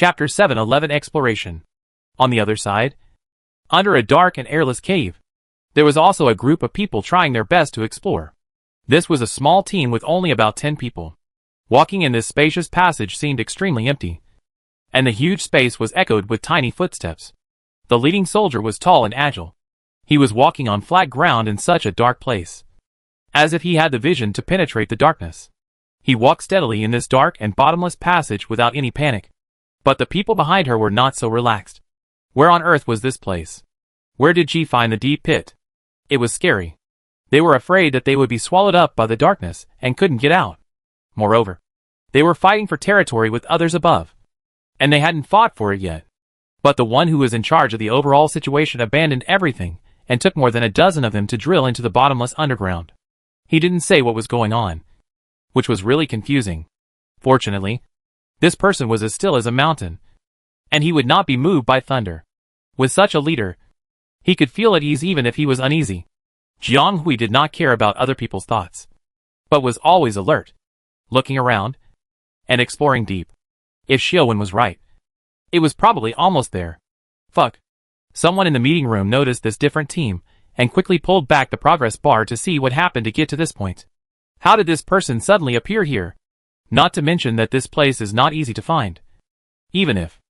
Chapter 711 Exploration. On the other side, under a dark and airless cave, there was also a group of people trying their best to explore. This was a small team with only about 10 people. Walking in this spacious passage seemed extremely empty, and the huge space was echoed with tiny footsteps. The leading soldier was tall and agile. He was walking on flat ground in such a dark place, as if he had the vision to penetrate the darkness. He walked steadily in this dark and bottomless passage without any panic. But the people behind her were not so relaxed. Where on earth was this place? Where did she find the deep pit? It was scary. They were afraid that they would be swallowed up by the darkness and couldn't get out. Moreover, they were fighting for territory with others above, and they hadn't fought for it yet. But the one who was in charge of the overall situation abandoned everything and took more than a dozen of them to drill into the bottomless underground. He didn't say what was going on, which was really confusing. Fortunately, this person was as still as a mountain, and he would not be moved by thunder. With such a leader, he could feel at ease even if he was uneasy. Jiang Hui did not care about other people's thoughts, but was always alert, looking around and exploring deep. If Xiaowen was right, it was probably almost there. Fuck. Someone in the meeting room noticed this different team and quickly pulled back the progress bar to see what happened to get to this point. How did this person suddenly appear here? Not to mention that this place is not easy to find. Even if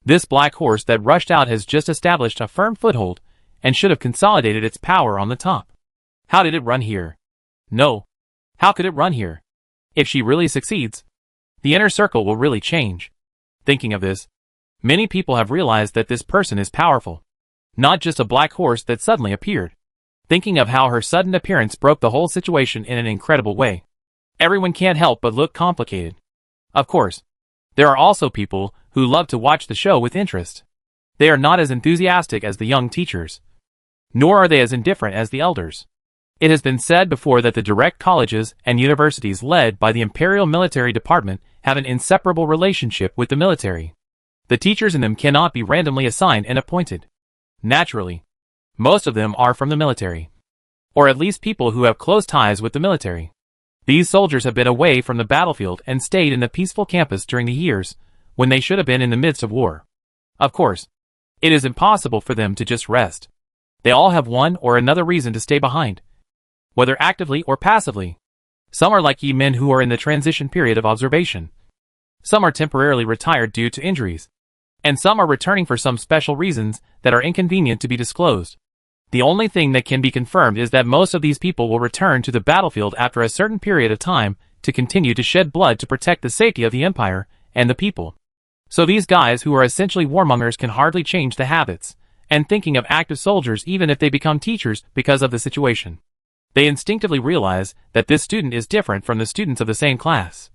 this black horse that rushed out has just established a firm foothold and should have consolidated its power on the top. How did it run here? No. How could it run here? If she really succeeds, the inner circle will really change. Thinking of this, many people have realized that this person is powerful. Not just a black horse that suddenly appeared. Thinking of how her sudden appearance broke the whole situation in an incredible way. Everyone can't help but look complicated. Of course, there are also people who love to watch the show with interest. They are not as enthusiastic as the young teachers, nor are they as indifferent as the elders. It has been said before that the direct colleges and universities led by the Imperial Military Department have an inseparable relationship with the military. The teachers in them cannot be randomly assigned and appointed. Naturally, most of them are from the military, or at least people who have close ties with the military. These soldiers have been away from the battlefield and stayed in the peaceful campus during the years when they should have been in the midst of war. Of course, it is impossible for them to just rest. They all have one or another reason to stay behind, whether actively or passively. Some are like ye men who are in the transition period of observation. Some are temporarily retired due to injuries, and some are returning for some special reasons that are inconvenient to be disclosed. The only thing that can be confirmed is that most of these people will return to the battlefield after a certain period of time to continue to shed blood to protect the safety of the empire and the people. So these guys who are essentially warmongers can hardly change the habits and thinking of active soldiers even if they become teachers because of the situation. They instinctively realize that this student is different from the students of the same class.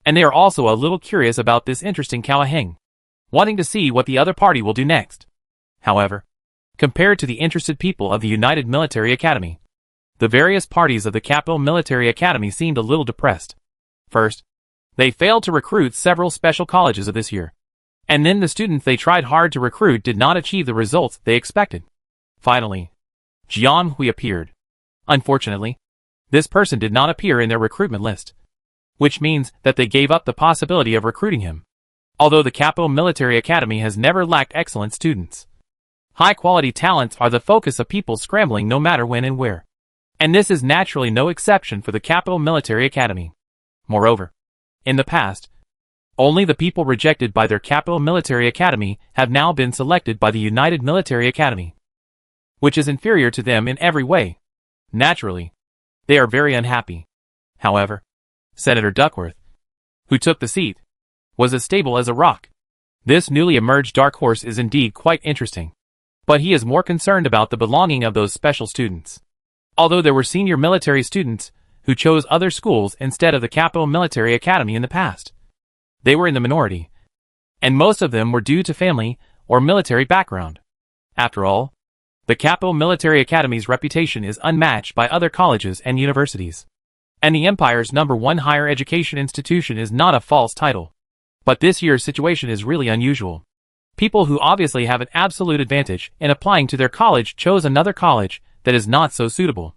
And they are also a little curious about this interesting Kawaheng, wanting to see what the other party will do next. However, compared to the interested people of the United Military Academy, the various parties of the Capital Military Academy seemed a little depressed. First, they failed to recruit several special colleges of this year. And then the students they tried hard to recruit did not achieve the results they expected. Finally, Jian Hui appeared. Unfortunately, this person did not appear in their recruitment list, which means that they gave up the possibility of recruiting him. Although the Capital Military Academy has never lacked excellent students, high-quality talents are the focus of people scrambling no matter when and where. And this is naturally no exception for the Capital Military Academy. Moreover, in the past, only the people rejected by their Capital Military Academy have now been selected by the United Military Academy, which is inferior to them in every way. Naturally, they are very unhappy. However, Senator Duckworth, who took the seat, was as stable as a rock. This newly emerged dark horse is indeed quite interesting, but he is more concerned about the belonging of those special students. Although there were senior military students who chose other schools instead of the Capital Military Academy in the past, they were in the minority, and most of them were due to family or military background. After all, the Capital Military Academy's reputation is unmatched by other colleges and universities. And the Empire's #1 higher education institution is not a false title. But this year's situation is really unusual. People who obviously have an absolute advantage in applying to their college chose another college that is not so suitable.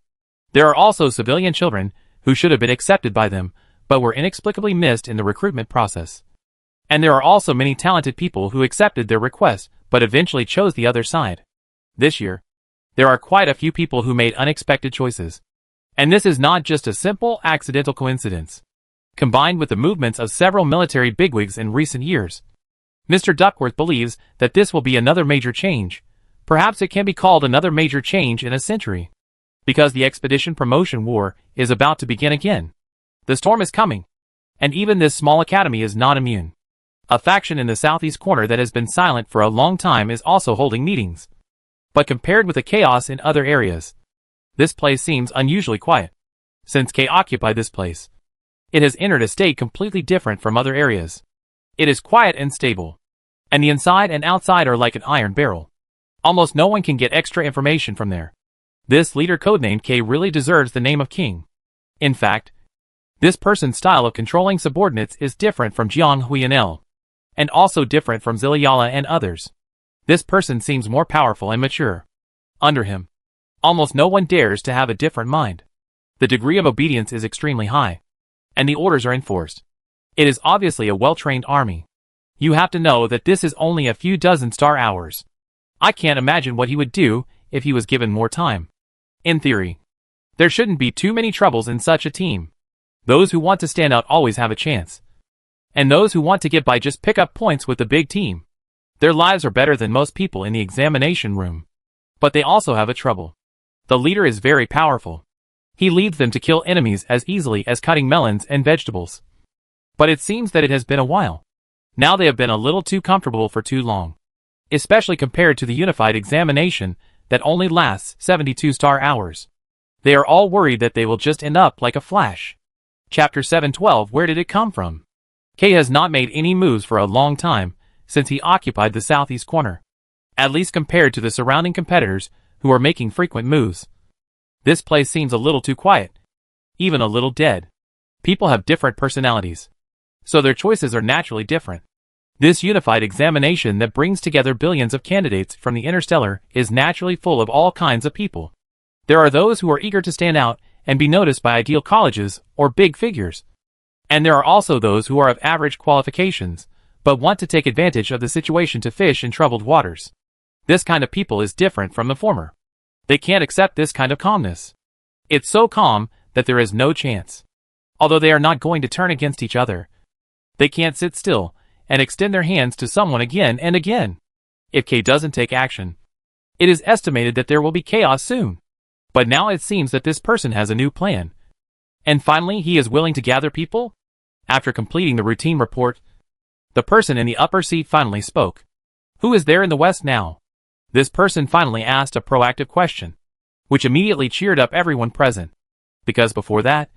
There are also civilian children who should have been accepted by them, but were inexplicably missed in the recruitment process. And there are also many talented people who accepted their request, but eventually chose the other side. This year, there are quite a few people who made unexpected choices. And this is not just a simple, accidental coincidence. Combined with the movements of several military bigwigs in recent years, Mr. Duckworth believes that this will be another major change. Perhaps it can be called another major change in a century. Because the expedition promotion war is about to begin again. The storm is coming. And even this small academy is not immune. A faction in the southeast corner that has been silent for a long time is also holding meetings. But compared with the chaos in other areas, this place seems unusually quiet. Since K occupied this place, it has entered a state completely different from other areas. It is quiet and stable. And the inside and outside are like an iron barrel. Almost no one can get extra information from there. This leader codenamed K really deserves the name of king. In fact, this person's style of controlling subordinates is different from Jiang Huiyanel, and also different from Ziliala and others. This person seems more powerful and mature. Under him, almost no one dares to have a different mind. The degree of obedience is extremely high, and the orders are enforced. It is obviously a well-trained army. You have to know that this is only a few dozen star hours. I can't imagine what he would do if he was given more time. In theory, there shouldn't be too many troubles in such a team. Those who want to stand out always have a chance. And those who want to get by just pick up points with the big team. Their lives are better than most people in the examination room. But they also have a trouble. The leader is very powerful. He leads them to kill enemies as easily as cutting melons and vegetables. But it seems that it has been a while. Now they have been a little too comfortable for too long. Especially compared to the unified examination that only lasts 72 star hours. They are all worried that they will just end up like a flash. Chapter 712. Where did it come from? K has not made any moves for a long time since he occupied the southeast corner. At least compared to the surrounding competitors who are making frequent moves. This place seems a little too quiet. Even a little dead. People have different personalities. So their choices are naturally different. This unified examination that brings together billions of candidates from the interstellar is naturally full of all kinds of people. There are those who are eager to stand out and be noticed by ideal colleges or big figures. And there are also those who are of average qualifications, but want to take advantage of the situation to fish in troubled waters. This kind of people is different from the former. They can't accept this kind of calmness. It's so calm that there is no chance. Although they are not going to turn against each other, they can't sit still and extend their hands to someone again and again. If K doesn't take action, it is estimated that there will be chaos soon. But now it seems that this person has a new plan. And finally he is willing to gather people? After completing the routine report, the person in the upper seat finally spoke. Who is there in the west now? This person finally asked a proactive question, which immediately cheered up everyone present. Because before that,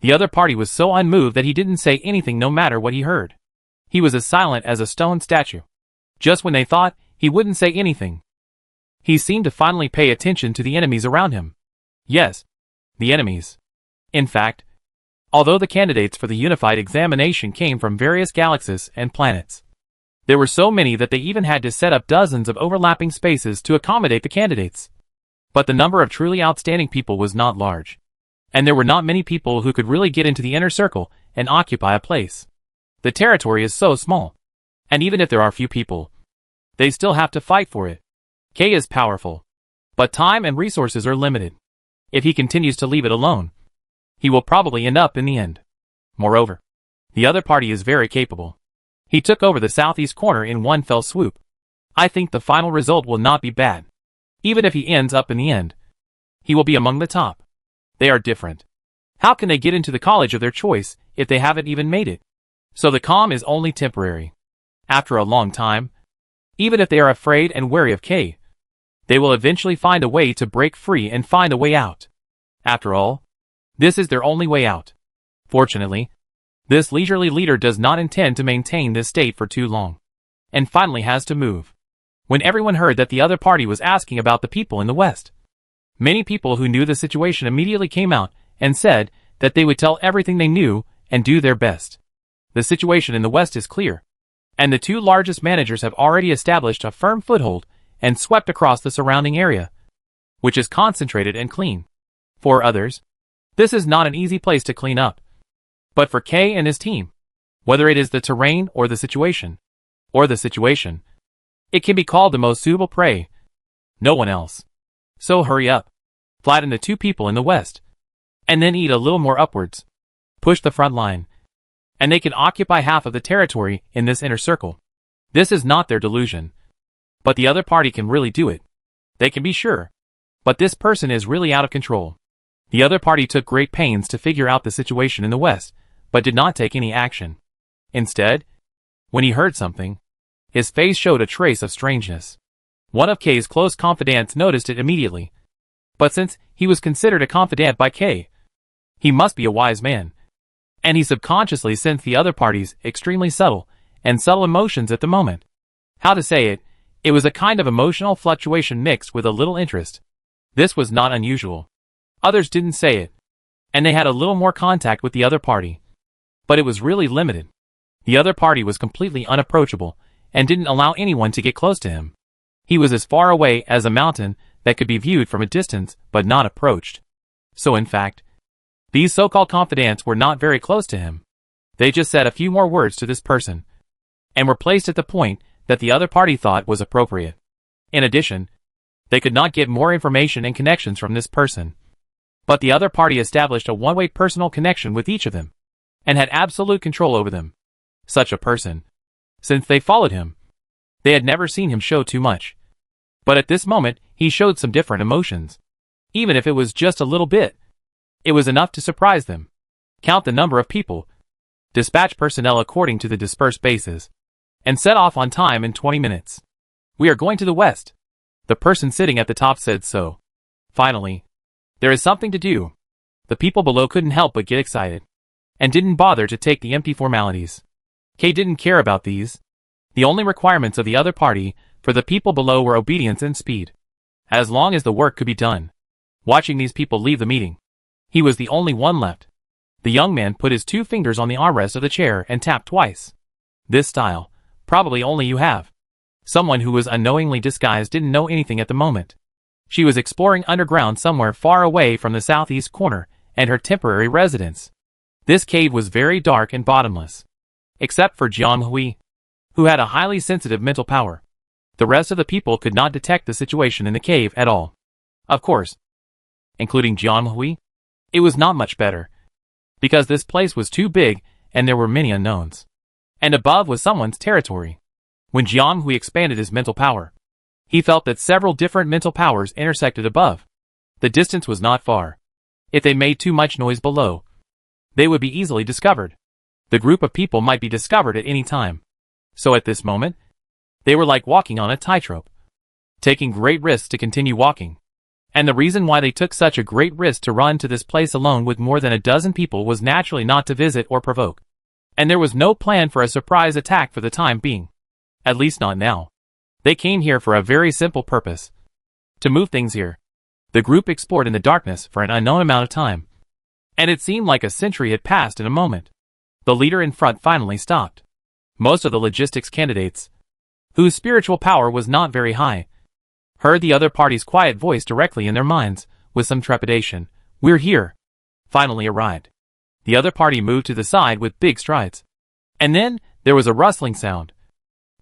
the other party was so unmoved that he didn't say anything no matter what he heard. He was as silent as a stone statue. Just when they thought he wouldn't say anything, he seemed to finally pay attention to the enemies around him. Yes, the enemies. In fact, although the candidates for the unified examination came from various galaxies and planets, there were so many that they even had to set up dozens of overlapping spaces to accommodate the candidates. But the number of truly outstanding people was not large. And there were not many people who could really get into the inner circle and occupy a place. The territory is so small. And even if there are few people, they still have to fight for it. K is powerful. But time and resources are limited. If he continues to leave it alone, he will probably end up in the end. Moreover, the other party is very capable. He took over the southeast corner in one fell swoop. I think the final result will not be bad. Even if he ends up in the end, he will be among the top. They are different. How can they get into the college of their choice if they haven't even made it? So the calm is only temporary. After a long time, even if they are afraid and wary of K, they will eventually find a way to break free and find a way out. After all, this is their only way out. Fortunately, this leisurely leader does not intend to maintain this state for too long, and finally has to move. When everyone heard that the other party was asking about the people in the West, many people who knew the situation immediately came out and said that they would tell everything they knew and do their best. The situation in the West is clear, and the two largest managers have already established a firm foothold and swept across the surrounding area, which is concentrated and clean. For others, this is not an easy place to clean up. But for K and his team, Whether it is the terrain or the situation, it can be called the most suitable prey. No one else. So hurry up. Flatten the two people in the west. And then eat a little more upwards. Push the front line. And they can occupy half of the territory in this inner circle. This is not their delusion. But the other party can really do it. They can be sure. But this person is really out of control. The other party took great pains to figure out the situation in the west, but did not take any action. Instead, when he heard something, his face showed a trace of strangeness. One of K's close confidants noticed it immediately. But since he was considered a confidant by K, he must be a wise man. And he subconsciously sensed the other party's extremely subtle emotions at the moment. How to say it? It was a kind of emotional fluctuation mixed with a little interest. This was not unusual. Others didn't say it. And they had a little more contact with the other party. But it was really limited. The other party was completely unapproachable and didn't allow anyone to get close to him. He was as far away as a mountain that could be viewed from a distance but not approached. So in fact, these so-called confidants were not very close to him. They just said a few more words to this person and were placed at the point that the other party thought was appropriate. In addition, they could not get more information and connections from this person. But the other party established a one-way personal connection with each of them and had absolute control over them. Such a person, since they followed him, they had never seen him show too much. But at this moment, he showed some different emotions. Even if it was just a little bit, it was enough to surprise them. Count the number of people, dispatch personnel according to the dispersed bases, and set off on time in 20 minutes. We are going to the west. The person sitting at the top said so. Finally, there is something to do. The people below couldn't help but get excited, and didn't bother to take the empty formalities. K didn't care about these. The only requirements of the other party for the people below were obedience and speed. As long as the work could be done. Watching these people leave the meeting, he was the only one left. The young man put his 2 fingers on the armrest of the chair and tapped twice. This style, probably only you have. Someone who was unknowingly disguised didn't know anything at the moment. She was exploring underground somewhere far away from the southeast corner and her temporary residence. This cave was very dark and bottomless. Except for Jiang Hui, who had a highly sensitive mental power. The rest of the people could not detect the situation in the cave at all. Of course, including Jiang Hui, it was not much better, because this place was too big and there were many unknowns. And above was someone's territory. When Jiang Hui expanded his mental power, he felt that several different mental powers intersected above. The distance was not far. If they made too much noise below, they would be easily discovered. The group of people might be discovered at any time. So at this moment, they were like walking on a tightrope, taking great risks to continue walking. And the reason why they took such a great risk to run to this place alone with more than a dozen people was naturally not to visit or provoke. And there was no plan for a surprise attack for the time being. At least not now. They came here for a very simple purpose. To move things here. The group explored in the darkness for an unknown amount of time. And it seemed like a century had passed in a moment. The leader in front finally stopped. Most of the logistics candidates, whose spiritual power was not very high, heard the other party's quiet voice directly in their minds, with some trepidation. We're here. Finally arrived. The other party moved to the side with big strides. And then, there was a rustling sound.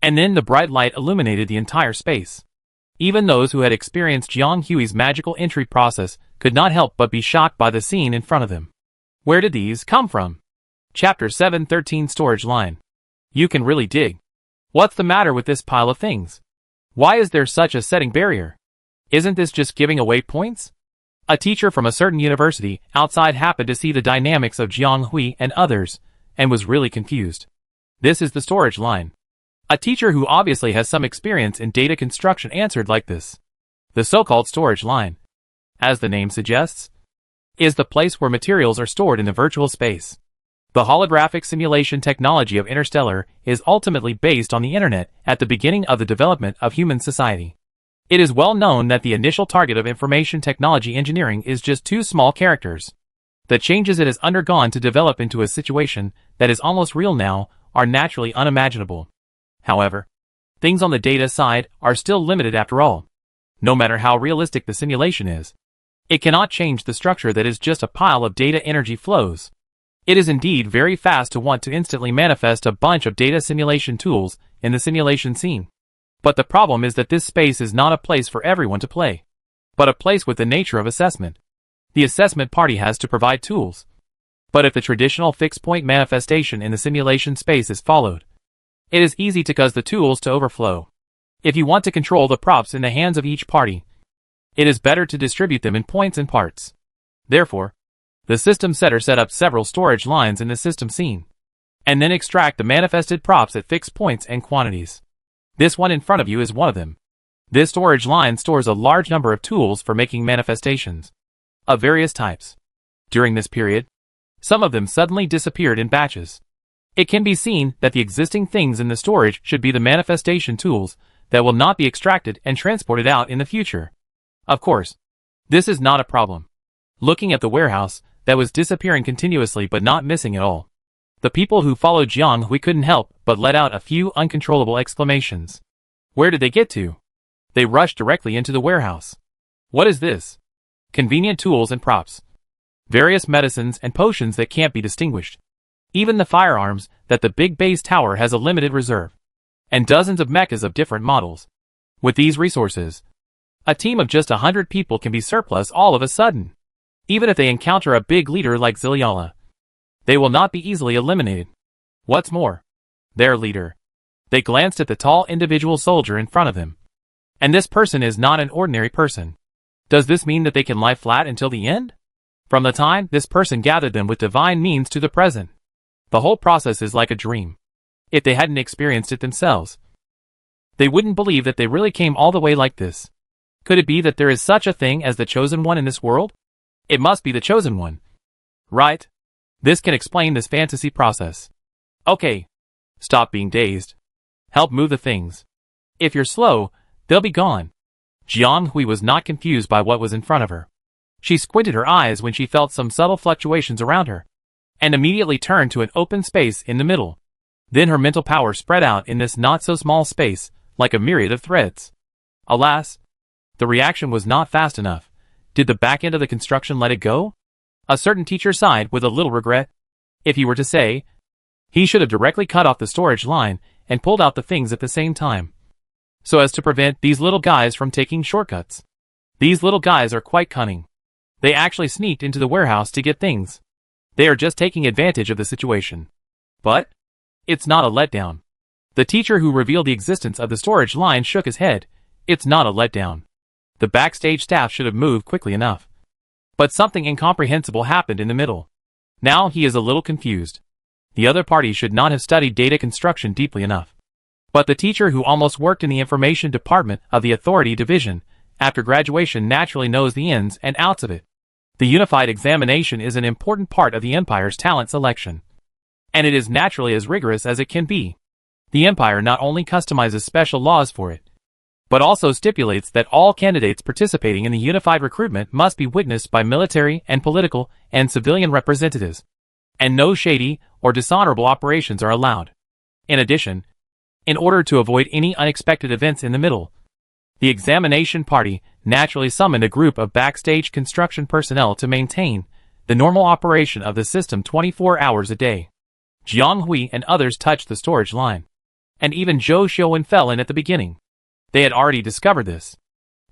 And then the bright light illuminated the entire space. Even those who had experienced Jiang Hui's magical entry process could not help but be shocked by the scene in front of them. Where did these come from? Chapter 713 Storage Line. You can really dig. What's the matter with this pile of things? Why is there such a setting barrier? Isn't this just giving away points? A teacher from a certain university outside happened to see the dynamics of Jiang Hui and others, and was really confused. This is the storage line. A teacher who obviously has some experience in data construction answered like this. The so-called storage line, as the name suggests, is the place where materials are stored in the virtual space. The holographic simulation technology of Interstellar is ultimately based on the internet at the beginning of the development of human society. It is well known that the initial target of information technology engineering is just 2 small characters. The changes it has undergone to develop into a situation that is almost real now are naturally unimaginable. However, things on the data side are still limited after all. No matter how realistic the simulation is, it cannot change the structure that is just a pile of data energy flows. It is indeed very fast to want to instantly manifest a bunch of data simulation tools in the simulation scene. But the problem is that this space is not a place for everyone to play, but a place with the nature of assessment. The assessment party has to provide tools. But if the traditional fixed point manifestation in the simulation space is followed, it is easy to cause the tools to overflow. If you want to control the props in the hands of each party, it is better to distribute them in points and parts. Therefore, the system setter set up several storage lines in the system scene, and then extract the manifested props at fixed points and quantities. This one in front of you is one of them. This storage line stores a large number of tools for making manifestations of various types. During this period, some of them suddenly disappeared in batches. It can be seen that the existing things in the storage should be the manifestation tools that will not be extracted and transported out in the future. Of course, this is not a problem. Looking at the warehouse that was disappearing continuously but not missing at all, the people who followed Jiang Hui couldn't help but let out a few uncontrollable exclamations. Where did they get to? They rushed directly into the warehouse. What is this? Convenient tools and props. Various medicines and potions that can't be distinguished. Even the firearms that the big base tower has a limited reserve. And dozens of mechas of different models. With these resources, a team of just 100 people can be surplus all of a sudden. Even if they encounter a big leader like Ziliala, they will not be easily eliminated. What's more, their leader. They glanced at the tall individual soldier in front of them. And this person is not an ordinary person. Does this mean that they can lie flat until the end? From the time this person gathered them with divine means to the present, the whole process is like a dream. If they hadn't experienced it themselves, they wouldn't believe that they really came all the way like this. Could it be that there is such a thing as the chosen one in this world? It must be the chosen one. Right? This can explain this fantasy process. Okay. Stop being dazed. Help move the things. If you're slow, they'll be gone. Jiang Hui was not confused by what was in front of her. She squinted her eyes when she felt some subtle fluctuations around her, and immediately turned to an open space in the middle. Then her mental power spread out in this not-so-small space, like a myriad of threads. Alas, the reaction was not fast enough. Did the back end of the construction let it go? A certain teacher sighed with a little regret. If he were to say, he should have directly cut off the storage line and pulled out the things at the same time, so as to prevent these little guys from taking shortcuts. These little guys are quite cunning. They actually sneaked into the warehouse to get things. They are just taking advantage of the situation. But it's not a letdown. The teacher who revealed the existence of the storage line shook his head. It's not a letdown. The backstage staff should have moved quickly enough. But something incomprehensible happened in the middle. Now he is a little confused. The other party should not have studied data construction deeply enough. But the teacher who almost worked in the information department of the authority division after graduation naturally knows the ins and outs of it. The unified examination is an important part of the Empire's talent selection. And it is naturally as rigorous as it can be. The Empire not only customizes special laws for it, but also stipulates that all candidates participating in the unified recruitment must be witnessed by military and political and civilian representatives, and no shady or dishonorable operations are allowed. In addition, in order to avoid any unexpected events in the middle, the examination party naturally summoned a group of backstage construction personnel to maintain the normal operation of the system 24 hours a day. Jiang Hui and others touched the storage line, and even Zhou Xiuwen fell in at the beginning. They had already discovered this.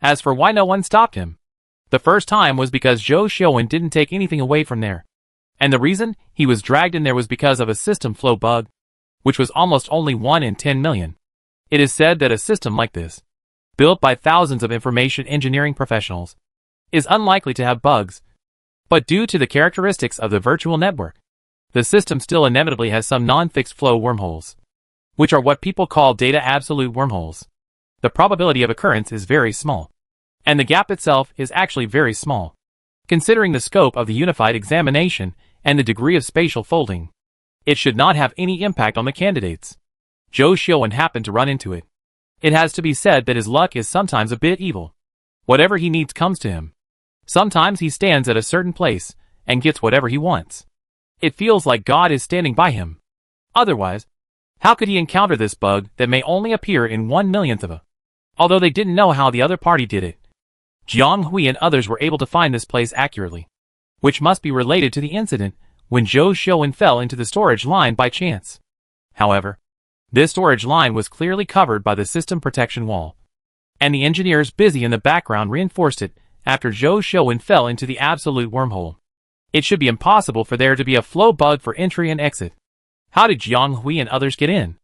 As for why no one stopped him, the first time was because Zhou Xiuwen didn't take anything away from there. And the reason he was dragged in there was because of a system flow bug, which was almost only 1 in 10 million. It is said that a system like this, built by thousands of information engineering professionals, is unlikely to have bugs. But due to the characteristics of the virtual network, the system still inevitably has some non-fixed flow wormholes, which are what people call data absolute wormholes. The probability of occurrence is very small, and the gap itself is actually very small, considering the scope of the unified examination and the degree of spatial folding. It should not have any impact on the candidates. Zhou Xiuwen happened to run into it. It has to be said that his luck is sometimes a bit evil. Whatever he needs comes to him. Sometimes he stands at a certain place and gets whatever he wants. It feels like God is standing by him. Otherwise, how could he encounter this bug that may only appear in 1/1,000,000th of a? Although they didn't know how the other party did it, Jiang Hui and others were able to find this place accurately, which must be related to the incident when Zhou Xiuwen fell into the storage line by chance. However, this storage line was clearly covered by the system protection wall, and the engineers busy in the background reinforced it after Zhou Xiuwen fell into the absolute wormhole. It should be impossible for there to be a flow bug for entry and exit. How did Jiang Hui and others get in?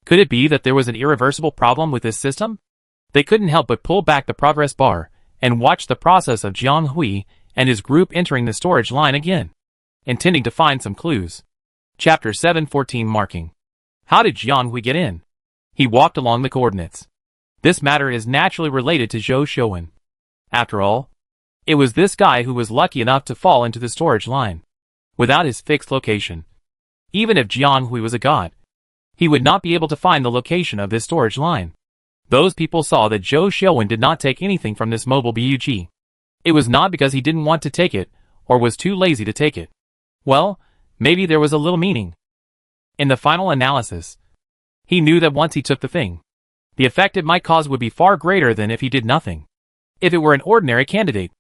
Could it be that there was an irreversible problem with this system? They couldn't help but pull back the progress bar and watch the process of Jiang Hui and his group entering the storage line again, intending to find some clues. Chapter 714 Marking. How did Jiang Hui get in? He walked along the coordinates. This matter is naturally related to Zhou Xiuwen. After all, it was this guy who was lucky enough to fall into the storage line. Without his fixed location, even if Jiang Hui was a god, he would not be able to find the location of this storage line. Those people saw that Zhou Xiuwen did not take anything from this mobile bug. It was not because he didn't want to take it, or was too lazy to take it. Well, maybe there was a little meaning. In the final analysis, he knew that once he took the thing, the effect it might cause would be far greater than if he did nothing. If it were an ordinary candidate,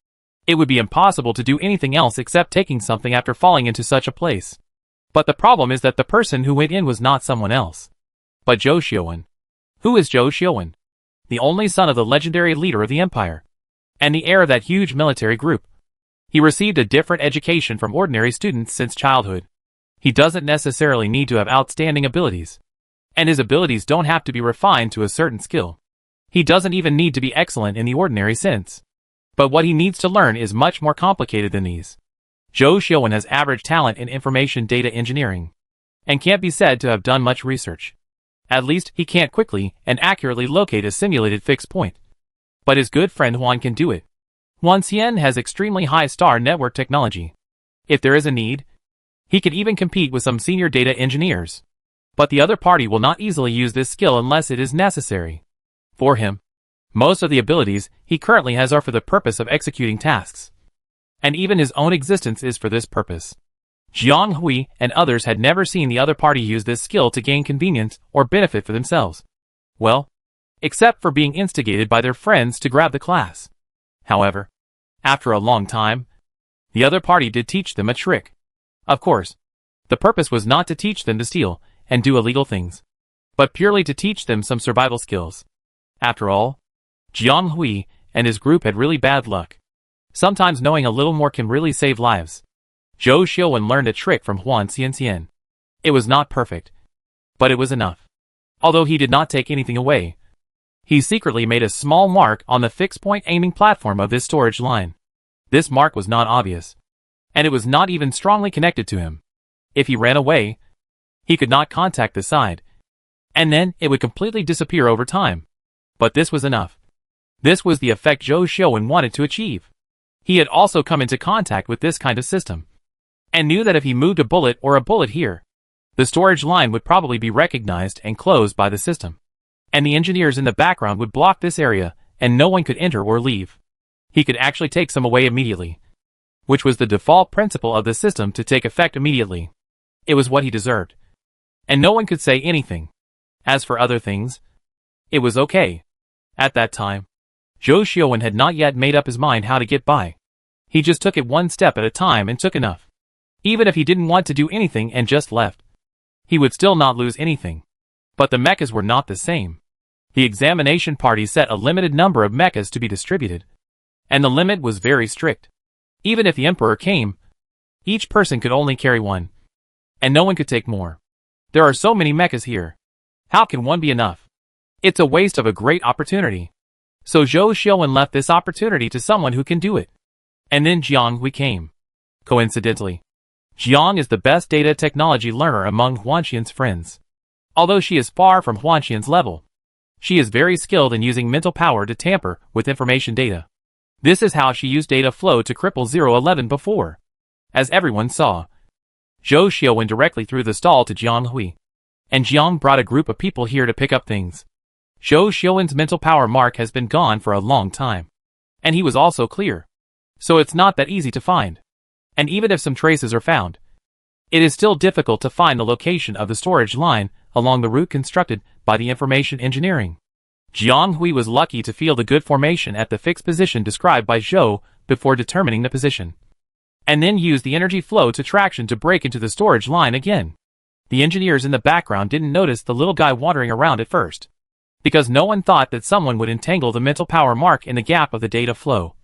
it would be impossible to do anything else except taking something after falling into such a place. But the problem is that the person who went in was not someone else, but Zhou Xiuwen. Who is Zhou Xiuwen? The only son of the legendary leader of the empire, and the heir of that huge military group. He received a different education from ordinary students since childhood. He doesn't necessarily need to have outstanding abilities, and his abilities don't have to be refined to a certain skill. He doesn't even need to be excellent in the ordinary sense. But what he needs to learn is much more complicated than these. Zhou Xiuwen has average talent in information data engineering, and can't be said to have done much research. At least, he can't quickly and accurately locate a simulated fixed point. But his good friend Huan can do it. Huan Xian has extremely high star network technology. If there is a need, he can even compete with some senior data engineers. But the other party will not easily use this skill unless it is necessary. For him, most of the abilities he currently has are for the purpose of executing tasks. And even his own existence is for this purpose. Jiang Hui and others had never seen the other party use this skill to gain convenience or benefit for themselves. Well, except for being instigated by their friends to grab the class. However, after a long time, the other party did teach them a trick. Of course, the purpose was not to teach them to steal and do illegal things, but purely to teach them some survival skills. After all, Jiang Hui and his group had really bad luck. Sometimes knowing a little more can really save lives. Zhou Xiuwen learned a trick from Huan Xian. It was not perfect, but it was enough. Although he did not take anything away, he secretly made a small mark on the fixed point aiming platform of this storage line. This mark was not obvious, and it was not even strongly connected to him. If he ran away, he could not contact the side, and then it would completely disappear over time. But this was enough. This was the effect Zhou Xiuwen wanted to achieve. He had also come into contact with this kind of system, and knew that if he moved a bullet or a bullet here, the storage line would probably be recognized and closed by the system, and the engineers in the background would block this area and no one could enter or leave. He could actually take some away immediately, which was the default principle of the system to take effect immediately. It was what he deserved, and no one could say anything. As for other things, it was okay. At that time, Zhou Xiuwen had not yet made up his mind how to get by. He just took it one step at a time and took enough. Even if he didn't want to do anything and just left, he would still not lose anything. But the mechas were not the same. The examination party set a limited number of mechas to be distributed, and the limit was very strict. Even if the emperor came, each person could only carry one, and no one could take more. There are so many mechas here. How can one be enough? It's a waste of a great opportunity. So Zhou Xiuwen left this opportunity to someone who can do it. And then Jiang Hui came. Coincidentally, Jiang is the best data technology learner among Huanxian's friends. Although she is far from Huanxian's level, she is very skilled in using mental power to tamper with information data. This is how she used data flow to cripple 011 before. As everyone saw, Zhou Xiuwen directly threw the stall to Jiang Hui, and Jiang brought a group of people here to pick up things. Zhou Xiuwen's mental power mark has been gone for a long time, and he was also clear, so it's not that easy to find. And even if some traces are found, it is still difficult to find the location of the storage line along the route constructed by the information engineering. Jiang Hui was lucky to feel the good formation at the fixed position described by Zhou before determining the position. and then used the energy flow to traction to break into the storage line again. The engineers in the background didn't notice the little guy wandering around at first, because no one thought that someone would entangle the mental power mark in the gap of the data flow.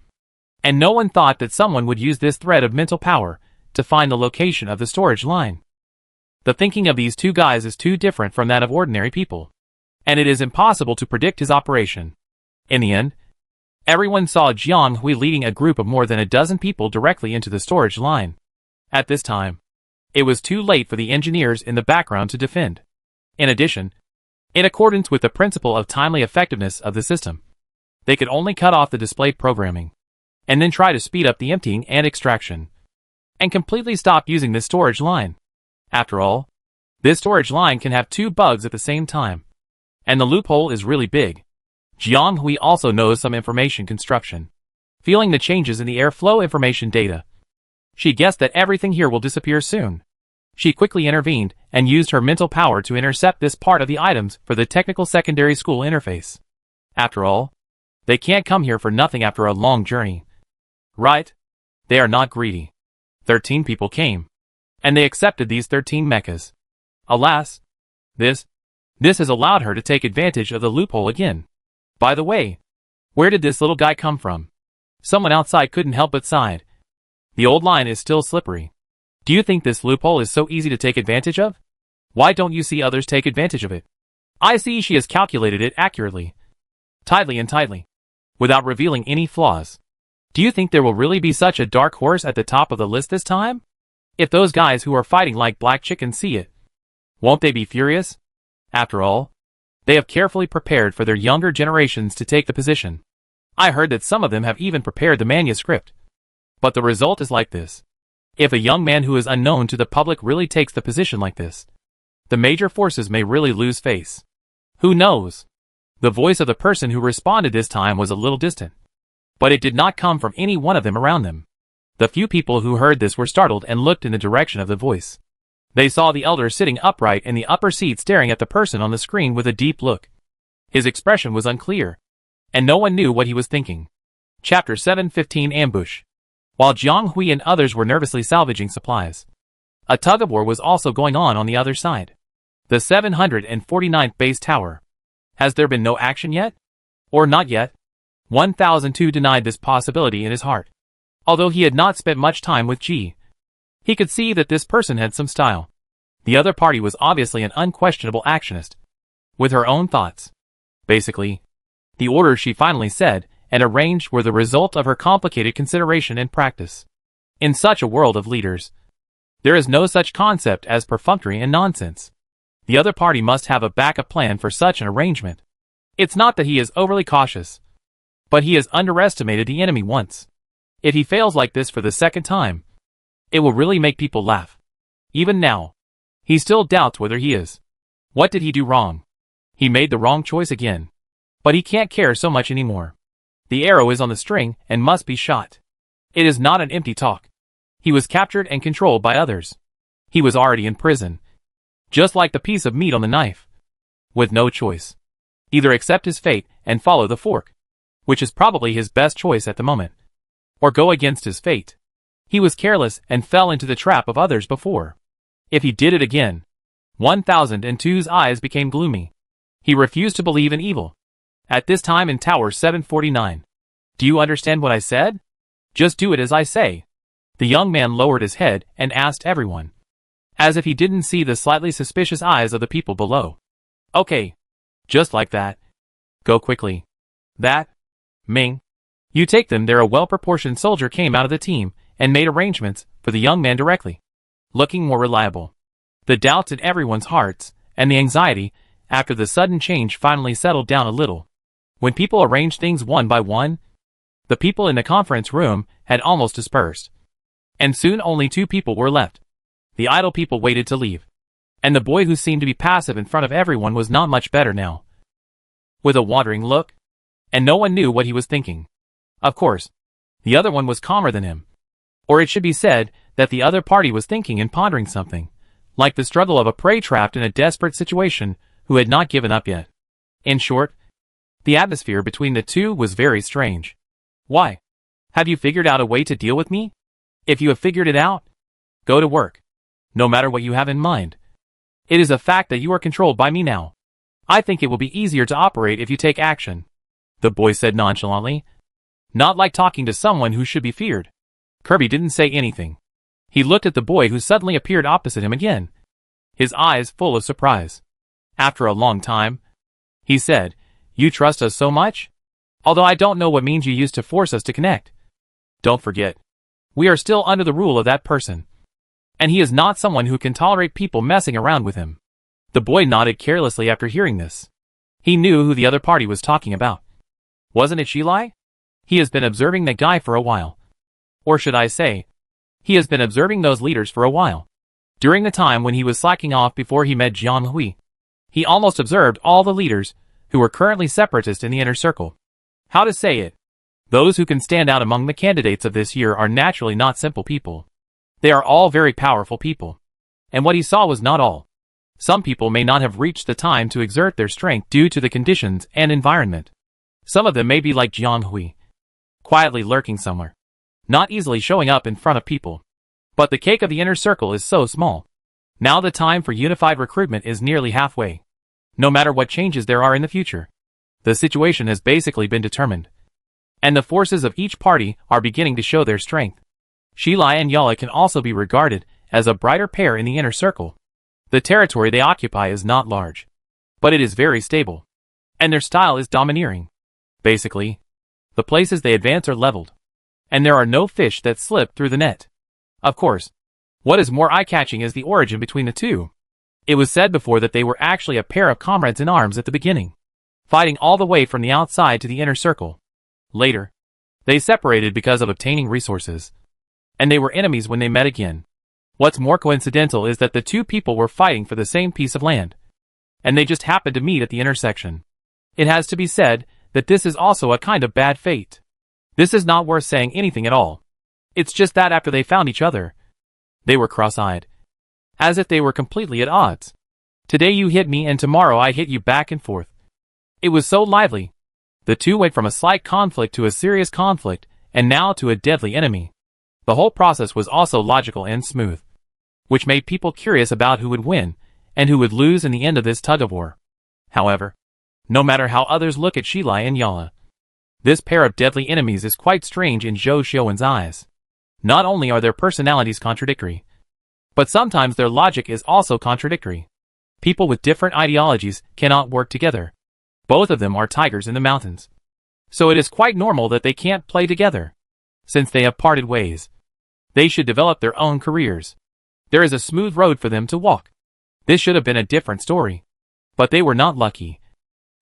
And no one thought that someone would use this thread of mental power to find the location of the storage line. The thinking of these two guys is too different from that of ordinary people, and it is impossible to predict his operation. In the end, everyone saw Jiang Hui leading a group of more than a dozen people directly into the storage line. At this time, it was too late for the engineers in the background to defend. In addition, in accordance with the principle of timely effectiveness of the system, they could only cut off the displayed programming, and then try to speed up the emptying and extraction, and completely stop using this storage line. After all, this storage line can have two bugs at the same time, and the loophole is really big. Jiang Hui also knows some information construction. Feeling the changes in the airflow information data, she guessed that everything here will disappear soon. She quickly intervened and used her mental power to intercept this part of the items for the technical secondary school interface. After all, they can't come here for nothing after a long journey. Right? They are not greedy. 13 people came, and they accepted these 13 mechas. Alas, this has allowed her to take advantage of the loophole again. By the way, where did this little guy come from? Someone outside couldn't help but sighed. The old line is still slippery. Do you think this loophole is so easy to take advantage of? Why don't you see others take advantage of it? I see she has calculated it accurately, tightly, without revealing any flaws. Do you think there will really be such a dark horse at the top of the list this time? If those guys who are fighting like black chickens see it, won't they be furious? After all, they have carefully prepared for their younger generations to take the position. I heard that some of them have even prepared the manuscript. But the result is like this. If a young man who is unknown to the public really takes the position like this, the major forces may really lose face. Who knows? The voice of the person who responded this time was a little distant, but it did not come from any one of them around them. The few people who heard this were startled and looked in the direction of the voice. They saw the elder sitting upright in the upper seat staring at the person on the screen with a deep look. His expression was unclear, and no one knew what he was thinking. Chapter 7:15 Ambush. While Jiang Hui and others were nervously salvaging supplies, a tug-of-war was also going on the other side. The 749th base tower. Has there been no action yet? Or not yet? 1002 denied this possibility in his heart. Although he had not spent much time with Ji, he could see that this person had some style. The other party was obviously an unquestionable actionist, with her own thoughts. Basically, the orders she finally said and arranged were the result of her complicated consideration and practice. In such a world of leaders, there is no such concept as perfunctory and nonsense. The other party must have a backup plan for such an arrangement. It's not that he is overly cautious, but he has underestimated the enemy once. If he fails like this for the second time, it will really make people laugh. Even now, he still doubts whether he is. What did he do wrong? He made the wrong choice again. But he can't care so much anymore. The arrow is on the string and must be shot. It is not an empty talk. He was captured and controlled by others. He was already in prison, just like the piece of meat on the knife, with no choice. Either accept his fate and follow the fork, which is probably his best choice at the moment, or go against his fate. He was careless and fell into the trap of others before. If he did it again, 1002's eyes became gloomy. He refused to believe in evil. At this time in Tower 749. Do you understand what I said? Just do it as I say. The young man lowered his head and asked everyone, as if he didn't see the slightly suspicious eyes of the people below. Okay. Just like that. Go quickly. That. Ming. You take them there. A well-proportioned soldier came out of the team and made arrangements for the young man directly, looking more reliable. The doubts in everyone's hearts and the anxiety after the sudden change finally settled down a little. When people arranged things one by one, the people in the conference room had almost dispersed, and soon only 2 people were left. The idle people waited to leave, and the boy who seemed to be passive in front of everyone was not much better now, with a wandering look, and no one knew what he was thinking. Of course, the other one was calmer than him. Or it should be said that the other party was thinking and pondering something, like the struggle of a prey trapped in a desperate situation who had not given up yet. In short, the atmosphere between the two was very strange. Why? Have you figured out a way to deal with me? If you have figured it out, go to work. No matter what you have in mind. It is a fact that you are controlled by me now. I think it will be easier to operate if you take action. The boy said nonchalantly. Not like talking to someone who should be feared. Kirby didn't say anything. He looked at the boy who suddenly appeared opposite him again. His eyes full of surprise. After a long time, he said, You trust us so much? Although I don't know what means you used to force us to connect. Don't forget. We are still under the rule of that person. And he is not someone who can tolerate people messing around with him. The boy nodded carelessly after hearing this. He knew who the other party was talking about. Wasn't it Shilai? He has been observing that guy for a while. Or should I say, he has been observing those leaders for a while. During the time when he was slacking off before he met Jiang Hui, he almost observed all the leaders who were currently separatist in the inner circle. How to say it? Those who can stand out among the candidates of this year are naturally not simple people. They are all very powerful people. And what he saw was not all. Some people may not have reached the time to exert their strength due to the conditions and environment. Some of them may be like Jiang Hui, quietly lurking somewhere, not easily showing up in front of people. But the cake of the inner circle is so small. Now the time for unified recruitment is nearly halfway. No matter what changes there are in the future, the situation has basically been determined. And the forces of each party are beginning to show their strength. Shilai and Yala can also be regarded as a brighter pair in the inner circle. The territory they occupy is not large, but it is very stable. And their style is domineering. Basically, the places they advance are leveled. And there are no fish that slip through the net. Of course, what is more eye-catching is the origin between the two. It was said before that they were actually a pair of comrades in arms at the beginning, fighting all the way from the outside to the inner circle. Later, they separated because of obtaining resources. And they were enemies when they met again. What's more coincidental is that the two people were fighting for the same piece of land. And they just happened to meet at the intersection. It has to be said that this is also a kind of bad fate. This is not worth saying anything at all. It's just that after they found each other, they were cross-eyed. As if they were completely at odds. Today you hit me and tomorrow I hit you back and forth. It was so lively. The two went from a slight conflict to a serious conflict, and now to a deadly enemy. The whole process was also logical and smooth, which made people curious about who would win, and who would lose in the end of this tug-of-war. However, no matter how others look at Shilai and Yala, this pair of deadly enemies is quite strange in Zhou Xiuwen's eyes. Not only are their personalities contradictory, but sometimes their logic is also contradictory. People with different ideologies cannot work together. Both of them are tigers in the mountains. So it is quite normal that they can't play together. Since they have parted ways, they should develop their own careers. There is a smooth road for them to walk. This should have been a different story. But they were not lucky.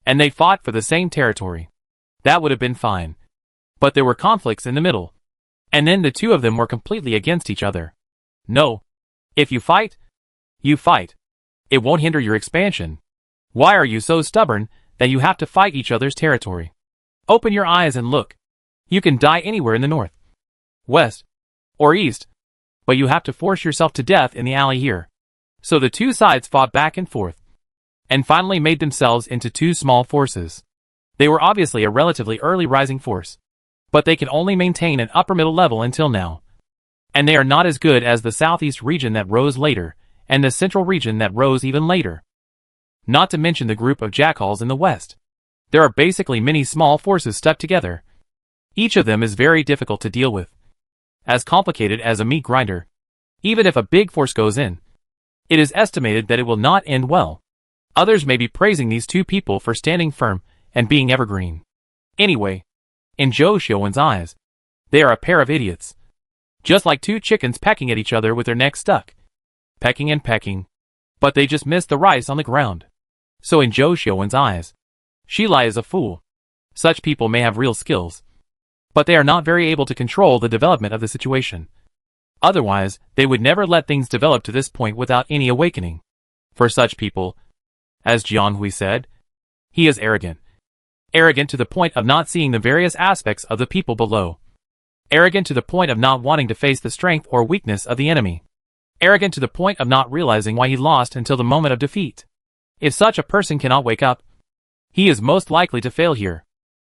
And they fought for the same territory. That would have been fine. But there were conflicts in the middle. And then the two of them were completely against each other. No. If you fight, you fight. It won't hinder your expansion. Why are you so stubborn that you have to fight each other's territory? Open your eyes and look. You can die anywhere in the north, west, or east, but you have to force yourself to death in the alley here. So the two sides fought back and forth, and finally made themselves into two small forces. They were obviously a relatively early rising force, but they can only maintain an upper middle level until now. And they are not as good as the southeast region that rose later, and the central region that rose even later. Not to mention the group of jackals in the west. There are basically many small forces stuck together. Each of them is very difficult to deal with. As complicated as a meat grinder. Even if a big force goes in, it is estimated that it will not end well. Others may be praising these two people for standing firm and being evergreen. Anyway, in Zhou Xiuwen's eyes, they are a pair of idiots. Just like two chickens pecking at each other with their necks stuck. Pecking and pecking. But they just missed the rice on the ground. So in Zhou Xiuwen's eyes, Shilai is a fool. Such people may have real skills, but they are not very able to control the development of the situation. Otherwise, they would never let things develop to this point without any awakening. For such people, as Jiang Hui said, he is arrogant. Arrogant to the point of not seeing the various aspects of the people below. Arrogant to the point of not wanting to face the strength or weakness of the enemy. Arrogant to the point of not realizing why he lost until the moment of defeat. If such a person cannot wake up, he is most likely to fail here.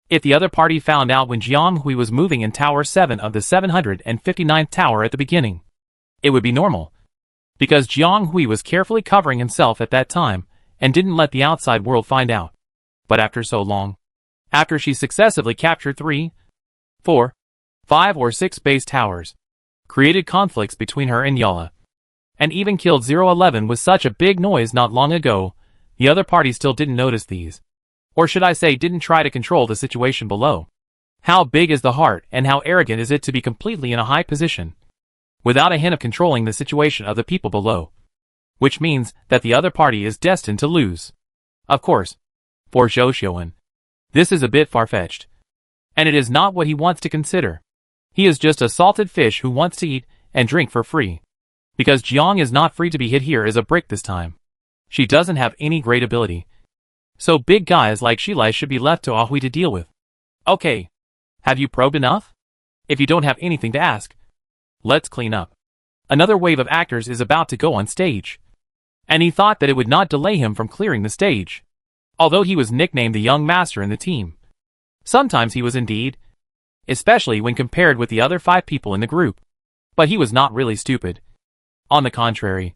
If the other party found out when Jiang Hui was moving in Tower 7 of the 759th tower at the beginning, it would be normal. Because Jiang Hui was carefully covering himself at that time, and didn't let the outside world find out. But after so long, after she successively captured 3, 4, 5 or 6 base towers, created conflicts between her and Yala, and even killed 011 with such a big noise not long ago, the other party still didn't notice these. Or should I say didn't try to control the situation below. How big is the heart and how arrogant is it to be completely in a high position, without a hint of controlling the situation of the people below. Which means that the other party is destined to lose. Of course, for Zhou Xiuwen, this is a bit far-fetched. And it is not what he wants to consider. He is just a salted fish who wants to eat and drink for free. Because Jiang is not free to be hit here as a brick this time. She doesn't have any great ability. So big guys like Shilai should be left to Ahui to deal with. Okay. Have you probed enough? If you don't have anything to ask, let's clean up. Another wave of actors is about to go on stage. And he thought that it would not delay him from clearing the stage. Although he was nicknamed the young master in the team. Sometimes he was indeed. Especially when compared with the other 5 people in the group. But he was not really stupid. On the contrary,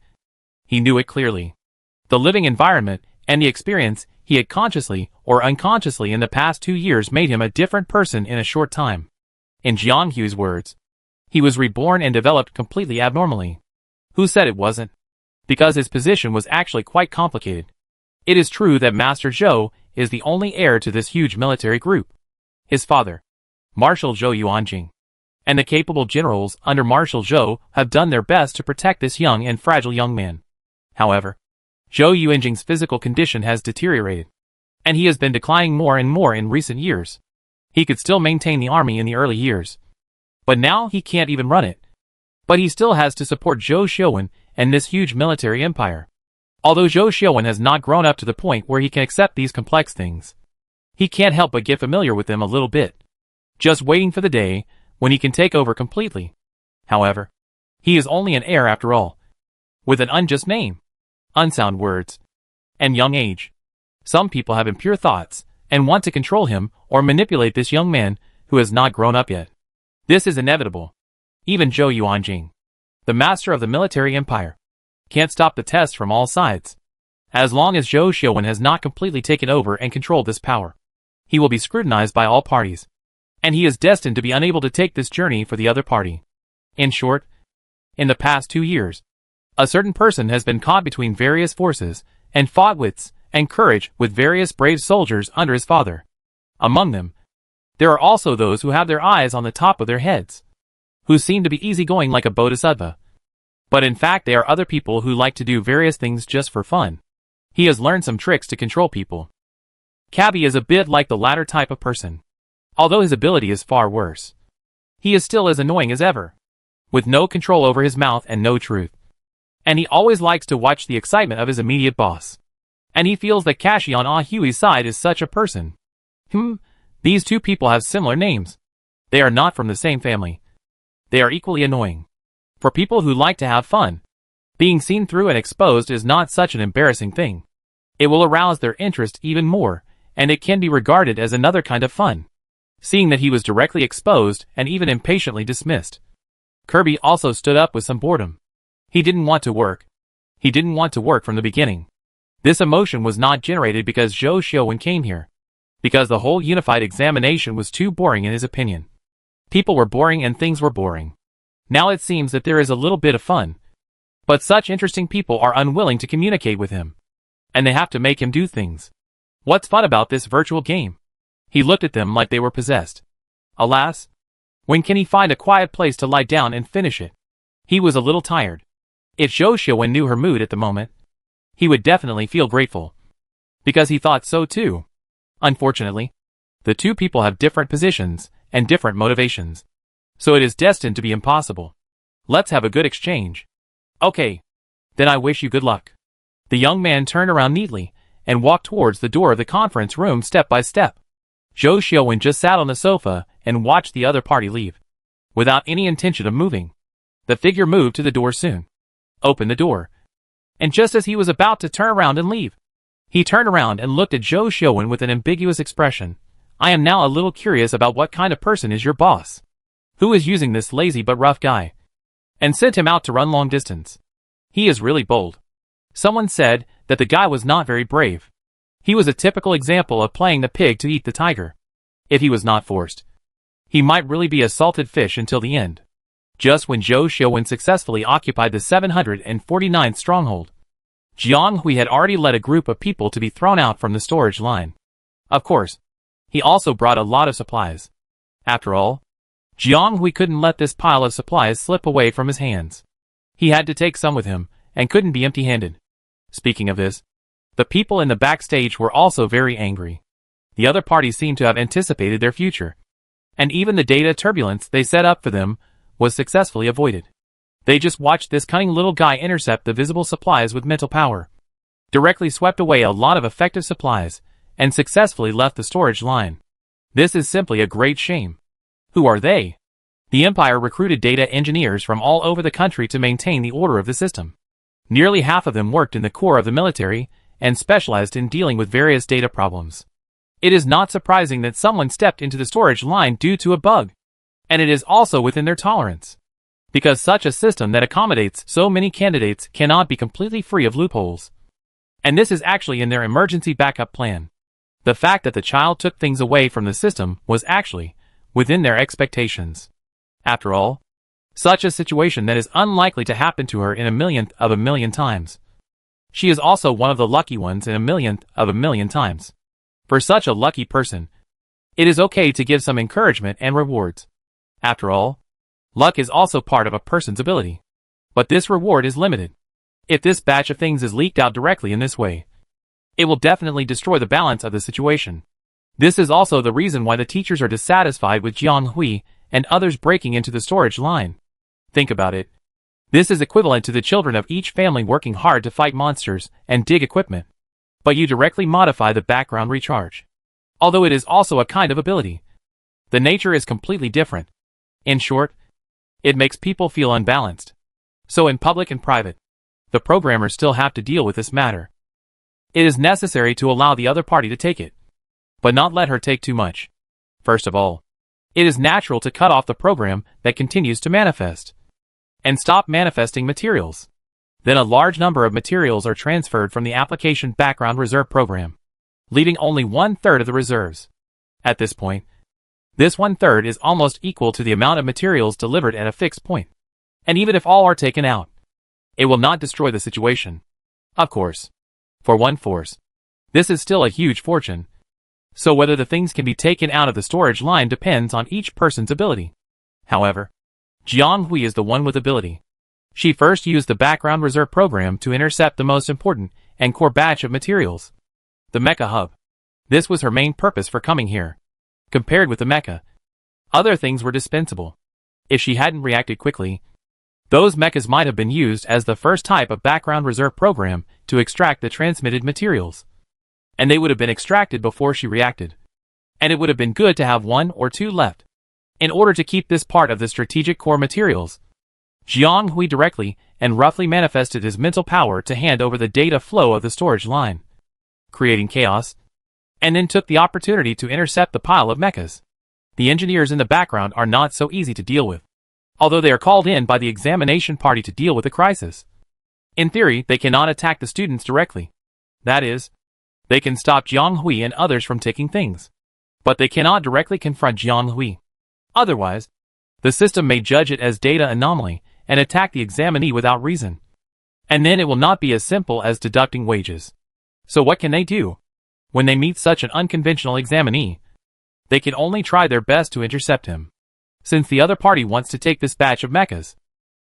he knew it clearly. The living environment and the experience he had consciously or unconsciously in the past 2 years made him a different person in a short time. In Jiang Hui's words, he was reborn and developed completely abnormally. Who said it wasn't? Because his position was actually quite complicated. It is true that Master Zhou is the only heir to this huge military group. His father, Marshal Zhou Yuanjing, and the capable generals under Marshal Zhou have done their best to protect this young and fragile young man. However, Zhou Yuanjing's physical condition has deteriorated, and he has been declining more and more in recent years. He could still maintain the army in the early years, but now he can't even run it. But he still has to support Zhou Xiuwen and this huge military empire. Although Zhou Xiuwen has not grown up to the point where he can accept these complex things, he can't help but get familiar with them a little bit, just waiting for the day when he can take over completely. However, he is only an heir after all, with an unjust name, unsound words, and young age. Some people have impure thoughts and want to control him or manipulate this young man who has not grown up yet. This is inevitable. Even Zhou Yuanjing, the master of the military empire, can't stop the test from all sides. As long as Zhou Xiuwen has not completely taken over and controlled this power, he will be scrutinized by all parties. And he is destined to be unable to take this journey for the other party. In short, in the past 2 years, a certain person has been caught between various forces and fought wits and courage with various brave soldiers under his father. Among them, there are also those who have their eyes on the top of their heads, who seem to be easygoing like a bodhisattva. But in fact they are other people who like to do various things just for fun. He has learned some tricks to control people. Cabby is a bit like the latter type of person. Although his ability is far worse, he is still as annoying as ever, with no control over his mouth and no truth. And he always likes to watch the excitement of his immediate boss. And he feels that Kashi on Ah Hui's side is such a person. These 2 people have similar names. They are not from the same family. They are equally annoying. For people who like to have fun, being seen through and exposed is not such an embarrassing thing. It will arouse their interest even more, and it can be regarded as another kind of fun. Seeing that he was directly exposed and even impatiently dismissed, Kirby also stood up with some boredom. He didn't want to work. He didn't want to work from the beginning. This emotion was not generated because Zhou Xiuwen came here. Because the whole unified examination was too boring in his opinion. People were boring and things were boring. Now it seems that there is a little bit of fun. But such interesting people are unwilling to communicate with him. And they have to make him do things. What's fun about this virtual game? He looked at them like they were possessed. Alas, when can he find a quiet place to lie down and finish it? He was a little tired. If Zhou Xiuwen knew her mood at the moment, he would definitely feel grateful. Because he thought so too. Unfortunately, the 2 people have different positions and different motivations. So it is destined to be impossible. Let's have a good exchange. Okay. Then I wish you good luck. The young man turned around neatly and walked towards the door of the conference room step by step. Zhou Xiuwen just sat on the sofa and watched the other party leave, without any intention of moving. The figure moved to the door soon, opened the door, and just as he was about to turn around and leave, he turned around and looked at Zhou Xiuwen with an ambiguous expression, I am now a little curious about what kind of person is your boss. Who is using this lazy but rough guy? And sent him out to run long distance. He is really bold. Someone said that the guy was not very brave. He was a typical example of playing the pig to eat the tiger. If he was not forced, he might really be a salted fish until the end. Just when Zhou Xiuwen successfully occupied the 749th stronghold, Jiang Hui had already led a group of people to be thrown out from the storage line. Of course, he also brought a lot of supplies. After all, Jiang Hui couldn't let this pile of supplies slip away from his hands. He had to take some with him, and couldn't be empty-handed. Speaking of this, the people in the backstage were also very angry. The other parties seemed to have anticipated their future, and even the data turbulence they set up for them was successfully avoided. They just watched this cunning little guy intercept the visible supplies with mental power, directly swept away a lot of effective supplies, and successfully left the storage line. This is simply a great shame. Who are they? The Empire recruited data engineers from all over the country to maintain the order of the system. Nearly half of them worked in the core of the military and specialized in dealing with various data problems. It is not surprising that someone stepped into the storage line due to a bug, and it is also within their tolerance, because such a system that accommodates so many candidates cannot be completely free of loopholes. And this is actually in their emergency backup plan. The fact that the child took things away from the system was actually within their expectations. After all, such a situation that is unlikely to happen to her in a millionth of a million times. She is also one of the lucky ones in a millionth of a million times. For such a lucky person, it is okay to give some encouragement and rewards. After all, luck is also part of a person's ability. But this reward is limited. If this batch of things is leaked out directly in this way, it will definitely destroy the balance of the situation. This is also the reason why the teachers are dissatisfied with Jiang Hui and others breaking into the storage line. Think about it. This is equivalent to the children of each family working hard to fight monsters and dig equipment. But you directly modify the background recharge. Although it is also a kind of ability, the nature is completely different. In short, it makes people feel unbalanced. So in public and private, the programmers still have to deal with this matter. It is necessary to allow the other party to take it, but not let her take too much. First of all, it is natural to cut off the program that continues to manifest, and stop manifesting materials. Then a large number of materials are transferred from the application background reserve program, leaving only 1/3 of the reserves. At this point, this 1/3 is almost equal to the amount of materials delivered at a fixed point. And even if all are taken out, it will not destroy the situation. Of course, for one force, this is still a huge fortune. So whether the things can be taken out of the storage line depends on each person's ability. However, Jiang Hui is the one with ability. She first used the background reserve program to intercept the most important and core batch of materials, the mecha hub. This was her main purpose for coming here. Compared with the mecha, other things were dispensable. If she hadn't reacted quickly, those mechas might have been used as the first type of background reserve program to extract the transmitted materials. And they would have been extracted before she reacted. And it would have been good to have 1 or 2 left. In order to keep this part of the strategic core materials, Jiang Hui directly and roughly manifested his mental power to hand over the data flow of the storage line, creating chaos, and then took the opportunity to intercept the pile of mechas. The engineers in the background are not so easy to deal with, although they are called in by the examination party to deal with the crisis. In theory, they cannot attack the students directly. That is, they can stop Jiang Hui and others from taking things, but they cannot directly confront Jiang Hui. Otherwise, the system may judge it as data anomaly and attack the examinee without reason. And then it will not be as simple as deducting wages. So what can they do? When they meet such an unconventional examinee, they can only try their best to intercept him. Since the other party wants to take this batch of mechas,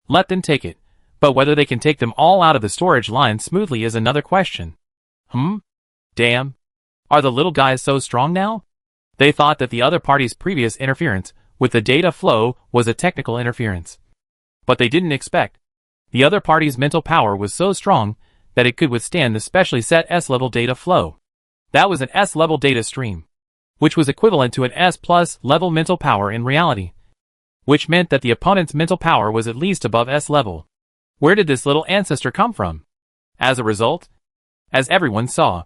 let them take it, but whether they can take them all out of the storage line smoothly is another question. Damn. Are the little guys so strong now? They thought that the other party's previous interference with the data flow was a technical interference. But they didn't expect the other party's mental power was so strong that it could withstand the specially set S-level data flow. That was an S-level data stream, which was equivalent to an S+ level mental power in reality, which meant that the opponent's mental power was at least above S level. Where did this little ancestor come from? As a result, as everyone saw,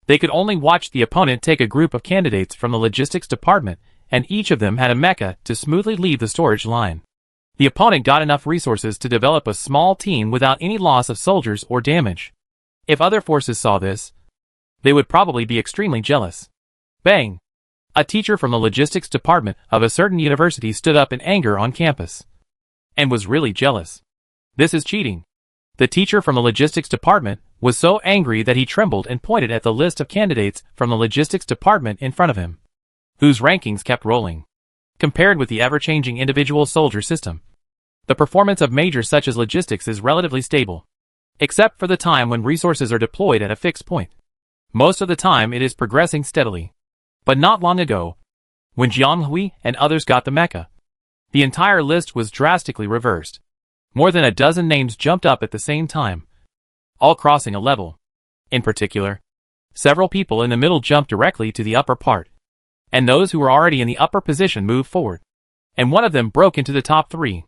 They could only watch the opponent take a group of candidates from the logistics department, and each of them had a mecha to smoothly leave the storage line. The opponent got enough resources to develop a small team without any loss of soldiers or damage. If other forces saw this, they would probably be extremely jealous. Bang! A teacher from the logistics department of a certain university stood up in anger on campus. And was really jealous. This is cheating. The teacher from the logistics department was so angry that he trembled and pointed at the list of candidates from the logistics department in front of him, whose rankings kept rolling. Compared with the ever-changing individual soldier system, the performance of majors such as logistics is relatively stable, except for the time when resources are deployed at a fixed point. Most of the time it is progressing steadily. But not long ago, when Jiang Hui and others got the mecha, the entire list was drastically reversed. More than a dozen names jumped up at the same time, all crossing a level. In particular, several people in the middle jumped directly to the upper part, and those who were already in the upper position moved forward, and one of them broke into the top 3.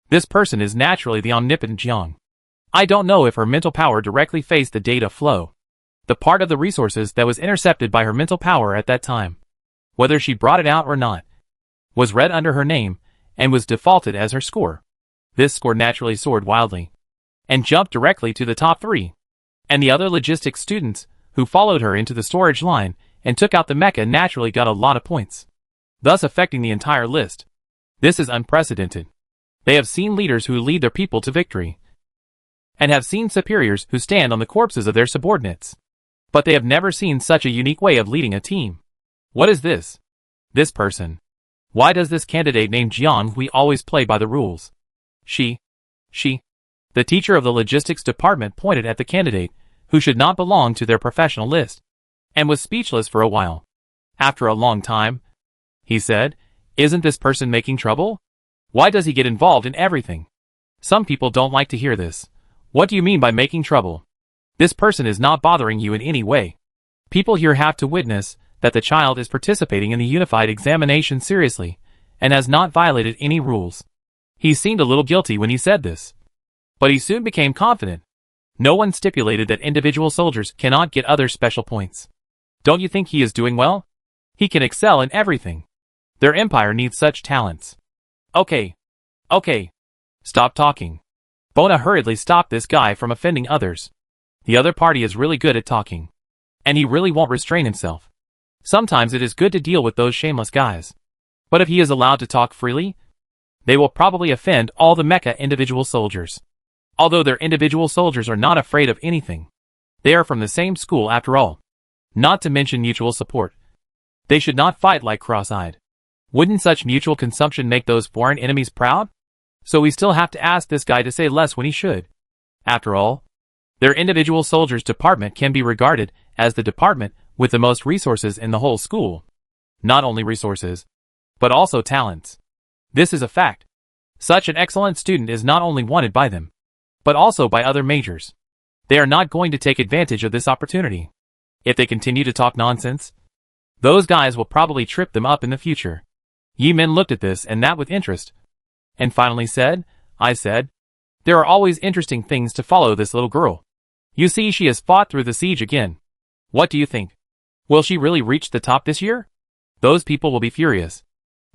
This person is naturally the omnipotent Jiang. I don't know if her mental power directly faced the data flow, the part of the resources that was intercepted by her mental power at that time. Whether she brought it out or not, was read under her name, and was defaulted as her score. This score naturally soared wildly, and jumped directly to the top 3. And the other logistics students, who followed her into the storage line, and took out the mecha naturally got a lot of points, thus affecting the entire list. This is unprecedented. They have seen leaders who lead their people to victory, and have seen superiors who stand on the corpses of their subordinates. But they have never seen such a unique way of leading a team. What is this? This person. Why does this candidate named Jiang Hui always play by the rules? She. The teacher of the logistics department pointed at the candidate, who should not belong to their professional list, and was speechless for a while. After a long time, he said, "Isn't this person making trouble? Why does he get involved in everything?" Some people don't like to hear this. What do you mean by making trouble? This person is not bothering you in any way. People here have to witness that the child is participating in the unified examination seriously, and has not violated any rules. He seemed a little guilty when he said this, but he soon became confident. No one stipulated that individual soldiers cannot get other special points. Don't you think he is doing well? He can excel in everything. Their empire needs such talents. Okay. Stop talking. Bona hurriedly stopped this guy from offending others. The other party is really good at talking, and he really won't restrain himself. Sometimes it is good to deal with those shameless guys. But if he is allowed to talk freely, they will probably offend all the mecha individual soldiers. Although their individual soldiers are not afraid of anything. They are from the same school after all. Not to mention mutual support. They should not fight like cross-eyed. Wouldn't such mutual consumption make those foreign enemies proud? So we still have to ask this guy to say less when he should. After all, their individual soldiers department can be regarded as the department with the most resources in the whole school. Not only resources, but also talents. This is a fact. Such an excellent student is not only wanted by them, but also by other majors. They are not going to take advantage of this opportunity. If they continue to talk nonsense, those guys will probably trip them up in the future. Yi Min looked at this and that with interest, and finally said, "I said, there are always interesting things to follow this little girl. You see, she has fought through the siege again. What do you think? Will she really reach the top this year? Those people will be furious."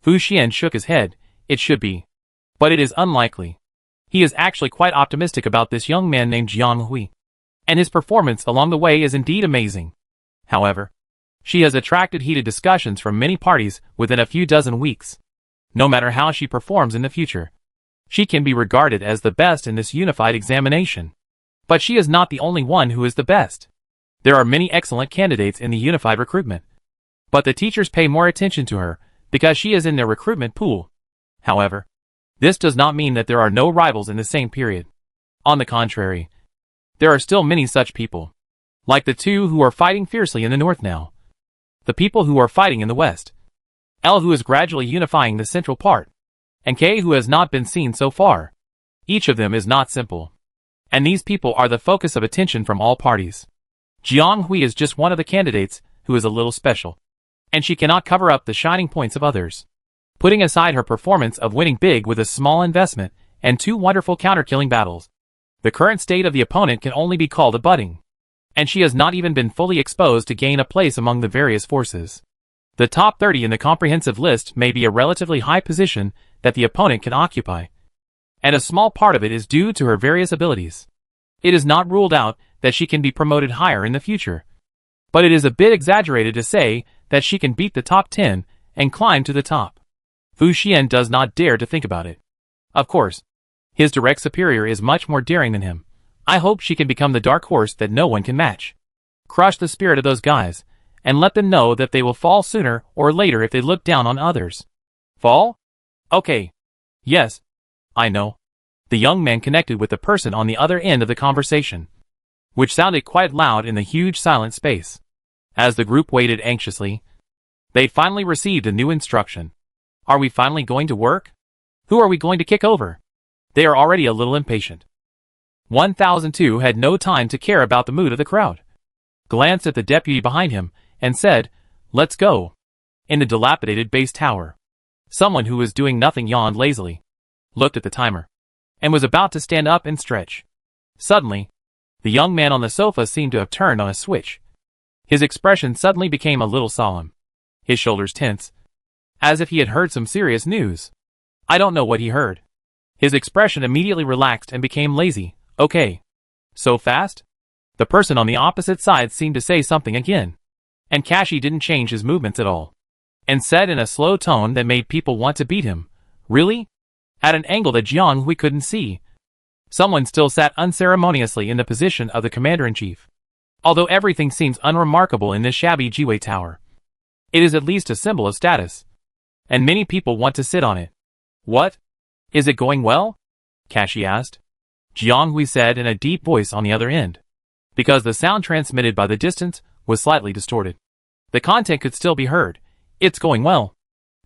Fu Xian shook his head. It should be. But it is unlikely. He is actually quite optimistic about this young man named Jiang Hui, and his performance along the way is indeed amazing. However, she has attracted heated discussions from many parties within a few dozen weeks. No matter how she performs in the future, she can be regarded as the best in this unified examination. But she is not the only one who is the best. There are many excellent candidates in the unified recruitment, but the teachers pay more attention to her because she is in their recruitment pool. However, this does not mean that there are no rivals in the same period. On the contrary, there are still many such people, like the two who are fighting fiercely in the north now, the people who are fighting in the west, L who is gradually unifying the central part, and K who has not been seen so far. Each of them is not simple, and these people are the focus of attention from all parties. Jiang Hui is just one of the candidates who is a little special, and she cannot cover up the shining points of others. Putting aside her performance of winning big with a small investment and 2 wonderful counter-killing battles, the current state of the opponent can only be called a budding and she has not even been fully exposed to gain a place among the various forces. The top 30 in the comprehensive list may be a relatively high position that the opponent can occupy, and a small part of it is due to her various abilities. It is not ruled out that she can be promoted higher in the future, but it is a bit exaggerated to say that she can beat the top 10 and climb to the top. Fu Xian does not dare to think about it. Of course, his direct superior is much more daring than him. I hope she can become the dark horse that no one can match. Crush the spirit of those guys, and let them know that they will fall sooner or later if they look down on others. Fall? Okay. Yes. I know. The young man connected with the person on the other end of the conversation, which sounded quite loud in the huge silent space. As the group waited anxiously, they finally received a new instruction. Are we finally going to work? Who are we going to kick over? They are already a little impatient. 1002 had no time to care about the mood of the crowd. Glanced at the deputy behind him and said, "Let's go." In the dilapidated base tower, someone who was doing nothing yawned lazily, looked at the timer, and was about to stand up and stretch. Suddenly, the young man on the sofa seemed to have turned on a switch. His expression suddenly became a little solemn, his shoulders tense, as if he had heard some serious news. I don't know what he heard. His expression immediately relaxed and became lazy. Okay. So fast? The person on the opposite side seemed to say something again, and Kashi didn't change his movements at all, and said in a slow tone that made people want to beat him, "Really?" At an angle that Jiang Hui couldn't see. Someone still sat unceremoniously in the position of the commander-in-chief. Although everything seems unremarkable in this shabby Jiwei tower, it is at least a symbol of status, and many people want to sit on it. What? Is it going well? Kashi asked. Jiang Hui said in a deep voice on the other end, because the sound transmitted by the distance was slightly distorted. The content could still be heard. It's going well.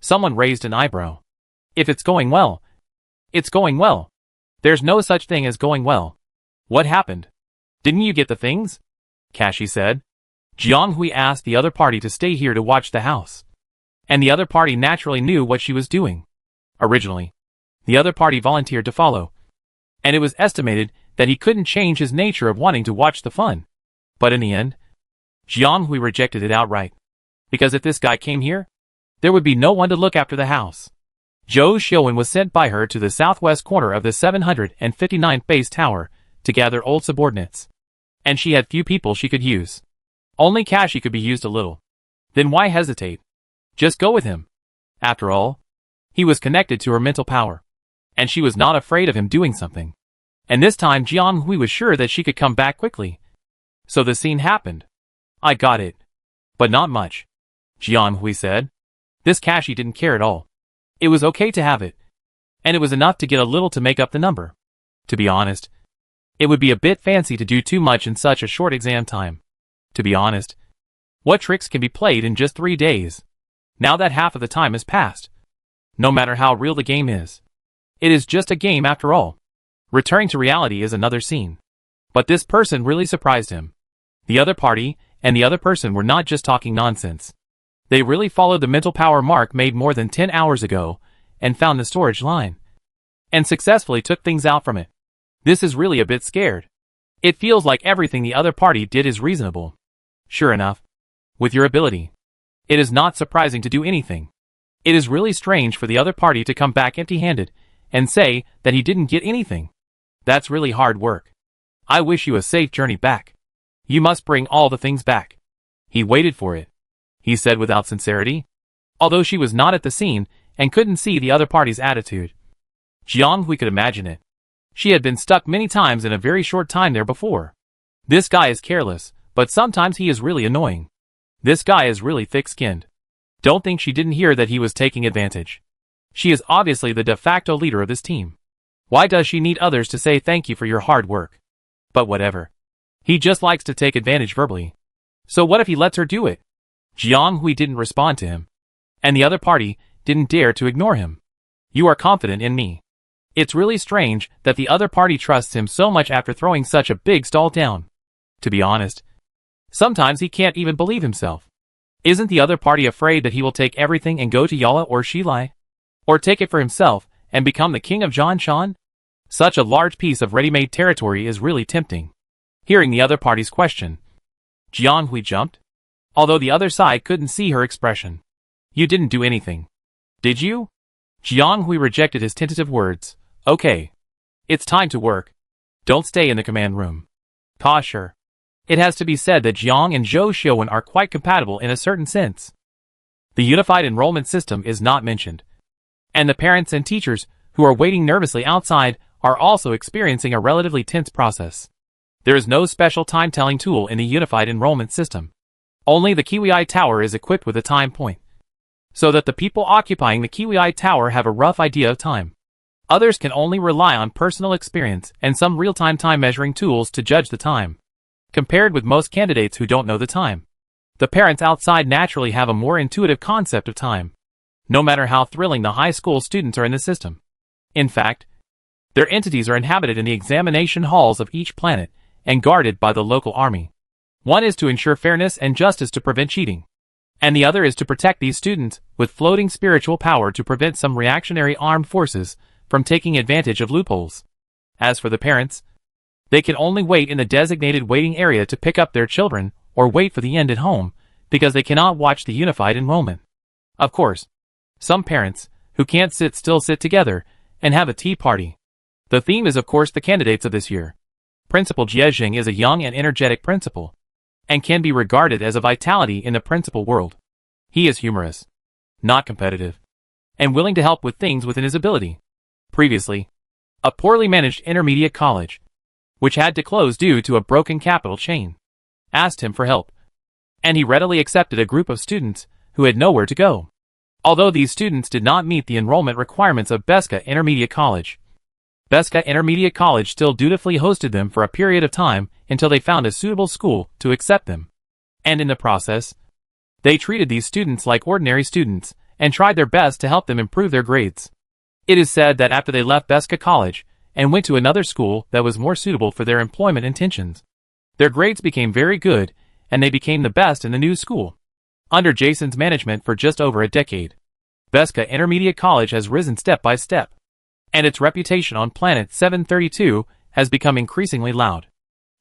Someone raised an eyebrow. If it's going well, it's going well. There's no such thing as going well. What happened? Didn't you get the things? Kashi said. Jiang Hui asked the other party to stay here to watch the house, and the other party naturally knew what she was doing. Originally, the other party volunteered to follow, and it was estimated that he couldn't change his nature of wanting to watch the fun. But in the end, Jiang Hui rejected it outright, because if this guy came here, there would be no one to look after the house. Zhou Xiuwen was sent by her to the southwest corner of the 759th base tower to gather old subordinates, and she had few people she could use. Only Kashi could be used a little. Then why hesitate? Just go with him. After all, he was connected to her mental power, and she was not afraid of him doing something. And this time Jiang Hui was sure that she could come back quickly. So the scene happened. I got it. But not much, Jiang Hui said. This Kashi didn't care at all. It was okay to have it, and it was enough to get a little to make up the number. To be honest, it would be a bit fancy to do too much in such a short exam time. To be honest, what tricks can be played in just 3 days? Now that half of the time has passed. No matter how real the game is, it is just a game after all. Returning to reality is another scene. But this person really surprised him. The other party and the other person were not just talking nonsense. They really followed the mental power mark made more than 10 hours ago and found the storage line, and successfully took things out from it. This is really a bit scared. It feels like everything the other party did is reasonable. Sure enough, with your ability, it is not surprising to do anything. It is really strange for the other party to come back empty-handed and say that he didn't get anything. That's really hard work. I wish you a safe journey back. You must bring all the things back. He waited for it, he said without sincerity, although she was not at the scene and couldn't see the other party's attitude. Jiang Hui could imagine it. She had been stuck many times in a very short time there before. This guy is careless, but sometimes he is really annoying. This guy is really thick-skinned. Don't think she didn't hear that he was taking advantage. She is obviously the de facto leader of this team. Why does she need others to say thank you for your hard work? But whatever. He just likes to take advantage verbally. So what if he lets her do it? Jiang Hui didn't respond to him, and the other party didn't dare to ignore him. You are confident in me. It's really strange that the other party trusts him so much after throwing such a big stall down. To be honest, sometimes he can't even believe himself. Isn't the other party afraid that he will take everything and go to Yala or Shilai? Or take it for himself and become the king of Zhanshan? Such a large piece of ready-made territory is really tempting. Hearing the other party's question, Jianghui jumped, although the other side couldn't see her expression. You didn't do anything, did you? Jianghui rejected his tentative words. Okay. It's time to work. Don't stay in the command room. Sure. It has to be said that Jiang and Zhou Xiuwen are quite compatible in a certain sense. The unified enrollment system is not mentioned. And the parents and teachers, who are waiting nervously outside, are also experiencing a relatively tense process. There is no special time-telling tool in the unified enrollment system. Only the Kiwi Tower is equipped with a time point, so that the people occupying the Kiwi Tower have a rough idea of time. Others can only rely on personal experience and some real-time time measuring tools to judge the time. Compared with most candidates who don't know the time, the parents outside naturally have a more intuitive concept of time, no matter how thrilling the high school students are in the system. In fact, their entities are inhabited in the examination halls of each planet and guarded by the local army. One is to ensure fairness and justice to prevent cheating, and the other is to protect these students with floating spiritual power to prevent some reactionary armed forces from taking advantage of loopholes. As for the parents, they can only wait in the designated waiting area to pick up their children or wait for the end at home because they cannot watch the unified enrollment. Of course, some parents, who can't sit still, sit together and have a tea party. The theme is of course the candidates of this year. Principal Jiejing is a young and energetic principal, and can be regarded as a vitality in the principal world. He is humorous, not competitive, and willing to help with things within his ability. Previously, a poorly managed intermediate college, which had to close due to a broken capital chain, asked him for help, and he readily accepted a group of students who had nowhere to go. Although these students did not meet the enrollment requirements of Beska Intermediate College, Beska Intermediate College still dutifully hosted them for a period of time until they found a suitable school to accept them. And in the process, they treated these students like ordinary students and tried their best to help them improve their grades. It is said that after they left Beska College and went to another school that was more suitable for their employment intentions, their grades became very good and they became the best in the new school. Under Jason's management for just over a decade, Beska Intermediate College has risen step by step, and its reputation on Planet 732 has become increasingly loud.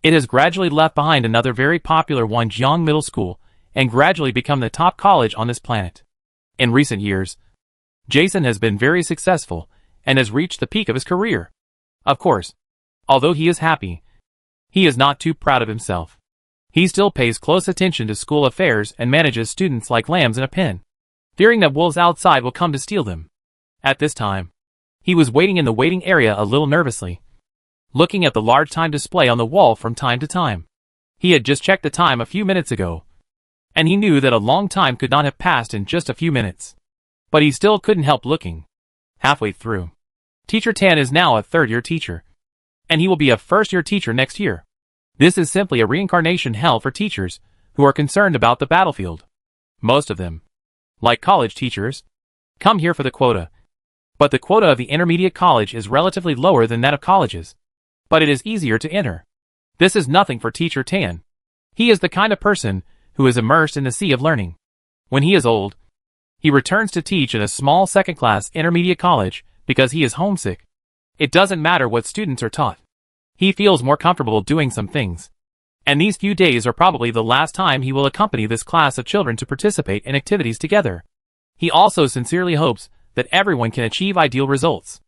It has gradually left behind another very popular Wanjiang Middle School and gradually become the top college on this planet. In recent years, Jason has been very successful and has reached the peak of his career. Of course, although he is happy, he is not too proud of himself. He still pays close attention to school affairs and manages students like lambs in a pen, fearing that wolves outside will come to steal them. At this time, he was waiting in the waiting area a little nervously, looking at the large time display on the wall from time to time. He had just checked the time a few minutes ago, and he knew that a long time could not have passed in just a few minutes. But he still couldn't help looking. Halfway through, Teacher Tan is now a third-year teacher, and he will be a first-year teacher next year. This is simply a reincarnation hell for teachers who are concerned about the battlefield. Most of them, like college teachers, come here for the quota. But the quota of the intermediate college is relatively lower than that of colleges. But it is easier to enter. This is nothing for Teacher Tan. He is the kind of person who is immersed in the sea of learning. When he is old, he returns to teach in a small second-class intermediate college because he is homesick. It doesn't matter what students are taught. He feels more comfortable doing some things. And these few days are probably the last time he will accompany this class of children to participate in activities together. He also sincerely hopes that everyone can achieve ideal results.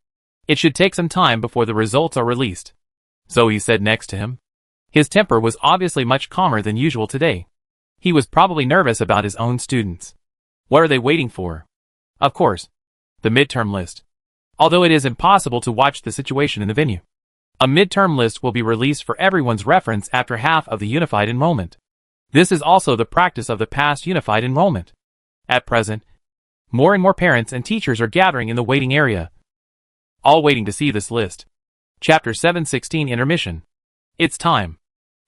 It should take some time before the results are released. Zoe said next to him. His temper was obviously much calmer than usual today. He was probably nervous about his own students. What are they waiting for? Of course, the midterm list. Although it is impossible to watch the situation in the venue, a midterm list will be released for everyone's reference after half of the unified enrollment. This is also the practice of the past unified enrollment. At present, more and more parents and teachers are gathering in the waiting area, all waiting to see this list. Chapter 716 Intermission. It's time.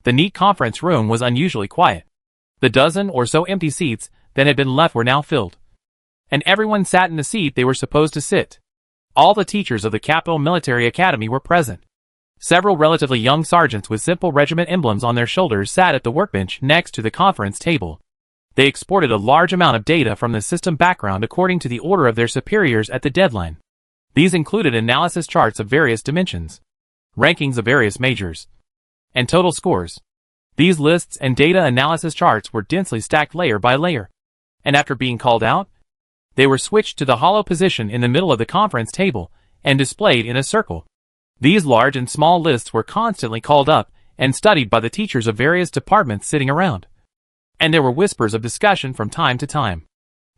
The neat conference room was unusually quiet. The dozen or so empty seats that had been left were now filled, and everyone sat in the seat they were supposed to sit. All the teachers of the Capital Military Academy were present. Several relatively young sergeants with simple regiment emblems on their shoulders sat at the workbench next to the conference table. They exported a large amount of data from the system background according to the order of their superiors at the deadline. These included analysis charts of various dimensions, rankings of various majors, and total scores. These lists and data analysis charts were densely stacked layer by layer. And after being called out, they were switched to the hollow position in the middle of the conference table and displayed in a circle. These large and small lists were constantly called up and studied by the teachers of various departments sitting around. And there were whispers of discussion from time to time.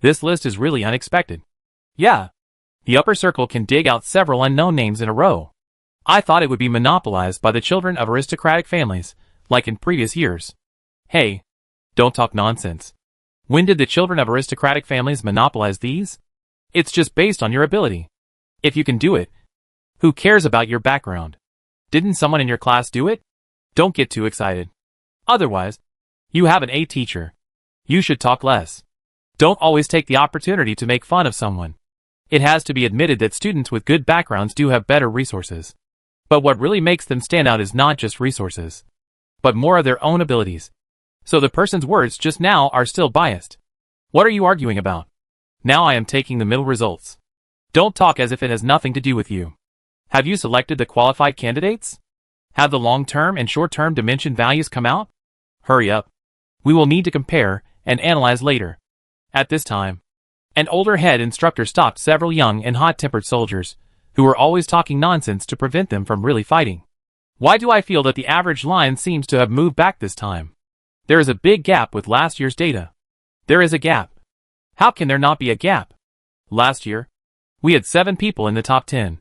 This list is really unexpected. Yeah. The upper circle can dig out several unknown names in a row. I thought it would be monopolized by the children of aristocratic families, like in previous years. Hey, don't talk nonsense. When did the children of aristocratic families monopolize these? It's just based on your ability. If you can do it, who cares about your background? Didn't someone in your class do it? Don't get too excited. Otherwise, you have an A teacher. You should talk less. Don't always take the opportunity to make fun of someone. It has to be admitted that students with good backgrounds do have better resources. But what really makes them stand out is not just resources, but more of their own abilities. So the person's words just now are still biased. What are you arguing about? Now I am taking the middle results. Don't talk as if it has nothing to do with you. Have you selected the qualified candidates? Have the long-term and short-term dimension values come out? Hurry up. We will need to compare and analyze later. At this time, an older head instructor stopped several young and hot-tempered soldiers, who were always talking nonsense to prevent them from really fighting. Why do I feel that the average line seems to have moved back this time? There is a big gap with last year's data. There is a gap. How can there not be a gap? Last year, we had 7 people in the top 10,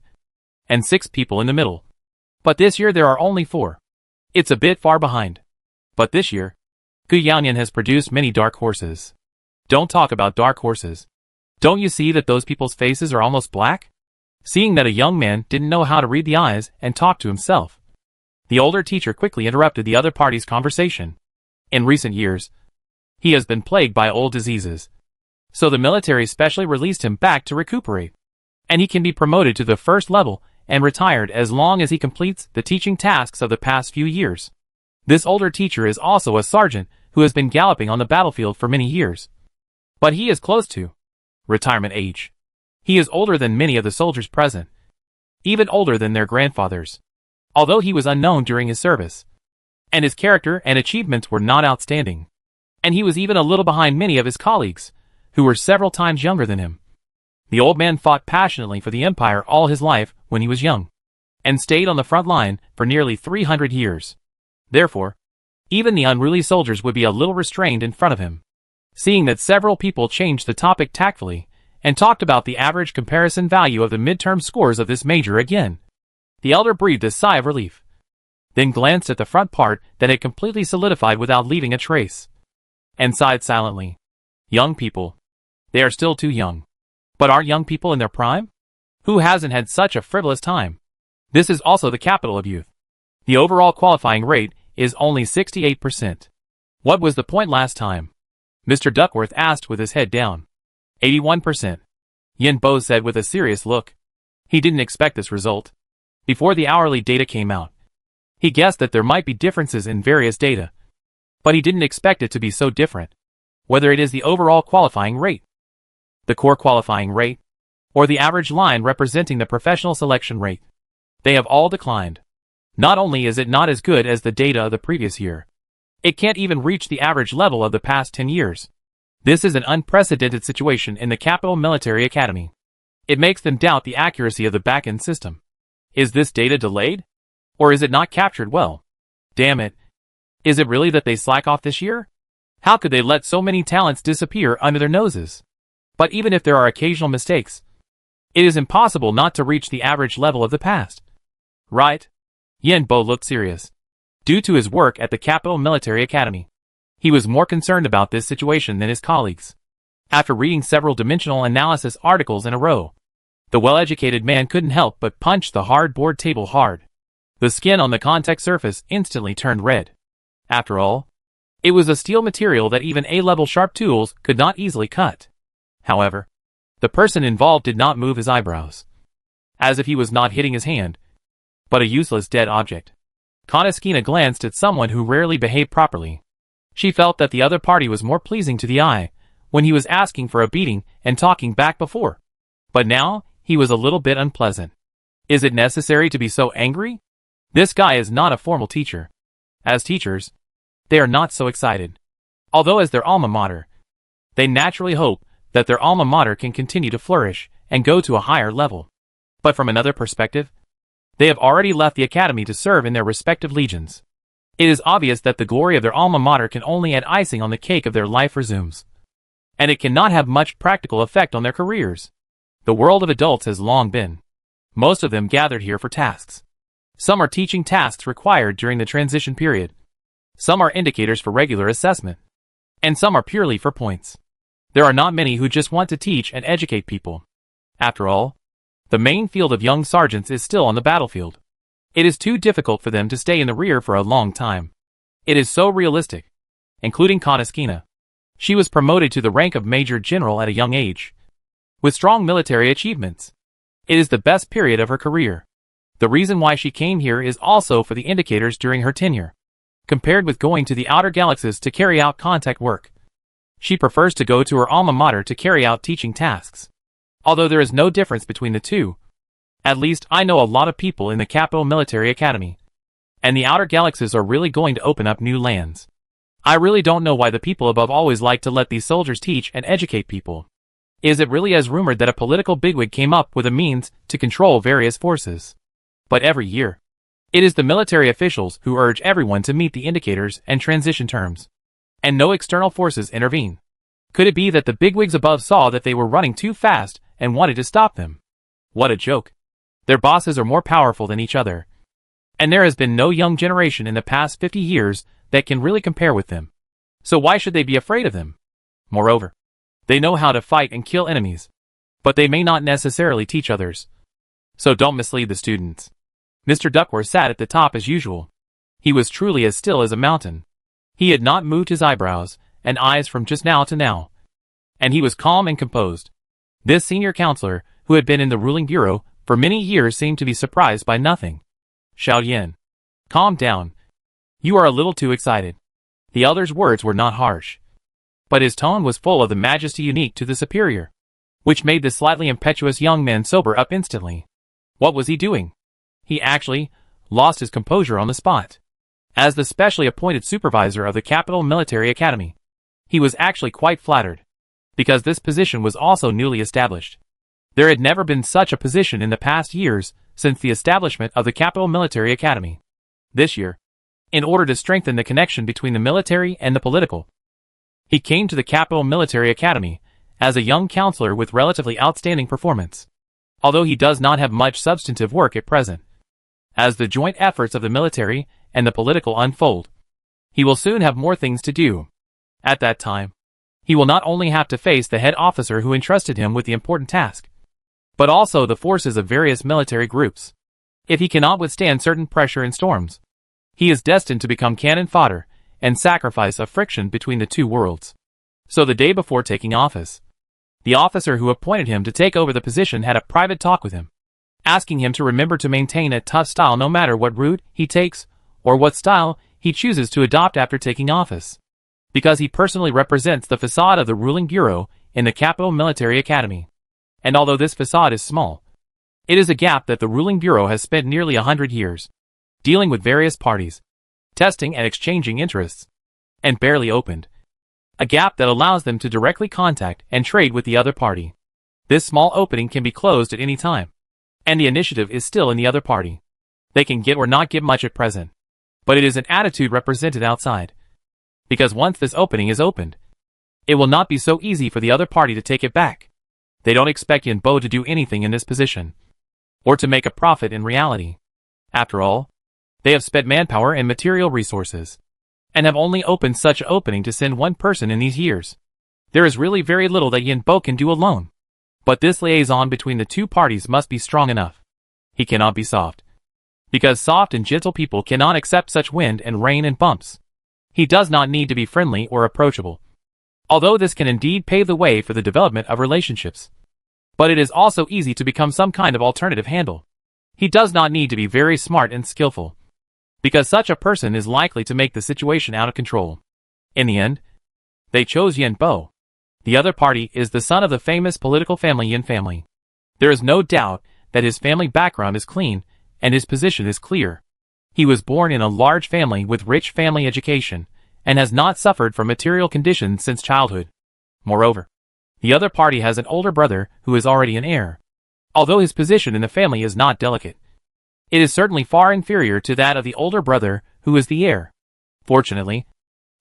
and 6 people in the middle. But this year there are only 4. It's a bit far behind. But this year, Guyanyan has produced many dark horses. Don't talk about dark horses. Don't you see that those people's faces are almost black? Seeing that a young man didn't know how to read the eyes and talk to himself, the older teacher quickly interrupted the other party's conversation. In recent years, he has been plagued by old diseases. So the military specially released him back to recuperate. And he can be promoted to the first level and retired as long as he completes the teaching tasks of the past few years. This older teacher is also a sergeant who has been galloping on the battlefield for many years. But he is close to retirement age. He is older than many of the soldiers present, even older than their grandfathers, although he was unknown during his service, and his character and achievements were not outstanding, and he was even a little behind many of his colleagues, who were several times younger than him. The old man fought passionately for the empire all his life when he was young, and stayed on the front line for nearly 300 years. Therefore, even the unruly soldiers would be a little restrained in front of him. Seeing that several people changed the topic tactfully, and talked about the average comparison value of the midterm scores of this major again, the elder breathed a sigh of relief, then glanced at the front part that had completely solidified without leaving a trace, and sighed silently. Young people. They are still too young. But aren't young people in their prime? Who hasn't had such a frivolous time? This is also the capital of youth. The overall qualifying rate is only 68%. What was the point last time? Mr. Duckworth asked with his head down. 81%. Yin Bo said with a serious look. He didn't expect this result. Before the hourly data came out, he guessed that there might be differences in various data, but he didn't expect it to be so different. Whether it is the overall qualifying rate, the core qualifying rate, or the average line representing the professional selection rate, they have all declined. Not only is it not as good as the data of the previous year, it can't even reach the average level of the past 10 years. This is an unprecedented situation in the Capital Military Academy. It makes them doubt the accuracy of the back-end system. Is this data delayed? Or is it not captured well? Damn it. Is it really that they slack off this year? How could they let so many talents disappear under their noses? But even if there are occasional mistakes, it is impossible not to reach the average level of the past. Right? Yen Bo looked serious. Due to his work at the Capital Military Academy, he was more concerned about this situation than his colleagues. After reading several dimensional analysis articles in a row, the well-educated man couldn't help but punch the hard board table hard. The skin on the contact surface instantly turned red. After all, it was a steel material that even A-level sharp tools could not easily cut. However, the person involved did not move his eyebrows, as if he was not hitting his hand, but a useless dead object. Konoskina glanced at someone who rarely behaved properly. She felt that the other party was more pleasing to the eye when he was asking for a beating and talking back before. But now, he was a little bit unpleasant. Is it necessary to be so angry? This guy is not a formal teacher. As teachers, they are not so excited. Although as their alma mater, they naturally hope that their alma mater can continue to flourish and go to a higher level. But from another perspective, they have already left the academy to serve in their respective legions. It is obvious that the glory of their alma mater can only add icing on the cake of their life resumes. And it cannot have much practical effect on their careers. The world of adults has long been, most of them gathered here for tasks. Some are teaching tasks required during the transition period. Some are indicators for regular assessment. And some are purely for points. There are not many who just want to teach and educate people. After all, the main field of young sergeants is still on the battlefield. It is too difficult for them to stay in the rear for a long time. It is so realistic. Including Konoskina. She was promoted to the rank of Major General at a young age. With strong military achievements. It is the best period of her career. The reason why she came here is also for the indicators during her tenure. Compared with going to the outer galaxies to carry out contact work, she prefers to go to her alma mater to carry out teaching tasks. Although there is no difference between the two. At least I know a lot of people in the Capital Military Academy. And the outer galaxies are really going to open up new lands. I really don't know why the people above always like to let these soldiers teach and educate people. Is it really as rumored that a political bigwig came up with a means to control various forces? But every year, it is the military officials who urge everyone to meet the indicators and transition terms. And no external forces intervene. Could it be that the bigwigs above saw that they were running too fast and wanted to stop them? What a joke. Their bosses are more powerful than each other. And there has been no young generation in the past 50 years that can really compare with them. So why should they be afraid of them? Moreover, they know how to fight and kill enemies. But they may not necessarily teach others. So don't mislead the students. Mr. Duckworth sat at the top as usual. He was truly as still as a mountain. He had not moved his eyebrows and eyes from just now to now. And he was calm and composed. This senior counselor, who had been in the ruling bureau for many years, seemed to be surprised by nothing. Xiao Yin. Calm down. You are a little too excited. The elder's words were not harsh. But his tone was full of the majesty unique to the superior, which made the slightly impetuous young man sober up instantly. What was he doing? He actually lost his composure on the spot. As the specially appointed supervisor of the Capital Military Academy, he was actually quite flattered, because this position was also newly established. There had never been such a position in the past years since the establishment of the Capital Military Academy. This year, in order to strengthen the connection between the military and the political, he came to the Capital Military Academy as a young counselor with relatively outstanding performance, although he does not have much substantive work at present. As the joint efforts of the military and the political unfold, he will soon have more things to do. At that time, he will not only have to face the head officer who entrusted him with the important task, but also the forces of various military groups. If he cannot withstand certain pressure and storms, he is destined to become cannon fodder and sacrifice of friction between the two worlds. So the day before taking office, the officer who appointed him to take over the position had a private talk with him, asking him to remember to maintain a tough style no matter what route he takes or what style he chooses to adopt after taking office, because he personally represents the facade of the ruling bureau in the Capital Military Academy. And although this facade is small, it is a gap that the ruling bureau has spent nearly 100 years dealing with various parties, testing and exchanging interests, and barely opened. A gap that allows them to directly contact and trade with the other party. This small opening can be closed at any time, and the initiative is still in the other party. They can get or not get much at present, but it is an attitude represented outside. Because once this opening is opened, it will not be so easy for the other party to take it back. They don't expect Yin Bo to do anything in this position, or to make a profit in reality. After all, they have spent manpower and material resources, and have only opened such an opening to send one person in these years. There is really very little that Yin Bo can do alone. But this liaison between the two parties must be strong enough. He cannot be soft, because soft and gentle people cannot accept such wind and rain and bumps. He does not need to be friendly or approachable, although this can indeed pave the way for the development of relationships. But it is also easy to become some kind of alternative handle. He does not need to be very smart and skillful, because such a person is likely to make the situation out of control. In the end, they chose Yin Bo. The other party is the son of the famous political family Yin family. There is no doubt that his family background is clean, and his position is clear. He was born in a large family with rich family education, and has not suffered from material conditions since childhood. Moreover, the other party has an older brother who is already an heir. Although his position in the family is not delicate, it is certainly far inferior to that of the older brother who is the heir. Fortunately,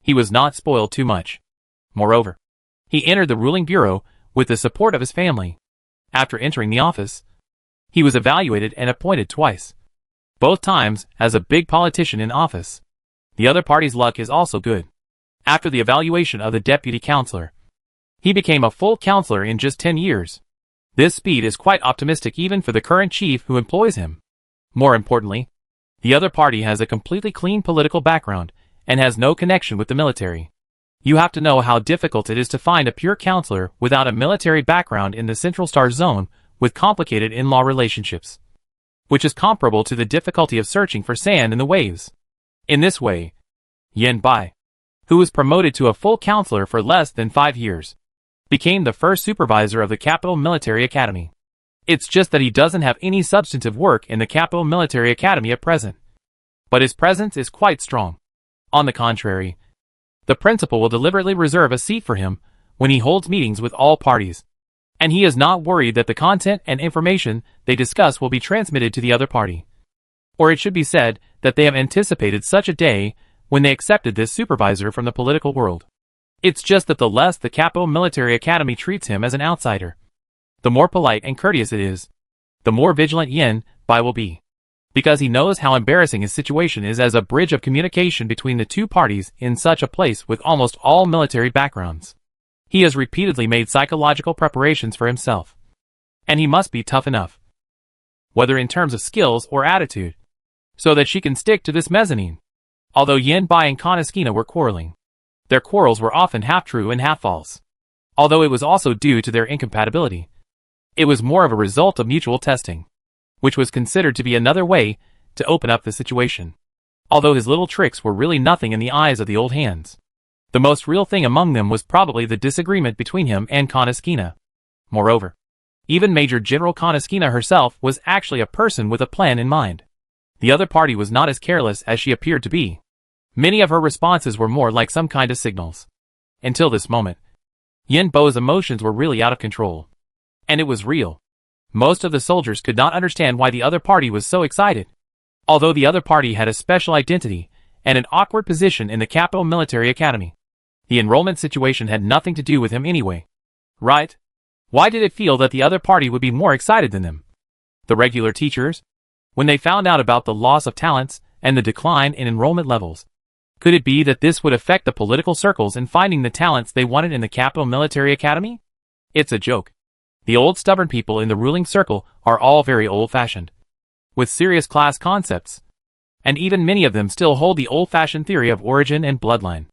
he was not spoiled too much. Moreover, he entered the ruling bureau with the support of his family. After entering the office, he was evaluated and appointed twice, both times as a big politician in office. The other party's luck is also good. After the evaluation of the deputy councillor, he became a full councillor in just 10 years. This speed is quite optimistic even for the current chief who employs him. More importantly, the other party has a completely clean political background and has no connection with the military. You have to know how difficult it is to find a pure councillor without a military background in the Central Star Zone with complicated in-law relationships, which is comparable to the difficulty of searching for sand in the waves. In this way, Yen Bai, who was promoted to a full councillor for less than 5 years, became the first supervisor of the Capital Military Academy. It's just that he doesn't have any substantive work in the Capital Military Academy at present, but his presence is quite strong. On the contrary, the principal will deliberately reserve a seat for him when he holds meetings with all parties, and he is not worried that the content and information they discuss will be transmitted to the other party. Or it should be said that they have anticipated such a day when they accepted this supervisor from the political world. It's just that the less the Capital Military Academy treats him as an outsider, the more polite and courteous it is, the more vigilant Yen Bai will be, because he knows how embarrassing his situation is as a bridge of communication between the two parties in such a place with almost all military backgrounds. He has repeatedly made psychological preparations for himself, and he must be tough enough, whether in terms of skills or attitude, so that she can stick to this mezzanine. Although Yen Bai and Konoskina were quarreling, their quarrels were often half true and half false. Although it was also due to their incompatibility, it was more of a result of mutual testing, which was considered to be another way to open up the situation. Although his little tricks were really nothing in the eyes of the old hands, the most real thing among them was probably the disagreement between him and Konoskina. Moreover, even Major General Konoskina herself was actually a person with a plan in mind. The other party was not as careless as she appeared to be. Many of her responses were more like some kind of signals. Until this moment, Yen Bai's emotions were really out of control. And it was real. Most of the soldiers could not understand why the other party was so excited. Although the other party had a special identity and an awkward position in the Capital Military Academy, the enrollment situation had nothing to do with him anyway. Right? Why did it feel that the other party would be more excited than them? The regular teachers? When they found out about the loss of talents and the decline in enrollment levels, could it be that this would affect the political circles in finding the talents they wanted in the Capital Military Academy? It's a joke. The old stubborn people in the ruling circle are all very old-fashioned, with serious class concepts, and even many of them still hold the old-fashioned theory of origin and bloodline.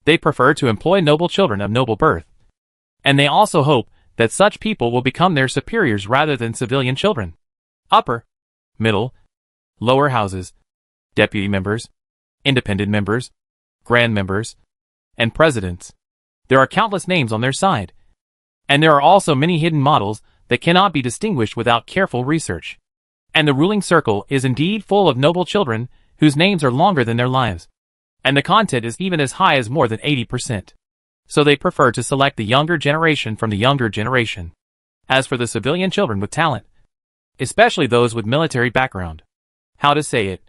They prefer to employ noble children of noble birth, and they also hope that such people will become their superiors rather than civilian children. Upper, middle, lower houses, deputy members, independent members, grand members, and presidents. There are countless names on their side, and there are also many hidden models that cannot be distinguished without careful research. And the ruling circle is indeed full of noble children whose names are longer than their lives, and the content is even as high as more than 80%. So they prefer to select the younger generation from the younger generation. As for the civilian children with talent, especially those with military background, how to say it?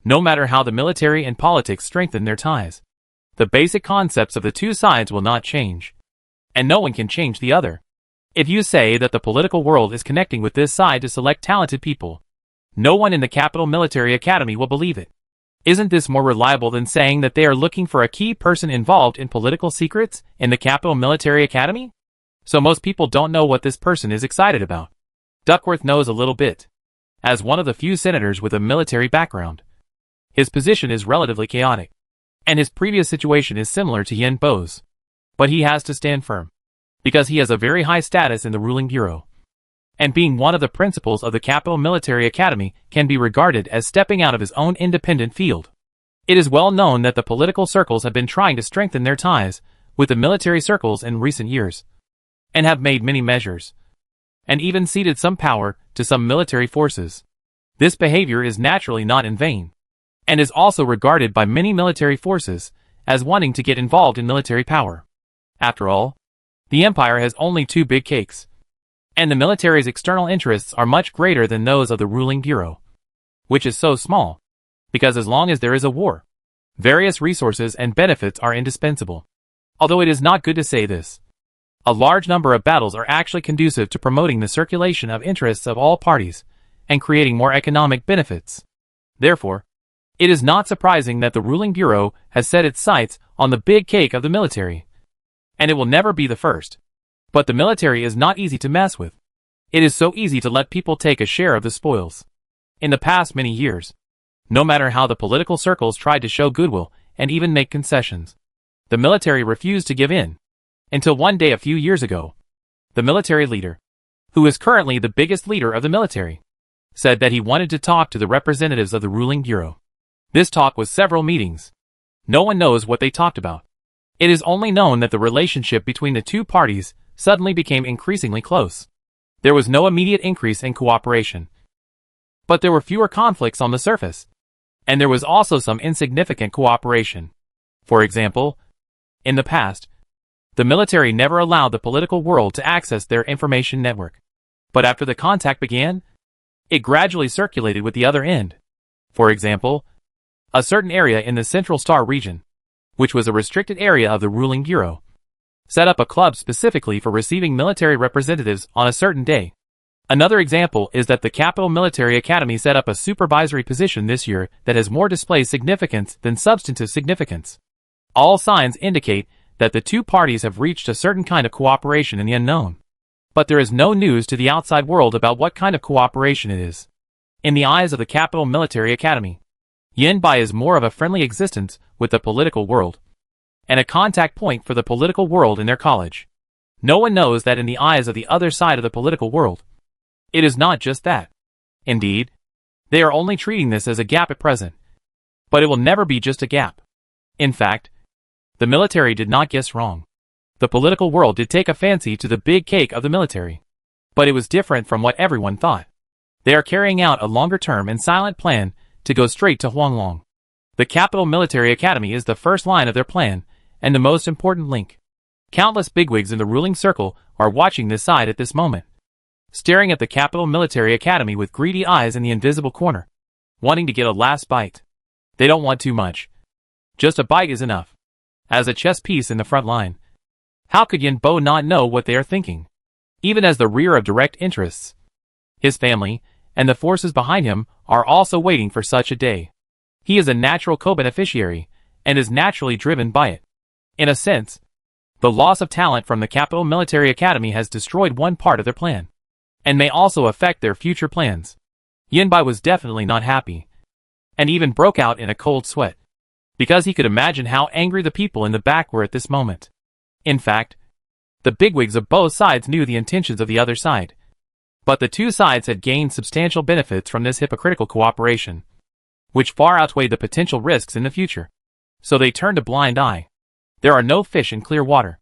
No matter how the military and politics strengthen their ties, the basic concepts of the two sides will not change, and no one can change the other. If you say that the political world is connecting with this side to select talented people, no one in the Capital Military Academy will believe it. Isn't this more reliable than saying that they are looking for a key person involved in political secrets in the Capital Military Academy? So most people don't know what this person is excited about. Duckworth knows a little bit. As one of the few senators with a military background, his position is relatively chaotic, and his previous situation is similar to Yen Bai's. But he has to stand firm, because he has a very high status in the ruling bureau. And being one of the principals of the Capital Military Academy can be regarded as stepping out of his own independent field. It is well known that the political circles have been trying to strengthen their ties with the military circles in recent years, and have made many measures, and even ceded some power to some military forces. This behavior is naturally not in vain, and is also regarded by many military forces as wanting to get involved in military power. After all, the empire has only two big cakes, and the military's external interests are much greater than those of the ruling bureau, which is so small, because as long as there is a war, various resources and benefits are indispensable. Although it is not good to say this, a large number of battles are actually conducive to promoting the circulation of interests of all parties and creating more economic benefits. Therefore, it is not surprising that the ruling bureau has set its sights on the big cake of the military. And it will never be the first. But the military is not easy to mess with. It is so easy to let people take a share of the spoils. In the past many years, no matter how the political circles tried to show goodwill and even make concessions, the military refused to give in. Until one day a few years ago, the military leader, who is currently the biggest leader of the military, said that he wanted to talk to the representatives of the ruling bureau. This talk was several meetings. No one knows what they talked about. It is only known that the relationship between the two parties suddenly became increasingly close. There was no immediate increase in cooperation, but there were fewer conflicts on the surface, and there was also some insignificant cooperation. For example, in the past, the military never allowed the political world to access their information network. But after the contact began, it gradually circulated with the other end. For example, a certain area in the Central Star region, which was a restricted area of the ruling bureau, set up a club specifically for receiving military representatives on a certain day. Another example is that the Capital Military Academy set up a supervisory position this year that has more display significance than substantive significance. All signs indicate that the two parties have reached a certain kind of cooperation in the unknown. But there is no news to the outside world about what kind of cooperation it is. In the eyes of the Capital Military Academy, Yanbai is more of a friendly existence with the political world, and a contact point for the political world in their college. No one knows that in the eyes of the other side of the political world, it is not just that. Indeed, they are only treating this as a gap at present. But it will never be just a gap. In fact, the military did not guess wrong. The political world did take a fancy to the big cake of the military. But it was different from what everyone thought. They are carrying out a longer-term and silent plan to go straight to Huanglong. The Capital Military Academy is the first line of their plan, and the most important link. Countless bigwigs in the ruling circle are watching this side at this moment, staring at the Capital Military Academy with greedy eyes in the invisible corner, wanting to get a last bite. They don't want too much. Just a bite is enough. As a chess piece in the front line, how could Yin Bo not know what they are thinking? Even as the rear of direct interests, his family, and the forces behind him are also waiting for such a day. He is a natural co-beneficiary, and is naturally driven by it. In a sense, the loss of talent from the Capital Military Academy has destroyed one part of their plan, and may also affect their future plans. Yanbai was definitely not happy, and even broke out in a cold sweat, because he could imagine how angry the people in the back were at this moment. In fact, the bigwigs of both sides knew the intentions of the other side. But the two sides had gained substantial benefits from this hypocritical cooperation, which far outweighed the potential risks in the future. So they turned a blind eye. There are no fish in clear water,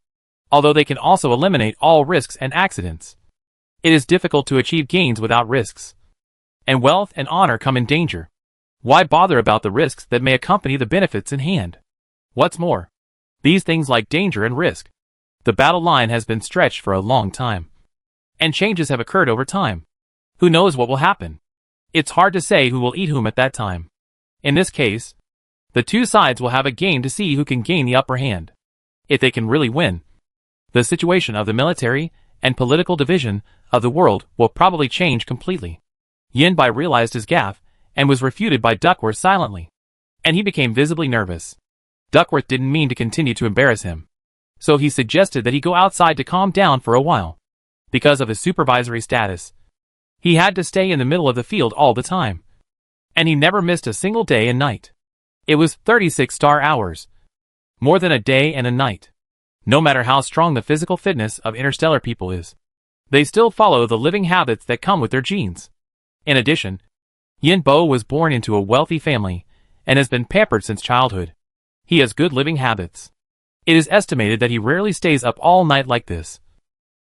although they can also eliminate all risks and accidents. It is difficult to achieve gains without risks, and wealth and honor come in danger. Why bother about the risks that may accompany the benefits in hand? What's more, these things like danger and risk. The battle line has been stretched for a long time, and changes have occurred over time. Who knows what will happen? It's hard to say who will eat whom at that time. In this case, the two sides will have a game to see who can gain the upper hand, if they can really win. The situation of the military and political division of the world will probably change completely. Yanbai realized his gaffe, and was refuted by Duckworth silently, and he became visibly nervous. Duckworth didn't mean to continue to embarrass him, so he suggested that he go outside to calm down for a while. Because of his supervisory status, he had to stay in the middle of the field all the time, and he never missed a single day and night. It was 36 star hours, more than a day and a night. No matter how strong the physical fitness of interstellar people is, they still follow the living habits that come with their genes. In addition, Yin Bo was born into a wealthy family, and has been pampered since childhood. He has good living habits. It is estimated that he rarely stays up all night like this.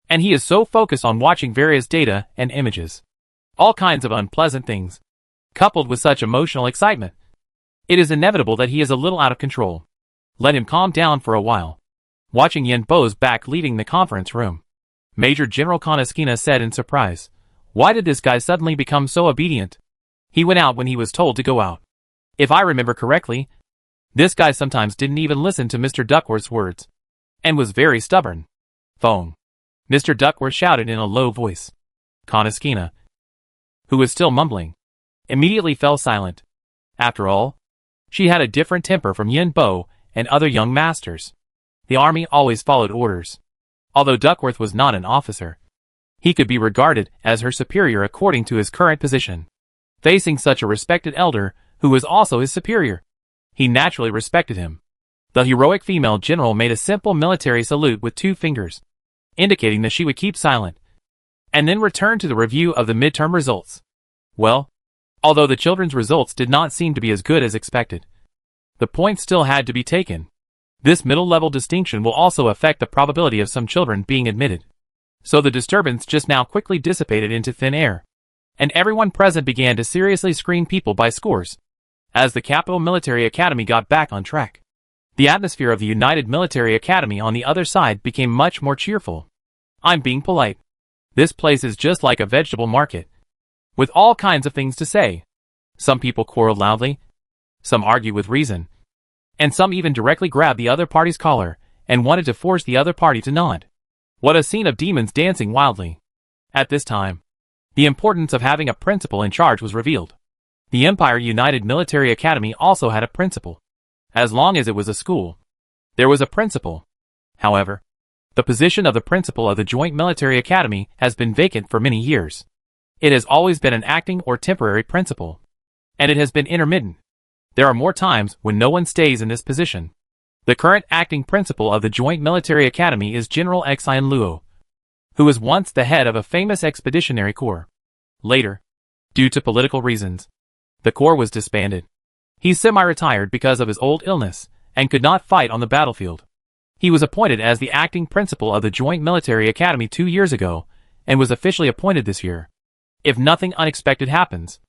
And he is so focused on watching various data and images, all kinds of unpleasant things, coupled with such emotional excitement. It is inevitable that he is a little out of control. Let him calm down for a while. Watching Yin Bo's back leaving the conference room, Major General Konosuke said in surprise, "Why did this guy suddenly become so obedient? He went out when he was told to go out. If I remember correctly, this guy sometimes didn't even listen to Mr. Duckworth's words, and was very stubborn." "Phone!" Mr. Duckworth shouted in a low voice. Konosuke, who was still mumbling, immediately fell silent. After all, she had a different temper from Yin Bo and other young masters. The army always followed orders. Although Duckworth was not an officer, he could be regarded as her superior according to his current position. Facing such a respected elder, who was also his superior, he naturally respected him. The heroic female general made a simple military salute with 2 fingers, indicating that she would keep silent, and then returned to the review of the midterm results. Well, although the children's results did not seem to be as good as expected, the points still had to be taken. This middle-level distinction will also affect the probability of some children being admitted. So the disturbance just now quickly dissipated into thin air, and everyone present began to seriously screen people by scores. As the Capital Military Academy got back on track, the atmosphere of the United Military Academy on the other side became much more cheerful. "I'm being polite. This place is just like a vegetable market, with all kinds of things to say. Some people quarrel loudly, some argue with reason, and some even directly grab the other party's collar and wanted to force the other party to nod. What a scene of demons dancing wildly." At this time, the importance of having a principal in charge was revealed. The Empire United Military Academy also had a principal. As long as it was a school, there was a principal. However, the position of the principal of the Joint Military Academy has been vacant for many years. It has always been an acting or temporary principal, and it has been intermittent. There are more times when no one stays in this position. The current acting principal of the Joint Military Academy is General Xian Luo, who was once the head of a famous expeditionary corps. Later, due to political reasons, the corps was disbanded. He's semi-retired because of his old illness and could not fight on the battlefield. He was appointed as the acting principal of the Joint Military Academy 2 years ago and was officially appointed this year. If nothing unexpected happens,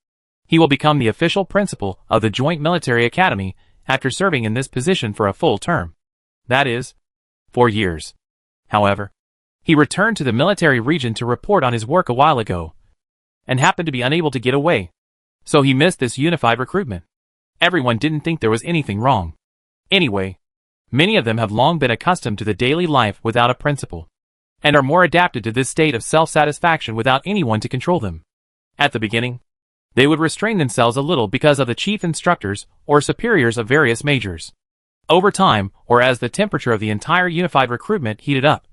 he will become the official principal of the Joint Military Academy after serving in this position for a full term. That is, 4 years. However, he returned to the military region to report on his work a while ago, and happened to be unable to get away. So he missed this unified recruitment. Everyone didn't think there was anything wrong. Anyway, many of them have long been accustomed to the daily life without a principal, and are more adapted to this state of self-satisfaction without anyone to control them. At the beginning, they would restrain themselves a little because of the chief instructors or superiors of various majors. Over time, or as the temperature of the entire unified recruitment heated up,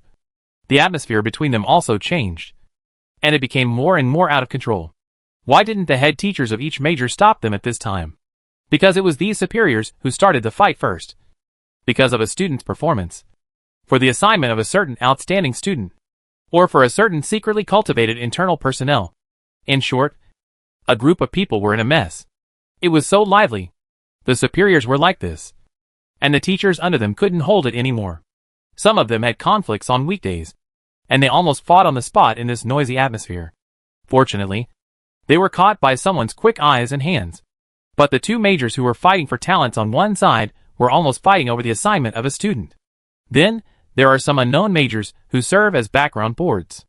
the atmosphere between them also changed, and it became more and more out of control. Why didn't the head teachers of each major stop them at this time? Because it was these superiors who started the fight first. Because of a student's performance, for the assignment of a certain outstanding student, or for a certain secretly cultivated internal personnel. In short, a group of people were in a mess. It was so lively. The superiors were like this, and the teachers under them couldn't hold it anymore. Some of them had conflicts on weekdays, and they almost fought on the spot in this noisy atmosphere. Fortunately, they were caught by someone's quick eyes and hands. But the 2 majors who were fighting for talents on one side were almost fighting over the assignment of a student. Then, there are some unknown majors who serve as background boards.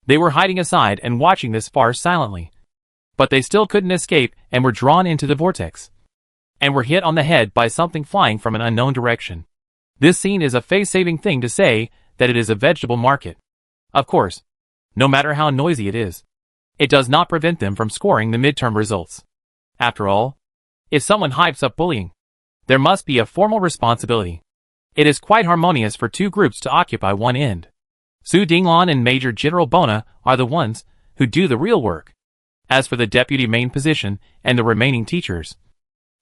They were hiding aside and watching this farce silently. But they still couldn't escape and were drawn into the vortex, and were hit on the head by something flying from an unknown direction. This scene is a face-saving thing to say that it is a vegetable market. Of course, no matter how noisy it is, it does not prevent them from scoring the midterm results. After all, if someone hypes up bullying, there must be a formal responsibility. It is quite harmonious for 2 groups to occupy one end. Su Dinglan and Major General Bona are the ones who do the real work. As for the deputy main position and the remaining teachers,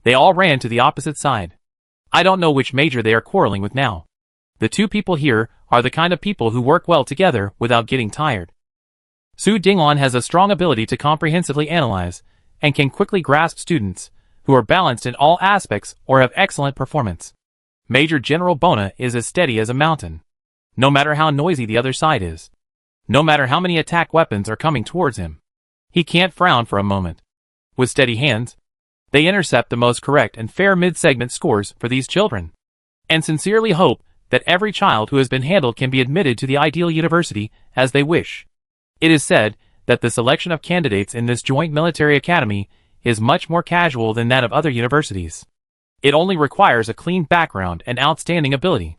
they all ran to the opposite side. I don't know which major they are quarreling with now. The 2 people here are the kind of people who work well together without getting tired. Su Dinglan has a strong ability to comprehensively analyze and can quickly grasp students who are balanced in all aspects or have excellent performance. Major General Bona is as steady as a mountain, no matter how noisy the other side is. No matter how many attack weapons are coming towards him, he can't frown for a moment. With steady hands, they intercept the most correct and fair mid-segment scores for these children. and sincerely hope that every child who has been handled can be admitted to the ideal university as they wish. It is said that the selection of candidates in this joint military academy is much more casual than that of other universities. It only requires a clean background and outstanding ability.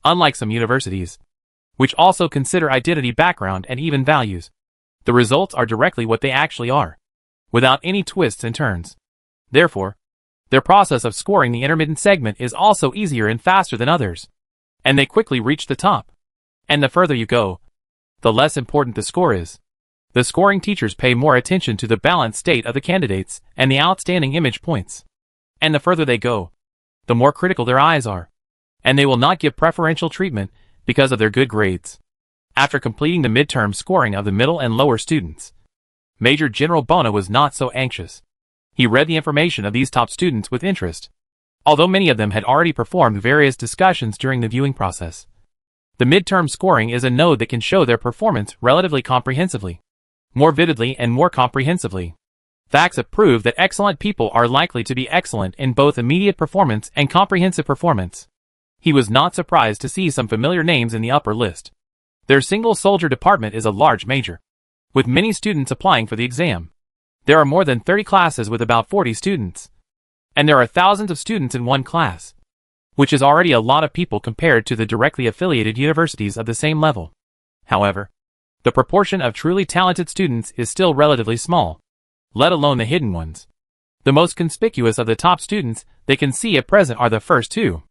Unlike some universities, which also consider identity, background, and even values, the results are directly what they actually are, without any twists and turns. Therefore, their process of scoring the intermittent segment is also easier and faster than others, and they quickly reach the top. And the further you go, the less important the score is. The scoring teachers pay more attention to the balanced state of the candidates and the outstanding image points. And the further they go, the more critical their eyes are, and they will not give preferential treatment because of their good grades. After completing the midterm scoring of the middle and lower students, Major General Bona was not so anxious. He read the information of these top students with interest, although many of them had already performed various discussions during the viewing process. The midterm scoring is a node that can show their performance relatively comprehensively, more vividly and more comprehensively. Facts have proved that excellent people are likely to be excellent in both immediate performance and comprehensive performance. He was not surprised to see some familiar names in the upper list. Their single soldier department is a large major, with many students applying for the exam. There are more than 30 classes with about 40 students, and there are thousands of students in one class, which is already a lot of people compared to the directly affiliated universities of the same level. However, the proportion of truly talented students is still relatively small, let alone the hidden ones. The most conspicuous of the top students they can see at present are the first two.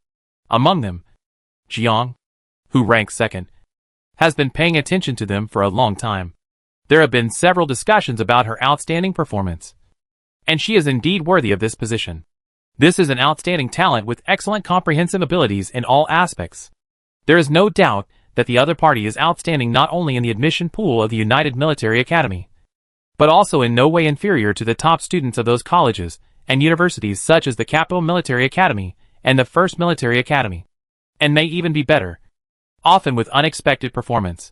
Among them, Jiang, who ranks second, has been paying attention to them for a long time. There have been several discussions about her outstanding performance, and she is indeed worthy of this position. This is an outstanding talent with excellent comprehensive abilities in all aspects. There is no doubt that the other party is outstanding not only in the admission pool of the United Military Academy, but also in no way inferior to the top students of those colleges and universities such as the Capital Military Academy and the First Military Academy, and may even be better, often with unexpected performance.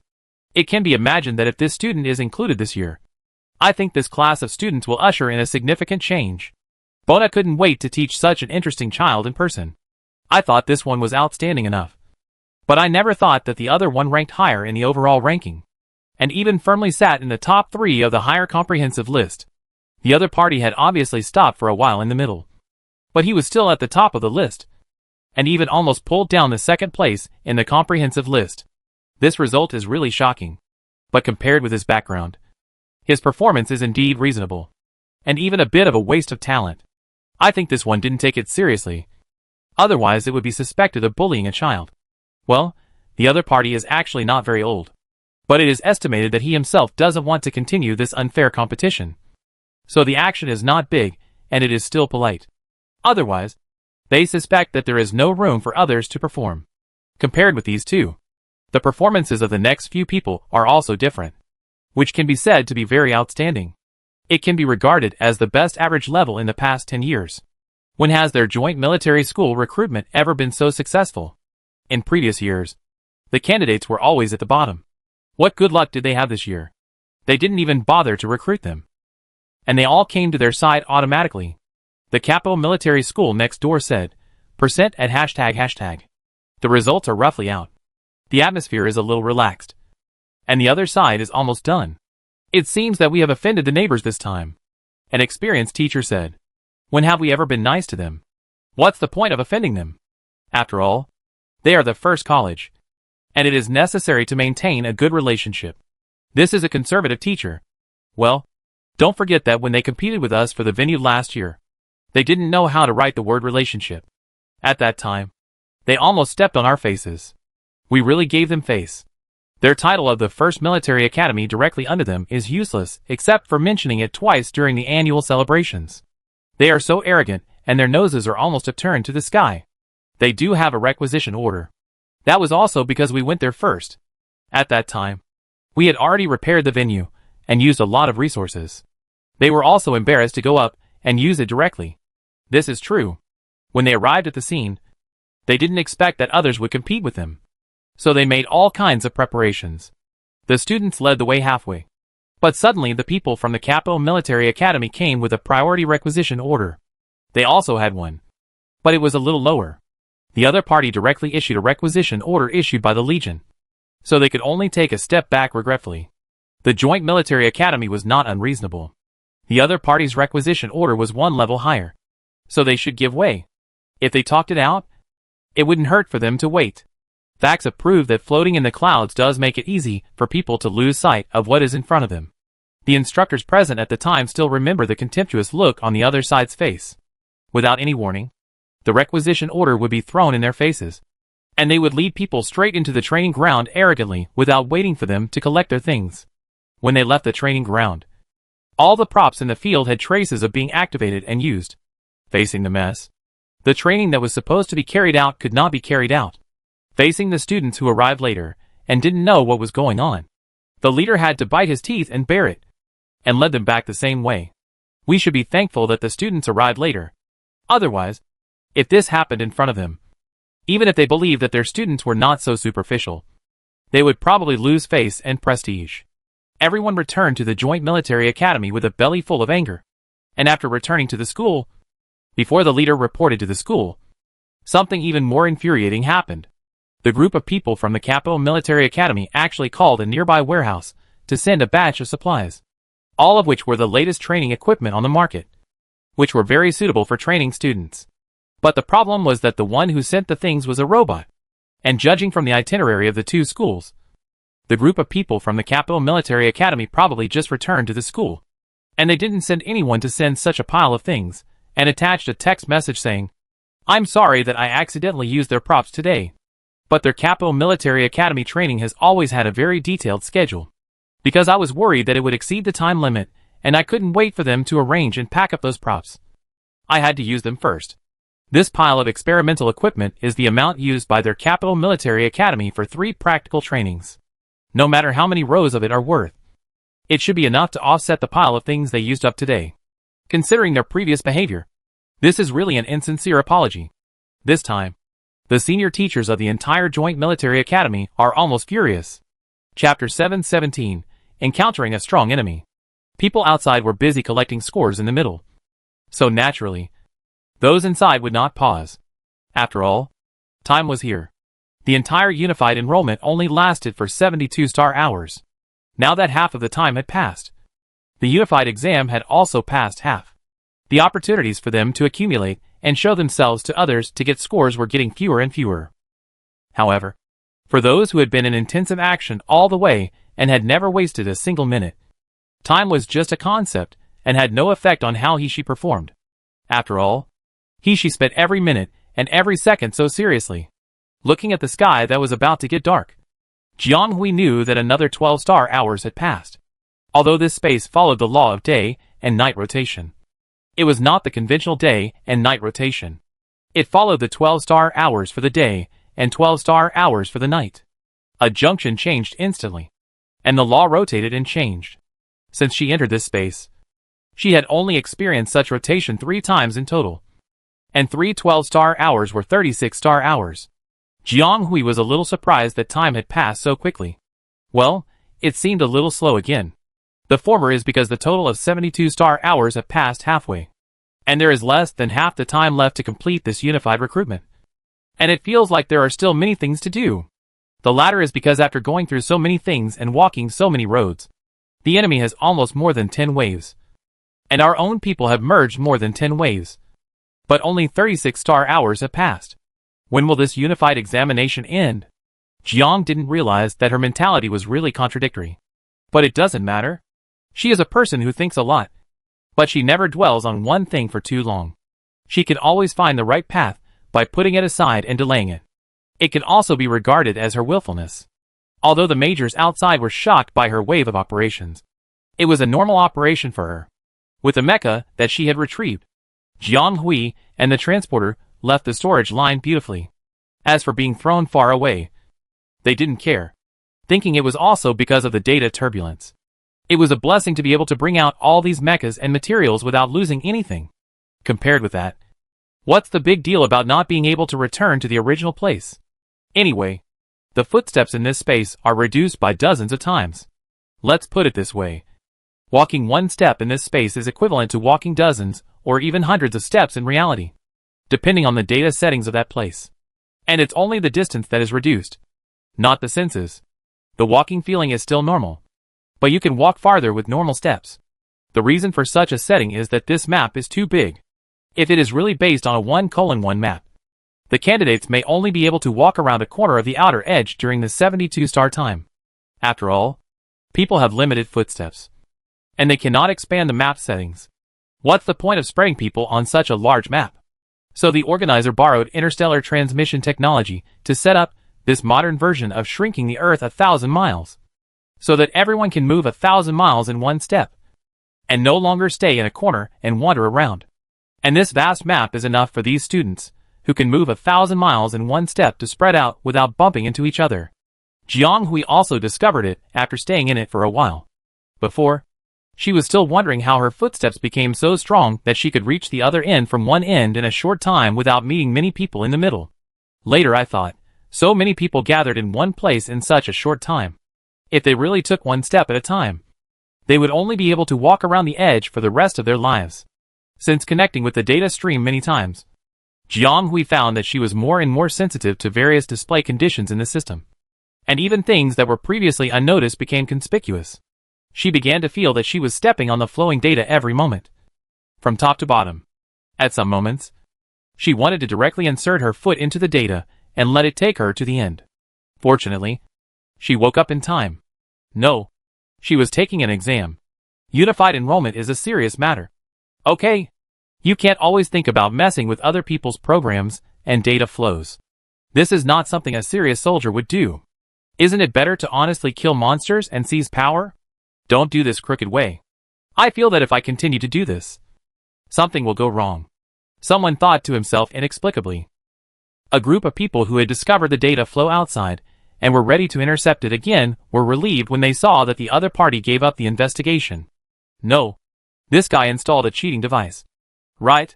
It can be imagined that if this student is included this year, I think this class of students will usher in a significant change. Bona couldn't wait to teach such an interesting child in person. I thought this one was outstanding enough, but I never thought that the other one ranked higher in the overall ranking, and even firmly sat in the top 3 of the higher comprehensive list. The other party had obviously stopped for a while in the middle, but he was still at the top of the list, and even almost pulled down the second place in the comprehensive list. This result is really shocking, but compared with his background, his performance is indeed reasonable, and even a bit of a waste of talent. I think this one didn't take it seriously. Otherwise it would be suspected of bullying a child. Well, the other party is actually not very old, but it is estimated that he himself doesn't want to continue this unfair competition. So the action is not big, and it is still polite. Otherwise, they suspect that there is no room for others to perform. Compared with these two, the performances of the next few people are also different, which can be said to be very outstanding. It can be regarded as the best average level in the past 10 years. When has their joint military school recruitment ever been so successful? In previous years, the candidates were always at the bottom. What good luck did they have this year? They didn't even bother to recruit them, and they all came to their side automatically. The Capital Military School next door said, % at ##. The results are roughly out. The atmosphere is a little relaxed, and the other side is almost done. It seems that we have offended the neighbors this time. An experienced teacher said, when have we ever been nice to them? What's the point of offending them? After all, they are the first college, and it is necessary to maintain a good relationship. This is a conservative teacher. Well, don't forget that when they competed with us for the venue last year, they didn't know how to write the word relationship. At that time, they almost stepped on our faces. We really gave them face. Their title of the First Military Academy directly under them is useless except for mentioning it twice during the annual celebrations. They are so arrogant, and their noses are almost upturned to the sky. They do have a requisition order. That was also because we went there first. At that time, we had already repaired the venue and used a lot of resources. They were also embarrassed to go up and use it directly. This is true. When they arrived at the scene, they didn't expect that others would compete with them, so they made all kinds of preparations. The students led the way halfway, but suddenly the people from the Capital Military Academy came with a priority requisition order. They also had one, but it was a little lower. The other party directly issued a requisition order issued by the Legion, so they could only take a step back regretfully. The Joint Military Academy was not unreasonable. The other party's requisition order was one level higher, so they should give way. If they talked it out, it wouldn't hurt for them to wait. Facts have proved that floating in the clouds does make it easy for people to lose sight of what is in front of them. The instructors present at the time still remember the contemptuous look on the other side's face. Without any warning, the requisition order would be thrown in their faces, and they would lead people straight into the training ground arrogantly without waiting for them to collect their things. When they left the training ground, all the props in the field had traces of being activated and used. Facing the mess, the training that was supposed to be carried out could not be carried out. Facing the students who arrived later and didn't know what was going on, the leader had to bite his teeth and bear it, and led them back the same way. We should be thankful that the students arrived later. Otherwise, if this happened in front of them, even if they believed that their students were not so superficial, they would probably lose face and prestige. Everyone returned to the Joint Military Academy with a belly full of anger. And after returning to the school, before the leader reported to the school, something even more infuriating happened. The group of people from the Capital Military Academy actually called a nearby warehouse to send a batch of supplies, all of which were the latest training equipment on the market, which were very suitable for training students. But the problem was that the one who sent the things was a robot, and judging from the itinerary of the two schools, the group of people from the Capital Military Academy probably just returned to the school, and they didn't send anyone to send such a pile of things, and attached a text message saying, "I'm sorry that I accidentally used their props today, but their Capital Military Academy training has always had a very detailed schedule. Because I was worried that it would exceed the time limit, and I couldn't wait for them to arrange and pack up those props. I had to use them first." This pile of experimental equipment is the amount used by their Capital Military Academy for 3 practical trainings. No matter how many rows of it are worth, it should be enough to offset the pile of things they used up today. Considering their previous behavior, this is really an insincere apology. This time, the senior teachers of the entire Joint Military Academy are almost furious. Chapter 717, Encountering a Strong Enemy. People outside were busy collecting scores in the middle. So naturally, those inside would not pause. After all, time was here. The entire unified enrollment only lasted for 72 star hours. Now that half of the time had passed, the unified exam had also passed half. The opportunities for them to accumulate and show themselves to others to get scores were getting fewer and fewer. However, for those who had been in intensive action all the way and had never wasted a single minute, time was just a concept and had no effect on how she performed. After all, she spent every minute and every second so seriously, looking at the sky that was about to get dark. Jiang Hui knew that another 12 star hours had passed. Although this space followed the law of day and night rotation, it was not the conventional day and night rotation. It followed the 12 star hours for the day and 12 star hours for the night. A junction changed instantly, and the law rotated and changed. Since she entered this space, she had only experienced such rotation 3 times in total, and 3 12-star hours were 36-star hours. Jiang Hui was a little surprised that time had passed so quickly. Well, it seemed a little slow again. The former is because the total of 72-star hours have passed halfway, and there is less than half the time left to complete this unified recruitment. And it feels like there are still many things to do. The latter is because after going through so many things and walking so many roads, the enemy has almost more than 10 waves. And our own people have merged more than 10 waves. But only 36-star hours have passed. When will this unified examination end? Jiang didn't realize that her mentality was really contradictory. But it doesn't matter. She is a person who thinks a lot. But she never dwells on one thing for too long. She can always find the right path by putting it aside and delaying it. It can also be regarded as her willfulness. Although the majors outside were shocked by her wave of operations, it was a normal operation for her. With the mecha that she had retrieved, Jiang Hui and the transporter left the storage line beautifully. As for being thrown far away, they didn't care, thinking it was also because of the data turbulence. It was a blessing to be able to bring out all these mechas and materials without losing anything. Compared with that, what's the big deal about not being able to return to the original place? Anyway, the footsteps in this space are reduced by dozens of times. Let's put it this way. Walking one step in this space is equivalent to walking dozens or even hundreds of steps in reality, depending on the data settings of that place. And it's only the distance that is reduced, not the senses. The walking feeling is still normal, but you can walk farther with normal steps. The reason for such a setting is that this map is too big. If it is really based on a 1:1 map, the candidates may only be able to walk around a corner of the outer edge during the 72-star time. After all, people have limited footsteps, and they cannot expand the map settings. What's the point of spraying people on such a large map? So the organizer borrowed interstellar transmission technology to set up this modern version of shrinking the Earth 1,000 miles, so that everyone can move 1,000 miles in one step, and no longer stay in a corner and wander around. And this vast map is enough for these students, who can move 1,000 miles in one step, to spread out without bumping into each other. Jiang Hui also discovered it after staying in it for a while. Before, she was still wondering how her footsteps became so strong that she could reach the other end from one end in a short time without meeting many people in the middle. Later I thought, so many people gathered in one place in such a short time. If they really took one step at a time, they would only be able to walk around the edge for the rest of their lives. Since connecting with the data stream many times, Jiang Hui found that she was more and more sensitive to various display conditions in the system. And even things that were previously unnoticed became conspicuous. She began to feel that she was stepping on the flowing data every moment, from top to bottom. At some moments, she wanted to directly insert her foot into the data and let it take her to the end. Fortunately, she woke up in time. No, she was taking an exam. Unified enrollment is a serious matter. Okay, you can't always think about messing with other people's programs and data flows. This is not something a serious soldier would do. Isn't it better to honestly kill monsters and seize power? Don't do this crooked way. I feel that if I continue to do this, something will go wrong. Someone thought to himself inexplicably. A group of people who had discovered the data flow outside and were ready to intercept it again were relieved when they saw that the other party gave up the investigation. No, this guy installed a cheating device. Right?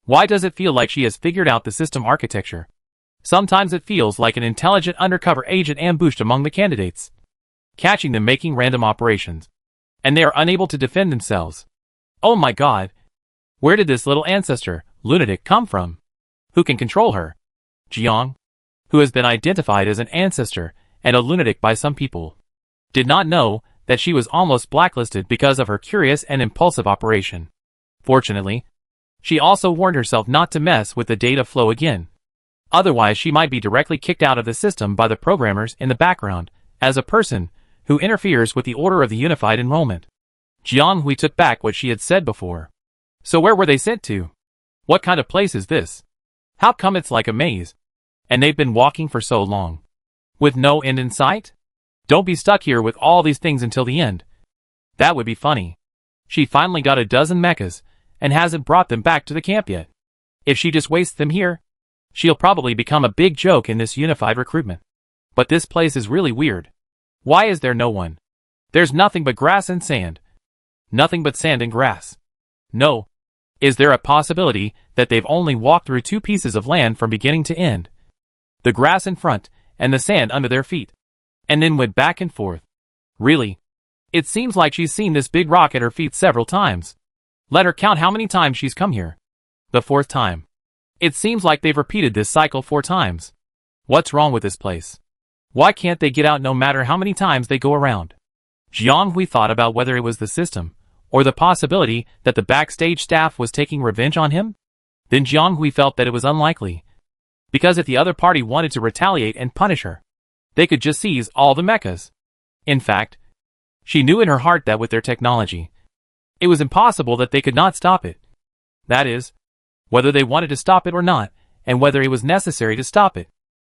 Why does it feel like she has figured out the system architecture? Sometimes it feels like an intelligent undercover agent ambushed among the candidates, catching them making random operations, and they are unable to defend themselves. Oh my god! Where did this little ancestor, lunatic, come from? Who can control her? Jiang, who has been identified as an ancestor and a lunatic by some people, did not know that she was almost blacklisted because of her curious and impulsive operation. Fortunately, she also warned herself not to mess with the data flow again. Otherwise she might be directly kicked out of the system by the programmers in the background, as a person who interferes with the order of the unified enrollment. Jiang Hui took back what she had said before. So where were they sent to? What kind of place is this? How come it's like a maze? And they've been walking for so long, with no end in sight? Don't be stuck here with all these things until the end. That would be funny. She finally got a dozen mechas, and hasn't brought them back to the camp yet. If she just wastes them here, she'll probably become a big joke in this unified recruitment. But this place is really weird. Why is there no one? There's nothing but grass and sand. Nothing but sand and grass. No. Is there a possibility that they've only walked through two pieces of land from beginning to end? The grass in front, and the sand under their feet. And then went back and forth. Really? It seems like she's seen this big rock at her feet several times. Let her count how many times she's come here. The fourth time. It seems like they've repeated this cycle 4 times. What's wrong with this place? Why can't they get out no matter how many times they go around? Jiang Hui thought about whether it was the system, or the possibility that the backstage staff was taking revenge on him. Then Jiang Hui felt that it was unlikely, because if the other party wanted to retaliate and punish her, they could just seize all the mechas. In fact, she knew in her heart that with their technology, it was impossible that they could not stop it. That is, whether they wanted to stop it or not, and whether it was necessary to stop it.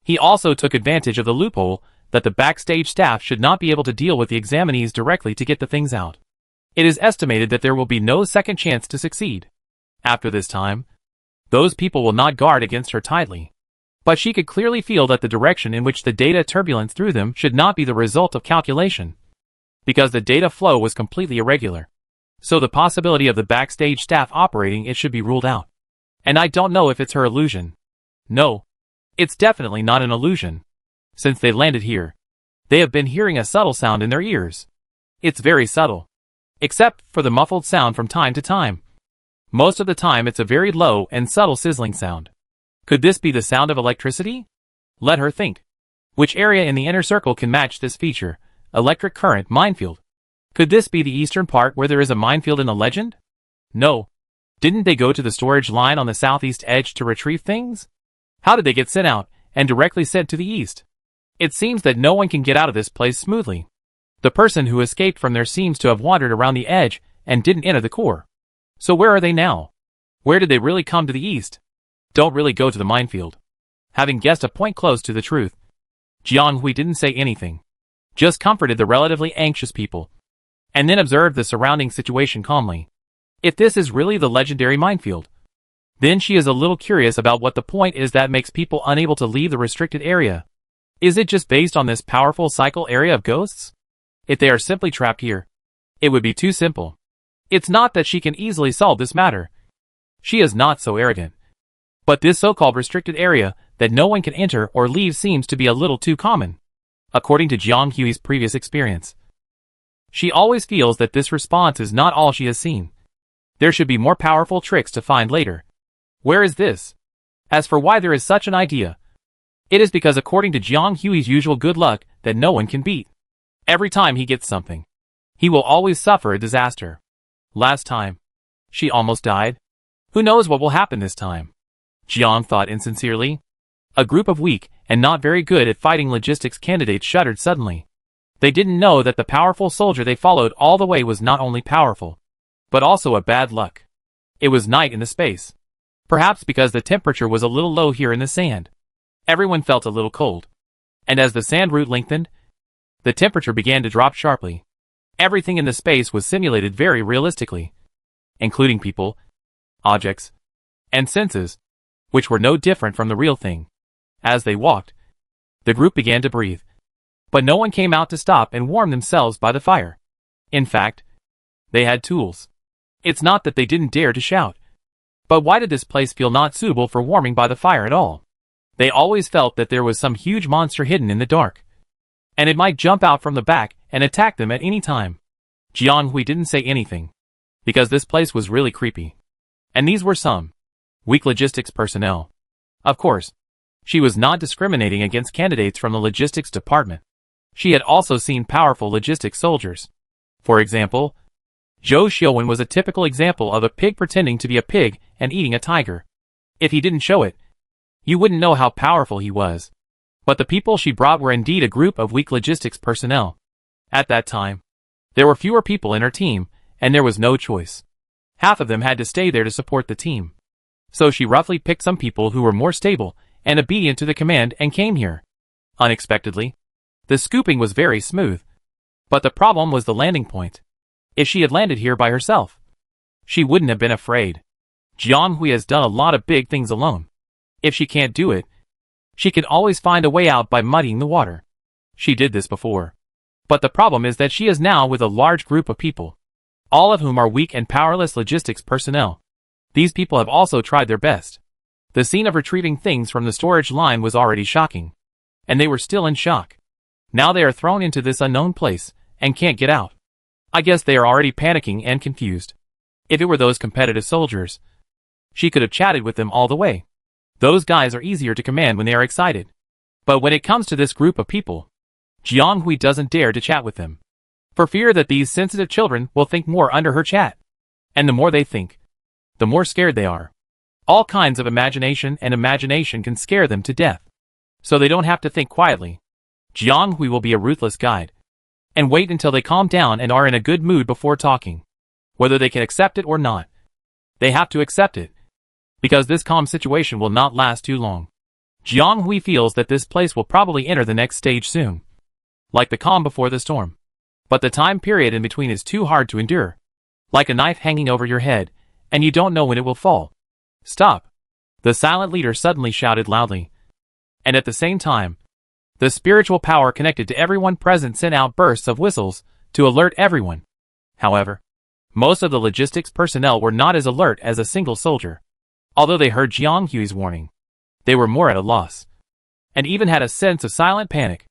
He also took advantage of the loophole that the backstage staff should not be able to deal with the examinees directly to get the things out. It is estimated that there will be no second chance to succeed. After this time, those people will not guard against her tightly. But she could clearly feel that the direction in which the data turbulence threw them should not be the result of calculation, because the data flow was completely irregular. So the possibility of the backstage staff operating it should be ruled out. And I don't know if it's her illusion. No, it's definitely not an illusion. Since they landed here, they have been hearing a subtle sound in their ears. It's very subtle, except for the muffled sound from time to time. Most of the time it's a very low and subtle sizzling sound. Could this be the sound of electricity? Let her think. Which area in the inner circle can match this feature? Electric current minefield. Could this be the eastern part where there is a minefield in the legend? No. Didn't they go to the storage line on the southeast edge to retrieve things? How did they get sent out and directly sent to the east? It seems that no one can get out of this place smoothly. The person who escaped from there seems to have wandered around the edge and didn't enter the core. So where are they now? Where did they really come to the east? Don't really go to the minefield. Having guessed a point close to the truth, Jianghui didn't say anything. Just comforted the relatively anxious people. And then observed the surrounding situation calmly. If this is really the legendary minefield, then she is a little curious about what the point is that makes people unable to leave the restricted area. Is it just based on this powerful cycle area of ghosts? If they are simply trapped here, it would be too simple. It's not that she can easily solve this matter. She is not so arrogant. But this so-called restricted area that no one can enter or leave seems to be a little too common. According to Jiang Hui's previous experience, she always feels that this response is not all she has seen. There should be more powerful tricks to find later. Where is this? As for why there is such an idea, it is because according to Jiang Hui's usual good luck that no one can beat. Every time he gets something, he will always suffer a disaster. Last time, she almost died. Who knows what will happen this time? Jiang thought insincerely. A group of weak and not very good at fighting logistics candidates shuddered suddenly. They didn't know that the powerful soldier they followed all the way was not only powerful, but also a bad luck. It was night in the space. Perhaps because the temperature was a little low here in the sand. Everyone felt a little cold. And as the sand route lengthened, the temperature began to drop sharply. Everything in the space was simulated very realistically, including people, objects, and senses, which were no different from the real thing. As they walked, the group began to breathe. But no one came out to stop and warm themselves by the fire. In fact, they had tools. It's not that they didn't dare to shout. But why did this place feel not suitable for warming by the fire at all? They always felt that there was some huge monster hidden in the dark, and it might jump out from the back and attack them at any time. Jianghui didn't say anything, because this place was really creepy. And these were some weak logistics personnel. Of course, she was not discriminating against candidates from the logistics department. She had also seen powerful logistics soldiers. For example, Zhou Xiuwen was a typical example of a pig pretending to be a pig and eating a tiger. If he didn't show it, you wouldn't know how powerful he was. But the people she brought were indeed a group of weak logistics personnel. At that time, there were fewer people in her team, and there was no choice. Half of them had to stay there to support the team. So she roughly picked some people who were more stable and obedient to the command and came here. Unexpectedly, the scooping was very smooth. But the problem was the landing point. If she had landed here by herself, she wouldn't have been afraid. Jianghui has done a lot of big things alone. If she can't do it, she can always find a way out by muddying the water. She did this before. But the problem is that she is now with a large group of people, all of whom are weak and powerless logistics personnel. These people have also tried their best. The scene of retrieving things from the storage line was already shocking, and they were still in shock. Now they are thrown into this unknown place and can't get out. I guess they are already panicking and confused. If it were those competitive soldiers, she could have chatted with them all the way. Those guys are easier to command when they are excited. But when it comes to this group of people, Jianghui doesn't dare to chat with them, for fear that these sensitive children will think more under her chat. And the more they think, the more scared they are. All kinds of imagination and imagination can scare them to death. So they don't have to think quietly. Jianghui will be a ruthless guide, and wait until they calm down and are in a good mood before talking. Whether they can accept it or not, they have to accept it, because this calm situation will not last too long. Jianghui feels that this place will probably enter the next stage soon, like the calm before the storm. But the time period in between is too hard to endure, like a knife hanging over your head, and you don't know when it will fall. Stop! The silent leader suddenly shouted loudly. And at the same time, the spiritual power connected to everyone present sent out bursts of whistles to alert everyone. However, most of the logistics personnel were not as alert as a single soldier. Although they heard Jianghui's warning, they were more at a loss, and even had a sense of silent panic.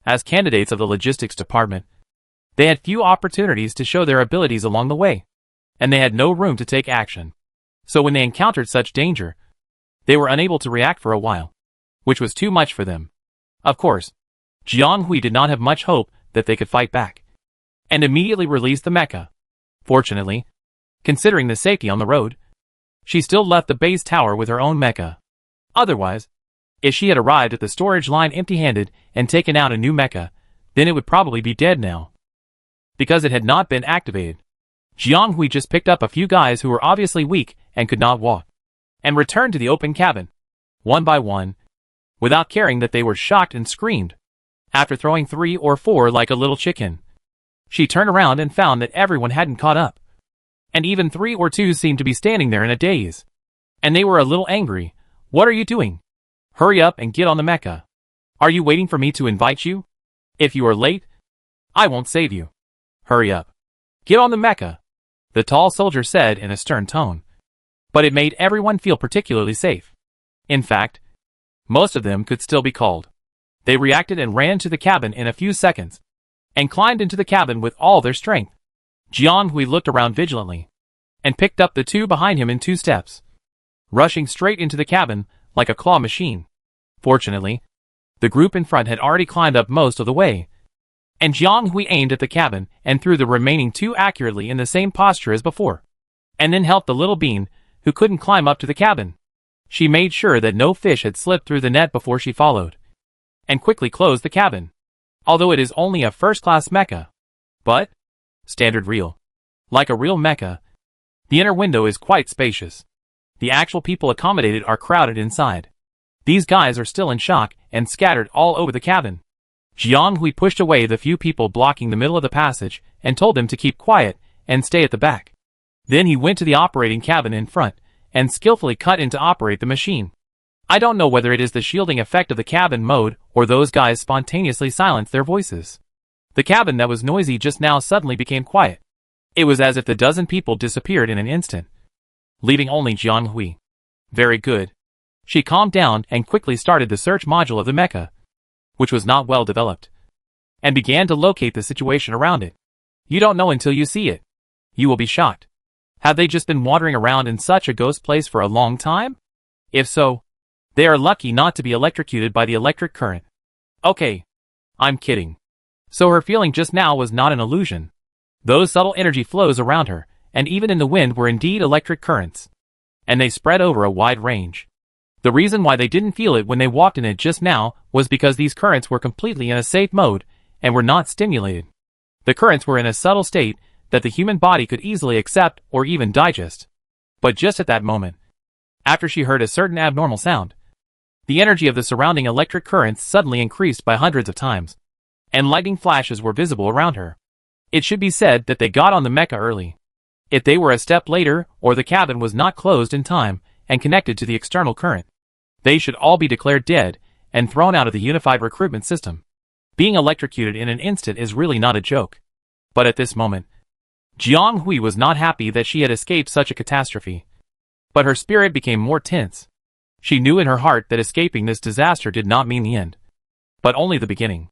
As candidates of the logistics department, they had few opportunities to show their abilities along the way, and they had no room to take action. So when they encountered such danger, they were unable to react for a while. which was too much for them. Of course, Jianghui did not have much hope that they could fight back, and immediately released the mecha. Fortunately, considering the safety on the road, she still left the base tower with her own mecha. Otherwise, if she had arrived at the storage line empty-handed and taken out a new mecha, then it would probably be dead now. Because it had not been activated, Jianghui just picked up a few guys who were obviously weak and could not walk, and returned to the open cabin, one by one, without caring that they were shocked and screamed. After throwing 3 or 4 like a little chicken, she turned around and found that everyone hadn't caught up, and even 3 or 2 seemed to be standing there in a daze. And they were a little angry. What are you doing? Hurry up and get on the mecha. Are you waiting for me to invite you? If you are late, I won't save you. Hurry up. Get on the mecha, the tall soldier said in a stern tone. But it made everyone feel particularly safe. In fact, most of them could still be called. They reacted and ran to the cabin in a few seconds, and climbed into the cabin with all their strength. Jianghui looked around vigilantly, and picked up the 2 behind him in 2 steps, rushing straight into the cabin like a claw machine. Fortunately, the group in front had already climbed up most of the way, and Jianghui aimed at the cabin and threw the remaining 2 accurately in the same posture as before, and then helped the little bean, who couldn't climb up to the cabin. She made sure that no fish had slipped through the net before she followed, and quickly closed the cabin. Although it is only a first-class mecha, but standard real. Like a real mecha, the inner window is quite spacious. The actual people accommodated are crowded inside. These guys are still in shock and scattered all over the cabin. Jianghui pushed away the few people blocking the middle of the passage and told them to keep quiet and stay at the back. Then he went to the operating cabin in front and skillfully cut in to operate the machine. I don't know whether it is the shielding effect of the cabin mode or those guys spontaneously silenced their voices. The cabin that was noisy just now suddenly became quiet. It was as if the dozen people disappeared in an instant, leaving only Jianghui. Very good. She calmed down and quickly started the search module of the mecha, which was not well developed, and began to locate the situation around it. You don't know until you see it. You will be shocked. Have they just been wandering around in such a ghost place for a long time? If so, they are lucky not to be electrocuted by the electric current. Okay, I'm kidding. So her feeling just now was not an illusion. Those subtle energy flows around her, and even in the wind were indeed electric currents. And they spread over a wide range. The reason why they didn't feel it when they walked in it just now was because these currents were completely in a safe mode and were not stimulated. The currents were in a subtle state that the human body could easily accept or even digest. But just at that moment, after she heard a certain abnormal sound, the energy of the surrounding electric currents suddenly increased by hundreds of times, and lightning flashes were visible around her. It should be said that they got on the mecha early. If they were a step later or the cabin was not closed in time and connected to the external current, they should all be declared dead and thrown out of the unified recruitment system. Being electrocuted in an instant is really not a joke. But at this moment, Jianghui was not happy that she had escaped such a catastrophe. But her spirit became more tense. She knew in her heart that escaping this disaster did not mean the end, but only the beginning.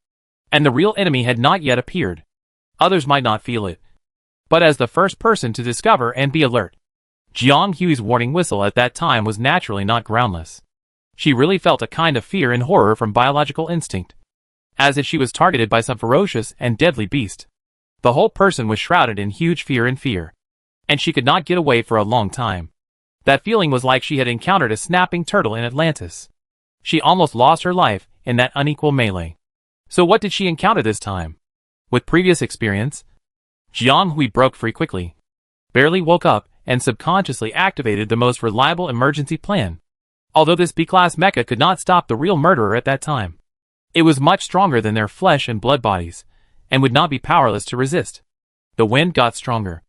And the real enemy had not yet appeared. Others might not feel it, but as the first person to discover and be alert, Jianghui's warning whistle at that time was naturally not groundless. She really felt a kind of fear and horror from biological instinct, as if she was targeted by some ferocious and deadly beast. The whole person was shrouded in huge fear, and she could not get away for a long time. That feeling was like she had encountered a snapping turtle in Atlantis. She almost lost her life in that unequal melee. So what did she encounter this time? With previous experience, Jianghui broke free quickly, barely woke up, and subconsciously activated the most reliable emergency plan. Although this B-class mecha could not stop the real murderer at that time, it was much stronger than their flesh and blood bodies, and would not be powerless to resist. The wind got stronger,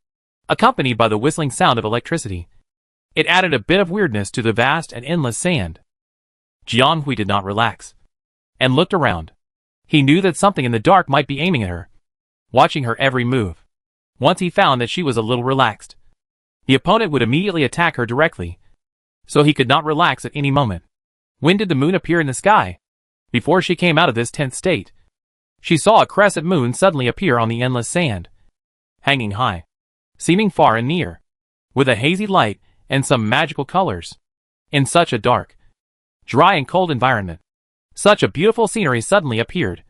accompanied by the whistling sound of electricity. It added a bit of weirdness to the vast and endless sand. Jianghui did not relax, and looked around. He knew that something in the dark might be aiming at her, watching her every move. Once he found that she was a little relaxed, the opponent would immediately attack her directly, so he could not relax at any moment. When did the moon appear in the sky? Before she came out of this tense state, she saw a crescent moon suddenly appear on the endless sand, hanging high, seeming far and near, with a hazy light and some magical colors. In such a dark, dry and cold environment, Such a beautiful scenery suddenly appeared.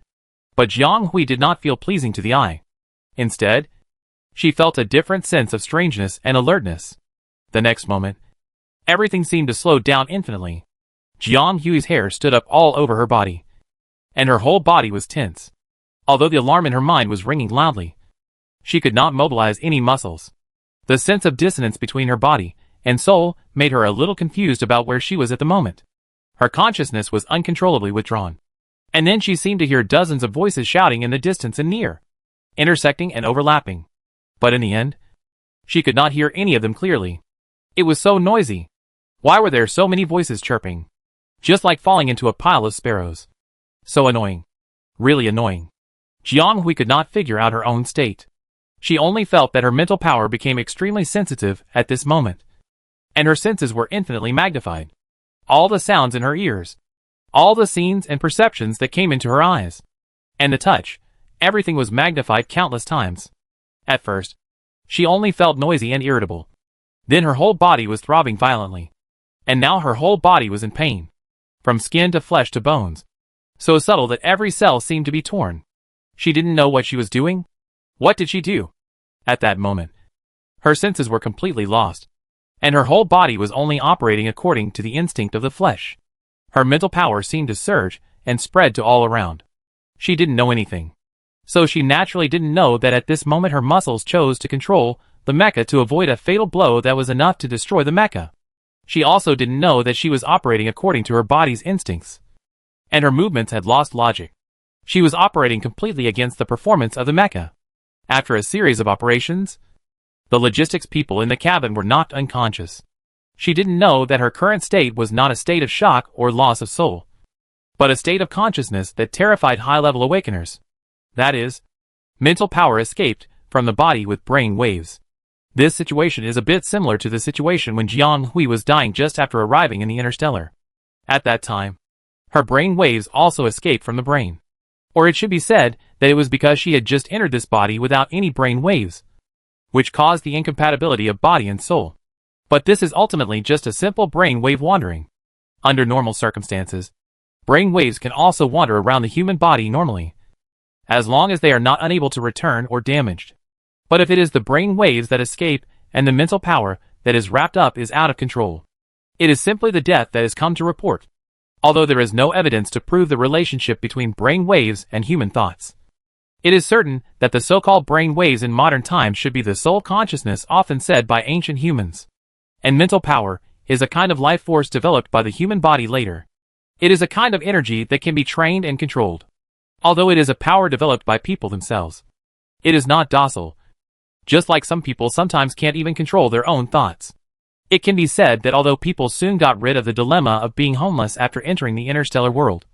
But Jiang Hui did not feel pleasing to the eye. Instead, she felt a different sense of strangeness and alertness. The next moment, everything seemed to slow down infinitely. Jiang Hui's hair stood up all over her body, and her whole body was tense. Although the alarm in her mind was ringing loudly, she could not mobilize any muscles. The sense of dissonance between her body and soul made her a little confused about where she was at the moment. Her consciousness was uncontrollably withdrawn. And then she seemed to hear dozens of voices shouting in the distance and near, intersecting and overlapping. But in the end, she could not hear any of them clearly. It was so noisy. Why were there so many voices chirping? Just like falling into a pile of sparrows. So annoying. Really annoying. Jiang Hui could not figure out her own state. She only felt that her mental power became extremely sensitive at this moment. And her senses were infinitely magnified. All the sounds in her ears. All the scenes and perceptions that came into her eyes. And the touch. Everything was magnified countless times. At first, she only felt noisy and irritable. Then her whole body was throbbing violently. And now her whole body was in pain. From skin to flesh to bones. So subtle that every cell seemed to be torn. She didn't know what she was doing. What did she do? At that moment, her senses were completely lost. And her whole body was only operating according to the instinct of the flesh. Her mental power seemed to surge and spread to all around. She didn't know anything. So she naturally didn't know that at this moment her muscles chose to control the mecha to avoid a fatal blow that was enough to destroy the mecha. She also didn't know that she was operating according to her body's instincts. And her movements had lost logic. She was operating completely against the performance of the mecha. After a series of operations, the logistics people in the cabin were knocked unconscious. She didn't know that her current state was not a state of shock or loss of soul, but a state of consciousness that terrified high-level awakeners. That is, mental power escaped from the body with brain waves. This situation is a bit similar to the situation when Jiang Hui was dying just after arriving in the interstellar. At that time, her brain waves also escaped from the brain. Or it should be said that it was because she had just entered this body without any brain waves, which caused the incompatibility of body and soul. But this is ultimately just a simple brain wave wandering. Under normal circumstances, brain waves can also wander around the human body normally, as long as they are not unable to return or damaged. But if it is the brain waves that escape and the mental power that is wrapped up is out of control, it is simply the death that has come to report. Although there is no evidence to prove the relationship between brain waves and human thoughts, it is certain that the so-called brain waves in modern times should be the soul consciousness often said by ancient humans. And mental power is a kind of life force developed by the human body later. It is a kind of energy that can be trained and controlled. Although it is a power developed by people themselves, it is not docile. Just like some people sometimes can't even control their own thoughts. It can be said that although people soon got rid of the dilemma of being homeless after entering the interstellar world,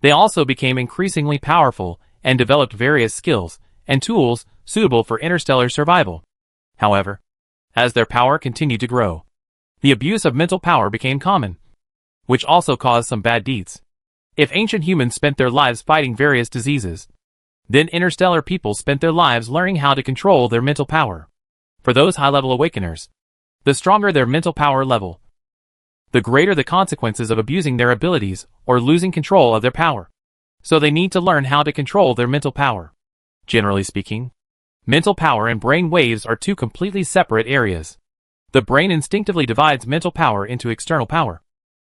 they also became increasingly powerful and developed various skills and tools suitable for interstellar survival. However, as their power continued to grow, the abuse of mental power became common, which also caused some bad deeds. If ancient humans spent their lives fighting various diseases, then interstellar people spent their lives learning how to control their mental power. For those high-level awakeners, the stronger their mental power level, the greater the consequences of abusing their abilities or losing control of their power. So they need to learn how to control their mental power. Generally speaking, mental power and brain waves are two completely separate areas. The brain instinctively divides mental power into external power,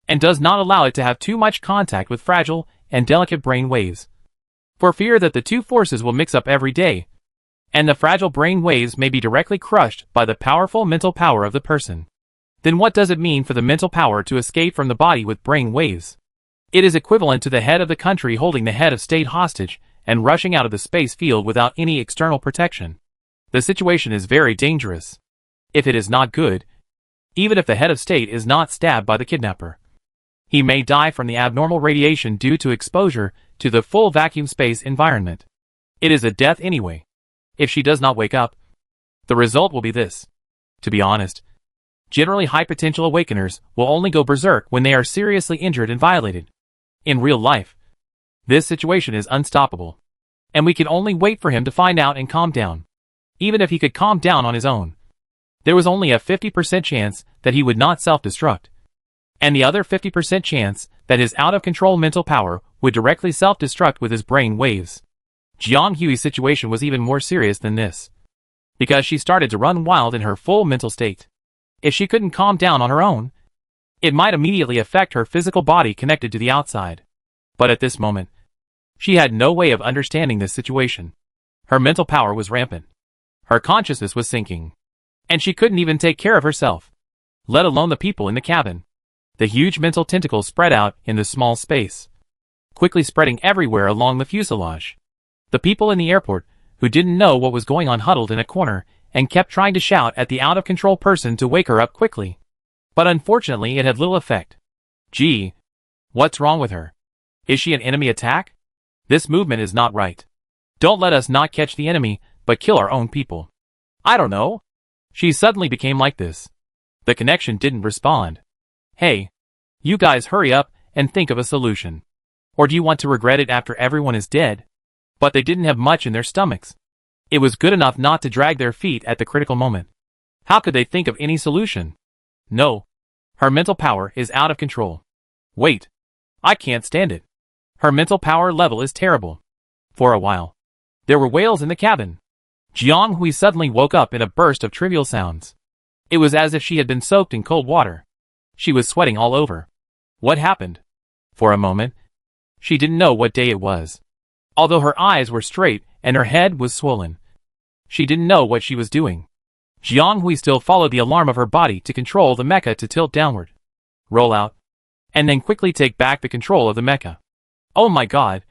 and does not allow it to have too much contact with fragile and delicate brain waves, for fear that the two forces will mix up every day, and the fragile brain waves may be directly crushed by the powerful mental power of the person. Then what does it mean for the mental power to escape from the body with brain waves? It is equivalent to the head of the country holding the head of state hostage and rushing out of the space field without any external protection. The situation is very dangerous. If it is not good, even if the head of state is not stabbed by the kidnapper, he may die from the abnormal radiation due to exposure to the full vacuum space environment. It is a death anyway. If she does not wake up, the result will be this. To be honest, generally high-potential awakeners will only go berserk when they are seriously injured and violated. In real life, this situation is unstoppable, and we can only wait for him to find out and calm down. Even if he could calm down on his own, there was only a 50% chance that he would not self-destruct, and the other 50% chance that his out-of-control mental power would would directly self-destruct with his brain waves. Jiang Hui's situation was even more serious than this, because she started to run wild in her full mental state. If she couldn't calm down on her own, it might immediately affect her physical body connected to the outside. But at this moment, she had no way of understanding this situation. Her mental power was rampant. Her consciousness was sinking. And she couldn't even take care of herself, let alone the people in the cabin. The huge mental tentacles spread out in the small space, quickly spreading everywhere along the fuselage. The people in the airport, who didn't know what was going on, huddled in a corner and kept trying to shout at the out-of-control person to wake her up quickly. But unfortunately it had little effect. Gee, what's wrong with her? Is she an enemy attack? This movement is not right. Don't let us not catch the enemy, but kill our own people. I don't know. She suddenly became like this. The connection didn't respond. Hey, you guys hurry up and think of a solution. Or do you want to regret it after everyone is dead? But they didn't have much in their stomachs. It was good enough not to drag their feet at the critical moment. How could they think of any solution? No. Her mental power is out of control. Wait. I can't stand it. Her mental power level is terrible. For a while, there were wails in the cabin. Jiang Hui suddenly woke up in a burst of trivial sounds. It was as if she had been soaked in cold water. She was sweating all over. What happened? For a moment, she didn't know what day it was. Although her eyes were straight and her head was swollen, she didn't know what she was doing. Jiang Hui still followed the alarm of her body to control the mecha to tilt downward, roll out, and then quickly take back the control of the mecha. Oh my god!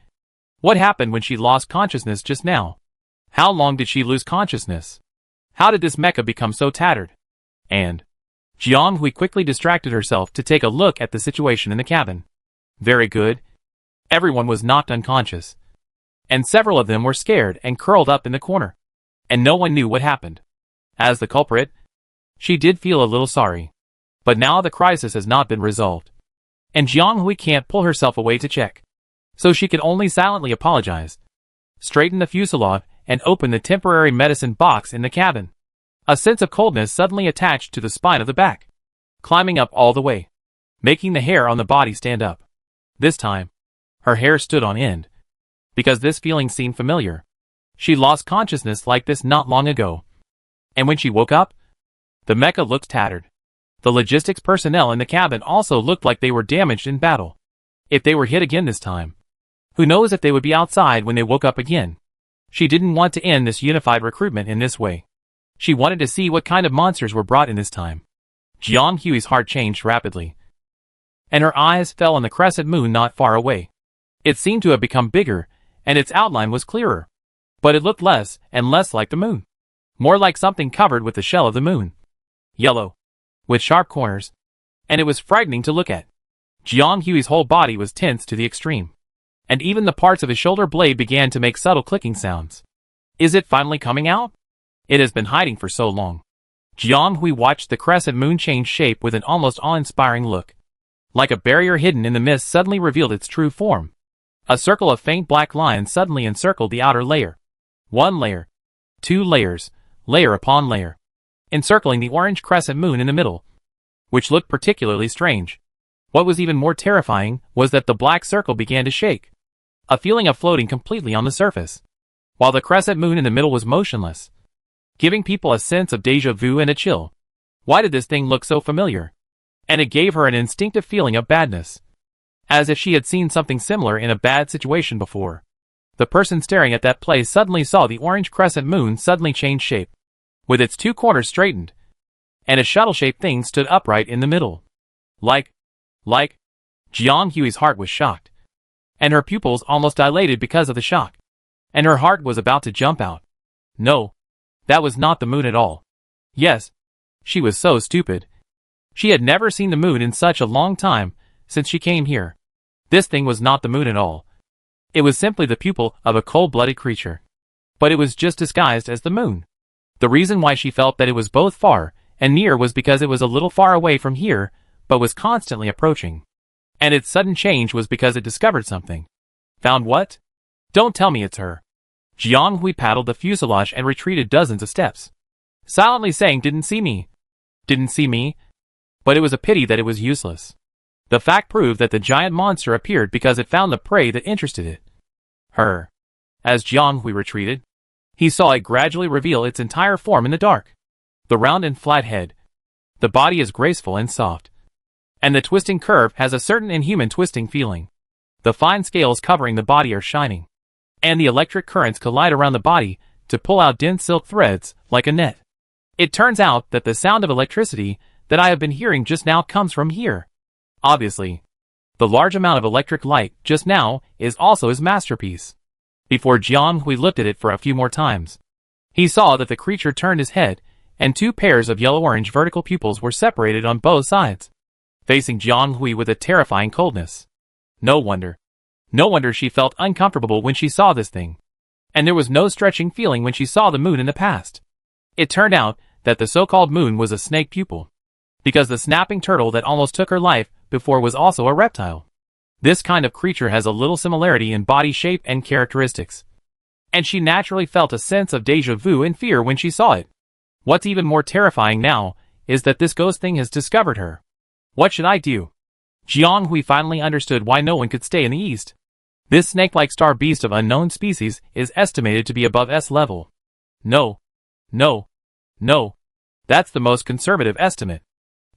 What happened when she lost consciousness just now? How long did she lose consciousness? How did this mecha become so tattered? And Jiang Hui quickly distracted herself to take a look at the situation in the cabin. Very good. Everyone was knocked unconscious, and several of them were scared and curled up in the corner, and no one knew what happened. As the culprit, she did feel a little sorry. But now the crisis has not been resolved, and Jiang Hui can't pull herself away to check. So she could only silently apologize, straighten the fuselage, and open the temporary medicine box in the cabin. A sense of coldness suddenly attached to the spine of the back, climbing up all the way, making the hair on the body stand up. This time, her hair stood on end, because this feeling seemed familiar. She lost consciousness like this not long ago. And when she woke up, the mecha looked tattered. The logistics personnel in the cabin also looked like they were damaged in battle. If they were hit again this time, who knows if they would be outside when they woke up again. She didn't want to end this unified recruitment in this way. She wanted to see what kind of monsters were brought in this time. Jiang Hui's heart changed rapidly, and her eyes fell on the crescent moon not far away. It seemed to have become bigger, and its outline was clearer. But it looked less and less like the moon. More like something covered with the shell of the moon. Yellow, with sharp corners, and it was frightening to look at. Jiang Hui's whole body was tense to the extreme, and even the parts of his shoulder blade began to make subtle clicking sounds. Is it finally coming out? It has been hiding for so long. Jiang Hui watched the crescent moon change shape with an almost awe-inspiring look. Like a barrier hidden in the mist suddenly revealed its true form. A circle of faint black lines suddenly encircled the outer layer. 1 layer, 2 layers, layer upon layer, encircling the orange crescent moon in the middle, which looked particularly strange. What was even more terrifying was that the black circle began to shake, a feeling of floating completely on the surface, while the crescent moon in the middle was motionless, giving people a sense of déjà vu and a chill. Why did this thing look so familiar? And it gave her an instinctive feeling of badness, as if she had seen something similar in a bad situation before. The person staring at that place suddenly saw the orange crescent moon suddenly change shape, with its 2 corners straightened, and a shuttle-shaped thing stood upright in the middle. Like, Jiang Hui's heart was shocked, and her pupils almost dilated because of the shock, and her heart was about to jump out. No, that was not the moon at all. Yes, she was so stupid. She had never seen the moon in such a long time since she came here. This thing was not the moon at all. It was simply the pupil of a cold-blooded creature. But it was just disguised as the moon. The reason why she felt that it was both far and near was because it was a little far away from here, but was constantly approaching. And its sudden change was because it discovered something. Found what? Don't tell me it's her. Jiang Hui paddled the fuselage and retreated dozens of steps, silently saying, "Didn't see me. Didn't see me." But it was a pity that it was useless. The fact proved that the giant monster appeared because it found the prey that interested it. Her. As Jianghui retreated, he saw it gradually reveal its entire form in the dark. The round and flat head. The body is graceful and soft. And the twisting curve has a certain inhuman twisting feeling. The fine scales covering the body are shining. And the electric currents collide around the body to pull out dense silk threads like a net. It turns out that the sound of electricity that I have been hearing just now comes from here. Obviously, the large amount of electric light just now is also his masterpiece. Before Jianghui looked at it for a few more times, he saw that the creature turned his head, and two pairs of yellow-orange vertical pupils were separated on both sides, facing Jianghui with a terrifying coldness. No wonder she felt uncomfortable when she saw this thing. And there was no stretching feeling when she saw the moon in the past. It turned out that the so-called moon was a snake pupil, because the snapping turtle that almost took her life before was also a reptile. This kind of creature has a little similarity in body shape and characteristics. And she naturally felt a sense of déjà vu and fear when she saw it. What's even more terrifying now is that this ghost thing has discovered her. What should I do? Jianghui finally understood why no one could stay in the east. This snake-like star beast of unknown species is estimated to be above S level. No. That's the most conservative estimate.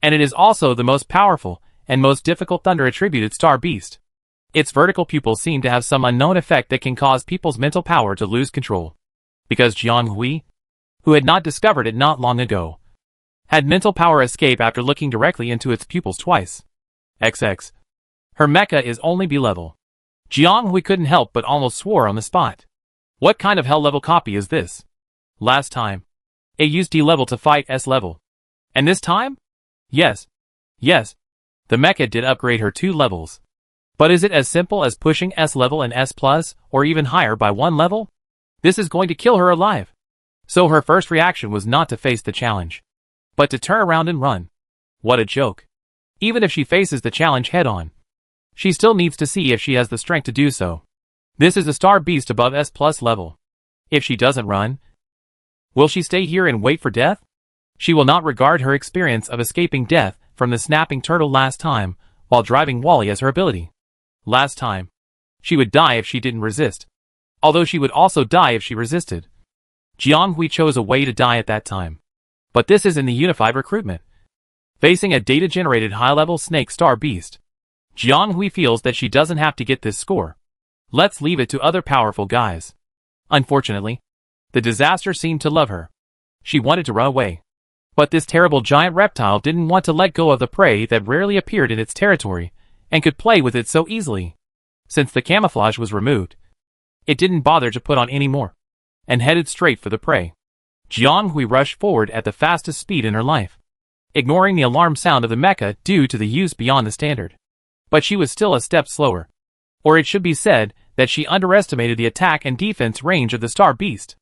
And it is also the most powerful and most difficult thunder-attributed star beast. Its vertical pupils seem to have some unknown effect that can cause people's mental power to lose control. Because Jianghui, who had not discovered it not long ago, had mental power escape after looking directly into its pupils twice. XX. Her mecha is only B level. Jianghui couldn't help but almost swore on the spot. What kind of hell level copy is this? Last time, it used D level to fight S level. And this time? Yes. The mecha did upgrade her 2 levels. But is it as simple as pushing S level and S plus, or even higher by 1 level? This is going to kill her alive. So her first reaction was not to face the challenge, but to turn around and run. What a joke. Even if she faces the challenge head-on, she still needs to see if she has the strength to do so. This is a star beast above S plus level. If she doesn't run, will she stay here and wait for death? She will not regard her experience of escaping death from the snapping turtle last time while driving Wally as her ability. Last time, she would die if she didn't resist. Although she would also die if she resisted. Jianghui chose a way to die at that time. But this is in the unified recruitment. Facing a data-generated high-level snake star beast, Jianghui feels that she doesn't have to get this score. Let's leave it to other powerful guys. Unfortunately, the disaster seemed to love her. She wanted to run away. But this terrible giant reptile didn't want to let go of the prey that rarely appeared in its territory, and could play with it so easily. Since the camouflage was removed, it didn't bother to put on any more, and headed straight for the prey. Jianghui rushed forward at the fastest speed in her life, ignoring the alarm sound of the mecha due to the use beyond the standard. But she was still a step slower. Or it should be said that she underestimated the attack and defense range of the star beast.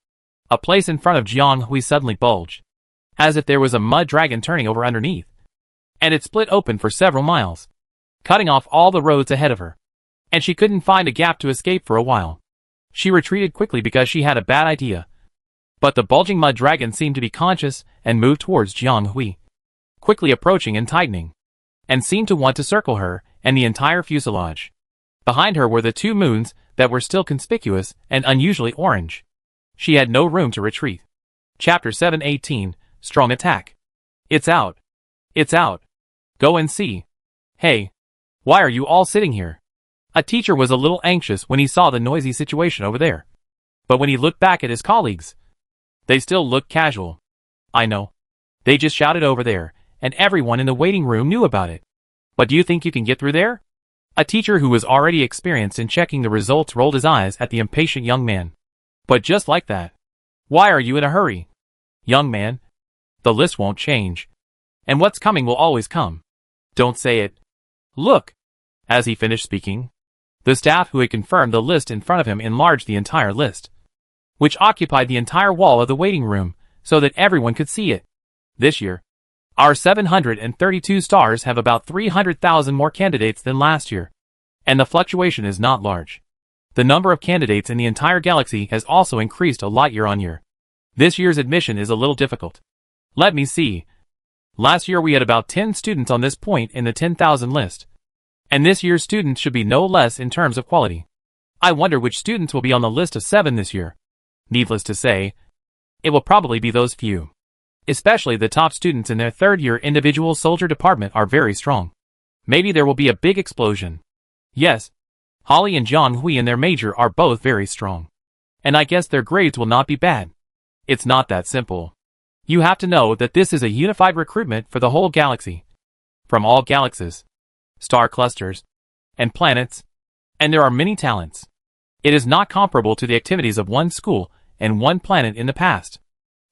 A place in front of Jianghui suddenly bulged, as if there was a mud dragon turning over underneath. And it split open for several miles, cutting off all the roads ahead of her. And she couldn't find a gap to escape for a while. She retreated quickly because she had a bad idea. But the bulging mud dragon seemed to be conscious and moved towards Jianghui, quickly approaching and tightening, and seemed to want to circle her and the entire fuselage. Behind her were the 2 moons that were still conspicuous and unusually orange. She had no room to retreat. Chapter 718, Strong Attack. It's out. Go and see. Hey, why are you all sitting here? A teacher was a little anxious when he saw the noisy situation over there. But when he looked back at his colleagues, they still looked casual. I know. They just shouted over there, and everyone in the waiting room knew about it. But do you think you can get through there? A teacher who was already experienced in checking the results rolled his eyes at the impatient young man. But just like that. Why are you in a hurry? Young man, the list won't change. And what's coming will always come. Don't say it. Look. As he finished speaking, the staff who had confirmed the list in front of him enlarged the entire list, which occupied the entire wall of the waiting room, so that everyone could see it. This year, our 732 stars have about 300,000 more candidates than last year, and the fluctuation is not large. The number of candidates in the entire galaxy has also increased a lot year on year. This year's admission is a little difficult. Let me see. Last year we had about 10 students on this point in the 10,000 list. And this year's students should be no less in terms of quality. I wonder which students will be on the list of 7 this year. Needless to say, it will probably be those few. Especially the top students in their 3rd year individual soldier department are very strong. Maybe there will be a big explosion. Yes, Holly and John Hui in their major are both very strong. And I guess their grades will not be bad. It's not that simple. You have to know that this is a unified recruitment for the whole galaxy. From all galaxies, star clusters, and planets, and there are many talents. It is not comparable to the activities of one school and one planet in the past.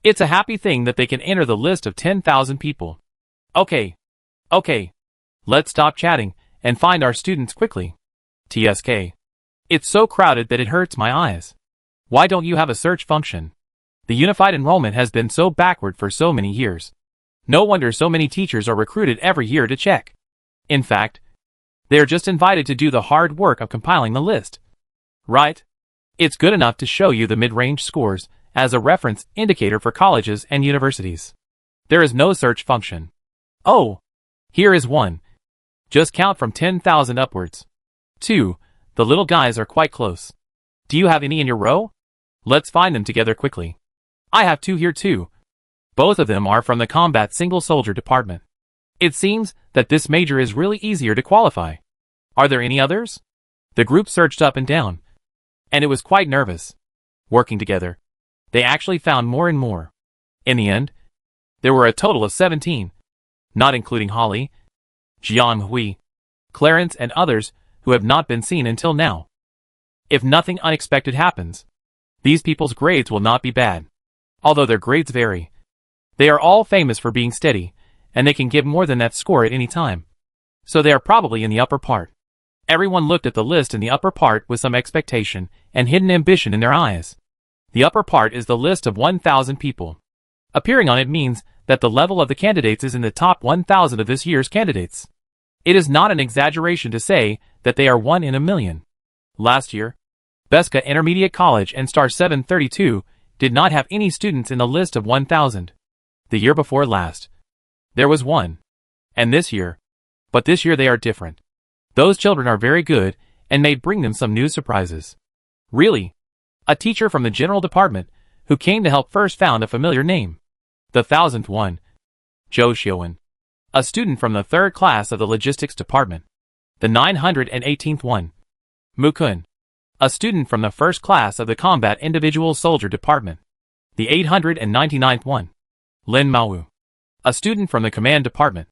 It's a happy thing that they can enter the list of 10,000 people. Okay. Let's stop chatting and find our students quickly. TSK. It's so crowded that it hurts my eyes. Why don't you have a search function? The unified enrollment has been so backward for so many years. No wonder so many teachers are recruited every year to check. In fact, they are just invited to do the hard work of compiling the list. Right? It's good enough to show you the mid-range scores as a reference indicator for colleges and universities. There is no search function. Oh, here is one. Just count from 10,000 upwards. 2. The little guys are quite close. Do you have any in your row? Let's find them together quickly. I have 2 here too. Both of them are from the Combat Single Soldier Department. It seems that this major is really easier to qualify. Are there any others? The group searched up and down, and it was quite nervous. Working together, they actually found more and more. In the end, there were a total of 17, not including Holly, Jiang Hui, Clarence and others who have not been seen until now. If nothing unexpected happens, these people's grades will not be bad. Although their grades vary, they are all famous for being steady, and they can give more than that score at any time. So they are probably in the upper part. Everyone looked at the list in the upper part with some expectation and hidden ambition in their eyes. The upper part is the list of 1,000 people. Appearing on it means that the level of the candidates is in the top 1,000 of this year's candidates. It is not an exaggeration to say that they are 1 in a million. Last year, Beska Intermediate College and Star 732 did not have any students in the list of 1,000. The year before last, there was one. And this year. But this year they are different. Those children are very good and may bring them some new surprises. Really? A teacher from the general department who came to help first found a familiar name. The 1000th one. Zhou Xiuwen. A student from the 3rd class of the logistics department. The 918th one. Mu Kun. A student from the 1st class of the combat individual soldier department. The 899th one. Lin Maowu. A student from the command department.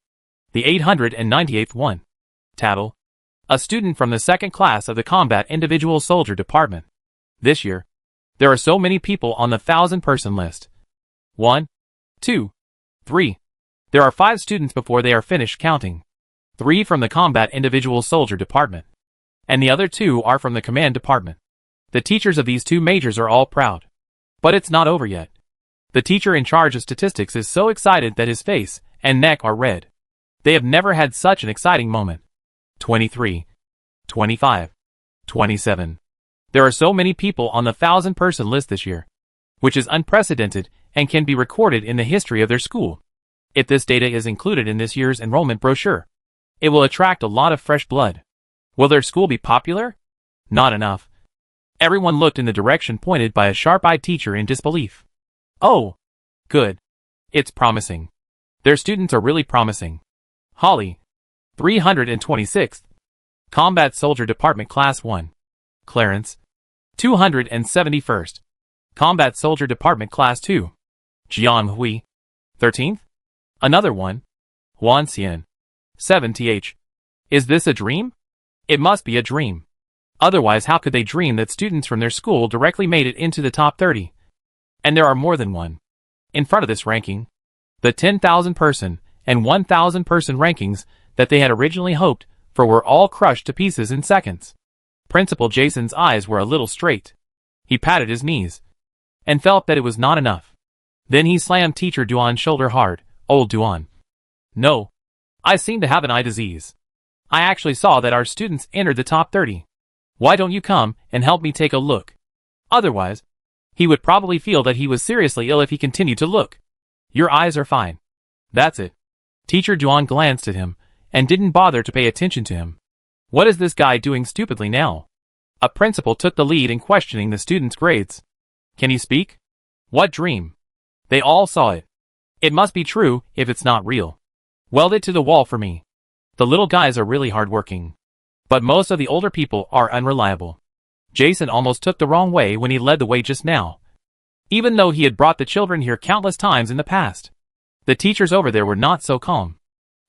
The 898th one. Tattle. A student from the 2nd class of the combat individual soldier department. This year, there are so many people on the 1,000-person list. 1, 2, 3. There are 5 students before they are finished counting. 3 from the combat individual soldier department. And the other 2 are from the command department. The teachers of these 2 majors are all proud. But it's not over yet. The teacher in charge of statistics is so excited that his face and neck are red. They have never had such an exciting moment. 23, 25, 27. There are so many people on the 1,000-person list this year, which is unprecedented and can be recorded in the history of their school. If this data is included in this year's enrollment brochure, it will attract a lot of fresh blood. Will their school be popular? Not enough. Everyone looked in the direction pointed by a sharp-eyed teacher in disbelief. Oh, good. It's promising. Their students are really promising. Holly, 326th. Combat Soldier Department Class 1. Clarence, 271st. Combat Soldier Department Class 2. Jiang Hui, 13th. Another one. Huan Xian, 7th. Is this a dream? It must be a dream. Otherwise, how could they dream that students from their school directly made it into the top 30? And there are more than one. In front of this ranking, the 10,000-person and 1,000-person rankings that they had originally hoped for were all crushed to pieces in seconds. Principal Jason's eyes were a little straight. He patted his knees and felt that it was not enough. Then he slammed Teacher Duan's shoulder hard. Old Duan. No. I seem to have an eye disease. I actually saw that our students entered the top 30. Why don't you come and help me take a look? Otherwise, he would probably feel that he was seriously ill if he continued to look. Your eyes are fine. That's it. Teacher Duan glanced at him and didn't bother to pay attention to him. What is this guy doing stupidly now? A principal took the lead in questioning the students' grades. Can you speak? What dream? They all saw it. It must be true if it's not real. Weld it to the wall for me. The little guys are really hardworking. But most of the older people are unreliable. Jason almost took the wrong way when he led the way just now. Even though he had brought the children here countless times in the past. The teachers over there were not so calm.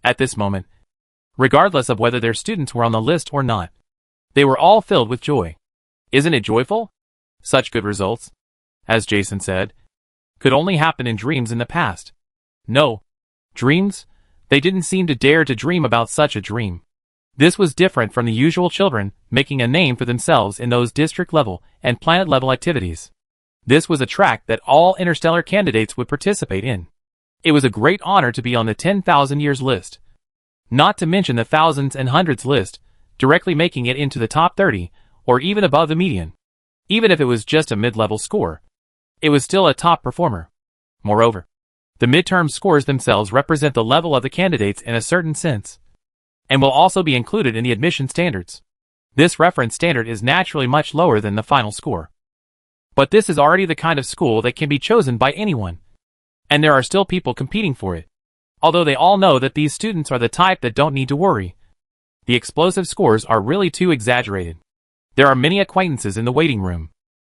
At this moment, regardless of whether their students were on the list or not, they were all filled with joy. Isn't it joyful? Such good results, as Jason said, could only happen in dreams in the past. No. Dreams? They didn't seem to dare to dream about such a dream. This was different from the usual children making a name for themselves in those district-level and planet-level activities. This was a track that all interstellar candidates would participate in. It was a great honor to be on the 10,000 years list. Not to mention the thousands and hundreds list, directly making it into the top 30, or even above the median. Even if it was just a mid-level score, it was still a top performer. Moreover, the midterm scores themselves represent the level of the candidates in a certain sense, and will also be included in the admission standards. This reference standard is naturally much lower than the final score. But this is already the kind of school that can be chosen by anyone. And there are still people competing for it. Although they all know that these students are the type that don't need to worry. The explosive scores are really too exaggerated. There are many acquaintances in the waiting room.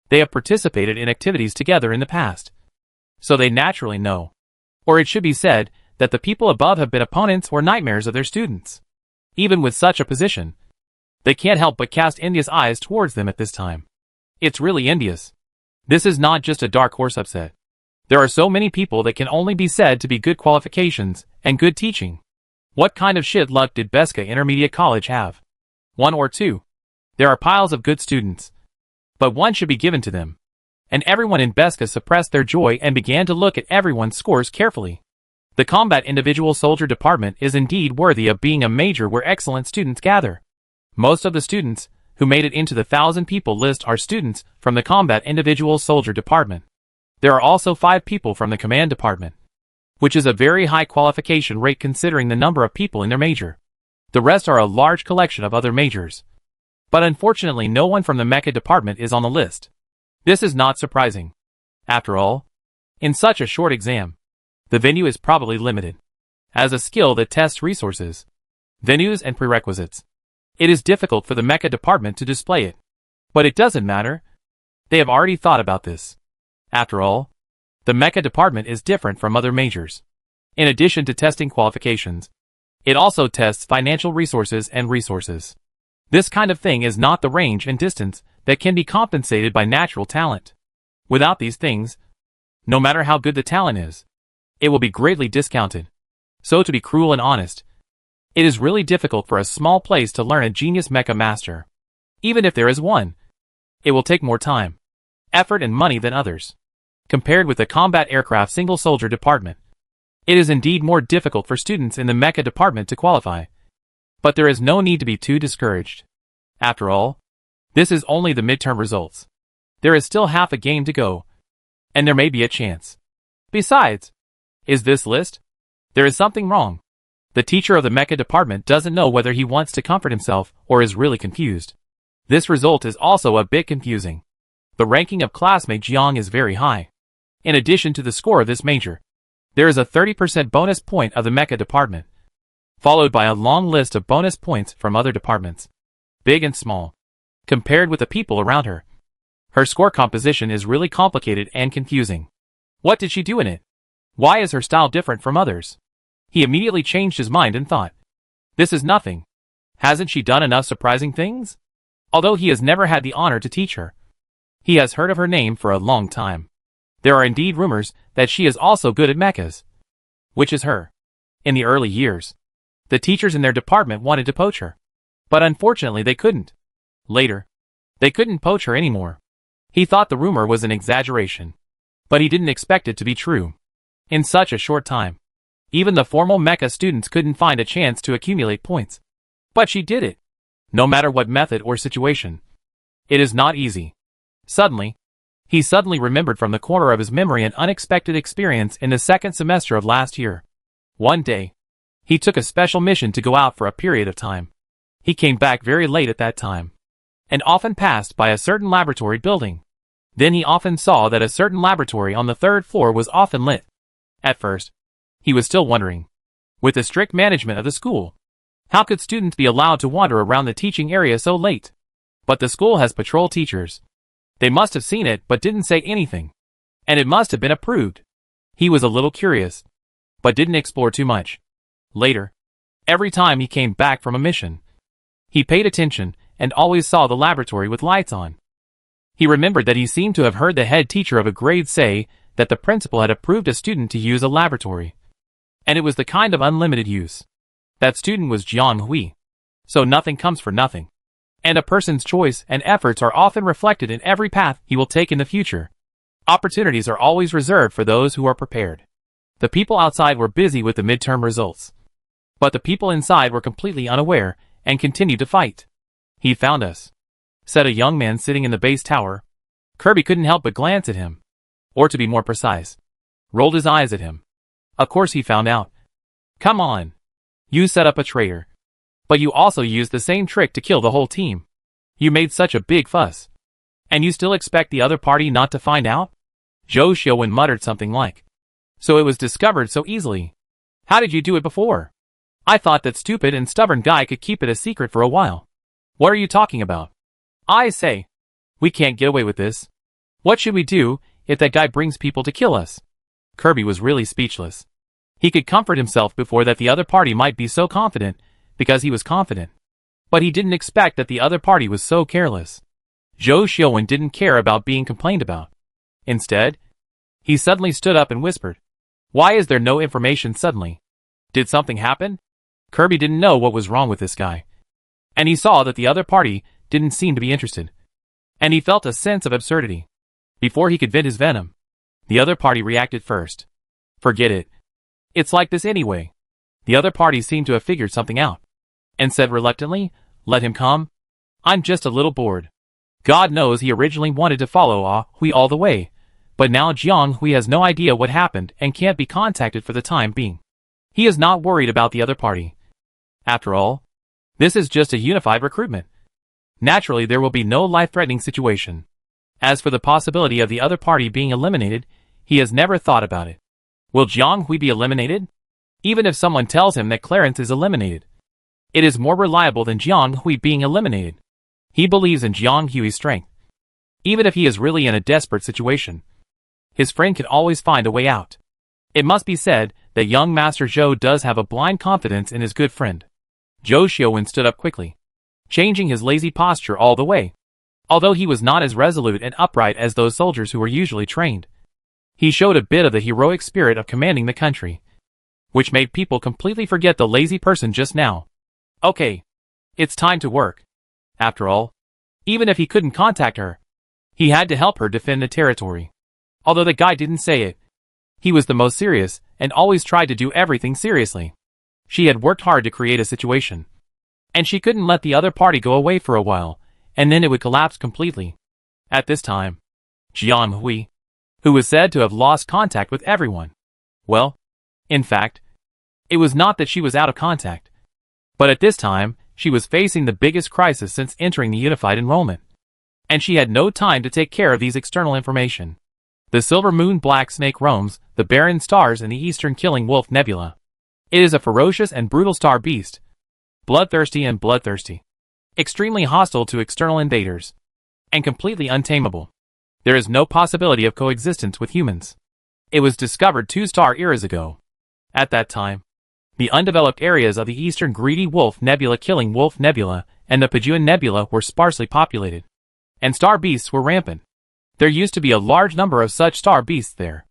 They have participated in activities together in the past. So they naturally know. Or it should be said that the people above have been opponents or nightmares of their students. Even with such a position, they can't help but cast envious eyes towards them at this time. It's really envious. This is not just a dark horse upset. There are so many people that can only be said to be good qualifications and good teaching. What kind of shit luck did Beska Intermediate College have? One or two? There are piles of good students. But one should be given to them. And everyone in Beska suppressed their joy and began to look at everyone's scores carefully. The Combat Individual Soldier Department is indeed worthy of being a major where excellent students gather. Most of the students who made it into the 1,000 people list are students from the Combat Individual Soldier Department. There are also 5 people from the Command Department, which is a very high qualification rate considering the number of people in their major. The rest are a large collection of other majors. But unfortunately no one from the Mecha Department is on the list. This is not surprising. After all, in such a short exam, the venue is probably limited. As a skill that tests resources, venues and prerequisites, it is difficult for the Mecha Department to display it. But it doesn't matter. They have already thought about this. After all, the Mecha Department is different from other majors. In addition to testing qualifications, it also tests financial resources and resources. This kind of thing is not the range and distance that can be compensated by natural talent. Without these things, no matter how good the talent is, it will be greatly discounted. So to be cruel and honest, it is really difficult for a small place to learn a genius mecha master. Even if there is one, it will take more time, effort and money than others. Compared with the Combat Aircraft Single Soldier Department, it is indeed more difficult for students in the Mecha Department to qualify. But there is no need to be too discouraged. After all, this is only the midterm results. There is still half a game to go, and there may be a chance. Besides, is this list? There is something wrong. The teacher of the Mecha Department doesn't know whether he wants to comfort himself or is really confused. This result is also a bit confusing. The ranking of classmate Jiang is very high. In addition to the score of this major, there is a 30% bonus point of the Mecha Department, followed by a long list of bonus points from other departments, big and small. Compared with the people around her, her score composition is really complicated and confusing. What did she do in it? Why is her style different from others? He immediately changed his mind and thought, this is nothing. Hasn't she done enough surprising things? Although he has never had the honor to teach her, he has heard of her name for a long time. There are indeed rumors that she is also good at mechas. Which is her. In the early years, the teachers in their department wanted to poach her. But unfortunately they couldn't. Later, they couldn't poach her anymore. He thought the rumor was an exaggeration. But he didn't expect it to be true. In such a short time, even the formal mecha students couldn't find a chance to accumulate points. But she did it. No matter what method or situation. It is not easy. He suddenly remembered from the corner of his memory an unexpected experience in the second semester of last year. One day, he took a special mission to go out for a period of time. He came back very late at that time, and often passed by a certain laboratory building. Then he often saw that a certain laboratory on the 3rd floor was often lit. At first, he was still wondering, with the strict management of the school, how could students be allowed to wander around the teaching area so late? But the school has patrol teachers. They must have seen it but didn't say anything. And it must have been approved. He was a little curious, but didn't explore too much. Later, every time he came back from a mission, he paid attention and always saw the laboratory with lights on. He remembered that he seemed to have heard the head teacher of a grade say that the principal had approved a student to use a laboratory. And it was the kind of unlimited use. That student was Jiang Hui. So nothing comes for nothing. And a person's choice and efforts are often reflected in every path he will take in the future. Opportunities are always reserved for those who are prepared. The people outside were busy with the midterm results. But the people inside were completely unaware and continued to fight. "He found us," said a young man sitting in the base tower. Kirby couldn't help but glance at him. Or to be more precise, rolled his eyes at him. Of course he found out. "Come on. You set up a traitor. But you also used the same trick to kill the whole team. You made such a big fuss. And you still expect the other party not to find out?" Zhou Xiaowen muttered something like, "So it was discovered so easily. How did you do it before? I thought that stupid and stubborn guy could keep it a secret for a while. What are you talking about? I say, we can't get away with this. What should we do if that guy brings people to kill us?" Kirby was really speechless. He could comfort himself before that the other party might be so confident, because he was confident. But he didn't expect that the other party was so careless. Zhou Xiaowen didn't care about being complained about. Instead, he suddenly stood up and whispered, "Why is there no information suddenly? Did something happen?" Kirby didn't know what was wrong with this guy. And he saw that the other party didn't seem to be interested. And he felt a sense of absurdity. Before he could vent his venom, the other party reacted first. "Forget it. It's like this anyway." The other party seemed to have figured something out, and said reluctantly, "Let him come. I'm just a little bored." God knows he originally wanted to follow Ah Hui all the way, but now Jiang Hui has no idea what happened and can't be contacted for the time being. He is not worried about the other party. After all, this is just a unified recruitment. Naturally, there will be no life-threatening situation. As for the possibility of the other party being eliminated, he has never thought about it. Will Jiang Hui be eliminated? Even if someone tells him that Clarence is eliminated, it is more reliable than Jiang Hui being eliminated. He believes in Jiang Hui's strength. Even if he is really in a desperate situation, his friend can always find a way out. It must be said that young Master Zhou does have a blind confidence in his good friend. Zhou Xiaowen stood up quickly, changing his lazy posture all the way. Although he was not as resolute and upright as those soldiers who were usually trained, he showed a bit of the heroic spirit of commanding the country, which made people completely forget the lazy person just now. Okay, it's time to work. After all, even if he couldn't contact her, he had to help her defend the territory. Although the guy didn't say it, he was the most serious and always tried to do everything seriously. She had worked hard to create a situation, and she couldn't let the other party go away for a while, and then it would collapse completely. At this time, Jiang Hui, who was said to have lost contact with everyone, well, in fact, it was not that she was out of contact, but at this time, she was facing the biggest crisis since entering the unified enrollment, and she had no time to take care of these external information. The silver moon black snake roams the barren stars in the eastern killing wolf nebula. It is a ferocious and brutal star beast, bloodthirsty, extremely hostile to external invaders, and completely untamable. There is no possibility of coexistence with humans. It was discovered 2 star eras ago. At that time, the undeveloped areas of the eastern greedy wolf nebula killing wolf nebula and the Pajuan nebula were sparsely populated, and star beasts were rampant. There used to be a large number of such star beasts there,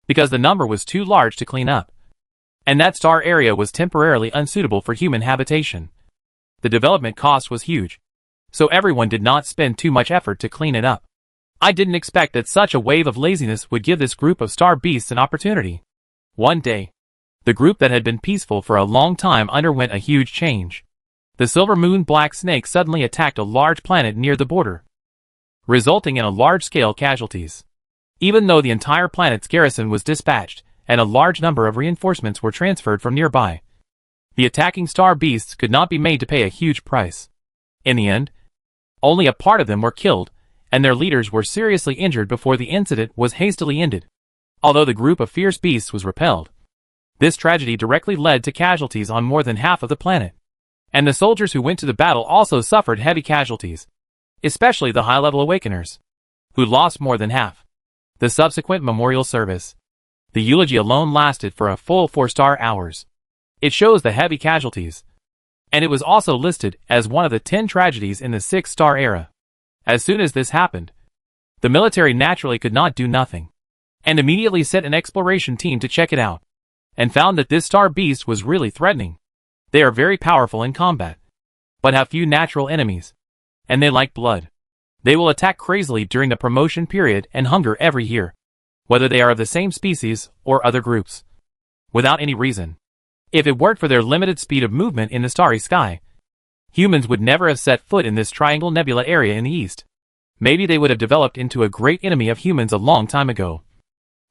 because the number was too large to clean up, and that star area was temporarily unsuitable for human habitation. The development cost was huge, so everyone did not spend too much effort to clean it up. I didn't expect that such a wave of laziness would give this group of star beasts an opportunity. One day, the group that had been peaceful for a long time underwent a huge change. The silver moon black snake suddenly attacked a large planet near the border, resulting in a large-scale casualties. Even though the entire planet's garrison was dispatched, and a large number of reinforcements were transferred from nearby, The attacking star beasts could not be made to pay a huge price. In the end, only a part of them were killed, and their leaders were seriously injured before the incident was hastily ended. Although the group of fierce beasts was repelled, this tragedy directly led to casualties on more than half of the planet. And the soldiers who went to the battle also suffered heavy casualties, especially the high-level awakeners, who lost more than half. The subsequent memorial service. The eulogy alone lasted for a full 4 hours. It shows the heavy casualties. And it was also listed as one of the 10 tragedies in the 6-star era. As soon as this happened, the military naturally could not do nothing, and immediately sent an exploration team to check it out, and found that this star beast was really threatening. They are very powerful in combat, but have few natural enemies, and they like blood. They will attack crazily during the promotion period and hunger every year, whether they are of the same species or other groups, without any reason. If it weren't for their limited speed of movement in the starry sky, humans would never have set foot in this Triangle Nebula area in the east. Maybe they would have developed into a great enemy of humans a long time ago.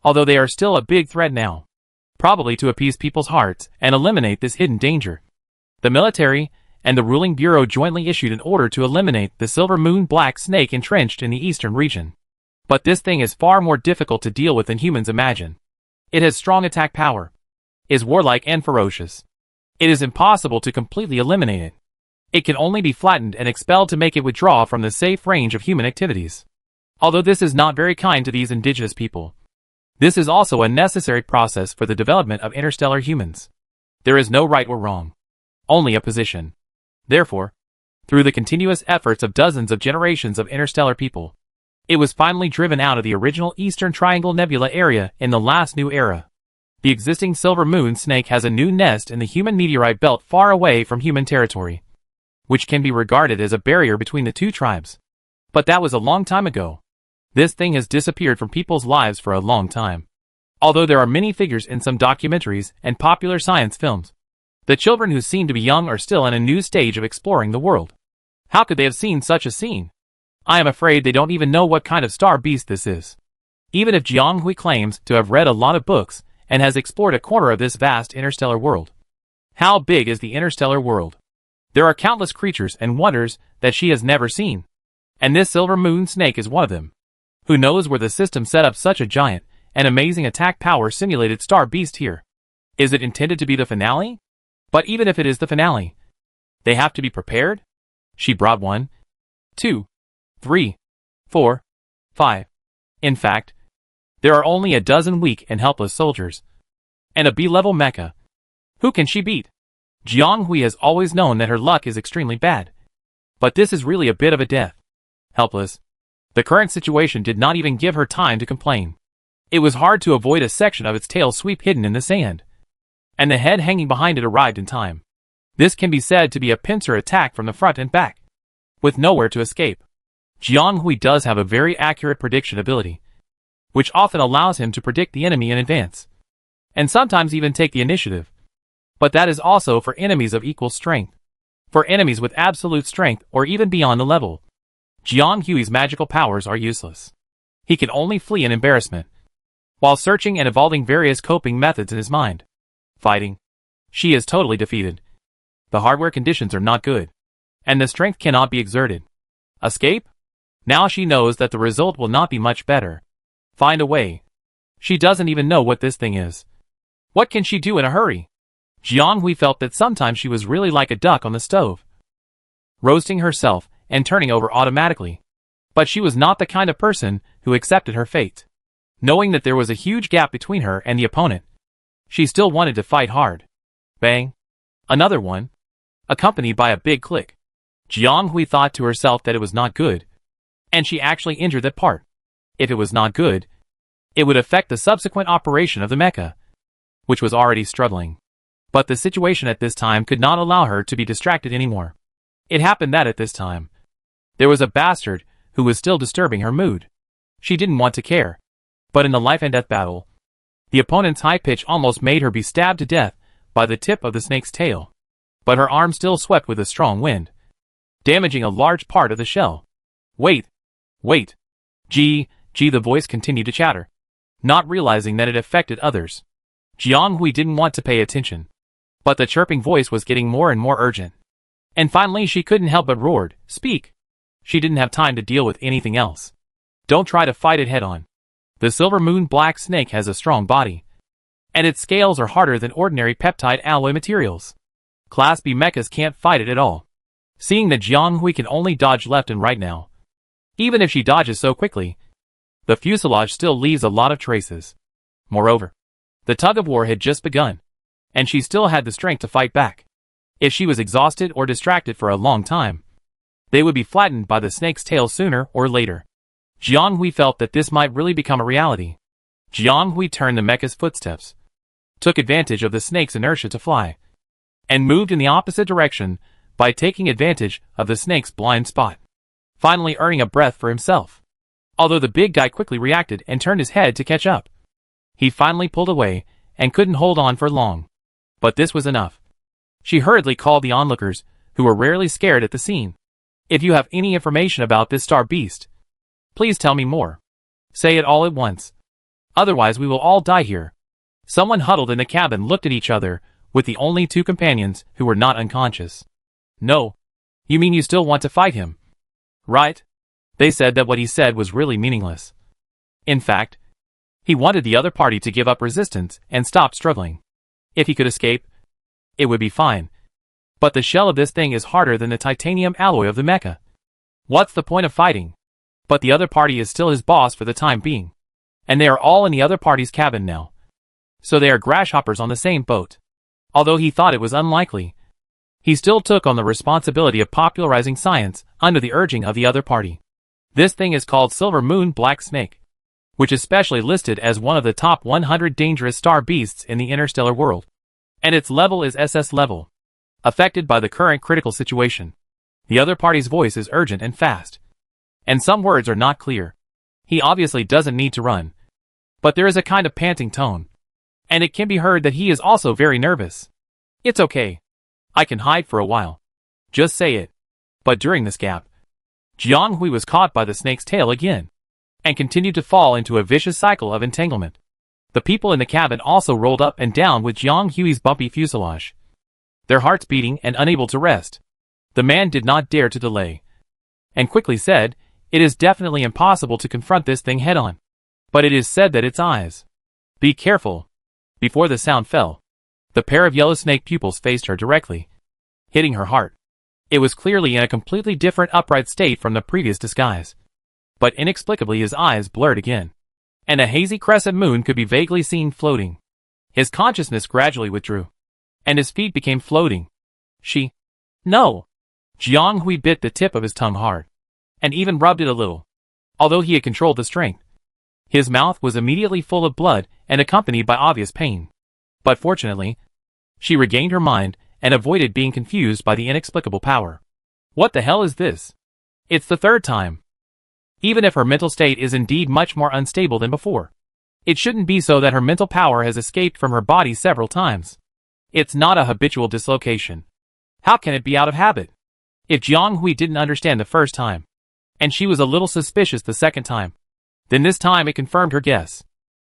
Although they are still a big threat now. Probably to appease people's hearts and eliminate this hidden danger. The military and the ruling bureau jointly issued an order to eliminate the silver moon black snake entrenched in the eastern region. But this thing is far more difficult to deal with than humans imagine. It has strong attack power, is warlike and ferocious. It is impossible to completely eliminate it. It can only be flattened and expelled to make it withdraw from the safe range of human activities. Although this is not very kind to these indigenous people, this is also a necessary process for the development of interstellar humans. There is no right or wrong, only a position. Therefore, through the continuous efforts of dozens of generations of interstellar people, it was finally driven out of the original Eastern Triangle Nebula area in the last new era. The existing silver moon snake has a new nest in the human meteorite belt far away from human territory, which can be regarded as a barrier between the two tribes. But that was a long time ago. This thing has disappeared from people's lives for a long time. Although there are many figures in some documentaries and popular science films, the children who seem to be young are still in a new stage of exploring the world. How could they have seen such a scene? I am afraid they don't even know what kind of star beast this is. Even if Jiang Hui claims to have read a lot of books and has explored a corner of this vast interstellar world. How big is the interstellar world? There are countless creatures and wonders that she has never seen. And this silver moon snake is one of them. Who knows where the system set up such a giant and amazing attack power simulated star beast here? Is it intended to be the finale? But even if it is the finale, they have to be prepared? She brought 1, 2, 3, 4, 5. In fact, there are only a dozen weak and helpless soldiers. And a B-level mecha. Who can she beat? Jiang Hui has always known that her luck is extremely bad. But this is really a bit of a death. Helpless. The current situation did not even give her time to complain. It was hard to avoid a section of its tail sweep hidden in the sand. And the head hanging behind it arrived in time. This can be said to be a pincer attack from the front and back, with nowhere to escape. Jiang Hui does have a very accurate prediction ability, which often allows him to predict the enemy in advance, and sometimes even take the initiative. But that is also for enemies of equal strength. For enemies with absolute strength or even beyond the level, Jiang Hui's magical powers are useless. He can only flee in embarrassment, while searching and evolving various coping methods in his mind. Fighting. She is totally defeated. The hardware conditions are not good, and the strength cannot be exerted. Escape? Now she knows that the result will not be much better. Find a way. She doesn't even know what this thing is. What can she do in a hurry? Jiang Hui felt that sometimes she was really like a duck on the stove, roasting herself and turning over automatically. But she was not the kind of person who accepted her fate. Knowing that there was a huge gap between her and the opponent, she still wanted to fight hard. Bang. Another one, accompanied by a big click. Jiang Hui thought to herself that it was not good, and she actually injured that part. If it was not good, it would affect the subsequent operation of the mecha, which was already struggling. But the situation at this time could not allow her to be distracted anymore. It happened that at this time, there was a bastard who was still disturbing her mood. She didn't want to care. But in the life and death battle, the opponent's high pitch almost made her be stabbed to death by the tip of the snake's tail. But her arm still swept with a strong wind, damaging a large part of the shell. Wait. The voice continued to chatter, not realizing that it affected others. Jiang Hui didn't want to pay attention. But the chirping voice was getting more and more urgent. And finally she couldn't help but roared, "Speak!" She didn't have time to deal with anything else. Don't try to fight it head on. The silver moon black snake has a strong body, and its scales are harder than ordinary peptide alloy materials. Class B mechas can't fight it at all. Seeing that Jianghui can only dodge left and right now, even if she dodges so quickly, the fuselage still leaves a lot of traces. Moreover, the tug-of-war had just begun, and she still had the strength to fight back. If she was exhausted or distracted for a long time, they would be flattened by the snake's tail sooner or later. Jianghui felt that this might really become a reality. Jianghui turned the mecha's footsteps, took advantage of the snake's inertia to fly, and moved in the opposite direction by taking advantage of the snake's blind spot, finally earning a breath for himself. Although the big guy quickly reacted and turned his head to catch up, he finally pulled away and couldn't hold on for long. But this was enough. She hurriedly called the onlookers, who were rarely scared at the scene. "If you have any information about this star beast, please tell me more. Say it all at once. Otherwise we will all die here." Someone huddled in the cabin looked at each other, with the only two companions who were not unconscious. "No. You mean you still want to fight him? Right?" They said that what he said was really meaningless. In fact, he wanted the other party to give up resistance and stop struggling. If he could escape, it would be fine. But the shell of this thing is harder than the titanium alloy of the mecha. What's the point of fighting? But the other party is still his boss for the time being. And they are all in the other party's cabin now. So they are grasshoppers on the same boat. Although he thought it was unlikely, he still took on the responsibility of popularizing science under the urging of the other party. This thing is called Silver Moon Black Snake, which is specially listed as one of the top 100 dangerous star beasts in the interstellar world. And its level is SS level, affected by the current critical situation. The other party's voice is urgent and fast, and some words are not clear. He obviously doesn't need to run, but there is a kind of panting tone, and it can be heard that he is also very nervous. "It's okay. I can hide for a while. Just say it." But during this gap, Jianghui was caught by the snake's tail again, and continued to fall into a vicious cycle of entanglement. The people in the cabin also rolled up and down with Jianghui's bumpy fuselage, their hearts beating and unable to rest. The man did not dare to delay, and quickly said, "It is definitely impossible to confront this thing head-on. But it is said that its eyes. Be careful." Before the sound fell, the pair of yellow snake pupils faced her directly, hitting her heart. It was clearly in a completely different upright state from the previous disguise. But inexplicably his eyes blurred again, and a hazy crescent moon could be vaguely seen floating. His consciousness gradually withdrew, and his feet became floating. No! Jianghui bit the tip of his tongue hard, and even rubbed it a little. Although he had controlled the strength, his mouth was immediately full of blood and accompanied by obvious pain. But fortunately, she regained her mind and avoided being confused by the inexplicable power. What the hell is this? It's the third time. Even if her mental state is indeed much more unstable than before, it shouldn't be so that her mental power has escaped from her body several times. It's not a habitual dislocation. How can it be out of habit? If Jianghui didn't understand the first time, and she was a little suspicious the second time, then this time it confirmed her guess.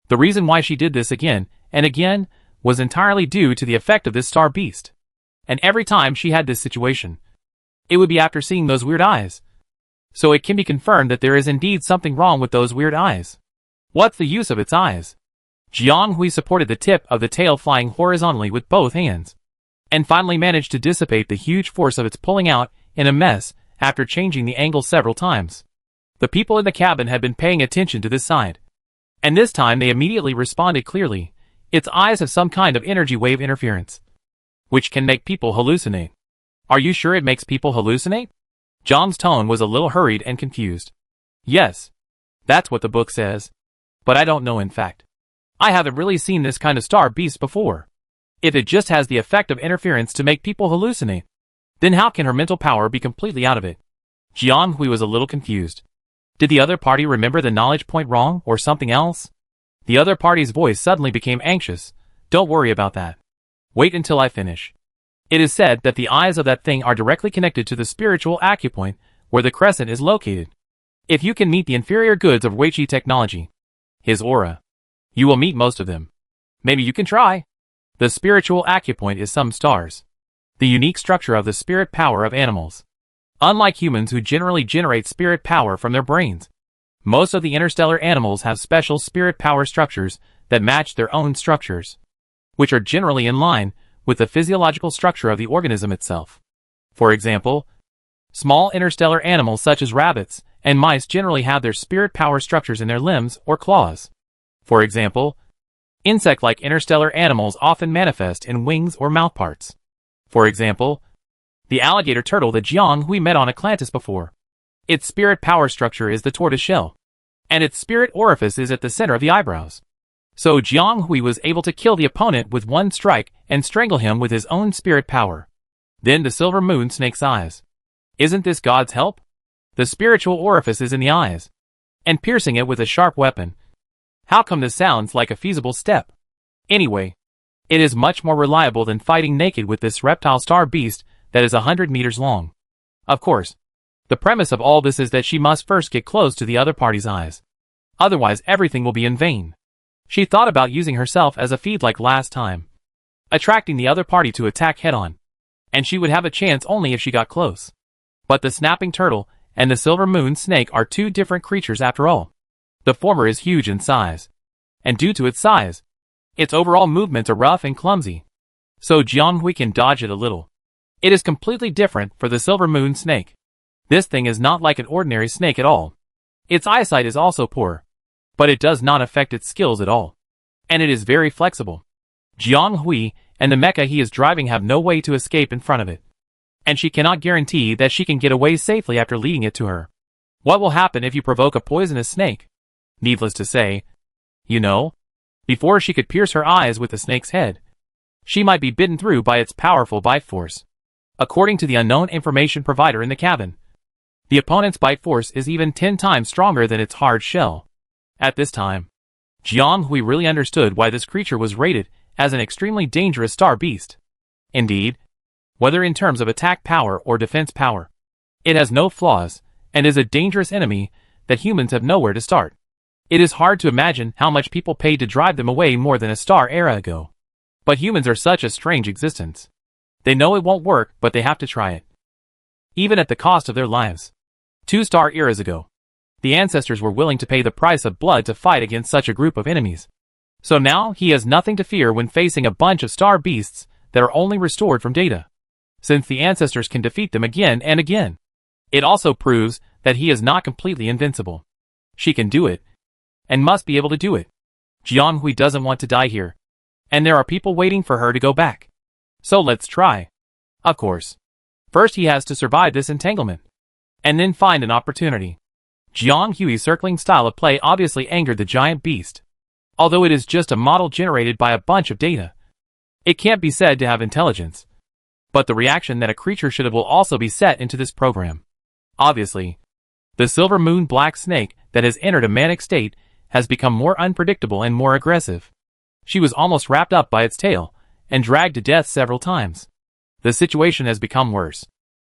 The reason why she did this again and again was entirely due to the effect of this star beast. And every time she had this situation, it would be after seeing those weird eyes. So it can be confirmed that there is indeed something wrong with those weird eyes. What's the use of its eyes? Jianghui supported the tip of the tail flying horizontally with both hands, and finally managed to dissipate the huge force of its pulling out in a mess after changing the angle several times. The people in the cabin had been paying attention to this side, and this time they immediately responded clearly. Its eyes have some kind of energy wave interference, which can make people hallucinate. Are you sure it makes people hallucinate? John's tone was a little hurried and confused. Yes, that's what the book says. But I don't know in fact. I haven't really seen this kind of star beast before. If it just has the effect of interference to make people hallucinate, then how can her mental power be completely out of it? Jianghui was a little confused. Did the other party remember the knowledge point wrong or something else? The other party's voice suddenly became anxious. Don't worry about that. Wait until I finish. It is said that the eyes of that thing are directly connected to the spiritual acupoint where the crescent is located. If you can meet the inferior goods of Weiqi technology, his aura, you will meet most of them. Maybe you can try. The spiritual acupoint is some stars. The unique structure of the spirit power of animals. Unlike humans who generally generate spirit power from their brains, most of the interstellar animals have special spirit power structures that match their own structures, which are generally in line with the physiological structure of the organism itself. For example, small interstellar animals such as rabbits and mice generally have their spirit power structures in their limbs or claws. For example, insect-like interstellar animals often manifest in wings or mouthparts. For example, the alligator turtle that Jiang Hui met on Atlantis before. Its spirit power structure is the tortoise shell, and its spirit orifice is at the center of the eyebrows. So Jiang Hui was able to kill the opponent with one strike and strangle him with his own spirit power. Then the silver moon snake's eyes. Isn't this God's help? The spiritual orifice is in the eyes, and piercing it with a sharp weapon. How come this sounds like a feasible step? Anyway, it is much more reliable than fighting naked with this reptile star beast that is 100 meters long. Of course, the premise of all this is that she must first get close to the other party's eyes. Otherwise everything will be in vain. She thought about using herself as a feed like last time, attracting the other party to attack head-on, and she would have a chance only if she got close. But the snapping turtle and the silver moon snake are two different creatures after all. The former is huge in size, and due to its size, its overall movements are rough and clumsy. So Jiang Hui can dodge it a little. It is completely different for the silver moon snake. This thing is not like an ordinary snake at all. Its eyesight is also poor, but it does not affect its skills at all. And it is very flexible. Jiang Hui and the mecha he is driving have no way to escape in front of it. And she cannot guarantee that she can get away safely after leading it to her. What will happen if you provoke a poisonous snake? Needless to say, before she could pierce her eyes with the snake's head, she might be bitten through by its powerful bite force. According to the unknown information provider in the cabin, the opponent's bite force is even 10 times stronger than its hard shell. At this time, Jiang Hui really understood why this creature was rated as an extremely dangerous star beast. Indeed, whether in terms of attack power or defense power, it has no flaws and is a dangerous enemy that humans have nowhere to start. It is hard to imagine how much people paid to drive them away more than a star era ago. But humans are such a strange existence. They know it won't work, but they have to try it, even at the cost of their lives. 2 star eras ago, the ancestors were willing to pay the price of blood to fight against such a group of enemies. So now he has nothing to fear when facing a bunch of star beasts that are only restored from data, since the ancestors can defeat them again and again. It also proves that he is not completely invincible. She can do it, and must be able to do it. Jiang Hui doesn't want to die here, and there are people waiting for her to go back. So let's try. Of course, first he has to survive this entanglement, and then find an opportunity. Jiang Hui's circling style of play obviously angered the giant beast. Although it is just a model generated by a bunch of data, it can't be said to have intelligence. But the reaction that a creature should have will also be set into this program. Obviously, the silver moon black snake that has entered a manic state has become more unpredictable and more aggressive. She was almost wrapped up by its tail and dragged to death several times. The situation has become worse.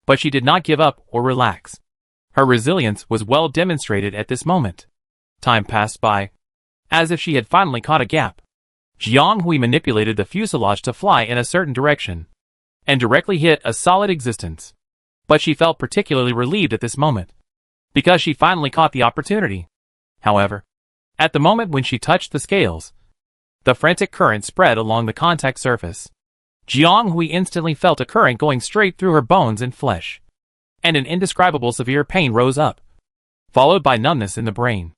But she did not give up or relax. Her resilience was well demonstrated at this moment. Time passed by, as if she had finally caught a gap. Jiang Hui manipulated the fuselage to fly in a certain direction, and directly hit a solid existence. But she felt particularly relieved at this moment, because she finally caught the opportunity. However, at the moment when she touched the scales, the frantic current spread along the contact surface. Jiang Hui instantly felt a current going straight through her bones and flesh, and an indescribable severe pain rose up, followed by numbness in the brain.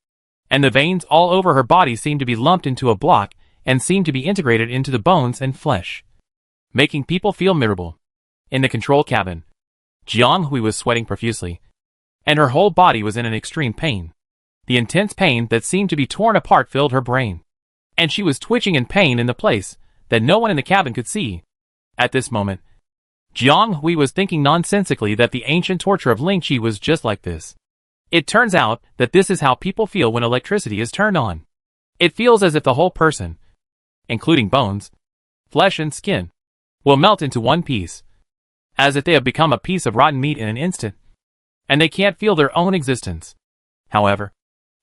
And the veins all over her body seemed to be lumped into a block and seemed to be integrated into the bones and flesh, making people feel miserable. In the control cabin, Jiang Hui was sweating profusely, and her whole body was in an extreme pain. The intense pain that seemed to be torn apart filled her brain, and she was twitching in pain in the place that no one in the cabin could see. At this moment, Jiang Hui was thinking nonsensically that the ancient torture of Ling Qi was just like this. It turns out that this is how people feel when electricity is turned on. It feels as if the whole person, including bones, flesh and skin, will melt into one piece, as if they have become a piece of rotten meat in an instant, and they can't feel their own existence. However,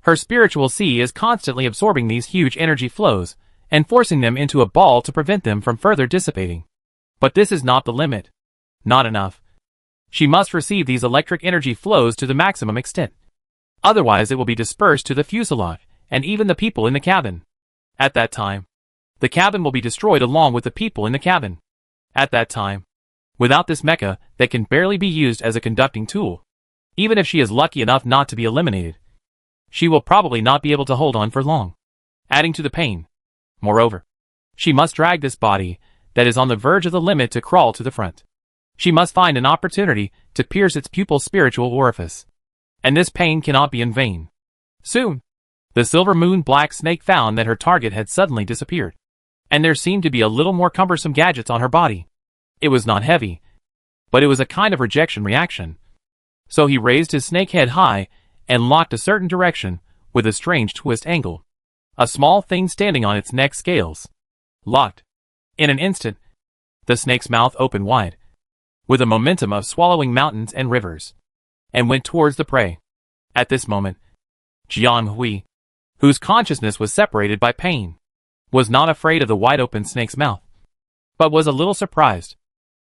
her spiritual sea is constantly absorbing these huge energy flows and forcing them into a ball to prevent them from further dissipating. But this is not the limit. Not enough. She must receive these electric energy flows to the maximum extent. Otherwise it will be dispersed to the fuselage, and even the people in the cabin. At that time, the cabin will be destroyed along with the people in the cabin. At that time, without this mecha that can barely be used as a conducting tool, even if she is lucky enough not to be eliminated, she will probably not be able to hold on for long, adding to the pain. Moreover, she must drag this body that is on the verge of the limit to crawl to the front. She must find an opportunity to pierce its pupil's spiritual orifice. And this pain cannot be in vain. Soon, the silver moon black snake found that her target had suddenly disappeared, and there seemed to be a little more cumbersome gadgets on her body. It was not heavy, but it was a kind of rejection reaction. So he raised his snake head high and locked a certain direction with a strange twist angle. A small thing standing on its neck scales. Locked. In an instant, the snake's mouth opened wide, with a momentum of swallowing mountains and rivers, and went towards the prey. At this moment, Jiang Hui, whose consciousness was separated by pain, was not afraid of the wide-open snake's mouth, but was a little surprised.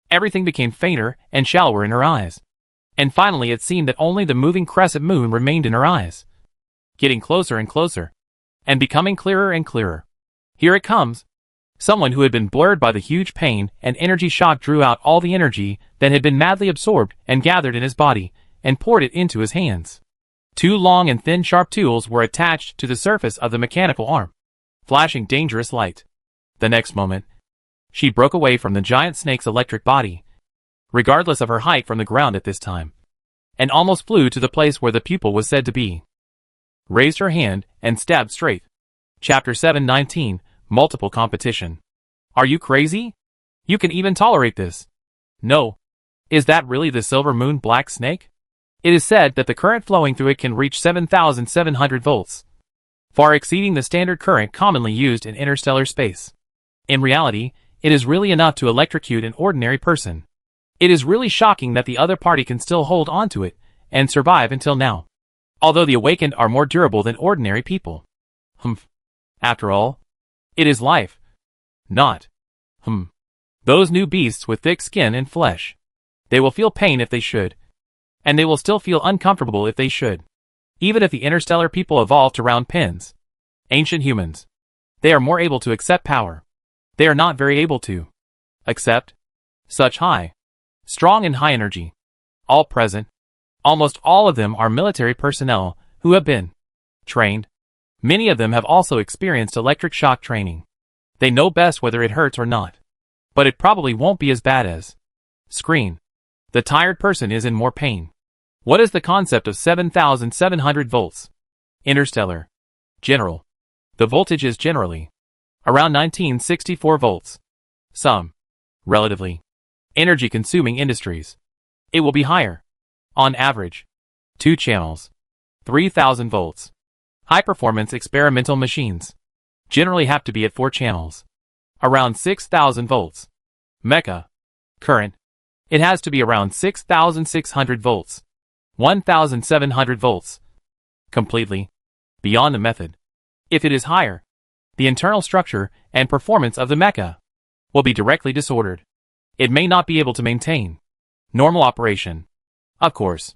Everything became fainter and shallower in her eyes, and finally it seemed that only the moving crescent moon remained in her eyes, getting closer and closer, and becoming clearer and clearer. Here it comes. Someone who had been blurred by the huge pain and energy shock drew out all the energy that had been madly absorbed and gathered in his body, and poured it into his hands. Two long and thin sharp tools were attached to the surface of the mechanical arm, flashing dangerous light. The next moment, she broke away from the giant snake's electric body, regardless of her height from the ground at this time, and almost flew to the place where the pupil was said to be. Raised her hand and stabbed straight. Chapter 719, Multiple Competition. Are you crazy? You can even tolerate this. No. Is that really the silver moon black snake? It is said that the current flowing through it can reach 7,700 volts, far exceeding the standard current commonly used in interstellar space. In reality, it is really enough to electrocute an ordinary person. It is really shocking that the other party can still hold on to it and survive until now, although the awakened are more durable than ordinary people. After all, it is life. Not. Those new beasts with thick skin and flesh. They will feel pain if they should, and they will still feel uncomfortable if they should. Even if the interstellar people evolved around pins, ancient humans, they are more able to accept power. They are not very able to accept such high, strong and high energy. All present, almost all of them are military personnel who have been trained. Many of them have also experienced electric shock training. They know best whether it hurts or not. But it probably won't be as bad as scream. The tired person is in more pain. What is the concept of 7,700 volts? Interstellar. General. The voltage is generally around 1964 volts. Some relatively energy-consuming industries, it will be higher. On average, 2 channels, 3,000 volts. High-performance experimental machines generally have to be at 4 channels, around 6,000 volts. Mecha current, it has to be around 6,600 volts, 1,700 volts. Completely beyond the method. If it is higher, the internal structure and performance of the mecha will be directly disordered. It may not be able to maintain normal operation. Of course,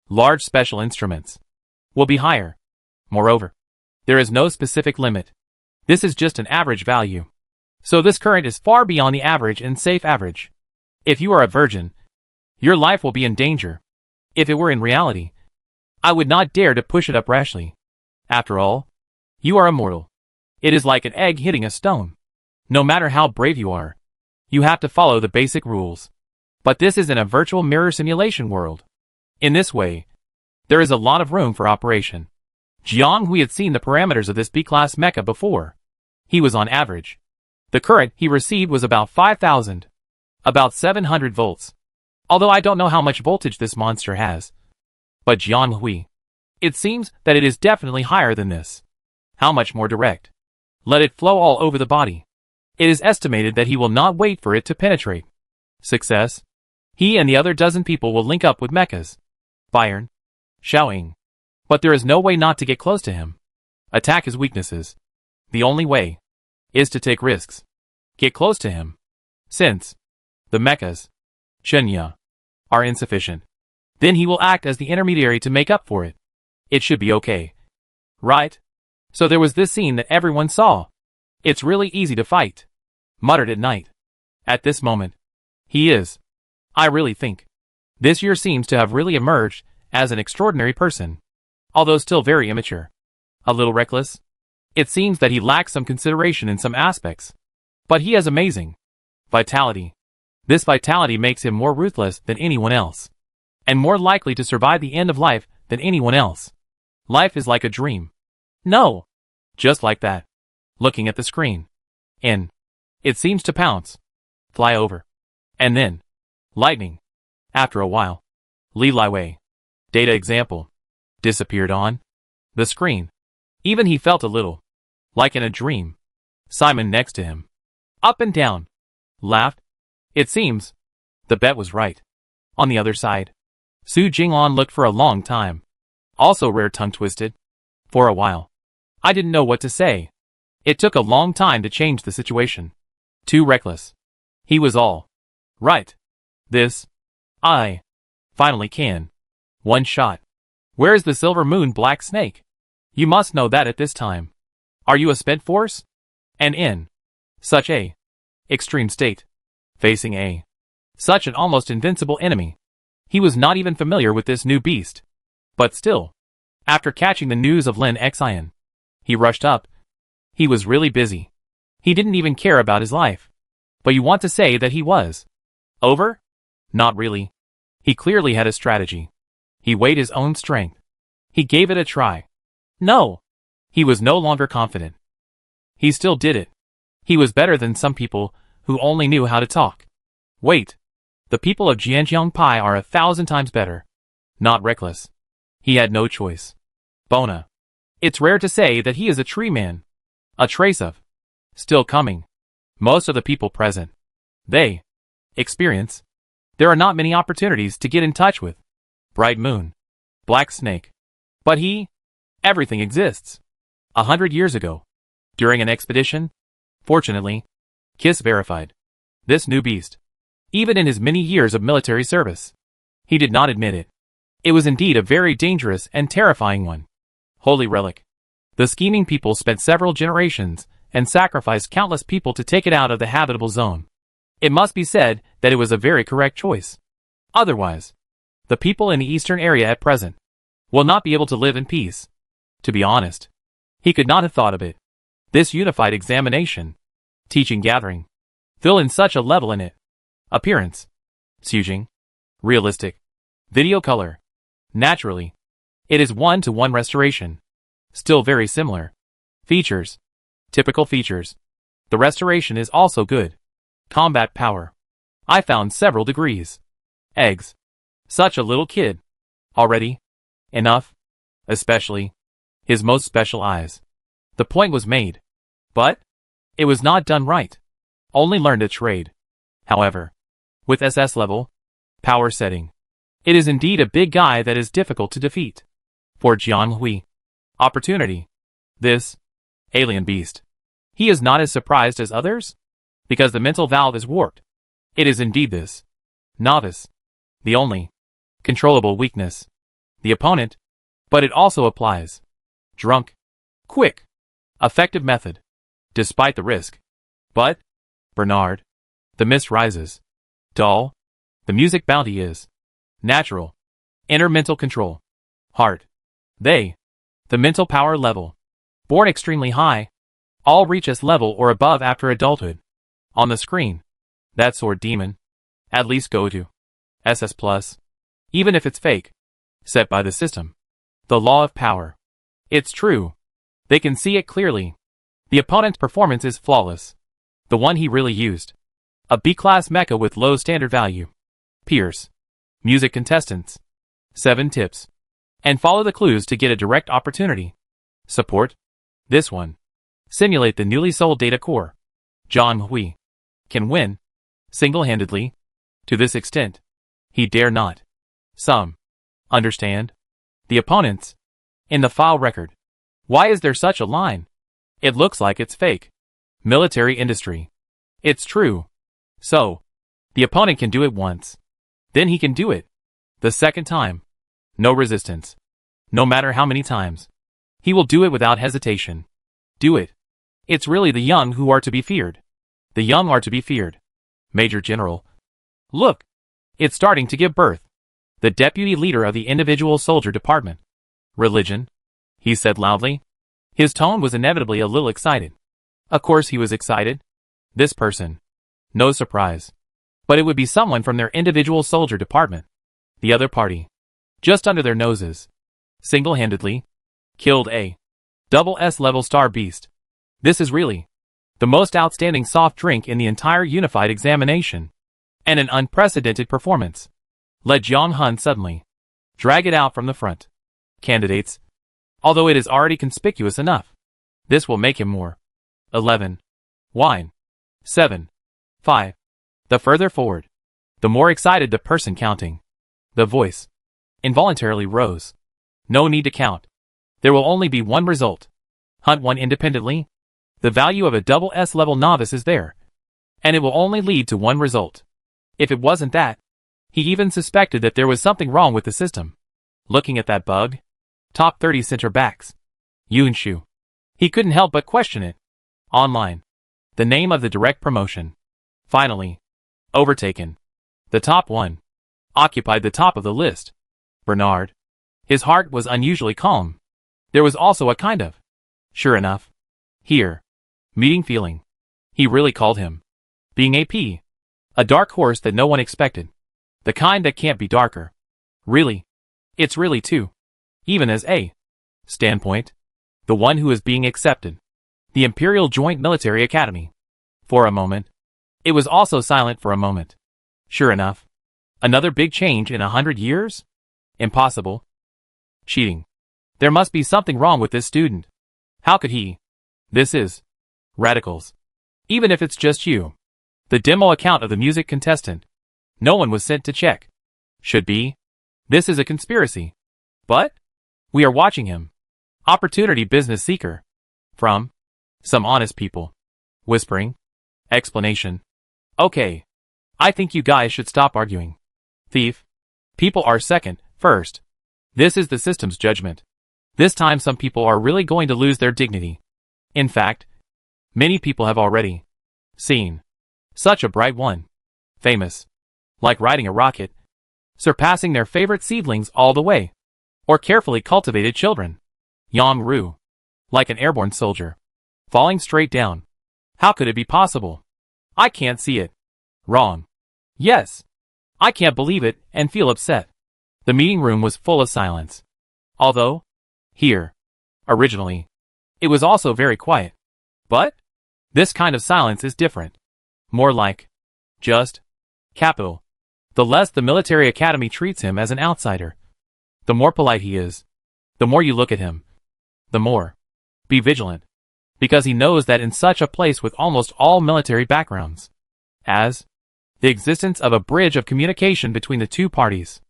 large special instruments will be higher. Moreover, there is no specific limit. This is just an average value. So this current is far beyond the average and safe average. If you are a virgin, your life will be in danger. If it were in reality, I would not dare to push it up rashly. After all, you are immortal. It is like an egg hitting a stone. No matter how brave you are, you have to follow the basic rules. But this is in a virtual mirror simulation world. In this way, there is a lot of room for operation. Jiang Hui had seen the parameters of this B-class mecha before. He was on average. The current he received was about 5,000. About 700 volts. Although I don't know how much voltage this monster has. But Jiang Hui, it seems that it is definitely higher than this. How much more direct? Let it flow all over the body. It is estimated that he will not wait for it to penetrate. Success. He and the other dozen people will link up with mechas. Bayern. Xiaoying. But there is no way not to get close to him. Attack his weaknesses. The only way. is to take risks. Get close to him. Since the mechas, Chunya, are insufficient, then he will act as the intermediary to make up for it. It should be okay. Right? So there was this scene that everyone saw. It's really easy to fight. Muttered at night. At this moment. He is. I really think. This year seems to have really emerged as an extraordinary person. Although still very immature. A little reckless. It seems that he lacks some consideration in some aspects. But he has amazing vitality. This vitality makes him more ruthless than anyone else. And more likely to survive the end of life than anyone else. Life is like a dream. No. Just like that. Looking at the screen. In. It seems to pounce. Fly over. And then. Lightning. After a while. Li Wei. Data example. Disappeared on the screen. Even he felt a little. Like in a dream. Simon next to him. Up and down. Laughed. It seems. The bet was right. On the other side. Su Jinglan looked for a long time. Also rare tongue-twisted. For a while. I didn't know what to say. It took a long time to change the situation. Too reckless. He was all right. This. I. Finally can. One shot. Where's the silver moon black snake? You must know that at this time. Are you a spent force? And in such a extreme state. Facing a such an almost invincible enemy. He was not even familiar with this new beast. But still. After catching the news of Lin Xian. He rushed up. He was really busy. He didn't even care about his life. But you want to say that he was over? Not really. He clearly had a strategy. He weighed his own strength. He gave it a try. No. He was no longer confident. He still did it. He was better than some people who only knew how to talk. Wait. The people of Jianjiang Pai are 1,000 times better. Not reckless. He had no choice. Bona. It's rare to say that he is a tree man. A trace of. Still coming. Most of the people present. They. Experience. There are not many opportunities to get in touch with. Bright moon. Black snake. But he. Everything exists. 100 years ago. During an expedition. Fortunately. Kiss verified. This new beast. Even in his many years of military service. He did not admit it. It was indeed a very dangerous and terrifying one. Holy relic. The scheming people spent several generations and sacrificed countless people to take it out of the habitable zone. It must be said that it was a very correct choice. Otherwise, the people in the eastern area at present will not be able to live in peace. To be honest, he could not have thought of it. This unified examination, teaching gathering, fill in such a level in it. Appearance. Sujing. Realistic. Video color. Naturally. It is 1-to-1 restoration. Still very similar. Features. Typical features. The restoration is also good. Combat power. I found several degrees. Eggs. Such a little kid. Already. Enough. Especially. His most special eyes. The point was made. But. It was not done right. Only learned a trade. However. With SS level. Power setting. It is indeed a big guy that is difficult to defeat. For Jian Hui. Opportunity. This. Alien beast. He is not as surprised as others? Because the mental valve is warped. It is indeed this. Novice. The only. Controllable weakness. The opponent. But it also applies. Drunk. Quick. Effective method. Despite the risk. But. Bernard. The mist rises. Dull. The music bounty is. Natural. Inner mental control. Heart. They. The mental power level. Born extremely high. All reach S level or above after adulthood. On the screen. That sword demon. At least go to. SS+. Even if it's fake. Set by the system. The law of power. It's true. They can see it clearly. The opponent's performance is flawless. The one he really used. A B-class mecha with low standard value. Pierce. Music contestants. 7 tips. And follow the clues to get a direct opportunity. Support. This one. Simulate the newly sold data core. Jian Hui. Can win. Single-handedly. To this extent. He dare not. Some. Understand? The opponents. In the file record. Why is there such a line? It looks like it's fake. Military industry. It's true. So, the opponent can do it once. Then he can do it. The second time. No resistance. No matter how many times. He will do it without hesitation. Do it. It's really the young who are to be feared. The young are to be feared. Major General. Look. It's starting to give birth. The deputy leader of the individual soldier department. Religion? He said loudly. His tone was inevitably a little excited. Of course he was excited. This person. No surprise. But it would be someone from their individual soldier department. The other party. Just under their noses. Single-handedly. Killed a SS level star beast. This is really the most outstanding soft drink in the entire unified examination. And an unprecedented performance. Let Jiang Hun suddenly drag it out from the front. Candidates. Although it is already conspicuous enough. This will make him more. 11. Wine. 7. 5. The further forward, the more excited the person counting. The voice involuntarily rose. No need to count. There will only be one result. Hunt one independently. The value of a SS level novice is there. And it will only lead to one result. If it wasn't that, he even suspected that there was something wrong with the system. Looking at that bug. Top 30 center backs. Yunshu. He couldn't help but question it. Online. The name of the direct promotion. Finally. Overtaken. The top one. Occupied the top of the list. Bernard. His heart was unusually calm. There was also a kind of, sure enough, here, meeting feeling. He really called him. Being AP. A dark horse that no one expected. The kind that can't be darker. Really. It's really too. Even as a standpoint. The one who is being accepted. The Imperial Joint Military Academy. For a moment. It was also silent for a moment. Sure enough. Another big change in 100 years? Impossible. Cheating. There must be something wrong with this student. How could he? This is radicals. Even if it's just you. The demo account of the music contestant. No one was sent to check. Should be. This is a conspiracy. But we are watching him. Opportunity business seeker. From some honest people. Whispering. Explanation. Okay. I think you guys should stop arguing. Thief. People are second, first. This is the system's judgment. This time some people are really going to lose their dignity. In fact, many people have already seen such a bright one. Famous. Like riding a rocket. Surpassing their favorite seedlings all the way. Or carefully cultivated children. Yang Ru. Like an airborne soldier. Falling straight down. How could it be possible? I can't see it. Wrong. Yes. I can't believe it and feel upset. The meeting room was full of silence. Although, here, originally, it was also very quiet. But, this kind of silence is different. More like, just, capital. The less the military academy treats him as an outsider. The more polite he is. The more you look at him. The more. Be vigilant. Because he knows that in such a place with almost all military backgrounds. As the existence of a bridge of communication between the two parties.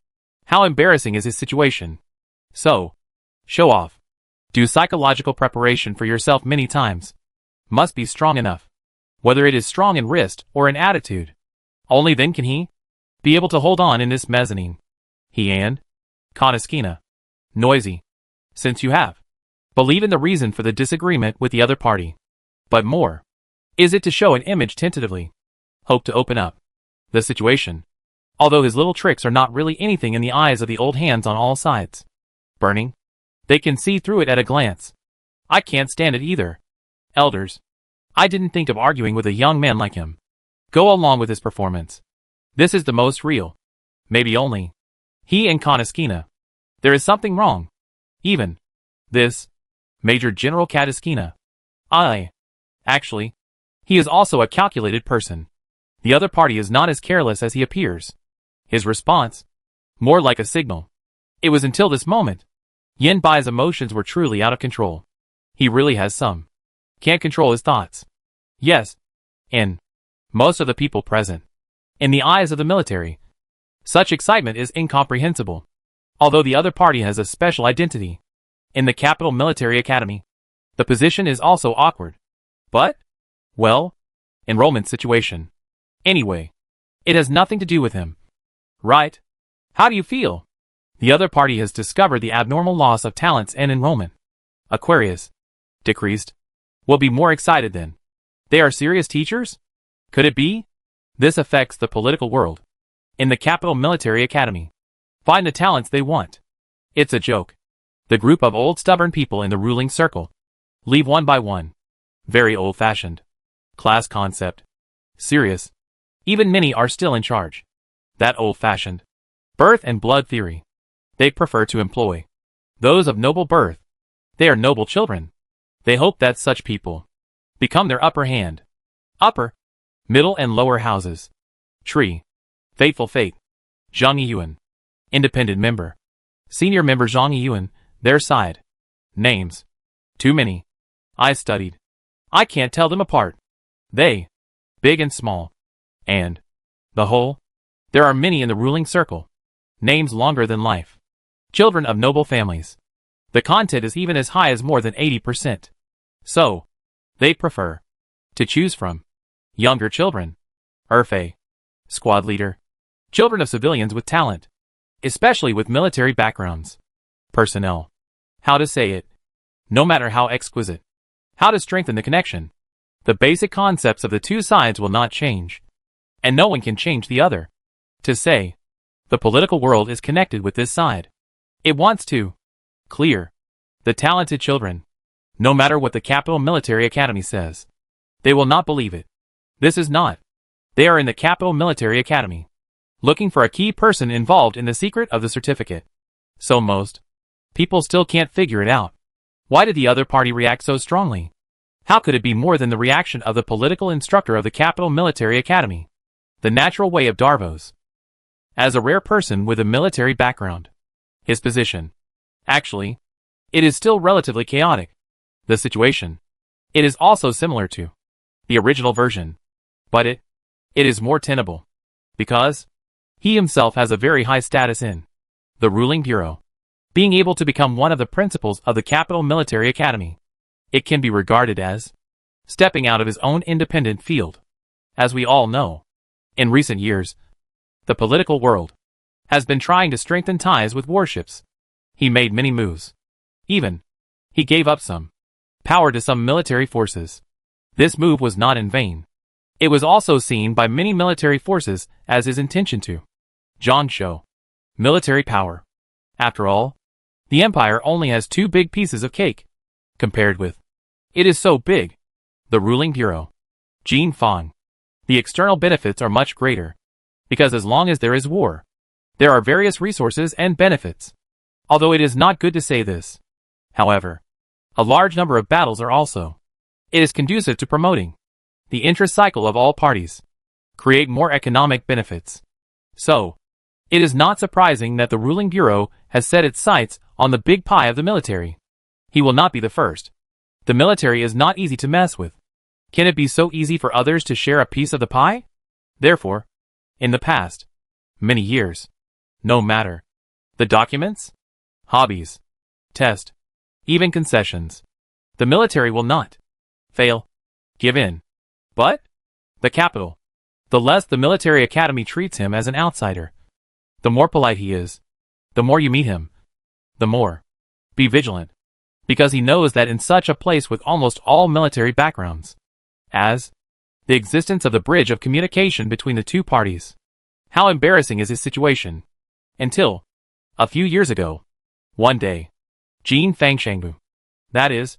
How embarrassing is his situation. So, show off. Do psychological preparation for yourself many times. Must be strong enough. Whether it is strong in wrist or in attitude. Only then can he be able to hold on in this mezzanine. He and Konoskina. Noisy. Since you have. Believe in the reason for the disagreement with the other party. But more. Is it to show an image tentatively? Hope to open up the situation. Although his little tricks are not really anything in the eyes of the old hands on all sides. Burning. They can see through it at a glance. I can't stand it either. Elders. I didn't think of arguing with a young man like him. Go along with his performance. This is the most real. Maybe only. He and Konoskina. There is something wrong. Even. This. Major General Kataskina. Actually. He is also a calculated person. The other party is not as careless as he appears. His response. More like a signal. It was until this moment. Yen Bai's emotions were truly out of control. He really has some. Can't control his thoughts. Yes. And most of the people present. In the eyes of the military. Such excitement is incomprehensible. Although the other party has a special identity. In the capital military academy. The position is also awkward. But Well, enrollment situation. Anyway, it has nothing to do with him. Right? How do you feel? The other party has discovered the abnormal loss of talents and enrollment. Aquarius. Decreased. Will be more excited then. They are serious teachers? Could it be? This affects the political world. In the Capital Military Academy. Find the talents they want. It's a joke. The group of old stubborn people in the ruling circle. Leave one by one. Very old-fashioned. Class concept. Serious. Even many are still in charge. That old-fashioned. Birth and blood theory. They prefer to employ those of noble birth. They are noble children. They hope that such people become their upper hand. Upper, middle and lower houses. Tree. Fateful fate. Zhang Yiyuan. Independent member. Senior member Zhang Yiyuan, their side. Names. Too many. I studied. I can't tell them apart. They. Big and small. And. The whole. There are many in the ruling circle. Names longer than life. Children of noble families. The content is even as high as more than 80%. So. They prefer. To choose from. Younger children. Erfei. Squad leader. Children of civilians with talent. Especially with military backgrounds. Personnel. How to say it. No matter how exquisite. How to strengthen the connection. The basic concepts of the two sides will not change. And no one can change the other. To say. The political world is connected with this side. It wants to. Clear. The talented children. No matter what the Capital Military Academy says. They will not believe it. This is not. They are in the Capital Military Academy. Looking for a key person involved in the secret of the certificate. So most people still can't figure it out. Why did the other party react so strongly? How could it be more than the reaction of the political instructor of the Capital Military Academy? The natural way of Darvos. As a rare person with a military background. His position. Actually, it is still relatively chaotic. The situation. It is also similar to the original version. But it is more tenable. Because he himself has a very high status in the ruling bureau. Being able to become one of the principals of the Capital Military Academy. It can be regarded as stepping out of his own independent field. As we all know, in recent years, the political world has been trying to strengthen ties with warships. He made many moves. Even, he gave up some power to some military forces. This move was not in vain. It was also seen by many military forces as his intention to John show military power. After all, the empire only has two big pieces of cake. Compared with, it is so big. The ruling bureau. Jin Fang. The external benefits are much greater. Because as long as there is war, there are various resources and benefits. Although it is not good to say this. However, a large number of battles are also. It is conducive to promoting the interest cycle of all parties. Create more economic benefits. So, it is not surprising that the ruling bureau has set its sights on the big pie of the military. He will not be the first. The military is not easy to mess with. Can it be so easy for others to share a piece of the pie? Therefore, in the past, many years, no matter the documents, hobbies, test, even concessions, the military will not fail, give in. But the capital, the less the military academy treats him as an outsider, the more polite he is, the more you meet him, the more. Be vigilant, because he knows that in such a place with almost all military backgrounds, as the existence of the bridge of communication between the two parties. How embarrassing is his situation? Until, a few years ago, one day, Jin Fangshangbu, that is,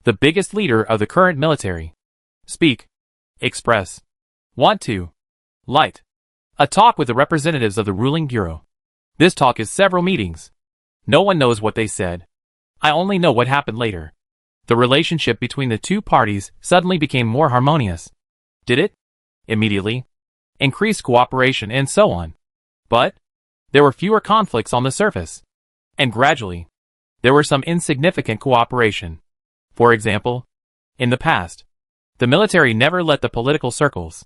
the biggest leader of the current military, speak, express, want to, light, a talk with the representatives of the ruling bureau. This talk is several meetings. No one knows what they said. I only know what happened later. The relationship between the two parties suddenly became more harmonious. Did it? Immediately. Increased cooperation and so on. But there were fewer conflicts on the surface. And gradually, there were some insignificant cooperation. For example, in the past, the military never let the political circles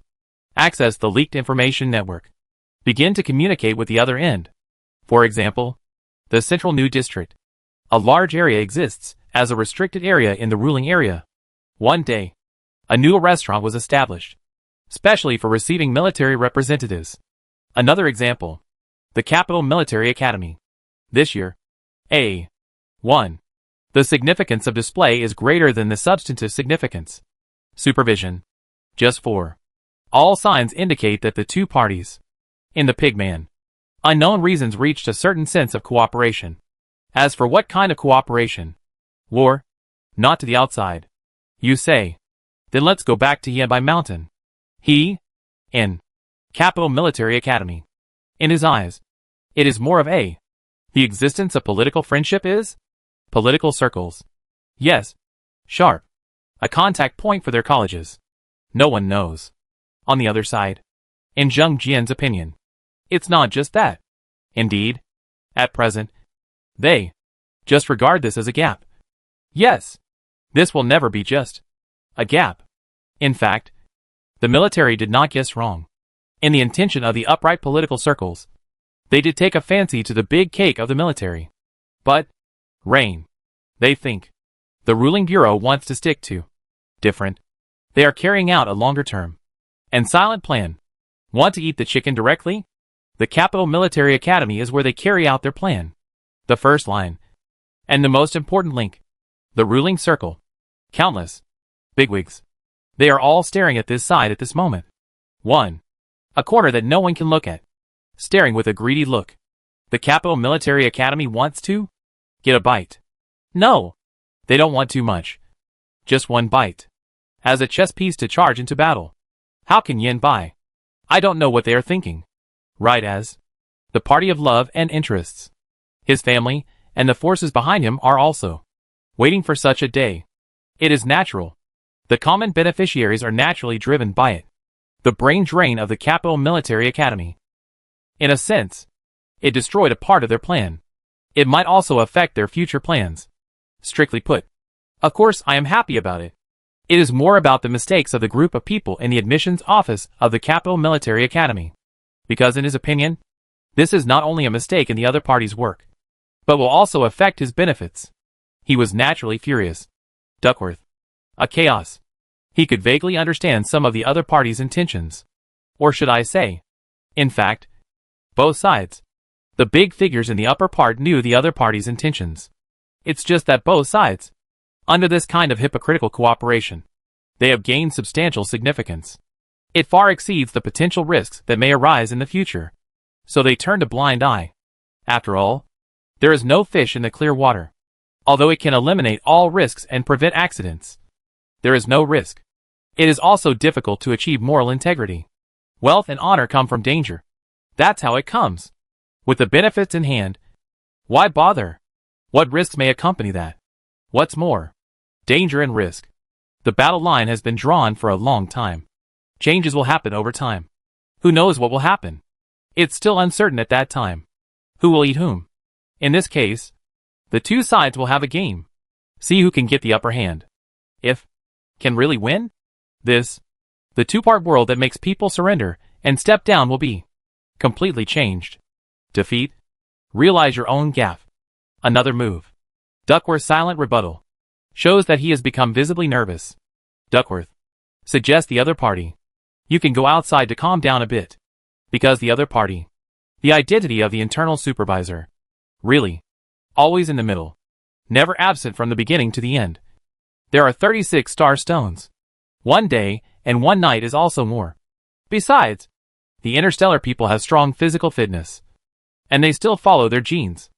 access the leaked information network, begin to communicate with the other end. For example, the Central New District. A large area exists as a restricted area in the ruling area. One day, A new restaurant was established, specially for receiving military representatives. Another example. The Capital Military Academy. This year. A. 1. The significance of display is greater than the substantive significance. Supervision. Just 4. All signs indicate that the two parties, in the Pigman, unknown reasons reached a certain sense of cooperation. As for what kind of cooperation? War? Not to the outside. You say. Then let's go back to Yanbai Mountain. He? In. Capital Military Academy. In his eyes. It is more of a. The existence of political friendship is? Political circles. Yes. Sharp. A contact point for their colleges. No one knows. On the other side. In Zheng Jian's opinion. It's not just that. Indeed. At present. They. Just regard this as a gap. Yes. This will never be just. A gap. In fact. The military did not guess wrong. In the intention of the upright political circles. They did take a fancy to the big cake of the military. But. Reign. They think. The ruling bureau wants to stick to. Different. They are carrying out a longer term. And silent plan. Want to eat the chicken directly? The Capital Military Academy is where they carry out their plan. The first line. And the most important link. The ruling circle. Countless. Bigwigs. They are all staring at this side at this moment. 1. A corner that no one can look at. Staring with a greedy look. The Capital Military Academy wants to get a bite. No. They don't want too much. Just one bite. As a chess piece to charge into battle. How can Yin buy? I don't know what they are thinking. Right as. The party of love and interests. His family, and the forces behind him are also. Waiting for such a day. It is natural. The common beneficiaries are naturally driven by it. The brain drain of the Capital Military Academy. In a sense. It destroyed a part of their plan. It might also affect their future plans. Strictly put. Of course I am happy about it. It is more about the mistakes of the group of people in the admissions office of the Capital Military Academy. Because in his opinion, this is not only a mistake in the other party's work, but will also affect his benefits. He was naturally furious. Duckworth. A chaos. He could vaguely understand some of the other party's intentions. Or should I say, in fact, both sides. The big figures in the upper part knew the other party's intentions. It's just that both sides, under this kind of hypocritical cooperation, they have gained substantial significance. It far exceeds the potential risks that may arise in the future. So they turned a blind eye. After all, there is no fish in the clear water. Although it can eliminate all risks and prevent accidents, there is no risk. It is also difficult to achieve moral integrity. Wealth and honor come from danger. That's how it comes. With the benefits in hand, why bother? What risks may accompany that? What's more? Danger and risk. The battle line has been drawn for a long time. Changes will happen over time. Who knows what will happen? It's still uncertain at that time. Who will eat whom? In this case, the two sides will have a game. See who can get the upper hand. If can really win? This, the two-part world that makes people surrender and step down will be completely changed. Defeat? Realize your own gaffe. Another move. Duckworth's silent rebuttal shows that he has become visibly nervous. Duckworth. Suggest the other party. You can go outside to calm down a bit. Because the other party. The identity of the internal supervisor. Really. Always in the middle. Never absent from the beginning to the end. There are 36 star stones. One day and one night is also more. Besides, the interstellar people have strong physical fitness. And they still follow their genes.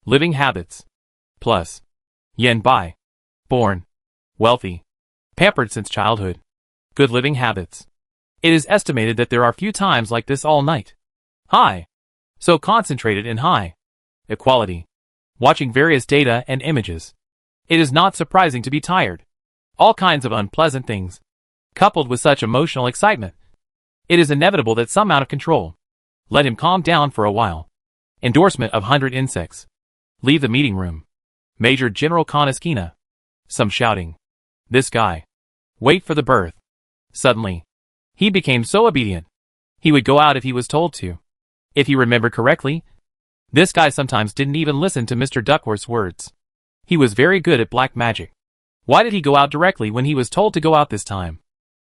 Living habits. Plus. Yen Bai. Born. Wealthy. Pampered since childhood. Good living habits. It is estimated that there are few times like this all night. High. So concentrated in high. Equality. Watching various data and images. It is not surprising to be tired. All kinds of unpleasant things. Coupled with such emotional excitement. It is inevitable that some out of control. Let him calm down for a while. Endorsement of 100 insects. Leave the meeting room. Major General Konoskina. Some shouting. This guy. Wait for the birth. Suddenly. He became so obedient. He would go out if he was told to. If he remembered correctly, this guy sometimes didn't even listen to Mr. Duckworth's words. He was very good at black magic. Why did he go out directly when he was told to go out this time?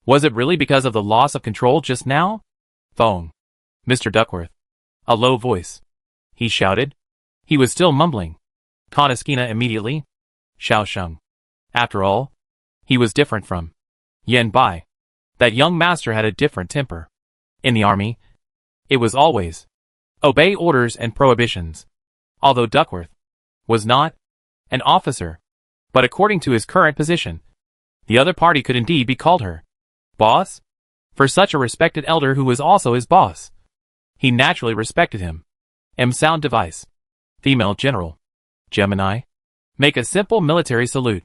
Was it really because of the loss of control just now? Phone. Mr. Duckworth. A low voice. He shouted. He was still mumbling. Konoskina immediately. Xiao Sheng. After all, he was different from Yen Bai. That young master had a different temper. In the army, it was always obey orders and prohibitions. Although Duckworth was not an officer, but according to his current position, the other party could indeed be called her boss. For such a respected elder who was also his boss, he naturally respected him. Sound device. Female general. Gemini. Make a simple military salute.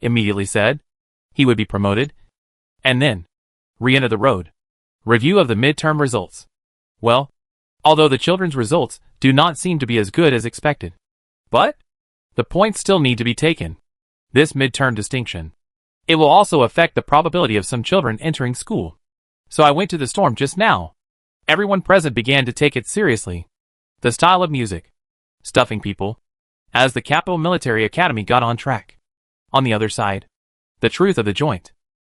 Immediately said. He would be promoted. And then re-enter the road. Review of the midterm results. Well, although the children's results do not seem to be as good as expected. But the points still need to be taken. This midterm distinction. It will also affect the probability of some children entering school. So I went to the storm just now. Everyone present began to take it seriously. The style of music. Stuffing people. As the Capital Military Academy got on track. On the other side. The truth of the joint.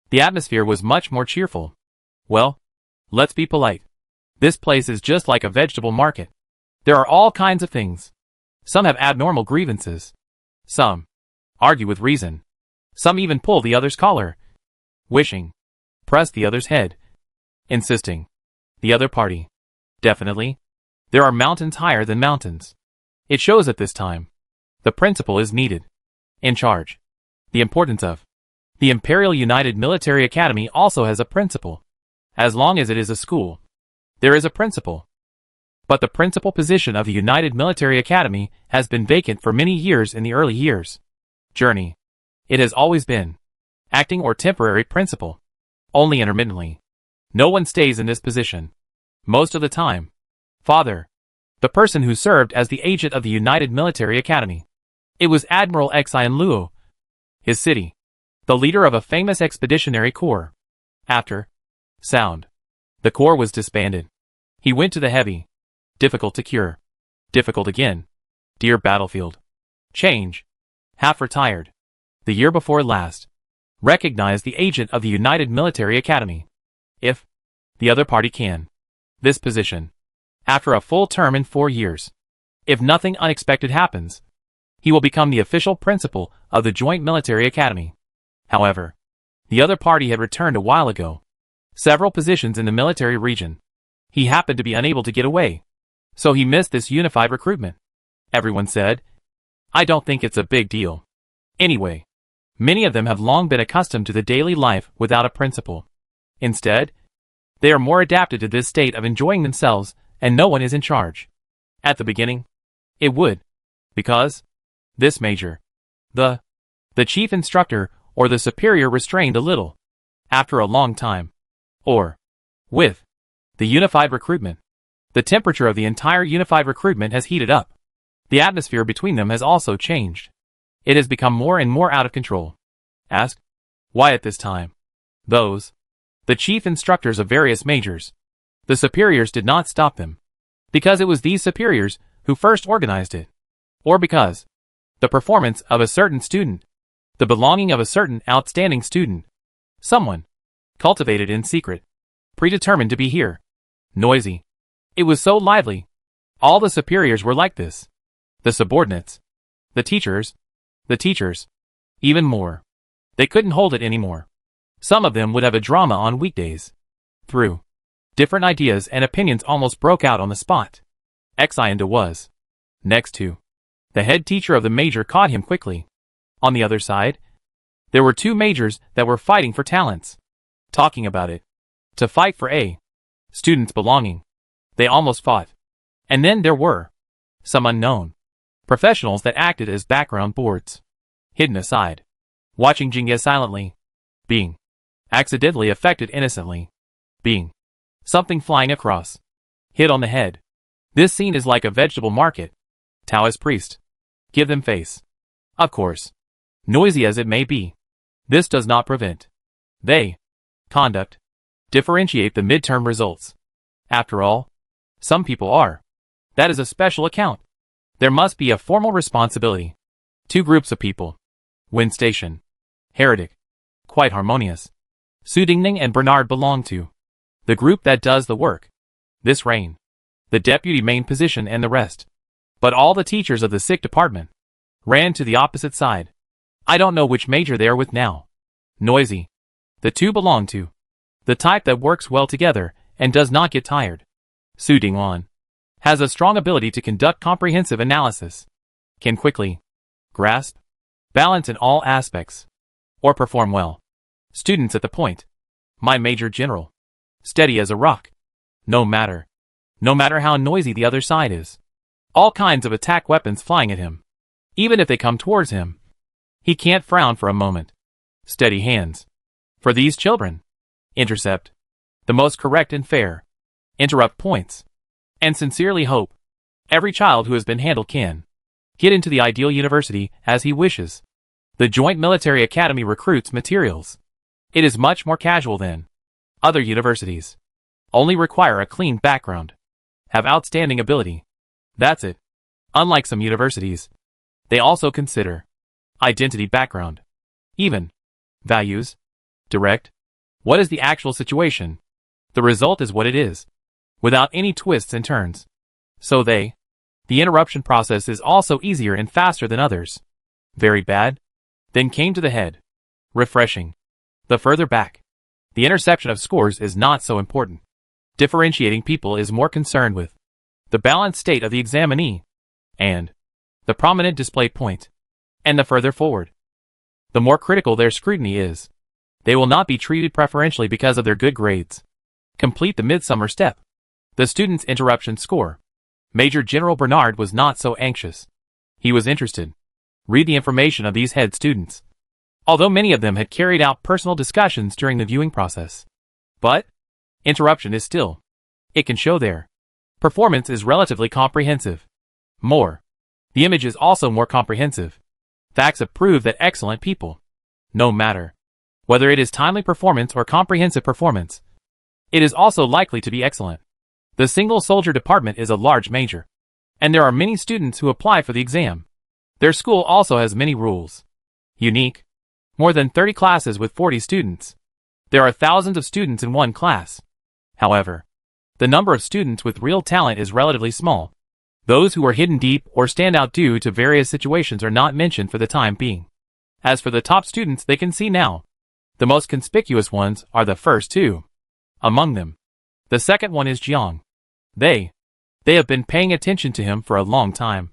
The atmosphere was much more cheerful. Well, let's be polite. This place is just like a vegetable market. There are all kinds of things. Some have abnormal grievances. Some argue with reason. Some even pull the other's collar. Wishing. Press the other's head. Insisting. The other party. Definitely. There are mountains higher than mountains. It shows at this time. The principal is needed. In charge. The importance of. The Imperial United Military Academy also has a principal. As long as it is a school, there is a principal. But the principal position of the United Military Academy has been vacant for many years in the early years. Journey. It has always been acting or temporary principal. Only intermittently. No one stays in this position. Most of the time. Father. The person who served as the agent of the United Military Academy. It was Admiral Xian Luo. His city. The leader of a famous expeditionary corps. After sound. The corps was disbanded. He went to the heavy. Difficult to cure. Difficult again. Dear battlefield. Change. Half retired. The year before last. Recognized the agent of the United Military Academy. If the other party can. This position. After a full term in 4 years. If nothing unexpected happens. He will become the official principal of the Joint Military Academy. However, the other party had returned a while ago. Several positions in the military region. He happened to be unable to get away. So he missed this unified recruitment. Everyone said, I don't think it's a big deal. Anyway, many of them have long been accustomed to the daily life without a principal. Instead, they are more adapted to this state of enjoying themselves and no one is in charge. At the beginning, it would. Because this major, the chief instructor or the superior restrained a little. After a long time. Or, with the unified recruitment, the temperature of the entire unified recruitment has heated up. The atmosphere between them has also changed. It has become more and more out of control. Ask, why at this time? The chief instructors of various majors, the superiors did not stop them. Because it was these superiors who first organized it. Or because the performance of a certain student, the belonging of a certain outstanding student, someone cultivated in secret, predetermined to be here. Noisy. It was so lively. All the superiors were like this. The subordinates. The teachers. Even more. They couldn't hold it anymore. Some of them would have a drama on weekdays. Through different ideas and opinions almost broke out on the spot. Xianda was next to. The head teacher of the major caught him quickly. On the other side, there were 2 majors that were fighting for talents. Talking about it. To fight for a student's belonging. They almost fought. And then there were some unknown professionals that acted as background boards. Hidden aside. Watching Jingye silently. Being accidentally affected innocently. Being something flying across. Hit on the head. This scene is like a vegetable market. Taoist priest. Give them face. Of course. Noisy as it may be. This does not prevent. They. Conduct. Differentiate the midterm results. After all, some people are. That is a special account. There must be a formal responsibility. 2 groups of people. Wind station. Heretic. Quite harmonious. Sudingning and Bernard belonged to the group that does the work. This reign, the deputy main position and the rest. But all the teachers of the sick department ran to the opposite side. I don't know which major they are with now. Noisy. The two belong to the type that works well together and does not get tired. Sudingwan has a strong ability to conduct comprehensive analysis, can quickly grasp balance in all aspects, or perform well. Students at the point. My Major General. Steady as a rock. No matter how noisy the other side is. All kinds of attack weapons flying at him. Even if they come towards him, he can't frown for a moment. Steady hands. For these children. Intercept. The most correct and fair. Interrupt points. And sincerely hope every child who has been handled can get into the ideal university as he wishes. The Joint Military Academy recruits materials. It is much more casual than other universities. Only require a clean background. Have outstanding ability. That's it. Unlike some universities, they also consider identity background. Even values. Direct. What is the actual situation? The result is what it is, without any twists and turns. So the interruption process is also easier and faster than others. Very bad. Then came to the head. Refreshing. The further back, the interception of scores is not so important. Differentiating people is more concerned with the balanced state of the examinee and the prominent display point. And the further forward, the more critical their scrutiny is. They will not be treated preferentially because of their good grades. Complete the midsummer step. The student's interruption score. Major General Bernard was not so anxious. He was interested. Read the information of these head students. Although many of them had carried out personal discussions during the viewing process. But interruption is still. It can show their performance is relatively comprehensive. More. The image is also more comprehensive. Facts have proved that excellent people, no matter whether it is timely performance or comprehensive performance, it is also likely to be excellent. The single soldier department is a large major, and there are many students who apply for the exam. Their school also has many rules. Unique. More than 30 classes with 40 students. There are thousands of students in one class. However, the number of students with real talent is relatively small. Those who are hidden deep or stand out due to various situations are not mentioned for the time being. As for the top students, they can see now. The most conspicuous ones are the first two. Among them, the second one is Jiang. They have been paying attention to him for a long time.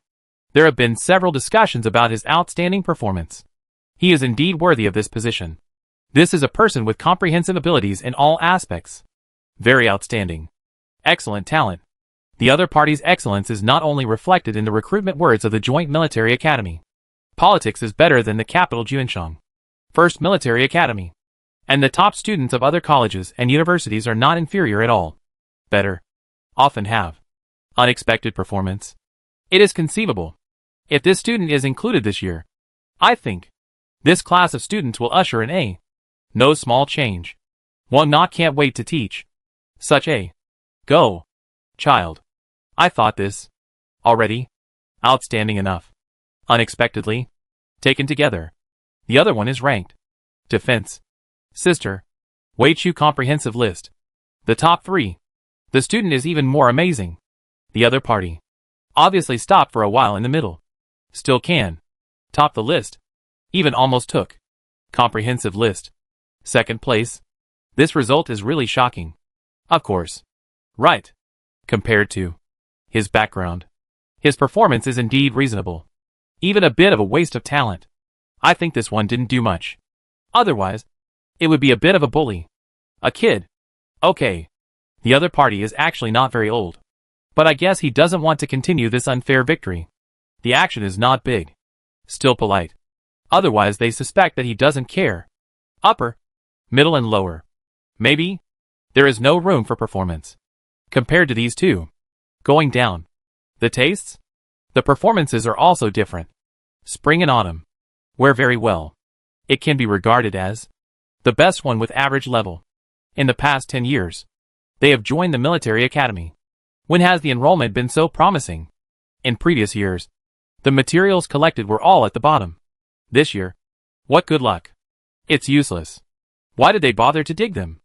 There have been several discussions about his outstanding performance. He is indeed worthy of this position. This is a person with comprehensive abilities in all aspects. Very outstanding. Excellent talent. The other party's excellence is not only reflected in the recruitment words of the Joint Military Academy. Politics is better than the capital Juanshang First Military Academy. And the top students of other colleges and universities are not inferior at all. Better. Often have. Unexpected performance. It is conceivable. If this student is included this year, I think this class of students will usher in no small change. One not can't wait to teach such a go child. I thought this already outstanding enough. Unexpectedly taken together. The other one is ranked defense. Sister. Weichu comprehensive list. The top three. The student is even more amazing. The other party obviously stopped for a while in the middle. Still can top the list. Even almost took comprehensive list. Second place. This result is really shocking. Of course. Right. Compared to his background. His performance is indeed reasonable. Even a bit of a waste of talent. I think this one didn't do much. Otherwise, it would be a bit of a bully. A kid. Okay. The other party is actually not very old. But I guess he doesn't want to continue this unfair victory. The action is not big. Still polite. Otherwise they suspect that he doesn't care. Upper, middle and lower. Maybe there is no room for performance. Compared to these two. Going down. The tastes? The performances are also different. Spring and autumn. Wear very well. It can be regarded as the best one with average level. In the past 10 years, they have joined the military academy. When has the enrollment been so promising? In previous years, the materials collected were all at the bottom. This year, what good luck. It's useless. Why did they bother to dig them?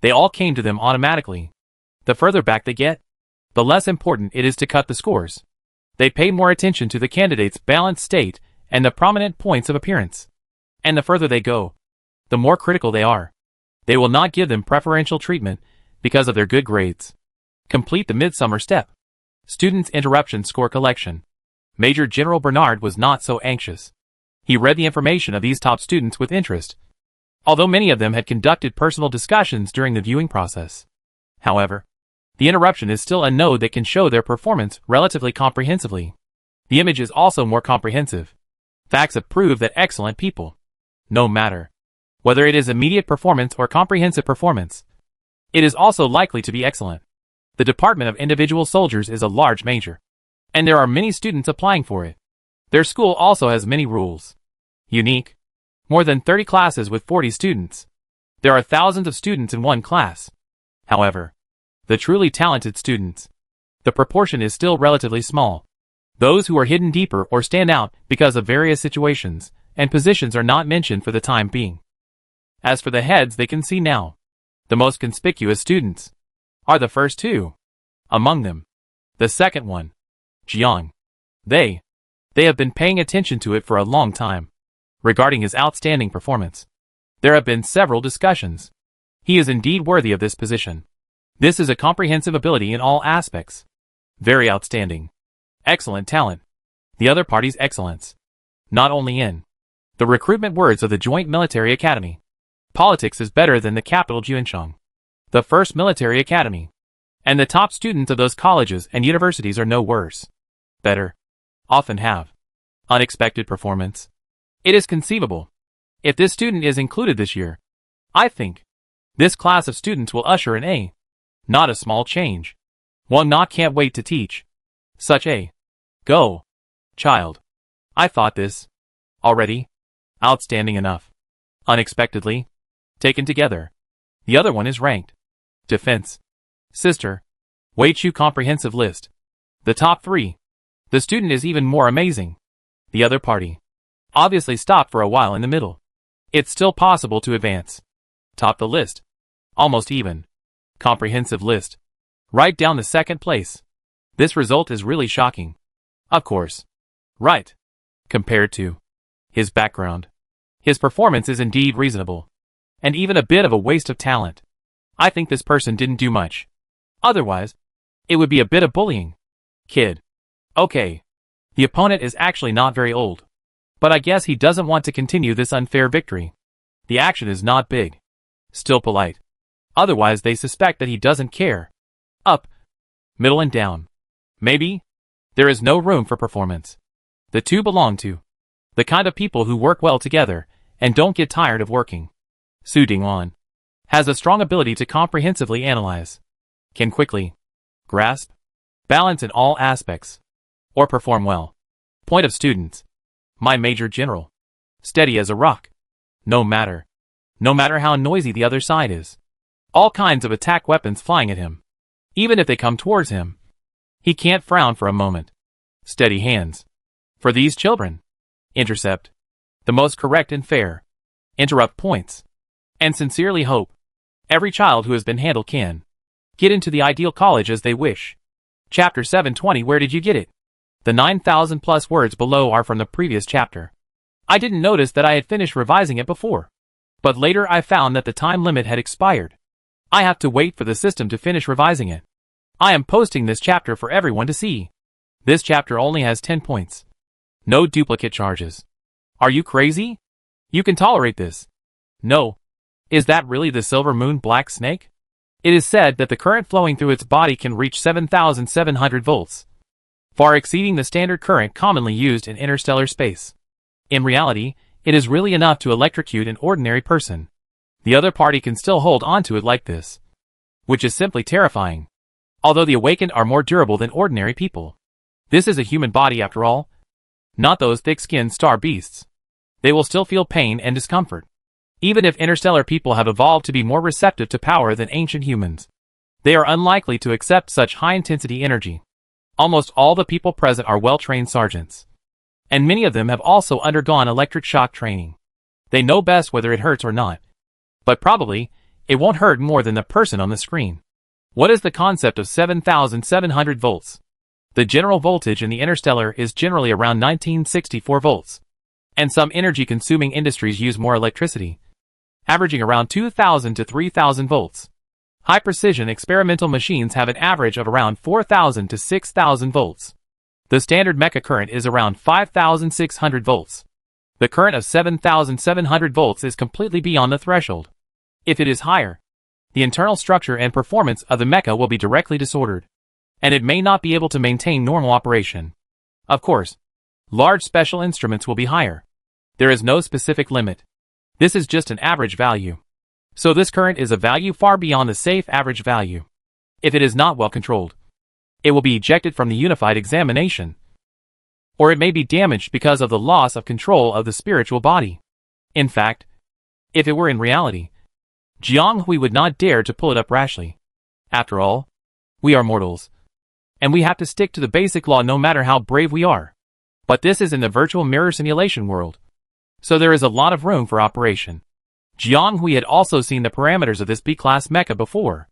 They all came to them automatically. The further back they get, the less important it is to cut the scores. They pay more attention to the candidate's balanced state and the prominent points of appearance. And the further they go, the more critical they are. They will not give them preferential treatment because of their good grades. Complete the midsummer step. Students' interruption score collection. Major General Bernard was not so anxious. He read the information of these top students with interest, although many of them had conducted personal discussions during the viewing process. However, the interruption is still a node that can show their performance relatively comprehensively. The image is also more comprehensive. Facts have proved that excellent people, no matter whether it is immediate performance or comprehensive performance, it is also likely to be excellent. The Department of Individual Soldiers is a large major, and there are many students applying for it. Their school also has many rules. Unique. More than 30 classes with 40 students. There are thousands of students in one class. However, the truly talented students, the proportion is still relatively small. Those who are hidden deeper or stand out because of various situations and positions are not mentioned for the time being. As for the heads they can see now, the most conspicuous students are the first two. Among them, the second one, Jiang. They have been paying attention to it for a long time. Regarding his outstanding performance, there have been several discussions. He is indeed worthy of this position. This is a comprehensive ability in all aspects. Very outstanding. Excellent talent. The other party's excellence. Not only in the recruitment words of the Joint Military Academy. Politics is better than the capital Juancheng, the first military academy. And the top students of those colleges and universities are no worse. Better. Often have. Unexpected performance. It is conceivable. If this student is included this year, I think this class of students will usher in a not a small change. One not can't wait to teach. Such a go child. I thought this already outstanding enough. Unexpectedly taken together. The other one is ranked defense. Sister. Weichu comprehensive list. The top three. The student is even more amazing. The other party obviously stopped for a while in the middle. It's still possible to advance. Top the list. Almost even. Comprehensive list. Right down the second place. This result is really shocking. Of course. Right. Compared to his background. His performance is indeed reasonable. And even a bit of a waste of talent. I think this person didn't do much. Otherwise, it would be a bit of bullying. Kid. Okay. The opponent is actually not very old. But I guess he doesn't want to continue this unfair victory. The action is not big. Still polite. Otherwise they suspect that he doesn't care. Up. Middle and down. Maybe. There is no room for performance. The two belong to the kind of people who work well together and don't get tired of working. Su Dingwan has a strong ability to comprehensively analyze. Can quickly grasp, balance in all aspects, or perform well. Point of students. My Major General. Steady as a rock. No matter how noisy the other side is. All kinds of attack weapons flying at him. Even if they come towards him, he can't frown for a moment. Steady hands. For these children. Intercept. The most correct and fair. Interrupt points. And sincerely hope every child who has been handled can get into the ideal college as they wish. Chapter 720. Where did you get it? The 9,000 plus words below are from the previous chapter. I didn't notice that I had finished revising it before. But later I found that the time limit had expired. I have to wait for the system to finish revising it. I am posting this chapter for everyone to see. This chapter only has 10 points. No duplicate charges. Are you crazy? You can tolerate this. No. Is that really the Silver Moon Black Snake? It is said that the current flowing through its body can reach 7,700 volts. Far exceeding the standard current commonly used in interstellar space. In reality, it is really enough to electrocute an ordinary person. The other party can still hold onto it like this, which is simply terrifying. Although the awakened are more durable than ordinary people. This is a human body after all. Not those thick-skinned star beasts. They will still feel pain and discomfort. Even if interstellar people have evolved to be more receptive to power than ancient humans, they are unlikely to accept such high-intensity energy. Almost all the people present are well-trained sergeants. And many of them have also undergone electric shock training. They know best whether it hurts or not. But probably, it won't hurt more than the person on the screen. What is the concept of 7,700 volts? The general voltage in the interstellar is generally around 1964 volts. And some energy-consuming industries use more electricity, averaging around 2,000 to 3,000 volts. High-precision experimental machines have an average of around 4,000 to 6,000 volts. The standard mecha current is around 5,600 volts. The current of 7,700 volts is completely beyond the threshold. If it is higher, the internal structure and performance of the mecha will be directly disordered, and it may not be able to maintain normal operation. Of course, large special instruments will be higher. There is no specific limit. This is just an average value. So this current is a value far beyond the safe average value. If it is not well controlled, it will be ejected from the unified examination. Or it may be damaged because of the loss of control of the spiritual body. In fact, if it were in reality, Jianghui would not dare to pull it up rashly. After all, we are mortals, and we have to stick to the basic law no matter how brave we are. But this is in the virtual mirror simulation world, so there is a lot of room for operation. Jianghui had also seen the parameters of this B-class mecha before.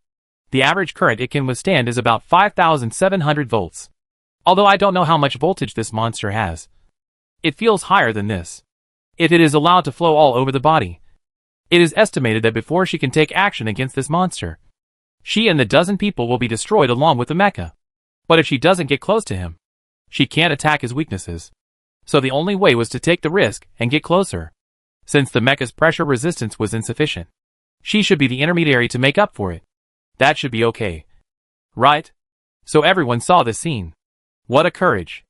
The average current it can withstand is about 5,700 volts. Although I don't know how much voltage this monster has. It feels higher than this. If it is allowed to flow all over the body, it is estimated that before she can take action against this monster, she and the dozen people will be destroyed along with the mecha. But if she doesn't get close to him, she can't attack his weaknesses. So the only way was to take the risk and get closer. Since the mecha's pressure resistance was insufficient, she should be the intermediary to make up for it. That should be okay. Right? So everyone saw this scene. What a courage!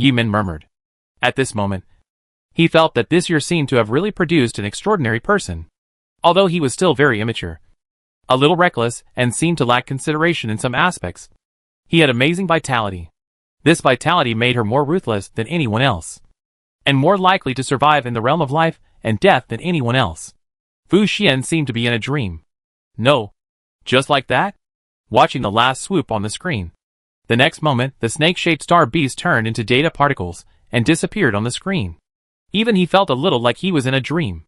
Yimin murmured. At this moment, he felt that this year seemed to have really produced an extraordinary person. Although he was still very immature, a little reckless, and seemed to lack consideration in some aspects, he had amazing vitality. This vitality made her more ruthless than anyone else, and more likely to survive in the realm of life and death than anyone else. Fu Xian seemed to be in a dream. No. Just like that? Watching the last swoop on the screen. The next moment, the snake-shaped star beast turned into data particles and disappeared on the screen. Even he felt a little like he was in a dream.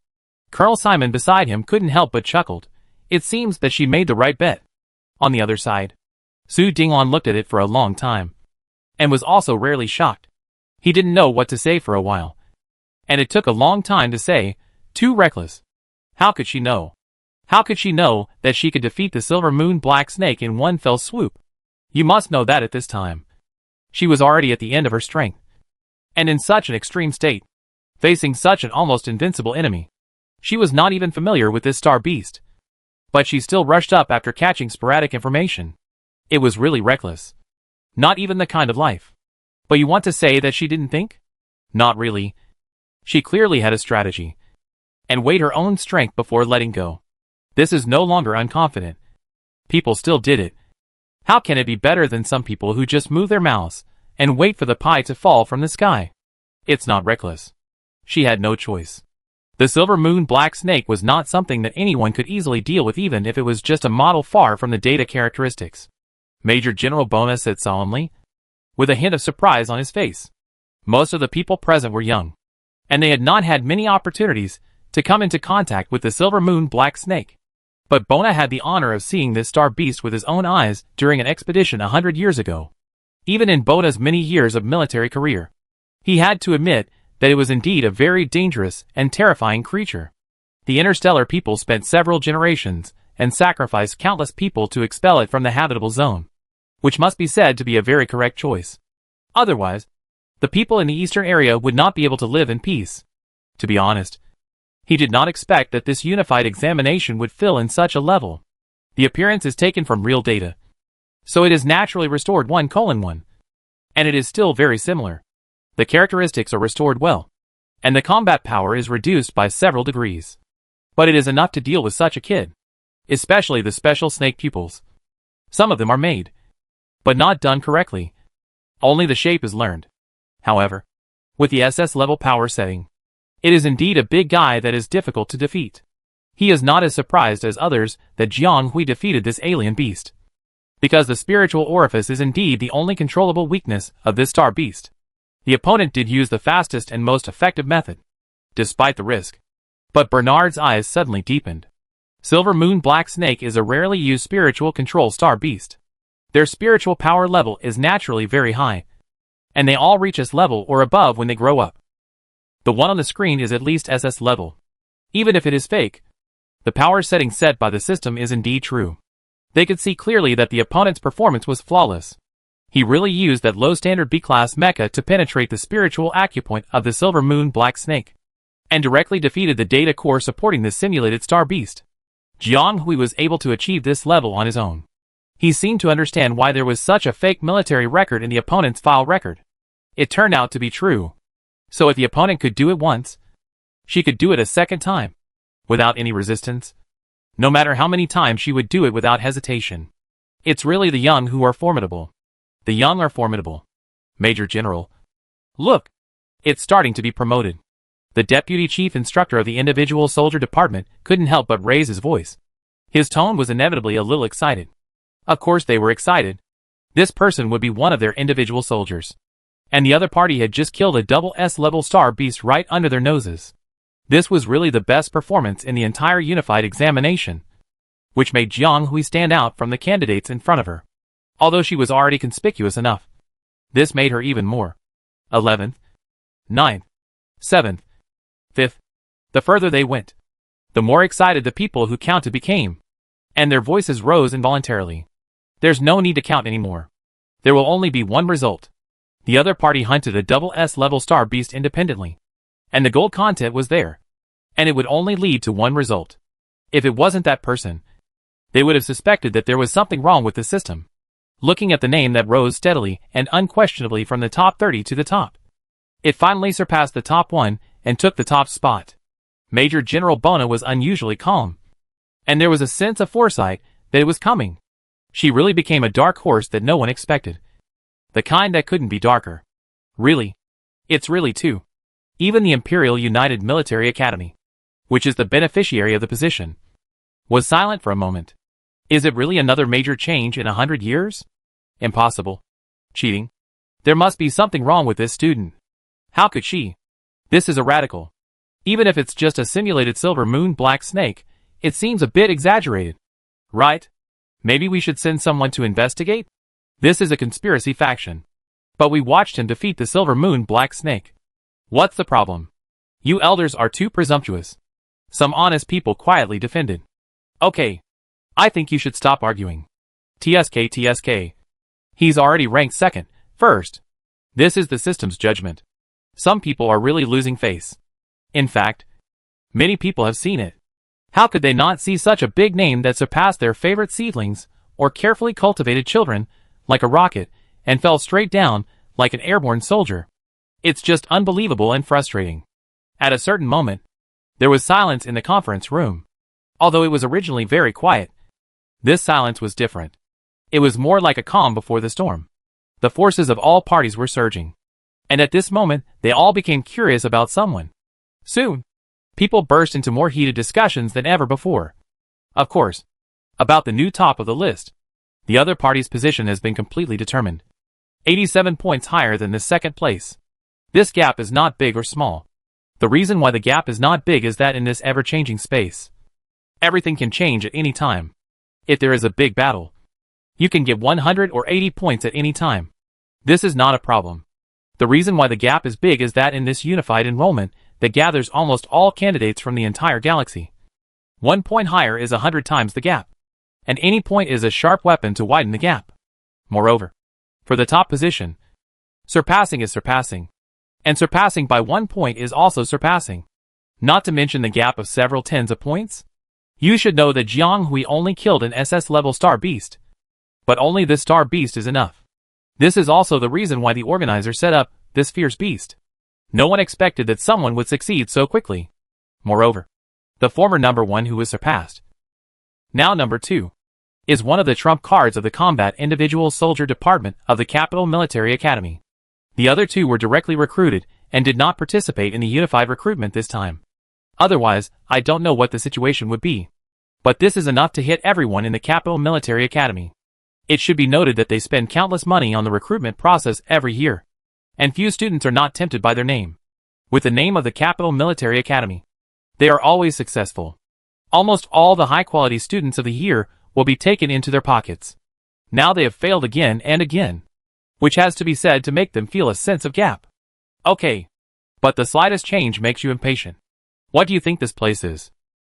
Colonel Simon beside him couldn't help but chuckled. It seems that she made the right bet. On the other side, Su Dinglan looked at it for a long time, and was also rarely shocked. He didn't know what to say for a while, and it took a long time to say, too reckless. How could she know? How could she know that she could defeat the Silver Moon Black Snake in one fell swoop? You must know that at this time, she was already at the end of her strength, and in such an extreme state, facing such an almost invincible enemy. She was not even familiar with this star beast, but she still rushed up after catching sporadic information. It was really reckless. Not even the kind of life. But you want to say that she didn't think? Not really. She clearly had a strategy, and weighed her own strength before letting go. This is no longer unconfident. People still did it. How can it be better than some people who just move their mouths and wait for the pie to fall from the sky? It's not reckless. She had no choice. The Silver Moon Black Snake was not something that anyone could easily deal with, even if it was just a model far from the data characteristics. Major General Bona said solemnly, with a hint of surprise on his face. Most of the people present were young, and they had not had many opportunities to come into contact with the Silver Moon Black Snake. But Bona had the honor of seeing this star beast with his own eyes during an expedition 100 years ago. Even in Bona's many years of military career, he had to admit that it was indeed a very dangerous and terrifying creature. The interstellar people spent several generations and sacrificed countless people to expel it from the habitable zone, which must be said to be a very correct choice. Otherwise, the people in the eastern area would not be able to live in peace. To be honest, he did not expect that this unified examination would fill in such a level. The appearance is taken from real data, so it is naturally restored 1:1, and it is still very similar. The characteristics are restored well, and the combat power is reduced by several degrees. But it is enough to deal with such a kid, especially the special snake pupils. Some of them are made, but not done correctly. Only the shape is learned. However, with the SS level power setting, it is indeed a big guy that is difficult to defeat. He is not as surprised as others that Jiang Hui defeated this alien beast, because the spiritual orifice is indeed the only controllable weakness of this star beast. The opponent did use the fastest and most effective method, despite the risk. But Bernard's eyes suddenly deepened. Silver Moon Black Snake is a rarely used spiritual control star beast. Their spiritual power level is naturally very high, and they all reach S level or above when they grow up. The one on the screen is at least SS level. Even if it is fake, the power setting set by the system is indeed true. They could see clearly that the opponent's performance was flawless. He really used that low-standard B-class mecha to penetrate the spiritual acupoint of the Silver Moon Black Snake, and directly defeated the data core supporting this simulated star beast. Jiang Hui was able to achieve this level on his own. He seemed to understand why there was such a fake military record in the opponent's file record. It turned out to be true. So if the opponent could do it once, she could do it a second time, without any resistance. No matter how many times she would do it without hesitation. It's really the young who are formidable. The young are formidable. Major General. Look! It's starting to be promoted. The deputy chief instructor of the individual soldier department couldn't help but raise his voice. His tone was inevitably a little excited. Of course they were excited. This person would be one of their individual soldiers. And the other party had just killed a double S-level star beast right under their noses. This was really the best performance in the entire unified examination, which made Jiang Hui stand out from the candidates in front of her. Although she was already conspicuous enough, this made her even more. 11th, 9th, 7th, 5th. The further they went, the more excited the people who counted became, and their voices rose involuntarily. There's no need to count anymore. There will only be one result. The other party hunted a double S-level star beast independently, and the gold content was there, and it would only lead to one result. If it wasn't that person, they would have suspected that there was something wrong with the system. Looking at the name that rose steadily and unquestionably from the top 30 to the top, it finally surpassed the top 1 and took the top spot. Major General Bona was unusually calm, and there was a sense of foresight that it was coming. She really became a dark horse that no one expected. The kind that couldn't be darker. Really. It's really too. Even the Imperial United Military Academy, which is the beneficiary of the position, was silent for a moment. Is it really another major change in 100 years? Impossible. Cheating. There must be something wrong with this student. How could she? This is a radical. Even if it's just a simulated Silver Moon Black Snake, it seems a bit exaggerated. Right? Maybe we should send someone to investigate? This is a conspiracy faction. But we watched him defeat the Silver Moon Black Snake. What's the problem? You elders are too presumptuous. Some honest people quietly defended. Okay. I think you should stop arguing. TSK. He's already ranked second, first. This is the system's judgment. Some people are really losing face. In fact, many people have seen it. How could they not see such a big name that surpassed their favorite seedlings, or carefully cultivated children, like a rocket, and fell straight down, like an airborne soldier? It's just unbelievable and frustrating. At a certain moment, there was silence in the conference room. Although it was originally very quiet, this silence was different. It was more like a calm before the storm. The forces of all parties were surging. And at this moment, they all became curious about someone. Soon, people burst into more heated discussions than ever before. Of course, about the new top of the list. The other party's position has been completely determined. 87 points higher than the second place. This gap is not big or small. The reason why the gap is not big is that in this ever-changing space, everything can change at any time. If there is a big battle, you can get 100 or 80 points at any time. This is not a problem. The reason why the gap is big is that in this unified enrollment that gathers almost all candidates from the entire galaxy, 1 point higher is 100 times the gap, and any point is a sharp weapon to widen the gap. Moreover, for the top position, surpassing is surpassing, and surpassing by 1 point is also surpassing. Not to mention the gap of several tens of points. You should know that Jiang Hui only killed an SS-level star beast. But only this star beast is enough. This is also the reason why the organizer set up this fierce beast. No one expected that someone would succeed so quickly. Moreover, the former number 1 who was surpassed, now number 2, is one of the trump cards of the combat individual soldier department of the Capital Military Academy. The other 2 were directly recruited and did not participate in the unified recruitment this time. Otherwise, I don't know what the situation would be. But this is enough to hit everyone in the Capital Military Academy. It should be noted that they spend countless money on the recruitment process every year, and few students are not tempted by their name. With the name of the Capital Military Academy, they are always successful. Almost all the high-quality students of the year will be taken into their pockets. Now they have failed again and again, which has to be said to make them feel a sense of gap. Okay. But the slightest change makes you impatient. What do you think this place is?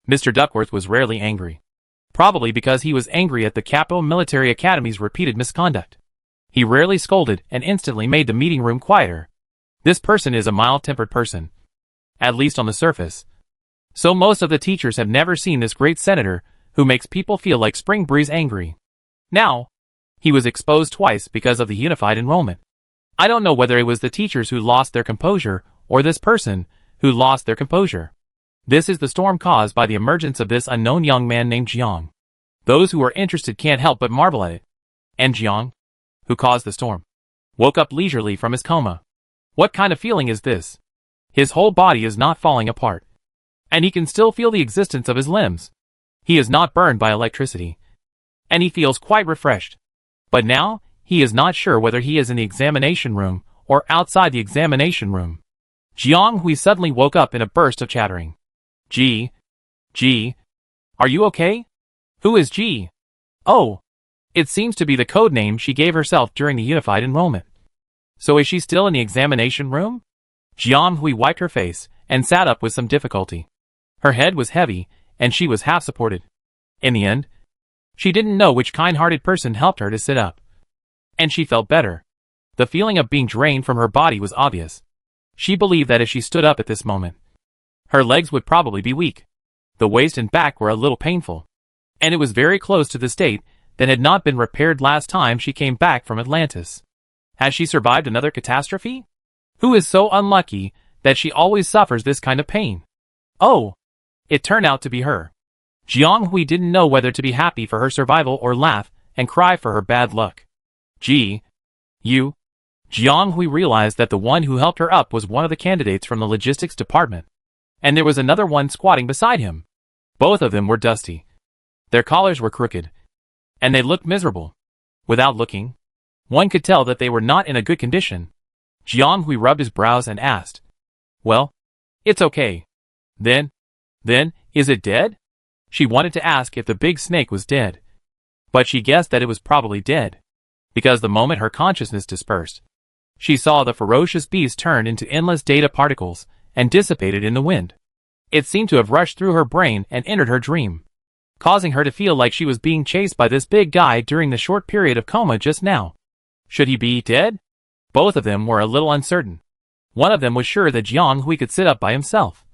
Mr. Duckworth was rarely angry. Probably because he was angry at the Capital Military Academy's repeated misconduct. He rarely scolded and instantly made the meeting room quieter. This person is a mild-tempered person. At least on the surface. So most of the teachers have never seen this great senator, who makes people feel like spring breeze angry. Now, he was exposed twice because of the unified enrollment. I don't know whether it was the teachers who lost their composure, or this person, who lost their composure. This is the storm caused by the emergence of this unknown young man named Jiang. Those who are interested can't help but marvel at it. And Jiang, who caused the storm, woke up leisurely from his coma. What kind of feeling is this? His whole body is not falling apart. And he can still feel the existence of his limbs. He is not burned by electricity. And he feels quite refreshed. But now, he is not sure whether he is in the examination room, or outside the examination room. Jiang Hui suddenly woke up in a burst of chattering. G. Are you okay? Who is G? Oh. It seems to be the code name she gave herself during the unified enrollment. So is she still in the examination room? Jiang Hui wiped her face, and sat up with some difficulty. Her head was heavy, and she was half supported. In the end, she didn't know which kind-hearted person helped her to sit up. And she felt better. The feeling of being drained from her body was obvious. She believed that if she stood up at this moment, her legs would probably be weak. The waist and back were a little painful. And it was very close to the state that had not been repaired last time she came back from Atlantis. Has she survived another catastrophe? Who is so unlucky that she always suffers this kind of pain? Oh! It turned out to be her. Jiang Hui didn't know whether to be happy for her survival or laugh and cry for her bad luck. Jiang Hui realized that the one who helped her up was one of the candidates from the logistics department. And there was another one squatting beside him. Both of them were dusty. Their collars were crooked. And they looked miserable. Without looking, one could tell that they were not in a good condition. Jiang Hui rubbed his brows and asked, "Well, it's okay. Then, is it dead?" She wanted to ask if the big snake was dead. But she guessed that it was probably dead. Because the moment her consciousness dispersed, she saw the ferocious beast turn into endless data particles and dissipated in the wind. It seemed to have rushed through her brain and entered her dream, causing her to feel like she was being chased by this big guy during the short period of coma just now. Should he be dead? Both of them were a little uncertain. One of them was sure that Jiang Hui could sit up by himself.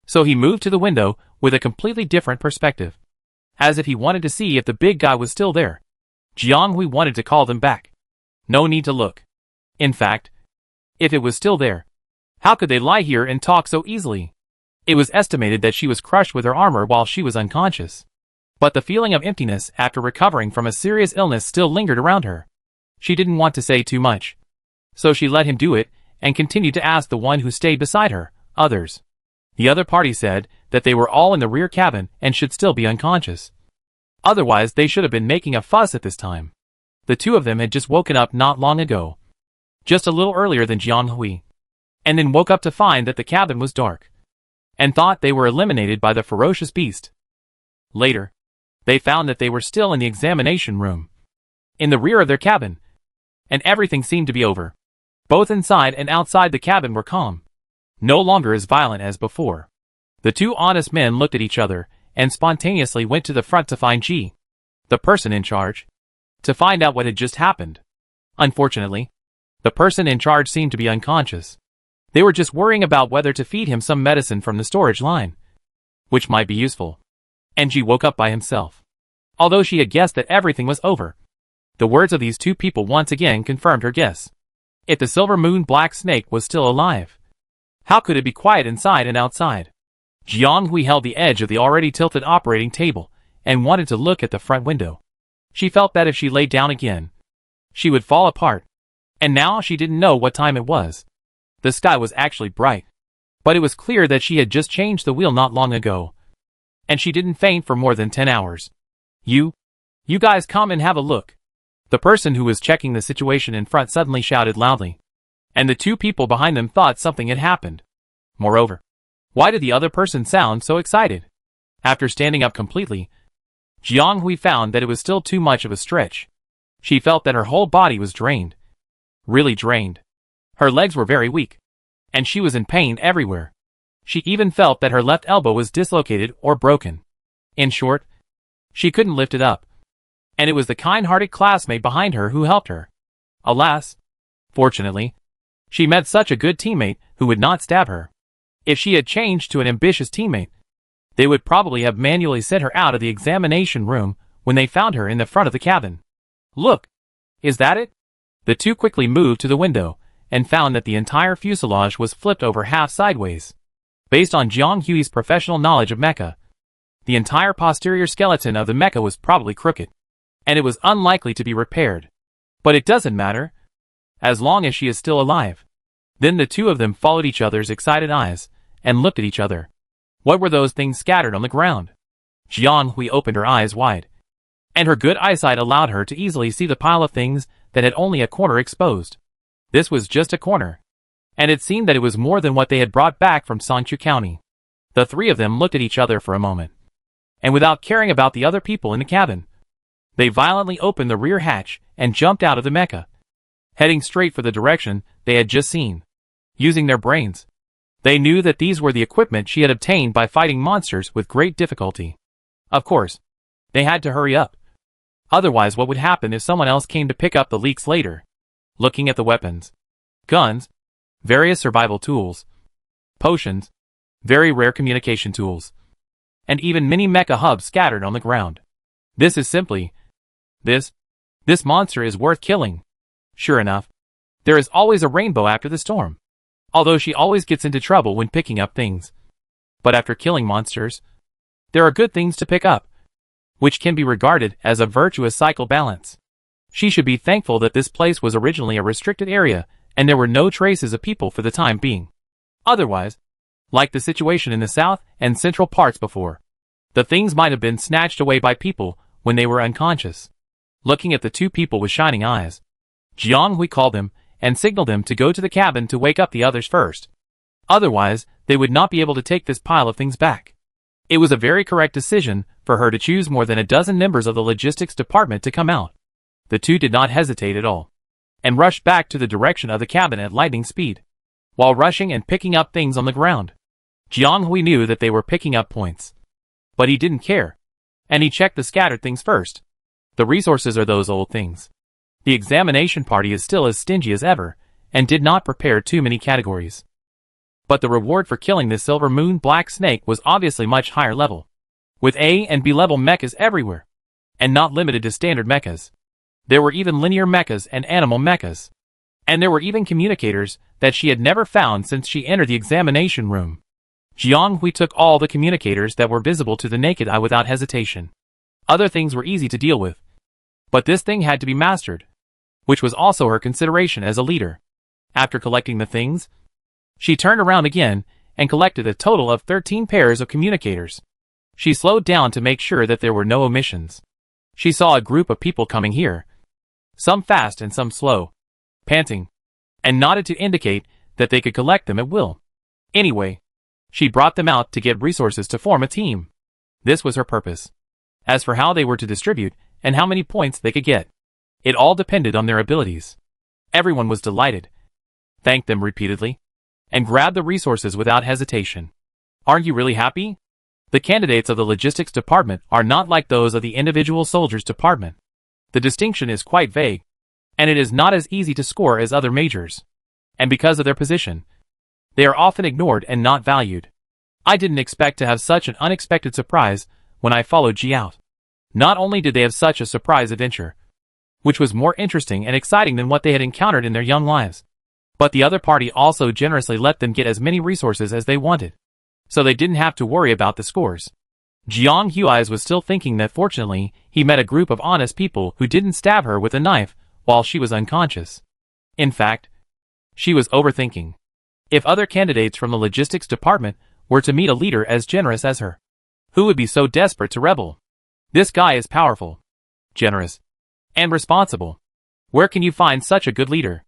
So he moved to the window with a completely different perspective, as if he wanted to see if the big guy was still there. Jiang Hui wanted to call them back. No need to look. In fact, if it was still there, how could they lie here and talk so easily? It was estimated that she was crushed with her armor while she was unconscious. But the feeling of emptiness after recovering from a serious illness still lingered around her. She didn't want to say too much. So she let him do it, and continued to ask the one who stayed beside her, others. The other party said that they were all in the rear cabin and should still be unconscious. Otherwise they should have been making a fuss at this time. The two of them had just woken up not long ago. Just a little earlier than Jiang Hui. And then woke up to find that the cabin was dark. And thought they were eliminated by the ferocious beast. Later, they found that they were still in the examination room, in the rear of their cabin. And everything seemed to be over. Both inside and outside the cabin were calm. No longer as violent as before. The two honest men looked at each other, and spontaneously went to the front to find G, the person in charge, to find out what had just happened. Unfortunately, the person in charge seemed to be unconscious. They were just worrying about whether to feed him some medicine from the storage line, which might be useful. And G woke up by himself. Although she had guessed that everything was over. The words of these two people once again confirmed her guess. If the silver moon black snake was still alive, how could it be quiet inside and outside? Jiang Hui held the edge of the already tilted operating table, and wanted to look at the front window. She felt that if she lay down again, she would fall apart. And now she didn't know what time it was. The sky was actually bright. But it was clear that she had just changed the wheel not long ago. And she didn't faint for more than 10 hours. You guys come and have a look. The person who was checking the situation in front suddenly shouted loudly. And the two people behind them thought something had happened. Moreover, why did the other person sound so excited? After standing up completely, Jiang Hui found that it was still too much of a stretch. She felt that her whole body was drained. Really drained. Her legs were very weak. And she was in pain everywhere. She even felt that her left elbow was dislocated or broken. In short, she couldn't lift it up. And it was the kind-hearted classmate behind her who helped her. Alas, fortunately, she met such a good teammate who would not stab her. If she had changed to an ambitious teammate, they would probably have manually sent her out of the examination room when they found her in the front of the cabin. Look! Is that it? The two quickly moved to the window and found that the entire fuselage was flipped over half sideways. Based on Jiang Hui's professional knowledge of mecha, the entire posterior skeleton of the mecha was probably crooked, and it was unlikely to be repaired. But it doesn't matter, as long as she is still alive. Then the two of them followed each other's excited eyes and looked at each other. What were those things scattered on the ground? Jiang Hui opened her eyes wide, and her good eyesight allowed her to easily see the pile of things that had only a corner exposed. This was just a corner, and it seemed that it was more than what they had brought back from Songchu County. The three of them looked at each other for a moment, and without caring about the other people in the cabin, they violently opened the rear hatch and jumped out of the mecha, heading straight for the direction they had just seen. Using their brains, they knew that these were the equipment she had obtained by fighting monsters with great difficulty. Of course, they had to hurry up. Otherwise, what would happen if someone else came to pick up the leaks later? Looking at the weapons, guns, various survival tools, potions, very rare communication tools, and even mini mecha hubs scattered on the ground. This is simply, this monster is worth killing. Sure enough, there is always a rainbow after the storm. Although she always gets into trouble when picking up things. But after killing monsters, there are good things to pick up, which can be regarded as a virtuous cycle balance. She should be thankful that this place was originally a restricted area and there were no traces of people for the time being. Otherwise, like the situation in the south and central parts before, the things might have been snatched away by people when they were unconscious. Looking at the two people with shining eyes, Jiang Hui called them and signaled them to go to the cabin to wake up the others first. Otherwise, they would not be able to take this pile of things back. It was a very correct decision for her to choose more than a dozen members of the logistics department to come out. The two did not hesitate at all, and rushed back to the direction of the cabin at lightning speed. While rushing and picking up things on the ground, Jiang Hui knew that they were picking up points. But he didn't care, and he checked the scattered things first. The resources are those old things. The examination party is still as stingy as ever, and did not prepare too many categories. But the reward for killing this silver moon black snake was obviously much higher level, with A and B level mechas everywhere, and not limited to standard mechas. There were even linear mechas and animal mechas. And there were even communicators that she had never found since she entered the examination room. Jiang Hui took all the communicators that were visible to the naked eye without hesitation. Other things were easy to deal with, but this thing had to be mastered, which was also her consideration as a leader. After collecting the things, she turned around again and collected a total of 13 pairs of communicators. She slowed down to make sure that there were no omissions. She saw a group of people coming here, some fast and some slow, panting, and nodded to indicate that they could collect them at will. Anyway, she brought them out to get resources to form a team. This was her purpose. As for how they were to distribute and how many points they could get, it all depended on their abilities. Everyone was delighted, thanked them repeatedly, and grabbed the resources without hesitation. Aren't you really happy? The candidates of the logistics department are not like those of the individual soldiers department. The distinction is quite vague, and it is not as easy to score as other majors. And because of their position, they are often ignored and not valued. I didn't expect to have such an unexpected surprise when I followed Ji out. Not only did they have such a surprise adventure, which was more interesting and exciting than what they had encountered in their young lives, but the other party also generously let them get as many resources as they wanted, so they didn't have to worry about the scores. Jiang Hui's was still thinking that fortunately he met a group of honest people who didn't stab her with a knife while she was unconscious. In fact, she was overthinking. If other candidates from the logistics department were to meet a leader as generous as her, who would be so desperate to rebel? This guy is powerful, generous, and responsible. Where can you find such a good leader?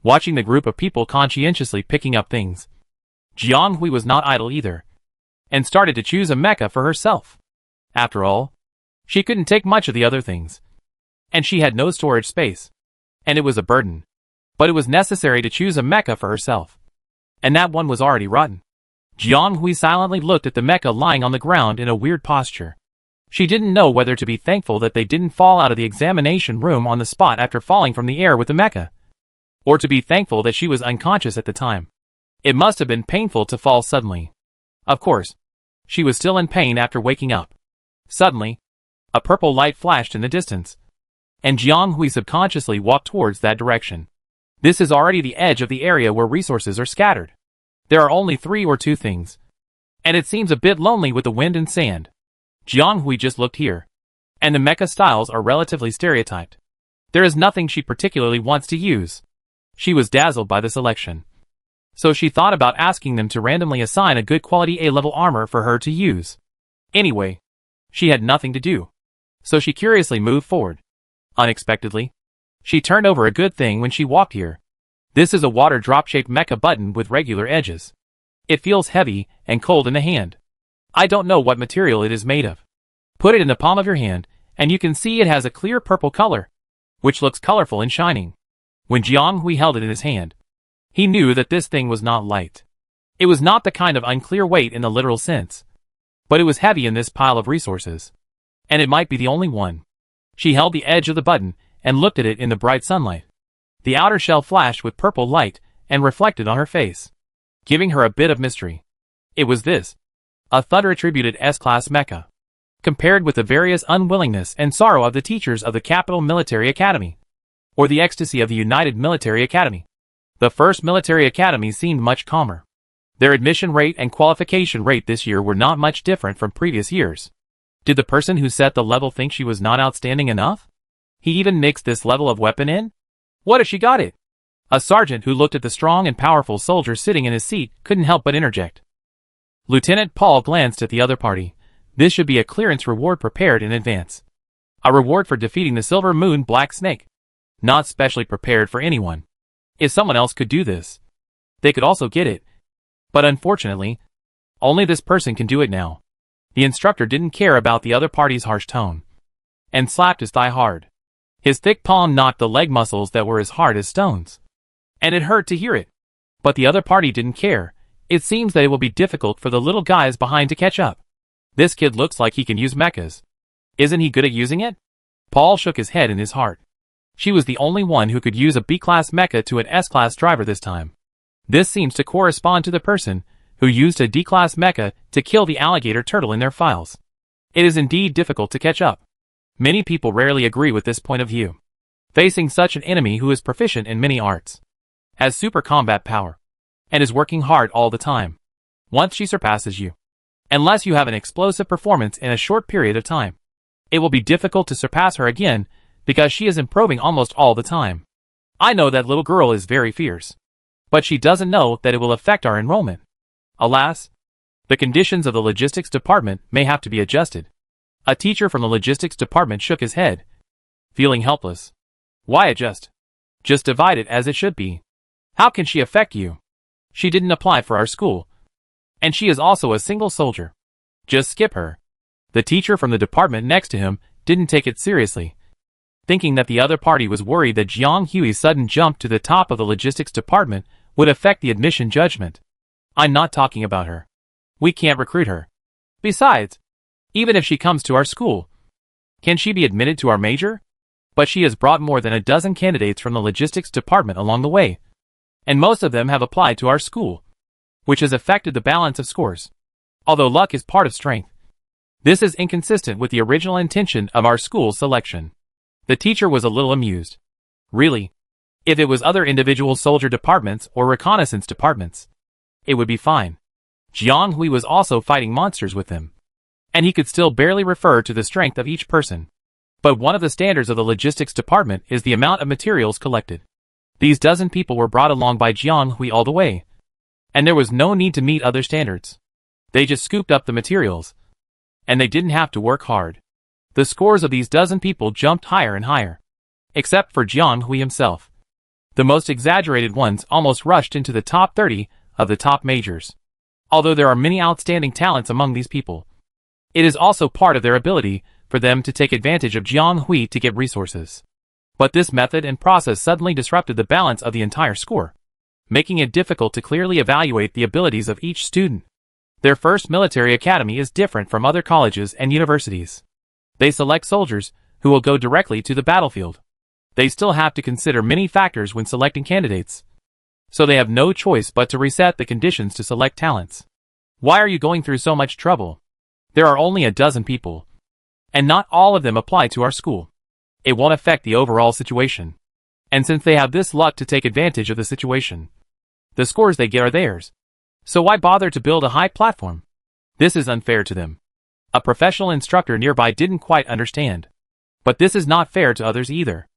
Watching the group of people conscientiously picking up things, Jiang Hui was not idle either. and started to choose a mecha for herself. After all, she couldn't take much of the other things, and she had no storage space, and it was a burden. But it was necessary to choose a mecha for herself, and that one was already rotten. Jiang Hui silently looked at the mecha lying on the ground in a weird posture. She didn't know whether to be thankful that they didn't fall out of the examination room on the spot after falling from the air with the mecha, or to be thankful that she was unconscious at the time. It must have been painful to fall suddenly. Of course, she was still in pain after waking up. Suddenly, a purple light flashed in the distance, and Jiang Hui subconsciously walked towards that direction. This is already the edge of the area where resources are scattered. There are only 3 or 2 things, and it seems a bit lonely with the wind and sand. Jiang Hui just looked here, and the mecha styles are relatively stereotyped. There is nothing she particularly wants to use. She was dazzled by the selection, so she thought about asking them to randomly assign a good quality A-level armor for her to use. Anyway, she had nothing to do, so she curiously moved forward. Unexpectedly, she turned over a good thing when she walked here. This is a water drop-shaped mecha button with regular edges. It feels heavy and cold in the hand. I don't know what material it is made of. Put it in the palm of your hand, and you can see it has a clear purple color, which looks colorful and shining. When Jiang Hui held it in his hand, he knew that this thing was not light. It was not the kind of unclear weight in the literal sense, but it was heavy in this pile of resources, and it might be the only one. She held the edge of the button and looked at it in the bright sunlight. The outer shell flashed with purple light and reflected on her face, giving her a bit of mystery. It was this, a Thunder-attributed S-class mecha, compared with the various unwillingness and sorrow of the teachers of the Capital Military Academy, or the ecstasy of the United Military Academy. The first military academy seemed much calmer. Their admission rate and qualification rate this year were not much different from previous years. Did the person who set the level think she was not outstanding enough? He even mixed this level of weapon in? What if she got it? A sergeant who looked at the strong and powerful soldier sitting in his seat couldn't help but interject. Lieutenant Paul glanced at the other party. This should be a clearance reward prepared in advance. A reward for defeating the Silver Moon Black Snake. Not specially prepared for anyone. If someone else could do this, they could also get it. But unfortunately, only this person can do it now. The instructor didn't care about the other party's harsh tone, and slapped his thigh hard. His thick palm knocked the leg muscles that were as hard as stones, and it hurt to hear it. But the other party didn't care. It seems that it will be difficult for the little guys behind to catch up. This kid looks like he can use mechas. Isn't he good at using it? Paul shook his head in his heart. She was the only one who could use a B-class mecha to an S-class driver this time. This seems to correspond to the person who used a D-class mecha to kill the alligator turtle in their files. It is indeed difficult to catch up. Many people rarely agree with this point of view. Facing such an enemy who is proficient in many arts, has super combat power, and is working hard all the time. Once she surpasses you, unless you have an explosive performance in a short period of time, it will be difficult to surpass her again because she is improving almost all the time. I know that little girl is very fierce, but she doesn't know that it will affect our enrollment. Alas, the conditions of the logistics department may have to be adjusted. A teacher from the logistics department shook his head, feeling helpless. Why adjust? Just divide it as it should be. How can she affect you? She didn't apply for our school, and she is also a single soldier. Just skip her. The teacher from the department next to him didn't take it seriously, thinking that the other party was worried that Jiang Hui's sudden jump to the top of the logistics department would affect the admission judgment. I'm not talking about her. We can't recruit her. Besides, even if she comes to our school, can she be admitted to our major? But she has brought more than a dozen candidates from the logistics department along the way, and most of them have applied to our school, which has affected the balance of scores. Although luck is part of strength, this is inconsistent with the original intention of our school's selection. The teacher was a little amused. Really? If it was other individual soldier departments or reconnaissance departments, it would be fine. Jiang Hui was also fighting monsters with them, and he could still barely refer to the strength of each person. But one of the standards of the logistics department is the amount of materials collected. These dozen people were brought along by Jiang Hui all the way, and there was no need to meet other standards. They just scooped up the materials, and they didn't have to work hard. The scores of these dozen people jumped higher and higher, except for Jiang Hui himself. The most exaggerated ones almost rushed into the top 30 of the top majors. Although there are many outstanding talents among these people, it is also part of their ability for them to take advantage of Jianghui to get resources. But this method and process suddenly disrupted the balance of the entire score, making it difficult to clearly evaluate the abilities of each student. Their first military academy is different from other colleges and universities. They select soldiers who will go directly to the battlefield. They still have to consider many factors when selecting candidates, so they have no choice but to reset the conditions to select talents. Why are you going through so much trouble? There are only a dozen people, and not all of them apply to our school. It won't affect the overall situation. And since they have this luck to take advantage of the situation, the scores they get are theirs. So why bother to build a high platform? This is unfair to them. A professional instructor nearby didn't quite understand. But this is not fair to others either.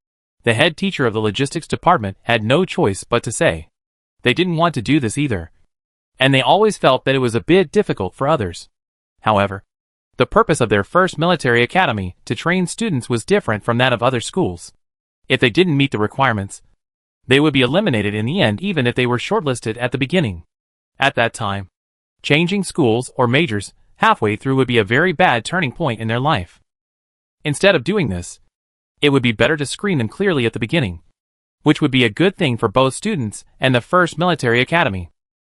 The head teacher of the logistics department had no choice but to say they didn't want to do this either. And they always felt that it was a bit difficult for others. However, the purpose of their first military academy to train students was different from that of other schools. If they didn't meet the requirements, they would be eliminated in the end even if they were shortlisted at the beginning. At that time, changing schools or majors halfway through would be a very bad turning point in their life. Instead of doing this, it would be better to screen them clearly at the beginning, which would be a good thing for both students and the first military academy.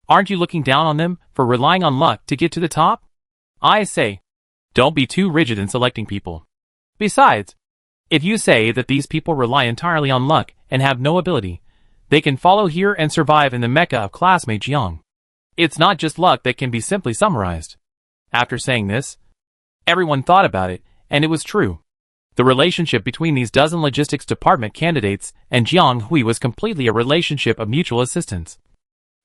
Aren't you looking down on them for relying on luck to get to the top? I say, don't be too rigid in selecting people. Besides, if you say that these people rely entirely on luck and have no ability, they can follow here and survive in the mecca of classmate Jiang. It's not just luck that can be simply summarized. After saying this, everyone thought about it, and it was true. The relationship between these dozen logistics department candidates and Jianghui was completely a relationship of mutual assistance,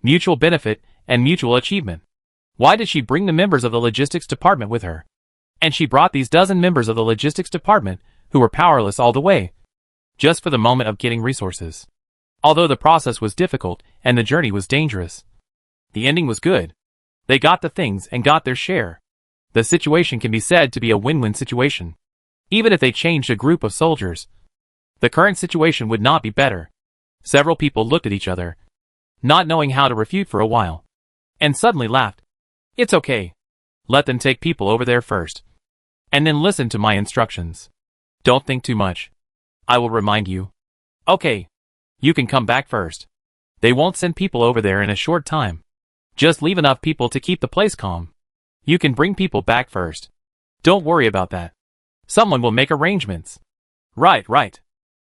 mutual benefit, and mutual achievement. Why did she bring the members of the logistics department with her? And she brought these dozen members of the logistics department, who were powerless all the way, just for the moment of getting resources. Although the process was difficult and the journey was dangerous, the ending was good. They got the things and got their share. The situation can be said to be a win-win situation. Even if they changed a group of soldiers, the current situation would not be better. Several people looked at each other, not knowing how to refute for a while, and suddenly laughed. It's okay. Let them take people over there first, and then listen to my instructions. Don't think too much. I will remind you. Okay. You can come back first. They won't send people over there in a short time. Just leave enough people to keep the place calm. You can bring people back first. Don't worry about that. Someone will make arrangements. Right.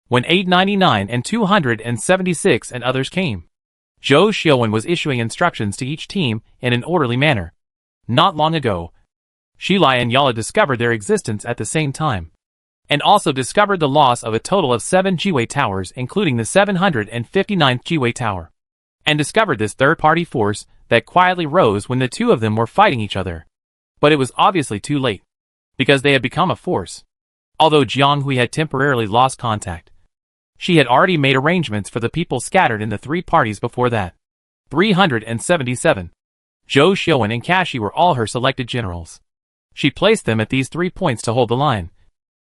When 899 and 276 and others came, Zhou Xiaowen was issuing instructions to each team in an orderly manner. Not long ago, Shilai and Yala discovered their existence at the same time, and also discovered the loss of a total of 7 Jiwei towers, including the 759th Jiwei tower, and discovered this third-party force that quietly rose when the two of them were fighting each other. But it was obviously too late, because they had become a force. Although Jianghui had temporarily lost contact, she had already made arrangements for the people scattered in the three parties before that. 377. Zhou Xiaowen and Kashi were all her selected generals. She placed them at these 3 points to hold the line,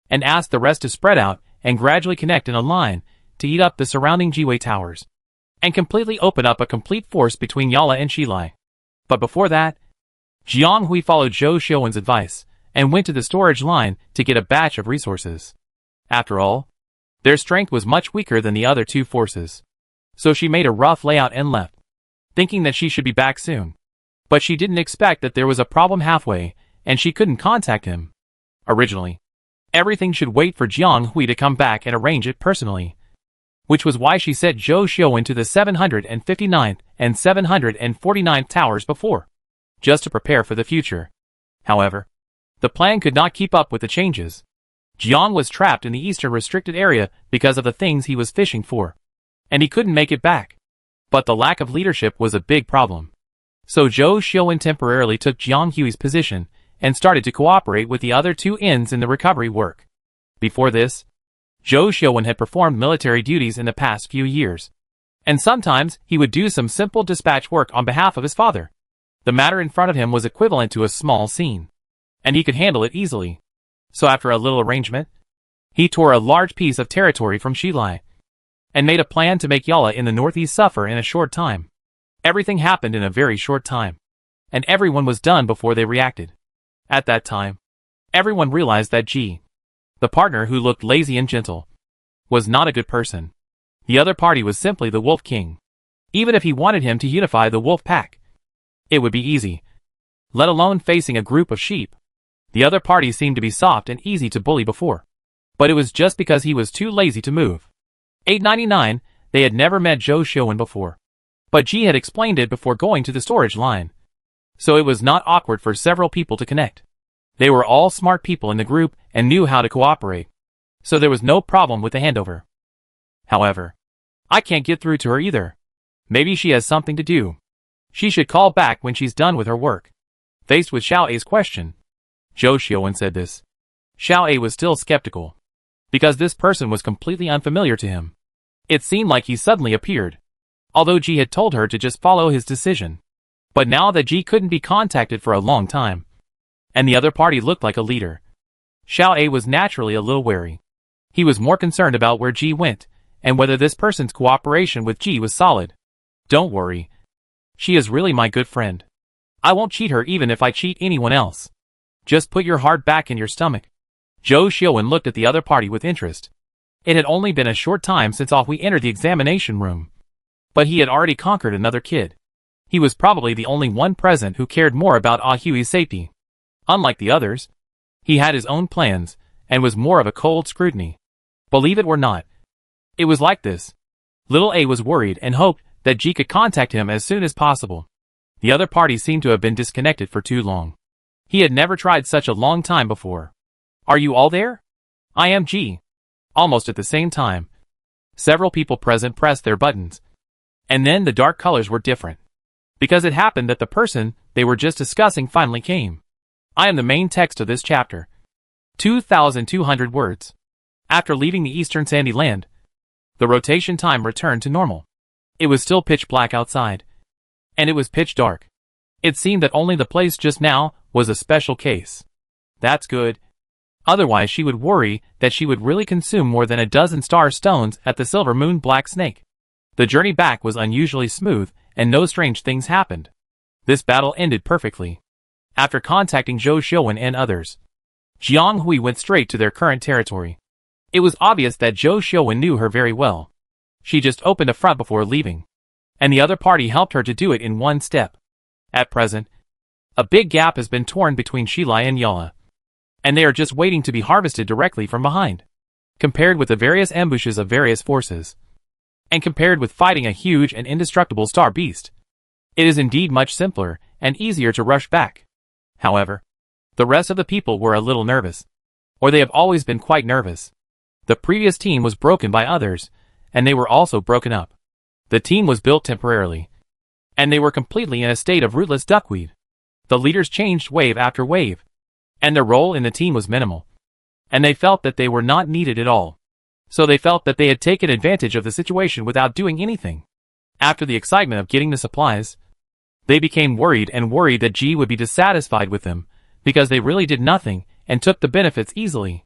and asked the rest to spread out and gradually connect in a line to eat up the surrounding Jiwei towers, and completely open up a complete force between Yala and Shilai. But before that, Jianghui followed Zhou Xiaowen's advice, and went to the storage line to get a batch of resources. After all, their strength was much weaker than the other two forces. So she made a rough layout and left, thinking that she should be back soon. But she didn't expect that there was a problem halfway, and she couldn't contact him. Originally, everything should wait for Jianghui to come back and arrange it personally, which was why she sent Zhou Xiaowen to the 759th and 749th towers before, just to prepare for the future. However, the plan could not keep up with the changes. Jiang was trapped in the eastern restricted area because of the things he was fishing for, and he couldn't make it back. But the lack of leadership was a big problem. So Zhou Xiaowen temporarily took Jianghui's position and started to cooperate with the other two ends in the recovery work. Before this, Zhou Xiaowen had performed military duties in the past few years, and sometimes he would do some simple dispatch work on behalf of his father. The matter in front of him was equivalent to a small scene, and he could handle it easily. So after a little arrangement, he tore a large piece of territory from Shilai, and made a plan to make Yala in the northeast suffer in a short time. Everything happened in a very short time. and everyone was done before they reacted. At that time, everyone realized that G, the partner who looked lazy and gentle, was not a good person. The other party was simply the Wolf King. Even if he wanted him to unify the wolf pack, it would be easy, let alone facing a group of sheep. The other party seemed to be soft and easy to bully before, but it was just because he was too lazy to move. 899, they had never met Zhou Xiuwen before, but G had explained it before going to the storage line, so it was not awkward for several people to connect. They were all smart people in the group and knew how to cooperate, so there was no problem with the handover. However, I can't get through to her either. Maybe she has something to do. She should call back when she's done with her work. Faced with Xiao A's question, Zhou Xiuwen said this. Xiao A was still skeptical, because this person was completely unfamiliar to him. It seemed like he suddenly appeared, although G had told her to just follow his decision. But now that G couldn't be contacted for a long time, and the other party looked like a leader, Xiao A was naturally a little wary. He was more concerned about where G went, and whether this person's cooperation with G was solid. Don't worry. She is really my good friend. I won't cheat her even if I cheat anyone else. Just put your heart back in your stomach. Zhou Xiuwen looked at the other party with interest. It had only been a short time since we entered the examination room, but he had already conquered another kid. He was probably the only one present who cared more about Ah Hui's safety. Unlike the others, he had his own plans, and was more of a cold scrutiny. Believe it or not, it was like this. Little A was worried and hoped that G could contact him as soon as possible. The other party seemed to have been disconnected for too long. He had never tried such a long time before. Are you all there? I am G. Almost at the same time, several people present pressed their buttons. And then the dark colors were different, because it happened that the person they were just discussing finally came. I am the main text of this chapter. 2,200 words. After leaving the eastern sandy land, the rotation time returned to normal. It was still pitch black outside, and it was pitch dark. It seemed that only the place just now was a special case. That's good. Otherwise she would worry that she would really consume more than a dozen star stones at the Silver Moon Black Snake. The journey back was unusually smooth, and no strange things happened. This battle ended perfectly. After contacting Zhou Xiuwen and others, Jiang Hui went straight to their current territory. It was obvious that Zhou Xiuwen knew her very well. She just opened a front before leaving, and the other party helped her to do it in one step. At present, a big gap has been torn between Shilai and Yala, and they are just waiting to be harvested directly from behind. Compared with the various ambushes of various forces, and compared with fighting a huge and indestructible star beast, it is indeed much simpler and easier to rush back. However, the rest of the people were a little nervous, or they have always been quite nervous. The previous team was broken by others, and they were also broken up. The team was built temporarily, and they were completely in a state of rootless duckweed. The leaders changed wave after wave, and their role in the team was minimal, and they felt that they were not needed at all. So they felt that they had taken advantage of the situation without doing anything. After the excitement of getting the supplies, they became worried that G would be dissatisfied with them, because they really did nothing and took the benefits easily.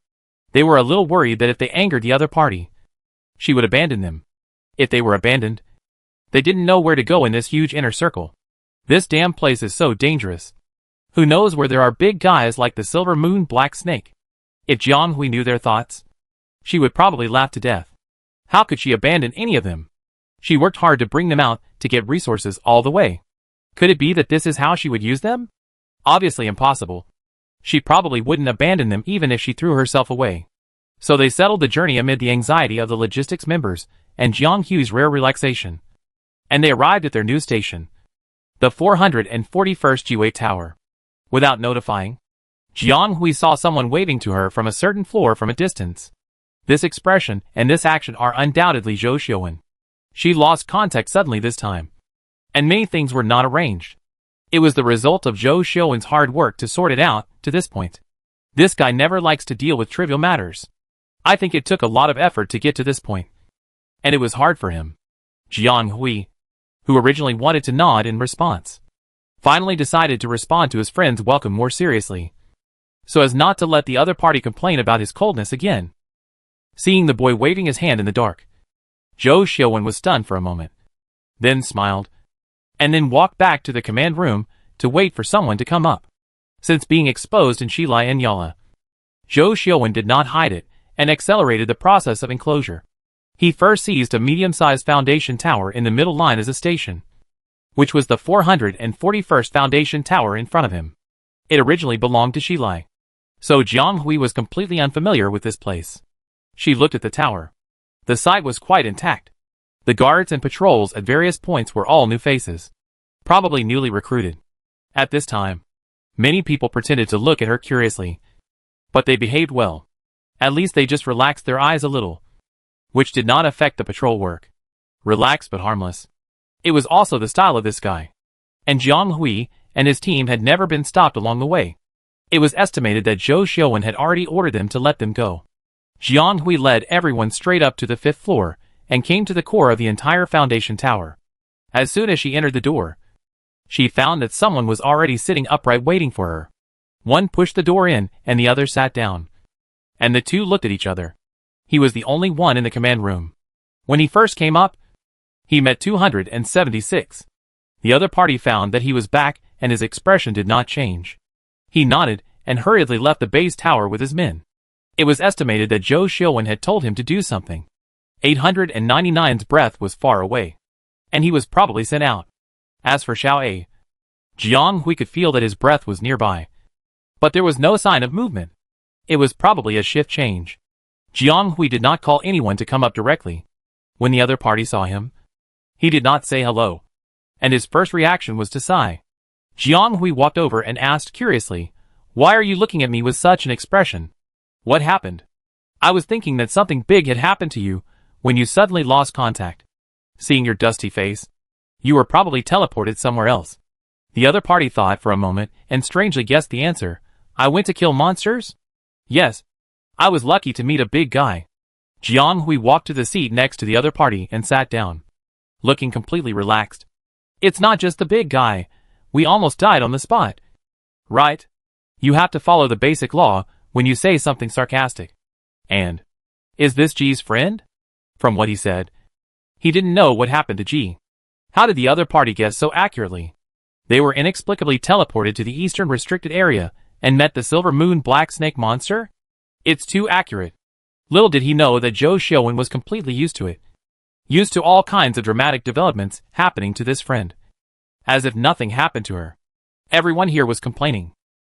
They were a little worried that if they angered the other party, she would abandon them. If they were abandoned, they didn't know where to go in this huge inner circle. This damn place is so dangerous. Who knows where there are big guys like the Silver Moon Black Snake? If Jiang Hui knew their thoughts, she would probably laugh to death. How could she abandon any of them? She worked hard to bring them out to get resources all the way. Could it be that this is how she would use them? Obviously impossible. She probably wouldn't abandon them even if she threw herself away. So they settled the journey amid the anxiety of the logistics members and Jiang Hui's rare relaxation. And they arrived at their new station, the 441st Jiwei Tower. Without notifying, Jiang Hui saw someone waving to her from a certain floor from a distance. This expression and this action are undoubtedly Zhou Xiuwen. She lost contact suddenly this time, and many things were not arranged. It was the result of Zhou Xiuwen's hard work to sort it out to this point. This guy never likes to deal with trivial matters. I think it took a lot of effort to get to this point, and it was hard for him. Jiang Hui, who originally wanted to nod in response, finally decided to respond to his friend's welcome more seriously, so as not to let the other party complain about his coldness again. Seeing the boy waving his hand in the dark, Zhou Xiuwen was stunned for a moment, then smiled, and then walked back to the command room to wait for someone to come up. Since being exposed in Shilai and Yala, Zhou Xiaowen did not hide it, and accelerated the process of enclosure. He first seized a medium-sized foundation tower in the middle line as a station, which was the 441st foundation tower in front of him. It originally belonged to Shilai, so Jiang Hui was completely unfamiliar with this place. She looked at the tower. The site was quite intact. The guards and patrols at various points were all new faces, probably newly recruited. At this time, many people pretended to look at her curiously, but they behaved well. At least they just relaxed their eyes a little, which did not affect the patrol work. Relaxed but harmless. It was also the style of this guy. And Jiang Hui and his team had never been stopped along the way. It was estimated that Zhou Xiaowen had already ordered them to let them go. Jiang Hui led everyone straight up to the 5th floor, and came to the core of the entire foundation tower. As soon as she entered the door, she found that someone was already sitting upright waiting for her. One pushed the door in, and the other sat down. And the two looked at each other. He was the only one in the command room. When he first came up, he met 276. The other party found that he was back, and his expression did not change. He nodded, and hurriedly left the base tower with his men. It was estimated that Zhou Xiaowen had told him to do something. 899's breath was far away, and he was probably sent out. As for Xiao A, Jiang Hui could feel that his breath was nearby, but there was no sign of movement. It was probably a shift change. Jiang Hui did not call anyone to come up directly. When the other party saw him, he did not say hello, and his first reaction was to sigh. Jiang Hui walked over and asked curiously, "Why are you looking at me with such an expression? What happened?" "I was thinking that something big had happened to you when you suddenly lost contact. Seeing your dusty face, you were probably teleported somewhere else." The other party thought for a moment and strangely guessed the answer. "I went to kill monsters?" "Yes. I was lucky to meet a big guy." Jiang Hui walked to the seat next to the other party and sat down, looking completely relaxed. "It's not just the big guy. We almost died on the spot." "Right. You have to follow the basic law when you say something sarcastic." "And is this G's friend?" From what he said, he didn't know what happened to G. How did the other party guess so accurately? They were inexplicably teleported to the eastern restricted area and met the Silver Moon Black Snake monster? It's too accurate. Little did he know that Zhou Xiaowen was completely used to it. Used to all kinds of dramatic developments happening to this friend. As if nothing happened to her. Everyone here was complaining.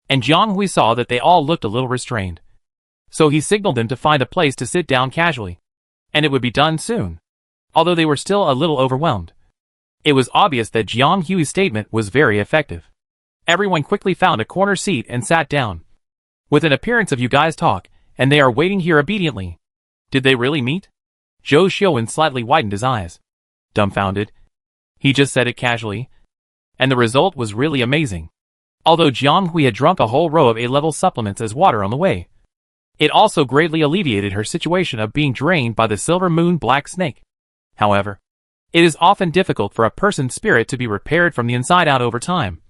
And Jiang Hui saw that they all looked a little restrained. So he signaled them to find a place to sit down casually. And it would be done soon. Although they were still a little overwhelmed. It was obvious that Jiang Hui's statement was very effective. Everyone quickly found a corner seat and sat down. With an appearance of "you guys talk, and they are waiting here obediently." Did they really meet? Zhou Xiaowen slightly widened his eyes. Dumbfounded. He just said it casually. And the result was really amazing. Although Jiang Hui had drunk a whole row of A-level supplements as water on the way, it also greatly alleviated her situation of being drained by the Silver Moon Black Snake. However, it is often difficult for a person's spirit to be repaired from the inside out over time.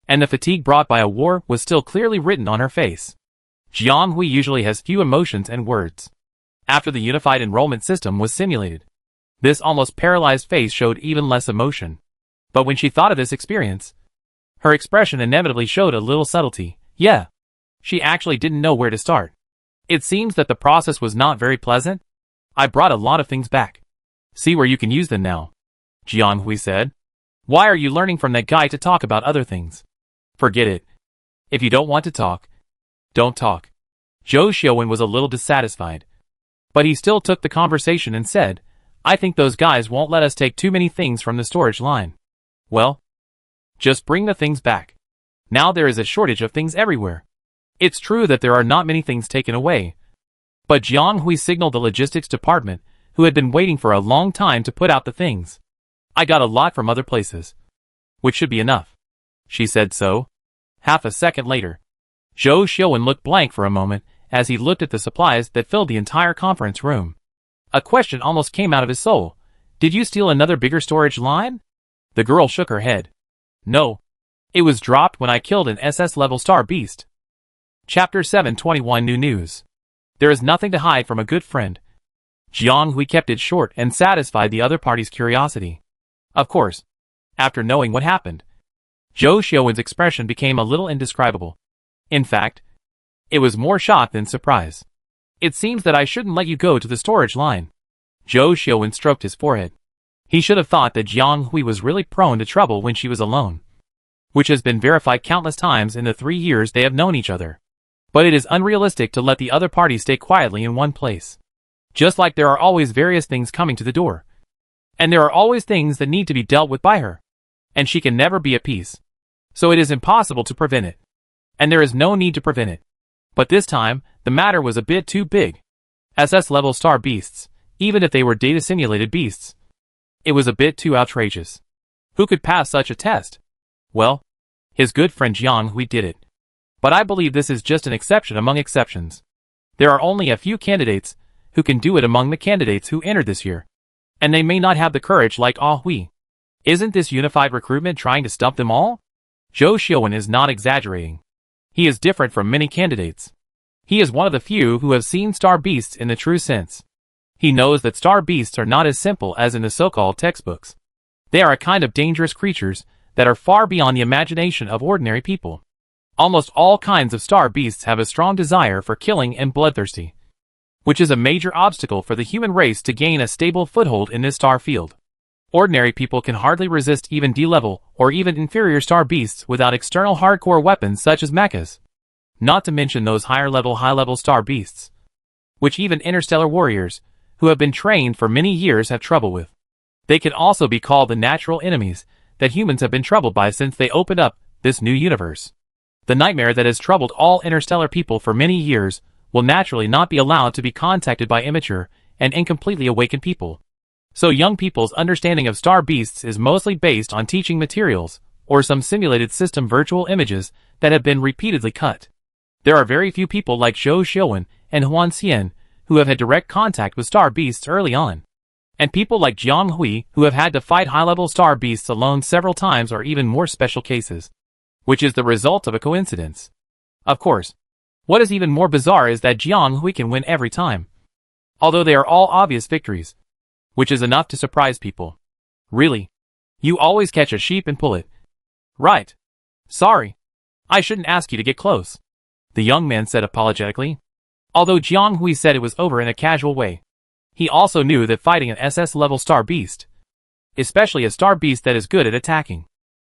And the fatigue brought by a war was still clearly written on her face. Jiang Hui usually has few emotions and words. After the unified enrollment system was simulated, this almost paralyzed face showed even less emotion. But when she thought of this experience, her expression inevitably showed a little subtlety. Yeah. She actually didn't know where to start. It seems that the process was not very pleasant. "I brought a lot of things back. See where you can use them now," Jiang Hui said. "Why are you learning from that guy to talk about other things? Forget it. If you don't want to talk, don't talk." Zhou Xiaowen was a little dissatisfied. But he still took the conversation and said, "I think those guys won't let us take too many things from the storage line." "Well, just bring the things back. Now there is a shortage of things everywhere." It's true that there are not many things taken away. But Jiang Hui signaled the logistics department, who had been waiting for a long time to put out the things. "I got a lot from other places, which should be enough." She said so. Half a second later, Zhou Xiaowen looked blank for a moment as he looked at the supplies that filled the entire conference room. A question almost came out of his soul. "Did you steal another bigger storage line?" The girl shook her head. "No. It was dropped when I killed an SS-level star beast." Chapter 721 New News. There is nothing to hide from a good friend. Jiang Hui kept it short and satisfied the other party's curiosity. Of course, after knowing what happened, Zhou Xiaowen's expression became a little indescribable. In fact, it was more shock than surprise. It seems that I shouldn't let you go to the storage line. Zhou Xiaowen stroked his forehead. He should have thought that Jiang Hui was really prone to trouble when she was alone, which has been verified countless times in the 3 years they have known each other. But it is unrealistic to let the other party stay quietly in one place. Just like there are always various things coming to the door. And there are always things that need to be dealt with by her. And she can never be at peace. So it is impossible to prevent it. And there is no need to prevent it. But this time, the matter was a bit too big. SS-level star beasts, even if they were data-simulated beasts. It was a bit too outrageous. Who could pass such a test? Well, his good friend Jiang Hui did it. But I believe this is just an exception among exceptions. There are only a few candidates who can do it among the candidates who entered this year. And they may not have the courage like Ah Hui. Isn't this unified recruitment trying to stump them all? Zhou Xiaowen is not exaggerating. He is different from many candidates. He is one of the few who have seen star beasts in the true sense. He knows that star beasts are not as simple as in the so-called textbooks. They are a kind of dangerous creatures that are far beyond the imagination of ordinary people. Almost all kinds of star beasts have a strong desire for killing and bloodthirsty, which is a major obstacle for the human race to gain a stable foothold in this star field. Ordinary people can hardly resist even D-level or even inferior star beasts without external hardcore weapons such as mechas. Not to mention those high-level star beasts, which even interstellar warriors, who have been trained for many years, have trouble with. They can also be called the natural enemies that humans have been troubled by since they opened up this new universe. The nightmare that has troubled all interstellar people for many years will naturally not be allowed to be contacted by immature and incompletely awakened people. So young people's understanding of star beasts is mostly based on teaching materials, or some simulated system virtual images that have been repeatedly cut. There are very few people like Zhou Xiaowen and Huan Xian who have had direct contact with star beasts early on. And people like Jiang Hui who have had to fight high-level star beasts alone several times are even more special cases, which is the result of a coincidence. Of course, what is even more bizarre is that Jiang Hui can win every time, although they are all obvious victories, which is enough to surprise people. Really? You always catch a sheep and pull it. Right. Sorry. I shouldn't ask you to get close, the young man said apologetically. Although Jiang Hui said it was over in a casual way, he also knew that fighting an SS-level star beast, especially a star beast that is good at attacking,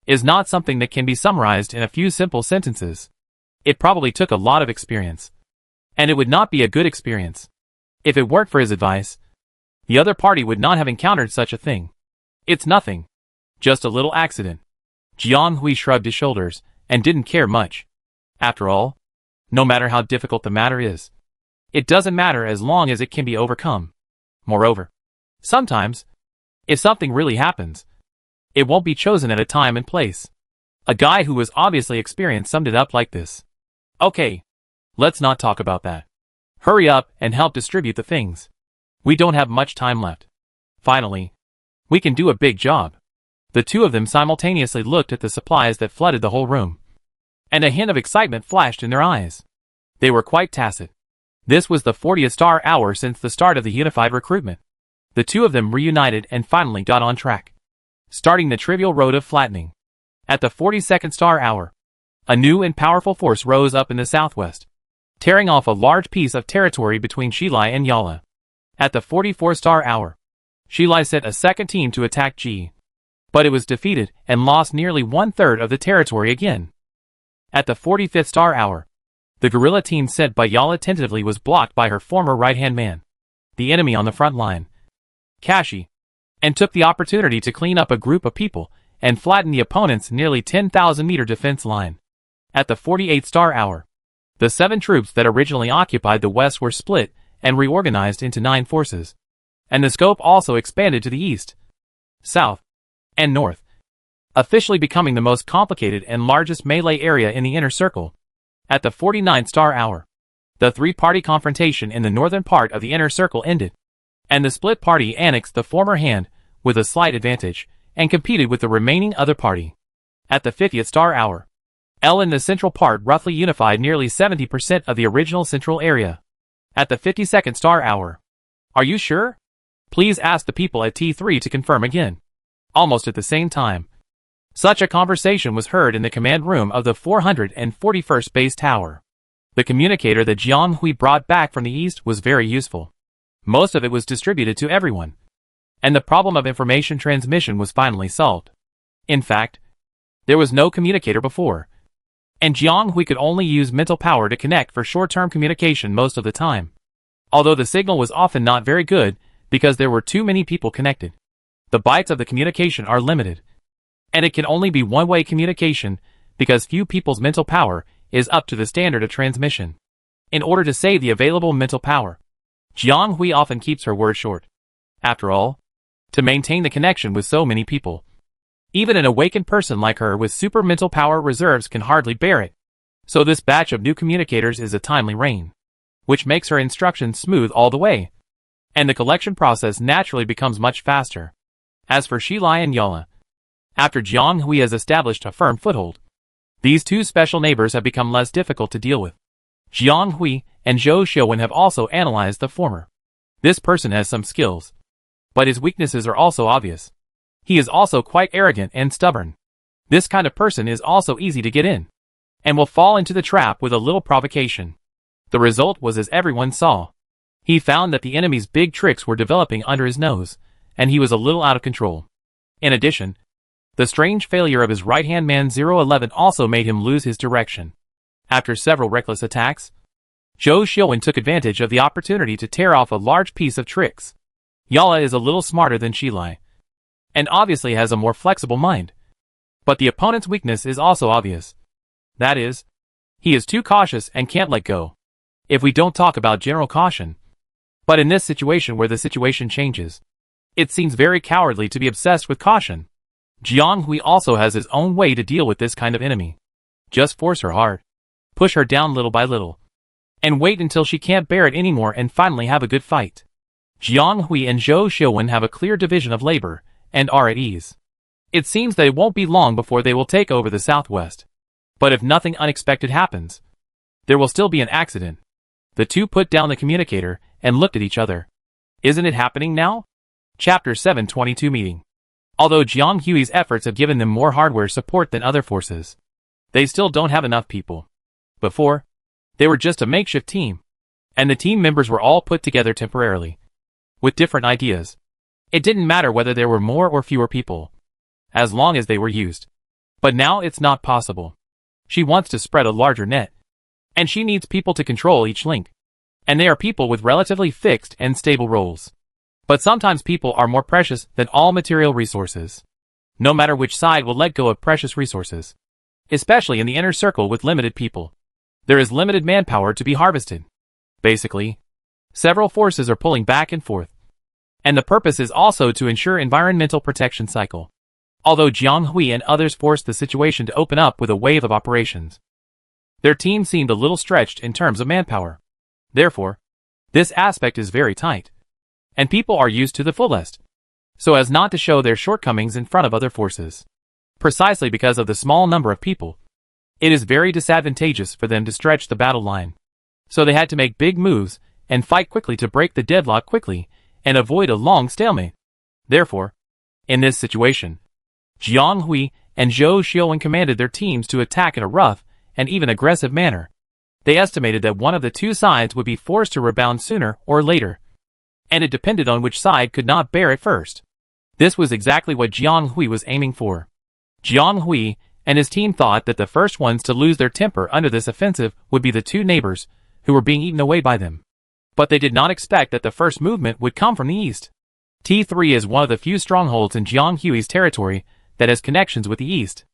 is not something that can be summarized in a few simple sentences. It probably took a lot of experience. And it would not be a good experience. If it weren't for his advice, the other party would not have encountered such a thing. It's nothing. Just a little accident. Jiang Hui shrugged his shoulders and didn't care much. After all, no matter how difficult the matter is, it doesn't matter as long as it can be overcome. Moreover, sometimes, if something really happens, it won't be chosen at a time and place. A guy who was obviously experienced summed it up like this. Okay, let's not talk about that. Hurry up and help distribute the things. We don't have much time left. Finally, we can do a big job. The two of them simultaneously looked at the supplies that flooded the whole room, and a hint of excitement flashed in their eyes. They were quite tacit. This was the 40th star hour since the start of the unified recruitment. The two of them reunited and finally got on track, starting the trivial road of flattening. At the 42nd star hour, a new and powerful force rose up in the southwest, tearing off a large piece of territory between Shilai and Yala. At the 44th star hour, Shilai sent a second team to attack Ji, but it was defeated and lost nearly 1/3 of the territory again. At the 45th star hour, the guerrilla team sent by Yala tentatively was blocked by her former right-hand man, the enemy on the front line, Kashi, and took the opportunity to clean up a group of people and flatten the opponent's nearly 10,000-meter defense line. At the 48th star hour, the 7 troops that originally occupied the west were split and reorganized into 9 forces, and the scope also expanded to the east, south, and north, officially becoming the most complicated and largest melee area in the inner circle. At the 49th star hour, the 3-party confrontation in the northern part of the inner circle ended, and the split party annexed the former hand with a slight advantage and competed with the remaining other party. At the 50th star hour, L in the central part roughly unified nearly 70% of the original central area. At the 52nd star hour, are you sure? Please ask the people at T3 to confirm again. Almost at the same time, Such a conversation was heard in the command room of the 441st Base Tower. The communicator that Jiang Hui brought back from the east was very useful. Most of it was distributed to everyone, and the problem of information transmission was finally solved. In fact, there was no communicator before, and Jiang Hui could only use mental power to connect for short-term communication most of the time. Although the signal was often not very good because there were too many people connected. The bytes of the communication are limited, and it can only be one-way communication because few people's mental power is up to the standard of transmission. In order to save the available mental power, Jiang Hui often keeps her word short. After all, to maintain the connection with so many people, even an awakened person like her with super mental power reserves can hardly bear it. So this batch of new communicators is a timely rain, which makes her instructions smooth all the way, and the collection process naturally becomes much faster. As for Shilai and Yala, after Jiang Hui has established a firm foothold, these two special neighbors have become less difficult to deal with. Jiang Hui and Zhou Xiuwen have also analyzed the former. This person has some skills, but his weaknesses are also obvious. He is also quite arrogant and stubborn. This kind of person is also easy to get in, and will fall into the trap with a little provocation. The result was as everyone saw. He found that the enemy's big tricks were developing under his nose, and he was a little out of control. In addition, the strange failure of his right-hand man 011 also made him lose his direction. After several reckless attacks, Zhou Xiuwen took advantage of the opportunity to tear off a large piece of tricks. Yala is a little smarter than Shilai, and obviously has a more flexible mind. But the opponent's weakness is also obvious. That is, he is too cautious and can't let go. If we don't talk about general caution, but in this situation where the situation changes, it seems very cowardly to be obsessed with caution. Jiang Hui also has his own way to deal with this kind of enemy. Just force her hard, push her down little by little, and wait until she can't bear it anymore and finally have a good fight. Jiang Hui and Zhou Xiuwen have a clear division of labor, and are at ease. It seems that it won't be long before they will take over the southwest. But if nothing unexpected happens, there will still be an accident. The two put down the communicator and looked at each other. Isn't it happening now? Chapter 722 Meeting. Although Jiang Hui's efforts have given them more hardware support than other forces, they still don't have enough people. Before, they were just a makeshift team, and the team members were all put together temporarily, with different ideas. It didn't matter whether there were more or fewer people, as long as they were used. But now it's not possible. She wants to spread a larger net, and she needs people to control each link. And they are people with relatively fixed and stable roles. But sometimes people are more precious than all material resources. No matter which side will let go of precious resources, especially in the inner circle with limited people, there is limited manpower to be harvested. Basically, several forces are pulling back and forth, and the purpose is also to ensure environmental protection cycle. Although Jiang Hui and others forced the situation to open up with a wave of operations, their team seemed a little stretched in terms of manpower. Therefore, this aspect is very tight, and people are used to the fullest, so as not to show their shortcomings in front of other forces. Precisely because of the small number of people, it is very disadvantageous for them to stretch the battle line. So they had to make big moves and fight quickly to break the deadlock quickly and avoid a long stalemate. Therefore, in this situation, Jiang Hui and Zhou Xiuwen commanded their teams to attack in a rough and even aggressive manner. They estimated that one of the two sides would be forced to rebound sooner or later, and it depended on which side could not bear it first. This was exactly what Jiang Hui was aiming for. Jiang Hui and his team thought that the first ones to lose their temper under this offensive would be the two neighbors who were being eaten away by them. But they did not expect that the first movement would come from the east. T3 is one of the few strongholds in Jiang Hui's territory that has connections with the east.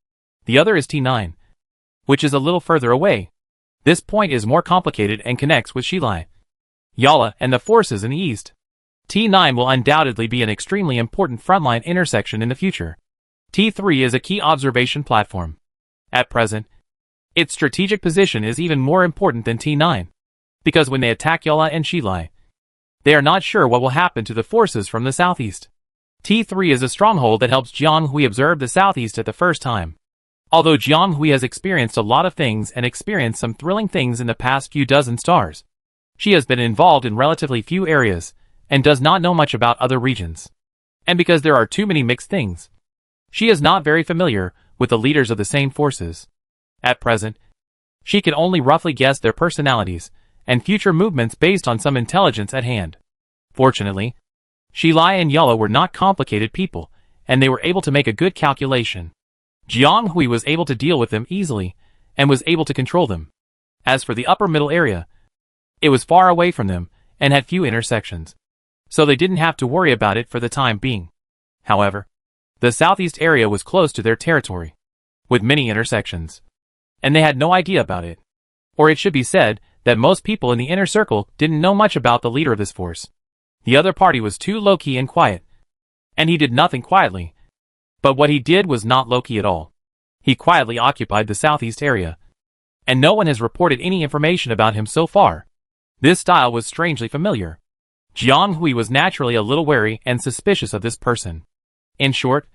The other is T9, which is a little further away. This point is more complicated and connects with Shilai, Yala, and the forces in the east. T9 will undoubtedly be an extremely important frontline intersection in the future. T3 is a key observation platform. At present, its strategic position is even more important than T9, because when they attack Yala and Shilai, they are not sure what will happen to the forces from the southeast. T3 is a stronghold that helps Jiang Hui observe the southeast at the first time. Although Jiang Hui has experienced a lot of things and experienced some thrilling things in the past few dozen stars, she has been involved in relatively few areas and does not know much about other regions. And because there are too many mixed things, she is not very familiar with the leaders of the same forces. At present, she could only roughly guess their personalities and future movements based on some intelligence at hand. Fortunately, Shilai and Yala were not complicated people, and they were able to make a good calculation. Jiang Hui was able to deal with them easily, and was able to control them. As for the upper middle area, it was far away from them, and had few intersections, so they didn't have to worry about it for the time being. However, the southeast area was close to their territory, with many intersections, and they had no idea about it. Or it should be said that most people in the inner circle didn't know much about the leader of this force. The other party was too low-key and quiet, and he did nothing quietly. But what he did was not low-key at all. He quietly occupied the southeast area, and no one has reported any information about him so far. This style was strangely familiar. Jiang Hui was naturally a little wary and suspicious of this person. In short,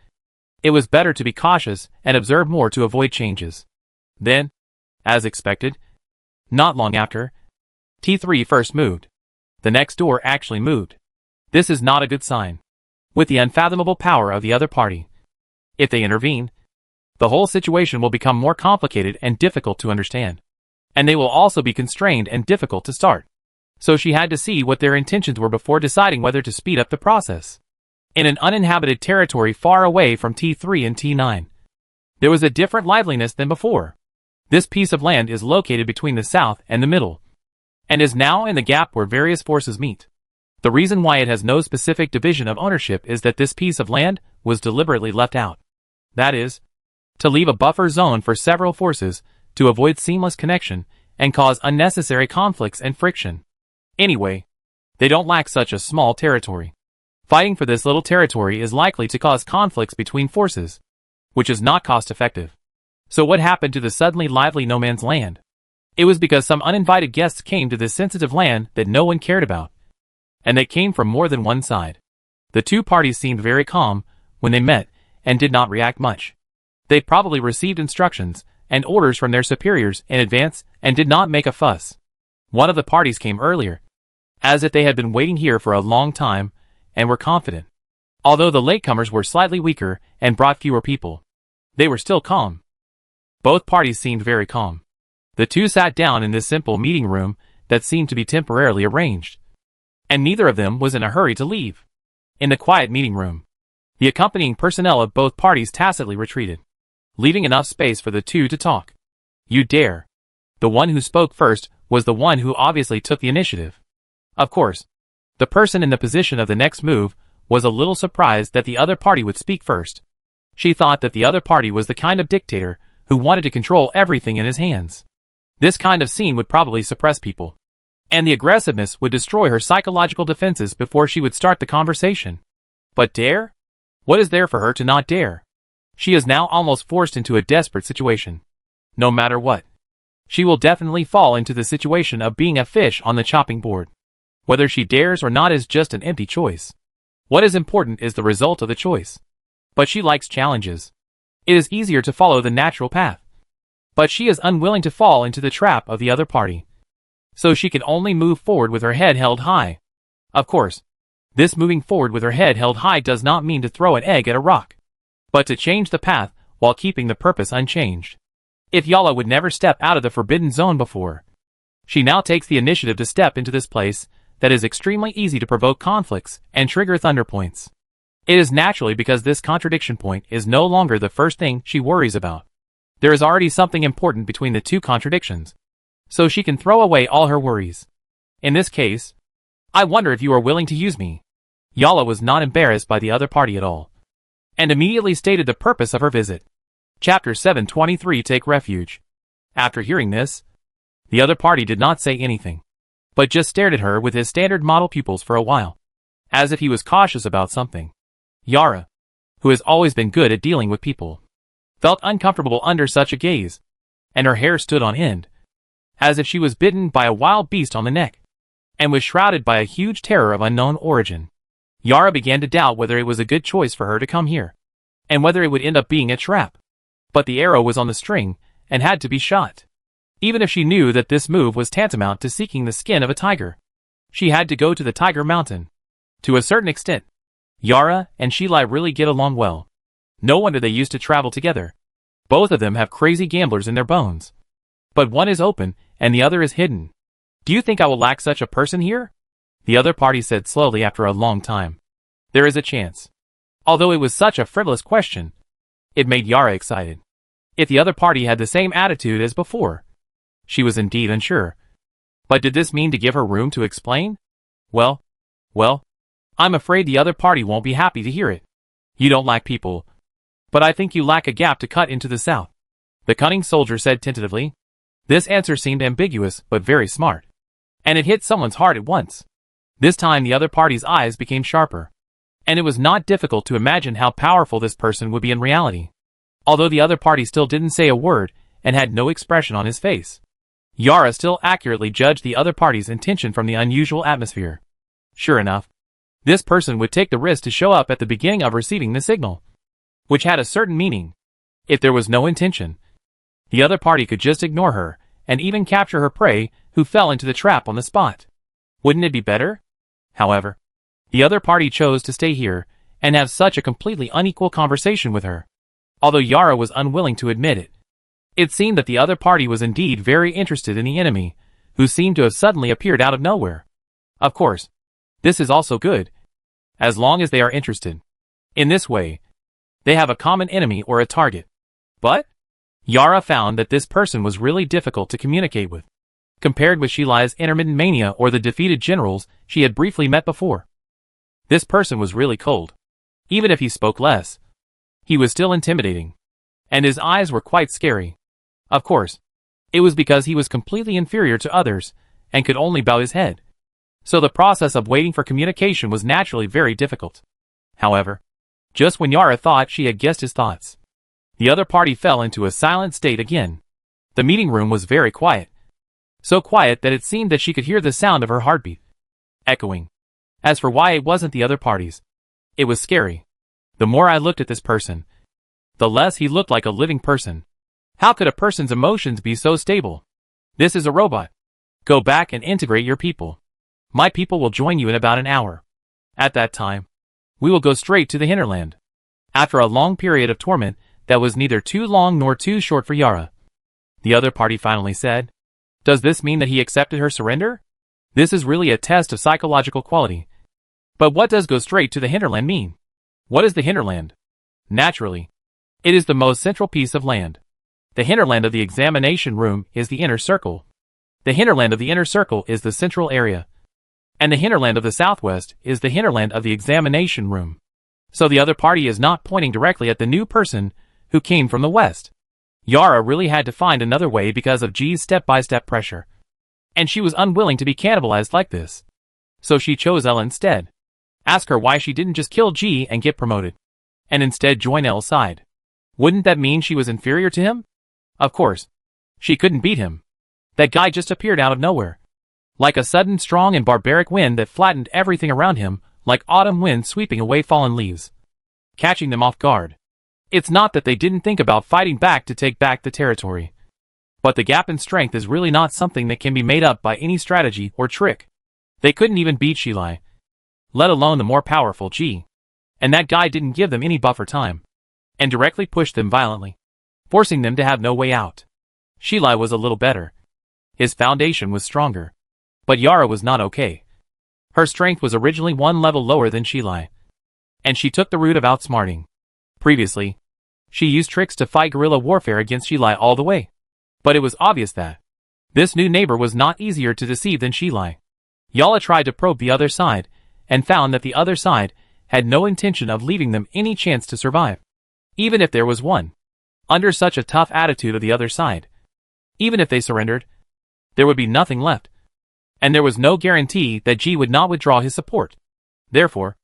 it was better to be cautious and observe more to avoid changes. Then, as expected, not long after, T3 first moved. The next door actually moved. This is not a good sign. With the unfathomable power of the other party, if they intervene, the whole situation will become more complicated and difficult to understand. And they will also be constrained and difficult to start. So she had to see what their intentions were before deciding whether to speed up the process. In an uninhabited territory far away from T3 and T9, there was a different liveliness than before. This piece of land is located between the south and the middle, and is now in the gap where various forces meet. The reason why it has no specific division of ownership is that this piece of land was deliberately left out. That is, to leave a buffer zone for several forces to avoid seamless connection and cause unnecessary conflicts and friction. Anyway, they don't lack such a small territory. Fighting for this little territory is likely to cause conflicts between forces, which is not cost-effective. So what happened to the suddenly lively no man's land? It was because some uninvited guests came to this sensitive land that no one cared about. And they came from more than one side. The two parties seemed very calm when they met and did not react much. They probably received instructions and orders from their superiors in advance and did not make a fuss. One of the parties came earlier, as if they had been waiting here for a long time and were confident. Although the latecomers were slightly weaker and brought fewer people, they were still calm. Both parties seemed very calm. The two sat down in this simple meeting room that seemed to be temporarily arranged, and neither of them was in a hurry to leave. In the quiet meeting room, the accompanying personnel of both parties tacitly retreated, leaving enough space for the two to talk. You dare. The one who spoke first was the one who obviously took the initiative. Of course, the person in the position of the next move was a little surprised that the other party would speak first. She thought that the other party was the kind of dictator who wanted to control everything in his hands. This kind of scene would probably suppress people, and the aggressiveness would destroy her psychological defenses before she would start the conversation. But dare? What is there for her to not dare? She is now almost forced into a desperate situation. No matter what, she will definitely fall into the situation of being a fish on the chopping board. Whether she dares or not is just an empty choice. What is important is the result of the choice. But she likes challenges. It is easier to follow the natural path. But she is unwilling to fall into the trap of the other party. So she can only move forward with her head held high. Of course, this moving forward with her head held high does not mean to throw an egg at a rock, but to change the path while keeping the purpose unchanged. If Yala would never step out of the forbidden zone before, she now takes the initiative to step into this place that is extremely easy to provoke conflicts and trigger thunder points. It is naturally because this contradiction point is no longer the first thing she worries about. There is already something important between the two contradictions, so she can throw away all her worries. In this case, I wonder if you are willing to use me. Yala was not embarrassed by the other party at all, and immediately stated the purpose of her visit. Chapter 723 Take Refuge. After hearing this, the other party did not say anything, but just stared at her with his standard model pupils for a while, as if he was cautious about something. Yara, who has always been good at dealing with people, felt uncomfortable under such a gaze, and her hair stood on end, as if she was bitten by a wild beast on the neck, and was shrouded by a huge terror of unknown origin. Yara began to doubt whether it was a good choice for her to come here, and whether it would end up being a trap. But the arrow was on the string, and had to be shot. Even if she knew that this move was tantamount to seeking the skin of a tiger, she had to go to the Tiger Mountain. To a certain extent, Yara and Shilai really get along well. No wonder they used to travel together. Both of them have crazy gamblers in their bones. But one is open, and the other is hidden. Do you think I will lack such a person here? The other party said slowly after a long time. There is a chance. Although it was such a frivolous question, it made Yara excited. If the other party had the same attitude as before, she was indeed unsure. But did this mean to give her room to explain? Well, I'm afraid the other party won't be happy to hear it. You don't lack people, but I think you lack a gap to cut into the south, the cunning soldier said tentatively. This answer seemed ambiguous but very smart, and it hit someone's heart at once. This time the other party's eyes became sharper, and it was not difficult to imagine how powerful this person would be in reality. Although the other party still didn't say a word and had no expression on his face, Yara still accurately judged the other party's intention from the unusual atmosphere. Sure enough, this person would take the risk to show up at the beginning of receiving the signal, which had a certain meaning. If there was no intention, the other party could just ignore her and even capture her prey who fell into the trap on the spot. Wouldn't it be better? However, the other party chose to stay here and have such a completely unequal conversation with her. Although Yara was unwilling to admit it, it seemed that the other party was indeed very interested in the enemy, who seemed to have suddenly appeared out of nowhere. Of course, this is also good, as long as they are interested. In this way, they have a common enemy or a target. But Yara found that this person was really difficult to communicate with, compared with Shilai's intermittent mania or the defeated generals she had briefly met before. This person was really cold. Even if he spoke less, he was still intimidating, and his eyes were quite scary. Of course, it was because he was completely inferior to others and could only bow his head. So the process of waiting for communication was naturally very difficult. However, just when Yara thought she had guessed his thoughts, the other party fell into a silent state again. The meeting room was very quiet. So quiet that it seemed that she could hear the sound of her heartbeat echoing. As for why it wasn't the other party's, it was scary. The more I looked at this person, the less he looked like a living person. How could a person's emotions be so stable? This is a robot. Go back and integrate your people. My people will join you in about an hour. At that time, we will go straight to the hinterland. After a long period of torment that was neither too long nor too short for Yara, the other party finally said, "Does this mean that he accepted her surrender? This is really a test of psychological quality. But what does go straight to the hinterland mean? What is the hinterland? Naturally, it is the most central piece of land. The hinterland of the examination room is the inner circle. The hinterland of the inner circle is the central area. And the hinterland of the southwest is the hinterland of the examination room." So the other party is not pointing directly at the new person who came from the west. Yara really had to find another way because of G's step-by-step pressure. And she was unwilling to be cannibalized like this. So she chose L instead. Ask her why she didn't just kill G and get promoted, and instead join L's side. Wouldn't that mean she was inferior to him? Of course. She couldn't beat him. That guy just appeared out of nowhere, like a sudden strong and barbaric wind that flattened everything around him, like autumn wind sweeping away fallen leaves, catching them off guard. It's not that they didn't think about fighting back to take back the territory, but the gap in strength is really not something that can be made up by any strategy or trick. They couldn't even beat Shilai, let alone the more powerful G. And that guy didn't give them any buffer time, and directly pushed them violently, forcing them to have no way out. Shilai was a little better. His foundation was stronger. But Yara was not okay. Her strength was originally one level lower than Shilai, and she took the route of outsmarting. Previously, she used tricks to fight guerrilla warfare against Shilai all the way. But it was obvious that this new neighbor was not easier to deceive than Shilai. Yala tried to probe the other side, and found that the other side had no intention of leaving them any chance to survive, even if there was one. Under such a tough attitude of the other side, even if they surrendered, there would be nothing left. And there was no guarantee that G would not withdraw his support. Therefore,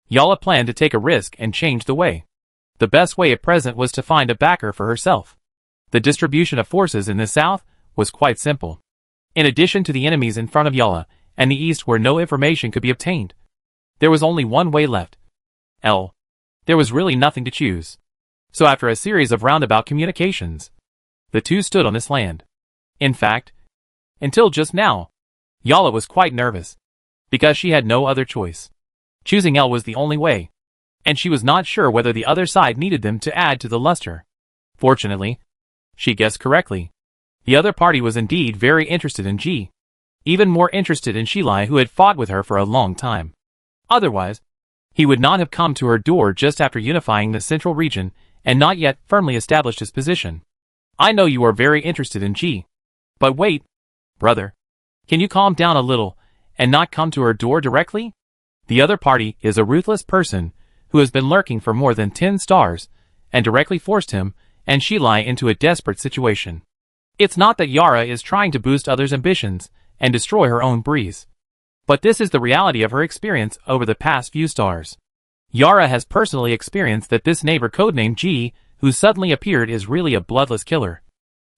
Yala planned to take a risk and change the way. The best way at present was to find a backer for herself. The distribution of forces in the south was quite simple. In addition to the enemies in front of Yala and the east where no information could be obtained, there was only one way left. L. There was really nothing to choose. So after a series of roundabout communications, the two stood on this land. In fact, until just now, Yala was quite nervous, because she had no other choice. Choosing L was the only way, and she was not sure whether the other side needed them to add to the luster. Fortunately, she guessed correctly. The other party was indeed very interested in Ji. Even more interested in Shilai, who had fought with her for a long time. Otherwise, he would not have come to her door just after unifying the central region and not yet firmly established his position. I know you are very interested in Ji. But wait, brother. Can you calm down a little and not come to her door directly? The other party is a ruthless person who has been lurking for more than 10 stars and directly forced him and Shilai into a desperate situation. It's not that Yara is trying to boost others' ambitions and destroy her own breeze. But this is the reality of her experience over the past few stars. Yara has personally experienced that this neighbor codenamed G, who suddenly appeared, is really a bloodless killer.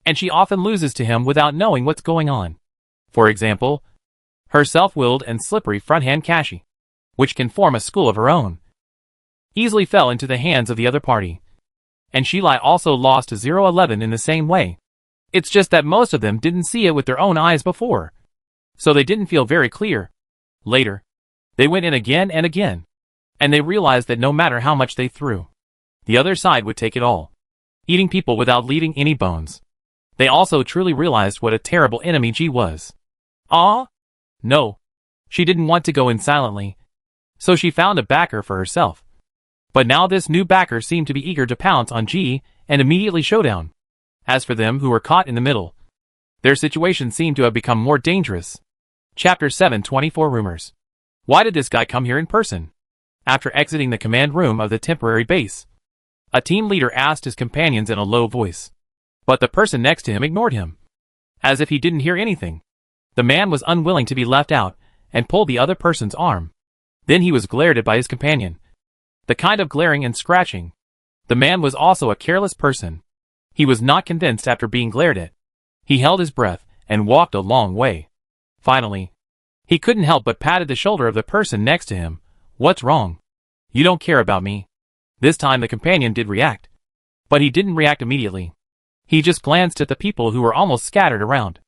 And she often loses to him without knowing what's going on. For example, her self-willed and slippery front-hand Kashi, which can form a school of her own, easily fell into the hands of the other party. And Shilai also lost to 011 in the same way. It's just that most of them didn't see it with their own eyes before, so they didn't feel very clear. Later, they went in again and again, and they realized that no matter how much they threw, the other side would take it all, eating people without leaving any bones. They also truly realized what a terrible enemy G was. No. She didn't want to go in silently, so she found a backer for herself. But now this new backer seemed to be eager to pounce on G and immediately showdown. As for them who were caught in the middle, their situation seemed to have become more dangerous. Chapter 724 Rumors. Why did this guy come here in person? After exiting the command room of the temporary base, a team leader asked his companions in a low voice. But the person next to him ignored him, as if he didn't hear anything. The man was unwilling to be left out and pulled the other person's arm. Then he was glared at by his companion. The kind of glaring and scratching. The man was also a careless person. He was not convinced after being glared at. He held his breath and walked a long way. Finally, he couldn't help but patted the shoulder of the person next to him. What's wrong? You don't care about me. This time the companion did react. But he didn't react immediately. He just glanced at the people who were almost scattered around.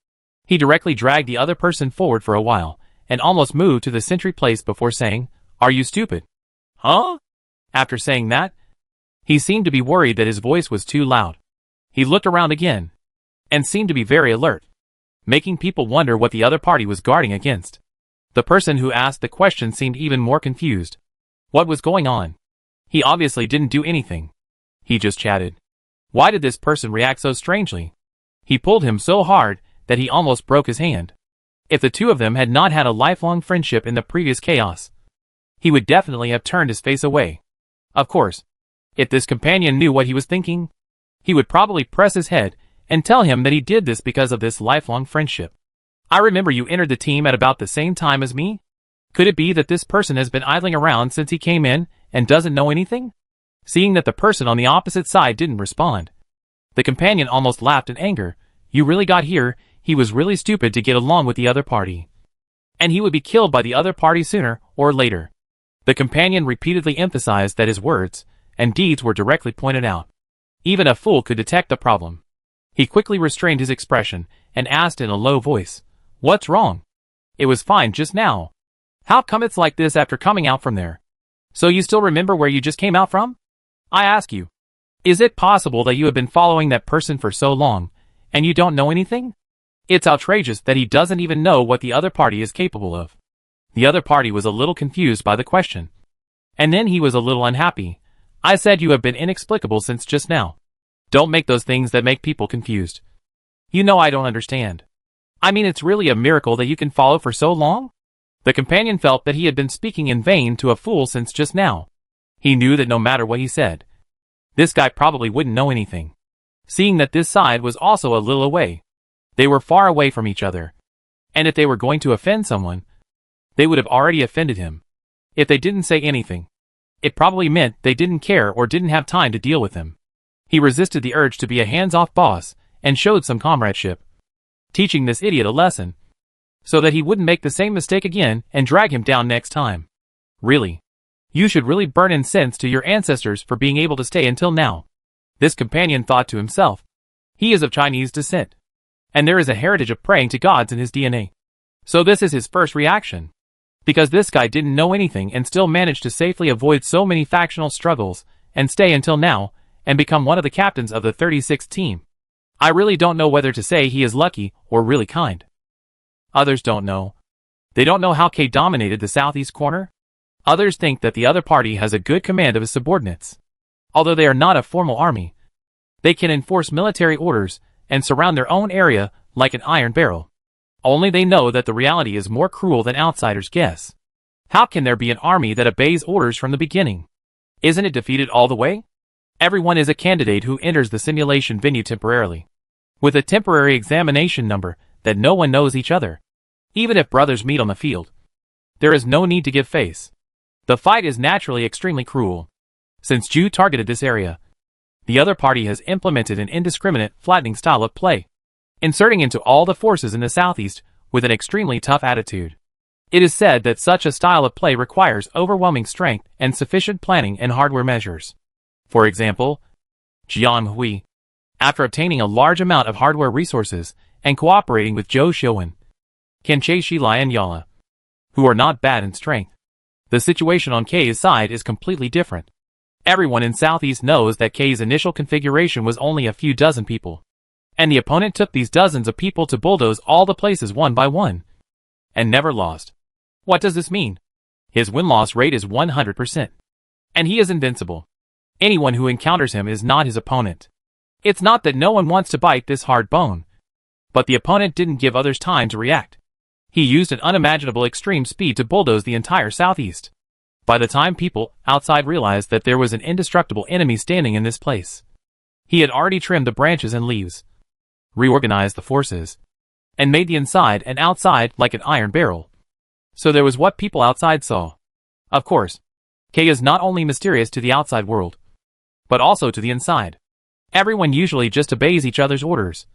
He directly dragged the other person forward for a while, and almost moved to the sentry place before saying, "Are you stupid?" "Huh?" After saying that, he seemed to be worried that his voice was too loud. He looked around again, and seemed to be very alert, making people wonder what the other party was guarding against. The person who asked the question seemed even more confused. What was going on? He obviously didn't do anything. He just chatted. Why did this person react so strangely? He pulled him so hard that he almost broke his hand. If the two of them had not had a lifelong friendship in the previous chaos, he would definitely have turned his face away. Of course, if this companion knew what he was thinking, he would probably press his head and tell him that he did this because of this lifelong friendship. I remember you entered the team at about the same time as me? Could it be that this person has been idling around since he came in and doesn't know anything? Seeing that the person on the opposite side didn't respond, the companion almost laughed in anger. You really got here. He was really stupid to get along with the other party. And he would be killed by the other party sooner or later. The companion repeatedly emphasized that his words and deeds were directly pointed out. Even a fool could detect the problem. He quickly restrained his expression and asked in a low voice, "What's wrong?" "It was fine just now." "How come it's like this after coming out from there?" "So you still remember where you just came out from? I ask you, is it possible that you have been following that person for so long, and you don't know anything? It's outrageous that he doesn't even know what the other party is capable of." The other party was a little confused by the question. And then he was a little unhappy. "I said you have been inexplicable since just now. Don't make those things that make people confused. You know I don't understand. I mean, it's really a miracle that you can follow for so long?" The companion felt that he had been speaking in vain to a fool since just now. He knew that no matter what he said, this guy probably wouldn't know anything. Seeing that this side was also a little away. They were far away from each other. And if they were going to offend someone, they would have already offended him. If they didn't say anything, it probably meant they didn't care or didn't have time to deal with him. He resisted the urge to be a hands-off boss and showed some comradeship, teaching this idiot a lesson, so that he wouldn't make the same mistake again and drag him down next time. Really, you should really burn incense to your ancestors for being able to stay until now. This companion thought to himself. He is of Chinese descent, and there is a heritage of praying to gods in his DNA. So this is his first reaction. Because this guy didn't know anything and still managed to safely avoid so many factional struggles and stay until now, and become one of the captains of the 36th team. I really don't know whether to say he is lucky or really kind. Others don't know. They don't know how K dominated the southeast corner. Others think that the other party has a good command of his subordinates. Although they are not a formal army, they can enforce military orders and surround their own area like an iron barrel. Only they know that the reality is more cruel than outsiders guess. How can there be an army that obeys orders from the beginning? Isn't it defeated all the way? Everyone is a candidate who enters the simulation venue temporarily, with a temporary examination number that no one knows each other. Even if brothers meet on the field, there is no need to give face. The fight is naturally extremely cruel. Since Ju targeted this area, the other party has implemented an indiscriminate, flattening style of play, inserting into all the forces in the southeast with an extremely tough attitude. It is said that such a style of play requires overwhelming strength and sufficient planning and hardware measures. For example, Jiang Hui, after obtaining a large amount of hardware resources and cooperating with Zhou Xiuwen, can chase Shilai and Yala, who are not bad in strength. The situation on K's side is completely different. Everyone in Southeast knows that K's initial configuration was only a few dozen people, and the opponent took these dozens of people to bulldoze all the places one by one, and never lost. What does this mean? His win-loss rate is 100%, and he is invincible. Anyone who encounters him is not his opponent. It's not that no one wants to bite this hard bone, but the opponent didn't give others time to react. He used an unimaginable extreme speed to bulldoze the entire southeast. By the time people outside realized that there was an indestructible enemy standing in this place, he had already trimmed the branches and leaves, reorganized the forces, and made the inside and outside like an iron barrel. So there was what people outside saw. Of course, K is not only mysterious to the outside world, but also to the inside. Everyone usually just obeys each other's orders,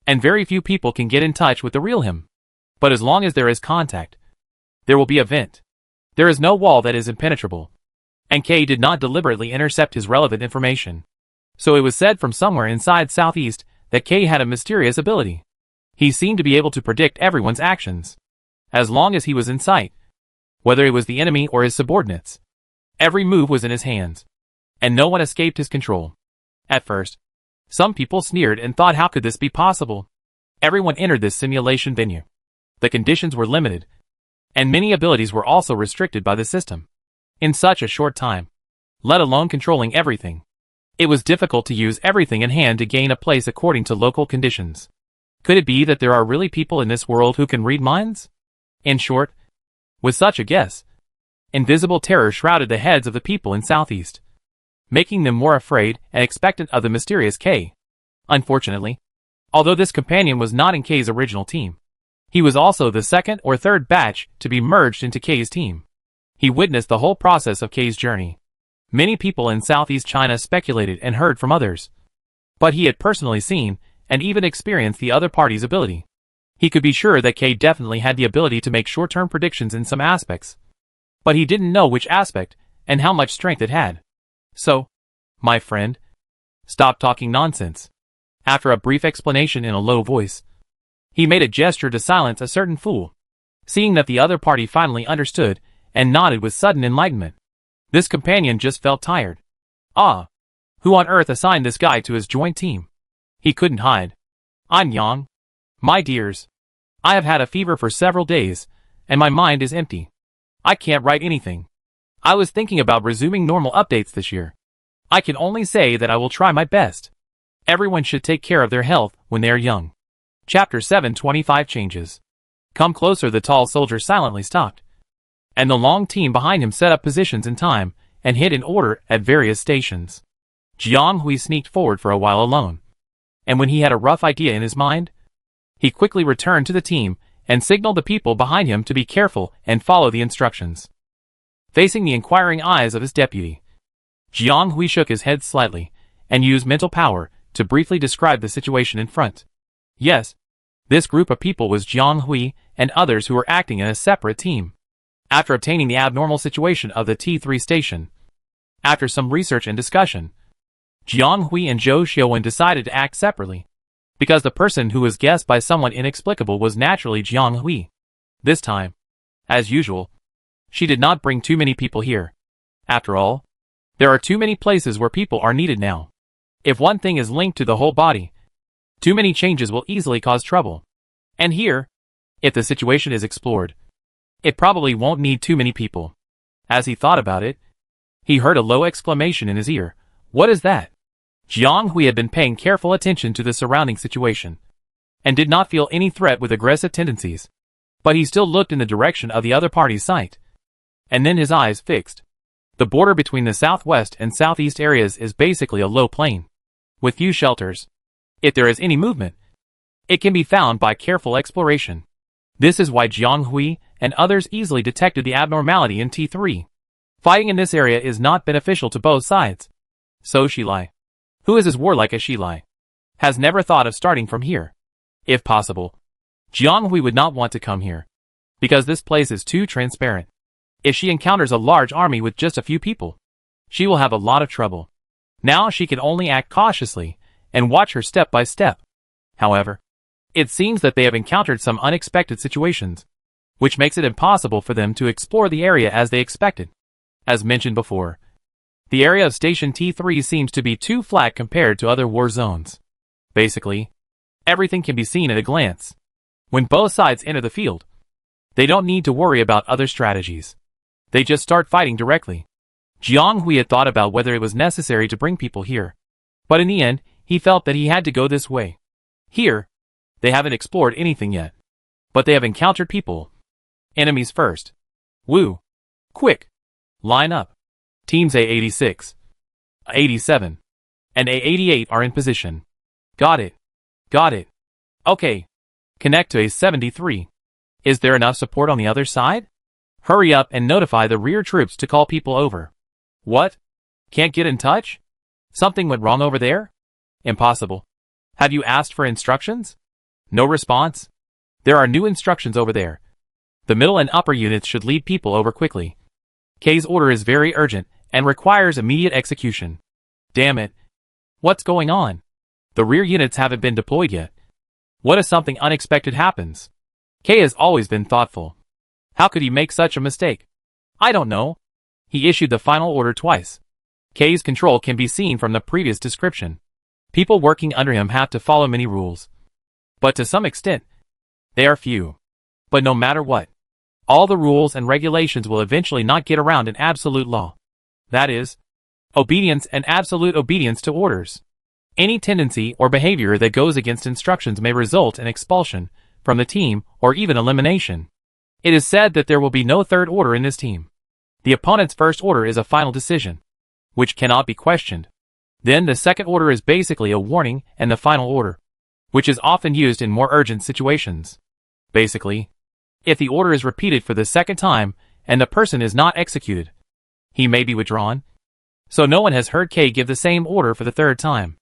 and very few people can get in touch with the real him. But as long as there is contact, there will be a vent. There is no wall that is impenetrable, and K did not deliberately intercept his relevant information. So it was said from somewhere inside Southeast that K had a mysterious ability. He seemed to be able to predict everyone's actions, as long as he was in sight, whether it was the enemy or his subordinates. Every move was in his hands, and no one escaped his control. At first, some people sneered and thought, how could this be possible? Everyone entered this simulation venue. The conditions were limited, and many abilities were also restricted by the system. In such a short time, let alone controlling everything, it was difficult to use everything in hand to gain a place according to local conditions. Could it be that there are really people in this world who can read minds? In short, with such a guess, invisible terror shrouded the heads of the people in Southeast, making them more afraid and expectant of the mysterious K. Unfortunately, although this companion was not in K's original team, he was also the second or third batch to be merged into K's team. He witnessed the whole process of K's journey. Many people in Southeast China speculated and heard from others, but he had personally seen and even experienced the other party's ability. He could be sure that K definitely had the ability to make short-term predictions in some aspects, but he didn't know which aspect and how much strength it had. So, my friend, stop talking nonsense. After a brief explanation in a low voice, he made a gesture to silence a certain fool. Seeing that the other party finally understood and nodded with sudden enlightenment, this companion just felt tired. Ah, who on earth assigned this guy to his joint team? He couldn't hide. I'm Yang. My dears, I have had a fever for several days, and my mind is empty. I can't write anything. I was thinking about resuming normal updates this year. I can only say that I will try my best. Everyone should take care of their health when they are young. Chapter 725 Changes. Come closer, the tall soldier silently stopped, and the long team behind him set up positions in time and hid in order at various stations. Jiang Hui sneaked forward for a while alone, and when he had a rough idea in his mind, he quickly returned to the team and signaled the people behind him to be careful and follow the instructions. Facing the inquiring eyes of his deputy, Jiang Hui shook his head slightly and used mental power to briefly describe the situation in front. Yes, this group of people was Jiang Hui and others who were acting in a separate team. After obtaining the abnormal situation of the T3 station, after some research and discussion, Jiang Hui and Zhou Xiuwen decided to act separately, because the person who was guessed by someone inexplicable was naturally Jiang Hui. This time, as usual, she did not bring too many people here. After all, there are too many places where people are needed now. If one thing is linked to the whole body, too many changes will easily cause trouble. And here, if the situation is explored, it probably won't need too many people. As he thought about it, he heard a low exclamation in his ear. What is that? Jiang Hui had been paying careful attention to the surrounding situation, and did not feel any threat with aggressive tendencies. But he still looked in the direction of the other party's site. And then his eyes fixed. The border between the southwest and southeast areas is basically a low plain, with few shelters. If there is any movement, it can be found by careful exploration. This is why Jiang Hui and others easily detected the abnormality in T3. Fighting in this area is not beneficial to both sides. So Shilai, who is as warlike as Shilai, has never thought of starting from here. If possible, Jiang Hui would not want to come here, because this place is too transparent. If she encounters a large army with just a few people, she will have a lot of trouble. Now she can only act cautiously and watch her step by step. However, it seems that they have encountered some unexpected situations, which makes it impossible for them to explore the area as they expected. As mentioned before, the area of Station T3 seems to be too flat compared to other war zones. Basically, everything can be seen at a glance. When both sides enter the field, they don't need to worry about other strategies. They just start fighting directly. Jiang Hui had thought about whether it was necessary to bring people here, but in the end, he felt that he had to go this way. Here, they haven't explored anything yet, but they have encountered people. Enemies first. Woo. Quick. Line up. Teams A86, A87, and A88 are in position. Got it. Got it. Okay. Connect to A73. Is there enough support on the other side? Hurry up and notify the rear troops to call people over. What? Can't get in touch? Something went wrong over there? Impossible. Have you asked for instructions? No response? There are new instructions over there. The middle and upper units should lead people over quickly. K's order is very urgent and requires immediate execution. Damn it. What's going on? The rear units haven't been deployed yet. What if something unexpected happens? K has always been thoughtful. How could he make such a mistake? I don't know. He issued the final order twice. K's control can be seen from the previous description. People working under him have to follow many rules. But to some extent, they are few. But no matter what, all the rules and regulations will eventually not get around an absolute law. That is, obedience and absolute obedience to orders. Any tendency or behavior that goes against instructions may result in expulsion from the team or even elimination. It is said that there will be no third order in this team. The opponent's first order is a final decision, which cannot be questioned. Then the second order is basically a warning, and the final order, which is often used in more urgent situations. Basically, if the order is repeated for the second time and the person is not executed, he may be withdrawn. So no one has heard K give the same order for the third time.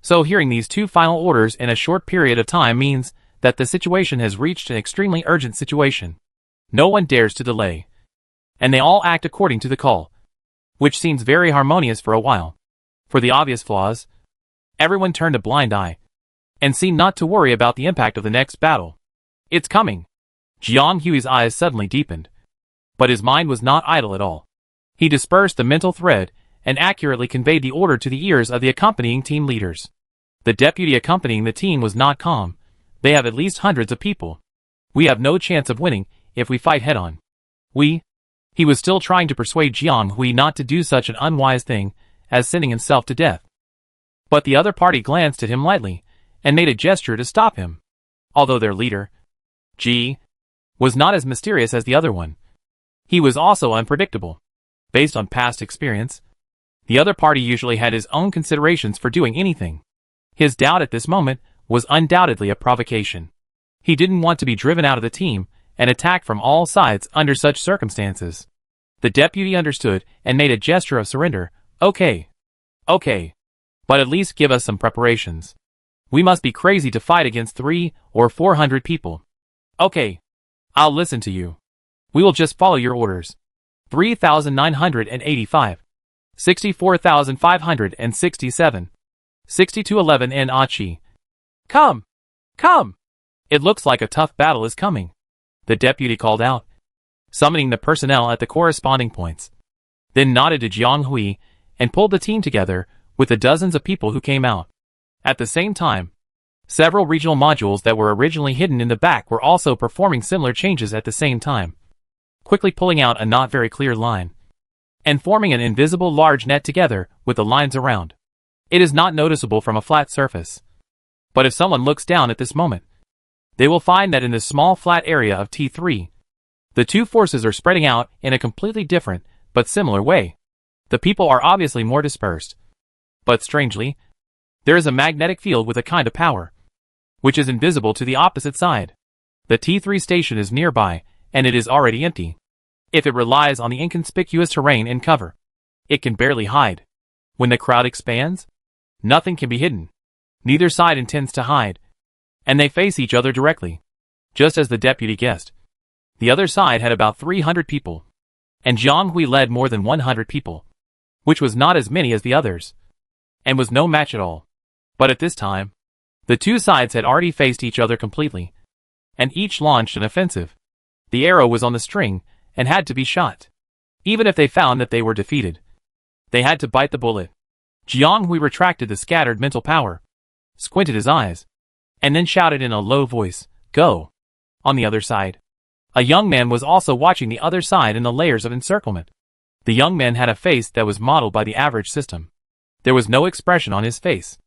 So hearing these two final orders in a short period of time means that the situation has reached an extremely urgent situation. No one dares to delay. And they all act according to the call, which seems very harmonious for a while. For the obvious flaws, everyone turned a blind eye, and seemed not to worry about the impact of the next battle. It's coming. Jiang Hui's eyes suddenly deepened. But his mind was not idle at all. He dispersed the mental thread, and accurately conveyed the order to the ears of the accompanying team leaders. The deputy accompanying the team was not calm. They have at least hundreds of people. We have no chance of winning if we fight head-on. He was still trying to persuade Jiang Hui not to do such an unwise thing as sending himself to death. But the other party glanced at him lightly and made a gesture to stop him. Although their leader, Ji, was not as mysterious as the other one, he was also unpredictable. Based on past experience, the other party usually had his own considerations for doing anything. His doubt at this moment was undoubtedly a provocation. He didn't want to be driven out of the team and attacked from all sides under such circumstances. The deputy understood and made a gesture of surrender. Okay. But at least give us some preparations. We must be crazy to fight against 300 or 400 people. Okay. I'll listen to you. We will just follow your orders. 3,985. 64,567. 6211 in Achi. Come! It looks like a tough battle is coming, the deputy called out, summoning the personnel at the corresponding points. Then nodded to Jiang Hui and pulled the team together with the dozens of people who came out. At the same time, several regional modules that were originally hidden in the back were also performing similar changes at the same time, quickly pulling out a not very clear line, and forming an invisible large net together with the lines around. It is not noticeable from a flat surface. But if someone looks down at this moment, they will find that in this small flat area of T3, the two forces are spreading out in a completely different, but similar way. The people are obviously more dispersed. But strangely, there is a magnetic field with a kind of power, which is invisible to the opposite side. The T3 station is nearby, and it is already empty. If it relies on the inconspicuous terrain and cover, it can barely hide. When the crowd expands, nothing can be hidden. Neither side intends to hide, and they face each other directly, just as the deputy guessed. The other side had about 300 people, and Jiang Hui led more than 100 people, which was not as many as the others, and was no match at all. But at this time, the two sides had already faced each other completely, and each launched an offensive. The arrow was on the string, and had to be shot. Even if they found that they were defeated, they had to bite the bullet. Jiang Hui retracted the scattered mental power, squinted his eyes, and then shouted in a low voice, "Go!" On the other side, a young man was also watching the other side in the layers of encirclement. The young man had a face that was modeled by the average system. There was no expression on his face.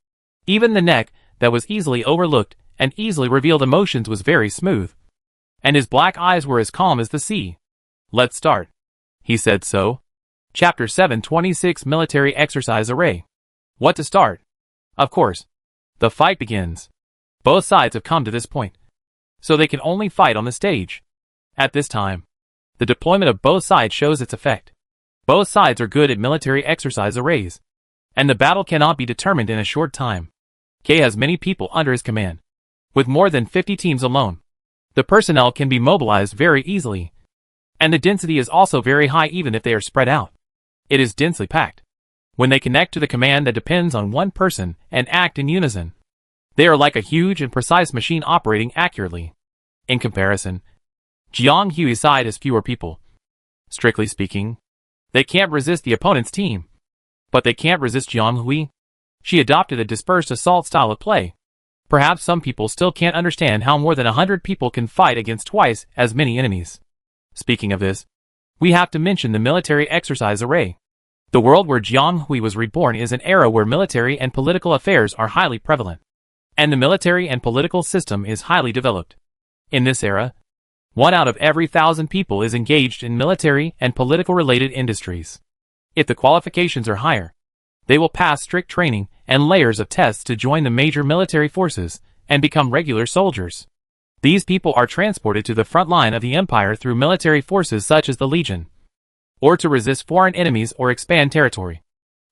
Even the neck, that was easily overlooked and easily revealed emotions, was very smooth, and his black eyes were as calm as the sea. "Let's start," he said. So, Chapter 726 Military Exercise Array. What to start? Of course, the fight begins. Both sides have come to this point, so they can only fight on the stage. At this time, the deployment of both sides shows its effect. Both sides are good at military exercise arrays, and the battle cannot be determined in a short time. K has many people under his command. With more than 50 teams alone, the personnel can be mobilized very easily, and the density is also very high even if they are spread out. It is densely packed. When they connect to the command that depends on one person and act in unison, they are like a huge and precise machine operating accurately. In comparison, Jiang Hui's side has fewer people. Strictly speaking, they can't resist the opponent's team. But they can't resist Jiang Hui. She adopted a dispersed assault style of play. Perhaps some people still can't understand how more than 100 people can fight against twice as many enemies. Speaking of this, we have to mention the military exercise array. The world where Jiang Hui was reborn is an era where military and political affairs are highly prevalent, and the military and political system is highly developed. In this era, 1 out of every 1,000 people is engaged in military and political related industries. If the qualifications are higher, they will pass strict training and layers of tests to join the major military forces and become regular soldiers. These people are transported to the front line of the empire through military forces such as the Legion, or to resist foreign enemies or expand territory,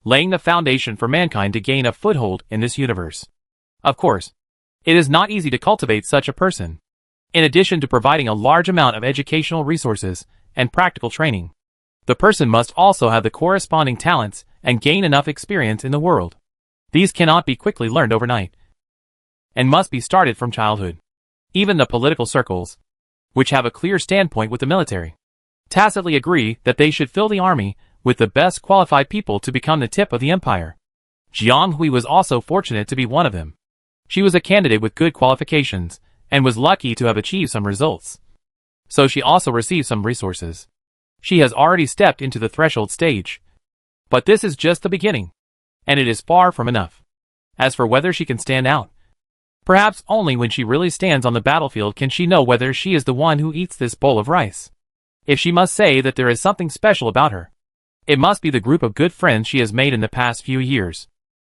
laying the foundation for mankind to gain a foothold in this universe. Of course, it is not easy to cultivate such a person. In addition to providing a large amount of educational resources and practical training, the person must also have the corresponding talents and gain enough experience in the world. These cannot be quickly learned overnight, and must be started from childhood. Even the political circles, which have a clear standpoint with the military, tacitly agree that they should fill the army with the best qualified people to become the tip of the empire. Jiang Hui was also fortunate to be one of them. She was a candidate with good qualifications, and was lucky to have achieved some results. So she also received some resources. She has already stepped into the threshold stage. But this is just the beginning, and it is far from enough. As for whether she can stand out, perhaps only when she really stands on the battlefield can she know whether she is the one who eats this bowl of rice. If she must say that there is something special about her, it must be the group of good friends she has made in the past few years.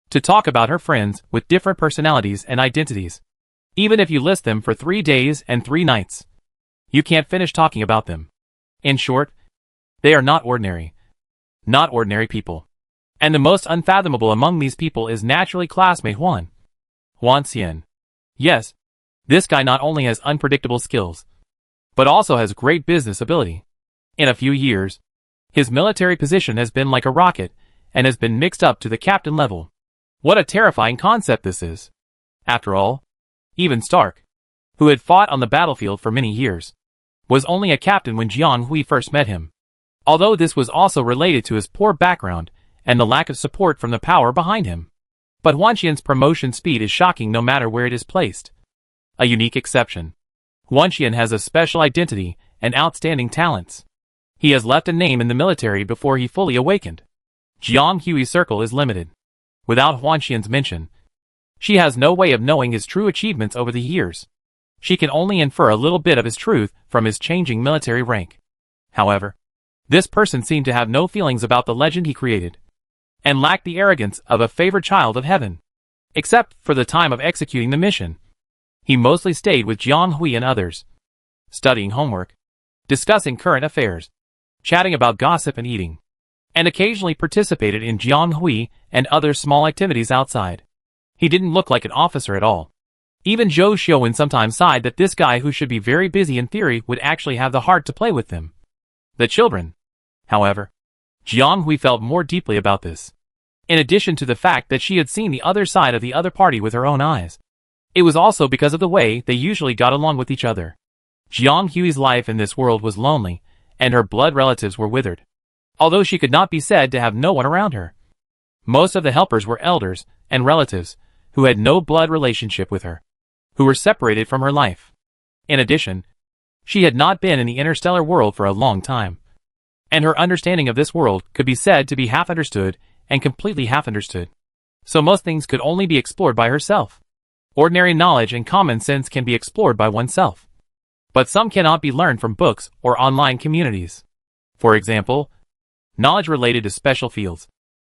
To talk about her friends with different personalities and identities, even if you list them for 3 days and 3 nights, you can't finish talking about them. In short, they are not ordinary. Not ordinary people. And the most unfathomable among these people is naturally classmate Huan Xian. Yes, this guy not only has unpredictable skills, but also has great business ability. In a few years, his military position has been like a rocket, and has been mixed up to the captain level. What a terrifying concept this is. After all, even Stark, who had fought on the battlefield for many years, was only a captain when Jiang Hui first met him. Although this was also related to his poor background and the lack of support from the power behind him. But Huan Xian's promotion speed is shocking no matter where it is placed. A unique exception. Huan Xian has a special identity and outstanding talents. He has left a name in the military before he fully awakened. Jiang Hui's circle is limited. Without Huan Xian's mention, she has no way of knowing his true achievements over the years. She can only infer a little bit of his truth from his changing military rank. However, this person seemed to have no feelings about the legend he created, and lacked the arrogance of a favored child of heaven. Except for the time of executing the mission, he mostly stayed with Jiang Hui and others, studying homework, discussing current affairs, chatting about gossip and eating, and occasionally participated in Jiang Hui and other small activities outside. He didn't look like an officer at all. Even Zhou Xiuwen sometimes sighed that this guy who should be very busy in theory would actually have the heart to play with them. The children. However, Jiang Hui felt more deeply about this. In addition to the fact that she had seen the other side of the other party with her own eyes, it was also because of the way they usually got along with each other. Jiang Hui's life in this world was lonely, and her blood relatives were withered, although she could not be said to have no one around her. Most of the helpers were elders and relatives who had no blood relationship with her, who were separated from her life. In addition, she had not been in the interstellar world for a long time, and her understanding of this world could be said to be half understood and completely half understood. So most things could only be explored by herself. Ordinary knowledge and common sense can be explored by oneself, but some cannot be learned from books or online communities. For example, knowledge related to special fields,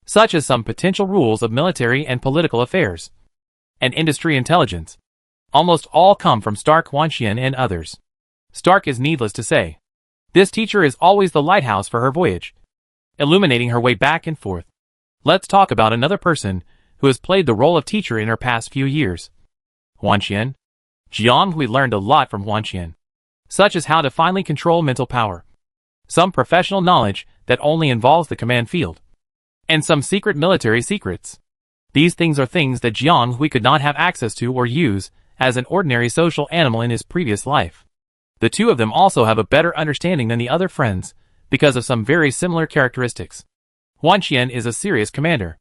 such as some potential rules of military and political affairs, and industry intelligence, almost all come from Stark Huan Xian and others. Stark is needless to say. This teacher is always the lighthouse for her voyage, illuminating her way back and forth. Let's talk about another person who has played the role of teacher in her past few years. Huan Xian. Jiang Hui learned a lot from Huan Xian, such as how to finally control mental power, some professional knowledge that only involves the command field, and some secret military secrets. These things are things that Jiang Hui could not have access to or use as an ordinary social animal in his previous life. The two of them also have a better understanding than the other friends because of some very similar characteristics. Huan Xian is a serious commander.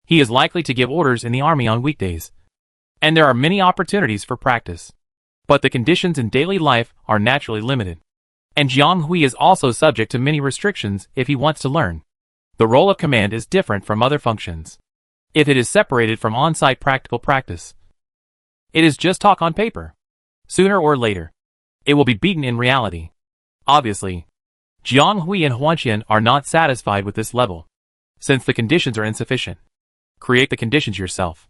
He is likely to give orders in the army on weekdays, and there are many opportunities for practice. But the conditions in daily life are naturally limited, and Jiang Hui is also subject to many restrictions if he wants to learn. The role of command is different from other functions. If it is separated from on-site practical practice, it is just talk on paper. Sooner or later, it will be beaten in reality. Obviously, Jiang Hui and Huan Xian are not satisfied with this level, since the conditions are insufficient. Create the conditions yourself.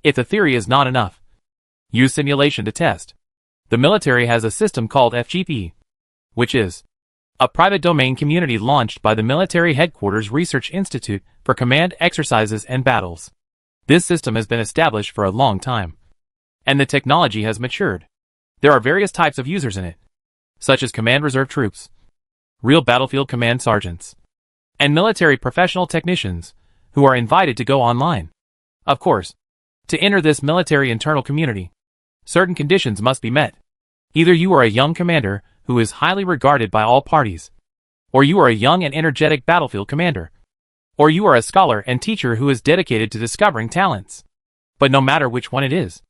If the theory is not enough, use simulation to test. The military has a system called FGP, which is a private domain community launched by the Military Headquarters Research Institute for command exercises and battles. This system has been established for a long time, and the technology has matured. There are various types of users in it, such as command reserve troops, real battlefield command sergeants, and military professional technicians who are invited to go online. Of course, to enter this military internal community, certain conditions must be met. Either you are a young commander who is highly regarded by all parties, or you are a young and energetic battlefield commander, or you are a scholar and teacher who is dedicated to discovering talents. But no matter which one it is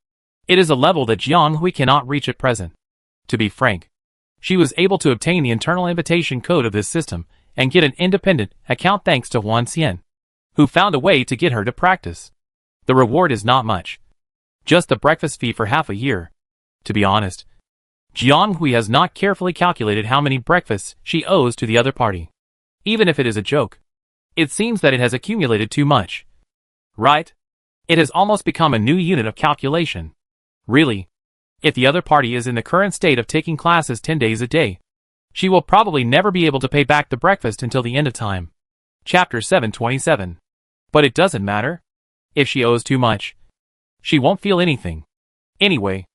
a level that Jiang Hui cannot reach at present. To be frank, she was able to obtain the internal invitation code of this system and get an independent account thanks to Huan Xian, who found a way to get her to practice. The reward is not much, just the breakfast fee for half a year. To be honest, Jiang Hui has not carefully calculated how many breakfasts she owes to the other party. Even if it is a joke, it seems that it has accumulated too much. Right? It has almost become a new unit of calculation. Really, if the other party is in the current state of taking classes 10 days a day, she will probably never be able to pay back the breakfast until the end of time. Chapter 727. But it doesn't matter. If she owes too much, she won't feel anything. Anyway,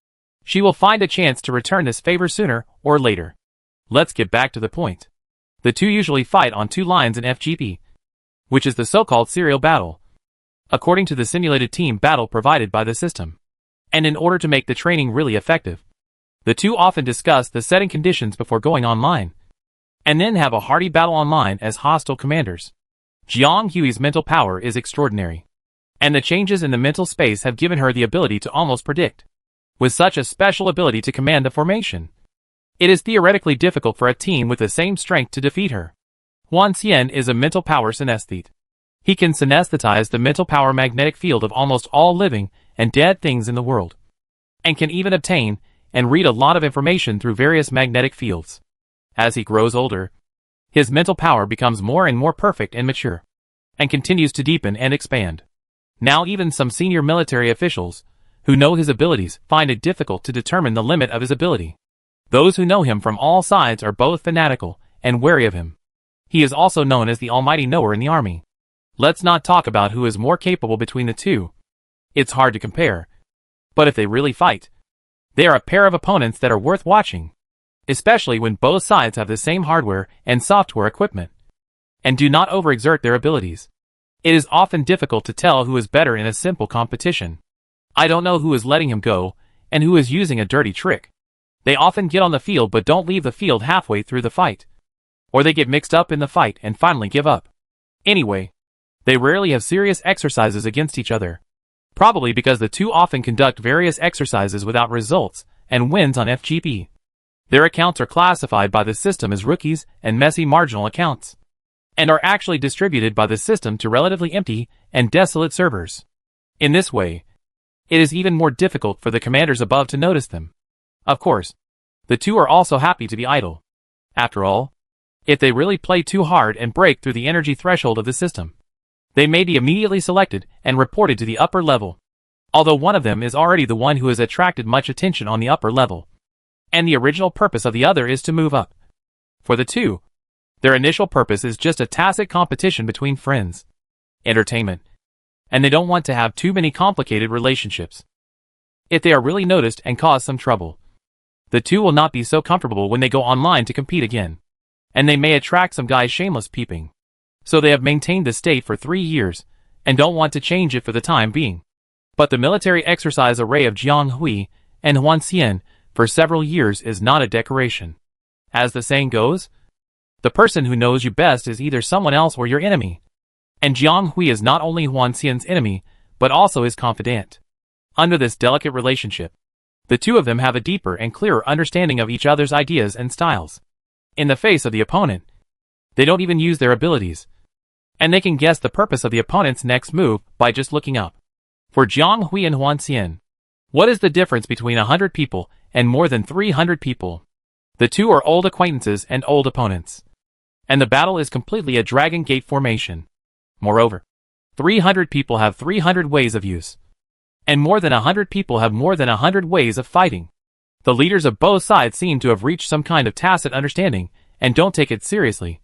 she will find a chance to return this favor sooner or later. Let's get back to the point. The two usually fight on two lines in FGP, which is the so-called serial battle, according to the simulated team battle provided by the system. And in order to make the training really effective, the two often discuss the setting conditions before going online, and then have a hearty battle online as hostile commanders. Jiang Hui's mental power is extraordinary, And the changes in the mental space have given her the ability to almost predict. With such a special ability to command the formation, it is theoretically difficult for a team with the same strength to defeat her. Huan Xian is a mental power synesthete. He can synesthetize the mental power magnetic field of almost all living and dead things in the world, and can even obtain and read a lot of information through various magnetic fields. As he grows older, his mental power becomes more and more perfect and mature, and continues to deepen and expand. Now even some senior military officials, who know his abilities, find it difficult to determine the limit of his ability. Those who know him from all sides are both fanatical and wary of him. He is also known as the Almighty Knower in the army. Let's not talk about who is more capable between the two. It's hard to compare. But if they really fight, they are a pair of opponents that are worth watching, especially when both sides have the same hardware and software equipment, and do not overexert their abilities. It is often difficult to tell who is better in a simple competition. I don't know who is letting him go, and who is using a dirty trick. They often get on the field but don't leave the field halfway through the fight. Or they get mixed up in the fight and finally give up. Anyway, they rarely have serious exercises against each other. Probably because the two often conduct various exercises without results, and wins on FGP. Their accounts are classified by the system as rookies and messy marginal accounts, and are actually distributed by the system to relatively empty and desolate servers. In this way, it is even more difficult for the commanders above to notice them. Of course, the two are also happy to be idle. After all, if they really play too hard and break through the energy threshold of the system, they may be immediately selected and reported to the upper level, although one of them is already the one who has attracted much attention on the upper level, and the original purpose of the other is to move up. For the two, their initial purpose is just a tacit competition between friends, entertainment, and they don't want to have too many complicated relationships. If they are really noticed and cause some trouble, the two will not be so comfortable when they go online to compete again, and they may attract some guy's shameless peeping. So they have maintained the state for 3 years, and don't want to change it for the time being. But the military exercise array of Jiang Hui and Huan Xian for several years is not a decoration. As the saying goes, the person who knows you best is either someone else or your enemy. And Jiang Hui is not only Huan Xian's enemy, but also his confidant. Under this delicate relationship, the two of them have a deeper and clearer understanding of each other's ideas and styles. In the face of the opponent, they don't even use their abilities, and they can guess the purpose of the opponent's next move by just looking up. For Jiang Hui and Huan Xian, what is the difference between 100 people and more than 300 people? The two are old acquaintances and old opponents, and the battle is completely a Dragon Gate formation. Moreover, 300 people have 300 ways of use, and more than 100 people have more than 100 ways of fighting. The leaders of both sides seem to have reached some kind of tacit understanding and don't take it seriously,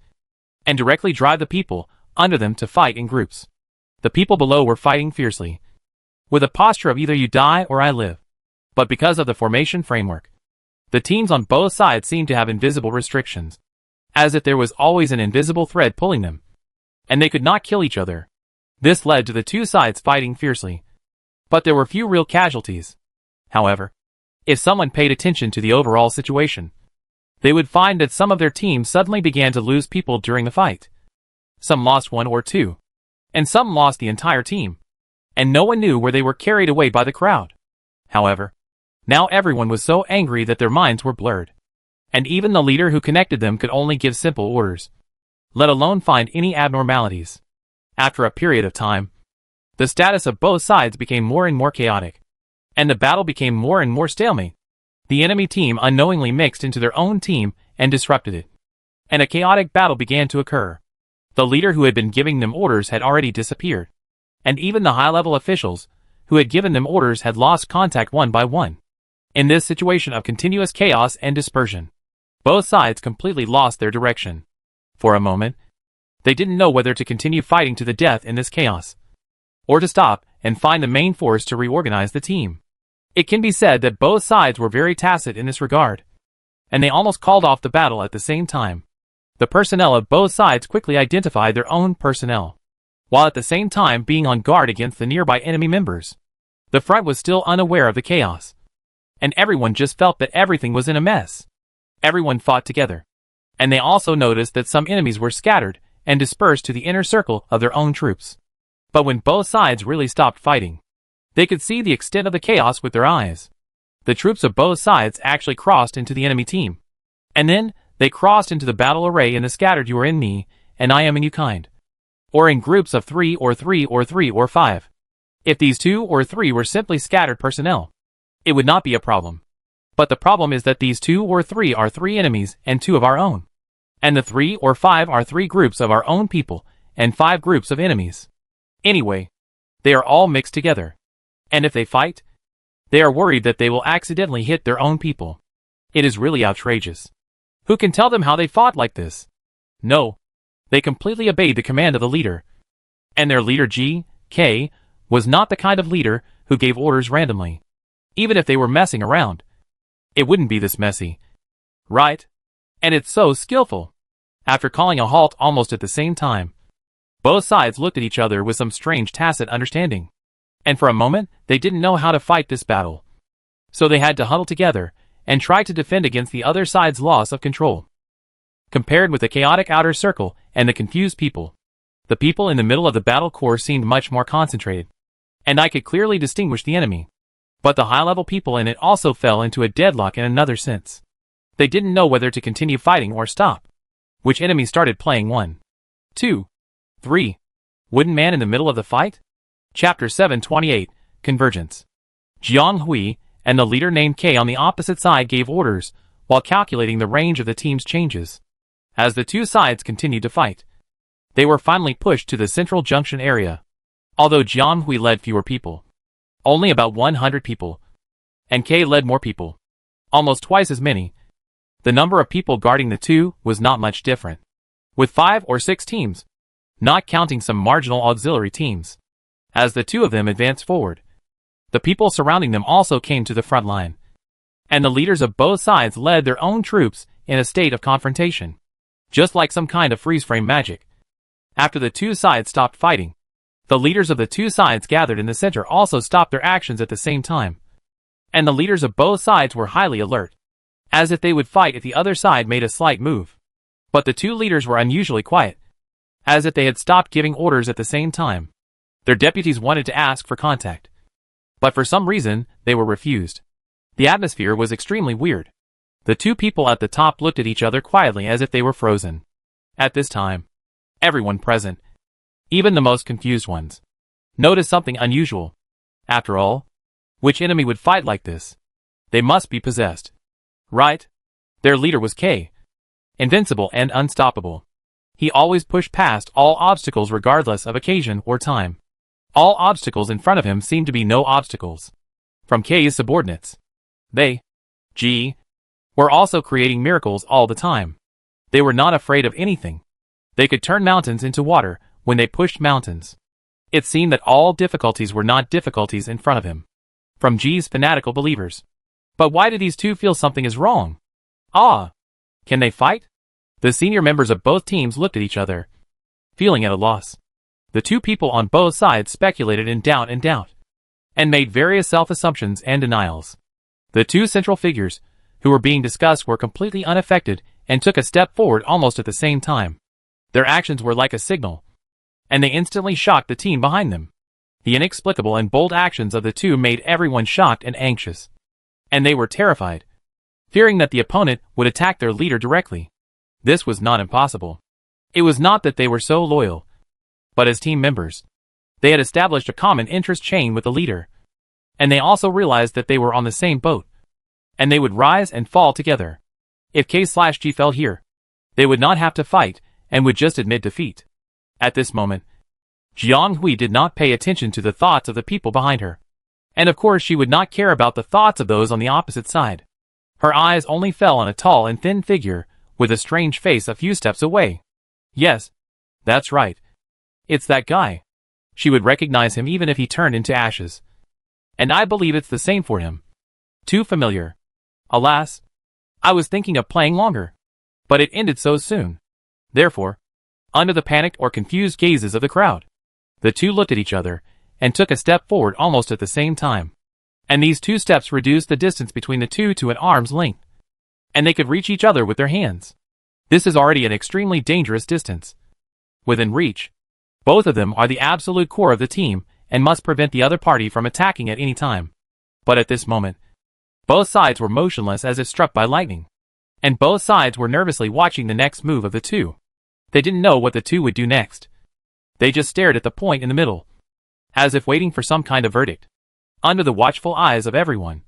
and directly drive the people under them to fight in groups. The people below were fighting fiercely, with a posture of either you die or I live. But because of the formation framework, the teams on both sides seem to have invisible restrictions, as if there was always an invisible thread pulling them, and they could not kill each other. This led to the two sides fighting fiercely, but there were few real casualties. However, if someone paid attention to the overall situation, they would find that some of their teams suddenly began to lose people during the fight. Some lost 1 or 2, and some lost the entire team, and no one knew where they were carried away by the crowd. However, now everyone was so angry that their minds were blurred, and even the leader who connected them could only give simple orders, let alone find any abnormalities. After a period of time, the status of both sides became more and more chaotic, and the battle became more and more stalemate. The enemy team unknowingly mixed into their own team and disrupted it, and a chaotic battle began to occur. The leader who had been giving them orders had already disappeared, and even the high-level officials who had given them orders had lost contact one by one. In this situation of continuous chaos and dispersion, both sides completely lost their direction. For a moment, they didn't know whether to continue fighting to the death in this chaos, or to stop and find the main force to reorganize the team. It can be said that both sides were very tacit in this regard, and they almost called off the battle at the same time. The personnel of both sides quickly identified their own personnel, while at the same time being on guard against the nearby enemy members. The front was still unaware of the chaos, and everyone just felt that everything was in a mess. Everyone fought together, and they also noticed that some enemies were scattered and dispersed to the inner circle of their own troops. But when both sides really stopped fighting, they could see the extent of the chaos with their eyes. The troops of both sides actually crossed into the enemy team. And then, they crossed into the battle array in the scattered you are in me, and I am in you kind. Or in groups of 3 or 3 or 3 or 5. If these 2 or 3 were simply scattered personnel, it would not be a problem. But the problem is that these 2 or 3 are 3 enemies and 2 of our own. And the 3 or 5 are 3 groups of our own people and 5 groups of enemies. Anyway, they are all mixed together. And if they fight, they are worried that they will accidentally hit their own people. It is really outrageous. Who can tell them how they fought like this? No. They completely obeyed the command of the leader. And their leader K, was not the kind of leader who gave orders randomly. Even if they were messing around, it wouldn't be this messy. Right? And it's so skillful. After calling a halt almost at the same time, both sides looked at each other with some strange tacit understanding. And for a moment, they didn't know how to fight this battle. So they had to huddle together and try to defend against the other side's loss of control. Compared with the chaotic outer circle and the confused people, the people in the middle of the battle core seemed much more concentrated. And I could clearly distinguish the enemy. But the high-level people in it also fell into a deadlock in another sense. They didn't know whether to continue fighting or stop. Which enemy started playing 1, 2, 3. Wooden Man in the middle of the fight? Chapter 728, Convergence. Jiang Hui and the leader named K on the opposite side gave orders, while calculating the range of the team's changes. As the two sides continued to fight, they were finally pushed to the central junction area. Although Jiang Hui led fewer people, only about 100 people, and K led more people, almost twice as many, the number of people guarding the two was not much different. With 5 or 6 teams, not counting some marginal auxiliary teams. As the two of them advanced forward, the people surrounding them also came to the front line. And the leaders of both sides led their own troops in a state of confrontation. Just like some kind of freeze-frame magic. After the two sides stopped fighting, the leaders of the two sides gathered in the center also stopped their actions at the same time. And the leaders of both sides were highly alert, as if they would fight if the other side made a slight move. But the two leaders were unusually quiet, as if they had stopped giving orders at the same time. Their deputies wanted to ask for contact, but for some reason, they were refused. The atmosphere was extremely weird. The two people at the top looked at each other quietly as if they were frozen. At this time, everyone present, even the most confused ones, noticed something unusual. After all, which enemy would fight like this? They must be possessed. Right? Their leader was K. Invincible and unstoppable. He always pushed past all obstacles regardless of occasion or time. All obstacles in front of him seemed to be no obstacles. From K's subordinates, they, were also creating miracles all the time. They were not afraid of anything. They could turn mountains into water when they pushed mountains. It seemed that all difficulties were not difficulties in front of him. From G's fanatical believers. But why do these two feel something is wrong? Can they fight? The senior members of both teams looked at each other, feeling at a loss. The two people on both sides speculated in doubt, and made various self-assumptions and denials. The two central figures, who were being discussed, were completely unaffected and took a step forward almost at the same time. Their actions were like a signal, and they instantly shocked the team behind them. The inexplicable and bold actions of the two made everyone shocked and anxious. And they were terrified, fearing that the opponent would attack their leader directly. This was not impossible. It was not that they were so loyal, but as team members, they had established a common interest chain with the leader. And they also realized that they were on the same boat, and they would rise and fall together. If K/G fell here, they would not have to fight and would just admit defeat. At this moment, Jiang Hui did not pay attention to the thoughts of the people behind her. And of course she would not care about the thoughts of those on the opposite side. Her eyes only fell on a tall and thin figure with a strange face a few steps away. Yes, that's right. It's that guy. She would recognize him even if he turned into ashes. And I believe it's the same for him. Too familiar. Alas, I was thinking of playing longer. But it ended so soon. Therefore, under the panicked or confused gazes of the crowd, the two looked at each other and took a step forward almost at the same time. And these 2 steps reduced the distance between the two to an arm's length. And they could reach each other with their hands. This is already an extremely dangerous distance. Within reach, Both of them are the absolute core of the team and must prevent the other party from attacking at any time. But at this moment, both sides were motionless as if struck by lightning. And both sides were nervously watching the next move of the two. They didn't know what the two would do next. They just stared at the point in the middle, as if waiting for some kind of verdict. Under the watchful eyes of everyone,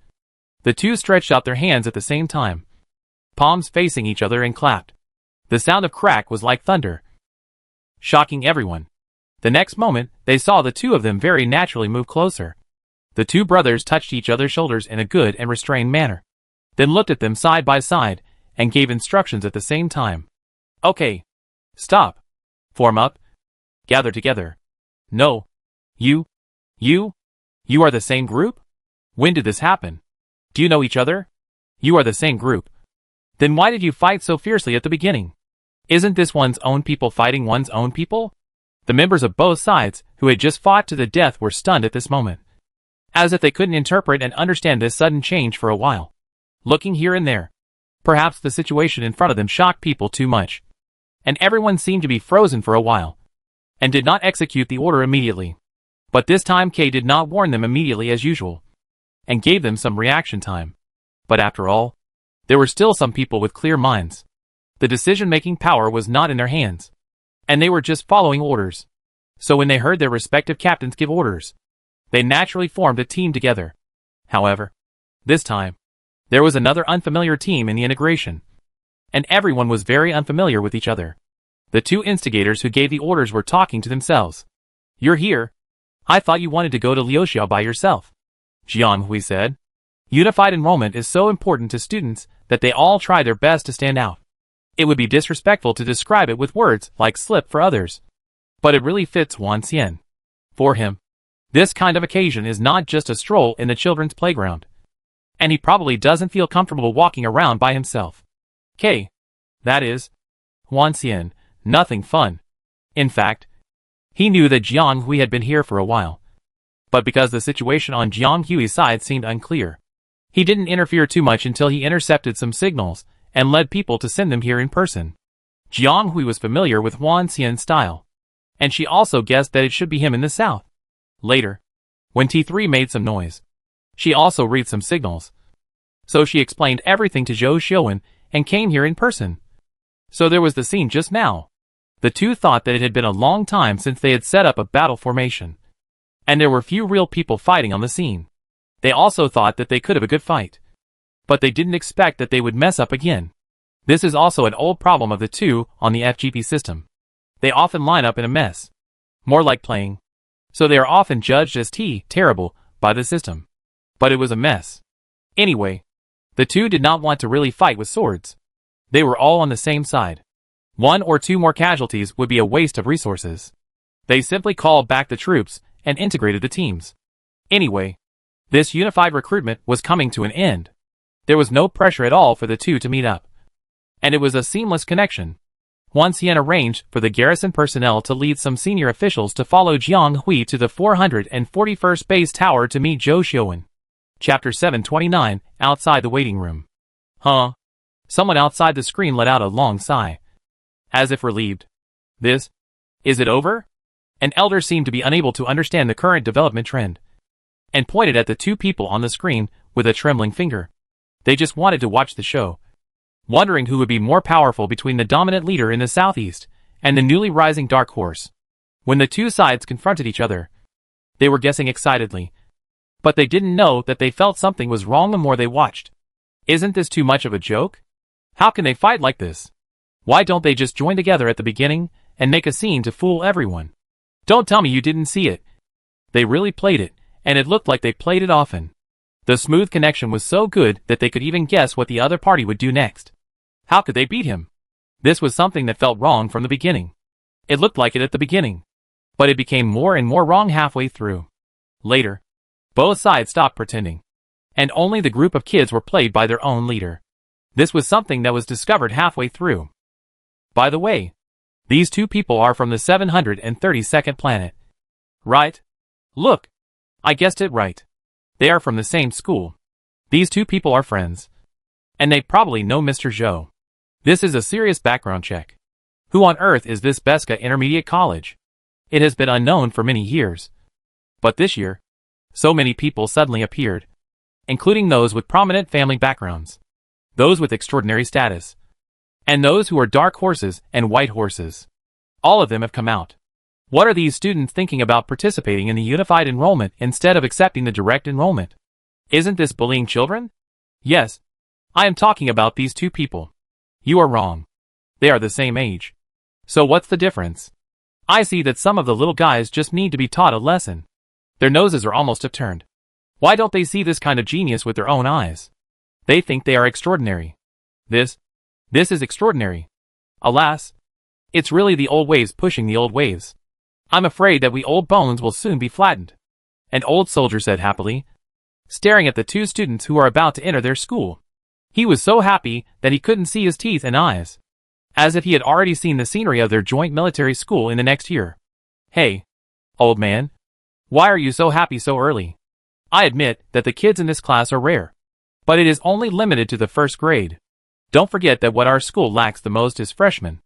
the two stretched out their hands at the same time, palms facing each other, and clapped. The sound of crack was like thunder, shocking everyone. The next moment, they saw the two of them very naturally move closer. The two brothers touched each other's shoulders in a good and restrained manner, then looked at them side by side and gave instructions at the same time. Okay. Stop. Form up. Gather together. No. You are the same group? When did this happen? Do you know each other? You are the same group. Then why did you fight so fiercely at the beginning? Isn't this one's own people fighting one's own people? The members of both sides, who had just fought to the death, were stunned at this moment, as if they couldn't interpret and understand this sudden change for a while. Looking here and there, perhaps the situation in front of them shocked people too much, and everyone seemed to be frozen for a while, and did not execute the order immediately. But this time Kay did not warn them immediately as usual, and gave them some reaction time. But after all, there were still some people with clear minds. The decision-making power was not in their hands, and they were just following orders. So when they heard their respective captains give orders, they naturally formed a team together. However, this time, there was another unfamiliar team in the integration, and everyone was very unfamiliar with each other. The two instigators who gave the orders were talking to themselves. You're here. I thought you wanted to go to Liuxiao by yourself. Jiang Hui said. Unified enrollment is so important to students that they all try their best to stand out. It would be disrespectful to describe it with words like slip for others. But it really fits Wan Xian. For him, this kind of occasion is not just a stroll in the children's playground. And he probably doesn't feel comfortable walking around by himself. That is, Wan Xian, nothing fun. In fact, he knew that Jiang Hui had been here for a while. But because the situation on Jiang Hui's side seemed unclear, he didn't interfere too much until he intercepted some signals and led people to send them here in person. Jiang Hui was familiar with Wan Xian's style, and she also guessed that it should be him in the south. Later, when T3 made some noise, she also read some signals. So she explained everything to Zhou Xiuwen and came here in person. So there was the scene just now. The two thought that it had been a long time since they had set up a battle formation, and there were few real people fighting on the scene. They also thought that they could have a good fight, but they didn't expect that they would mess up again. This is also an old problem of the two on the FGP system. They often line up in a mess, more like playing, so they are often judged as terrible by the system. But it was a mess. Anyway, the two did not want to really fight with swords. They were all on the same side. 1 or 2 more casualties would be a waste of resources. They simply called back the troops and integrated the teams. Anyway, this unified recruitment was coming to an end. There was no pressure at all for the two to meet up, and it was a seamless connection. Wan Xian arranged for the garrison personnel to lead some senior officials to follow Jiang Hui to the 441st base tower to meet Zhou Xiuwen. Chapter 729, Outside the Waiting Room. Huh? Someone outside the screen let out a long sigh, as if relieved. Is it over? An elder seemed to be unable to understand the current development trend, and pointed at the two people on the screen with a trembling finger. They just wanted to watch the show, wondering who would be more powerful between the dominant leader in the southeast and the newly rising dark horse. When the two sides confronted each other, they were guessing excitedly, but they didn't know that they felt something was wrong the more they watched. Isn't this too much of a joke? How can they fight like this? Why don't they just join together at the beginning and make a scene to fool everyone? Don't tell me you didn't see it. They really played it, and it looked like they played it often. The smooth connection was so good that they could even guess what the other party would do next. How could they beat him? This was something that felt wrong from the beginning. It looked like it at the beginning, but it became more and more wrong halfway through. Later, both sides stopped pretending, and only the group of kids were played by their own leader. This was something that was discovered halfway through. By the way, these two people are from the 732nd planet. Right? Look, I guessed it right. They are from the same school. These two people are friends, and they probably know Mr. Zhou. This is a serious background check. Who on earth is this Beska Intermediate College? It has been unknown for many years. But this year, so many people suddenly appeared, including those with prominent family backgrounds, those with extraordinary status, and those who are dark horses and white horses. All of them have come out. What are these students thinking about participating in the unified enrollment instead of accepting the direct enrollment? Isn't this bullying children? Yes, I am talking about these two people. You are wrong. They are the same age. So what's the difference? I see that some of the little guys just need to be taught a lesson. Their noses are almost upturned. Why don't they see this kind of genius with their own eyes? They think they are extraordinary. This is extraordinary. Alas, it's really the old waves pushing the old waves. I'm afraid that we old bones will soon be flattened. An old soldier said happily, staring at the two students who are about to enter their school. He was so happy that he couldn't see his teeth and eyes, as if he had already seen the scenery of their joint military school in the next year. Hey, old man, why are you so happy so early? I admit that the kids in this class are rare, but it is only limited to the first grade. Don't forget that what our school lacks the most is freshmen.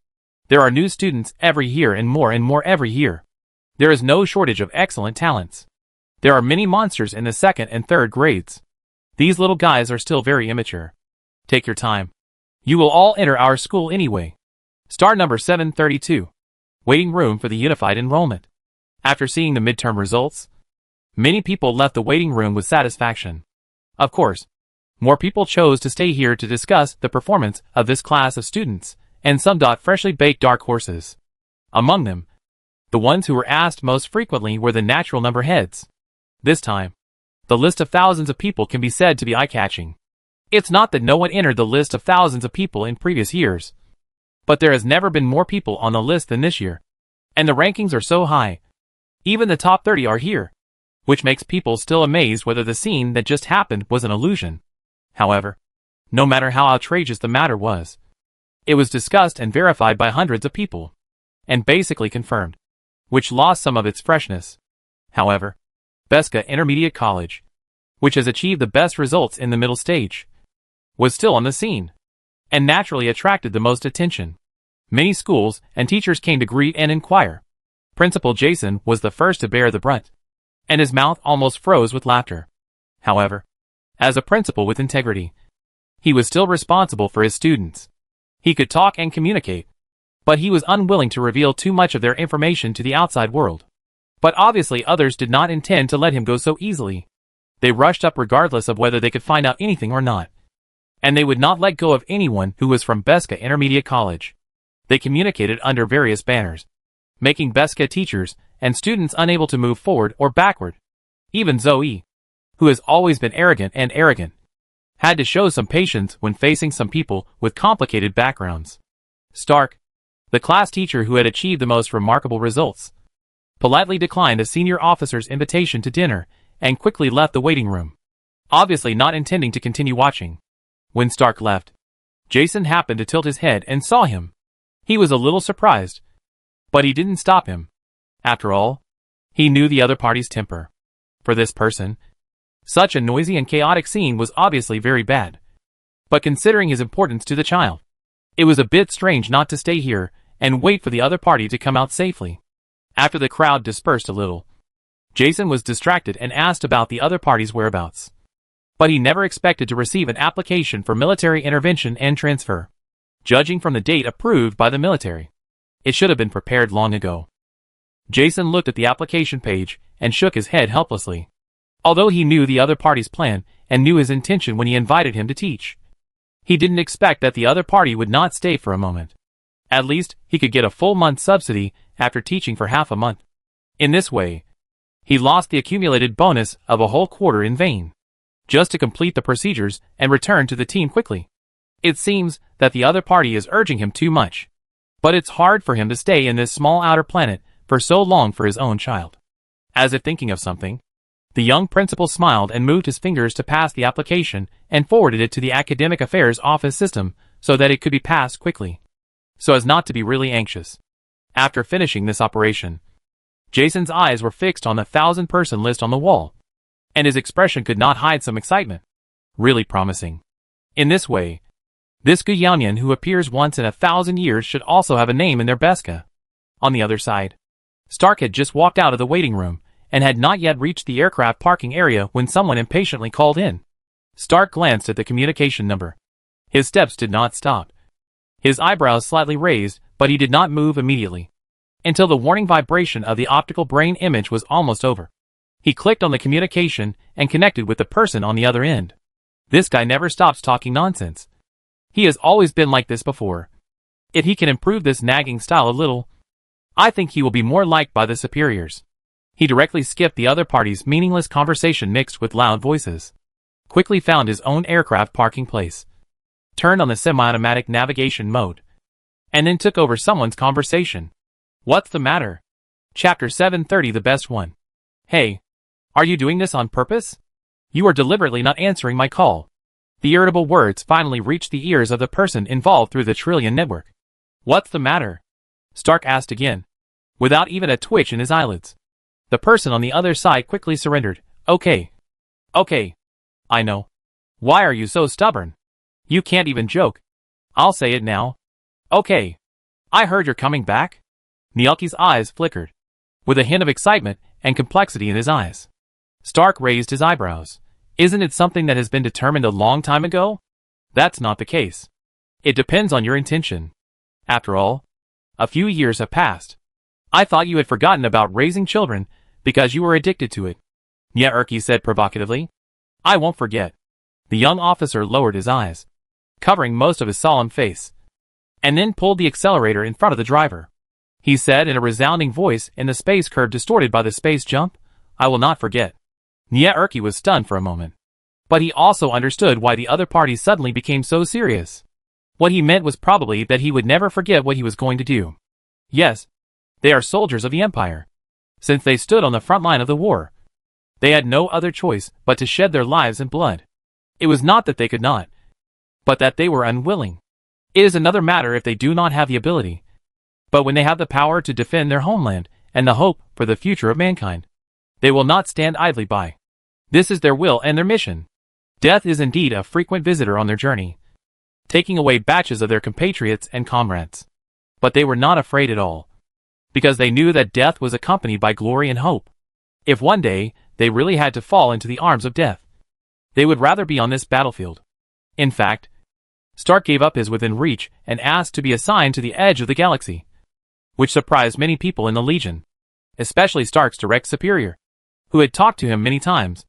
There are new students every year and more every year. There is no shortage of excellent talents. There are many monsters in the second and third grades. These little guys are still very immature. Take your time. You will all enter our school anyway. Star number 732. Waiting room for the unified enrollment. After seeing the midterm results, many people left the waiting room with satisfaction. Of course, more people chose to stay here to discuss the performance of this class of students, and some freshly baked dark horses. Among them, the ones who were asked most frequently were the natural number heads. This time, the list of thousands of people can be said to be eye-catching. It's not that no one entered the list of thousands of people in previous years, but there has never been more people on the list than this year. And the rankings are so high. Even the top 30 are here, which makes people still amazed whether the scene that just happened was an illusion. However, no matter how outrageous the matter was, it was discussed and verified by hundreds of people, and basically confirmed, which lost some of its freshness. However, Beska Intermediate College, which has achieved the best results in the middle stage, was still on the scene, and naturally attracted the most attention. Many schools and teachers came to greet and inquire. Principal Jason was the first to bear the brunt, and his mouth almost froze with laughter. However, as a principal with integrity, he was still responsible for his students. He could talk and communicate, but he was unwilling to reveal too much of their information to the outside world. But obviously others did not intend to let him go so easily. They rushed up regardless of whether they could find out anything or not. And they would not let go of anyone who was from Beska Intermediate College. They communicated under various banners, making Beska teachers and students unable to move forward or backward. Even Zoe, who has always been arrogant, had to show some patience when facing some people with complicated backgrounds. Stark, the class teacher who had achieved the most remarkable results, politely declined a senior officer's invitation to dinner and quickly left the waiting room, obviously not intending to continue watching. When Stark left, Jason happened to tilt his head and saw him. He was a little surprised, but he didn't stop him. After all, he knew the other party's temper. For this person, such a noisy and chaotic scene was obviously very bad. But considering his importance to the child, it was a bit strange not to stay here and wait for the other party to come out safely. After the crowd dispersed a little, Jason was distracted and asked about the other party's whereabouts. But he never expected to receive an application for military intervention and transfer. Judging from the date approved by the military, it should have been prepared long ago. Jason looked at the application page and shook his head helplessly. Although he knew the other party's plan and knew his intention when he invited him to teach, he didn't expect that the other party would not stay for a moment. At least, he could get a full month subsidy after teaching for half a month. In this way, he lost the accumulated bonus of a whole quarter in vain, just to complete the procedures and return to the team quickly. It seems that the other party is urging him too much, but it's hard for him to stay in this small outer planet for so long for his own child. As if thinking of something, the young principal smiled and moved his fingers to pass the application and forwarded it to the academic affairs office system so that it could be passed quickly, so as not to be really anxious. After finishing this operation, Jason's eyes were fixed on the 1,000-person list on the wall, and his expression could not hide some excitement. Really promising. In this way, this Guyanyan who appears once in 1,000 years should also have a name in their Beska. On the other side, Stark had just walked out of the waiting room, and had not yet reached the aircraft parking area when someone impatiently called in. Stark glanced at the communication number. His steps did not stop. His eyebrows slightly raised, but he did not move immediately. Until the warning vibration of the optical brain image was almost over. He clicked on the communication and connected with the person on the other end. This guy never stops talking nonsense. He has always been like this before. If he can improve this nagging style a little, I think he will be more liked by the superiors. He directly skipped the other party's meaningless conversation mixed with loud voices. Quickly found his own aircraft parking place. Turned on the semi-automatic navigation mode. And then took over someone's conversation. What's the matter? Chapter 730, the best one. Hey. Are you doing this on purpose? You are deliberately not answering my call. The irritable words finally reached the ears of the person involved through the Trillion network. What's the matter? Stark asked again. Without even a twitch in his eyelids. The person on the other side quickly surrendered. Okay. Okay. I know. Why are you so stubborn? You can't even joke. I'll say it now. Okay. I heard you're coming back? Nielki's eyes flickered. With a hint of excitement and complexity in his eyes. Stark raised his eyebrows. Isn't it something that has been determined a long time ago? That's not the case. It depends on your intention. After all, a few years have passed. I thought you had forgotten about raising children because you were addicted to it. Nyerky said provocatively. I won't forget. The young officer lowered his eyes, covering most of his solemn face, and then pulled the accelerator in front of the driver. He said in a resounding voice in the space curve distorted by the space jump, I will not forget. Nyerky was stunned for a moment. But he also understood why the other party suddenly became so serious. What he meant was probably that he would never forget what he was going to do. Yes, they are soldiers of the Empire. Since they stood on the front line of the war, they had no other choice but to shed their lives in blood. It was not that they could not, but that they were unwilling. It is another matter if they do not have the ability. But when they have the power to defend their homeland and the hope for the future of mankind, they will not stand idly by. This is their will and their mission. Death is indeed a frequent visitor on their journey, taking away batches of their compatriots and comrades. But they were not afraid at all, because they knew that death was accompanied by glory and hope. If one day they really had to fall into the arms of death, they would rather be on this battlefield. In fact, Stark gave up his within reach and asked to be assigned to the edge of the galaxy, which surprised many people in the Legion, especially Stark's direct superior, who had talked to him many times,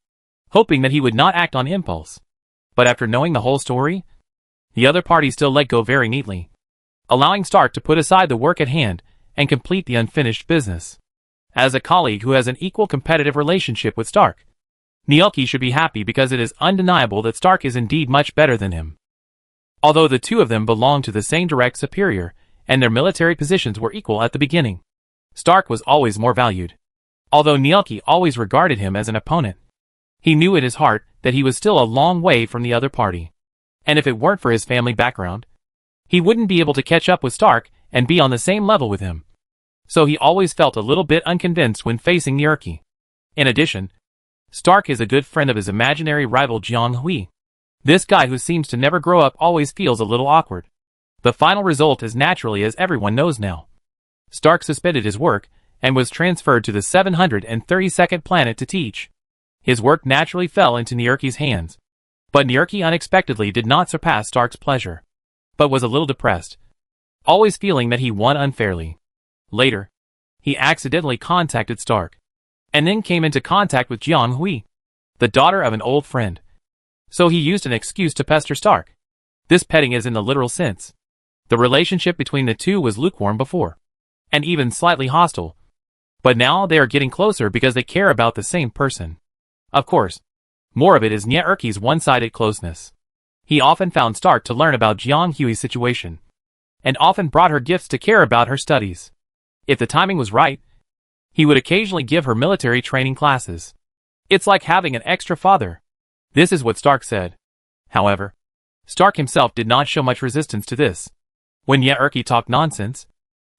hoping that he would not act on impulse. But after knowing the whole story, the other party still let go very neatly, allowing Stark to put aside the work at hand and complete the unfinished business. As a colleague who has an equal competitive relationship with Stark, Nielky should be happy because it is undeniable that Stark is indeed much better than him. Although the two of them belonged to the same direct superior, and their military positions were equal at the beginning, Stark was always more valued. Although Nielky always regarded him as an opponent, he knew in his heart that he was still a long way from the other party. And if it weren't for his family background, he wouldn't be able to catch up with Stark and be on the same level with him. So he always felt a little bit unconvinced when facing Nielky. In addition, Stark is a good friend of his imaginary rival Jiang Hui. This guy who seems to never grow up always feels a little awkward. The final result is naturally as everyone knows now. Stark suspended his work and was transferred to the 732nd planet to teach. His work naturally fell into Nielky's hands. But Nielky unexpectedly did not surpass Stark's pleasure, but was a little depressed, always feeling that he won unfairly. Later, he accidentally contacted Stark, and then came into contact with Jiang Hui, the daughter of an old friend. So he used an excuse to pester Stark. This petting is in the literal sense. The relationship between the two was lukewarm before, and even slightly hostile. But now they are getting closer because they care about the same person. Of course, more of it is Nyerky's one-sided closeness. He often found Stark to learn about Jiang Hui's situation, and often brought her gifts to care about her studies. If the timing was right, he would occasionally give her military training classes. It's like having an extra father. This is what Stark said. However, Stark himself did not show much resistance to this. When Nyerky talked nonsense,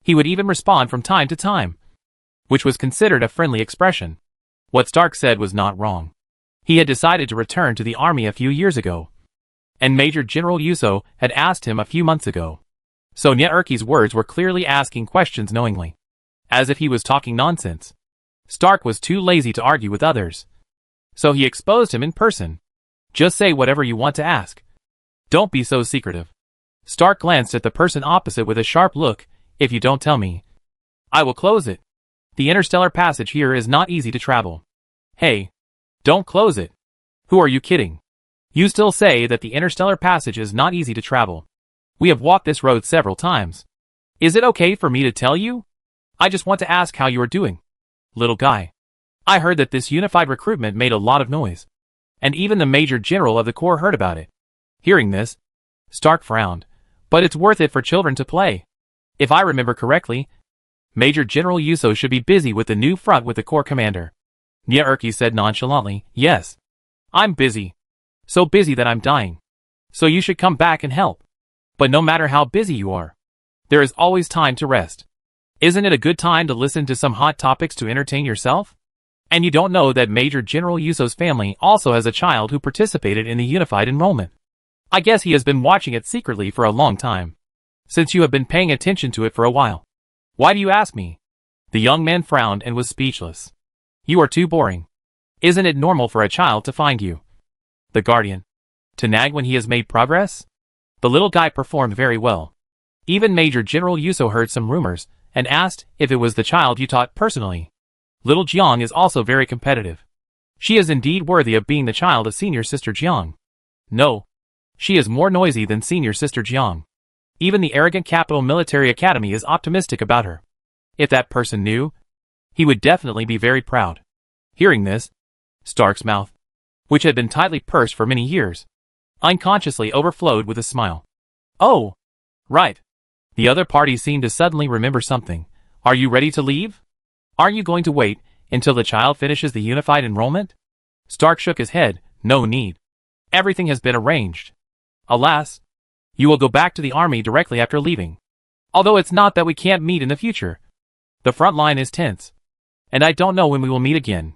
he would even respond from time to time, which was considered a friendly expression. What Stark said was not wrong. He had decided to return to the army a few years ago, and Major General Yuso had asked him a few months ago. So Nyerky's words were clearly asking questions knowingly. as if he was talking nonsense. Stark was too lazy to argue with others, so he exposed him in person. Just say whatever you want to ask. Don't be so secretive. Stark glanced at the person opposite with a sharp look. If you don't tell me, I will close it. The interstellar passage here is not easy to travel. Hey, don't close it. Who are you kidding? You still say that the interstellar passage is not easy to travel. We have walked this road several times. Is it okay for me to tell you? I just want to ask how you are doing. Little guy. I heard that this unified recruitment made a lot of noise. And even the Major General of the Corps heard about it. Hearing this, Stark frowned. But it's worth it for children to play. If I remember correctly, Major General Yuso should be busy with the new front with the Corps commander. Nyaerke said nonchalantly, yes. I'm busy. So busy that I'm dying. So you should come back and help. But no matter how busy you are, there is always time to rest. Isn't it a good time to listen to some hot topics to entertain yourself? And you don't know that Major General Yuso's family also has a child who participated in the unified enrollment. I guess he has been watching it secretly for a long time. Since you have been paying attention to it for a while. Why do you ask me? The young man frowned and was speechless. You are too boring. Isn't it normal for a child to find you, the guardian, to nag when he has made progress? The little guy performed very well. Even Major General Yuso heard some rumors and asked if it was the child you taught personally. Little Jiang is also very competitive. She is indeed worthy of being the child of Senior Sister Jiang. No. She is more noisy than Senior Sister Jiang. Even the arrogant Capital Military Academy is optimistic about her. If that person knew, he would definitely be very proud. Hearing this, Stark's mouth, which had been tightly pursed for many years, unconsciously overflowed with a smile. Oh, right. The other party seemed to suddenly remember something. Are you ready to leave? Aren't you going to wait until the child finishes the unified enrollment? Stark shook his head. No need. Everything has been arranged. Alas, you will go back to the army directly after leaving. Although it's not that we can't meet in the future. The front line is tense. And I don't know when we will meet again.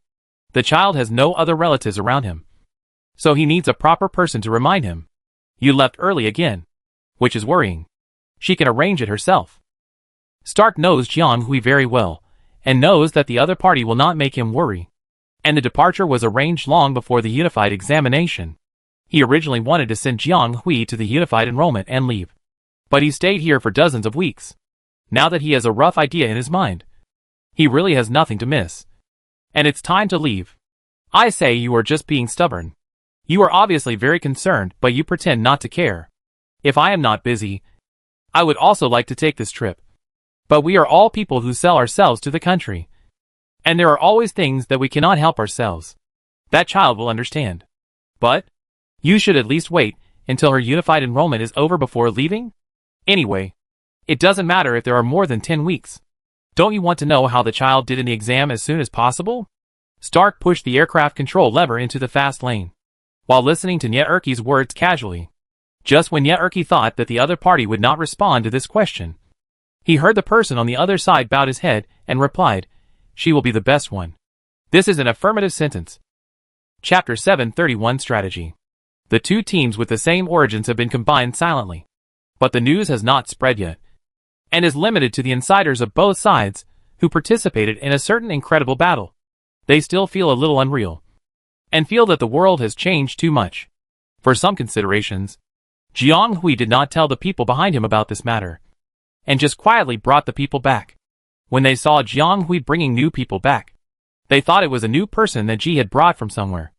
The child has no other relatives around him. So he needs a proper person to remind him. You left early again. Which is worrying. She can arrange it herself. Stark knows Jiang Hui very well, and knows that the other party will not make him worry. And the departure was arranged long before the unified examination. He originally wanted to send Jiang Hui to the unified enrollment and leave. But he stayed here for dozens of weeks. Now that he has a rough idea in his mind, he really has nothing to miss. And it's time to leave. I say you are just being stubborn. You are obviously very concerned, but you pretend not to care. If I am not busy, I would also like to take this trip. But we are all people who sell ourselves to the country. And there are always things that we cannot help ourselves. That child will understand. But you should at least wait until her unified enrollment is over before leaving? Anyway, it doesn't matter if there are more than 10 weeks. Don't you want to know how the child did in the exam as soon as possible? Stark pushed the aircraft control lever into the fast lane, while listening to Nyaerke's words casually. Just when Nyaerke thought that the other party would not respond to this question, he heard the person on the other side bowed his head and replied, "She will be the best one." This is an affirmative sentence. Chapter 731 Strategy. The two teams with the same origins have been combined silently. But the news has not spread yet, and is limited to the insiders of both sides, who participated in a certain incredible battle. They still feel a little unreal, and feel that the world has changed too much. For some considerations, Jiang Hui did not tell the people behind him about this matter, and just quietly brought the people back. When they saw Jiang Hui bringing new people back, they thought it was a new person that Ji had brought from somewhere.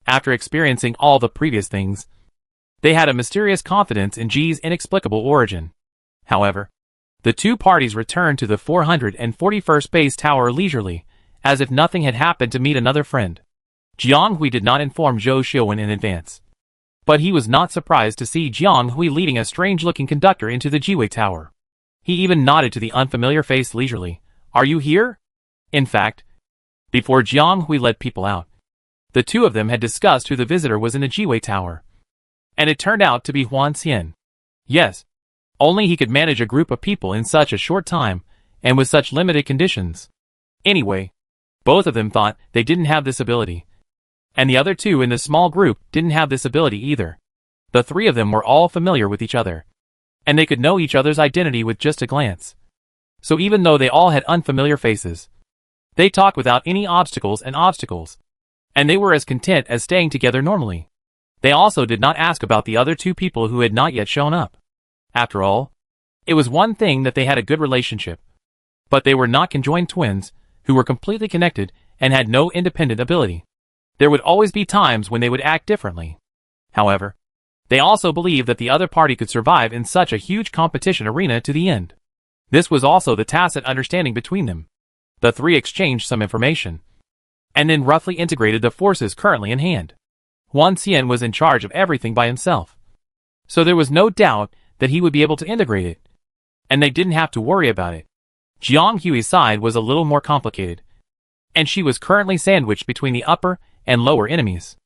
After experiencing all the previous things, they had a mysterious confidence in Ji's inexplicable origin. However, the two parties returned to the 441st base tower leisurely, as if nothing had happened to meet another friend. Jiang Hui did not inform Zhou Xiuwen in advance. But he was not surprised to see Jiang Hui leading a strange-looking conductor into the Jiwei Tower. He even nodded to the unfamiliar face leisurely. "Are you here?" In fact, before Jiang Hui led people out, the two of them had discussed who the visitor was in the Jiwei Tower. And it turned out to be Huan Xian. Yes, only he could manage a group of people in such a short time, and with such limited conditions. Anyway, both of them thought they didn't have this ability. And the other two in the small group didn't have this ability either. The three of them were all familiar with each other, and they could know each other's identity with just a glance. So even though they all had unfamiliar faces, they talked without any obstacles, and they were as content as staying together normally. They also did not ask about the other two people who had not yet shown up. After all, it was one thing that they had a good relationship, but they were not conjoined twins who were completely connected and had no independent ability. There would always be times when they would act differently. However, they also believed that the other party could survive in such a huge competition arena to the end. This was also the tacit understanding between them. The three exchanged some information, and then roughly integrated the forces currently in hand. Huan Xian was in charge of everything by himself, so there was no doubt that he would be able to integrate it, and they didn't have to worry about it. Jiang Hui's side was a little more complicated, and she was currently sandwiched between the upper and lower enemies.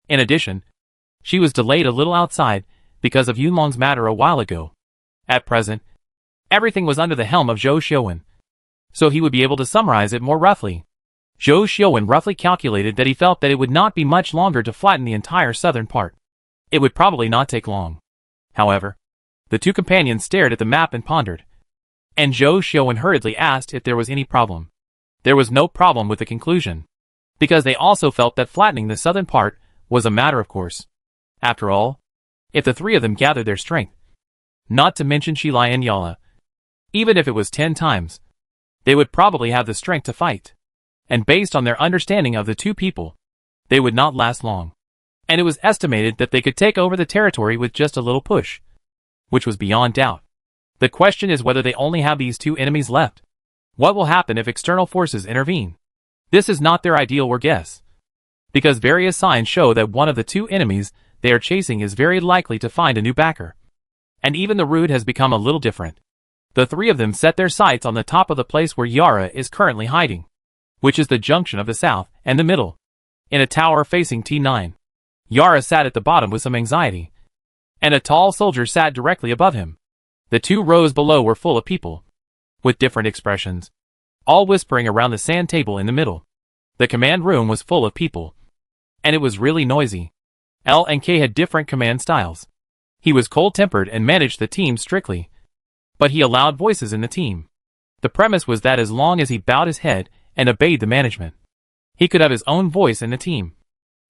In addition, she was delayed a little outside because of Yunlong's matter a while ago. At present, everything was under the helm of Zhou Xiuwen, so he would be able to summarize it more roughly. Zhou Xiuwen roughly calculated that he felt that it would not be much longer to flatten the entire southern part. It would probably not take long. However, the two companions stared at the map and pondered, and Zhou Xiuwen hurriedly asked if there was any problem. There was no problem with the conclusion, because they also felt that flattening the southern part was a matter of course. After all, if the three of them gathered their strength, not to mention Xilai and Yala, even if it was 10 times, they would probably have the strength to fight. And based on their understanding of the two people, they would not last long. And it was estimated that they could take over the territory with just a little push, which was beyond doubt. The question is whether they only have these two enemies left. What will happen if external forces intervene? This is not their ideal or guess, because various signs show that one of the two enemies they are chasing is very likely to find a new backer. And even the route has become a little different. The three of them set their sights on the top of the place where Yara is currently hiding, which is the junction of the south and the middle, in a tower facing T9. Yara sat at the bottom with some anxiety, and a tall soldier sat directly above him. The 2 rows below were full of people, with different expressions, all whispering around the sand table in the middle. The command room was full of people, and it was really noisy. L and K had different command styles. He was cold-tempered and managed the team strictly, but he allowed voices in the team. The premise was that as long as he bowed his head and obeyed the management, he could have his own voice in the team.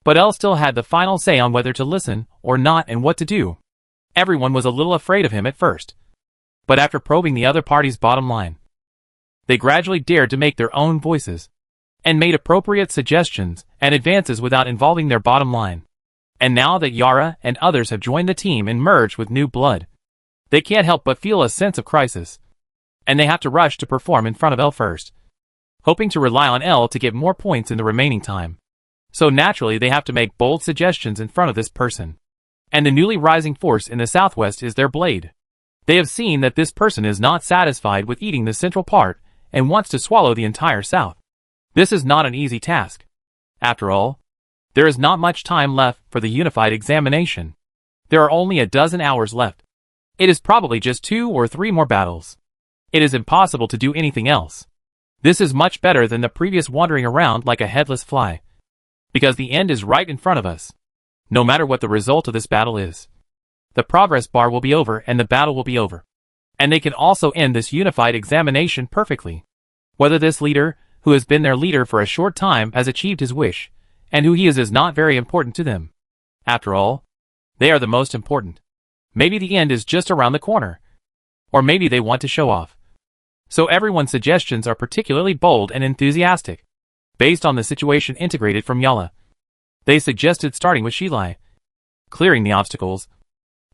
But L still had the final say on whether to listen or not and what to do. Everyone was a little afraid of him at first, but after probing the other party's bottom line, they gradually dared to make their own voices, and made appropriate suggestions and advances without involving their bottom line. And now that Yara and others have joined the team and merged with new blood, they can't help but feel a sense of crisis, and they have to rush to perform in front of L first, hoping to rely on L to get more points in the remaining time. So naturally they have to make bold suggestions in front of this person. And the newly rising force in the southwest is their blade. They have seen that this person is not satisfied with eating the central part and wants to swallow the entire south. This is not an easy task. After all, there is not much time left for the unified examination. There are only a dozen hours left. It is probably just 2 or 3 more battles. It is impossible to do anything else. This is much better than the previous wandering around like a headless fly, because the end is right in front of us. No matter what the result of this battle is, the progress bar will be over and the battle will be over. And they can also end this unified examination perfectly. Whether this leader, who has been their leader for a short time, has achieved his wish, and who he is not very important to them. After all, they are the most important. Maybe the end is just around the corner. Or maybe they want to show off. So everyone's suggestions are particularly bold and enthusiastic, based on the situation integrated from Yala. They suggested starting with Xilai, clearing the obstacles,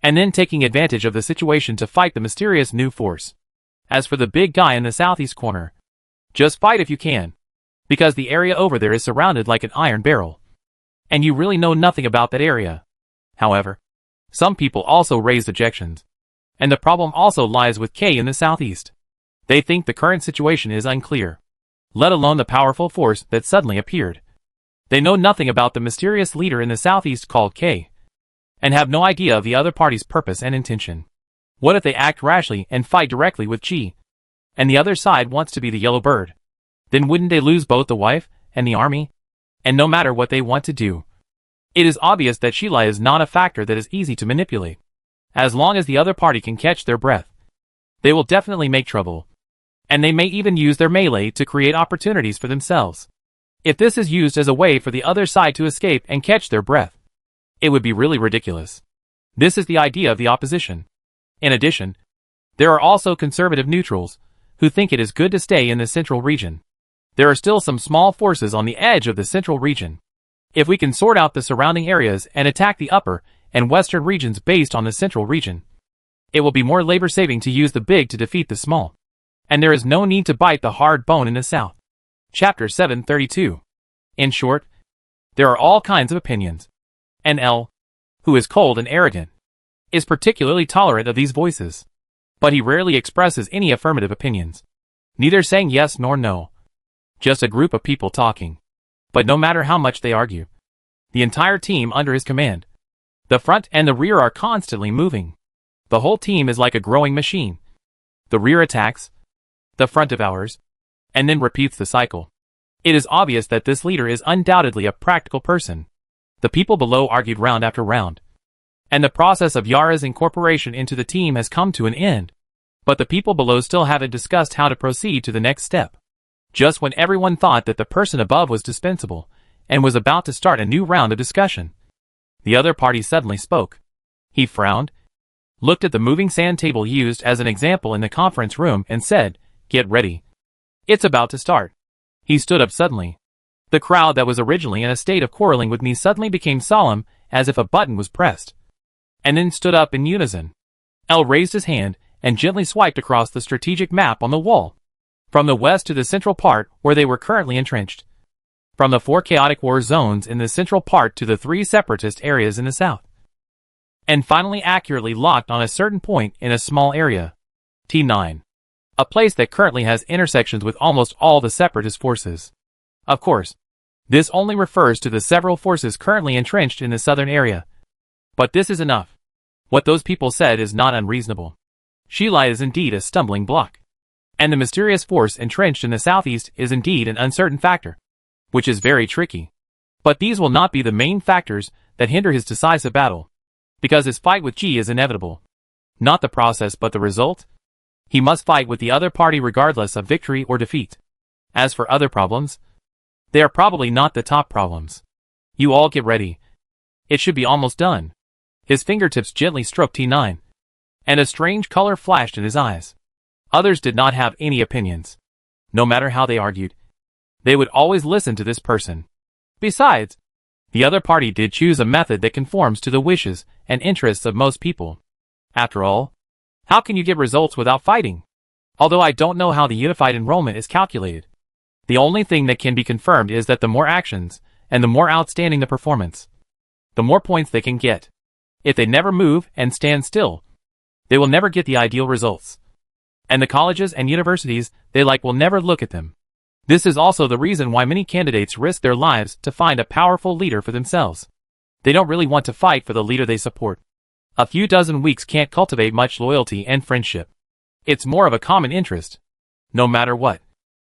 and then taking advantage of the situation to fight the mysterious new force. As for the big guy in the southeast corner, just fight if you can, because the area over there is surrounded like an iron barrel, and you really know nothing about that area. However, some people also raised objections, and the problem also lies with K in the southeast. They think the current situation is unclear, let alone the powerful force that suddenly appeared. They know nothing about the mysterious leader in the southeast called K, and have no idea of the other party's purpose and intention. What if they act rashly and fight directly with Chi, and the other side wants to be the yellow bird? Then wouldn't they lose both the wife and the army? And no matter what they want to do, it is obvious that Xilai is not a factor that is easy to manipulate. As long as the other party can catch their breath, they will definitely make trouble. and they may even use their melee to create opportunities for themselves. If this is used as a way for the other side to escape and catch their breath, it would be really ridiculous. This is the idea of the opposition. In addition, there are also conservative neutrals, who think it is good to stay in the central region. There are still some small forces on the edge of the central region. If we can sort out the surrounding areas and attack the upper and western regions based on the central region, it will be more labor-saving to use the big to defeat the small. And there is no need to bite the hard bone in the south. Chapter 732. In short, there are all kinds of opinions. And L, who is cold and arrogant, is particularly tolerant of these voices. But he rarely expresses any affirmative opinions. Neither saying yes nor no. Just a group of people talking. But no matter how much they argue, the entire team under his command, the front and the rear are constantly moving. The whole team is like a growing machine. The rear attacks, the front devours, and then repeats the cycle. It is obvious that this leader is undoubtedly a practical person. The people below argued round after round, and the process of Yara's incorporation into the team has come to an end. But the people below still haven't discussed how to proceed to the next step. Just when everyone thought that the person above was dispensable, and was about to start a new round of discussion, the other party suddenly spoke. He frowned, looked at the moving sand table used as an example in the conference room, and said, "Get ready. It's about to start." He stood up suddenly. The crowd that was originally in a state of quarreling with me suddenly became solemn, as if a button was pressed, and then stood up in unison. L raised his hand and gently swiped across the strategic map on the wall, from the west to the central part where they were currently entrenched, from the 4 chaotic war zones in the central part to the 3 separatist areas in the south, and finally accurately locked on a certain point in a small area, T9, a place that currently has intersections with almost all the separatist forces. Of course, this only refers to the several forces currently entrenched in the southern area. But this is enough. What those people said is not unreasonable. Shilai is indeed a stumbling block. And the mysterious force entrenched in the southeast is indeed an uncertain factor, which is very tricky. But these will not be the main factors that hinder his decisive battle, because his fight with G is inevitable. Not the process but the result. He must fight with the other party regardless of victory or defeat. As for other problems, they are probably not the top problems. You all get ready. It should be almost done. His fingertips gently stroked T9, and a strange color flashed in his eyes. Others did not have any opinions. No matter how they argued, they would always listen to this person. Besides, the other party did choose a method that conforms to the wishes and interests of most people. After all, how can you get results without fighting? Although I don't know how the unified enrollment is calculated, the only thing that can be confirmed is that the more actions, and the more outstanding the performance, the more points they can get. If they never move and stand still, they will never get the ideal results. And the colleges and universities they like will never look at them. This is also the reason why many candidates risk their lives to find a powerful leader for themselves. They don't really want to fight for the leader they support. A few dozen weeks can't cultivate much loyalty and friendship. It's more of a common interest, no matter what.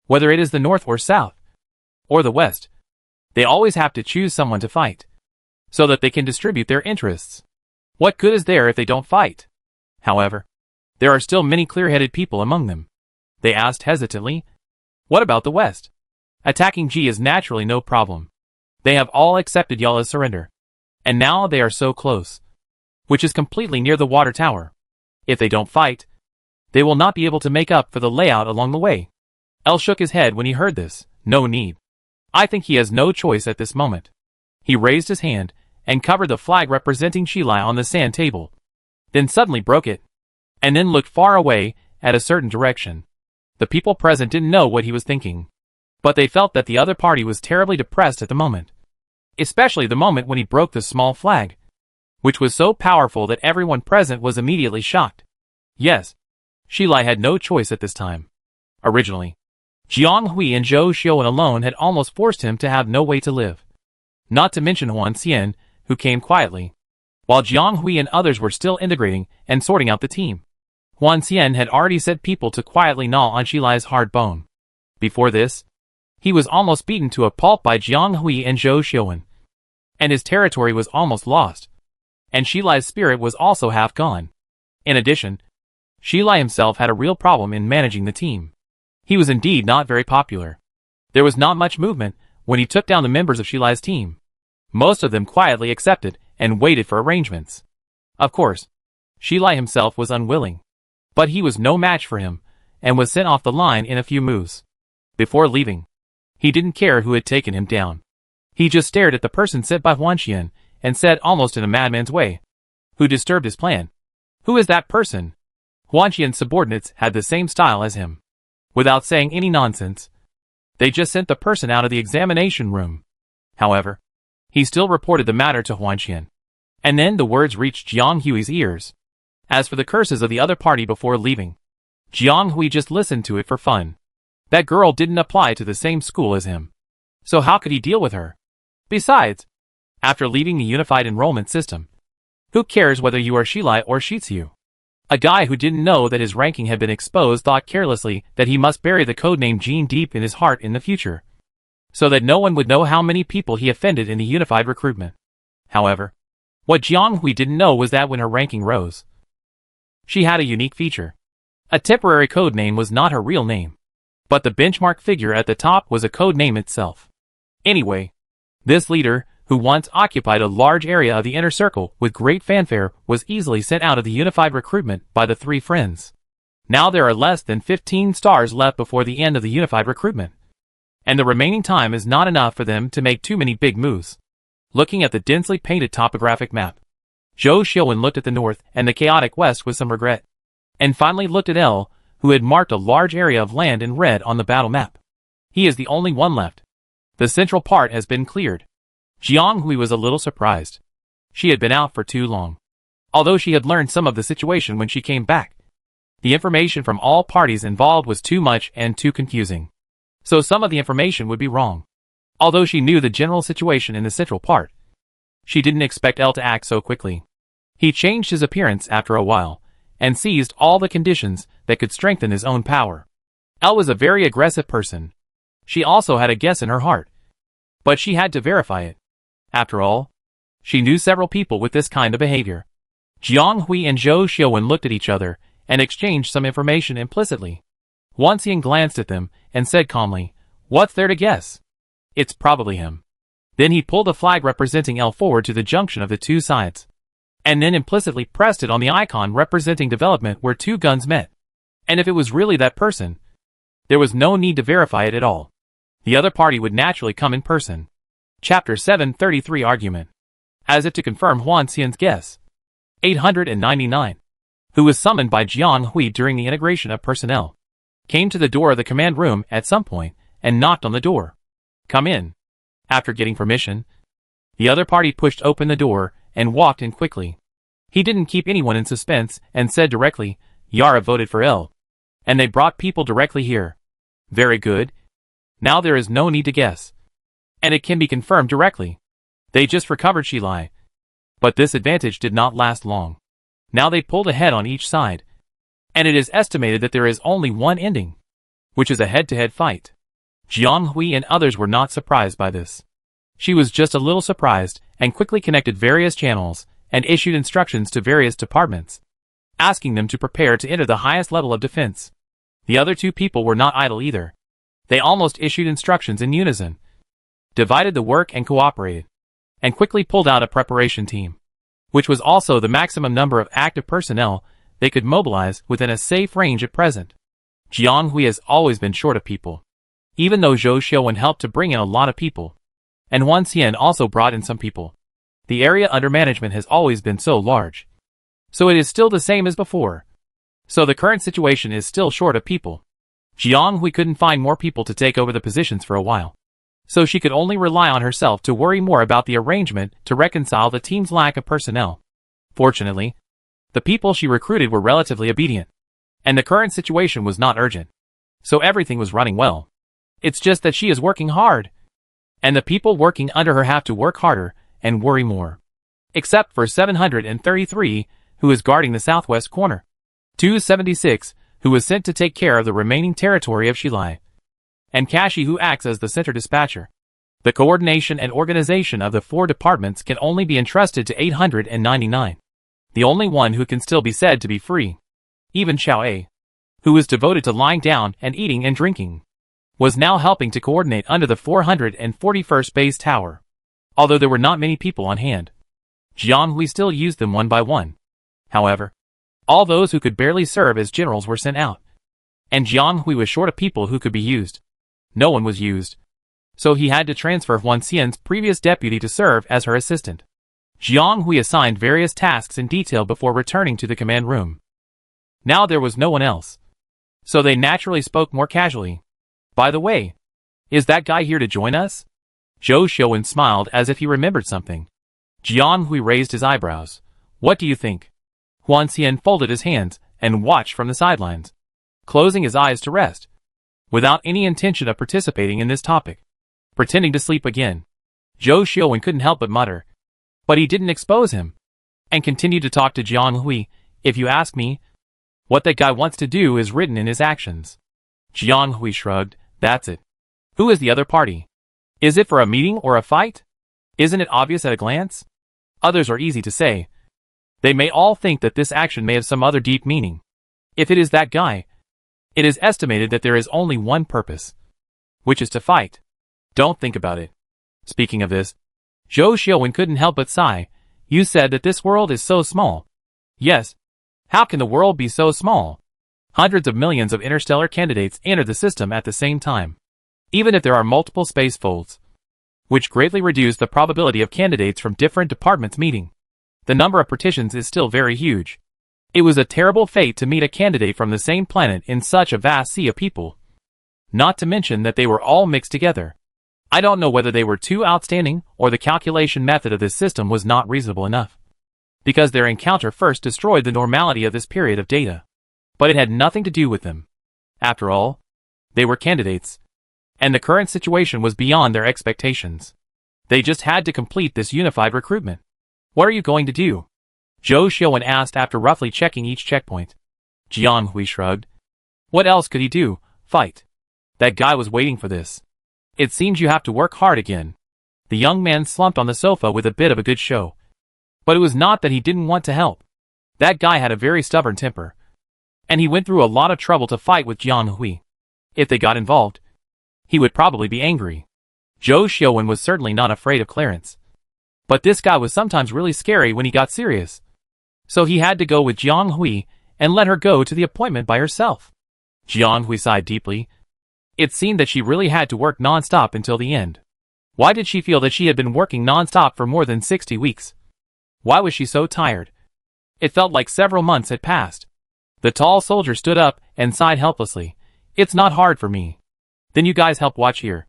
Whether it is the north or south, or the west, they always have to choose someone to fight, so that they can distribute their interests. What good is there if they don't fight? However, there are still many clear-headed people among them. They asked hesitantly, "What about the west?" Attacking G is naturally no problem. They have all accepted Yala's surrender, and now they are so close, which is completely near the water tower. If they don't fight, they will not be able to make up for the layout along the way. L shook his head when he heard this. No need. I think he has no choice at this moment. He raised his hand and covered the flag representing Shilai on the sand table, then suddenly broke it, and then looked far away at a certain direction. The people present didn't know what he was thinking, but they felt that the other party was terribly depressed at the moment, especially the moment when he broke the small flag, which was so powerful that everyone present was immediately shocked. Yes, Shilai had no choice at this time. Originally, Jiang Hui and Zhou Xiuan alone had almost forced him to have no way to live. Not to mention Huan Xian, who came quietly, while Jiang Hui and others were still integrating and sorting out the team. Huan Xian had already set people to quietly gnaw on Shilai's hard bone. Before this, he was almost beaten to a pulp by Jiang Hui and Zhou Xiuan, and his territory was almost lost, and Shilai's spirit was also half gone. In addition, Shilai himself had a real problem in managing the team. He was indeed not very popular. There was not much movement when he took down the members of Shilai's team. Most of them quietly accepted and waited for arrangements. Of course, Shilai himself was unwilling. But he was no match for him, and was sent off the line in a few moves. Before leaving, he didn't care who had taken him down. He just stared at the person sent by Huan Xian, and said almost in a madman's way, "Who disturbed his plan? Who is that person?" Huan Xian's subordinates had the same style as him. Without saying any nonsense, they just sent the person out of the examination room. However, he still reported the matter to Huan Xian. And then the words reached Jiang Hui's ears. As for the curses of the other party before leaving, Jiang Hui just listened to it for fun. That girl didn't apply to the same school as him. So how could he deal with her? Besides, after leaving the unified enrollment system, who cares whether you are Shilai or Shitsu? A guy who didn't know that his ranking had been exposed thought carelessly that he must bury the codename Jean deep in his heart in the future, so that no one would know how many people he offended in the unified recruitment. However, what Jiang Hui didn't know was that when her ranking rose, she had a unique feature. A temporary code name was not her real name, but the benchmark figure at the top was a code name itself. Anyway, this leader, who once occupied a large area of the inner circle with great fanfare, was easily sent out of the unified recruitment by the three friends. Now there are less than 15 stars left before the end of the unified recruitment, and the remaining time is not enough for them to make too many big moves. Looking at the densely painted topographic map, Zhou Xiuwen looked at the north and the chaotic west with some regret, and finally looked at L, who had marked a large area of land in red on the battle map. He is the only one left. The central part has been cleared. Jiang Hui was a little surprised. She had been out for too long. Although she had learned some of the situation when she came back, the information from all parties involved was too much and too confusing. So some of the information would be wrong. Although she knew the general situation in the central part, she didn't expect L to act so quickly. He changed his appearance after a while, and seized all the conditions that could strengthen his own power. L was a very aggressive person. She also had a guess in her heart, but she had to verify it. After all, she knew several people with this kind of behavior. Jiang Hui and Zhou Xiuwen looked at each other and exchanged some information implicitly. Huan Xian glanced at them and said calmly, "What's there to guess? It's probably him." Then he pulled a flag representing L forward to the junction of the two sides, and then implicitly pressed it on the icon representing development where two guns met. And if it was really that person, there was no need to verify it at all. The other party would naturally come in person. Chapter 733 Argument. As if to confirm Huan Xian's guess, 899, who was summoned by Jiang Hui during the integration of personnel, came to the door of the command room at some point and knocked on the door. "Come in." After getting permission, the other party pushed open the door and walked in quickly. He didn't keep anyone in suspense and said directly, "Yara voted for L, and they brought people directly here." "Very good. Now there is no need to guess, and it can be confirmed directly. They just recovered Shilai." But this advantage did not last long. Now they pulled ahead on each side, and it is estimated that there is only one ending, which is a head-to-head fight. Jiang Hui and others were not surprised by this. She was just a little surprised and quickly connected various channels and issued instructions to various departments, asking them to prepare to enter the highest level of defense. The other two people were not idle either. They almost issued instructions in unison, divided the work and cooperated, and quickly pulled out a preparation team, which was also the maximum number of active personnel they could mobilize within a safe range at present. Jiang Hui has always been short of people, even though Zhou Xiuwen helped to bring in a lot of people, and Huan Xian also brought in some people. The area under management has always been so large, so it is still the same as before. So the current situation is still short of people. Jiang Hui couldn't find more people to take over the positions for a while, so she could only rely on herself to worry more about the arrangement to reconcile the team's lack of personnel. Fortunately, the people she recruited were relatively obedient, and the current situation was not urgent, so everything was running well. It's just that she is working hard, and the people working under her have to work harder and worry more. Except for 733, who is guarding the southwest corner. 276, who was sent to take care of the remaining territory of Shilai, and Kashi, who acts as the center dispatcher. The coordination and organization of the four departments can only be entrusted to 899. The only one who can still be said to be free. Even Xiao A, who was devoted to lying down and eating and drinking, was now helping to coordinate under the 441st base tower. Although there were not many people on hand, Jianghui still used them one by one. However, all those who could barely serve as generals were sent out, and Jianghui was short of people who could be used. No one was used, so he had to transfer Huan Xian's previous deputy to serve as her assistant. Jianghui assigned various tasks in detail before returning to the command room. Now there was no one else, so they naturally spoke more casually. By the way, is that guy here to join us? Zhou Xiuwen smiled as if he remembered something. Jianghui raised his eyebrows. What do you think? Huan Xian folded his hands and watched from the sidelines, closing his eyes to rest, without any intention of participating in this topic. Pretending to sleep again. Zhou Xiuwen couldn't help but mutter. But he didn't expose him, and continued to talk to Jianghui. If you ask me, what that guy wants to do is written in his actions. Jianghui shrugged. That's it. Who is the other party? Is it for a meeting or a fight? Isn't it obvious at a glance? Others are easy to say. They may all think that this action may have some other deep meaning. If it is that guy, it is estimated that there is only one purpose, which is to fight. Don't think about it. Speaking of this, Zhou Xiuwen couldn't help but sigh. You said that this world is so small. Yes. How can the world be so small? Hundreds of millions of interstellar candidates enter the system at the same time, even if there are multiple space folds, which greatly reduce the probability of candidates from different departments meeting. The number of partitions is still very huge. It was a terrible fate to meet a candidate from the same planet in such a vast sea of people. Not to mention that they were all mixed together. I don't know whether they were too outstanding or the calculation method of this system was not reasonable enough, because their encounter first destroyed the normality of this period of data. But it had nothing to do with them. After all, they were candidates, and the current situation was beyond their expectations. They just had to complete this unified recruitment. What are you going to do? Zhou Xiuwen asked after roughly checking each checkpoint. Jianghui shrugged. What else could he do? Fight. That guy was waiting for this. It seems you have to work hard again. The young man slumped on the sofa with a bit of a good show. But it was not that he didn't want to help. That guy had a very stubborn temper, and he went through a lot of trouble to fight with Jianghui. If they got involved, he would probably be angry. Zhou Xiuwen was certainly not afraid of Clarence, but this guy was sometimes really scary when he got serious. So he had to go with Jianghui and let her go to the appointment by herself. Jianghui sighed deeply. It seemed that she really had to work non-stop until the end. Why did she feel that she had been working non-stop for more than 60 weeks? Why was she so tired? It felt like several months had passed. The tall soldier stood up and sighed helplessly. It's not hard for me. Then you guys help watch here.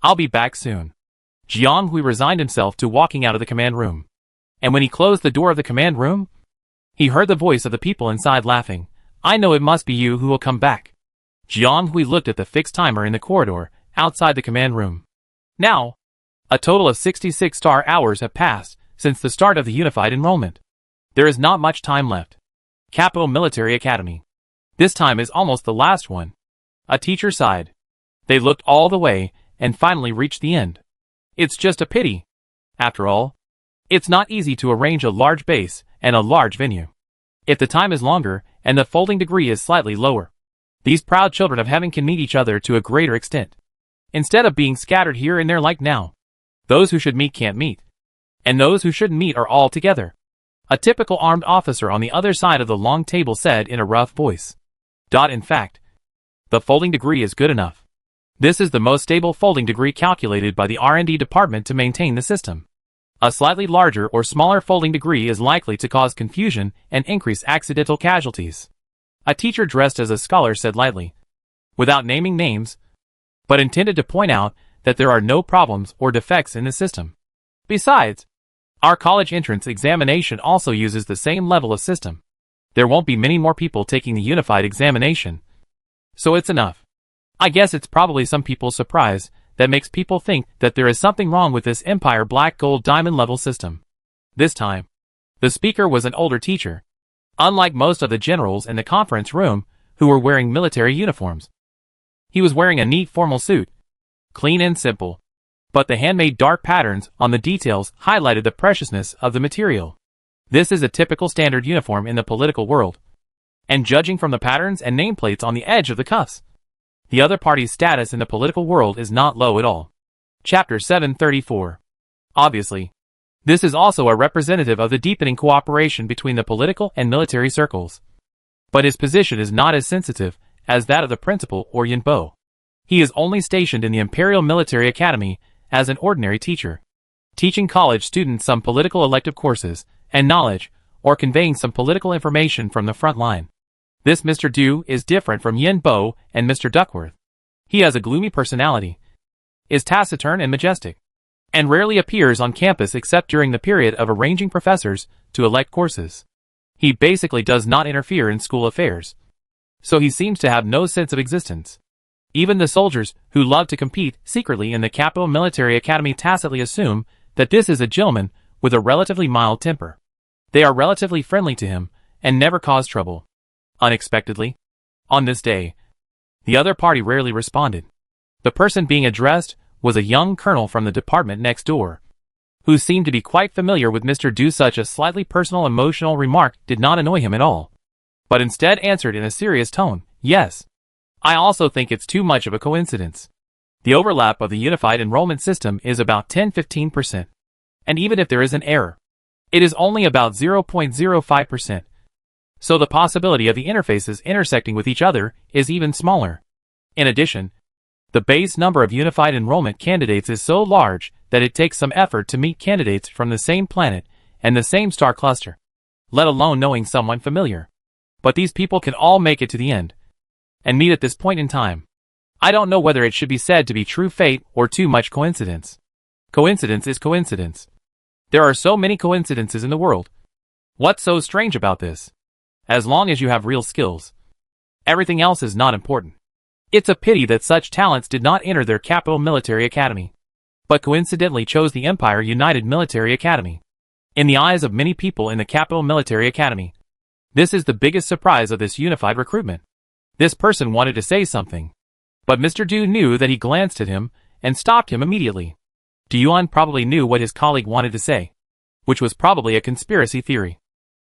I'll be back soon. Jianghui resigned himself to walking out of the command room. And when he closed the door of the command room, he heard the voice of the people inside laughing. I know it must be you who will come back. Jianghui looked at the fixed timer in the corridor outside the command room. Now, a total of 66 star hours have passed since the start of the unified enrollment. There is not much time left. Capital Military Academy. This time is almost the last one. A teacher sighed. They looked all the way and finally reached the end. It's just a pity. After all, it's not easy to arrange a large base and a large venue. If the time is longer and the folding degree is slightly lower, these proud children of heaven can meet each other to a greater extent, instead of being scattered here and there like now. Those who should meet can't meet, and those who shouldn't meet are all together. A typical armed officer on the other side of the long table said in a rough voice. In fact, the folding degree is good enough. This is the most stable folding degree calculated by the R&D department to maintain the system. A slightly larger or smaller folding degree is likely to cause confusion and increase accidental casualties. A teacher dressed as a scholar said lightly, without naming names, but intended to point out that there are no problems or defects in the system. Besides, our college entrance examination also uses the same level of system. There won't be many more people taking the unified examination, so it's enough. I guess it's probably some people's surprise that makes people think that there is something wrong with this Empire Black Gold Diamond level system. This time, the speaker was an older teacher, unlike most of the generals in the conference room who were wearing military uniforms. He was wearing a neat formal suit, clean and simple, but the handmade dark patterns on the details highlighted the preciousness of the material. This is a typical standard uniform in the political world, And judging from the patterns and nameplates on the edge of the cuffs, the other party's status in the political world is not low at all. Chapter 734. Obviously, this is also a representative of the deepening cooperation between the political and military circles. But his position is not as sensitive as that of the principal or Yinbo. He is only stationed in the Imperial Military Academy as an ordinary teacher, teaching college students some political elective courses and knowledge, or conveying some political information from the front line. This Mr. Du is different from Yinbo and Mr. Duckworth. He has a gloomy personality, is taciturn and majestic, and rarely appears on campus except during the period of arranging professors to elect courses. He basically does not interfere in school affairs, so he seems to have no sense of existence. Even the soldiers who love to compete secretly in the Capital Military Academy tacitly assume that this is a gentleman with a relatively mild temper. They are relatively friendly to him and never cause trouble. Unexpectedly, on this day, the other party rarely responded. The person being addressed was a young colonel from the department next door, who seemed to be quite familiar with Mr. Du. Such a slightly personal emotional remark did not annoy him at all, but instead answered in a serious tone, "Yes. I also think it's too much of a coincidence. The overlap of the unified enrollment system is about 10–15%. And even if there is an error, it is only about 0.05%. So the possibility of the interfaces intersecting with each other is even smaller. In addition, the base number of unified enrollment candidates is so large that it takes some effort to meet candidates from the same planet and the same star cluster, let alone knowing someone familiar. But these people can all make it to the end and meet at this point in time. I don't know whether it should be said to be true fate or too much coincidence. Coincidence is coincidence. There are so many coincidences in the world. What's so strange about this? As long as you have real skills, everything else is not important. It's a pity that such talents did not enter their Capital Military Academy, but coincidentally chose the Empire United Military Academy. In the eyes of many people in the Capital Military Academy, this is the biggest surprise of this unified recruitment. This person wanted to say something, but Mr. Du knew that he glanced at him and stopped him immediately. Yuan probably knew what his colleague wanted to say, which was probably a conspiracy theory,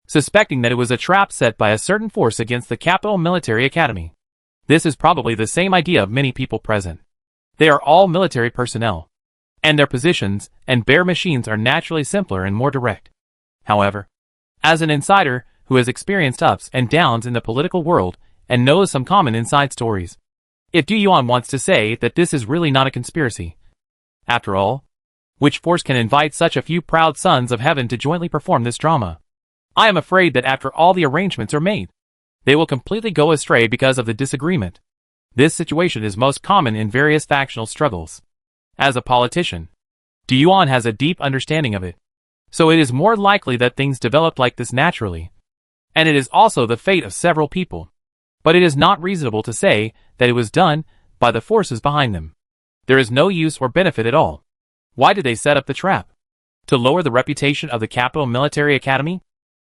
suspecting that it was a trap set by a certain force against the Capital Military Academy. This is probably the same idea of many people present. They are all military personnel, and their positions and bare machines are naturally simpler and more direct. However, as an insider who has experienced ups and downs in the political world and knows some common inside stories, if Yuan wants to say that this is really not a conspiracy, after all, which force can invite such a few proud sons of heaven to jointly perform this drama? I am afraid that after all the arrangements are made, they will completely go astray because of the disagreement. This situation is most common in various factional struggles. As a politician, Yuan has a deep understanding of it, so it is more likely that things developed like this naturally. And it is also the fate of several people. But it is not reasonable to say that it was done by the forces behind them. There is no use or benefit at all. Why did they set up the trap? To lower the reputation of the Capital Military Academy?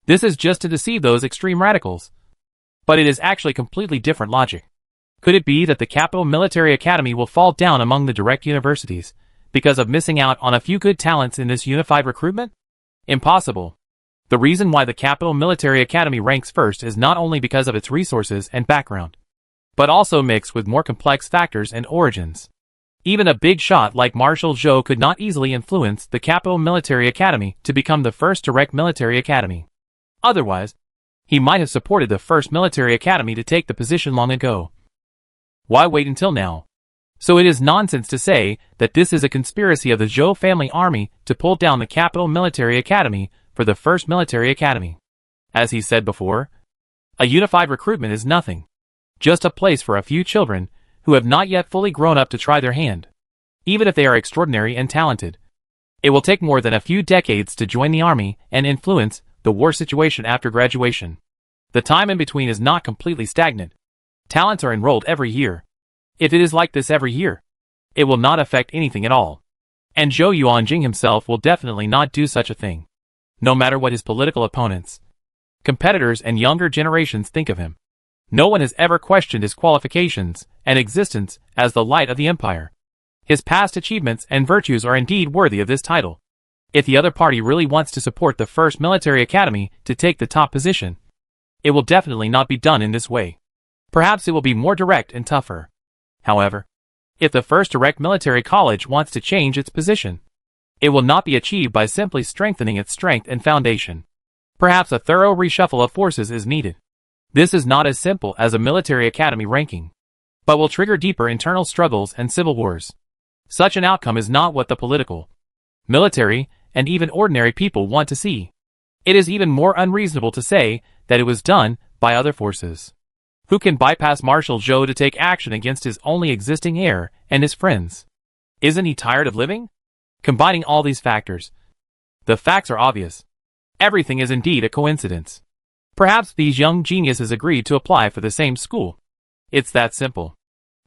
This is just to deceive those extreme radicals. But it is actually completely different logic. Could it be that the Capital Military Academy will fall down among the direct universities because of missing out on a few good talents in this unified recruitment? Impossible. The reason why the Capital Military Academy ranks first is not only because of its resources and background, but also mixed with more complex factors and origins. Even a big shot like Marshal Zhou could not easily influence the Capital Military Academy to become the first direct military academy. Otherwise, he might have supported the first military academy to take the position long ago. Why wait until now? So it is nonsense to say that this is a conspiracy of the Zhou family army to pull down the Capital Military Academy for the first military academy. As he said before, a unified recruitment is nothing, just a place for a few children who have not yet fully grown up to try their hand. Even if they are extraordinary and talented, it will take more than a few decades to join the army and influence the war situation after graduation. The time in between is not completely stagnant. Talents are enrolled every year. If it is like this every year, it will not affect anything at all. And Zhou Yuanjing himself will definitely not do such a thing, no matter what his political opponents, competitors and younger generations think of him. No one has ever questioned his qualifications and existence as the light of the empire. His past achievements and virtues are indeed worthy of this title. If the other party really wants to support the first military academy to take the top position, It will definitely not be done in this way. Perhaps it will be more direct and tougher. However, if the first direct military college wants to change its position, it will not be achieved by simply strengthening its strength and foundation. Perhaps a thorough reshuffle of forces is needed. This is not as simple as a military academy ranking, but will trigger deeper internal struggles and civil wars. Such an outcome is not what the political, military, and even ordinary people want to see. It is even more unreasonable to say that it was done by other forces. Who can bypass Marshal Zhou to take action against his only existing heir and his friends? Isn't he tired of living? Combining all these factors, the facts are obvious. Everything is indeed a coincidence. Perhaps these young geniuses agreed to apply for the same school. It's that simple.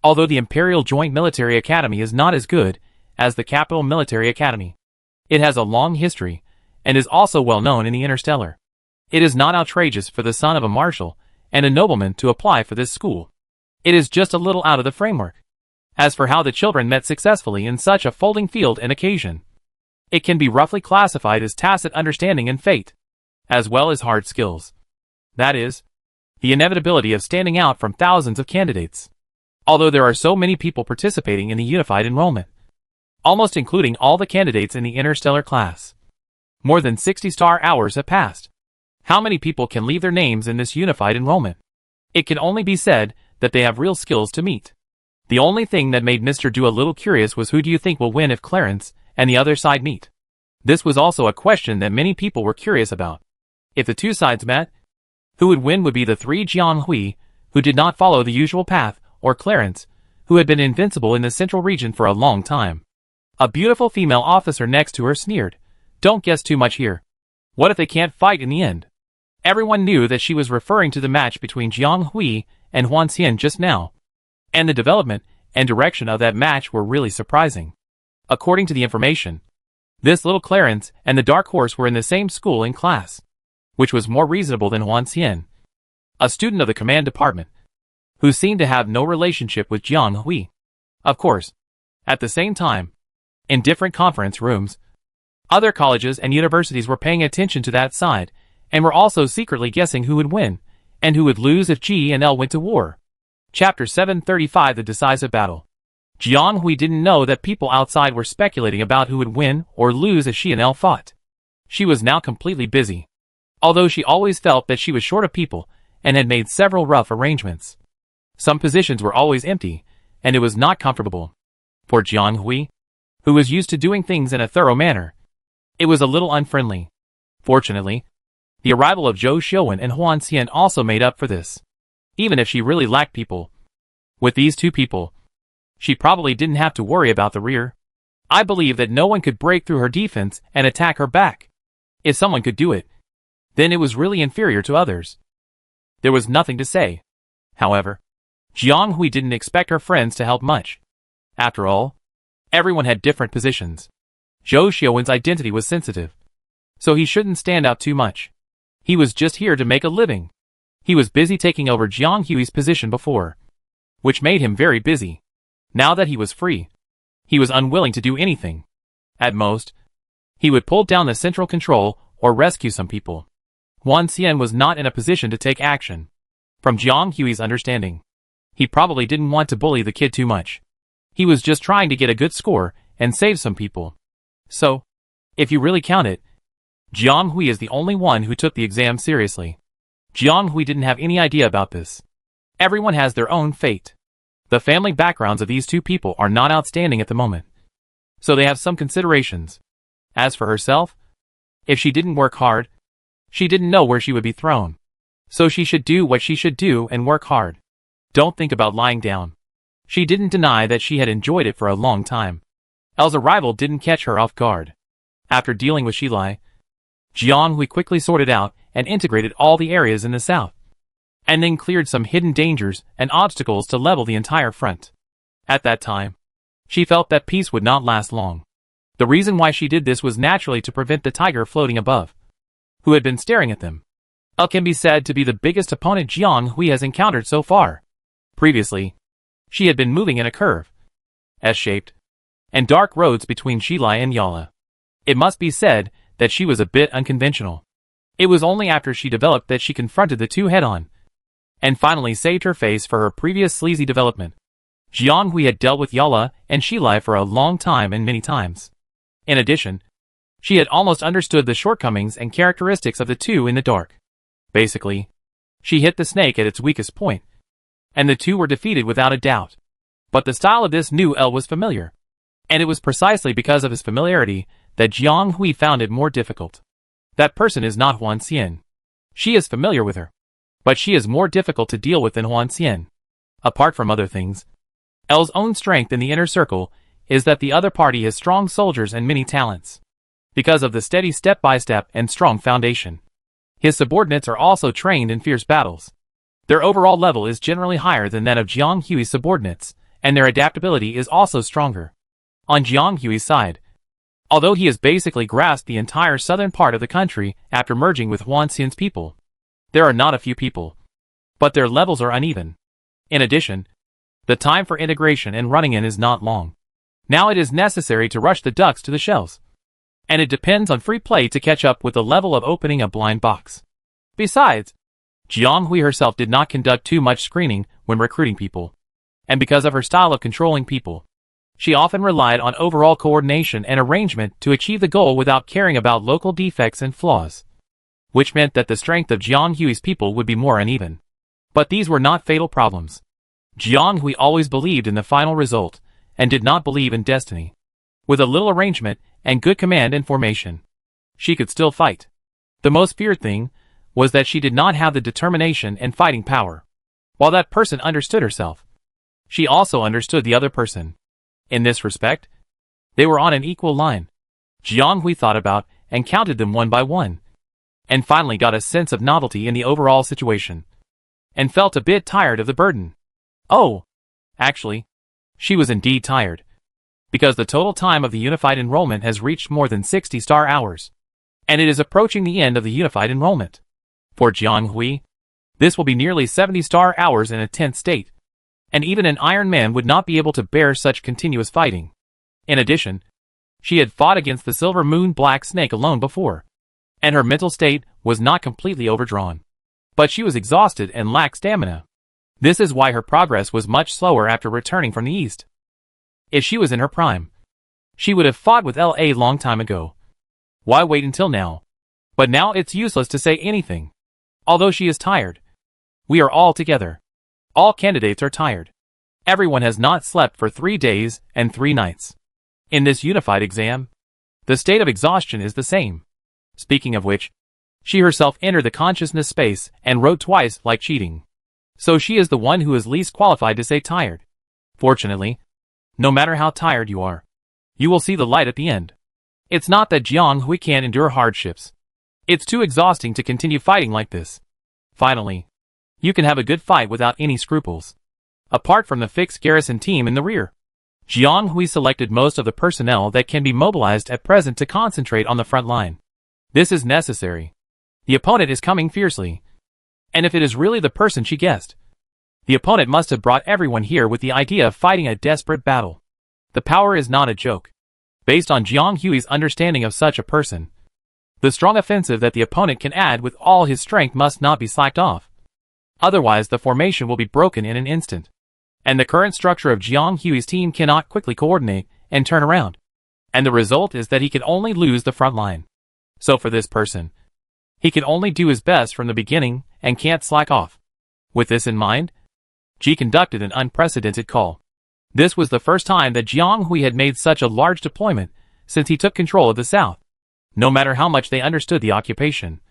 Although the Imperial Joint Military Academy is not as good as the Capital Military Academy, it has a long history and is also well known in the interstellar. It is not outrageous for the son of a marshal and a nobleman to apply for this school. It is just a little out of the framework. As for how the children met successfully in such a folding field and occasion, it can be roughly classified as tacit understanding and fate, as well as hard skills. That is, the inevitability of standing out from thousands of candidates. Although there are so many people participating in the unified enrollment, almost including all the candidates in the interstellar class, more than 60 star hours have passed. How many people can leave their names in this unified enrollment? It can only be said that they have real skills to meet. The only thing that made Mr. Du a little curious was who do you think will win if Clarence and the other side meet? This was also a question that many people were curious about. If the two sides met, who would win would be the three Jianghui, who did not follow the usual path, or Clarence, who had been invincible in the central region for a long time. A beautiful female officer next to her sneered, "Don't guess too much here. What if they can't fight in the end?" Everyone knew that she was referring to the match between Jianghui and Huan Xian just now, and the development and direction of that match were really surprising. According to the information, this little Clarence and the Dark Horse were in the same school in class, which was more reasonable than Huan Xian, a student of the command department, who seemed to have no relationship with Jianghui. Of course, at the same time, in different conference rooms, other colleges and universities were paying attention to that side, and were also secretly guessing who would win, and who would lose if G and L went to war. Chapter 735 The Decisive Battle. Jianghui didn't know that people outside were speculating about who would win or lose as she and L fought. She was now completely busy, although she always felt that she was short of people and had made several rough arrangements. Some positions were always empty, and it was not comfortable. For Jianghui, who was used to doing things in a thorough manner, it was a little unfriendly. Fortunately, the arrival of Zhou Xiuwen and Huan Xian also made up for this. Even if she really lacked people, with these two people, she probably didn't have to worry about the rear. I believe that no one could break through her defense and attack her back. If someone could do it, then it was really inferior to others. There was nothing to say. However, Jianghui didn't expect her friends to help much. After all, everyone had different positions. Zhou Xiuwen's identity was sensitive, so he shouldn't stand out too much. He was just here to make a living. He was busy taking over Jianghui's position before, which made him very busy. Now that he was free, he was unwilling to do anything. At most, he would pull down the central control or rescue some people. Huan Xian was not in a position to take action. From Jianghui's understanding, he probably didn't want to bully the kid too much. He was just trying to get a good score and save some people. So, if you really count it, Jianghui is the only one who took the exam seriously. Jianghui didn't have any idea about this. Everyone has their own fate. The family backgrounds of these two people are not outstanding at the moment, so they have some considerations. As for herself, if she didn't work hard, she didn't know where she would be thrown. So she should do what she should do and work hard. Don't think about lying down. She didn't deny that she had enjoyed it for a long time. El's arrival didn't catch her off guard. After dealing with Shilai, Jianghui quickly sorted out and integrated all the areas in the south, and then cleared some hidden dangers and obstacles to level the entire front. At that time, she felt that peace would not last long. The reason why she did this was naturally to prevent the tiger floating above, who had been staring at them. El can be said to be the biggest opponent Jianghui has encountered so far. Previously, she had been moving in a curve, S-shaped, and dark roads between Shilai and Yala. It must be said that she was a bit unconventional. It was only after she developed that she confronted the two head-on, and finally saved her face for her previous sleazy development. Jiang Hui had dealt with Yala and Shilai for a long time and many times. In addition, she had almost understood the shortcomings and characteristics of the two in the dark. Basically, she hit the snake at its weakest point, and the two were defeated without a doubt. But the style of this new L was familiar, and it was precisely because of his familiarity that Jiang Hui found it more difficult. That person is not Huan Xian. She is familiar with her, but she is more difficult to deal with than Huan Xian. Apart from other things, L's own strength in the inner circle is that the other party has strong soldiers and many talents. Because of the steady step-by-step and strong foundation, his subordinates are also trained in fierce battles. Their overall level is generally higher than that of Jiang Hui's subordinates, and their adaptability is also stronger. On Jiang Hui's side, although he has basically grasped the entire southern part of the country after merging with Huan Xian's people, there are not a few people, but their levels are uneven. In addition, the time for integration and running in is not long. Now it is necessary to rush the ducks to the shells, and it depends on free play to catch up with the level of opening a blind box. Besides, Jiang Hui herself did not conduct too much screening when recruiting people, and because of her style of controlling people, she often relied on overall coordination and arrangement to achieve the goal without caring about local defects and flaws, which meant that the strength of Jiang Hui's people would be more uneven. But these were not fatal problems. Jiang Hui always believed in the final result, and did not believe in destiny. With a little arrangement and good command and formation, she could still fight. The most feared thing was that she did not have the determination and fighting power. While that person understood herself, she also understood the other person. In this respect, they were on an equal line. Jiang Hui thought about and counted them one by one, and finally got a sense of novelty in the overall situation, and felt a bit tired of the burden. Oh, actually, she was indeed tired, because the total time of the unified enrollment has reached more than 60 star hours, and it is approaching the end of the unified enrollment. For Jiang Hui, this will be nearly 70 star hours in a tense state, and even an Iron Man would not be able to bear such continuous fighting. In addition, she had fought against the Silver Moon Black Snake alone before, and her mental state was not completely overdrawn. But she was exhausted and lacked stamina. This is why her progress was much slower after returning from the east. If she was in her prime, she would have fought with LA long time ago. Why wait until now? But now it's useless to say anything. Although she is tired, we are all together. All candidates are tired. Everyone has not slept for 3 days and 3 nights. In this unified exam, the state of exhaustion is the same. Speaking of which, she herself entered the consciousness space and wrote twice like cheating. So she is the one who is least qualified to say tired. Fortunately, no matter how tired you are, you will see the light at the end. It's not that Jiang Hui can't endure hardships. It's too exhausting to continue fighting like this. Finally, you can have a good fight without any scruples. Apart from the fixed garrison team in the rear, Jiang Hui selected most of the personnel that can be mobilized at present to concentrate on the front line. This is necessary. The opponent is coming fiercely. And if it is really the person she guessed, the opponent must have brought everyone here with the idea of fighting a desperate battle. The power is not a joke. Based on Jiang Hui's understanding of such a person, the strong offensive that the opponent can add with all his strength must not be slacked off. Otherwise the formation will be broken in an instant. And the current structure of Jiang Hui's team cannot quickly coordinate and turn around. And the result is that he can only lose the front line. So for this person, he can only do his best from the beginning and can't slack off. With this in mind, Ji conducted an unprecedented call. This was the first time that Jiang Hui had made such a large deployment since he took control of the south. No matter how much they understood the occupation,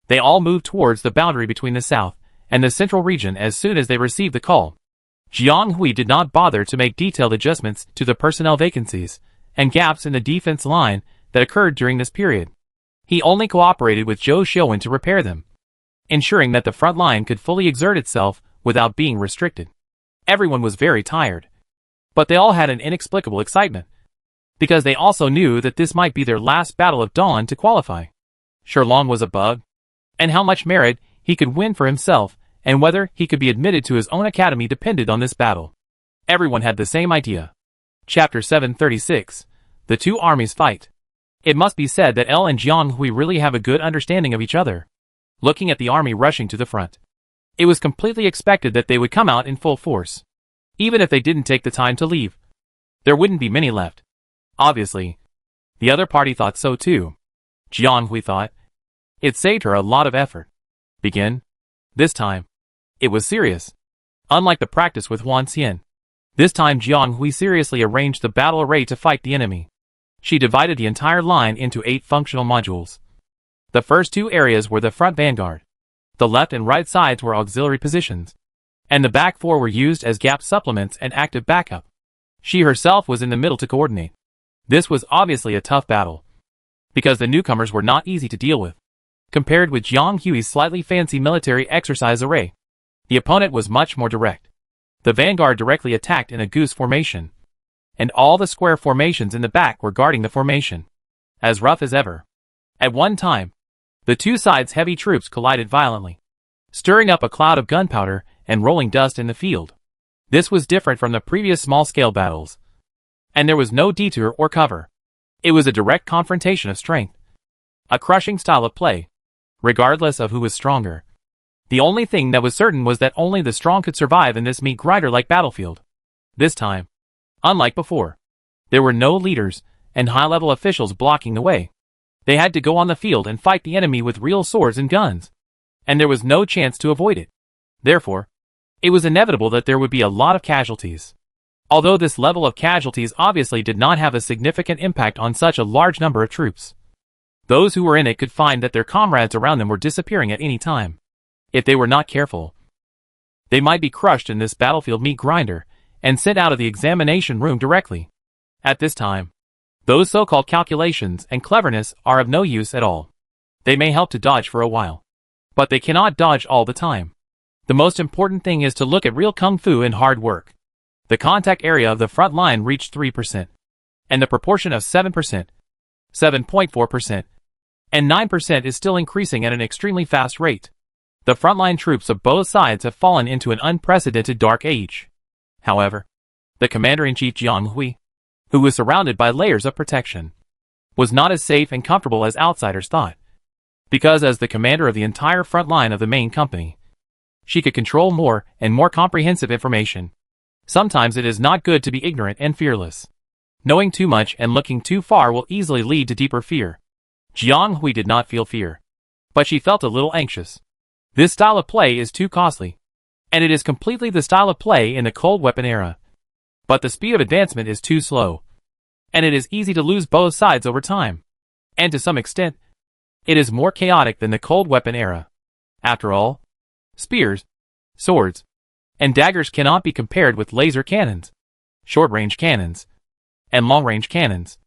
they all moved towards the boundary between the south and the central region as soon as they received the call. Jiang Hui did not bother to make detailed adjustments to the personnel vacancies and gaps in the defense line that occurred during this period. He only cooperated with Zhou Xiuwen to repair them, ensuring that the front line could fully exert itself without being restricted. Everyone was very tired, but they all had an inexplicable excitement, because they also knew that this might be their last battle of dawn to qualify. Shirlong was a bug, and how much merit he could win for himself and whether he could be admitted to his own academy depended on this battle. Everyone had the same idea. Chapter 736. The Two Armies Fight. It must be said that Elle and Jiang Hui really have a good understanding of each other. Looking at the army rushing to the front, it was completely expected that they would come out in full force. Even if they didn't take the time to leave, there wouldn't be many left. Obviously, the other party thought so too. Jiang Hui thought it saved her a lot of effort. Begin. This time, it was serious. Unlike the practice with Huan Xian, this time Jiang Hui seriously arranged the battle array to fight the enemy. She divided the entire line into 8 functional modules. The first 2 areas were the front vanguard. The left and right sides were auxiliary positions, and the back 4 were used as gap supplements and active backup. She herself was in the middle to coordinate. This was obviously a tough battle, because the newcomers were not easy to deal with. Compared with Jiang Hui's slightly fancy military exercise array, the opponent was much more direct. The vanguard directly attacked in a goose formation, and all the square formations in the back were guarding the formation. As rough as ever. At one time, the 2 sides' heavy troops collided violently, stirring up a cloud of gunpowder and rolling dust in the field. This was different from the previous small-scale battles, and there was no detour or cover. It was a direct confrontation of strength. A crushing style of play, regardless of who was stronger. The only thing that was certain was that only the strong could survive in this meat grinder-like battlefield. This time, unlike before, there were no leaders and high-level officials blocking the way. They had to go on the field and fight the enemy with real swords and guns, and there was no chance to avoid it. Therefore, it was inevitable that there would be a lot of casualties. Although this level of casualties obviously did not have a significant impact on such a large number of troops. Those who were in it could find that their comrades around them were disappearing at any time. If they were not careful, they might be crushed in this battlefield meat grinder and sent out of the examination room directly. At this time, those so-called calculations and cleverness are of no use at all. They may help to dodge for a while, but they cannot dodge all the time. The most important thing is to look at real kung fu and hard work. The contact area of the front line reached 3%, and the proportion of 7%, 7.4%, and 9% is still increasing at an extremely fast rate. The frontline troops of both sides have fallen into an unprecedented dark age. However, the commander-in-chief Jiang Hui, who was surrounded by layers of protection, was not as safe and comfortable as outsiders thought. Because as the commander of the entire front line of the main company, she could control more and more comprehensive information. Sometimes it is not good to be ignorant and fearless. Knowing too much and looking too far will easily lead to deeper fear. Jiang Hui did not feel fear, but she felt a little anxious. This style of play is too costly, and it is completely the style of play in the cold weapon era. But the speed of advancement is too slow, and it is easy to lose both sides over time. And to some extent, it is more chaotic than the cold weapon era. After all, spears, swords, and daggers cannot be compared with laser cannons, short-range cannons, and long-range cannons,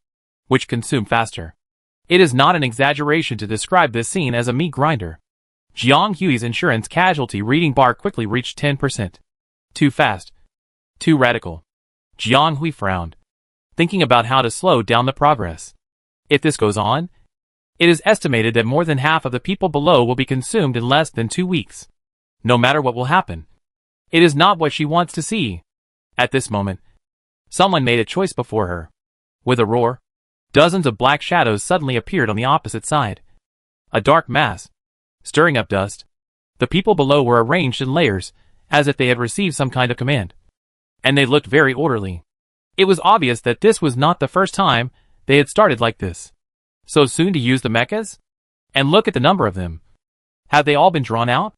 which consume faster. It is not an exaggeration to describe this scene as a meat grinder. Jiang Hui's insurance casualty reading bar quickly reached 10%. Too fast. Too radical. Jiang Hui frowned, thinking about how to slow down the progress. If this goes on, it is estimated that more than half of the people below will be consumed in less than 2 weeks. No matter what will happen, it is not what she wants to see. At this moment, someone made a choice before her. With a roar, dozens of black shadows suddenly appeared on the opposite side. A dark mass, stirring up dust. The people below were arranged in layers, as if they had received some kind of command. And they looked very orderly. It was obvious that this was not the first time they had started like this. So soon to use the mechas? And look at the number of them. Have they all been drawn out?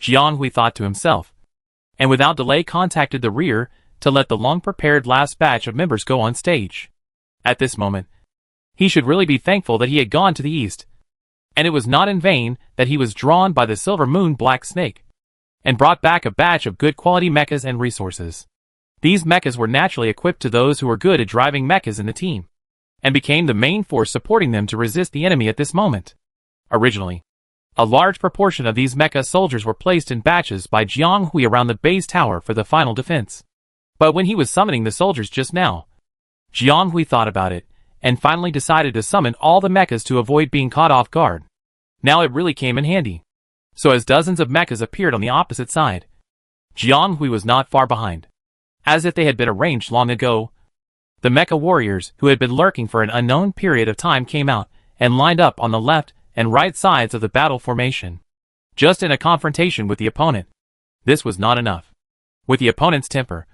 Jiang Hui thought to himself, and without delay contacted the rear to let the long-prepared last batch of members go on stage. At this moment, he should really be thankful that he had gone to the east. And it was not in vain that he was drawn by the Silver Moon Black Snake, and brought back a batch of good quality mechas and resources. These mechas were naturally equipped to those who were good at driving mechas in the team, and became the main force supporting them to resist the enemy at this moment. Originally, a large proportion of these mecha soldiers were placed in batches by Jiang Hui around the base tower for the final defense. But when he was summoning the soldiers just now, Jiang Hui thought about it, and finally decided to summon all the mechas to avoid being caught off guard. Now it really came in handy. So as dozens of mechas appeared on the opposite side, Jiang Hui was not far behind. As if they had been arranged long ago, The mecha warriors who had been lurking for an unknown period of time came out and lined up on the left and right sides of the battle formation. Just in a confrontation with the opponent. This was not enough. With the opponent's temper,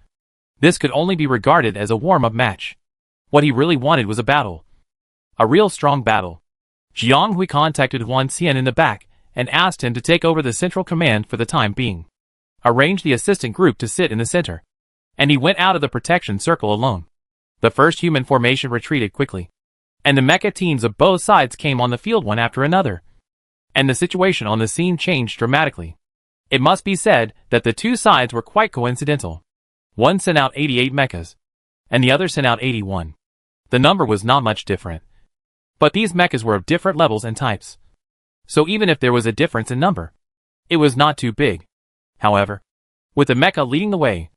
this could only be regarded as a warm-up match. What he really wanted was a battle. A real strong battle. Jiang Hui contacted Huan Xian in the back and asked him to take over the central command for the time being. Arranged the assistant group to sit in the center. And he went out of the protection circle alone. The first human formation retreated quickly. And the mecha teams of both sides came on the field one after another. And the situation on the scene changed dramatically. It must be said that the two sides were quite coincidental. One sent out 88 mechas, and the other sent out 81. The number was not much different. But these mechas were of different levels and types. So even if there was a difference in number, it was not too big. However, with the mecha leading the way,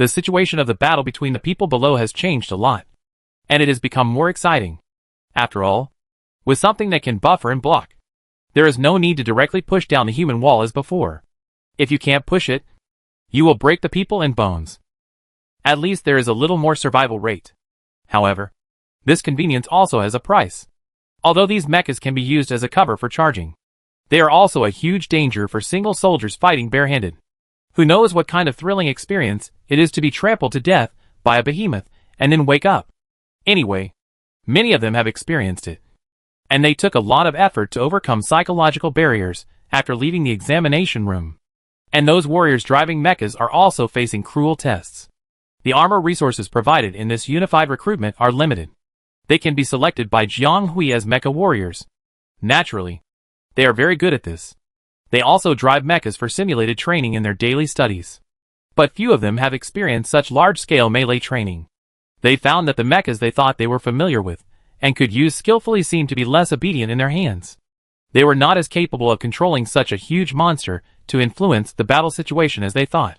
the situation of the battle between the people below has changed a lot. And it has become more exciting. After all, with something that can buffer and block, there is no need to directly push down the human wall as before. If you can't push it, you will break the people in bones. At least there is a little more survival rate. However, this convenience also has a price. Although these mechas can be used as a cover for charging, they are also a huge danger for single soldiers fighting barehanded. Who knows what kind of thrilling experience it is to be trampled to death by a behemoth and then wake up. Anyway, many of them have experienced it. And they took a lot of effort to overcome psychological barriers after leaving the examination room. And those warriors driving mechas are also facing cruel tests. The armor resources provided in this unified recruitment are limited. They can be selected by Jiang Hui as mecha warriors. Naturally, they are very good at this. They also drive mechas for simulated training in their daily studies. But few of them have experienced such large-scale melee training. They found that the mechas they thought they were familiar with and could use skillfully seemed to be less obedient in their hands. They were not as capable of controlling such a huge monster to influence the battle situation as they thought.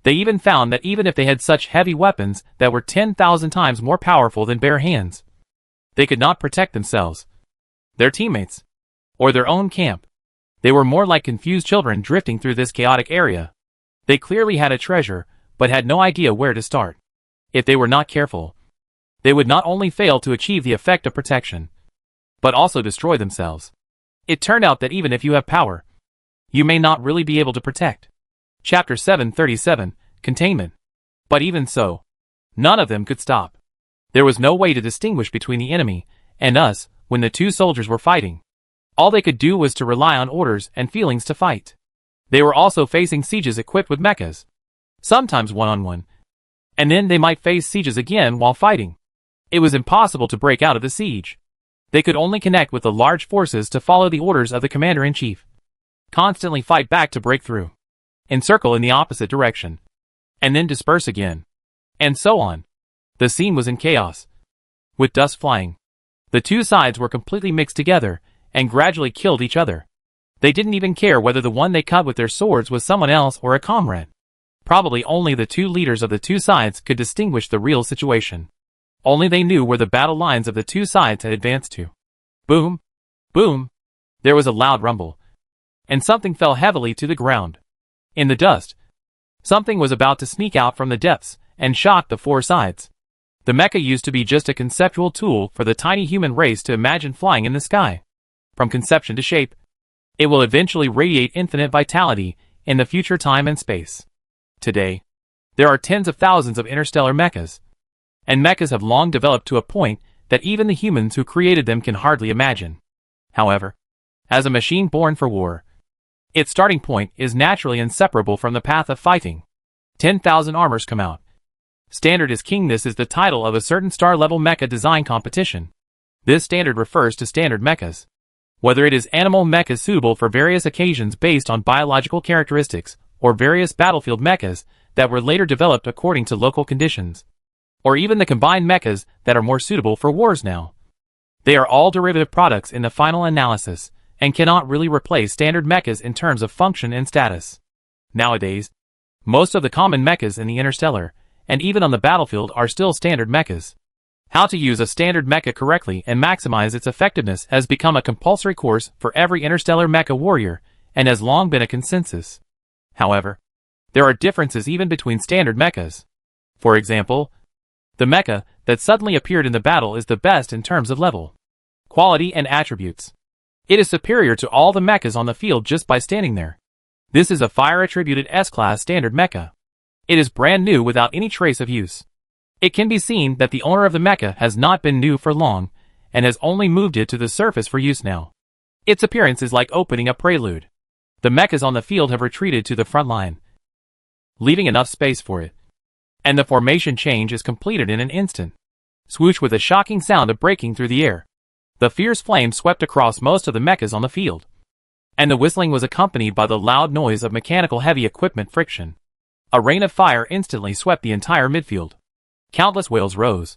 They even found that even if they had such heavy weapons that were 10,000 times more powerful than bare hands, they could not protect themselves, their teammates, or their own camp. They were more like confused children drifting through this chaotic area. They clearly had a treasure, but had no idea where to start. If they were not careful, they would not only fail to achieve the effect of protection, but also destroy themselves. It turned out that even if you have power, you may not really be able to protect. Chapter 737, Containment. But even so, none of them could stop. There was no way to distinguish between the enemy and us when the two soldiers were fighting. All they could do was to rely on orders and feelings to fight. They were also facing sieges equipped with mechas. Sometimes one-on-one. And then they might face sieges again while fighting. It was impossible to break out of the siege. They could only connect with the large forces to follow the orders of the commander-in-chief. Constantly fight back to break through. Encircle in the opposite direction. And then disperse again. And so on. The scene was in chaos. With dust flying. The two sides were completely mixed together and gradually killed each other. They didn't even care whether the one they cut with their swords was someone else or a comrade. Probably only the two leaders of the two sides could distinguish the real situation. Only they knew where the battle lines of the two sides had advanced to. Boom! Boom! There was a loud rumble. And something fell heavily to the ground. In the dust, something was about to sneak out from the depths and shock the four sides. The mecha used to be just a conceptual tool for the tiny human race to imagine flying in the sky. From conception to shape, it will eventually radiate infinite vitality in the future time and space. Today, there are tens of thousands of interstellar mechas. And mechas have long developed to a point that even the humans who created them can hardly imagine. However, as a machine born for war, its starting point is naturally inseparable from the path of fighting. 10,000 armors come out. Standard is king. This is the title of a certain star-level mecha design competition. This standard refers to standard mechas. Whether it is animal mechas suitable for various occasions based on biological characteristics, or various battlefield mechas that were later developed according to local conditions, or even the combined mechas that are more suitable for wars now. They are all derivative products in the final analysis, and cannot really replace standard mechas in terms of function and status. Nowadays, most of the common mechas in the interstellar, and even on the battlefield, are still standard mechas. How to use a standard mecha correctly and maximize its effectiveness has become a compulsory course for every interstellar mecha warrior, and has long been a consensus. However, there are differences even between standard mechas. For example, The mecha that suddenly appeared in the battle is the best in terms of level, quality, and attributes. It is superior to all the mechas on the field just by standing there. This is a fire-attributed S-Class standard mecha. It is brand new without any trace of use. It can be seen that the owner of the mecha has not been new for long, and has only moved it to the surface for use now. Its appearance is like opening a prelude. The mechas on the field have retreated to the front line, leaving enough space for it. And the formation change is completed in an instant. Swoosh, with a shocking sound of breaking through the air. The fierce flame swept across most of the mechas on the field. And the whistling was accompanied by the loud noise of mechanical heavy equipment friction. A rain of fire instantly swept the entire midfield. Countless wails rose.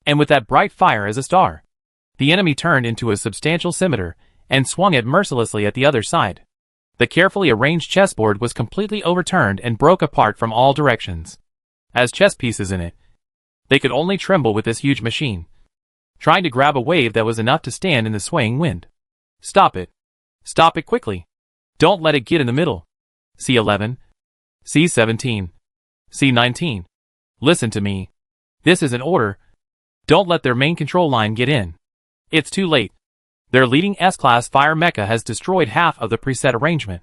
And with that bright fire as a star, the enemy turned into a substantial scimitar and swung it mercilessly at the other side. The carefully arranged chessboard was completely overturned and broke apart from all directions. As chess pieces in it, they could only tremble with this huge machine, trying to grab a wave that was enough to stand in the swaying wind. Stop it. Stop it quickly. Don't let it get in the middle. C11. C17. C19. Listen to me. This is an order. Don't let their main control line get in. It's too late. Their leading S-Class fire mecha has destroyed half of the preset arrangement.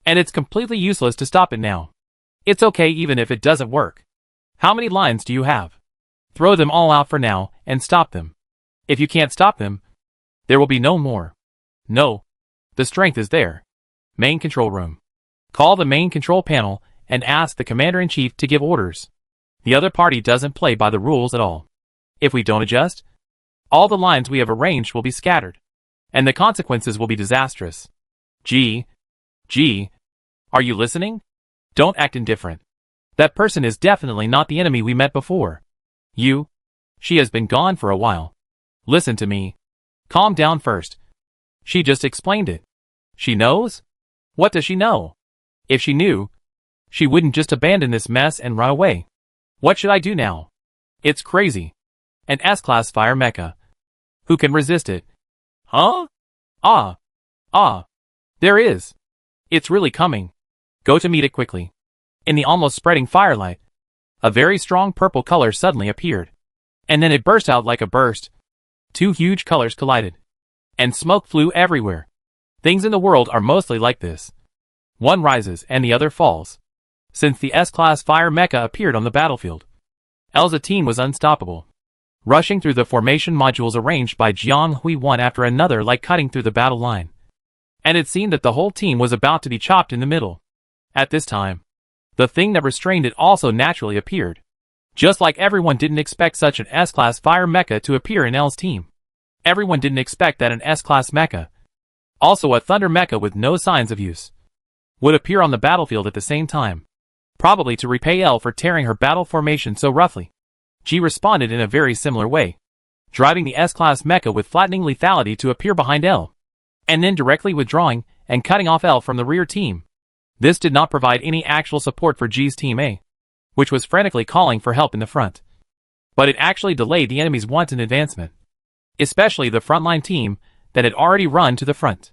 And it's completely useless to stop it now. It's okay even if it doesn't work. How many lines do you have? Throw them all out for now and stop them. If you can't stop them, there will be no more. No. The strength is there. Main control room. Call the main control panel and ask the commander-in-chief to give orders. The other party doesn't play by the rules at all. If we don't adjust, all the lines we have arranged will be scattered, and the consequences will be disastrous. Gee, are you listening? Don't act indifferent. That person is definitely not the enemy we met before. She has been gone for a while. Listen to me. Calm down first. She just explained it. She knows? What does she know? If she knew, she wouldn't just abandon this mess and run away. What should I do now? It's crazy. An S-Class fire mecha. Who can resist it? Huh? There is. It's really coming. Go to meet it quickly. In the almost spreading firelight, a very strong purple color suddenly appeared. And then it burst out like a burst. Two huge colors collided. And smoke flew everywhere. Things in the world are mostly like this. One rises and the other falls. Since the S-Class fire mecha appeared on the battlefield, El's team was unstoppable, rushing through the formation modules arranged by Jiang Hui one after another like cutting through the battle line. And it seemed that the whole team was about to be chopped in the middle. At this time, the thing that restrained it also naturally appeared. Just like everyone didn't expect such an S-Class fire mecha to appear in L's team. Everyone didn't expect that an S-Class mecha, also a thunder mecha with no signs of use, would appear on the battlefield at the same time. Probably to repay L for tearing her battle formation so roughly. G responded in a very similar way, driving the S-Class mecha with flattening lethality to appear behind L, and then directly withdrawing and cutting off L from the rear team. This did not provide any actual support for G's team A, which was frantically calling for help in the front. But it actually delayed the enemy's wanton advancement, especially the frontline team that had already run to the front.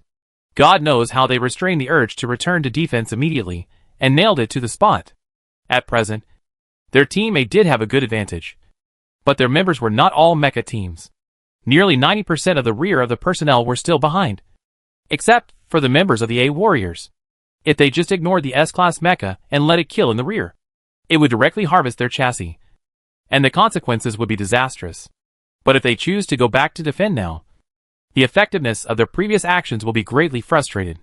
God knows how they restrained the urge to return to defense immediately and nailed it to the spot. At present, their team A did have a good advantage, but their members were not all mecha teams. Nearly 90% of the rear of the personnel were still behind, except for the members of the A warriors. If they just ignored the S-Class mecha and let it kill in the rear, it would directly harvest their chassis, and the consequences would be disastrous. But if they choose to go back to defend now, the effectiveness of their previous actions will be greatly frustrated.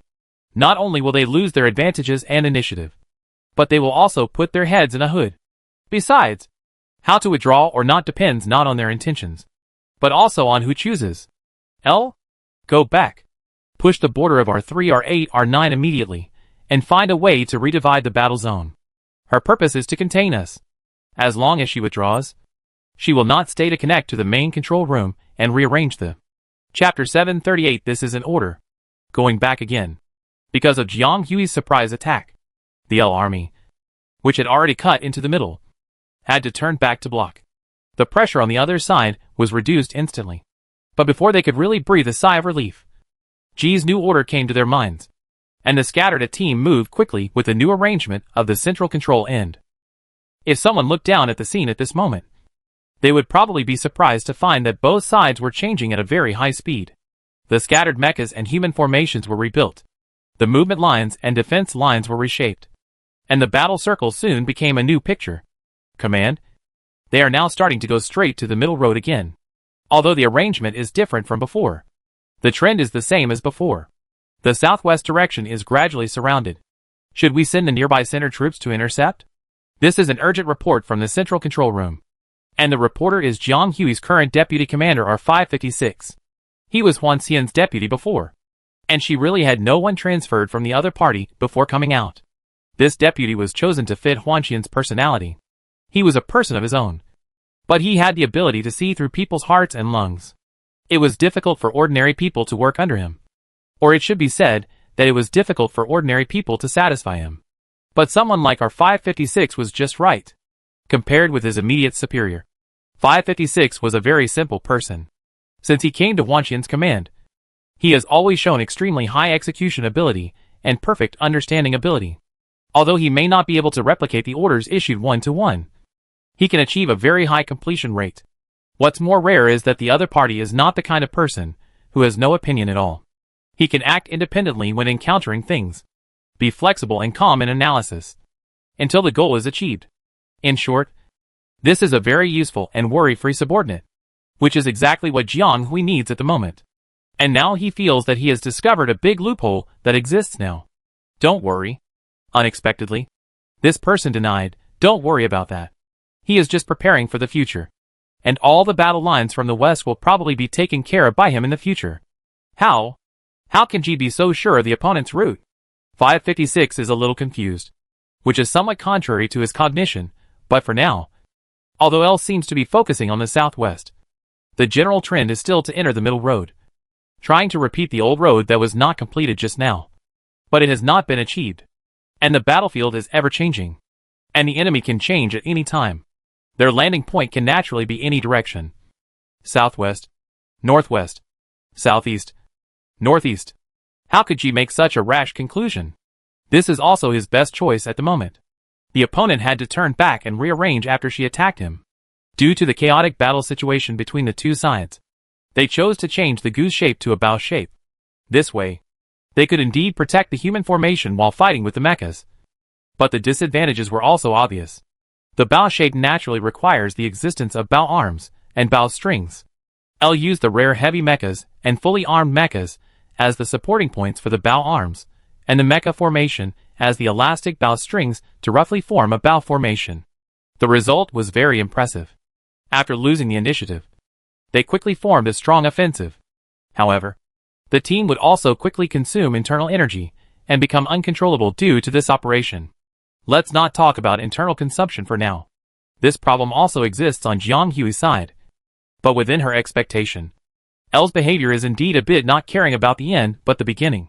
Not only will they lose their advantages and initiative, but they will also put their heads in a hood. Besides, how to withdraw or not depends not on their intentions, but also on who chooses. L? Go back. Push the border of R3, R8, R9 immediately, and find a way to redivide the battle zone. Her purpose is to contain us. As long as she withdraws, she will not stay to connect to the main control room and rearrange the Chapter 738. This is an order. Going back again. Because of Jiang Hui's surprise attack, the L army, which had already cut into the middle, had to turn back to block. The pressure on the other side was reduced instantly. But before they could really breathe a sigh of relief, G's new order came to their minds, and the scattered team moved quickly with the new arrangement of the central control end. If someone looked down at the scene at this moment, They would probably be surprised to find that both sides were changing at a very high speed. The scattered mechas and human formations were rebuilt. The movement lines and defense lines were reshaped. And the battle circle soon became a new picture. Command? They are now starting to go straight to the middle road again. Although the arrangement is different from before. The trend is the same as before. The southwest direction is gradually surrounded. Should we send the nearby center troops to intercept? This is an urgent report from the central control room. And the reporter is Jiang Hui's current deputy commander R556. He was Huan Xian's deputy before. And she really had no one transferred from the other party before coming out. This deputy was chosen to fit Huan Xian's personality. He was a person of his own. But he had the ability to see through people's hearts and lungs. It was difficult for ordinary people to work under him. Or it should be said that it was difficult for ordinary people to satisfy him. But someone like R556 was just right. Compared with his immediate superior. 556 was a very simple person. Since he came to Huan Xian's command, he has always shown extremely high execution ability and perfect understanding ability. Although he may not be able to replicate the orders issued one-to-one, he can achieve a very high completion rate. What's more rare is that the other party is not the kind of person who has no opinion at all. He can act independently when encountering things. Be flexible and calm in analysis. Until the goal is achieved. In short, this is a very useful and worry-free subordinate. Which is exactly what Jiang Hui needs at the moment. And now he feels that he has discovered a big loophole that exists now. Don't worry. Unexpectedly. This person denied, don't worry about that. He is just preparing for the future. And all the battle lines from the west will probably be taken care of by him in the future. How? How can Ji be so sure of the opponent's route? 556 is a little confused. Which is somewhat contrary to his cognition, but for now, although L seems to be focusing on the southwest, the general trend is still to enter the middle road. Trying to repeat the old road that was not completed just now. But it has not been achieved. And the battlefield is ever-changing. And the enemy can change at any time. Their landing point can naturally be any direction. Southwest, northwest, southeast, northeast. How could Ji make such a rash conclusion? This is also his best choice at the moment. The opponent had to turn back and rearrange after she attacked him. Due to the chaotic battle situation between the two sides, they chose to change the goose shape to a bow shape. This way, they could indeed protect the human formation while fighting with the mechas. But the disadvantages were also obvious. The bow shape naturally requires the existence of bow arms and bow strings. L used the rare heavy mechas and fully armed mechas as the supporting points for the bow arms, and the mecha formation as the elastic bow strings to roughly form a bow formation. The result was very impressive. After losing the initiative, they quickly formed a strong offensive. However, the team would also quickly consume internal energy and become uncontrollable due to this operation. Let's not talk about internal consumption for now. This problem also exists on Jiang Hui's side. But within her expectation, L's behavior is indeed a bit not caring about the end but the beginning.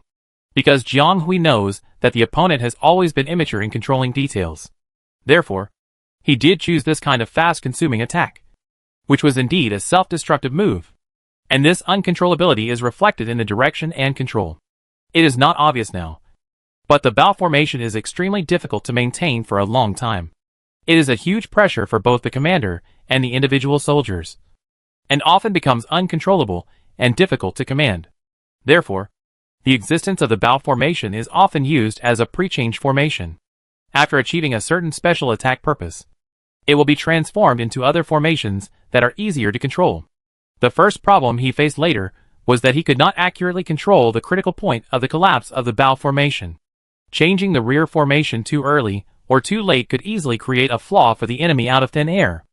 Because Jiang Hui knows that the opponent has always been immature in controlling details. Therefore, he did choose this kind of fast-consuming attack, which was indeed a self-destructive move. And this uncontrollability is reflected in the direction and control. It is not obvious now. But the bow formation is extremely difficult to maintain for a long time. It is a huge pressure for both the commander and the individual soldiers, and often becomes uncontrollable and difficult to command. Therefore, the existence of the bow formation is often used as a pre-change formation. After achieving a certain special attack purpose, it will be transformed into other formations that are easier to control. The first problem he faced later was that he could not accurately control the critical point of the collapse of the bow formation. Changing the rear formation too early or too late could easily create a flaw for the enemy out of thin air.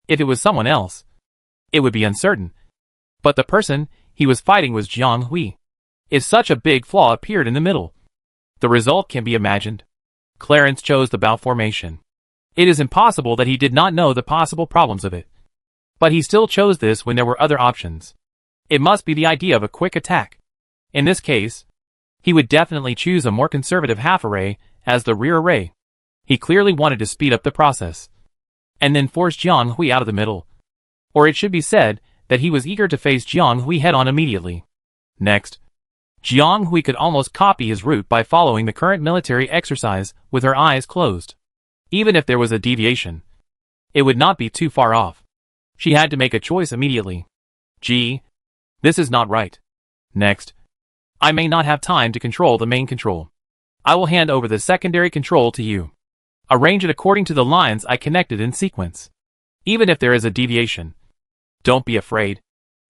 If it was someone else, it would be uncertain. But the person he was fighting was Jiang Hui. If such a big flaw appeared in the middle, the result can be imagined. Clarence chose the bow formation. It is impossible that he did not know the possible problems of it. But he still chose this when there were other options. It must be the idea of a quick attack. In this case, he would definitely choose a more conservative half array as the rear array. He clearly wanted to speed up the process, and then force Jiang Hui out of the middle. Or it should be said that he was eager to face Jiang Hui head-on immediately. Next, Jiang Hui could almost copy his route by following the current military exercise with her eyes closed. Even if there was a deviation, it would not be too far off. She had to make a choice immediately. Gee, this is not right. Next, I may not have time to control the main control. I will hand over the secondary control to you. Arrange it according to the lines I connected in sequence. Even if there is a deviation, don't be afraid.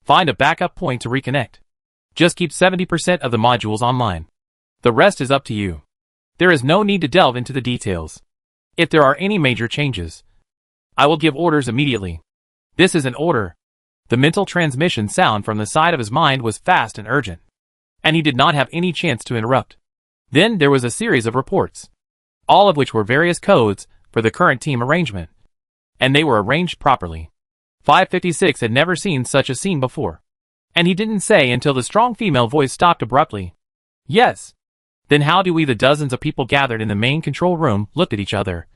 Find a backup point to reconnect. Just keep 70% of the modules online. The rest is up to you. There is no need to delve into the details. If there are any major changes, I will give orders immediately. This is an order. The mental transmission sound from the side of his mind was fast and urgent, and he did not have any chance to interrupt. Then there was a series of reports, all of which were various codes for the current team arrangement, and they were arranged properly. 556 had never seen such a scene before, and he didn't say until the strong female voice stopped abruptly. Yes. Then how do we, the dozens of people gathered in the main control room, looked at each other,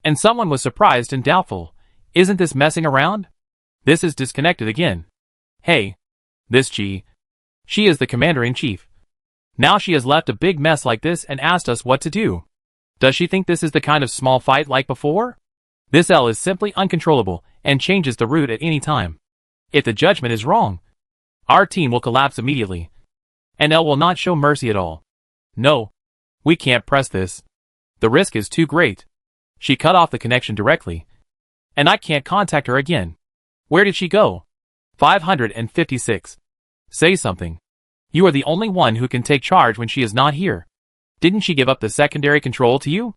and someone was surprised and doubtful. Isn't this messing around? This is disconnected again. Hey, this G. She is the commander-in-chief. Now she has left a big mess like this and asked us what to do. Does she think this is the kind of small fight like before? This L is simply uncontrollable and changes the route at any time. If the judgment is wrong, our team will collapse immediately, and L will not show mercy at all. No, we can't press this. The risk is too great. She cut off the connection directly, and I can't contact her again. Where did she go? 556. Say something. You are the only one who can take charge when she is not here. Didn't she give up the secondary control to you?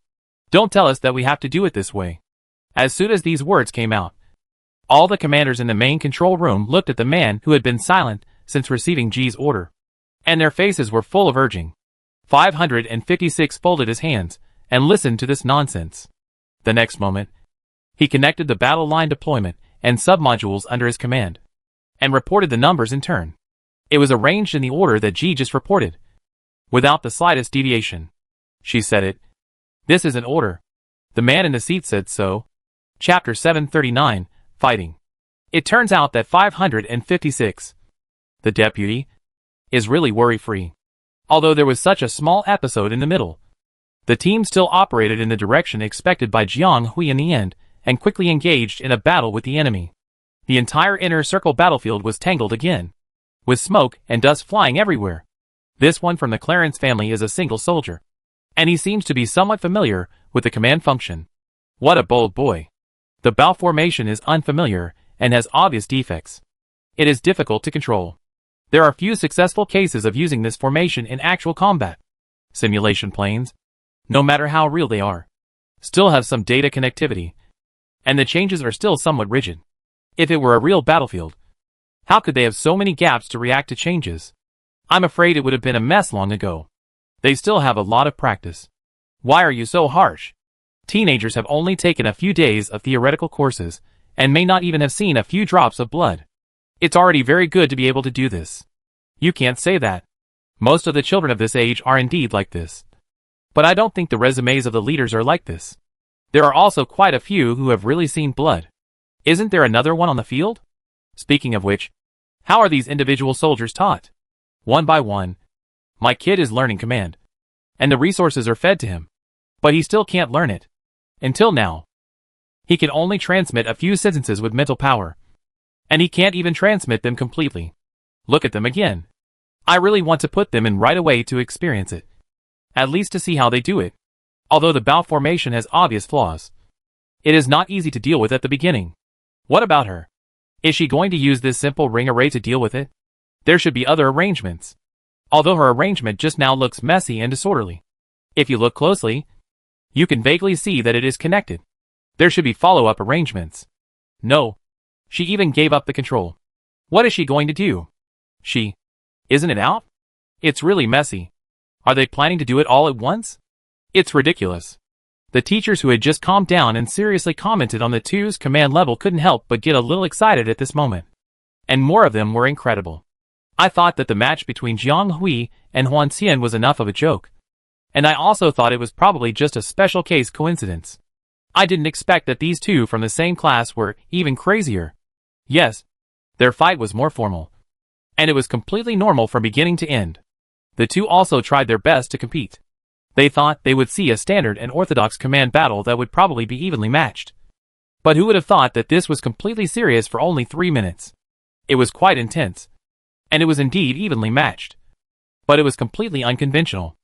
Don't tell us that we have to do it this way. As soon as these words came out, all the commanders in the main control room looked at the man who had been silent since receiving G's order, and their faces were full of urging. 556 folded his hands and listened to this nonsense. The next moment, he connected the battle line deployment and submodules under his command, and reported the numbers in turn. It was arranged in the order that G just reported, without the slightest deviation. She said it. This is an order. The man in the seat said so. Chapter 739, Fighting. It turns out that 556, the deputy, is really worry-free. Although there was such a small episode in the middle, the team still operated in the direction expected by Jiang Hui in the end, and quickly engaged in a battle with the enemy. The entire inner circle battlefield was tangled again, with smoke and dust flying everywhere. This one from the Clarence family is a single soldier, and he seems to be somewhat familiar with the command function. What a bold boy. The bow formation is unfamiliar and has obvious defects. It is difficult to control. There are few successful cases of using this formation in actual combat. Simulation planes, no matter how real they are, still have some data connectivity, and the changes are still somewhat rigid. If it were a real battlefield, how could they have so many gaps to react to changes? I'm afraid it would have been a mess long ago. They still have a lot of practice. Why are you so harsh? Teenagers have only taken a few days of theoretical courses, and may not even have seen a few drops of blood. It's already very good to be able to do this. You can't say that. Most of the children of this age are indeed like this. But I don't think the resumes of the leaders are like this. There are also quite a few who have really seen blood. Isn't there another one on the field? Speaking of which, how are these individual soldiers taught? One by one. My kid is learning command, and the resources are fed to him, but he still can't learn it. Until now, he can only transmit a few sentences with mental power, and he can't even transmit them completely. Look at them again. I really want to put them in right away to experience it, at least to see how they do it. Although the bow formation has obvious flaws, it is not easy to deal with at the beginning. What about her? Is she going to use this simple ring array to deal with it? There should be other arrangements, although her arrangement just now looks messy and disorderly. If you look closely, you can vaguely see that it is connected. There should be follow-up arrangements. No. She even gave up the control. What is she going to do? Isn't it out? It's really messy. Are they planning to do it all at once? It's ridiculous. The teachers who had just calmed down and seriously commented on the two's command level couldn't help but get a little excited at this moment. And more of them were incredible. I thought that the match between Jiang Hui and Huan Xian was enough of a joke. And I also thought it was probably just a special case coincidence. I didn't expect that these two from the same class were even crazier. Yes, their fight was more formal, and it was completely normal from beginning to end. The two also tried their best to compete. They thought they would see a standard and orthodox command battle that would probably be evenly matched. But who would have thought that this was completely serious for only 3 minutes? It was quite intense. And it was indeed evenly matched. But it was completely unconventional.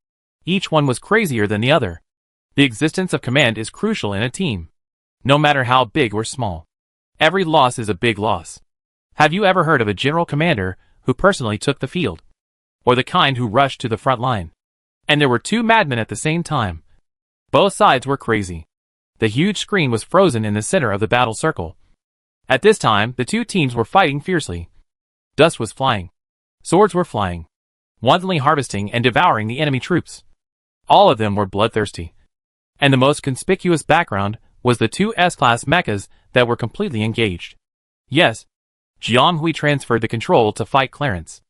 Each one was crazier than the other. The existence of command is crucial in a team. No matter how big or small. Every loss is a big loss. Have you ever heard of a general commander who personally took the field? Or the kind who rushed to the front line? And there were 2 madmen at the same time. Both sides were crazy. The huge screen was frozen in the center of the battle circle. At this time, the 2 teams were fighting fiercely. Dust was flying. Swords were flying. Wantonly harvesting and devouring the enemy troops. All of them were bloodthirsty. And the most conspicuous background was the 2 S-class mechas that were completely engaged. Yes, Jiang Hui transferred the control to fight Clarence.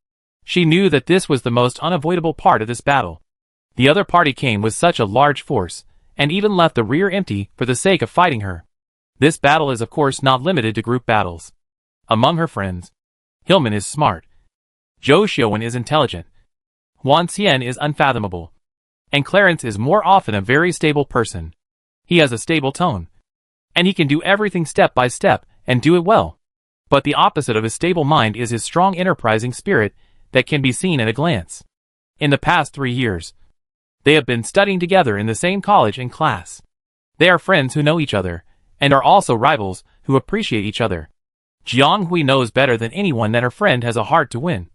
She knew that this was the most unavoidable part of this battle. The other party came with such a large force, and even left the rear empty for the sake of fighting her. This battle is of course not limited to group battles. Among her friends, Hillman is smart. Zhou Xiuwen is intelligent. Huan Xian is unfathomable. And Clarence is more often a very stable person. He has a stable tone. And he can do everything step by step, and do it well. But the opposite of his stable mind is his strong enterprising spirit that can be seen at a glance. In the past 3 years, they have been studying together in the same college and class. They are friends who know each other, and are also rivals who appreciate each other. Jiang Hui knows better than anyone that her friend has a heart to win,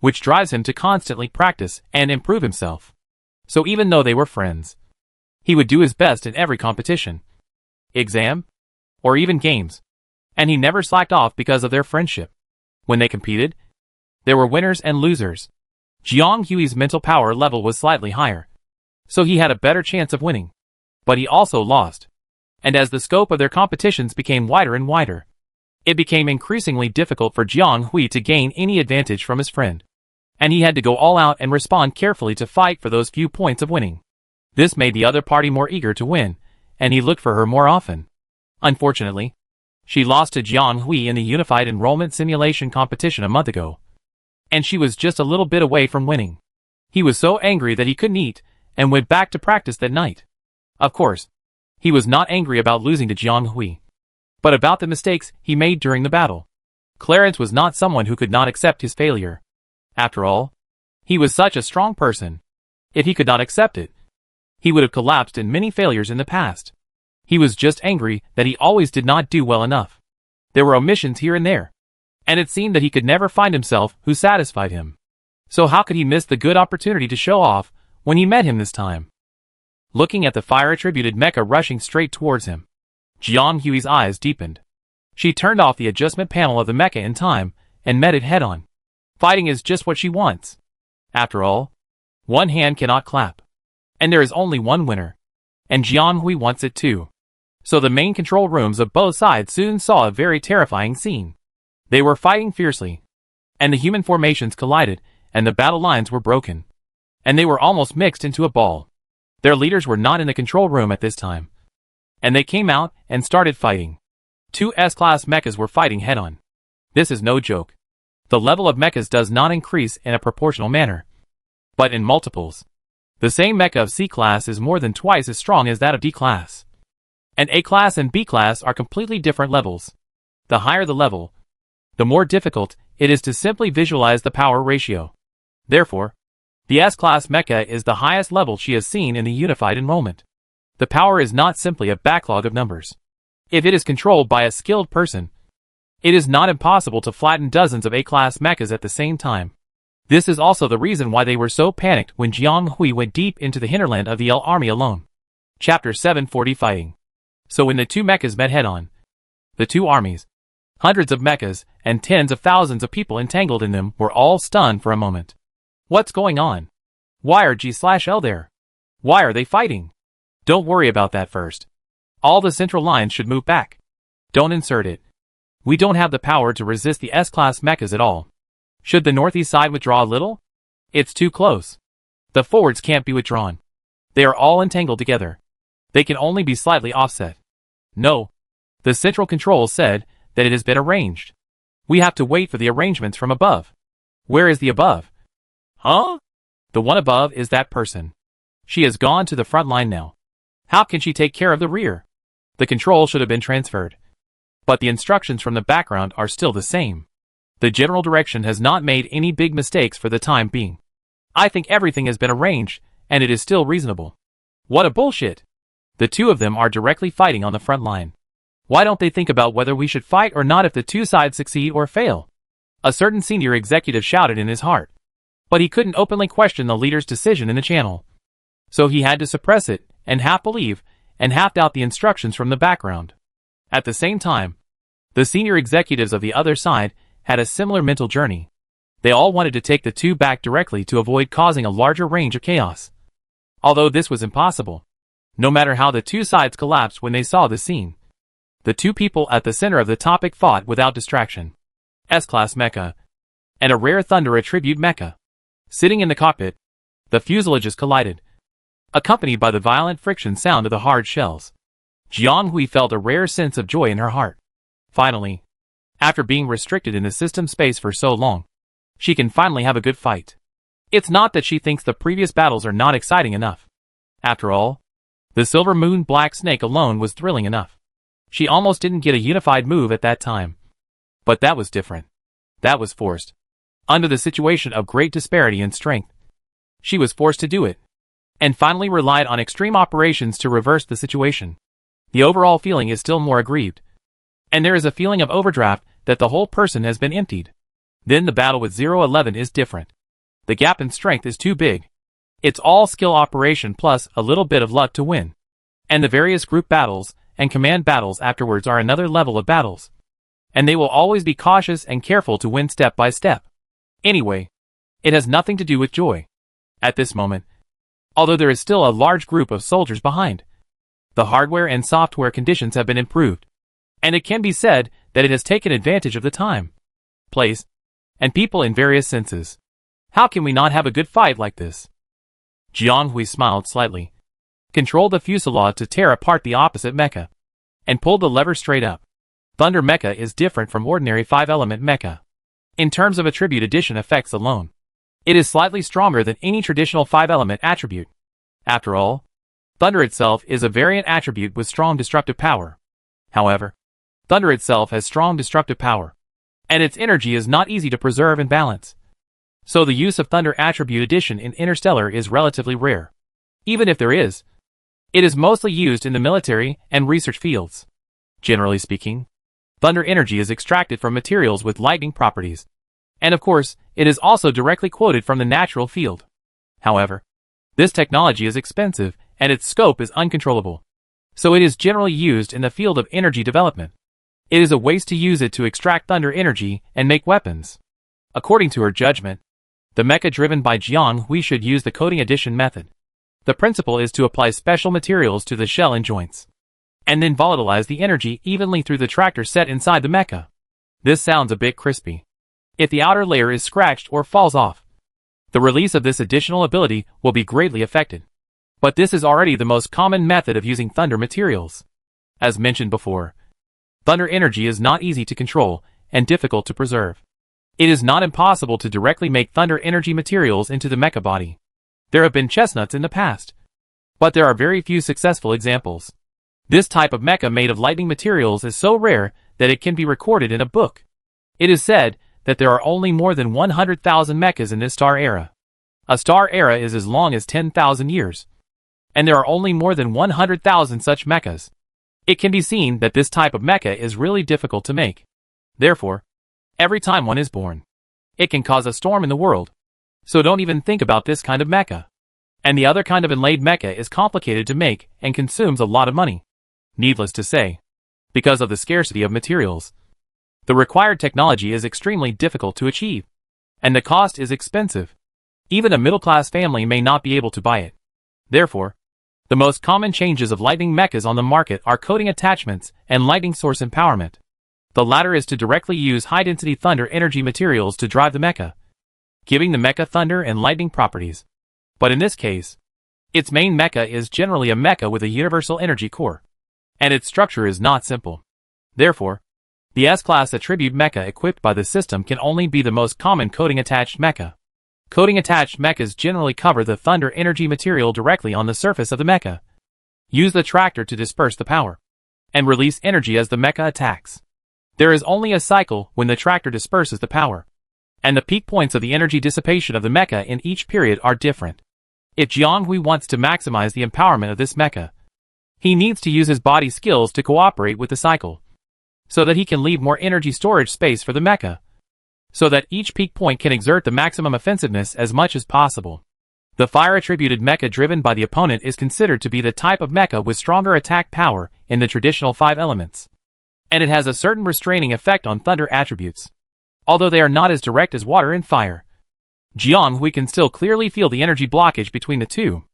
which drives him to constantly practice and improve himself. So even though they were friends, he would do his best in every competition, exam, or even games, and he never slacked off because of their friendship. When they competed, there were winners and losers. Jiang Hui's mental power level was slightly higher, so he had a better chance of winning. But he also lost. And as the scope of their competitions became wider and wider, it became increasingly difficult for Jiang Hui to gain any advantage from his friend. And he had to go all out and respond carefully to fight for those few points of winning. This made the other party more eager to win, and he looked for her more often. Unfortunately, she lost to Jiang Hui in the Unified Enrollment Simulation competition a month ago. And she was just a little bit away from winning. He was so angry that he couldn't eat, and went back to practice that night. Of course, he was not angry about losing to Jiang Hui, but about the mistakes he made during the battle. Clarence was not someone who could not accept his failure. After all, he was such a strong person. If he could not accept it, he would have collapsed in many failures in the past. He was just angry that he always did not do well enough. There were omissions here and there, and it seemed that he could never find himself who satisfied him. So how could he miss the good opportunity to show off when he met him this time? Looking at the fire-attributed mecha rushing straight towards him, Jiang Hui's eyes deepened. She turned off the adjustment panel of the mecha in time, and met it head-on. Fighting is just what she wants. After all, one hand cannot clap. And there is only one winner. And Jiang Hui wants it too. So the main control rooms of both sides soon saw a very terrifying scene. They were fighting fiercely. And the human formations collided, and the battle lines were broken. And they were almost mixed into a ball. Their leaders were not in the control room at this time. And they came out and started fighting. 2 S-class mechas were fighting head-on. This is no joke. The level of mechas does not increase in a proportional manner, but in multiples. The same mecha of C-class is more than twice as strong as that of D-class. And A-class and B-class are completely different levels. The higher the level, the more difficult it is to simply visualize the power ratio. Therefore, the S-class mecha is the highest level she has seen in the unified enrollment. The power is not simply a backlog of numbers. If it is controlled by a skilled person, it is not impossible to flatten dozens of A-class mechas at the same time. This is also the reason why they were so panicked when Jiang Hui went deep into the hinterland of the L army alone. Chapter 740 Fighting. So when the 2 mechas met head-on, the 2 armies, hundreds of mechas, and tens of thousands of people entangled in them were all stunned for a moment. What's going on? Why are G/L there? Why are they fighting? Don't worry about that first. All the central lines should move back. Don't insert it. We don't have the power to resist the S-class mechas at all. Should the northeast side withdraw a little? It's too close. The forwards can't be withdrawn. They are all entangled together. They can only be slightly offset. No. The central control said that it has been arranged. We have to wait for the arrangements from above. Where is the above? Huh? The one above is that person. She has gone to the front line now. How can she take care of the rear? The control should have been transferred. but the instructions from the background are still the same. The general direction has not made any big mistakes for the time being. I think everything has been arranged, and it is still reasonable. What a bullshit! The two of them are directly fighting on the front line. Why don't they think about whether we should fight or not if the two sides succeed or fail? A certain senior executive shouted in his heart. But he couldn't openly question the leader's decision in the channel. So he had to suppress it, and half believe, and half doubt the instructions from the background. At the same time, the senior executives of the other side had a similar mental journey. They all wanted to take the two back directly to avoid causing a larger range of chaos. Although this was impossible. No matter how the two sides collapsed when they saw the scene. The two people at the center of the topic fought without distraction. S-Class mecha. And a rare Thunder attribute mecha. Sitting in the cockpit, the fuselages collided, accompanied by the violent friction sound of the hard shells. Jiang Hui felt a rare sense of joy in her heart. Finally, after being restricted in the system space for so long, she can finally have a good fight. It's not that she thinks the previous battles are not exciting enough. After all, the Silver Moon Black Snake alone was thrilling enough. She almost didn't get a unified move at that time. But that was different. That was forced. Under the situation of great disparity in strength, she was forced to do it, and finally relied on extreme operations to reverse the situation. The overall feeling is still more aggrieved, and there is a feeling of overdraft that the whole person has been emptied. Then the battle with 011 is different. The gap in strength is too big. It's all skill operation plus a little bit of luck to win. And the various group battles and command battles afterwards are another level of battles. And they will always be cautious and careful to win step by step. Anyway, it has nothing to do with joy. At this moment, although there is still a large group of soldiers behind, the hardware and software conditions have been improved. And it can be said that it has taken advantage of the time, place, and people in various senses. How can we not have a good fight like this? Jiang Hui smiled slightly, controlled the fuselage to tear apart the opposite mecha, and pulled the lever straight up. Thunder mecha is different from ordinary 5-element mecha. In terms of attribute addition effects alone, it is slightly stronger than any traditional 5-element attribute. After all, Thunder itself is a variant attribute with strong destructive power. However, Thunder itself has strong destructive power, and its energy is not easy to preserve and balance. So the use of Thunder attribute addition in Interstellar is relatively rare. Even if there is, it is mostly used in the military and research fields. Generally speaking, Thunder energy is extracted from materials with lightning properties. And of course, it is also directly quoted from the natural field. However, this technology is expensive, and its scope is uncontrollable. So it is generally used in the field of energy development. It is a waste to use it to extract Thunder energy and make weapons. According to her judgment, the mecha driven by Jiang Hui should use the coating addition method. The principle is to apply special materials to the shell and joints, and then volatilize the energy evenly through the tractor set inside the mecha. This sounds a bit crispy. If the outer layer is scratched or falls off, the release of this additional ability will be greatly affected. But this is already the most common method of using Thunder materials. As mentioned before, Thunder energy is not easy to control and difficult to preserve. It is not impossible to directly make Thunder energy materials into the mecha body. There have been chestnuts in the past, but there are very few successful examples. This type of mecha made of lightning materials is so rare that it can be recorded in a book. It is said that there are only more than 100,000 mechas in this star era. A star era is as long as 10,000 years. And there are only more than 100,000 such mechas. It can be seen that this type of mecha is really difficult to make. Therefore, every time one is born, it can cause a storm in the world. So don't even think about this kind of mecha. And the other kind of inlaid mecha is complicated to make and consumes a lot of money. Needless to say, because of the scarcity of materials, the required technology is extremely difficult to achieve, and the cost is expensive. Even a middle-class family may not be able to buy it. Therefore, the most common changes of lightning mechas on the market are coating attachments and lightning source empowerment. The latter is to directly use high-density Thunder energy materials to drive the mecha, giving the mecha Thunder and lightning properties. But in this case, its main mecha is generally a mecha with a universal energy core, and its structure is not simple. Therefore, the S-Class attribute mecha equipped by the system can only be the most common coating-attached mecha. Coating-attached mechas generally cover the Thunder energy material directly on the surface of the mecha. Use the tractor to disperse the power, and release energy as the mecha attacks. There is only a cycle when the tractor disperses the power. And the peak points of the energy dissipation of the mecha in each period are different. If Jianghui wants to maximize the empowerment of this mecha, he needs to use his body skills to cooperate with the cycle, so that he can leave more energy storage space for the mecha, so that each peak point can exert the maximum offensiveness as much as possible. The fire-attributed mecha driven by the opponent is considered to be the type of mecha with stronger attack power in the traditional 5 elements, and it has a certain restraining effect on thunder attributes, although they are not as direct as water and fire. Jianghui can still clearly feel the energy blockage between the two.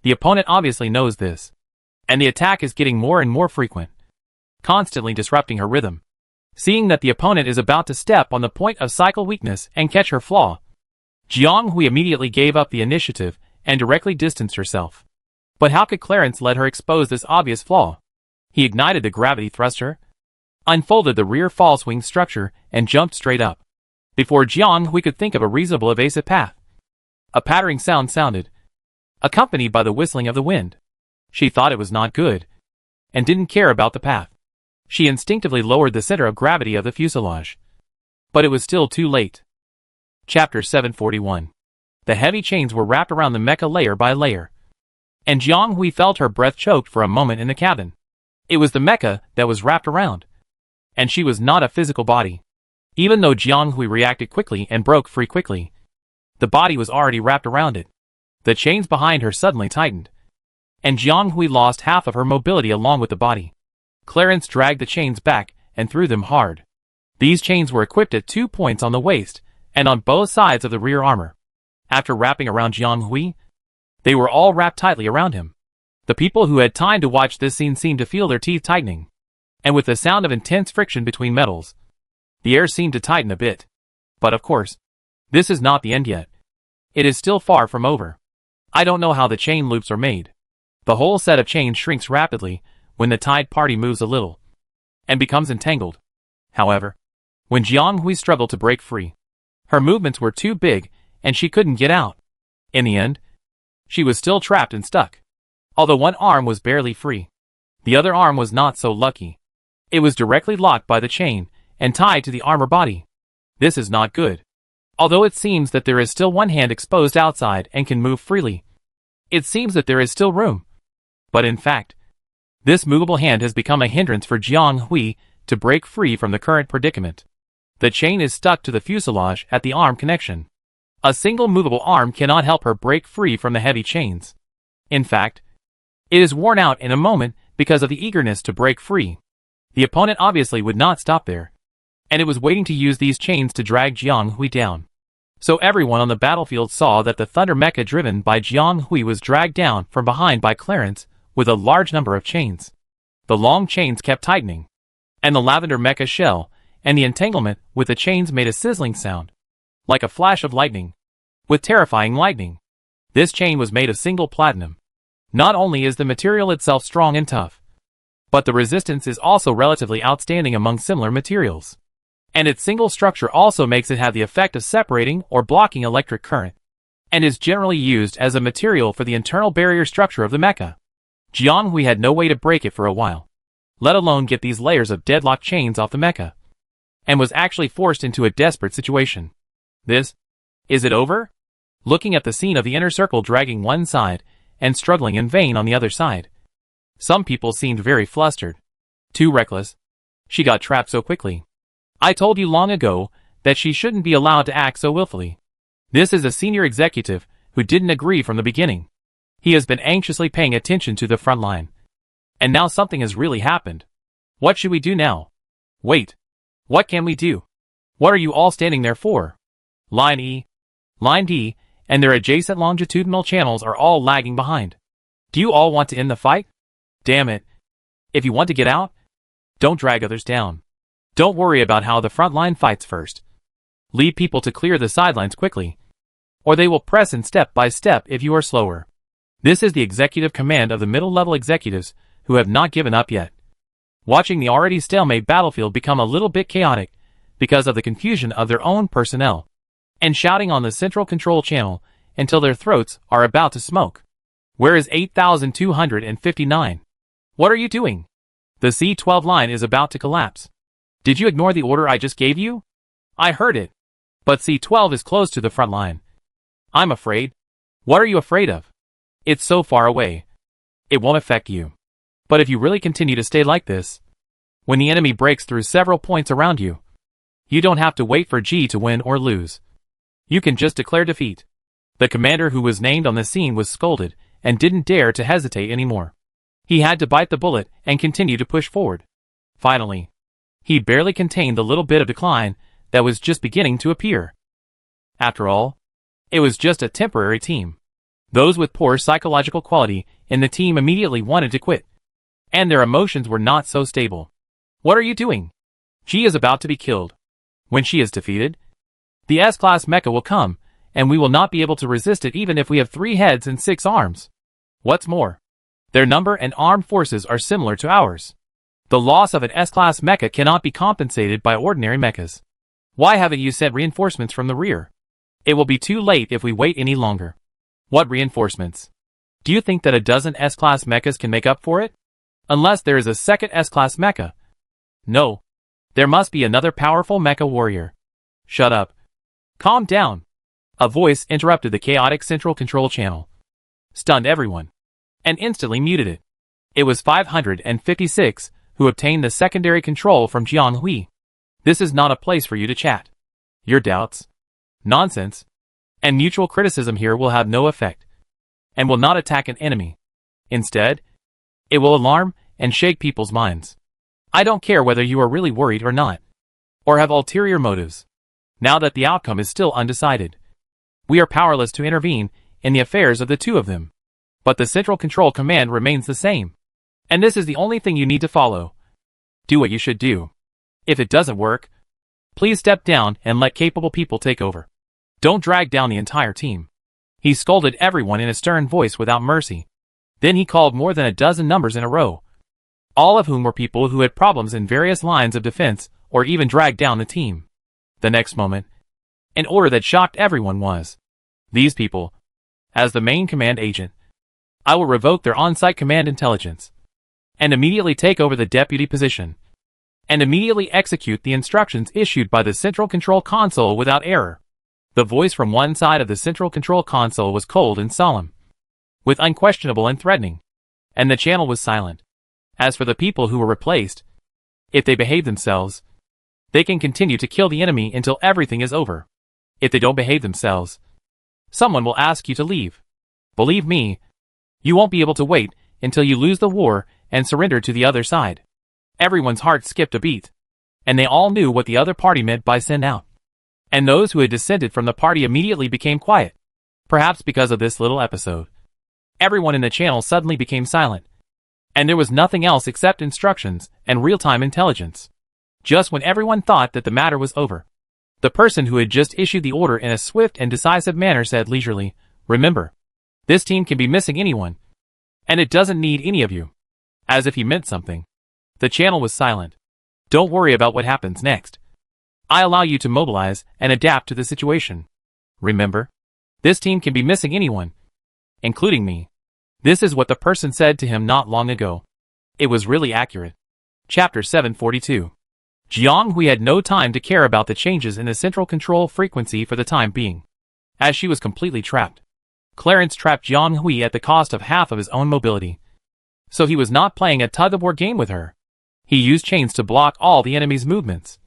The opponent obviously knows this, and the attack is getting more and more frequent, constantly disrupting her rhythm. Seeing that the opponent is about to step on the point of cycle weakness and catch her flaw, Jianghui immediately gave up the initiative and directly distanced herself. But how could Clarence let her expose this obvious flaw? He ignited the gravity thruster, unfolded the rear false wing structure, and jumped straight up. Before Jianghui could think of a reasonable evasive path, a pattering sound sounded, accompanied by the whistling of the wind. She thought it was not good, and didn't care about the path. She instinctively lowered the center of gravity of the fuselage. But it was still too late. Chapter 741. The heavy chains were wrapped around the mecha layer by layer, and Jianghui felt her breath choked for a moment in the cabin. It was the mecha that was wrapped around, and she was not a physical body. Even though Jianghui reacted quickly and broke free quickly, the body was already wrapped around it. The chains behind her suddenly tightened, and Jianghui lost half of her mobility along with the body. Clarence dragged the chains back and threw them hard. These chains were equipped at 2 points on the waist and on both sides of the rear armor. After wrapping around Jianghui, they were all wrapped tightly around him. The people who had time to watch this scene seemed to feel their teeth tightening, and with the sound of intense friction between metals, the air seemed to tighten a bit. But of course, this is not the end yet. It is still far from over. I don't know how the chain loops are made. The whole set of chains shrinks rapidly when the tied party moves a little, and becomes entangled. However, when Jianghui struggled to break free, her movements were too big and she couldn't get out. In the end, she was still trapped and stuck. Although one arm was barely free, the other arm was not so lucky. It was directly locked by the chain and tied to the armor body. This is not good. Although it seems that there is still one hand exposed outside and can move freely, it seems that there is still room. But in fact, this movable hand has become a hindrance for Jianghui to break free from the current predicament. The chain is stuck to the fuselage at the arm connection. A single movable arm cannot help her break free from the heavy chains. In fact, it is worn out in a moment because of the eagerness to break free. The opponent obviously would not stop there, and it was waiting to use these chains to drag Jianghui down. So everyone on the battlefield saw that the thunder mecha driven by Jianghui was dragged down from behind by Clarence with a large number of chains. The long chains kept tightening, and the lavender mecha shell and the entanglement with the chains made a sizzling sound, like a flash of lightning, with terrifying lightning. This chain was made of single platinum. Not only is the material itself strong and tough, but the resistance is also relatively outstanding among similar materials. And its single structure also makes it have the effect of separating or blocking electric current, and is generally used as a material for the internal barrier structure of the mecha. Jianghui had no way to break it for a while, let alone get these layers of deadlock chains off the mecha, and was actually forced into a desperate situation. Is it over? Looking at the scene of the inner circle dragging one side and struggling in vain on the other side, some people seemed very flustered. Too reckless. She got trapped so quickly. I told you long ago that she shouldn't be allowed to act so willfully. This is a senior executive who didn't agree from the beginning. He has been anxiously paying attention to the front line. And now something has really happened. What should we do now? Wait. What can we do? What are you all standing there for? Line E, Line D, and their adjacent longitudinal channels are all lagging behind. Do you all want to end the fight? Damn it. If you want to get out, don't drag others down. Don't worry about how the front line fights first. Lead people to clear the sidelines quickly, or they will press in step by step if you are slower. This is the executive command of the middle-level executives who have not given up yet. Watching the already stalemate battlefield become a little bit chaotic because of the confusion of their own personnel, and shouting on the central control channel until their throats are about to smoke. Where is 8259? What are you doing? The C-12 line is about to collapse. Did you ignore the order I just gave you? I heard it. But C-12 is close to the front line. I'm afraid. What are you afraid of? It's so far away. It won't affect you. But if you really continue to stay like this, when the enemy breaks through several points around you, you don't have to wait for G to win or lose. You can just declare defeat. The commander who was named on the scene was scolded and didn't dare to hesitate anymore. He had to bite the bullet and continue to push forward. Finally, he barely contained the little bit of decline that was just beginning to appear. After all, it was just a temporary team. Those with poor psychological quality in the team immediately wanted to quit, and their emotions were not so stable. What are you doing? She is about to be killed. When she is defeated, the S-class mecha will come, and we will not be able to resist it even if we have 3 heads and 6 arms. What's more, their number and armed forces are similar to ours. The loss of an S-class mecha cannot be compensated by ordinary mechas. Why haven't you sent reinforcements from the rear? It will be too late if we wait any longer. What reinforcements? Do you think that a dozen S-class mechas can make up for it? Unless there is a second S-class mecha. No. There must be another powerful mecha warrior. Shut up. Calm down. A voice interrupted the chaotic central control channel, stunned everyone, and instantly muted it. It was 556, who obtained the secondary control from Jianghui. This is not a place for you to chat. Your doubts, nonsense, and mutual criticism here will have no effect, and will not attack an enemy. Instead, it will alarm and shake people's minds. I don't care whether you are really worried or not, or have ulterior motives. Now that the outcome is still undecided, we are powerless to intervene in the affairs of the two of them. But the central control command remains the same. And this is the only thing you need to follow. Do what you should do. If it doesn't work, please step down and let capable people take over. Don't drag down the entire team. He scolded everyone in a stern voice without mercy. Then he called more than a dozen numbers in a row, all of whom were people who had problems in various lines of defense or even dragged down the team. The next moment, an order that shocked everyone was, these people, as the main command agent, I will revoke their on-site command intelligence, and immediately take over the deputy position, and immediately execute the instructions issued by the central control console without error. The voice from one side of the central control console was cold and solemn, with unquestionable and threatening, and the channel was silent. As for the people who were replaced, if they behave themselves, they can continue to kill the enemy until everything is over. If they don't behave themselves, someone will ask you to leave. Believe me, you won't be able to wait until you lose the war and surrender to the other side. Everyone's heart skipped a beat, and they all knew what the other party meant by send out. And those who had dissented from the party immediately became quiet. Perhaps because of this little episode, everyone in the channel suddenly became silent, and there was nothing else except instructions and real-time intelligence. Just when everyone thought that the matter was over, the person who had just issued the order in a swift and decisive manner said leisurely, "Remember, this team can be missing anyone, and it doesn't need any of you." As if he meant something. The channel was silent. Don't worry about what happens next. I allow you to mobilize and adapt to the situation. Remember, this team can be missing anyone, including me. This is what the person said to him not long ago. It was really accurate. Chapter 742. Jianghui had no time to care about the changes in the central control frequency for the time being, as she was completely trapped. Clarence trapped Jianghui at the cost of half of his own mobility. So he was not playing a tug-of-war game with her. He used chains to block all the enemy's movements.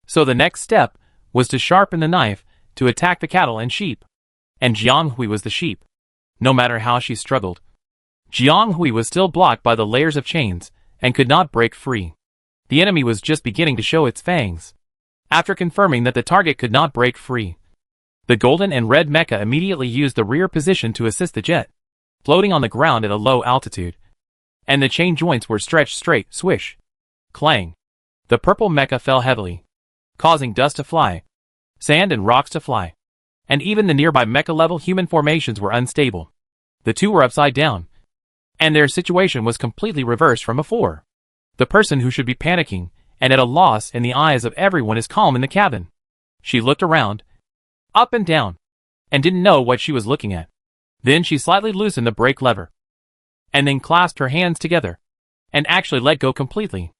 So the next step was to sharpen the knife to attack the cattle and sheep. And Jianghui was the sheep. No matter how she struggled, Jianghui was still blocked by the layers of chains and could not break free. The enemy was just beginning to show its fangs. After confirming that the target could not break free, the golden and red mecha immediately used the rear position to assist the jet, floating on the ground at a low altitude. And the chain joints were stretched straight, swish, clang. The purple mecha fell heavily, causing dust to fly, sand and rocks to fly, and even the nearby mecha-level human formations were unstable. The two were upside down, and their situation was completely reversed from before. The person who should be panicking and at a loss in the eyes of everyone is calm in the cabin. She looked around, up and down, and didn't know what she was looking at. Then she slightly loosened the brake lever, and then clasped her hands together, and actually let go completely.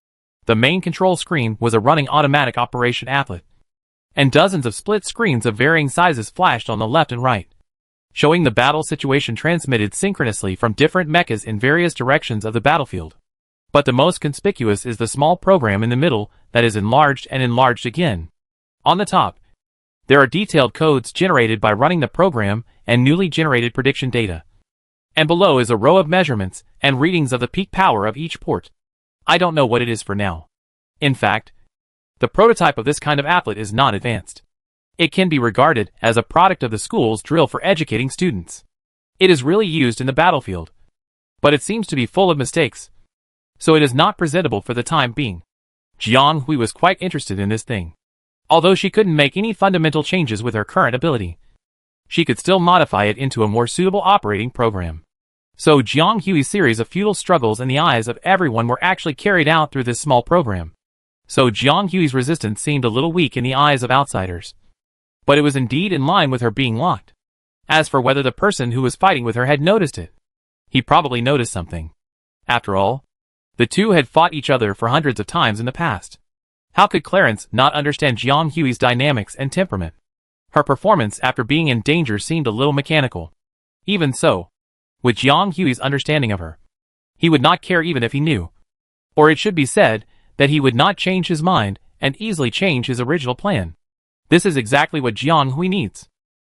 The main control screen was a running automatic operation applet, and dozens of split screens of varying sizes flashed on the left and right, showing the battle situation transmitted synchronously from different mechas in various directions of the battlefield. But the most conspicuous is the small program in the middle that is enlarged and enlarged again. On the top, there are detailed codes generated by running the program and newly generated prediction data. And below is a row of measurements and readings of the peak power of each port. I don't know what it is for now. In fact, the prototype of this kind of applet is not advanced. It can be regarded as a product of the school's drill for educating students. It is really used in the battlefield, but it seems to be full of mistakes, so it is not presentable for the time being. Jiang Hui was quite interested in this thing. Although she couldn't make any fundamental changes with her current ability, she could still modify it into a more suitable operating program. So Jiang Hui's series of futile struggles in the eyes of everyone were actually carried out through this small program. So Jiang Hui's resistance seemed a little weak in the eyes of outsiders. But it was indeed in line with her being locked. As for whether the person who was fighting with her had noticed it, he probably noticed something. After all, the two had fought each other for hundreds of times in the past. How could Clarence not understand Jiang Hui's dynamics and temperament? Her performance after being in danger seemed a little mechanical. Even so, with Jiang Hui's understanding of her, he would not care even if he knew. Or it should be said that he would not change his mind and easily change his original plan. This is exactly what Jiang Hui needs.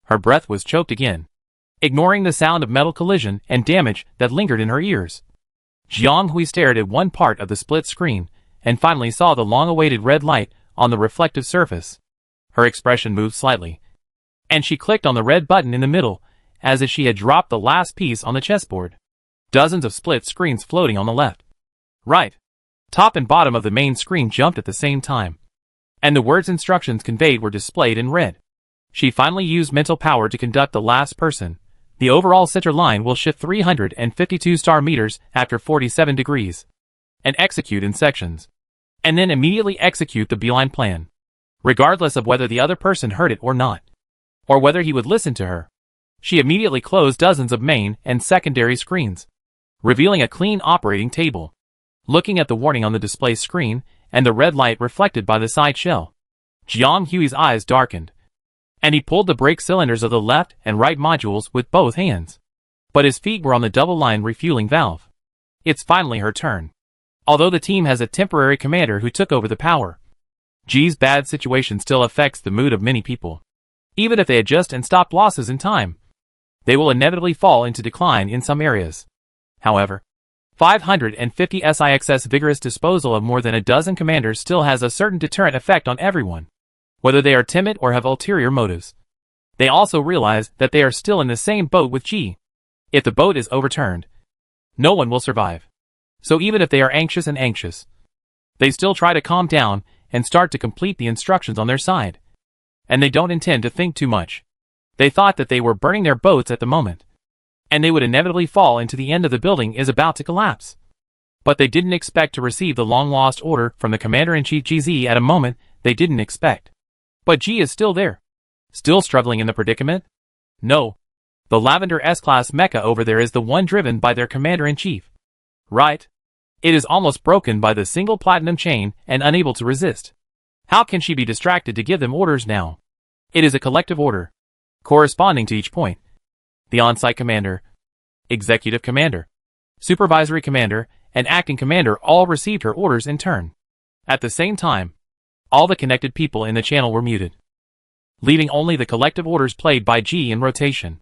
Her breath was choked again, ignoring the sound of metal collision and damage that lingered in her ears. Jiang Hui stared at one part of the split screen and finally saw the long-awaited red light on the reflective surface. Her expression moved slightly, and she clicked on the red button in the middle, as if she had dropped the last piece on the chessboard. Dozens of split screens floating on the left, right, top and bottom of the main screen jumped at the same time, and the words instructions conveyed were displayed in red. She finally used mental power to conduct the last person. The overall center line will shift 352 star meters after 47 degrees, and execute in sections, and then immediately execute the beeline plan, regardless of whether the other person heard it or not, or whether he would listen to her. She immediately closed dozens of main and secondary screens, revealing a clean operating table. Looking at the warning on the display screen and the red light reflected by the side shell, Jiang Hui's eyes darkened, and he pulled the brake cylinders of the left and right modules with both hands. But his feet were on the double-line refueling valve. It's finally her turn. Although the team has a temporary commander who took over the power, Ji's bad situation still affects the mood of many people. Even if they adjust and stop losses in time, they will inevitably fall into decline in some areas. However, 550 SIX's vigorous disposal of more than a dozen commanders still has a certain deterrent effect on everyone, whether they are timid or have ulterior motives. They also realize that they are still in the same boat with Ji. If the boat is overturned, no one will survive. So even if they are anxious, they still try to calm down and start to complete the instructions on their side. And they don't intend to think too much. They thought that they were burning their boats at the moment, and they would inevitably fall into the end of the building is about to collapse. But they didn't expect to receive the long-lost order from the Commander-in-Chief GZ at a moment they didn't expect. But Ji is still there. Still struggling in the predicament? No. The Lavender S-Class mecha over there is the one driven by their Commander-in-Chief. Right? It is almost broken by the single platinum chain and unable to resist. How can she be distracted to give them orders now? It is a collective order, corresponding to each point. The on-site commander, executive commander, supervisory commander, and acting commander all received her orders in turn. At the same time, all the connected people in the channel were muted, leaving only the collective orders played by Ji in rotation.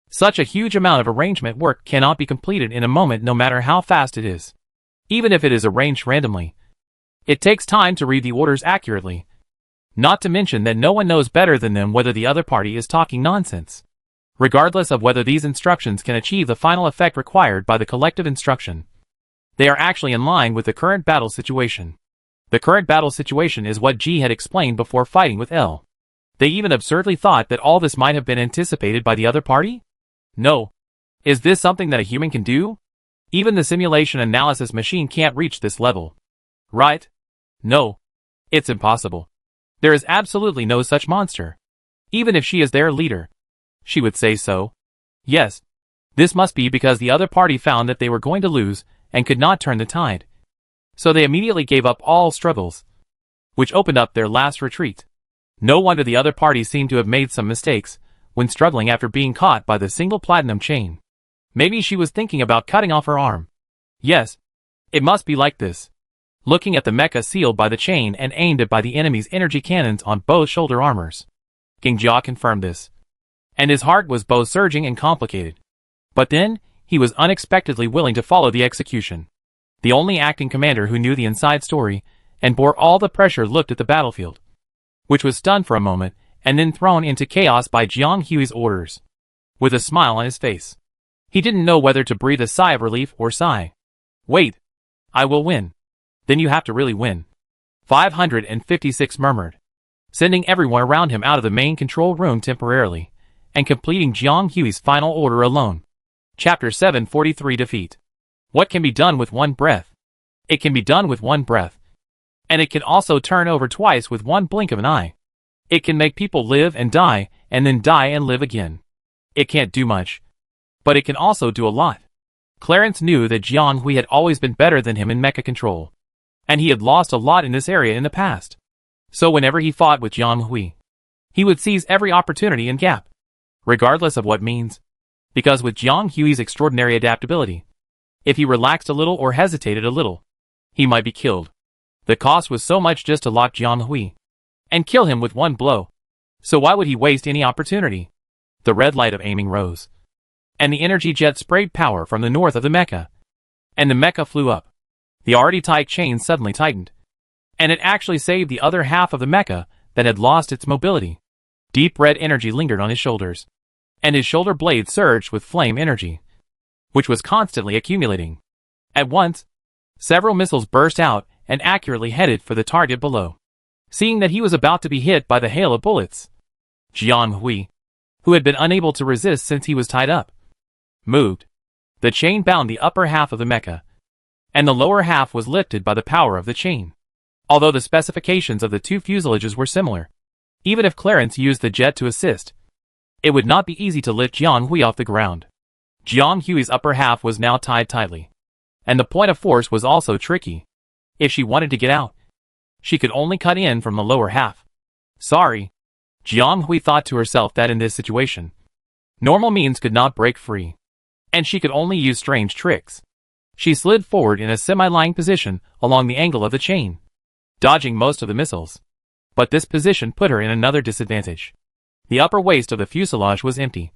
Such a huge amount of arrangement work cannot be completed in a moment no matter how fast it is. Even if it is arranged randomly, it takes time to read the orders accurately. Not to mention that no one knows better than them whether the other party is talking nonsense, regardless of whether these instructions can achieve the final effect required by the collective instruction. They are actually in line with the current battle situation. The current battle situation is what Ji had explained before fighting with L. They even absurdly thought that all this might have been anticipated by the other party? No. Is this something that a human can do? Even the simulation analysis machine can't reach this level. Right? No. It's impossible. There is absolutely no such monster. Even if she is their leader, she would say so. Yes. This must be because the other party found that they were going to lose and could not turn the tide. So they immediately gave up all struggles, which opened up their last retreat. No wonder the other party seemed to have made some mistakes when struggling after being caught by the single platinum chain. Maybe she was thinking about cutting off her arm. Yes, it must be like this. Looking at the mecha sealed by the chain and aimed at by the enemy's energy cannons on both shoulder armors. King Jia confirmed this, and his heart was both surging and complicated. But then, he was unexpectedly willing to follow the execution. The only acting commander who knew the inside story and bore all the pressure looked at the battlefield, which was stunned for a moment and then thrown into chaos by Jiang Hui's orders. With a smile on his face, he didn't know whether to breathe a sigh of relief or sigh. Wait, I will win. Then you have to really win. 556 murmured, sending everyone around him out of the main control room temporarily, and completing Jiang Hui's final order alone. Chapter 743 Defeat. What can be done with one breath? It can be done with one breath. And it can also turn over twice with one blink of an eye. It can make people live and die, and then die and live again. It can't do much, but it can also do a lot. Clarence knew that Jiang Hui had always been better than him in mecha control, and he had lost a lot in this area in the past. So whenever he fought with Jiang Hui, he would seize every opportunity and gap, regardless of what means. Because with Jiang Hui's extraordinary adaptability, if he relaxed a little or hesitated a little, he might be killed. The cost was so much just to lock Jiang Hui and kill him with one blow. So why would he waste any opportunity? The red light of aiming rose, and the energy jet sprayed power from the north of the mecha, and the mecha flew up. The already tight chain suddenly tightened, and it actually saved the other half of the mecha that had lost its mobility. Deep red energy lingered on his shoulders, and his shoulder blades surged with flame energy, which was constantly accumulating. At once, several missiles burst out and accurately headed for the target below. Seeing that he was about to be hit by the hail of bullets, Jiang Hui, who had been unable to resist since he was tied up, moved. The chain bound the upper half of the mecha, and the lower half was lifted by the power of the chain. Although the specifications of the two fuselages were similar, even if Clarence used the jet to assist, it would not be easy to lift Jiang Hui off the ground. Jiang Hui's upper half was now tied tightly, and the point of force was also tricky. If she wanted to get out, she could only cut in from the lower half. Sorry. Jiang Hui thought to herself that in this situation, normal means could not break free, and she could only use strange tricks. She slid forward in a semi-lying position along the angle of the chain, dodging most of the missiles. But this position put her in another disadvantage. The upper waist of the fuselage was empty,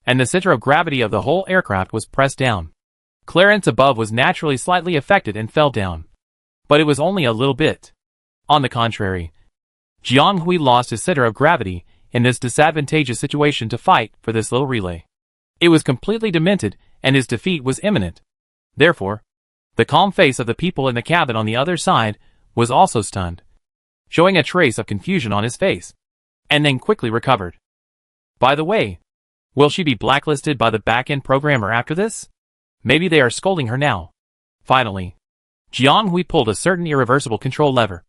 and the center of gravity of the whole aircraft was pressed down. Clarence above was naturally slightly affected and fell down, but it was only a little bit. On the contrary, Jiang Hui lost his center of gravity in this disadvantageous situation to fight for this little relay. It was completely demented, and his defeat was imminent. Therefore, the calm face of the people in the cabin on the other side was also stunned, showing a trace of confusion on his face, and then quickly recovered. By the way, will she be blacklisted by the back-end programmer after this? Maybe they are scolding her now. Finally, Jiang Hui pulled a certain irreversible control lever,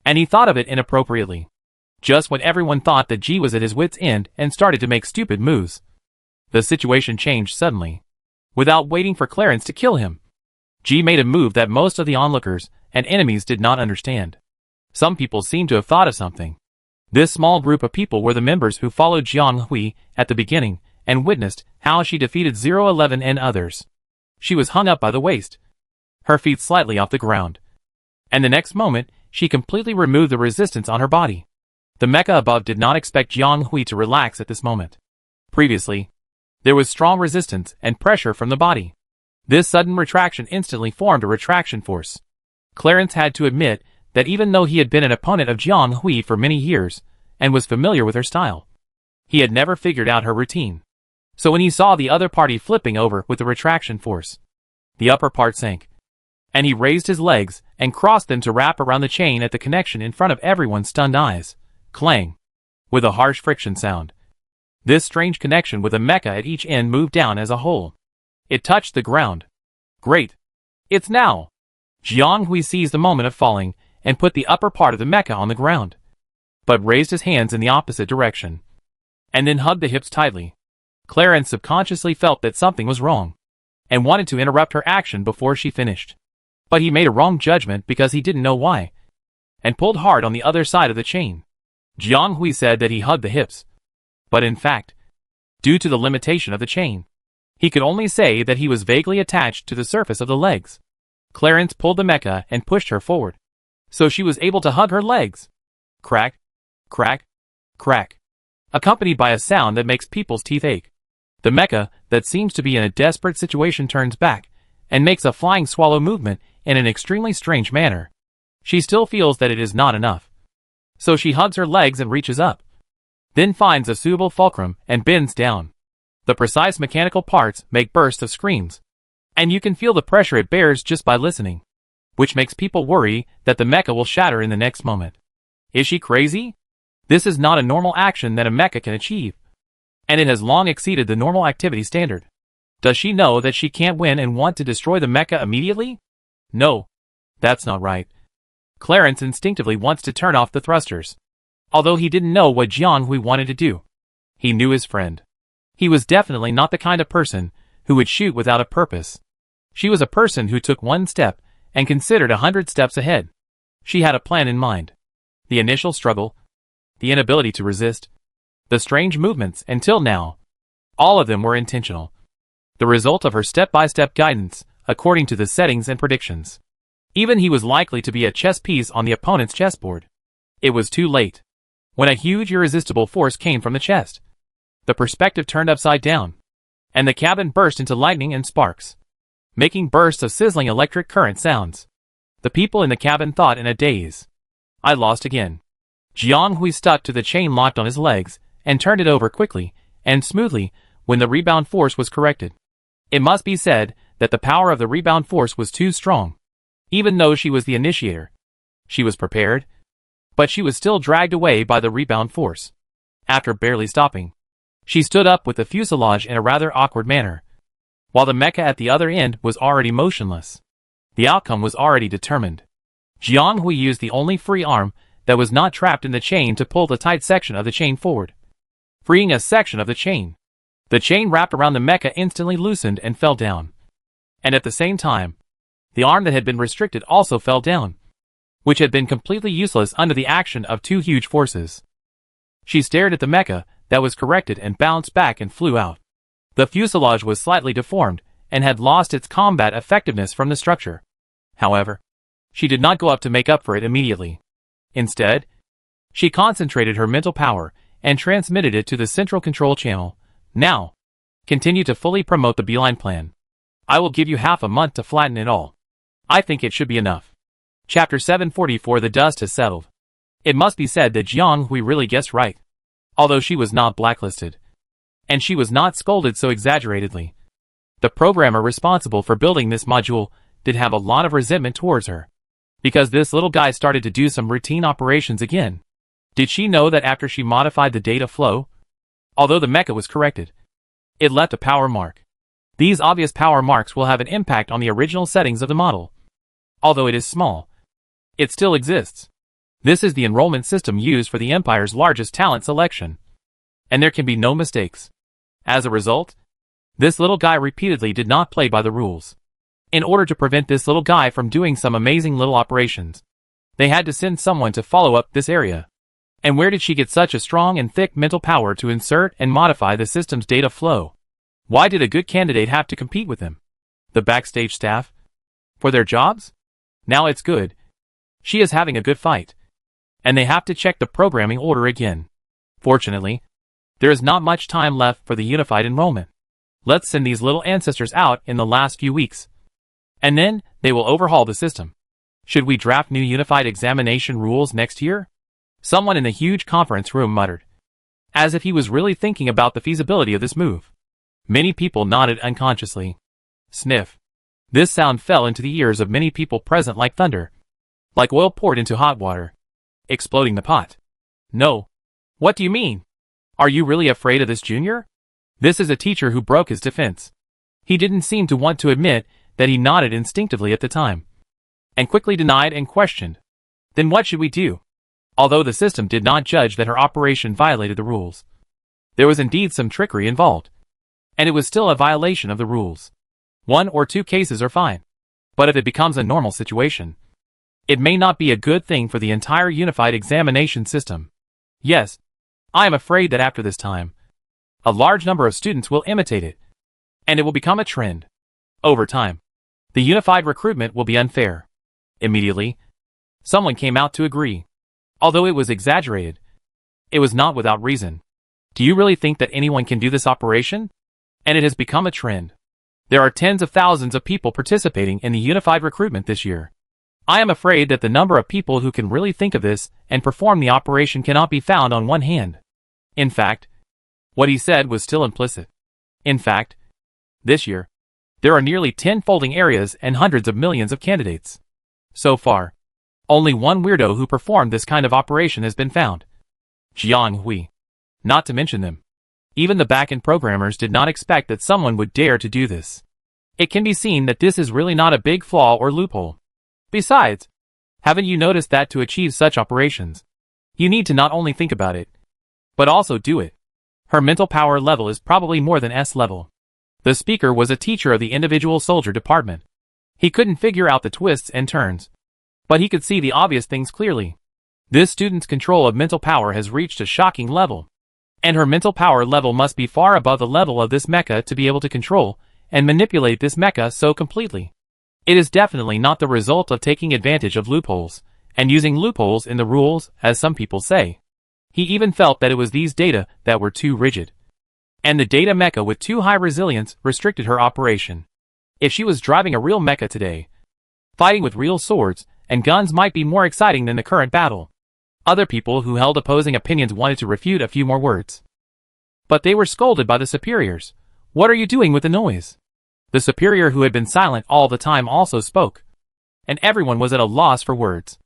and he thought of it inappropriately. Just when everyone thought that Ji was at his wit's end and started to make stupid moves, the situation changed suddenly. Without waiting for Clarence to kill him, Ji made a move that most of the onlookers and enemies did not understand. Some people seemed to have thought of something. This small group of people were the members who followed Jiang Hui at the beginning and witnessed how she defeated 011 and others. She was hung up by the waist, her feet slightly off the ground, and the next moment, she completely removed the resistance on her body. The mecha above did not expect Jiang Hui to relax at this moment. Previously, there was strong resistance and pressure from the body. This sudden retraction instantly formed a retraction force. Clarence had to admit that even though he had been an opponent of Jiang Hui for many years and was familiar with her style, he had never figured out her routine. So when he saw the other party flipping over with the retraction force, the upper part sank, and he raised his legs and crossed them to wrap around the chain at the connection in front of everyone's stunned eyes. Clang! With a harsh friction sound. This strange connection with a mecha at each end moved down as a whole. It touched the ground. Great! It's now! Jiang Hui seized the moment of falling and put the upper part of the mecha on the ground, but raised his hands in the opposite direction, and then hugged the hips tightly. Clarence subconsciously felt that something was wrong, and wanted to interrupt her action before she finished. But he made a wrong judgment because he didn't know why, and pulled hard on the other side of the chain. Jiang Hui said that he hugged the hips, but in fact, due to the limitation of the chain, he could only say that he was vaguely attached to the surface of the legs. Clarence pulled the mecha and pushed her forward, so she was able to hug her legs. Crack, crack, crack, accompanied by a sound that makes people's teeth ache. The mecha, that seems to be in a desperate situation, turns back and makes a flying swallow movement in an extremely strange manner. She still feels that it is not enough, so she hugs her legs and reaches up, then finds a suitable fulcrum and bends down. The precise mechanical parts make bursts of screams, and you can feel the pressure it bears just by listening, which makes people worry that the mecha will shatter in the next moment. Is she crazy? This is not a normal action that a mecha can achieve, and it has long exceeded the normal activity standard. Does she know that she can't win and want to destroy the mecha immediately? No, that's not right. Clarence instinctively wants to turn off the thrusters, although he didn't know what Jiang Hui wanted to do. He knew his friend. He was definitely not the kind of person who would shoot without a purpose. She was a person who took one step and considered 100 steps ahead. She had a plan in mind. The initial struggle, the inability to resist, the strange movements until now, all of them were intentional. The result of her step-by-step guidance, according to the settings and predictions. Even he was likely to be a chess piece on the opponent's chessboard. It was too late. When a huge irresistible force came from the chest, the perspective turned upside down, and the cabin burst into lightning and sparks, making bursts of sizzling electric current sounds. The people in the cabin thought in a daze. I lost again. Jiang Hui stuck to the chain locked on his legs and turned it over quickly and smoothly when the rebound force was corrected. It must be said that the power of the rebound force was too strong. Even though she was the initiator, she was prepared, but she was still dragged away by the rebound force. After barely stopping, she stood up with the fuselage in a rather awkward manner, while the mecha at the other end was already motionless. The outcome was already determined. Jiang Hui used the only free arm that was not trapped in the chain to pull the tight section of the chain forward, freeing a section of the chain. The chain wrapped around the mecha instantly loosened and fell down. And at the same time, the arm that had been restricted also fell down, which had been completely useless under the action of two huge forces. She stared at the mecha that was corrected and bounced back and flew out. The fuselage was slightly deformed and had lost its combat effectiveness from the structure. However, she did not go up to make up for it immediately. Instead, she concentrated her mental power and transmitted it to the central control channel. Now, continue to fully promote the Beeline plan. I will give you half a month to flatten it all. I think it should be enough. Chapter 744. The dust has settled. It must be said that Jiang Hui really guessed right. Although she was not blacklisted, and she was not scolded so exaggeratedly, the programmer responsible for building this module did have a lot of resentment towards her, because this little guy started to do some routine operations again. Did she know that after she modified the data flow, although the mecha was corrected, it left a power mark? These obvious power marks will have an impact on the original settings of the model. Although it is small, it still exists. This is the enrollment system used for the Empire's largest talent selection, and there can be no mistakes. As a result, this little guy repeatedly did not play by the rules. In order to prevent this little guy from doing some amazing little operations, they had to send someone to follow up this area. And where did she get such a strong and thick mental power to insert and modify the system's data flow? Why did a good candidate have to compete with him? The backstage staff? For their jobs? Now it's good. She is having a good fight, and they have to check the programming order again. Fortunately, there is not much time left for the unified enrollment. Let's send these little ancestors out in the last few weeks, and then they will overhaul the system. Should we draft new unified examination rules next year? Someone in the huge conference room muttered, as if he was really thinking about the feasibility of this move. Many people nodded unconsciously. Sniff. This sound fell into the ears of many people present like thunder, like oil poured into hot water, exploding the pot. No. What do you mean? Are you really afraid of this junior? This is a teacher who broke his defense. He didn't seem to want to admit that he nodded instinctively at the time, and quickly denied and questioned. Then what should we do? Although the system did not judge that her operation violated the rules, there was indeed some trickery involved, and it was still a violation of the rules. 1 or 2 cases are fine. But if it becomes a normal situation, it may not be a good thing for the entire unified examination system. Yes, I am afraid that after this time, a large number of students will imitate it, and it will become a trend. Over time, the unified recruitment will be unfair. Immediately, someone came out to agree. Although it was exaggerated, it was not without reason. Do you really think that anyone can do this operation? And it has become a trend. There are tens of thousands of people participating in the unified recruitment this year. I am afraid that the number of people who can really think of this and perform the operation cannot be found on one hand. In fact, what he said was still implicit. In fact, this year, there are nearly 10 folding areas and hundreds of millions of candidates. So far, only one weirdo who performed this kind of operation has been found. Jiang Hui. Not to mention them. Even the back-end programmers did not expect that someone would dare to do this. It can be seen that this is really not a big flaw or loophole. Besides, haven't you noticed that to achieve such operations, you need to not only think about it, but also do it. Her mental power level is probably more than S level. The speaker was a teacher of the individual soldier department. He couldn't figure out the twists and turns, but he could see the obvious things clearly. This student's control of mental power has reached a shocking level. And her mental power level must be far above the level of this mecha to be able to control and manipulate this mecha so completely. It is definitely not the result of taking advantage of loopholes, and using loopholes in the rules, as some people say. He even felt that it was these data that were too rigid. And the data mecha with too high resilience restricted her operation. If she was driving a real mecha today, fighting with real swords and guns might be more exciting than the current battle. Other people who held opposing opinions wanted to refute a few more words. But they were scolded by the superiors. What are you doing with the noise? The superior who had been silent all the time also spoke. And everyone was at a loss for words.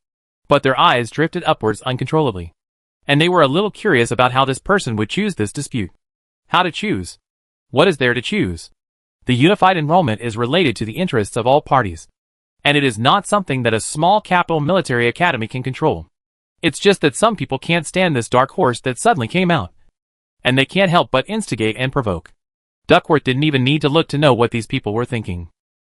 But their eyes drifted upwards uncontrollably. And they were a little curious about how this person would choose this dispute. How to choose? What is there to choose? The unified enrollment is related to the interests of all parties. And it is not something that a small capital military academy can control. It's just that some people can't stand this dark horse that suddenly came out. And they can't help but instigate and provoke. Duckworth didn't even need to look to know what these people were thinking.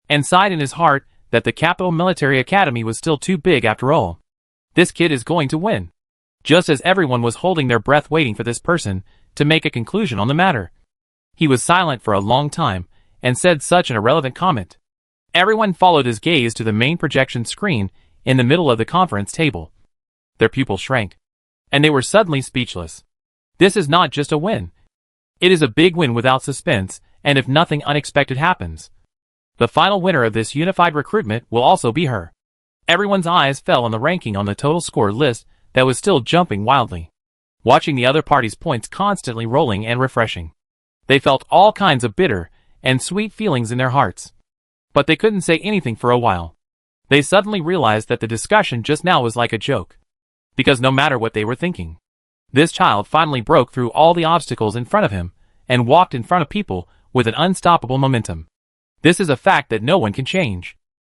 And sighed in his heart that the Capital Military Academy was still too big after all. This kid is going to win. Just as everyone was holding their breath waiting for this person to make a conclusion on the matter. He was silent for a long time and said such an irrelevant comment. Everyone followed his gaze to the main projection screen in the middle of the conference table. Their pupils shrank, and they were suddenly speechless. This is not just a win. It is a big win without suspense, and if nothing unexpected happens. The final winner of this unified recruitment will also be her. Everyone's eyes fell on the ranking on the total score list that was still jumping wildly. Watching the other party's points constantly rolling and refreshing. They felt all kinds of bitter and sweet feelings in their hearts. But they couldn't say anything for a while. They suddenly realized that the discussion just now was like a joke. Because no matter what they were thinking, this child finally broke through all the obstacles in front of him and walked in front of people with an unstoppable momentum. This is a fact that no one can change.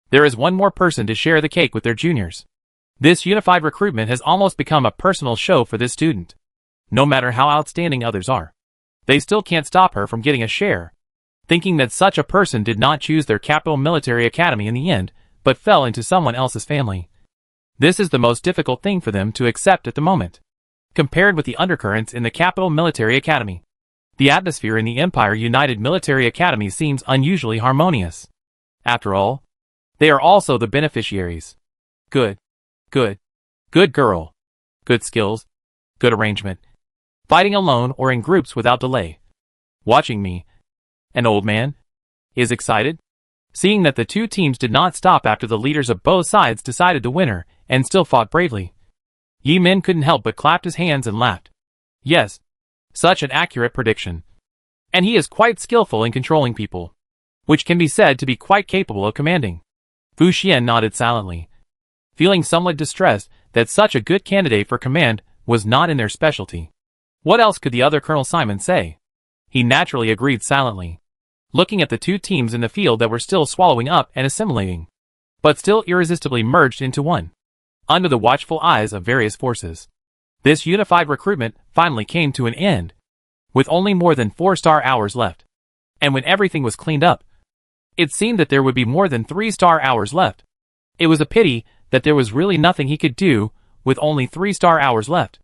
There is one more person to share the cake with their juniors. This unified recruitment has almost become a personal show for this student. No matter how outstanding others are, they still can't stop her from getting a share. Thinking that such a person did not choose their Capital Military Academy in the end, but fell into someone else's family. This is the most difficult thing for them to accept at the moment. Compared with the undercurrents in the Capital Military Academy, the atmosphere in the Empire United Military Academy seems unusually harmonious. After all, they are also the beneficiaries. Good girl. Good skills. Good arrangement. Fighting alone or in groups without delay. Watching me, an old man, is excited. Seeing that the two teams did not stop after the leaders of both sides decided the winner and still fought bravely. Yi Min couldn't help but clapped his hands and laughed. Yes, such an accurate prediction. And he is quite skillful in controlling people, which can be said to be quite capable of commanding. Fu Xian nodded silently, feeling somewhat distressed that such a good candidate for command was not in their specialty. What else could the other Colonel Simon say? He naturally agreed silently, looking at the two teams in the field that were still swallowing up and assimilating, but still irresistibly merged into one, under the watchful eyes of various forces. This unified recruitment finally came to an end, with only more than 4 star hours left. And when everything was cleaned up, It seemed that there would be more than 3 star hours left. It was a pity that there was really nothing he could do with only 3 star hours left.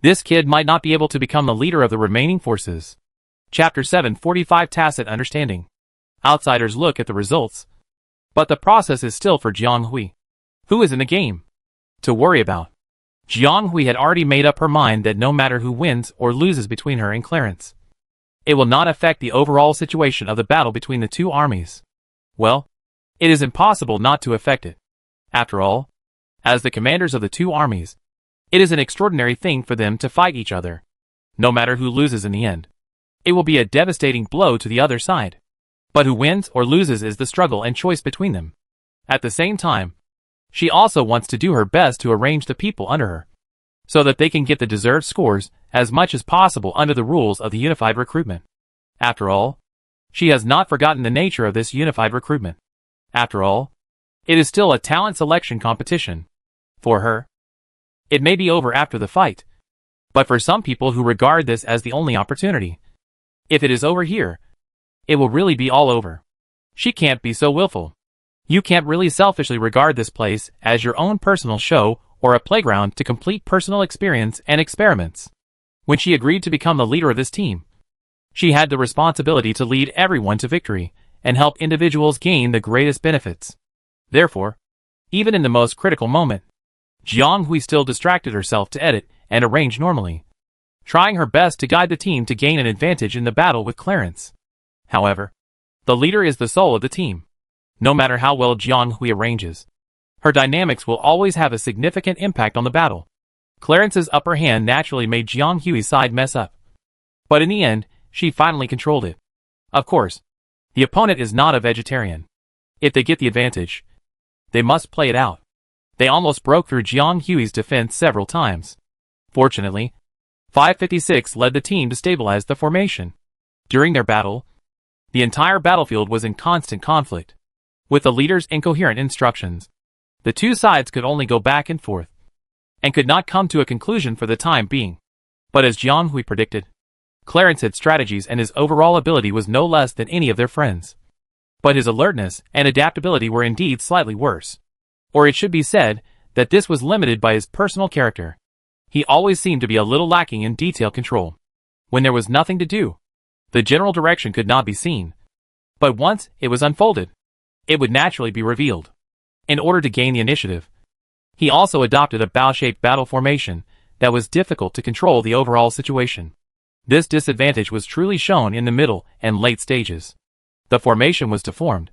This kid might not be able to become the leader of the remaining forces. Chapter 745 Tacit Understanding. Outsiders look at the results, but the process is still for Jiang Hui, who is in the game, to worry about. Jiang Hui had already made up her mind that no matter who wins or loses between her and Clarence, it will not affect the overall situation of the battle between the two armies. Well, it is impossible not to affect it. After all, as the commanders of the two armies, it is an extraordinary thing for them to fight each other. No matter who loses in the end, it will be a devastating blow to the other side. But who wins or loses is the struggle and choice between them. At the same time, she also wants to do her best to arrange the people under her, so that they can get the deserved scores as much as possible under the rules of the unified recruitment. After all, she has not forgotten the nature of this unified recruitment. After all, it is still a talent selection competition. For her, it may be over after the fight, but for some people who regard this as the only opportunity, if it is over here, it will really be all over. She can't be so willful. You can't really selfishly regard this place as your own personal show or a playground to complete personal experience and experiments. When she agreed to become the leader of this team, she had the responsibility to lead everyone to victory and help individuals gain the greatest benefits. Therefore, even in the most critical moment, Jiang Hui still distracted herself to edit and arrange normally, trying her best to guide the team to gain an advantage in the battle with Clarence. However, the leader is the soul of the team. No matter how well Jiang Hui arranges, her dynamics will always have a significant impact on the battle. Clarence's upper hand naturally made Jiang Hui's side mess up. But in the end, she finally controlled it. Of course, the opponent is not a vegetarian. If they get the advantage, they must play it out. They almost broke through Jiang Hui's defense several times. Fortunately, 556 led the team to stabilize the formation. During their battle, the entire battlefield was in constant conflict. With the leader's incoherent instructions, the two sides could only go back and forth, and could not come to a conclusion for the time being. But as Jiang Hui predicted, Clarence had strategies and his overall ability was no less than any of their friends. But his alertness and adaptability were indeed slightly worse. Or it should be said that this was limited by his personal character. He always seemed to be a little lacking in detail control. When there was nothing to do, the general direction could not be seen. But once it was unfolded, it would naturally be revealed. In order to gain the initiative, he also adopted a bow-shaped battle formation that was difficult to control the overall situation. This disadvantage was truly shown in the middle and late stages. The formation was deformed,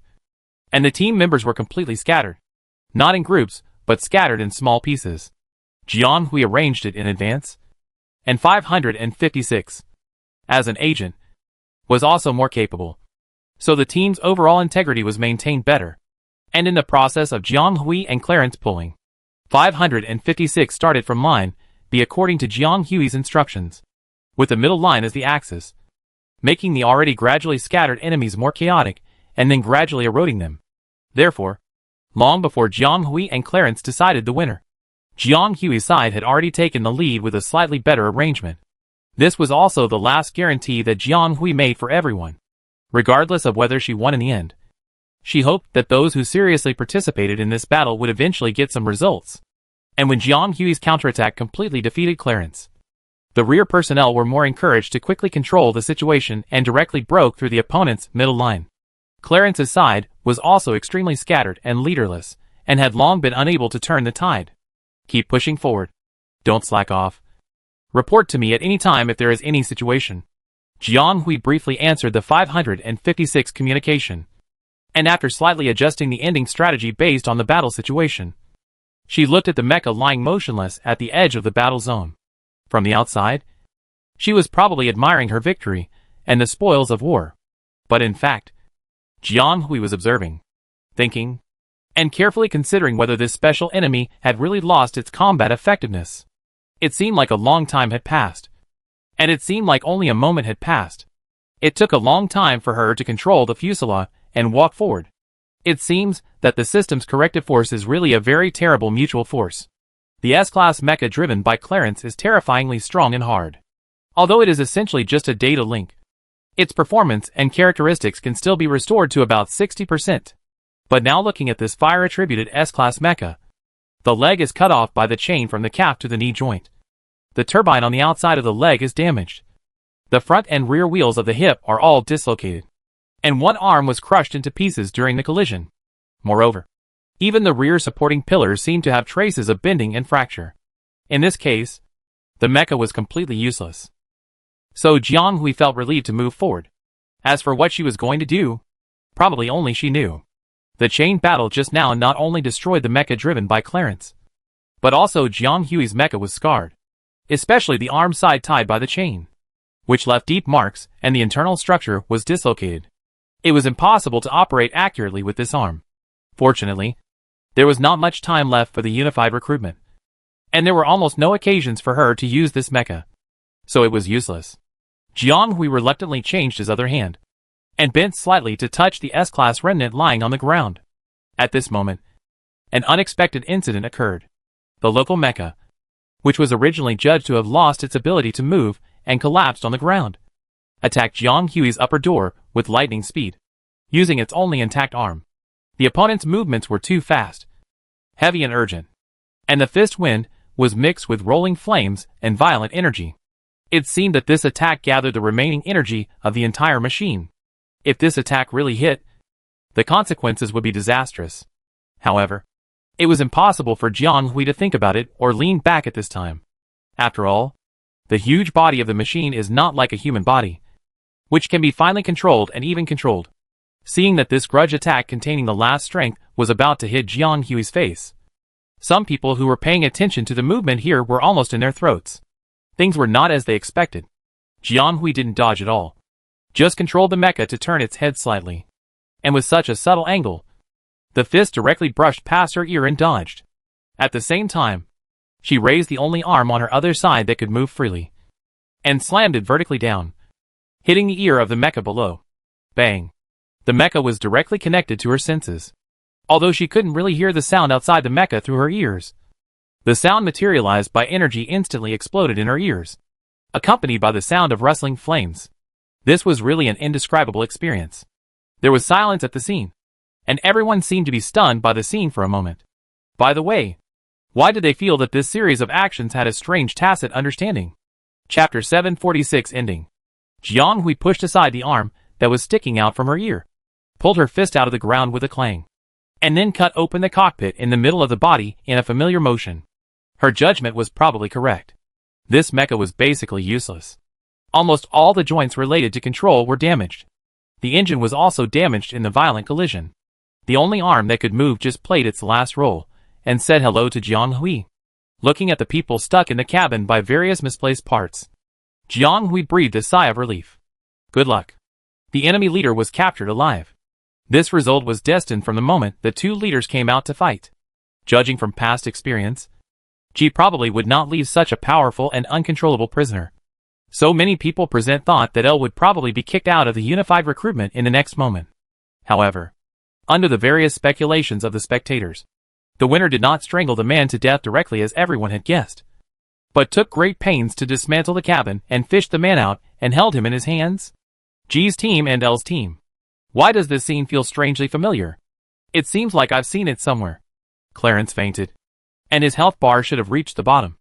and the team members were completely scattered. Not in groups, but scattered in small pieces. Jiang Hui arranged it in advance, and 556, as an agent, was also more capable. So the team's overall integrity was maintained better. And in the process of Jiang Hui and Clarence pulling, 556 started from line B according to Jiang Hui's instructions, with the middle line as the axis, making the already gradually scattered enemies more chaotic and then gradually eroding them. Therefore, long before Jiang Hui and Clarence decided the winner, Jiang Hui's side had already taken the lead with a slightly better arrangement. This was also the last guarantee that Jiang Hui made for everyone. Regardless of whether she won in the end, she hoped that those who seriously participated in this battle would eventually get some results. And when Jiang Hui's counterattack completely defeated Clarence, the rear personnel were more encouraged to quickly control the situation and directly broke through the opponent's middle line. Clarence's side was also extremely scattered and leaderless, and had long been unable to turn the tide. Keep pushing forward. Don't slack off. Report to me at any time if there is any situation. Jiang Hui briefly answered the 556 communication, and after slightly adjusting the ending strategy based on the battle situation, she looked at the mecha lying motionless at the edge of the battle zone. From the outside, she was probably admiring her victory and the spoils of war. But in fact, Jiang Hui was observing, thinking, and carefully considering whether this special enemy had really lost its combat effectiveness. It seemed like a long time had passed. And it seemed like only a moment had passed. It took a long time for her to control the fusillade and walk forward. It seems that the system's corrective force is really a very terrible mutual force. The S-Class mecha driven by Clarence is terrifyingly strong and hard. Although it is essentially just a data link, Its performance and characteristics can still be restored to about 60%. But now looking at this fire-attributed S-Class mecha, the leg is cut off by the chain from the calf to the knee joint. The turbine on the outside of the leg is damaged. The front and rear wheels of the hip are all dislocated. And one arm was crushed into pieces during the collision. Moreover, even the rear supporting pillars seem to have traces of bending and fracture. In this case, the mecha was completely useless. So Jiang Hui felt relieved to move forward. As for what she was going to do, probably only she knew. The chain battle just now not only destroyed the mecha driven by Clarence, but also Jiang Hui's mecha was scarred, especially the arm side tied by the chain, which left deep marks, and the internal structure was dislocated. It was impossible to operate accurately with this arm. Fortunately, there was not much time left for the unified recruitment, and there were almost no occasions for her to use this mecha, so it was useless. Jiang Hui reluctantly changed his other hand, and bent slightly to touch the S-Class remnant lying on the ground. At this moment, an unexpected incident occurred. The local mecha, which was originally judged to have lost its ability to move and collapsed on the ground, attacked Jiang Hui's upper door with lightning speed, using its only intact arm. The opponent's movements were too fast, heavy and urgent, and the fist wind was mixed with rolling flames and violent energy. It seemed that this attack gathered the remaining energy of the entire machine. If this attack really hit, the consequences would be disastrous. However, it was impossible for Jiang Hui to think about it or lean back at this time. After all, the huge body of the machine is not like a human body, which can be finely controlled and even controlled. Seeing that this grudge attack containing the last strength was about to hit Jiang Hui's face, some people who were paying attention to the movement here were almost in their throats. Things were not as they expected. Jiang Hui didn't dodge at all, just controlled the mecha to turn its head slightly. And with such a subtle angle, the fist directly brushed past her ear and dodged. At the same time, she raised the only arm on her other side that could move freely, and slammed it vertically down, hitting the ear of the mecha below. Bang! The mecha was directly connected to her senses. Although she couldn't really hear the sound outside the mecha through her ears, the sound materialized by energy instantly exploded in her ears, accompanied by the sound of rustling flames. This was really an indescribable experience. There was silence at the scene, and everyone seemed to be stunned by the scene for a moment. By the way, why did they feel that this series of actions had a strange tacit understanding? Chapter 746 Ending. Jiang Hui pushed aside the arm that was sticking out from her ear, pulled her fist out of the ground with a clang, and then cut open the cockpit in the middle of the body in a familiar motion. Her judgment was probably correct. This mecha was basically useless. Almost all the joints related to control were damaged. The engine was also damaged in the violent collision. The only arm that could move just played its last role, and said hello to Jiang Hui. Looking at the people stuck in the cabin by various misplaced parts, Jiang Hui breathed a sigh of relief. Good luck. The enemy leader was captured alive. This result was destined from the moment the two leaders came out to fight. Judging from past experience, Ji probably would not leave such a powerful and uncontrollable prisoner. So many people present thought that L would probably be kicked out of the unified recruitment in the next moment. However, under the various speculations of the spectators, the winner did not strangle the man to death directly as everyone had guessed, but took great pains to dismantle the cabin and fished the man out and held him in his hands. G's team and L's team. Why does this scene feel strangely familiar? It seems like I've seen it somewhere. Clarence fainted, and his health bar should have reached the bottom,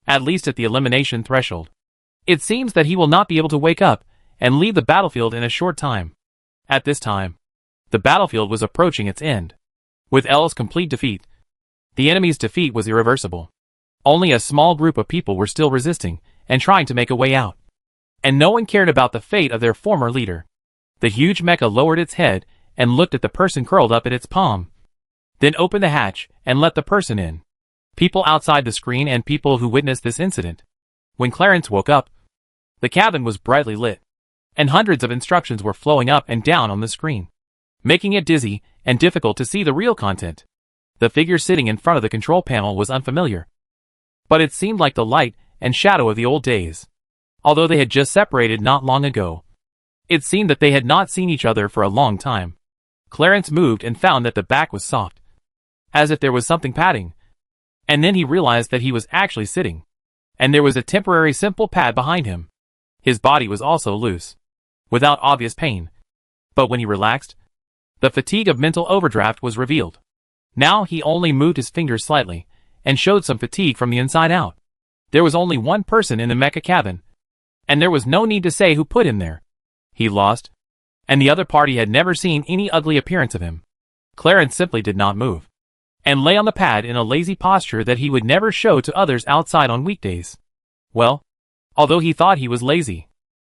at least at the elimination threshold. It seems that he will not be able to wake up and leave the battlefield in a short time. At this time, the battlefield was approaching its end. With L's complete defeat, the enemy's defeat was irreversible. Only a small group of people were still resisting and trying to make a way out. And no one cared about the fate of their former leader. The huge mecha lowered its head and looked at the person curled up in its palm, then opened the hatch and let the person in. People outside the screen and people who witnessed this incident. When Clarence woke up, the cabin was brightly lit, and hundreds of instructions were flowing up and down on the screen, making it dizzy and difficult to see the real content. The figure sitting in front of the control panel was unfamiliar, but it seemed like the light and shadow of the old days. Although they had just separated not long ago, it seemed that they had not seen each other for a long time. Clarence moved and found that the back was soft, as if there was something padding, and then he realized that he was actually sitting, and there was a temporary simple pad behind him. His body was also loose. without obvious pain. But when he relaxed, the fatigue of mental overdraft was revealed. Now he only moved his fingers slightly, and showed some fatigue from the inside out. There was only one person in the mecha cabin, and there was no need to say who put him there. He lost, and the other party had never seen any ugly appearance of him. Clarence simply did not move, and lay on the pad in a lazy posture that he would never show to others outside on weekdays. Well, although he thought he was lazy,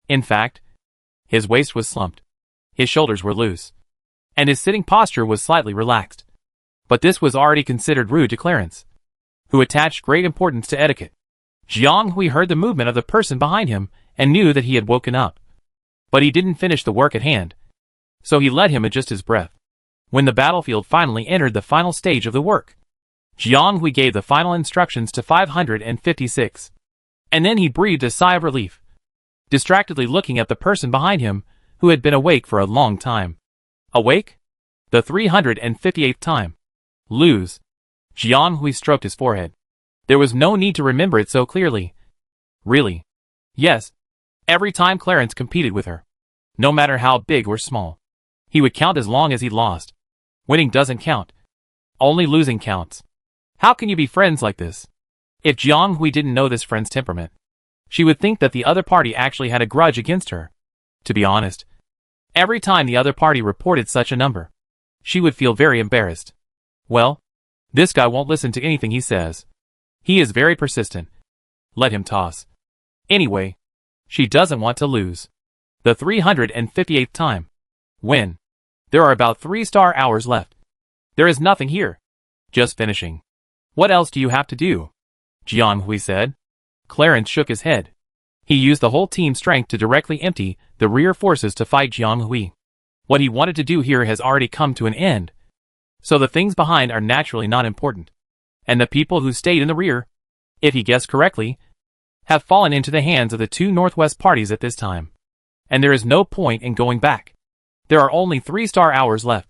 in fact, his waist was slumped, his shoulders were loose, and his sitting posture was slightly relaxed. But this was already considered rude to Clarence, who attached great importance to etiquette. Jiang Hui heard the movement of the person behind him and knew that he had woken up. But he didn't finish the work at hand, so he let him adjust his breath. When the battlefield finally entered the final stage of the work, Jiang Hui gave the final instructions to 556. And then he breathed a sigh of relief, distractedly looking at the person behind him who had been awake for a long time. Awake? The 358th time. Lose. Jiang Hui stroked his forehead. There was no need to remember it so clearly. Really? Yes. Every time Clarence competed with her, no matter how big or small, he would count as long as he lost. Winning doesn't count. Only losing counts. How can you be friends like this? If Jiang Hui didn't know this friend's temperament, she would think that the other party actually had a grudge against her. To be honest, every time the other party reported such a number, she would feel very embarrassed. Well, this guy won't listen to anything he says. He is very persistent. Let him toss. Anyway, she doesn't want to lose. The 358th time. Win. There are about 3 star hours left. There is nothing here. Just finishing. What else do you have to do? Jiang Hui said. Clarence shook his head. He used the whole team's strength to directly empty the rear forces to fight Jiang Hui. What he wanted to do here has already come to an end, so the things behind are naturally not important. And the people who stayed in the rear, if he guessed correctly, have fallen into the hands of the 2 Northwest parties at this time. And there is no point in going back. There are only 3 star hours left,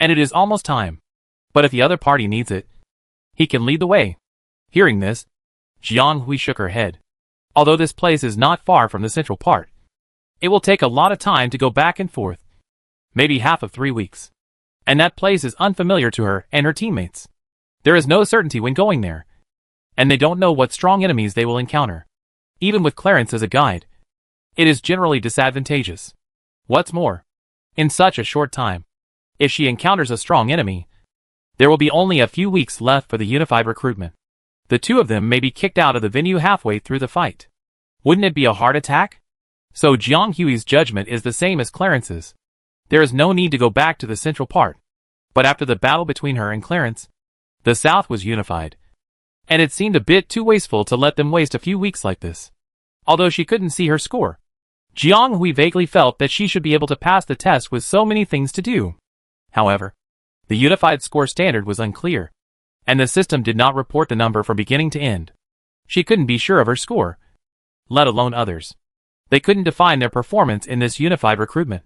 and it is almost time. But if the other party needs it, he can lead the way. Hearing this, Jiang Hui shook her head. Although this place is not far from the central part, it will take a lot of time to go back and forth. Maybe half of 3 weeks. And that place is unfamiliar to her and her teammates. There is no certainty when going there, and they don't know what strong enemies they will encounter. Even with Clarence as a guide, it is generally disadvantageous. What's more, in such a short time, if she encounters a strong enemy, there will be only a few weeks left for the unified recruitment. The 2 of them may be kicked out of the venue halfway through the fight. Wouldn't it be a heart attack? So Jiang Hui's judgment is the same as Clarence's. There is no need to go back to the central part. But after the battle between her and Clarence, the South was unified, and it seemed a bit too wasteful to let them waste a few weeks like this. Although she couldn't see her score, Jiang Hui vaguely felt that she should be able to pass the test with so many things to do. However, the unified score standard was unclear, and the system did not report the number from beginning to end. She couldn't be sure of her score, let alone others. They couldn't define their performance in this unified recruitment,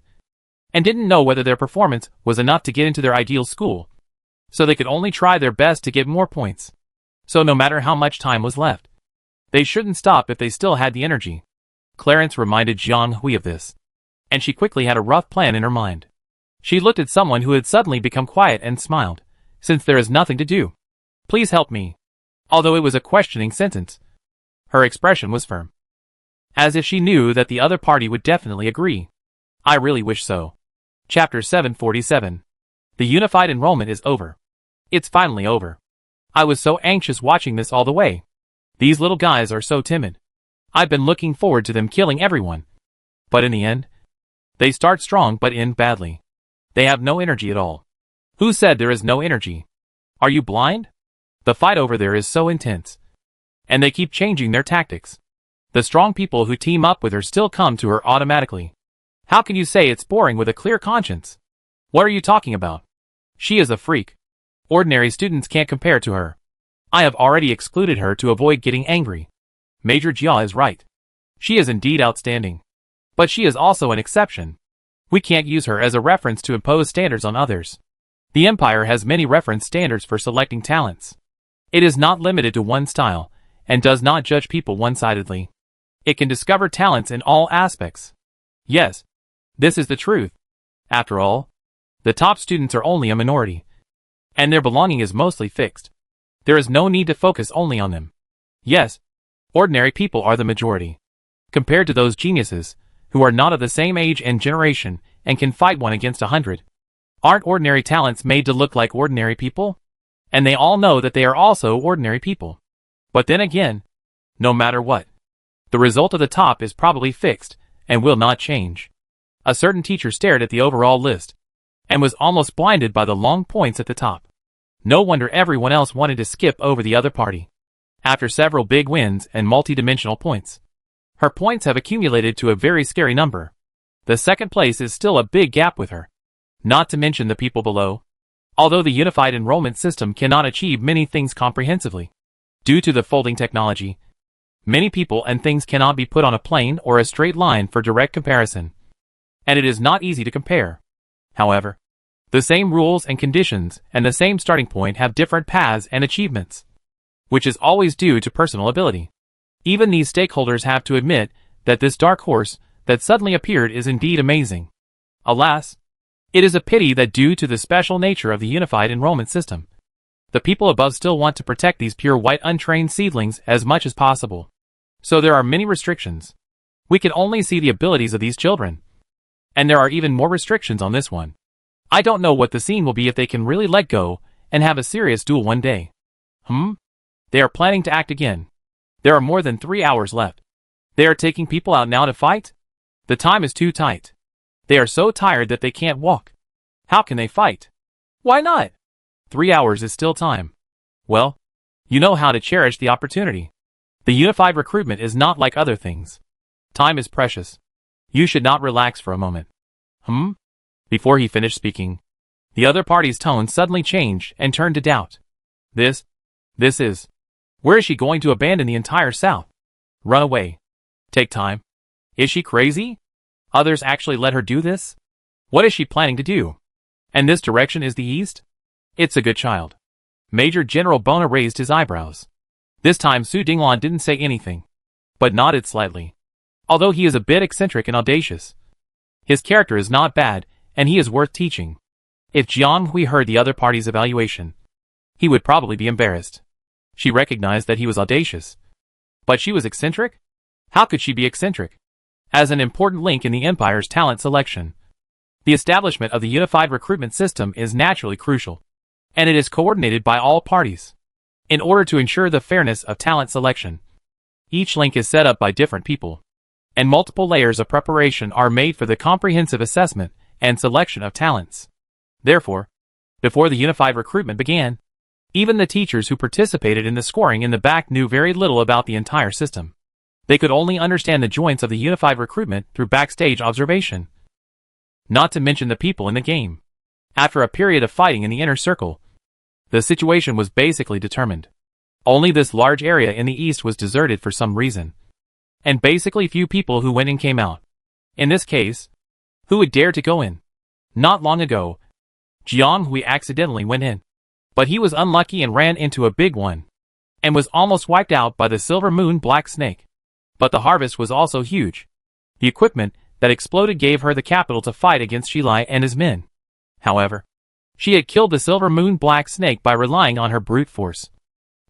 and didn't know whether their performance was enough to get into their ideal school, so they could only try their best to get more points. So no matter how much time was left, they shouldn't stop if they still had the energy. Clarence reminded Jiang Hui of this, and she quickly had a rough plan in her mind. She looked at someone who had suddenly become quiet and smiled. Since there is nothing to do, please help me. Although it was a questioning sentence, her expression was firm, as if she knew that the other party would definitely agree. I really wish so. Chapter 747. The unified enrollment is over. It's finally over. I was so anxious watching this all the way. These little guys are so timid. I've been looking forward to them killing everyone. But in the end, they start strong but end badly. They have no energy at all. Who said there is no energy? Are you blind? The fight over there is so intense. And they keep changing their tactics. The strong people who team up with her still come to her automatically. How can you say it's boring with a clear conscience? What are you talking about? She is a freak. Ordinary students can't compare to her. I have already excluded her to avoid getting angry. Major Jia is right. She is indeed outstanding. But she is also an exception. We can't use her as a reference to impose standards on others. The Empire has many reference standards for selecting talents. It is not limited to one style, and does not judge people one-sidedly. It can discover talents in all aspects. Yes, This is the truth. After all, the top students are only a minority, and their belonging is mostly fixed. There is no need to focus only on them. Yes, ordinary people are the majority, compared to those geniuses, who are not of the same age and generation, and can fight 1 against 100. Aren't ordinary talents made to look like ordinary people? And they all know that they are also ordinary people. But then again, no matter what, the result of the top is probably fixed, and will not change. A certain teacher stared at the overall list, and was almost blinded by the long points at the top. No wonder everyone else wanted to skip over the other party. After several big wins and multi-dimensional points, her points have accumulated to a very scary number. The second place is still a big gap with her. Not to mention the people below. Although the unified enrollment system cannot achieve many things comprehensively, due to the folding technology, many people and things cannot be put on a plane or a straight line for direct comparison, and it is not easy to compare. However, the same rules and conditions and the same starting point have different paths and achievements, which is always due to personal ability. Even these stakeholders have to admit that this dark horse that suddenly appeared is indeed amazing. Alas, it is a pity that due to the special nature of the unified enrollment system, the people above still want to protect these pure white untrained seedlings as much as possible. So there are many restrictions. We can only see the abilities of these children. And there are even more restrictions on this one. I don't know what the scene will be if they can really let go and have a serious duel one day. They are planning to act again. There are more than 3 hours left. They are taking people out now to fight? The time is too tight. They are so tired that they can't walk. How can they fight? Why not? 3 hours is still time. Well, you know how to cherish the opportunity. The unified recruitment is not like other things. Time is precious. You should not relax for a moment. Before he finished speaking, the other party's tone suddenly changed and turned to doubt. This is... Where is she going to abandon the entire South? Run away. Take time. Is she crazy? Others actually let her do this? What is she planning to do? And this direction is the East? It's a good child. Major General Bona raised his eyebrows. This time Su Dinglan didn't say anything, but nodded slightly. Although he is a bit eccentric and audacious, his character is not bad, and he is worth teaching. If Jiang Hui heard the other party's evaluation, he would probably be embarrassed. She recognized that he was audacious. But she was eccentric? How could she be eccentric? As an important link in the Empire's talent selection, the establishment of the unified recruitment system is naturally crucial, and it is coordinated by all parties. In order to ensure the fairness of talent selection, each link is set up by different people, and multiple layers of preparation are made for the comprehensive assessment and selection of talents. Therefore, before the unified recruitment began, even the teachers who participated in the scoring in the back knew very little about the entire system. They could only understand the joints of the unified recruitment through backstage observation. Not to mention the people in the game. After a period of fighting in the inner circle, the situation was basically determined. Only this large area in the east was deserted for some reason, and basically few people who went in came out. In this case, who would dare to go in? Not long ago, Jiang Hui accidentally went in, but he was unlucky and ran into a big one, and was almost wiped out by the Silver Moon Black Snake. But the harvest was also huge. The equipment that exploded gave her the capital to fight against Shilai and his men. However, she had killed the Silver Moon Black Snake by relying on her brute force.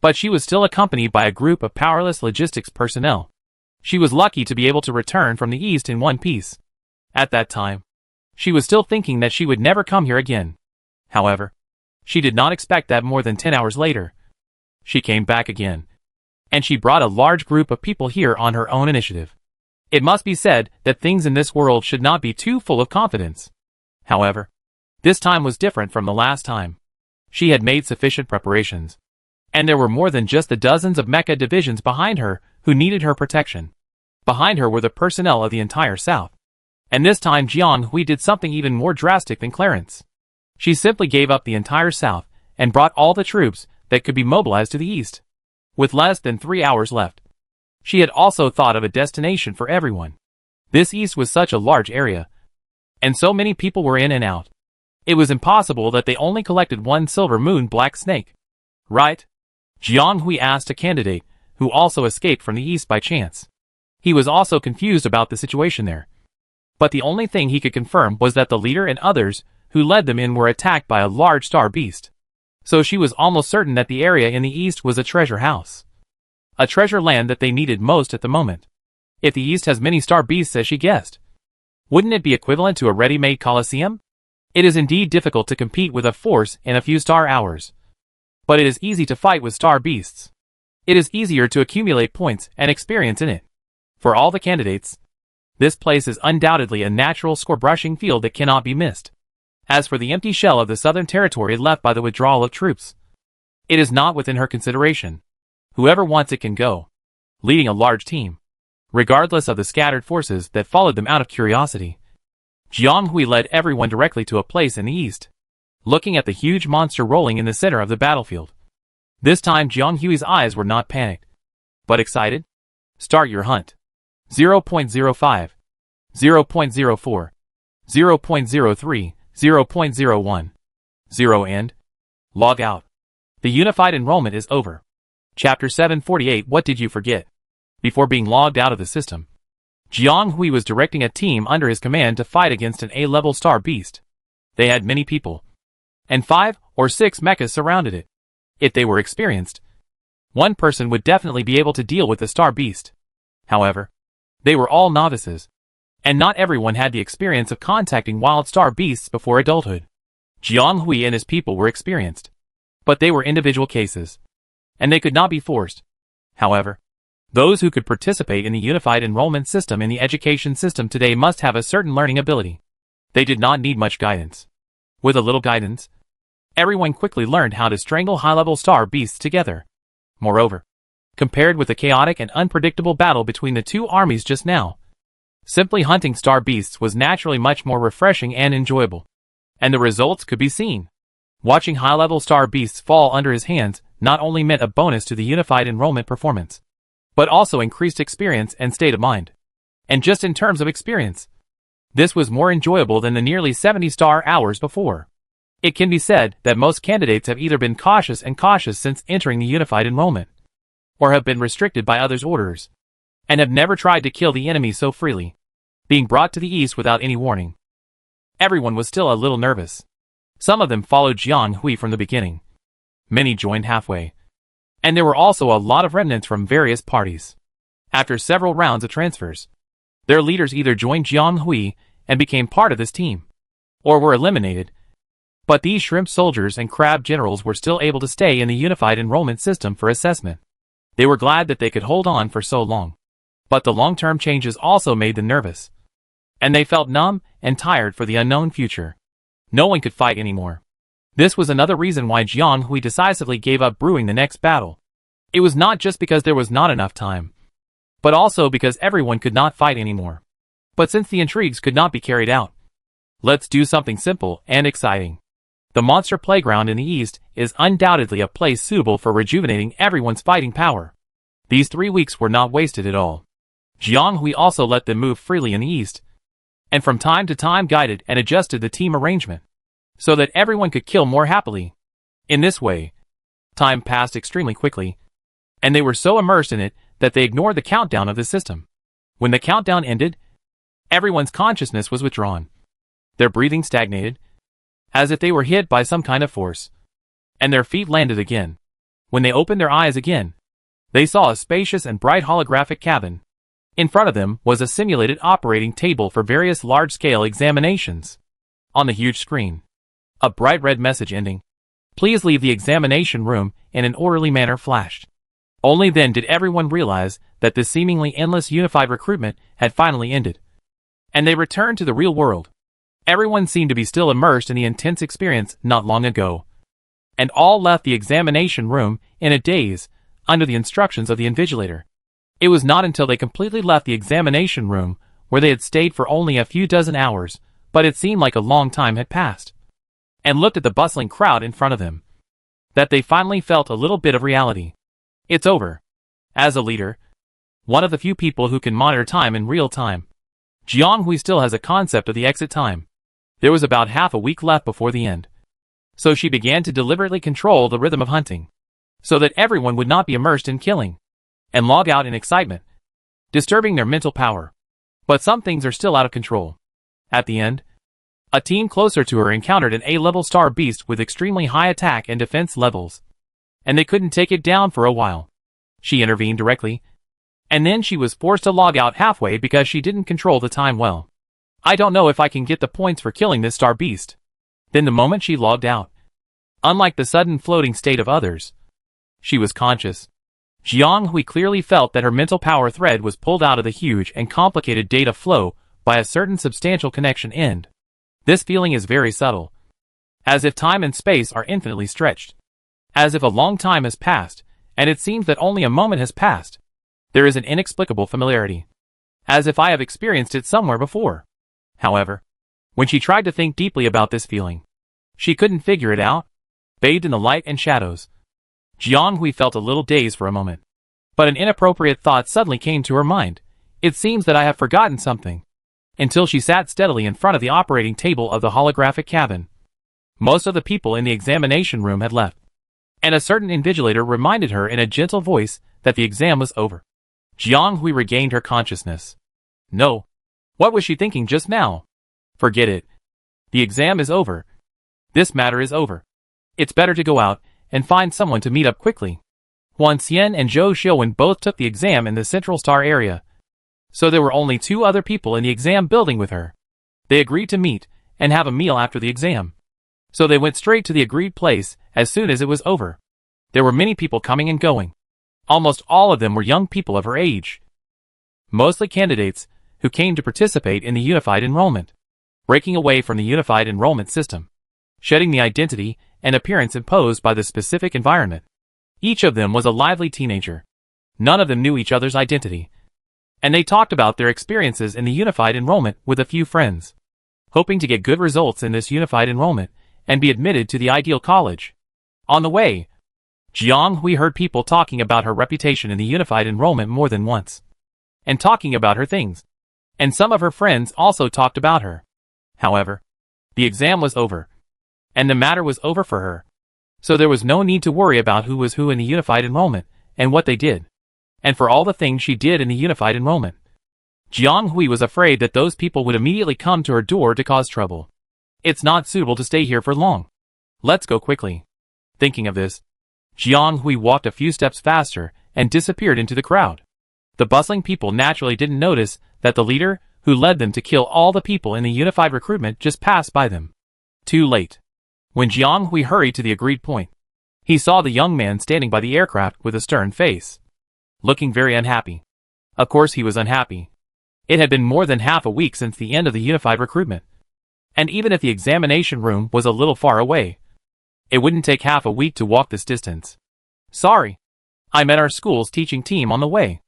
But she was still accompanied by a group of powerless logistics personnel. She was lucky to be able to return from the east in one piece. At that time, she was still thinking that she would never come here again. However, she did not expect that more than 10 hours later, she came back again. And she brought a large group of people here on her own initiative. It must be said that things in this world should not be too full of confidence. However, this time was different from the last time. She had made sufficient preparations, and there were more than just the dozens of mecha divisions behind her who needed her protection. Behind her were the personnel of the entire South. And this time Jiang Hui did something even more drastic than Clarence. She simply gave up the entire South and brought all the troops that could be mobilized to the east. With less than 3 hours left, she had also thought of a destination for everyone. This east was such a large area, and so many people were in and out. It was impossible that they only collected one Silver Moon Black Snake. Right? Jiang Hui asked a candidate, who also escaped from the east by chance. He was also confused about the situation there. But the only thing he could confirm was that the leader and others who led them in were attacked by a large star beast. So she was almost certain that the area in the east was a treasure house. A treasure land that they needed most at the moment. If the east has many star beasts as she guessed, wouldn't it be equivalent to a ready-made coliseum? It is indeed difficult to compete with a force in a few star hours. But it is easy to fight with star beasts. It is easier to accumulate points and experience in it. For all the candidates, this place is undoubtedly a natural score-brushing field that cannot be missed. As for the empty shell of the southern territory left by the withdrawal of troops, it is not within her consideration. Whoever wants it can go, leading a large team, regardless of the scattered forces that followed them out of curiosity. Jiang Hui led everyone directly to a place in the east, looking at the huge monster rolling in the center of the battlefield. This time Jiang Hui's eyes were not panicked, but excited. Start your hunt. 0.05, 0.04, 0.03, 0.01, 0 and log out. The unified enrollment is over. Chapter 748. What did you forget? Before being logged out of the system, Jiang Hui was directing a team under his command to fight against an A-level star beast. They had many people, and 5 or 6 mechas surrounded it. If they were experienced, one person would definitely be able to deal with the star beast. However, they were all novices, and not everyone had the experience of contacting wild star beasts before adulthood. Jiang Hui and his people were experienced, but they were individual cases, and they could not be forced. However, those who could participate in the unified enrollment system in the education system today must have a certain learning ability. They did not need much guidance. With a little guidance, everyone quickly learned how to strangle high-level star beasts together. Moreover, compared with the chaotic and unpredictable battle between the two armies just now, simply hunting star beasts was naturally much more refreshing and enjoyable. And the results could be seen. Watching high-level star beasts fall under his hands not only meant a bonus to the unified enrollment performance, but also increased experience and state of mind. And just in terms of experience, this was more enjoyable than the nearly 70 star hours before. It can be said that most candidates have either been cautious since entering the unified enrollment, or have been restricted by others' orders, and have never tried to kill the enemy so freely, being brought to the east without any warning. Everyone was still a little nervous. Some of them followed Jiang Hui from the beginning. Many joined halfway. And there were also a lot of remnants from various parties. After several rounds of transfers, their leaders either joined Jiang Hui and became part of this team, or were eliminated. But these shrimp soldiers and crab generals were still able to stay in the unified enrollment system for assessment. They were glad that they could hold on for so long. But the long-term changes also made them nervous, and they felt numb and tired for the unknown future. No one could fight anymore. This was another reason why Jiang Hui decisively gave up brewing the next battle. It was not just because there was not enough time, but also because everyone could not fight anymore. But since the intrigues could not be carried out, let's do something simple and exciting. The monster playground in the east is undoubtedly a place suitable for rejuvenating everyone's fighting power. These 3 weeks were not wasted at all. Jiang Hui also let them move freely in the east, and from time to time guided and adjusted the team arrangement, so that everyone could kill more happily. In this way, time passed extremely quickly, and they were so immersed in it that they ignored the countdown of the system. When the countdown ended, everyone's consciousness was withdrawn. Their breathing stagnated, as if they were hit by some kind of force, and their feet landed again. When they opened their eyes again, they saw a spacious and bright holographic cabin. In front of them was a simulated operating table for various large-scale examinations. On the huge screen, a bright red message ending, "Please leave the examination room," in an orderly manner flashed. Only then did everyone realize that this seemingly endless unified recruitment had finally ended, and they returned to the real world. Everyone seemed to be still immersed in the intense experience not long ago, and all left the examination room in a daze under the instructions of the invigilator. It was not until they completely left the examination room, where they had stayed for only a few dozen hours, but it seemed like a long time had passed, and looked at the bustling crowd in front of them, that they finally felt a little bit of reality. It's over. As a leader, one of the few people who can monitor time in real time, Jiang Hui still has a concept of the exit time. There was about half a week left before the end, so she began to deliberately control the rhythm of hunting, so that everyone would not be immersed in killing, and log out in excitement, disturbing their mental power. But some things are still out of control. At the end, a team closer to her encountered an A-level star beast with extremely high attack and defense levels, and they couldn't take it down for a while. She intervened directly, and then she was forced to log out halfway because she didn't control the time well. I don't know if I can get the points for killing this star beast. Then the moment she logged out, unlike the sudden floating state of others, she was conscious. Jiang Hui clearly felt that her mental power thread was pulled out of the huge and complicated data flow by a certain substantial connection end. This feeling is very subtle, as if time and space are infinitely stretched, as if a long time has passed, and it seems that only a moment has passed. There is an inexplicable familiarity, as if I have experienced it somewhere before. However, when she tried to think deeply about this feeling, she couldn't figure it out. Bathed in the light and shadows, Jiang Hui felt a little dazed for a moment. But an inappropriate thought suddenly came to her mind. It seems that I have forgotten something. Until she sat steadily in front of the operating table of the holographic cabin. Most of the people in the examination room had left, and a certain invigilator reminded her in a gentle voice that the exam was over. Jiang Hui regained her consciousness. No. What was she thinking just now? Forget it. The exam is over. This matter is over. It's better to go out and find someone to meet up quickly. Huan Xian and Zhou Xiuwen both took the exam in the Central Star area, so there were only 2 other people in the exam building with her. They agreed to meet and have a meal after the exam. So they went straight to the agreed place as soon as it was over. There were many people coming and going. Almost all of them were young people of her age. Mostly candidates who came to participate in the unified enrollment. Breaking away from the unified enrollment system, shedding the identity and appearance imposed by the specific environment. Each of them was a lively teenager. None of them knew each other's identity, and they talked about their experiences in the unified enrollment with a few friends, hoping to get good results in this unified enrollment and be admitted to the ideal college. On the way, Jiang Hui heard people talking about her reputation in the unified enrollment more than once, and talking about her things, and some of her friends also talked about her. However, the exam was over, and the matter was over for her, so there was no need to worry about who was who in the unified enrollment and what they did, and for all the things she did in the unified enrollment. Jiang Hui was afraid that those people would immediately come to her door to cause trouble. It's not suitable to stay here for long. Let's go quickly. Thinking of this, Jiang Hui walked a few steps faster and disappeared into the crowd. The bustling people naturally didn't notice that the leader, who led them to kill all the people in the unified recruitment, just passed by them. Too late. When Jiang Hui hurried to the agreed point, he saw the young man standing by the aircraft with a stern face, looking very unhappy. Of course he was unhappy. It had been more than half a week since the end of the unified recruitment, and even if the examination room was a little far away, it wouldn't take half a week to walk this distance. Sorry. I met our school's teaching team on the way.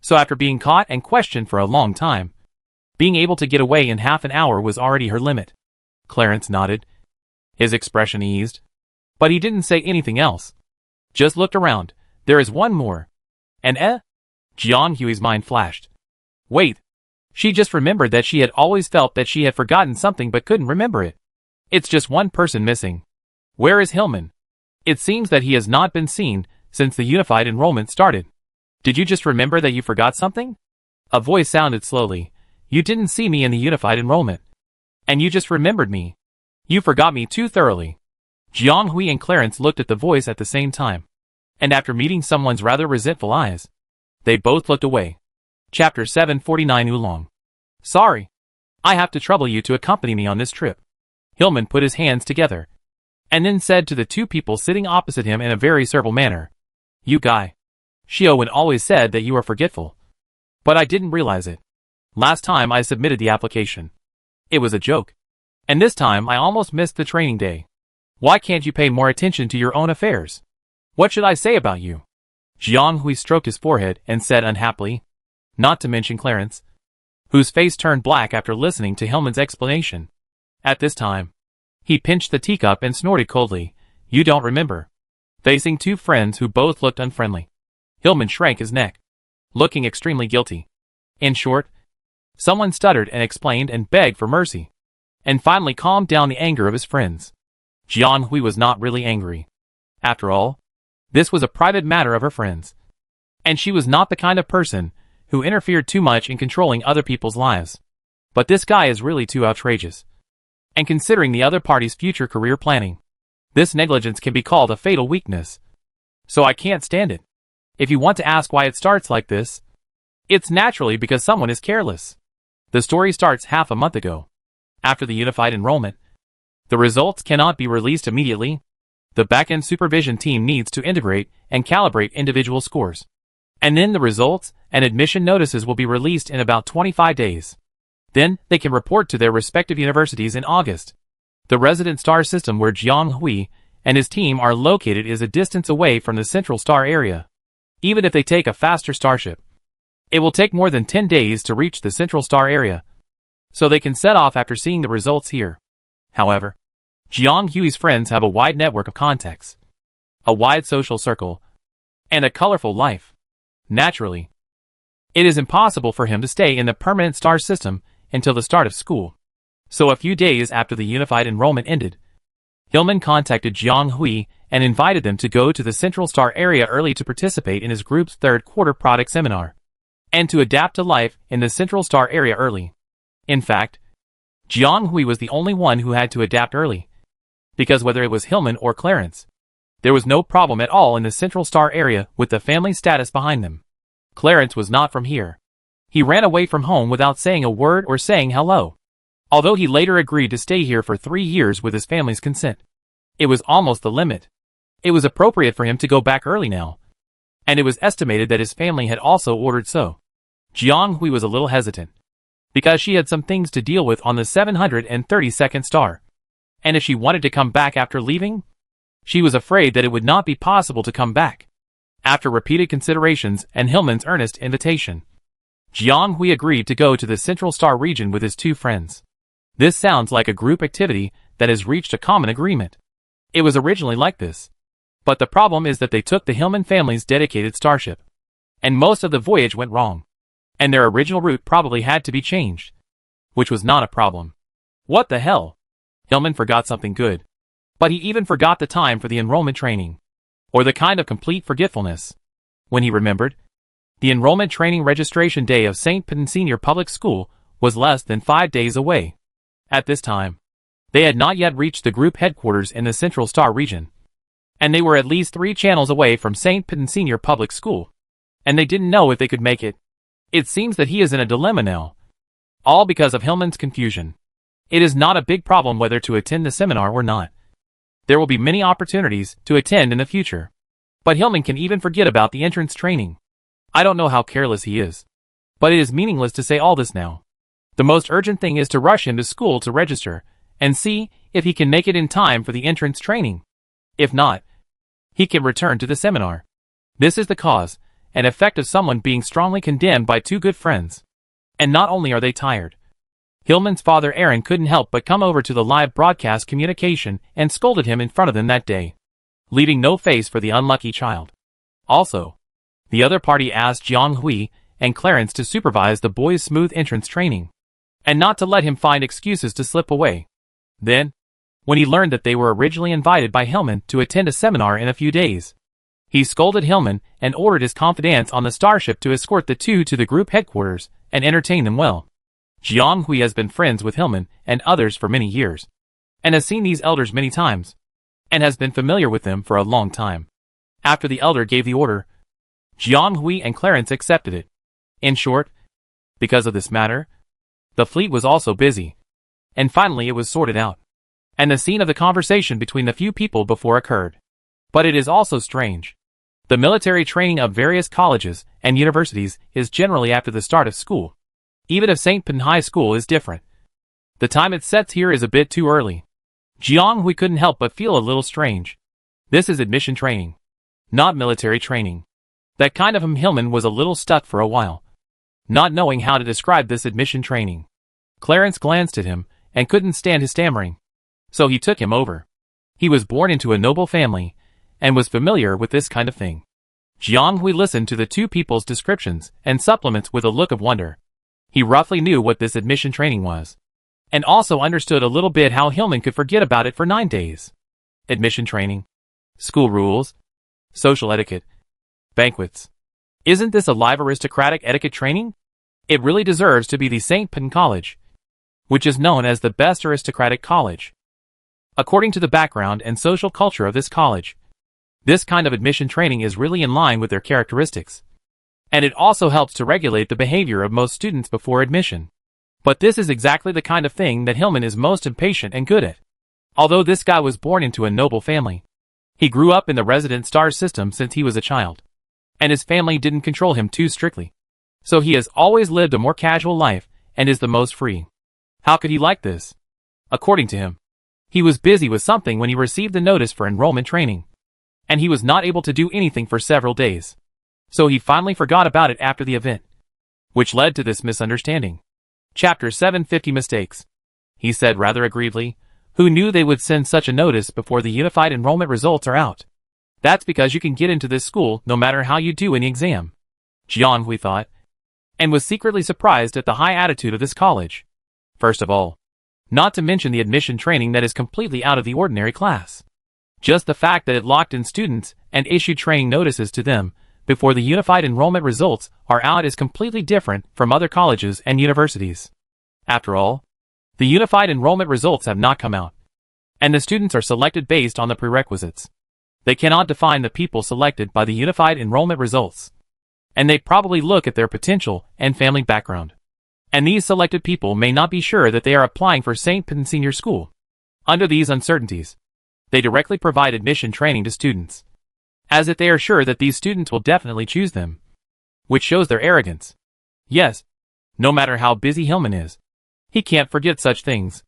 So after being caught and questioned for a long time, being able to get away in half an hour was already her limit. Clarence nodded. His expression eased, but he didn't say anything else. Just looked around. There is one more. And Jiang Hui's mind flashed. Wait. She just remembered that she had always felt that she had forgotten something but couldn't remember it. It's just one person missing. Where is Hillman? It seems that he has not been seen since the unified enrollment started. Did you just remember that you forgot something? A voice sounded slowly. You didn't see me in the unified enrollment, and you just remembered me. You forgot me too thoroughly. Jiang Hui and Clarence looked at the voice at the same time, and after meeting someone's rather resentful eyes, they both looked away. Chapter 749 Oolong. Sorry. I have to trouble you to accompany me on this trip. Hillman put his hands together, and then said to the 2 people sitting opposite him in a very servile manner. You guy. Xiuwen always said that you are forgetful, but I didn't realize it. Last time I submitted the application, it was a joke. And this time I almost missed the training day. Why can't you pay more attention to your own affairs? What should I say about you? Jiang Hui stroked his forehead and said unhappily, not to mention Clarence, whose face turned black after listening to Hillman's explanation. At this time, he pinched the teacup and snorted coldly. You don't remember. Facing 2 friends who both looked unfriendly, Hillman shrank his neck, looking extremely guilty. In short, someone stuttered and explained and begged for mercy, and finally calmed down the anger of his friends. Jiang Hui was not really angry. After all, this was a private matter of her friends, and she was not the kind of person who interfered too much in controlling other people's lives. But this guy is really too outrageous. And considering the other party's future career planning, this negligence can be called a fatal weakness. So I can't stand it. If you want to ask why it starts like this, it's naturally because someone is careless. The story starts half a month ago. After the unified enrollment, the results cannot be released immediately. The back-end supervision team needs to integrate and calibrate individual scores. And then the results and admission notices will be released in about 25 days. Then, they can report to their respective universities in August. The resident star system where Jiang Hui and his team are located is a distance away from the central star area. Even if they take a faster starship, it will take more than 10 days to reach the central star area, so they can set off after seeing the results here. However, Jiang Hui's friends have a wide network of contacts, a wide social circle, and a colorful life. Naturally, it is impossible for him to stay in the permanent star system until the start of school. So a few days after the unified enrollment ended, Hillman contacted Jiang Hui and invited them to go to the central star area early to participate in his group's third quarter product seminar, and to adapt to life in the central star area early. In fact, Jiang Hui was the only one who had to adapt early, because whether it was Hillman or Clarence, there was no problem at all in the central star area with the family status behind them. Clarence was not from here. He ran away from home without saying a word or saying hello. Although he later agreed to stay here for 3 years with his family's consent. It was almost the limit. It was appropriate for him to go back early now. And it was estimated that his family had also ordered so. Jiang Hui was a little hesitant, because she had some things to deal with on the 732nd star. And if she wanted to come back after leaving, she was afraid that it would not be possible to come back. After repeated considerations and Hillman's earnest invitation, Jiang Hui agreed to go to the central star region with his 2 friends. This sounds like a group activity that has reached a common agreement. It was originally like this. But the problem is that they took the Hillman family's dedicated starship, and most of the voyage went wrong. And their original route probably had to be changed, which was not a problem. What the hell? Hillman forgot something good. But he even forgot the time for the enrollment training, or the kind of complete forgetfulness. When he remembered, the enrollment training registration day of St. Pin Senior Public School was less than 5 days away. At this time, they had not yet reached the group headquarters in the Central Star region, and they were at least 3 channels away from St. Pin Senior Public School, and they didn't know if they could make it. It seems that he is in a dilemma now, all because of Hillman's confusion. It is not a big problem whether to attend the seminar or not. There will be many opportunities to attend in the future, but Hillman can even forget about the entrance training. I don't know how careless he is, but it is meaningless to say all this now. The most urgent thing is to rush him to school to register, and see if he can make it in time for the entrance training. If not, he can return to the seminar. This is the cause and effect of someone being strongly condemned by 2 good friends. And not only are they tired, Hillman's father Aaron couldn't help but come over to the live broadcast communication and scolded him in front of them that day, leaving no face for the unlucky child. Also, the other party asked Jiang Hui and Clarence to supervise the boy's smooth entrance training, and not to let him find excuses to slip away. Then, when he learned that they were originally invited by Hillman to attend a seminar in a few days, he scolded Hillman and ordered his confidants on the starship to escort the 2 to the group headquarters and entertain them well. Jiang Hui has been friends with Hillman and others for many years, and has seen these elders many times, and has been familiar with them for a long time. After the elder gave the order, Jiang Hui and Clarence accepted it. In short, because of this matter, the fleet was also busy, and finally it was sorted out, and the scene of the conversation between the few people before occurred. But it is also strange. The military training of various colleges and universities is generally after the start of school. Even if St. Pin High School is different, the time it sets here is a bit too early. Jiang Hui couldn't help but feel a little strange. This is admission training, not military training. That kind of Hillman was a little stuck for a while, not knowing how to describe this admission training. Clarence glanced at him and couldn't stand his stammering, so he took him over. He was born into a noble family and was familiar with this kind of thing. Jiang Hui listened to the 2 people's descriptions and supplements with a look of wonder. He roughly knew what this admission training was, and also understood a little bit how Hillman could forget about it for 9 days. Admission training, school rules, social etiquette, banquets. Isn't this a live aristocratic etiquette training? It really deserves to be the St. Pin College. which is known as the best aristocratic college. According to the background and social culture of this college, this kind of admission training is really in line with their characteristics. And it also helps to regulate the behavior of most students before admission. But this is exactly the kind of thing that Hillman is most impatient and good at. Although this guy was born into a noble family, he grew up in the resident star system since he was a child. And his family didn't control him too strictly. So he has always lived a more casual life and is the most free. How could he like this? According to him, he was busy with something when he received the notice for enrollment training. And he was not able to do anything for several days. So he finally forgot about it after the event, which led to this misunderstanding. Chapter 750 Mistakes. He said rather aggrievedly, who knew they would send such a notice before the unified enrollment results are out? That's because you can get into this school no matter how you do in the exam. Jianghui thought, and was secretly surprised at the high attitude of this college. First of all, not to mention the admission training that is completely out of the ordinary class. Just the fact that it locked in students and issued training notices to them before the unified enrollment results are out is completely different from other colleges and universities. After all, the unified enrollment results have not come out, and the students are selected based on the prerequisites. They cannot define the people selected by the unified enrollment results, and they probably look at their potential and family background. And these selected people may not be sure that they are applying for St. Penn Senior School. Under these uncertainties, they directly provide admission training to students, as if they are sure that these students will definitely choose them, which shows their arrogance. Yes, no matter how busy Hillman is, he can't forget such things.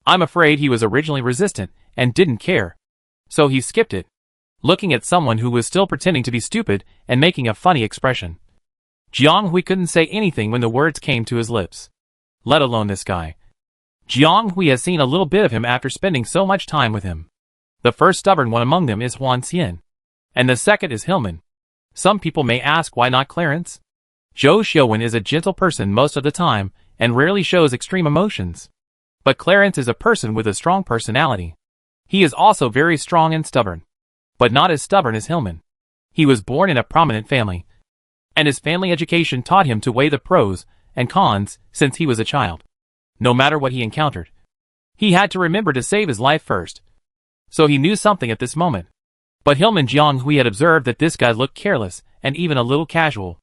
I'm afraid he was originally resistant and didn't care, so he skipped it, looking at someone who was still pretending to be stupid and making a funny expression. Jianghui couldn't say anything when the words came to his lips, let alone this guy. Jianghui has seen a little bit of him after spending so much time with him. The first stubborn one among them is Huan Xian, and the second is Hillman. Some people may ask why not Clarence? Zhou Xiuwen is a gentle person most of the time and rarely shows extreme emotions. But Clarence is a person with a strong personality. He is also very strong and stubborn, but not as stubborn as Hillman. He was born in a prominent family, and his family education taught him to weigh the pros and cons since he was a child. No matter what he encountered, he had to remember to save his life first. So he knew something at this moment. But Hillman Jianghui had observed that this guy looked careless and even a little casual.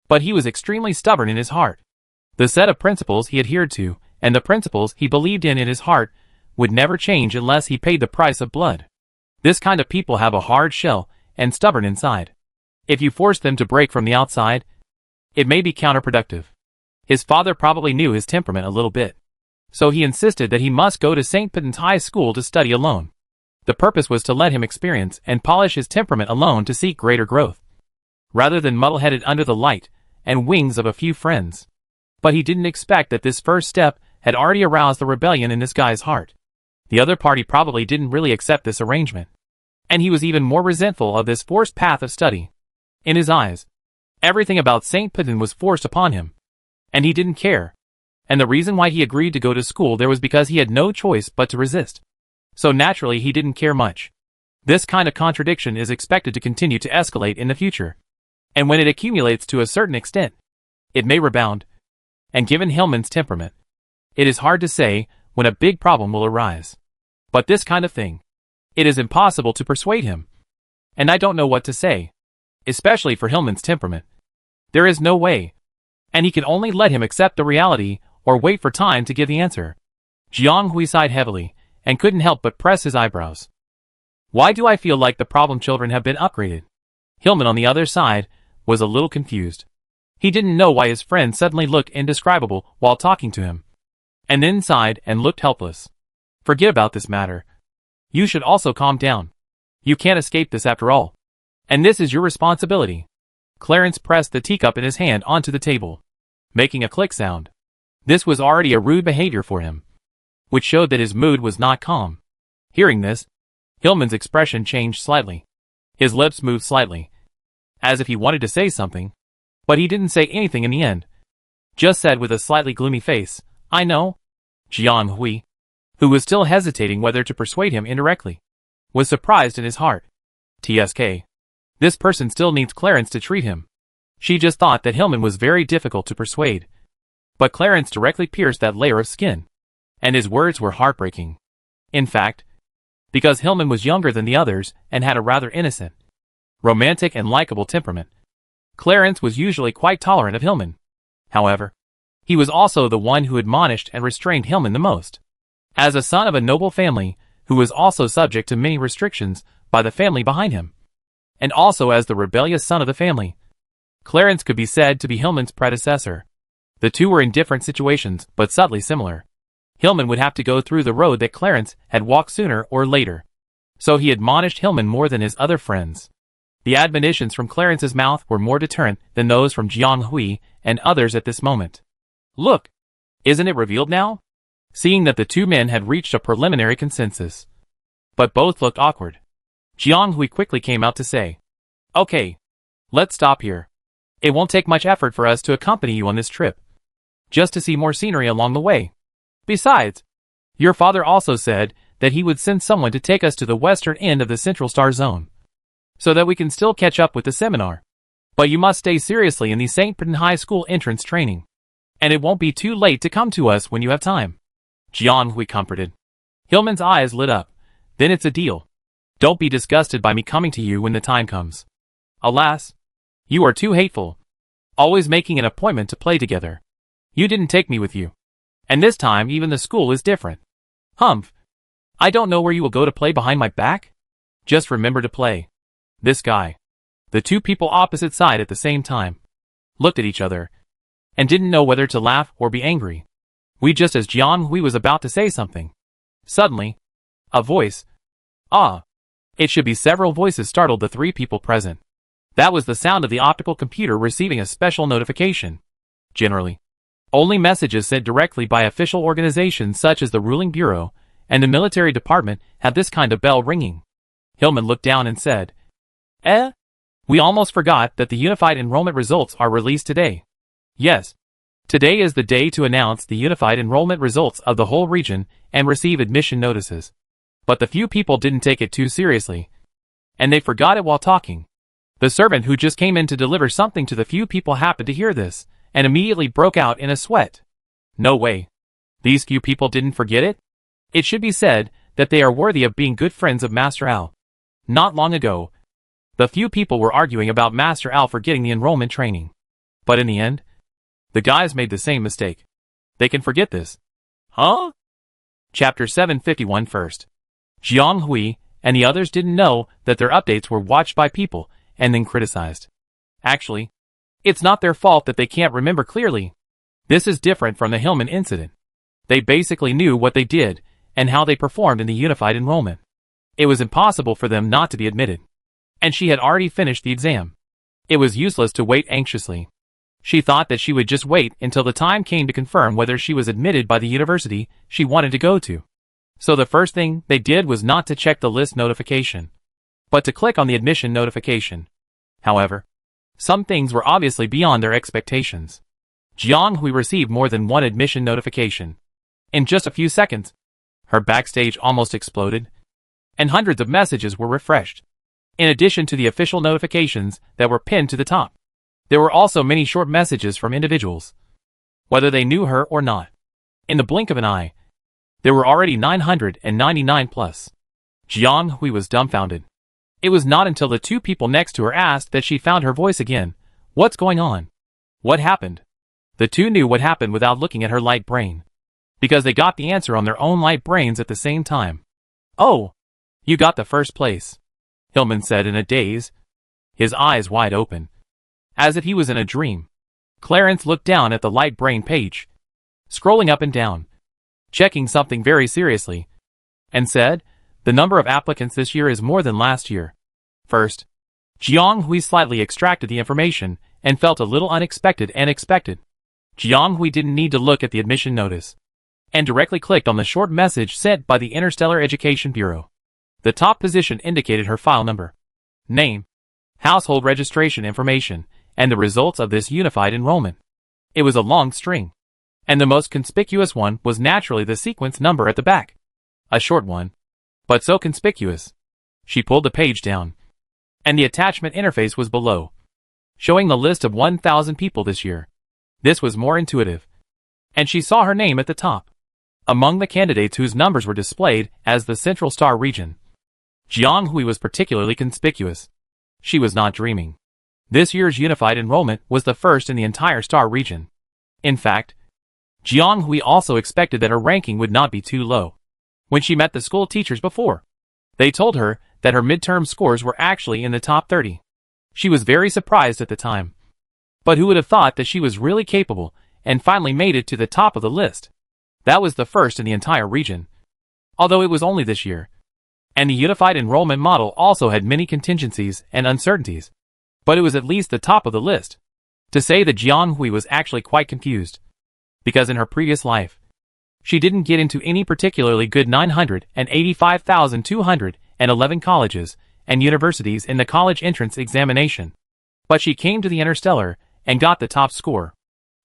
But he was extremely stubborn in his heart. The set of principles he adhered to, and the principles he believed in his heart, would never change unless he paid the price of blood. This kind of people have a hard shell and stubborn inside. If you force them to break from the outside, it may be counterproductive. His father probably knew his temperament a little bit, so he insisted that he must go to St. Penn High School to study alone. The purpose was to let him experience and polish his temperament alone to seek greater growth, rather than muddle-headed under the light and wings of a few friends. But he didn't expect that this first step had already aroused the rebellion in this guy's heart. The other party probably didn't really accept this arrangement, and he was even more resentful of this forced path of study. In his eyes, everything about St. Penn was forced upon him, and he didn't care. And the reason why he agreed to go to school there was because he had no choice but to resist. So naturally he didn't care much. This kind of contradiction is expected to continue to escalate in the future. And when it accumulates to a certain extent, it may rebound. And given Hillman's temperament, it is hard to say when a big problem will arise. But this kind of thing, it is impossible to persuade him. And I don't know what to say, especially for Hillman's temperament. There is no way. And he can only let him accept the reality or wait for time to give the answer. Jianghui sighed heavily and couldn't help but press his eyebrows. Why do I feel like the problem children have been upgraded? Hillman on the other side was a little confused. He didn't know why his friend suddenly looked indescribable while talking to him, and then sighed and looked helpless. Forget about this matter. You should also calm down. You can't escape this after all. And this is your responsibility. Clarence pressed the teacup in his hand onto the table, making a click sound. This was already a rude behavior for him, which showed that his mood was not calm. Hearing this, Hillman's expression changed slightly. His lips moved slightly, as if he wanted to say something, but he didn't say anything in the end. Just said with a slightly gloomy face, I know. Jianghui, who was still hesitating whether to persuade him indirectly, was surprised in his heart. TSK. This person still needs Clarence to treat him. She just thought that Hillman was very difficult to persuade. But Clarence directly pierced that layer of skin. And his words were heartbreaking. In fact, because Hillman was younger than the others and had a rather innocent, romantic and likable temperament, Clarence was usually quite tolerant of Hillman. However, he was also the one who admonished and restrained Hillman the most. As a son of a noble family, who was also subject to many restrictions by the family behind him, and also as the rebellious son of the family, Clarence could be said to be Hillman's predecessor. The two were in different situations, but subtly similar. Hillman would have to go through the road that Clarence had walked sooner or later. So he admonished Hillman more than his other friends. The admonitions from Clarence's mouth were more deterrent than those from Jiang Hui and others at this moment. Look! Isn't it revealed now? Seeing that the two men had reached a preliminary consensus. But both looked awkward. Jiang Hui quickly came out to say, "Okay, let's stop here. It won't take much effort for us to accompany you on this trip. Just to see more scenery along the way. Besides, your father also said that he would send someone to take us to the western end of the Central Star Zone, so that we can still catch up with the seminar. But you must stay seriously in the St. Britain High School entrance training. And it won't be too late to come to us when you have time." Jiang Hui comforted. Hillman's eyes lit up. "Then it's a deal. Don't be disgusted by me coming to you when the time comes. Alas, you are too hateful. Always making an appointment to play together. You didn't take me with you. And this time even the school is different. Humph. I don't know where you will go to play behind my back. Just remember to play." This guy. The two people opposite side at the same time looked at each other and didn't know whether to laugh or be angry. Just as Jiang Hui was about to say something, suddenly, a voice, it should be several voices, startled the three people present. That was the sound of the optical computer receiving a special notification. Generally, only messages sent directly by official organizations such as the ruling bureau and the military department have this kind of bell ringing. Hillman looked down and said, We almost forgot that the unified enrollment results are released today. Yes, today is the day to announce the unified enrollment results of the whole region and receive admission notices. But the few people didn't take it too seriously, and they forgot it while talking. The servant who just came in to deliver something to the few people happened to hear this, and immediately broke out in a sweat. No way. These few people didn't forget it? It should be said that they are worthy of being good friends of Master Al. Not long ago, the few people were arguing about Master Al forgetting the enrollment training. But in the end, the guys made the same mistake. They can forget this. Huh? Chapter 751 first. Jiang Hui and the others didn't know that their updates were watched by people and then criticized. Actually, it's not their fault that they can't remember clearly. This is different from the Hillman incident. They basically knew what they did and how they performed in the unified enrollment. It was impossible for them not to be admitted. And she had already finished the exam. It was useless to wait anxiously. She thought that she would just wait until the time came to confirm whether she was admitted by the university she wanted to go to. So the first thing they did was not to check the list notification, but to click on the admission notification. However, some things were obviously beyond their expectations. Jiang Hui received more than one admission notification. In just a few seconds, her backstage almost exploded, and hundreds of messages were refreshed. In addition to the official notifications that were pinned to the top, there were also many short messages from individuals, whether they knew her or not. In the blink of an eye, there were already 999 plus. Jiang Hui was dumbfounded. It was not until the two people next to her asked that she found her voice again. What's going on? What happened? The two knew what happened without looking at her light brain, because they got the answer on their own light brains at the same time. Oh, you got the first place, Hillman said in a daze, his eyes wide open, as if he was in a dream. Clarence looked down at the light brain page, scrolling up and down, checking something very seriously, and said, "The number of applicants this year is more than last year." First, Jiang Hui slightly extracted the information and felt a little unexpected and expected. Jiang Hui didn't need to look at the admission notice, and directly clicked on the short message sent by the Interstellar Education Bureau. The top position indicated her file number, name, household registration information, and the results of this unified enrollment. It was a long string, and the most conspicuous one was naturally the sequence number at the back. A short one, but so conspicuous. She pulled the page down, and the attachment interface was below, showing the list of 1,000 people this year. This was more intuitive, and she saw her name at the top. Among the candidates whose numbers were displayed as the Central Star region, Jiang Hui was particularly conspicuous. She was not dreaming. This year's unified enrollment was the first in the entire Star region. In fact, Jiang Hui also expected that her ranking would not be too low. When she met the school teachers before, they told her that her midterm scores were actually in the top 30. She was very surprised at the time. But who would have thought that she was really capable and finally made it to the top of the list? That was the first in the entire region. Although it was only this year. And the unified enrollment model also had many contingencies and uncertainties. But it was at least the top of the list. To say that Jiang Hui was actually quite confused. Because in her previous life, she didn't get into any particularly good 985,211 colleges and universities in the college entrance examination. But she came to the Interstellar and got the top score.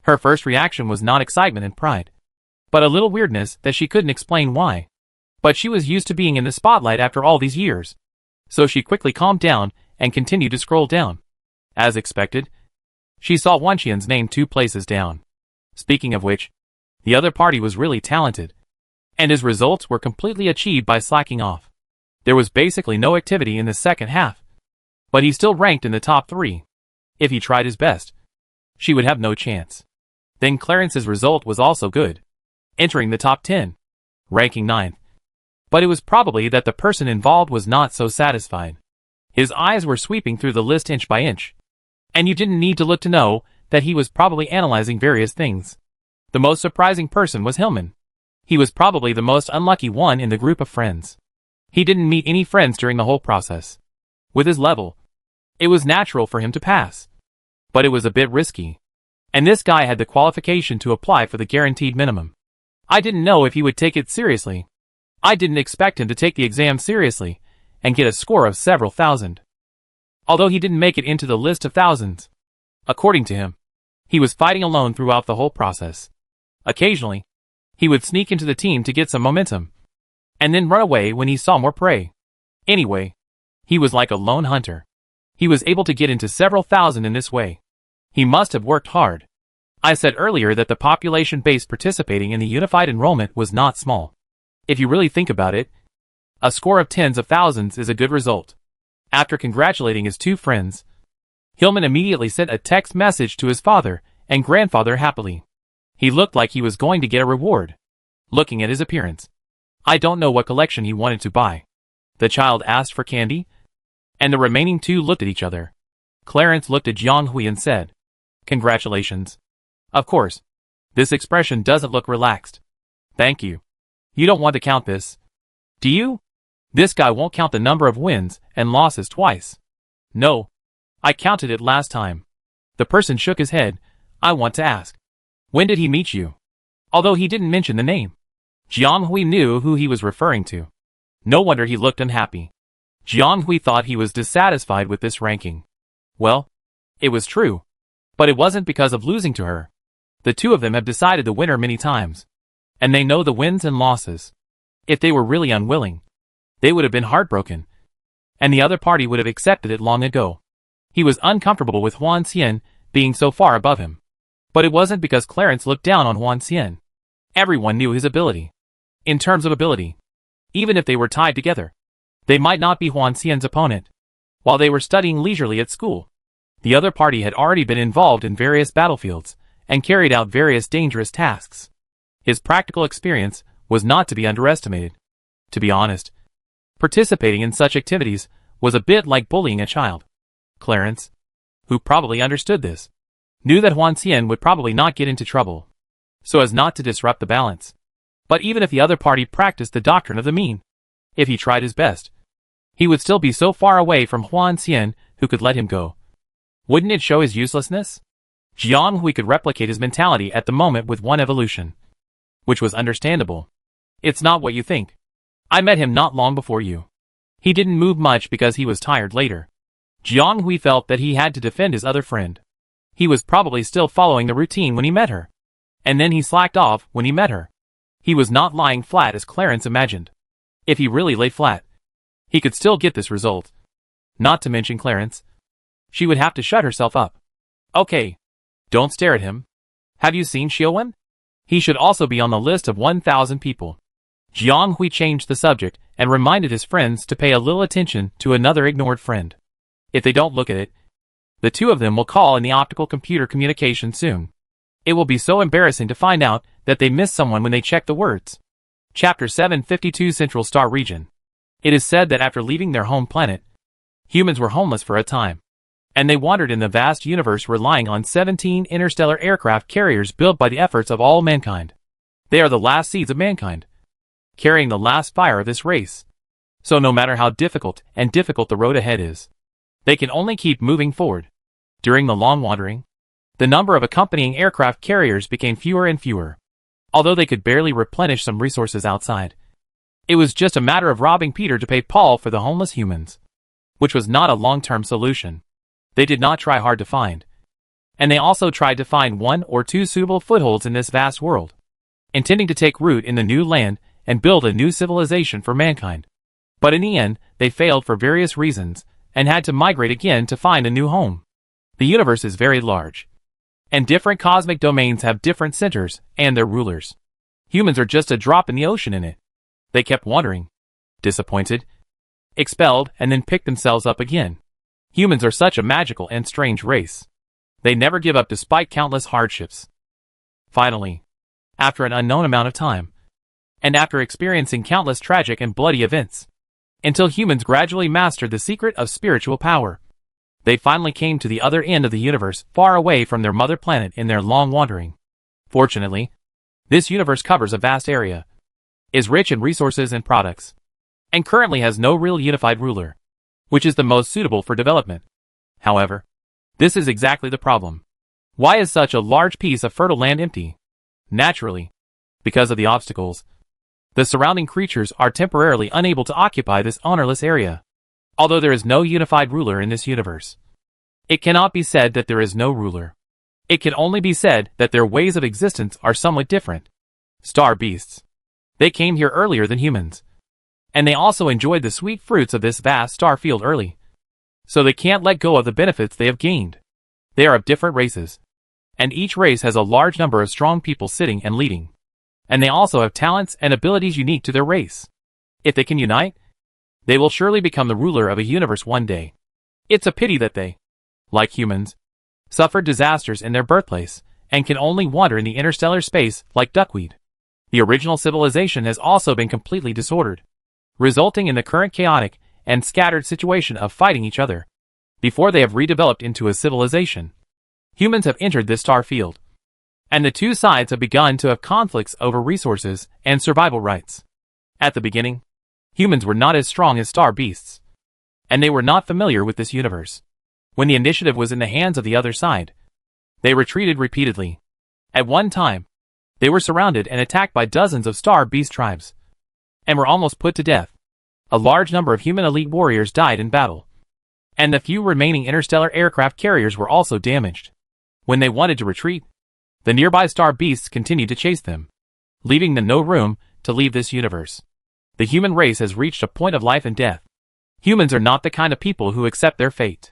Her first reaction was not excitement and pride, but a little weirdness that she couldn't explain why. But she was used to being in the spotlight after all these years. So she quickly calmed down and continued to scroll down. As expected, she saw Wan Qian's name 2 places down. Speaking of which, the other party was really talented, and his results were completely achieved by slacking off. There was basically no activity in the second half, but he still ranked in the top 3. If he tried his best, she would have no chance. Then Clarence's result was also good, entering the top 10, ranking 9th. But it was probably that the person involved was not so satisfied. His eyes were sweeping through the list inch by inch, and you didn't need to look to know that he was probably analyzing various things. The most surprising person was Hillman. He was probably the most unlucky one in the group of friends. He didn't meet any friends during the whole process. With his level, it was natural for him to pass. But it was a bit risky. And this guy had the qualification to apply for the guaranteed minimum. I didn't know if he would take it seriously. I didn't expect him to take the exam seriously and get a score of several thousand. Although he didn't make it into the list of thousands. According to him, he was fighting alone throughout the whole process. Occasionally, he would sneak into the team to get some momentum, and then run away when he saw more prey. Anyway, he was like a lone hunter. He was able to get into several thousand in this way. He must have worked hard. I said earlier that the population base participating in the unified enrollment was not small. If you really think about it, a score of tens of thousands is a good result. After congratulating his 2 friends, Hillman immediately sent a text message to his father and grandfather happily. He looked like he was going to get a reward. Looking at his appearance, I don't know what collection he wanted to buy. The child asked for candy, and the remaining 2 looked at each other. Clarence looked at Jiang Hui and said, "Congratulations." Of course, this expression doesn't look relaxed. "Thank you. You don't want to count this, do you? This guy won't count the number of wins and losses twice." "No. I counted it last time." The person shook his head. "I want to ask, when did he meet you?" Although he didn't mention the name, Jiang Hui knew who he was referring to. No wonder he looked unhappy. Jiang Hui thought he was dissatisfied with this ranking. Well, it was true. But it wasn't because of losing to her. The 2 of them have decided the winner many times, and they know the wins and losses. If they were really unwilling, they would have been heartbroken, and the other party would have accepted it long ago. He was uncomfortable with Huan Xian being so far above him. But it wasn't because Clarence looked down on Huan Xian. Everyone knew his ability. In terms of ability, even if they were tied together, they might not be Huan Xian's opponent. While they were studying leisurely at school, the other party had already been involved in various battlefields and carried out various dangerous tasks. His practical experience was not to be underestimated. To be honest, participating in such activities was a bit like bullying a child. Clarence, who probably understood this, knew that Huan Xian would probably not get into trouble, so as not to disrupt the balance. But even if the other party practiced the doctrine of the mean, if he tried his best, he would still be so far away from Huan Xian who could let him go. Wouldn't it show his uselessness? Jiang Hui could replicate his mentality at the moment with one evolution, which was understandable. "It's not what you think. I met him not long before you. He didn't move much because he was tired later." Jiang Hui felt that he had to defend his other friend. He was probably still following the routine when he met her. And then he slacked off when he met her. He was not lying flat as Clarence imagined. If he really lay flat, he could still get this result. Not to mention Clarence. She would have to shut herself up. "Okay. Don't stare at him. Have you seen Xiaowen?" He should also be on the list of 1,000 people. Jiang Hui changed the subject and reminded his friends to pay a little attention to another ignored friend. If they don't look at it, the two of them will call in the optical computer communication soon. It will be so embarrassing to find out that they missed someone when they check the words. Chapter 752 Central Star Region. It is said that after leaving their home planet, humans were homeless for a time, and they wandered in the vast universe relying on 17 interstellar aircraft carriers built by the efforts of all mankind. They are the last seeds of mankind, carrying the last fire of this race. So no matter how difficult the road ahead is, they can only keep moving forward. During the long wandering, the number of accompanying aircraft carriers became fewer and fewer. Although they could barely replenish some resources outside, it was just a matter of robbing Peter to pay Paul for the homeless humans, which was not a long-term solution. They did not try hard to find, and they also tried to find 1 or 2 suitable footholds in this vast world, intending to take root in the new land and build a new civilization for mankind. But in the end, they failed for various reasons, and had to migrate again to find a new home. The universe is very large, and different cosmic domains have different centers and their rulers. Humans are just a drop in the ocean in it. They kept wandering, disappointed, expelled, and then picked themselves up again. Humans are such a magical and strange race. They never give up despite countless hardships. Finally, after an unknown amount of time, and after experiencing countless tragic and bloody events, until humans gradually mastered the secret of spiritual power, they finally came to the other end of the universe, far away from their mother planet in their long wandering. Fortunately, this universe covers a vast area, is rich in resources and products, and currently has no real unified ruler, which is the most suitable for development. However, this is exactly the problem. Why is such a large piece of fertile land empty? Naturally, because of the obstacles. The surrounding creatures are temporarily unable to occupy this ownerless area. Although there is no unified ruler in this universe, it cannot be said that there is no ruler. It can only be said that their ways of existence are somewhat different. Star beasts. They came here earlier than humans, and they also enjoyed the sweet fruits of this vast star field early, so they can't let go of the benefits they have gained. They are of different races, and each race has a large number of strong people sitting and leading, and they also have talents and abilities unique to their race. If they can unite, they will surely become the ruler of a universe one day. It's a pity that they, like humans, suffered disasters in their birthplace, and can only wander in the interstellar space like duckweed. The original civilization has also been completely disordered, resulting in the current chaotic and scattered situation of fighting each other. Before they have redeveloped into a civilization, humans have entered this star field, and the two sides have begun to have conflicts over resources and survival rights. At the beginning, humans were not as strong as star beasts, and they were not familiar with this universe. When the initiative was in the hands of the other side, they retreated repeatedly. At one time, they were surrounded and attacked by dozens of star beast tribes, and were almost put to death. A large number of human elite warriors died in battle, and the few remaining interstellar aircraft carriers were also damaged. When they wanted to retreat, the nearby star beasts continued to chase them, leaving them no room to leave this universe. The human race has reached a point of life and death. Humans are not the kind of people who accept their fate.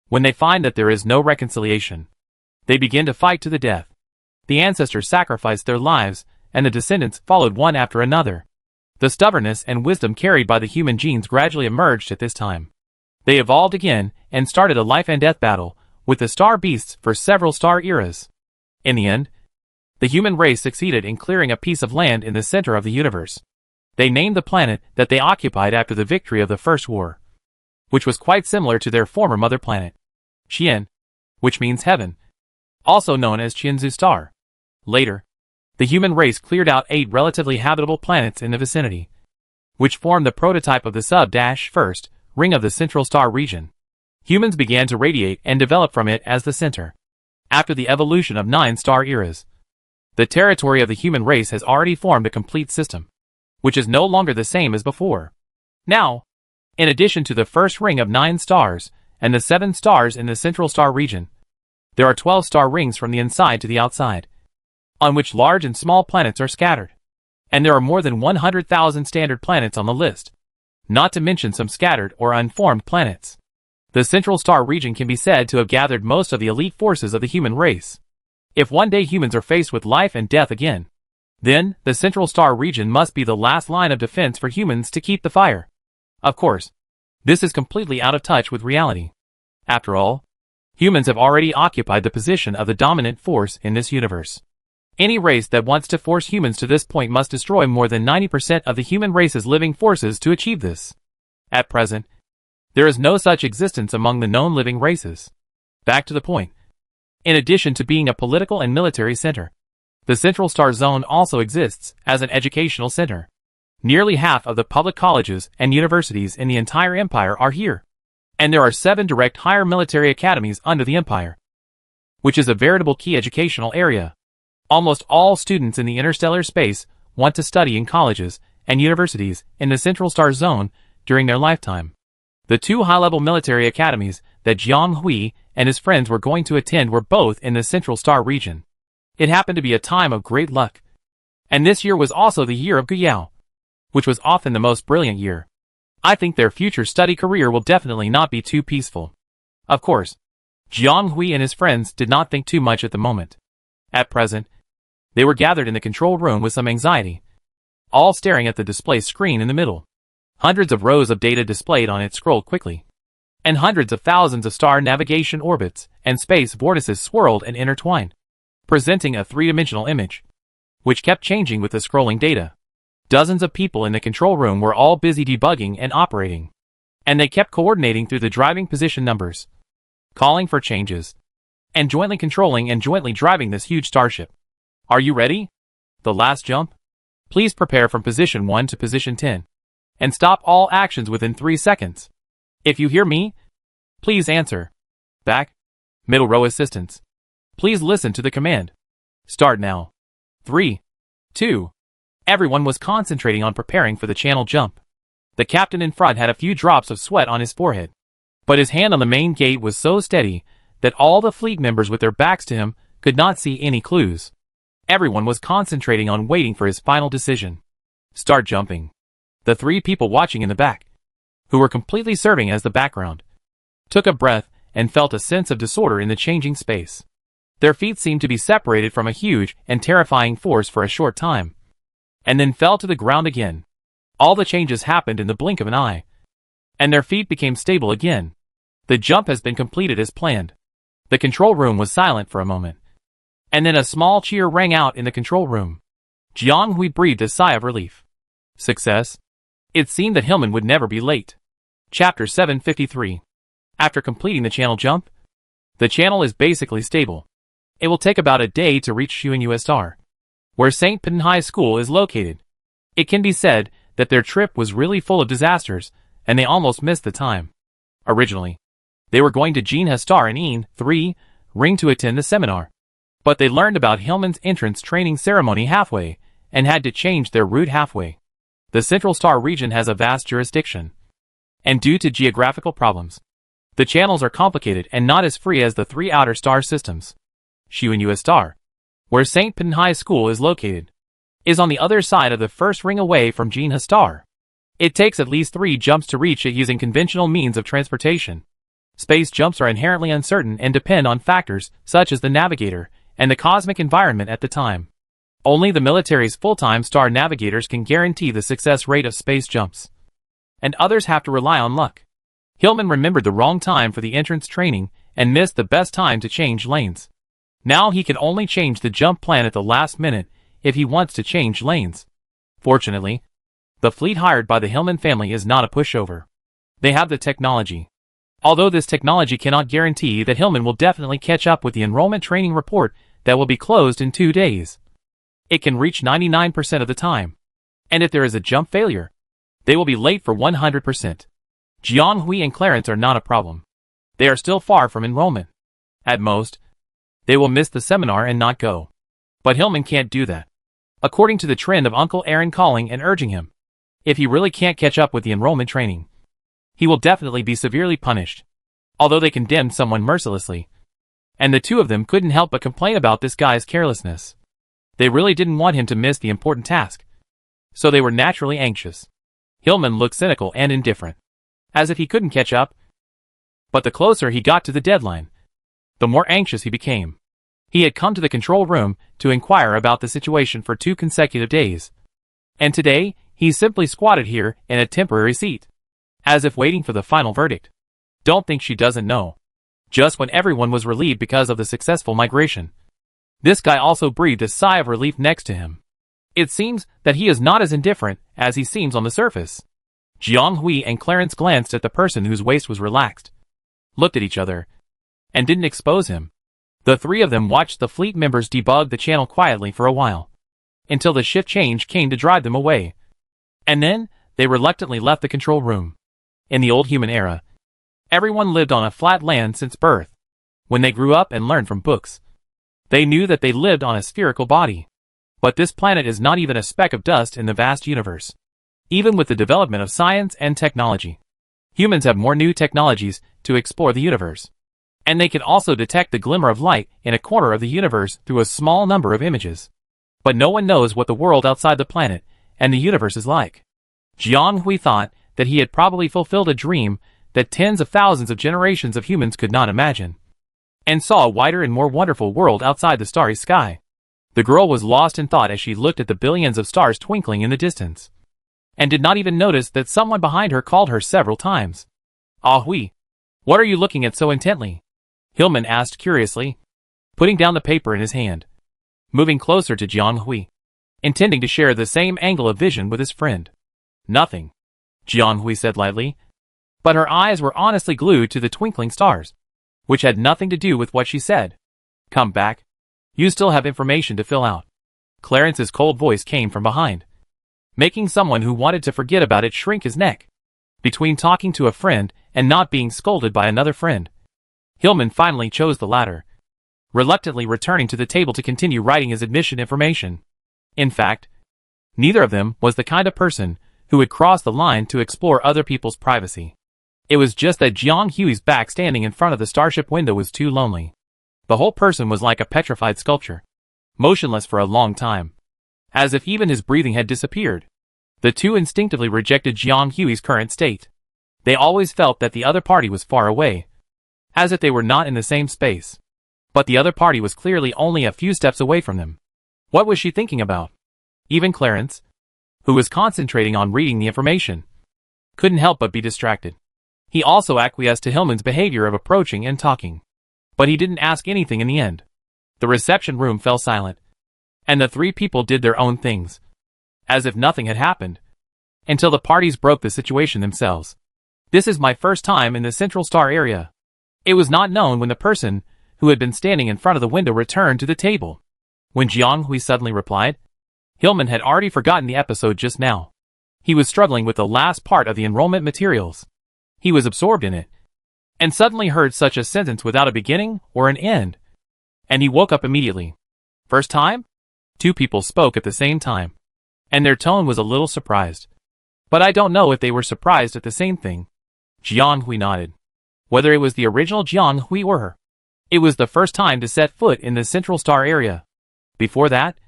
When they find that there is no reconciliation, they begin to fight to the death. The ancestors sacrificed their lives, and the descendants followed one after another. The stubbornness and wisdom carried by the human genes gradually emerged at this time. They evolved again and started a life and death battle with the star beasts for several star eras. In the end, the human race succeeded in clearing a piece of land in the center of the universe. They named the planet that they occupied after the victory of the First War, which was quite similar to their former mother planet, Qian, which means heaven, also known as Qianzu Star. Later, the human race cleared out 8 relatively habitable planets in the vicinity, which formed the prototype of the sub-first ring of the Central Star region. Humans began to radiate and develop from it as the center. After the evolution of 9 star eras, the territory of the human race has already formed a complete system, which is no longer the same as before. Now, in addition to the first ring of 9 stars and the 7 stars in the Central Star region, there are 12 star rings from the inside to the outside, on which large and small planets are scattered. And there are more than 100,000 standard planets on the list, not to mention some scattered or unformed planets. The Central Star region can be said to have gathered most of the elite forces of the human race. If one day humans are faced with life and death again, Then, the Central Star region must be the last line of defense for humans to keep the fire. Of course, this is completely out of touch with reality. After all, humans have already occupied the position of the dominant force in this universe. Any race that wants to force humans to this point must destroy more than 90% of the human race's living forces to achieve this. At present, there is no such existence among the known living races. Back to the point. In addition to being a political and military center, the Central Star Zone also exists as an educational center. Nearly half of the public colleges and universities in the entire empire are here. And there are 7 direct higher military academies under the empire, which is a veritable key educational area. Almost all students in the interstellar space want to study in colleges and universities in the Central Star Zone during their lifetime. The 2 high-level military academies that Jiang Hui and his friends were going to attend were both in the Central Star region. It happened to be a time of great luck. And this year was also the year of Guyao, which was often the most brilliant year. I think their future study career will definitely not be too peaceful. Of course, Jiang Hui and his friends did not think too much at the moment. At present, they were gathered in the control room with some anxiety, all staring at the display screen in the middle. Hundreds of rows of data displayed on it scrolled quickly, and hundreds of thousands of star navigation orbits and space vortices swirled and intertwined, presenting a three-dimensional image, which kept changing with the scrolling data. Dozens of people in the control room were all busy debugging and operating, and they kept coordinating through the driving position numbers, calling for changes, and jointly controlling and jointly driving this huge starship. Are you ready? The last jump? Please prepare from position 1 to position 10, and stop all actions within 3 seconds. If you hear me, please answer. Back, middle row assistants, please listen to the command. Start now. 3, 2. Everyone was concentrating on preparing for the channel jump. The captain in front had a few drops of sweat on his forehead, but his hand on the main gate was so steady that all the fleet members with their backs to him could not see any clues. Everyone was concentrating on waiting for his final decision. Start jumping. The 3 people watching in the back, who were completely serving as the background, took a breath and felt a sense of disorder in the changing space. Their feet seemed to be separated from a huge and terrifying force for a short time, and then fell to the ground again. All the changes happened in the blink of an eye, and their feet became stable again. The jump has been completed as planned. The control room was silent for a moment, and then a small cheer rang out in the control room. Jiang Hui breathed a sigh of relief. Success? It seemed that Hillman would never be late. Chapter 753. After completing the channel jump, the channel is basically stable. It will take about a day to reach USSR, where St. Pin High School is located. It can be said that their trip was really full of disasters, and they almost missed the time. Originally, they were going to Jinha and Een 3 Ring to attend the seminar, but they learned about Hillman's entrance training ceremony halfway, and had to change their route halfway. The Central Star region has a vast jurisdiction, and due to geographical problems, the channels are complicated and not as free as the 3 outer star systems. USSR, where St. Pin High School is located, is on the other side of the first ring away from Jinha Star. It takes at least 3 jumps to reach it using conventional means of transportation. Space jumps are inherently uncertain and depend on factors such as the navigator and the cosmic environment at the time. Only the military's full-time star navigators can guarantee the success rate of space jumps, and others have to rely on luck. Hillman remembered the wrong time for the entrance training and missed the best time to change lanes. Now he can only change the jump plan at the last minute if he wants to change lanes. Fortunately, the fleet hired by the Hillman family is not a pushover. They have the technology. Although this technology cannot guarantee that Hillman will definitely catch up with the enrollment training report that will be closed in 2 days. It can reach 99% of the time. And if there is a jump failure, they will be late for 100%. Jiang Hui and Clarence are not a problem. They are still far from enrollment. At most, they will miss the seminar and not go. But Hillman can't do that. According to the trend of Uncle Aaron calling and urging him, if he really can't catch up with the enrollment training, he will definitely be severely punished. Although they condemned someone mercilessly, and the 2 of them couldn't help but complain about this guy's carelessness. They really didn't want him to miss the important task, so they were naturally anxious. Hillman looked cynical and indifferent, as if he couldn't catch up. But the closer he got to the deadline, the more anxious he became. He had come to the control room to inquire about the situation for 2 consecutive days. And today, he simply squatted here in a temporary seat, as if waiting for the final verdict. Don't think she doesn't know. Just when everyone was relieved because of the successful migration, this guy also breathed a sigh of relief next to him. It seems that he is not as indifferent as he seems on the surface. Jiang Hui and Clarence glanced at the person whose waist was relaxed, looked at each other, and didn't expose him. The 3 of them watched the fleet members debug the channel quietly for a while, until the shift change came to drive them away. And then, they reluctantly left the control room. In the old human era, everyone lived on a flat land since birth. When they grew up and learned from books, they knew that they lived on a spherical body. But this planet is not even a speck of dust in the vast universe. Even with the development of science and technology, humans have more new technologies to explore the universe. And they can also detect the glimmer of light in a corner of the universe through a small number of images. But no one knows what the world outside the planet and the universe is like. Jiang Hui thought that he had probably fulfilled a dream that tens of thousands of generations of humans could not imagine, and saw a wider and more wonderful world outside the starry sky. The girl was lost in thought as she looked at the billions of stars twinkling in the distance, and did not even notice that someone behind her called her several times. "Ah Hui, what are you looking at so intently?" Hillman asked curiously, putting down the paper in his hand, moving closer to Jiang Hui, intending to share the same angle of vision with his friend. "Nothing," Jiang Hui said lightly, but her eyes were honestly glued to the twinkling stars, which had nothing to do with what she said. "Come back. You still have information to fill out." Clarence's cold voice came from behind, making someone who wanted to forget about it shrink his neck. Between talking to a friend and not being scolded by another friend, Hillman finally chose the latter, reluctantly returning to the table to continue writing his admission information. In fact, neither of them was the kind of person who would cross the line to explore other people's privacy. It was just that Jiang Hui's back standing in front of the starship window was too lonely. The whole person was like a petrified sculpture, motionless for a long time, as if even his breathing had disappeared. The 2 instinctively rejected Jiang Hui's current state. They always felt that the other party was far away, as if they were not in the same space. But the other party was clearly only a few steps away from them. What was she thinking about? Even Clarence, who was concentrating on reading the information, couldn't help but be distracted. He also acquiesced to Hillman's behavior of approaching and talking, but he didn't ask anything in the end. The reception room fell silent, and the 3 people did their own things, as if nothing had happened, until the parties broke the situation themselves. "This is my first time in the Central Star area." It was not known when the person who had been standing in front of the window returned to the table. When Jiang Hui suddenly replied, Hillman had already forgotten the episode just now. He was struggling with the last part of the enrollment materials. He was absorbed in it, and suddenly heard such a sentence without a beginning or an end, and he woke up immediately. "First time?" 2 people spoke at the same time, and their tone was a little surprised. But I don't know if they were surprised at the same thing. Jiang Hui nodded. Whether it was the original Jiang Hui or her, it was the first time to set foot in the Central Star area. Before that,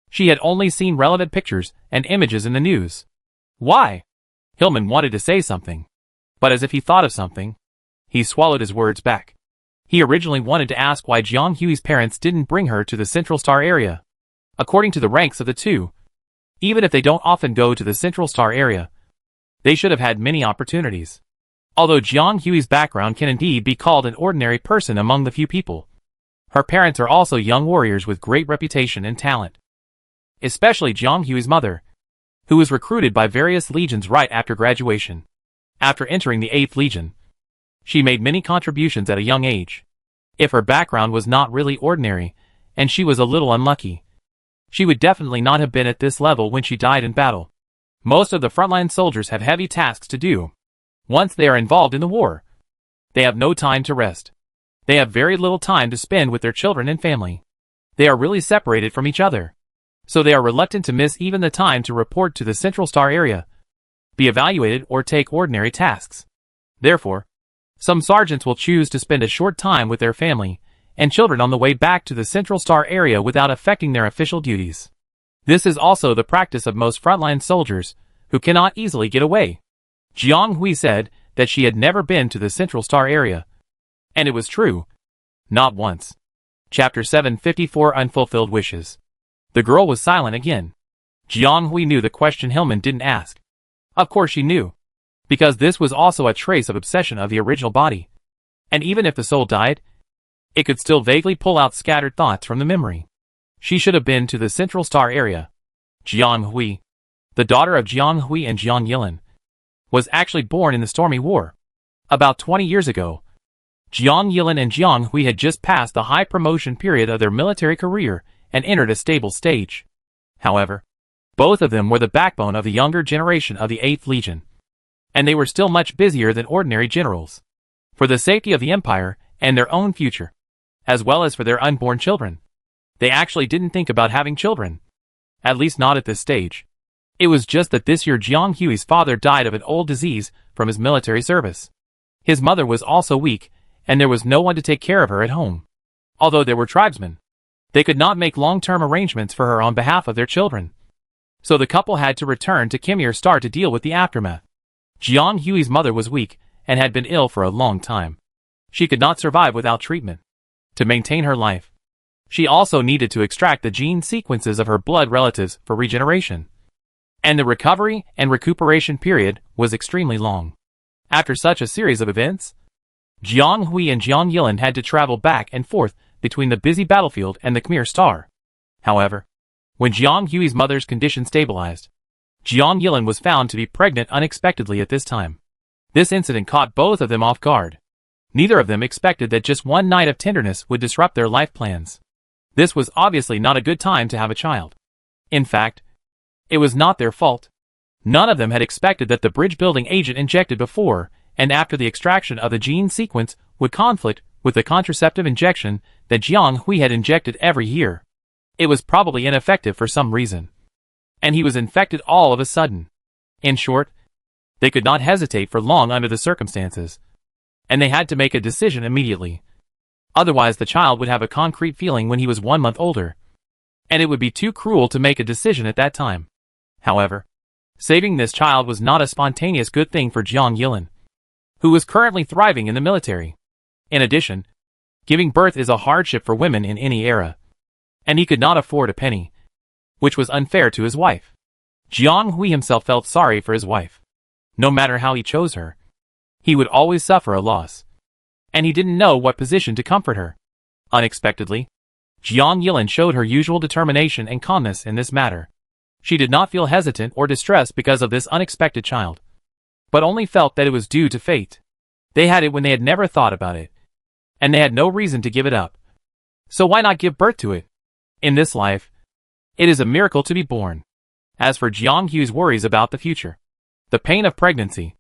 she had only seen relevant pictures and images in the news. "Why?" Hillman wanted to say something, but as if he thought of something, he swallowed his words back. He originally wanted to ask why Jiang Hui's parents didn't bring her to the Central Star area. According to the ranks of the 2, even if they don't often go to the Central Star area, they should have had many opportunities. Although Jiang Hui's background can indeed be called an ordinary person among the few people, her parents are also young warriors with great reputation and talent. Especially Jiang Hui's mother, who was recruited by various legions right after graduation. After entering the 8th Legion, she made many contributions at a young age. If her background was not really ordinary, and she was a little unlucky, she would definitely not have been at this level when she died in battle. Most of the frontline soldiers have heavy tasks to do. Once they are involved in the war, they have no time to rest. They have very little time to spend with their children and family. They are really separated from each other, so they are reluctant to miss even the time to report to the Central Star area, be evaluated, or take ordinary tasks. Therefore, some sergeants will choose to spend a short time with their family and children on the way back to the Central Star area without affecting their official duties. This is also the practice of most frontline soldiers, who cannot easily get away. Jiang Hui said that she had never been to the Central Star area. And it was true. Not once. Chapter 754 Unfulfilled Wishes. The girl was silent again. Jiang Hui knew the question Hillman didn't ask. Of course she knew. Because this was also a trace of obsession of the original body. And even if the soul died, it could still vaguely pull out scattered thoughts from the memory. She should have been to the Central Star area. Jiang Hui, the daughter of Jiang Hui and Jiang Yilin, was actually born in the Stormy War. About 20 years ago, Jiang Yilin and Jiang Hui had just passed the high promotion period of their military career and entered a stable stage. However, both of them were the backbone of the younger generation of the 8th Legion. And they were still much busier than ordinary generals. For the safety of the Empire and their own future, as well as for their unborn children, they actually didn't think about having children. At least not at this stage. It was just that this year Jiang Hui's father died of an old disease from his military service. His mother was also weak, and there was no one to take care of her at home. Although there were tribesmen, they could not make long-term arrangements for her on behalf of their children. So the couple had to return to Khmer Star to deal with the aftermath. Jiang Hui's mother was weak and had been ill for a long time. She could not survive without treatment. To maintain her life, she also needed to extract the gene sequences of her blood relatives for regeneration. And the recovery and recuperation period was extremely long. After such a series of events, Jiang Hui and Jiang Yilin had to travel back and forth between the busy battlefield and the Khmer Star. However, when Jiang Hui's mother's condition stabilized, Jiang Yilin was found to be pregnant unexpectedly at this time. This incident caught both of them off guard. Neither of them expected that just one night of tenderness would disrupt their life plans. This was obviously not a good time to have a child. In fact, it was not their fault. None of them had expected that the bridge-building agent injected before and after the extraction of the gene sequence would conflict with the contraceptive injection that Jiang Hui had injected every year. It was probably ineffective for some reason. And he was infected all of a sudden. In short, they could not hesitate for long under the circumstances. And they had to make a decision immediately. Otherwise the child would have a concrete feeling when he was 1 month older. And it would be too cruel to make a decision at that time. However, saving this child was not a spontaneous good thing for Jiang Yilin, who was currently thriving in the military. In addition, giving birth is a hardship for women in any era. And he could not afford a penny, which was unfair to his wife. Jiang Hui himself felt sorry for his wife. No matter how he chose her, he would always suffer a loss. And he didn't know what position to comfort her. Unexpectedly, Jiang Yilin showed her usual determination and calmness in this matter. She did not feel hesitant or distressed because of this unexpected child, but only felt that it was due to fate. They had it when they had never thought about it, and they had no reason to give it up. So why not give birth to it? In this life, it is a miracle to be born. As for Jiang Hui's worries about the future, the pain of pregnancy,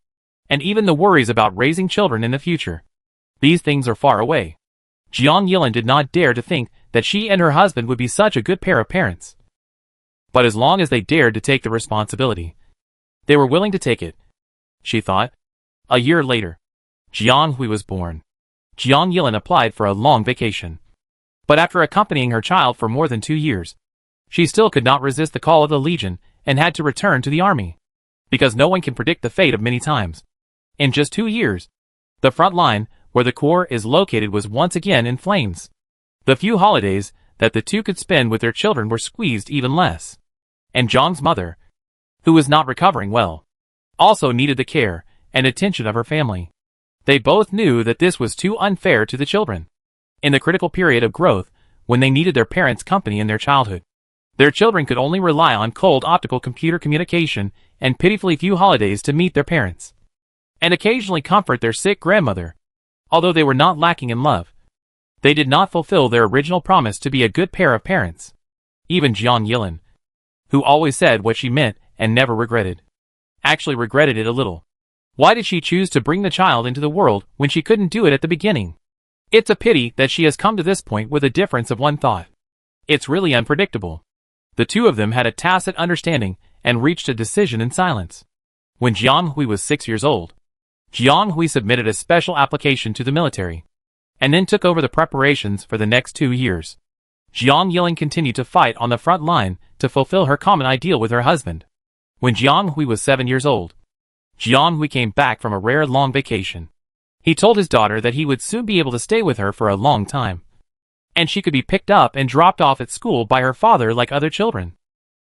and even the worries about raising children in the future, these things are far away. Jiang Yilin did not dare to think that she and her husband would be such a good pair of parents. But as long as they dared to take the responsibility, they were willing to take it, she thought. A year later, Jiang Hui was born. Jiang Yilin applied for a long vacation. But after accompanying her child for more than 2 years, she still could not resist the call of the Legion and had to return to the army. Because no one can predict the fate of many times. In just 2 years, the front line, where the Corps is located, was once again in flames. The few holidays that the two could spend with their children were squeezed even less. And Zhang's mother, who was not recovering well, also needed the care and attention of her family. They both knew that this was too unfair to the children. In the critical period of growth, when they needed their parents' company in their childhood, their children could only rely on cold optical computer communication and pitifully few holidays to meet their parents, and occasionally comfort their sick grandmother. Although they were not lacking in love, they did not fulfill their original promise to be a good pair of parents. Even Jiang Yilin, who always said what she meant and never regretted, actually regretted it a little. Why did she choose to bring the child into the world when she couldn't do it at the beginning? It's a pity that she has come to this point with a difference of one thought. It's really unpredictable. The two of them had a tacit understanding and reached a decision in silence. When Jiang Hui was 6 years old, Jiang Hui submitted a special application to the military, and then took over the preparations for the next 2 years. Jiang Yilin continued to fight on the front line to fulfill her common ideal with her husband. When Jiang Hui was 7 years old, Jiang Hui came back from a rare long vacation. He told his daughter that he would soon be able to stay with her for a long time. and she could be picked up and dropped off at school by her father like other children.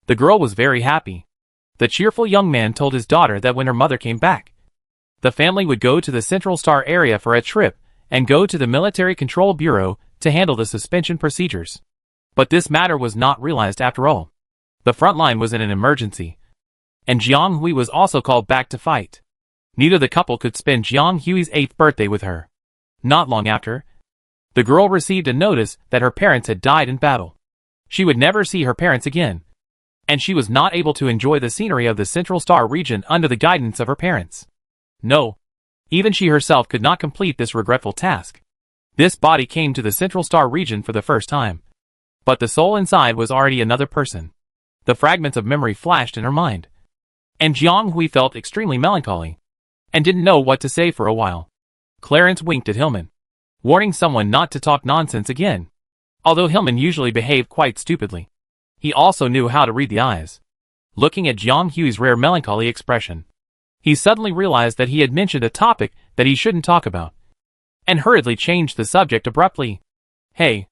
The girl was very happy. The cheerful young man told his daughter that when her mother came back, the family would go to the Central Star area for a trip and go to the Military Control Bureau to handle the suspension procedures. But this matter was not realized after all. The front line was in an emergency, and Jiang Hui was also called back to fight. Neither the couple could spend Jiang Hui's 8th birthday with her. Not long after, the girl received a notice that her parents had died in battle. She would never see her parents again, and she was not able to enjoy the scenery of the Central Star region under the guidance of her parents. No, even she herself could not complete this regretful task. This body came to the Central Star region for the first time, but the soul inside was already another person. The fragments of memory flashed in her mind, and Jiang Hui felt extremely melancholy, and didn't know what to say for a while. Clarence winked at Hillman, warning someone not to talk nonsense again. Although Hillman usually behaved quite stupidly, he also knew how to read the eyes. Looking at Jiang Hui's rare melancholy expression, he suddenly realized that he had mentioned a topic that he shouldn't talk about, and hurriedly changed the subject abruptly. Hey!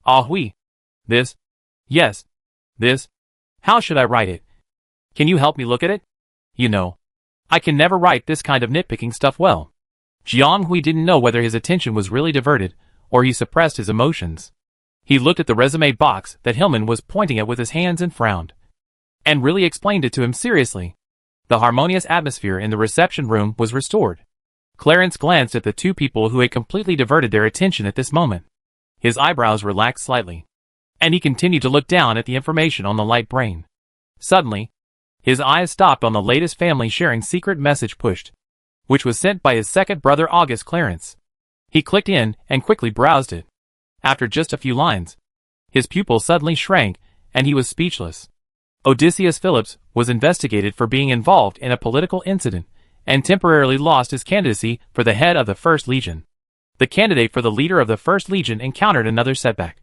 Ah Hui! This? Yes. This? How should I write it? Can you help me look at it? You know, I can never write this kind of nitpicking stuff well. Jiang Hui didn't know whether his attention was really diverted, or he suppressed his emotions. He looked at the resume box that Hillman was pointing at with his hands and frowned, and really explained it to him seriously. The harmonious atmosphere in the reception room was restored. Clarence glanced at the two people who had completely diverted their attention at this moment. His eyebrows relaxed slightly, and he continued to look down at the information on the light brain. Suddenly, his eyes stopped on the latest family sharing secret message pushed, which was sent by his second brother August Clarence. He clicked in and quickly browsed it. After just a few lines, his pupil suddenly shrank, and he was speechless. Odysseus Phillips was investigated for being involved in a political incident, and temporarily lost his candidacy for the head of the 1st Legion. The candidate for the leader of the 1st Legion encountered another setback,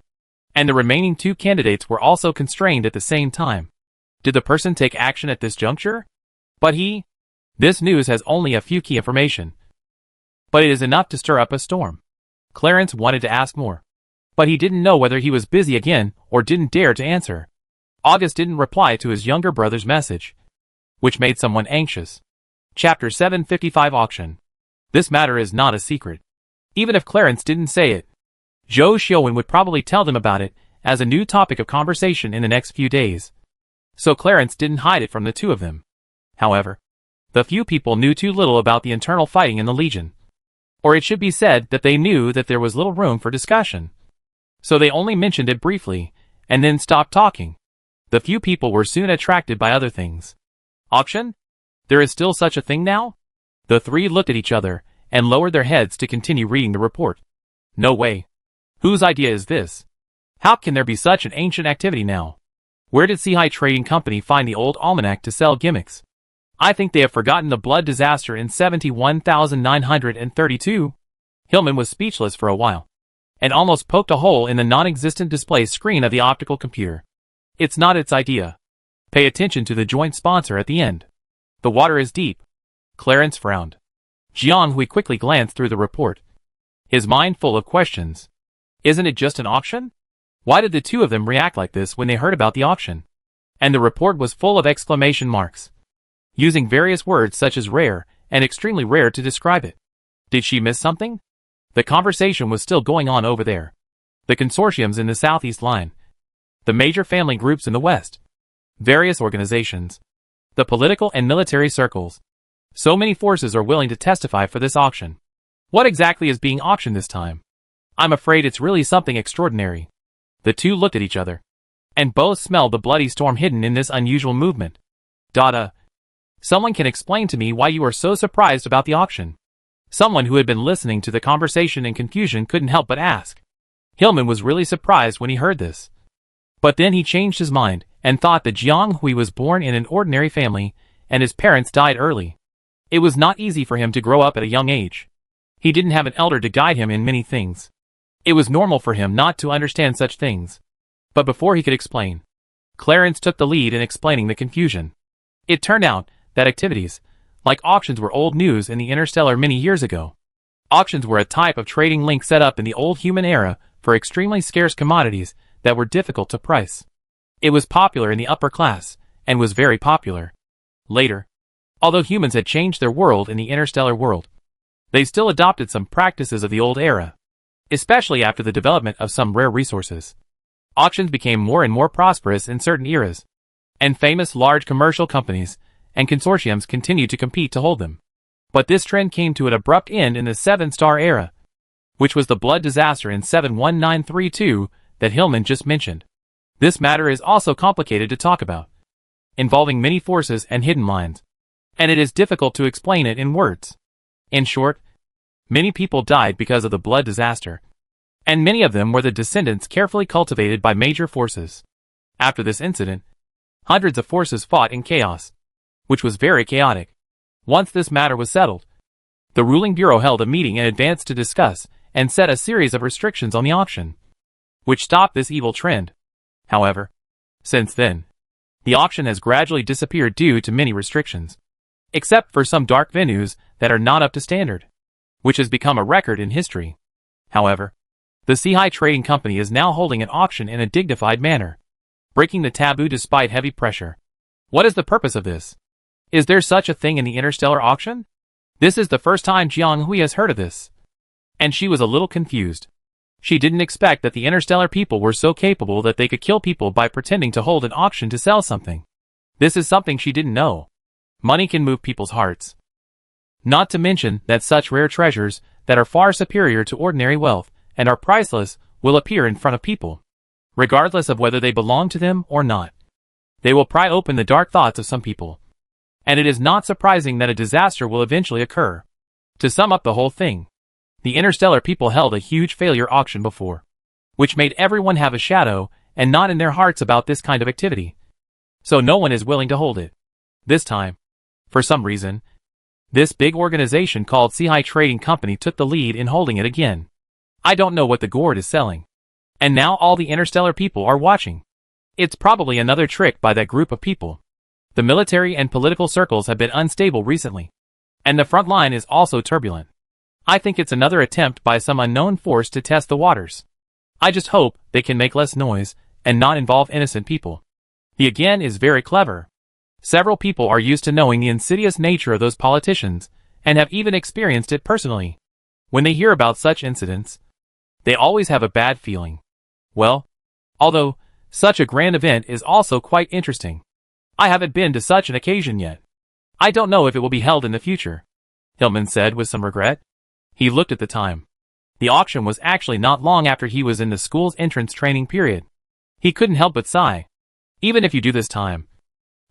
and the remaining 2 candidates were also constrained at the same time. Did the person take action at this juncture? But this news has only a few key information, but it is enough to stir up a storm. Clarence wanted to ask more, but he didn't know whether he was busy again or didn't dare to answer. August didn't reply to his younger brother's message, which made someone anxious. Chapter 755 Auction. This matter is not a secret. Even if Clarence didn't say it, Zhou Xiuwen would probably tell them about it as a new topic of conversation in the next few days. So Clarence didn't hide it from the two of them. However, the few people knew too little about the internal fighting in the Legion. Or it should be said that they knew that there was little room for discussion. So they only mentioned it briefly, and then stopped talking. The few people were soon attracted by other things. Auction? There is still such a thing now? The three looked at each other, and lowered their heads to continue reading the report. No way. Whose idea is this? How can there be such an ancient activity now? Where did Sihai Trading Company find the old almanac to sell gimmicks? I think they have forgotten the blood disaster in 71,932. Hillman was speechless for a while, and almost poked a hole in the non-existent display screen of the optical computer. It's not its idea. Pay attention to the joint sponsor at the end. The water is deep. Clarence frowned. Jiang Hui quickly glanced through the report, his mind full of questions. Isn't it just an auction? Why did the two of them react like this when they heard about the auction? And the report was full of exclamation marks, using various words such as rare and extremely rare to describe it. Did she miss something? The conversation was still going on over there. The consortiums in the southeast line, the major family groups in the west, various organizations, the political and military circles. So many forces are willing to testify for this auction. What exactly is being auctioned this time? I'm afraid it's really something extraordinary. The two looked at each other, and both smelled the bloody storm hidden in this unusual movement. Dada. Someone can explain to me why you are so surprised about the auction. Someone who had been listening to the conversation in confusion couldn't help but ask. Hillman was really surprised when he heard this. But then he changed his mind, and thought that Jiang Hui was born in an ordinary family, and his parents died early. It was not easy for him to grow up at a young age. He didn't have an elder to guide him in many things. It was normal for him not to understand such things. But before he could explain, Clarence took the lead in explaining the confusion. It turned out that activities, like auctions, were old news in the interstellar many years ago. Auctions were a type of trading link set up in the old human era for extremely scarce commodities that were difficult to price. It was popular in the upper class, and was very popular later. Although humans had changed their world in the interstellar world, they still adopted some practices of the old era, especially after the development of some rare resources. Auctions became more and more prosperous in certain eras, and famous large commercial companies and consortiums continued to compete to hold them. But this trend came to an abrupt end in the 7-star era, which was the blood disaster in 71932 that Hillman just mentioned. This matter is also complicated to talk about, involving many forces and hidden lines, and it is difficult to explain it in words. In short, many people died because of the blood disaster, and many of them were the descendants carefully cultivated by major forces. After this incident, hundreds of forces fought in chaos, which was very chaotic. Once this matter was settled, the ruling bureau held a meeting in advance to discuss and set a series of restrictions on the auction, which stopped this evil trend. However, since then, the auction has gradually disappeared due to many restrictions, except for some dark venues that are not up to standard, which has become a record in history. However, the Seahai Trading Company is now holding an auction in a dignified manner, breaking the taboo despite heavy pressure. What is the purpose of this? Is there such a thing in the interstellar auction? This is the first time Jiang Hui has heard of this, and she was a little confused. She didn't expect that the interstellar people were so capable that they could kill people by pretending to hold an auction to sell something. This is something she didn't know. Money can move people's hearts. Not to mention that such rare treasures that are far superior to ordinary wealth and are priceless will appear in front of people, regardless of whether they belong to them or not. They will pry open the dark thoughts of some people, and it is not surprising that a disaster will eventually occur. To sum up the whole thing, the interstellar people held a huge failure auction before, which made everyone have a shadow and not in their hearts about this kind of activity. So no one is willing to hold it. This time, for some reason, this big organization called Seahai Trading Company took the lead in holding it again. I don't know what the gourd is selling, and now all the interstellar people are watching. It's probably another trick by that group of people. The military and political circles have been unstable recently, and the front line is also turbulent. I think it's another attempt by some unknown force to test the waters. I just hope they can make less noise and not involve innocent people. He again is very clever. Several people are used to knowing the insidious nature of those politicians and have even experienced it personally. When they hear about such incidents, they always have a bad feeling. Well, although such a grand event is also quite interesting, I haven't been to such an occasion yet. I don't know if it will be held in the future, Hillman said with some regret. He looked at the time. The auction was actually not long after he was in the school's entrance training period. He couldn't help but sigh. Even if you do this time,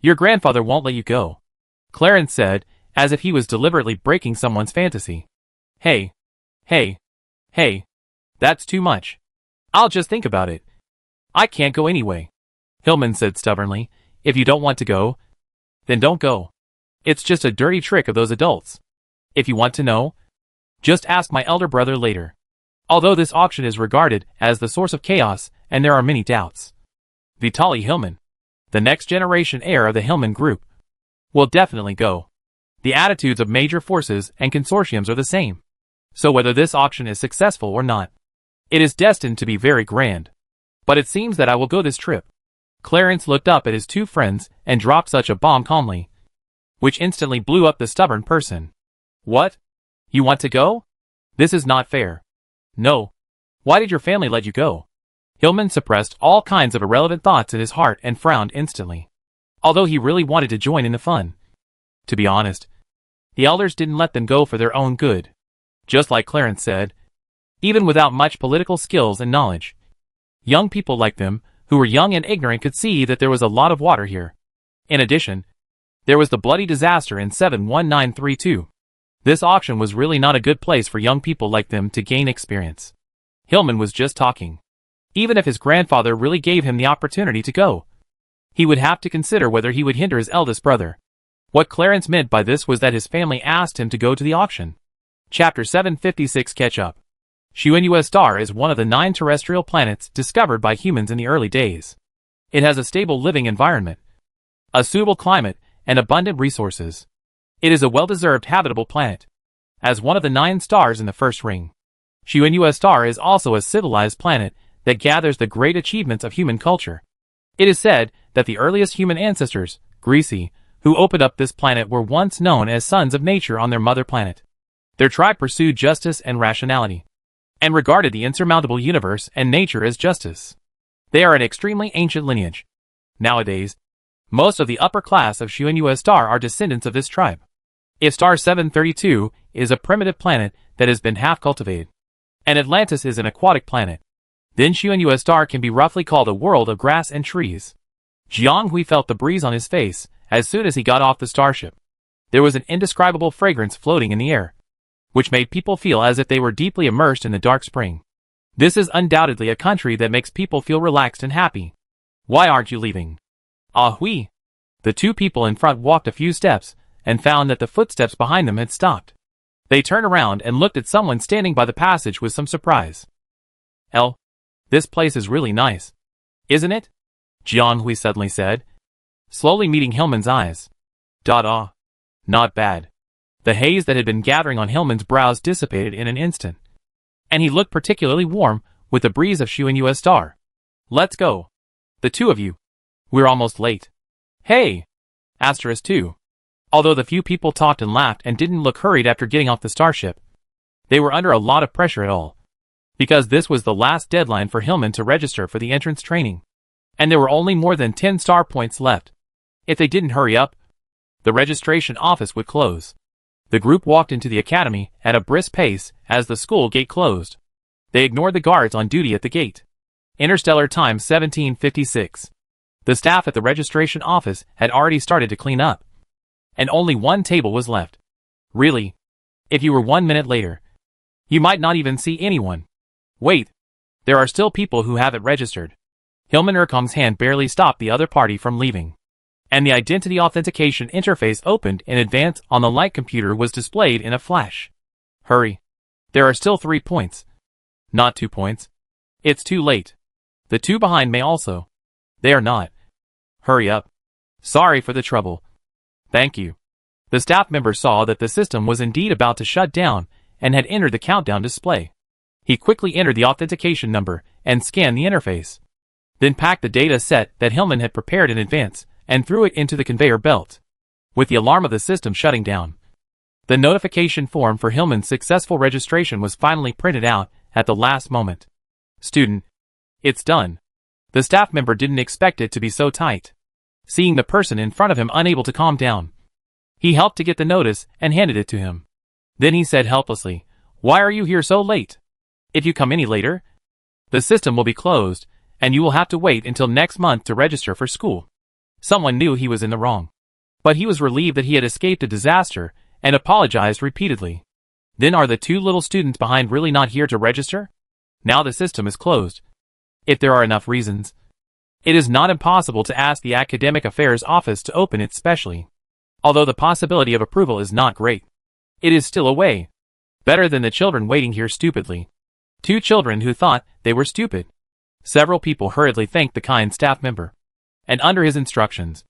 your grandfather won't let you go, Clarence said, as if he was deliberately breaking someone's fantasy. Hey, that's too much. I'll just think about it. I can't go anyway, Hillman said stubbornly. If you don't want to go, then don't go. It's just a dirty trick of those adults. If you want to know, just ask my elder brother later. Although this auction is regarded as the source of chaos, and there are many doubts, Vitaly Hillman, the next generation heir of the Hillman Group, will definitely go. The attitudes of major forces and consortiums are the same. So whether this auction is successful or not, it is destined to be very grand. But it seems that I will go this trip. Clarence looked up at his two friends and dropped such a bomb calmly, which instantly blew up the stubborn person. What? You want to go? This is not fair. No. Why did your family let you go? Hillman suppressed all kinds of irrelevant thoughts in his heart and frowned instantly, although he really wanted to join in the fun. To be honest, the elders didn't let them go for their own good. Just like Clarence said, even without much political skills and knowledge, young people like them, who were young and ignorant, could see that there was a lot of water here. In addition, there was the bloody disaster in 71932. This auction was really not a good place for young people like them to gain experience. Hillman was just talking. Even if his grandfather really gave him the opportunity to go, he would have to consider whether he would hinder his eldest brother. What Clarence meant by this was that his family asked him to go to the auction. Chapter 756 Catch Up. Xuanhua star is one of the 9 terrestrial planets discovered by humans in the early days. It has a stable living environment, a suitable climate, and abundant resources. It is a well-deserved habitable planet, as one of the 9 stars in the first ring. Xuan Star is also a civilized planet that gathers the great achievements of human culture. It is said that the earliest human ancestors, Grisi, who opened up this planet were once known as sons of nature on their mother planet. Their tribe pursued justice and rationality, and regarded the insurmountable universe and nature as justice. They are an extremely ancient lineage. Nowadays, most of the upper class of Xuan Star are descendants of this tribe. If Star 732 is a primitive planet that has been half cultivated, and Atlantis is an aquatic planet, then Xuan Star can be roughly called a world of grass and trees. Jiang Hui felt the breeze on his face as soon as he got off the starship. There was an indescribable fragrance floating in the air, which made people feel as if they were deeply immersed in the dark spring. This is undoubtedly a country that makes people feel relaxed and happy. Why aren't you leaving? Ah Hui. The two people in front walked a few steps and found that the footsteps behind them had stopped. They turned around and looked at someone standing by the passage with some surprise. This place is really nice. Isn't it? Jiang Hui suddenly said, slowly meeting Hillman's eyes. Not bad. The haze that had been gathering on Hillman's brows dissipated in an instant, and he looked particularly warm with the breeze of Xuan Star. Let's go. The two of you. We're almost late. Hey! Asterisk 2. Although the few people talked and laughed and didn't look hurried after getting off the starship, they were under a lot of pressure at all, because this was the last deadline for Hillman to register for the entrance training, and there were only more than 10 star points left. If they didn't hurry up, the registration office would close. The group walked into the academy at a brisk pace as the school gate closed. They ignored the guards on duty at the gate. Interstellar time 1756. The staff at the registration office had already started to clean up, and only one table was left. Really? If you were 1 minute later, you might not even see anyone. Wait, there are still people who haven't registered. Hillman Erkong's hand barely stopped the other party from leaving, and the identity authentication interface opened in advance on the light computer was displayed in a flash. Hurry. There are still 3 points. Not 2 points. It's too late. The two behind may also. They are not. Hurry up. Sorry for the trouble. Thank you. The staff member saw that the system was indeed about to shut down and had entered the countdown display. He quickly entered the authentication number and scanned the interface, then packed the data set that Hillman had prepared in advance and threw it into the conveyor belt. With the alarm of the system shutting down, the notification form for Hillman's successful registration was finally printed out at the last moment. Student. It's done. The staff member didn't expect it to be so tight. Seeing the person in front of him unable to calm down, he helped to get the notice and handed it to him. Then he said helplessly, "Why are you here so late? If you come any later, the system will be closed, and you will have to wait until next month to register for school." Someone knew he was in the wrong, but he was relieved that he had escaped a disaster and apologized repeatedly. Then are the two little students behind really not here to register? Now the system is closed. If there are enough reasons, it is not impossible to ask the Academic Affairs Office to open it specially. Although the possibility of approval is not great, it is still a way. Better than the children waiting here stupidly. 2 children who thought they were stupid. Several people hurriedly thanked the kind staff member, and under his instructions,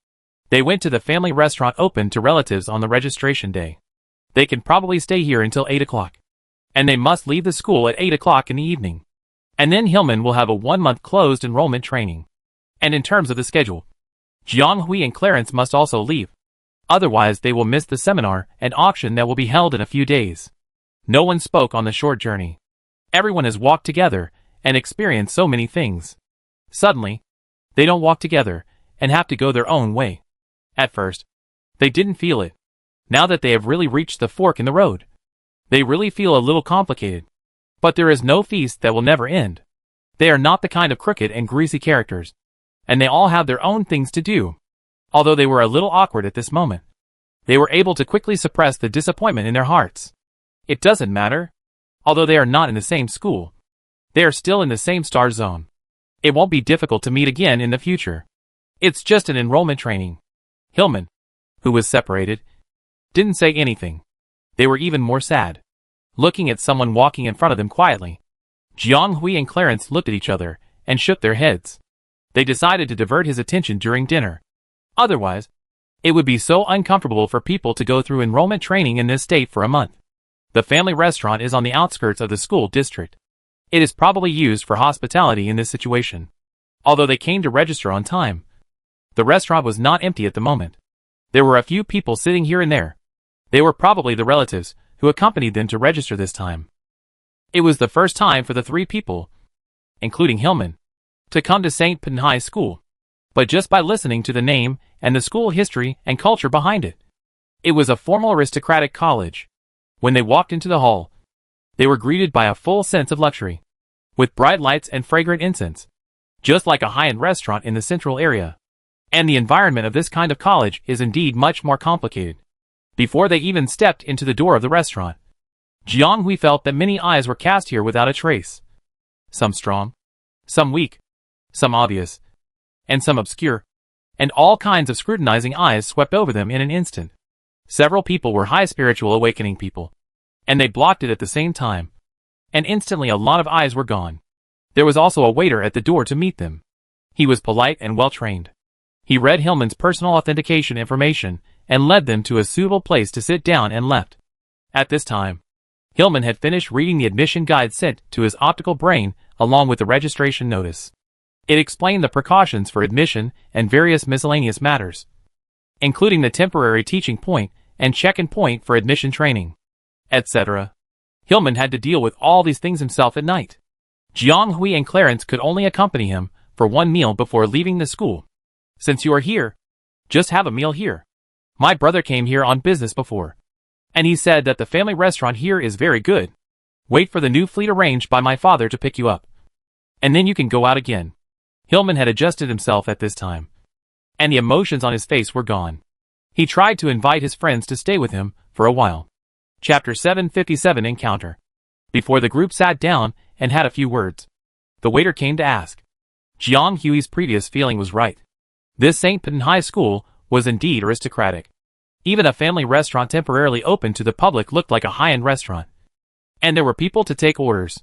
they went to the family restaurant open to relatives on the registration day. They can probably stay here until 8 o'clock, and they must leave the school at 8 o'clock in the evening. And then Hillman will have a 1-month closed enrollment training. And in terms of the schedule, Jiang Hui and Clarence must also leave. Otherwise they will miss the seminar and auction that will be held in a few days. No one spoke on the short journey. Everyone has walked together and experienced so many things. Suddenly, they don't walk together and have to go their own way. At first, they didn't feel it. Now that they have really reached the fork in the road, they really feel a little complicated. But there is no feast that will never end. They are not the kind of crooked and greasy characters, and they all have their own things to do. Although they were a little awkward at this moment, they were able to quickly suppress the disappointment in their hearts. It doesn't matter. Although they are not in the same school, they are still in the same star zone. It won't be difficult to meet again in the future. It's just an enrollment training. Hillman, who was separated, didn't say anything. They were even more sad, looking at someone walking in front of them quietly. Jiang Hui and Clarence looked at each other and shook their heads. They decided to divert his attention during dinner. Otherwise, it would be so uncomfortable for people to go through enrollment training in this state for a month. The family restaurant is on the outskirts of the school district. It is probably used for hospitality in this situation. Although they came to register on time, the restaurant was not empty at the moment. There were a few people sitting here and there. They were probably the relatives who accompanied them to register this time. It was the first time for the three people, including Hillman, to come to St. Pin High School. But just by listening to the name and the school history and culture behind it, it was a formal aristocratic college. When they walked into the hall, they were greeted by a full sense of luxury, with bright lights and fragrant incense, just like a high-end restaurant in the central area. And the environment of this kind of college is indeed much more complicated. Before they even stepped into the door of the restaurant, Jiang Hui felt that many eyes were cast here without a trace. Some strong, some weak, some obvious, and some obscure, and all kinds of scrutinizing eyes swept over them in an instant. Several people were high spiritual awakening people, and they blocked it at the same time, and instantly a lot of eyes were gone. There was also a waiter at the door to meet them. He was polite and well-trained. He read Hillman's personal authentication information and led them to a suitable place to sit down and left. At this time, Hillman had finished reading the admission guide sent to his optical brain along with the registration notice. It explained the precautions for admission and various miscellaneous matters, including the temporary teaching point and check-in point for admission training, etc. Hillman had to deal with all these things himself at night. Jiang Hui and Clarence could only accompany him for one meal before leaving the school. Since you are here, just have a meal here. My brother came here on business before, and he said that the family restaurant here is very good. Wait for the new fleet arranged by my father to pick you up, and then you can go out again. Hillman had adjusted himself at this time, and the emotions on his face were gone. He tried to invite his friends to stay with him for a while. Chapter 757 Encounter. Before the group sat down and had a few words, the waiter came to ask. Jiang Hui's previous feeling was right. This St. Pin High School was indeed aristocratic. Even a family restaurant temporarily open to the public looked like a high-end restaurant. And there were people to take orders.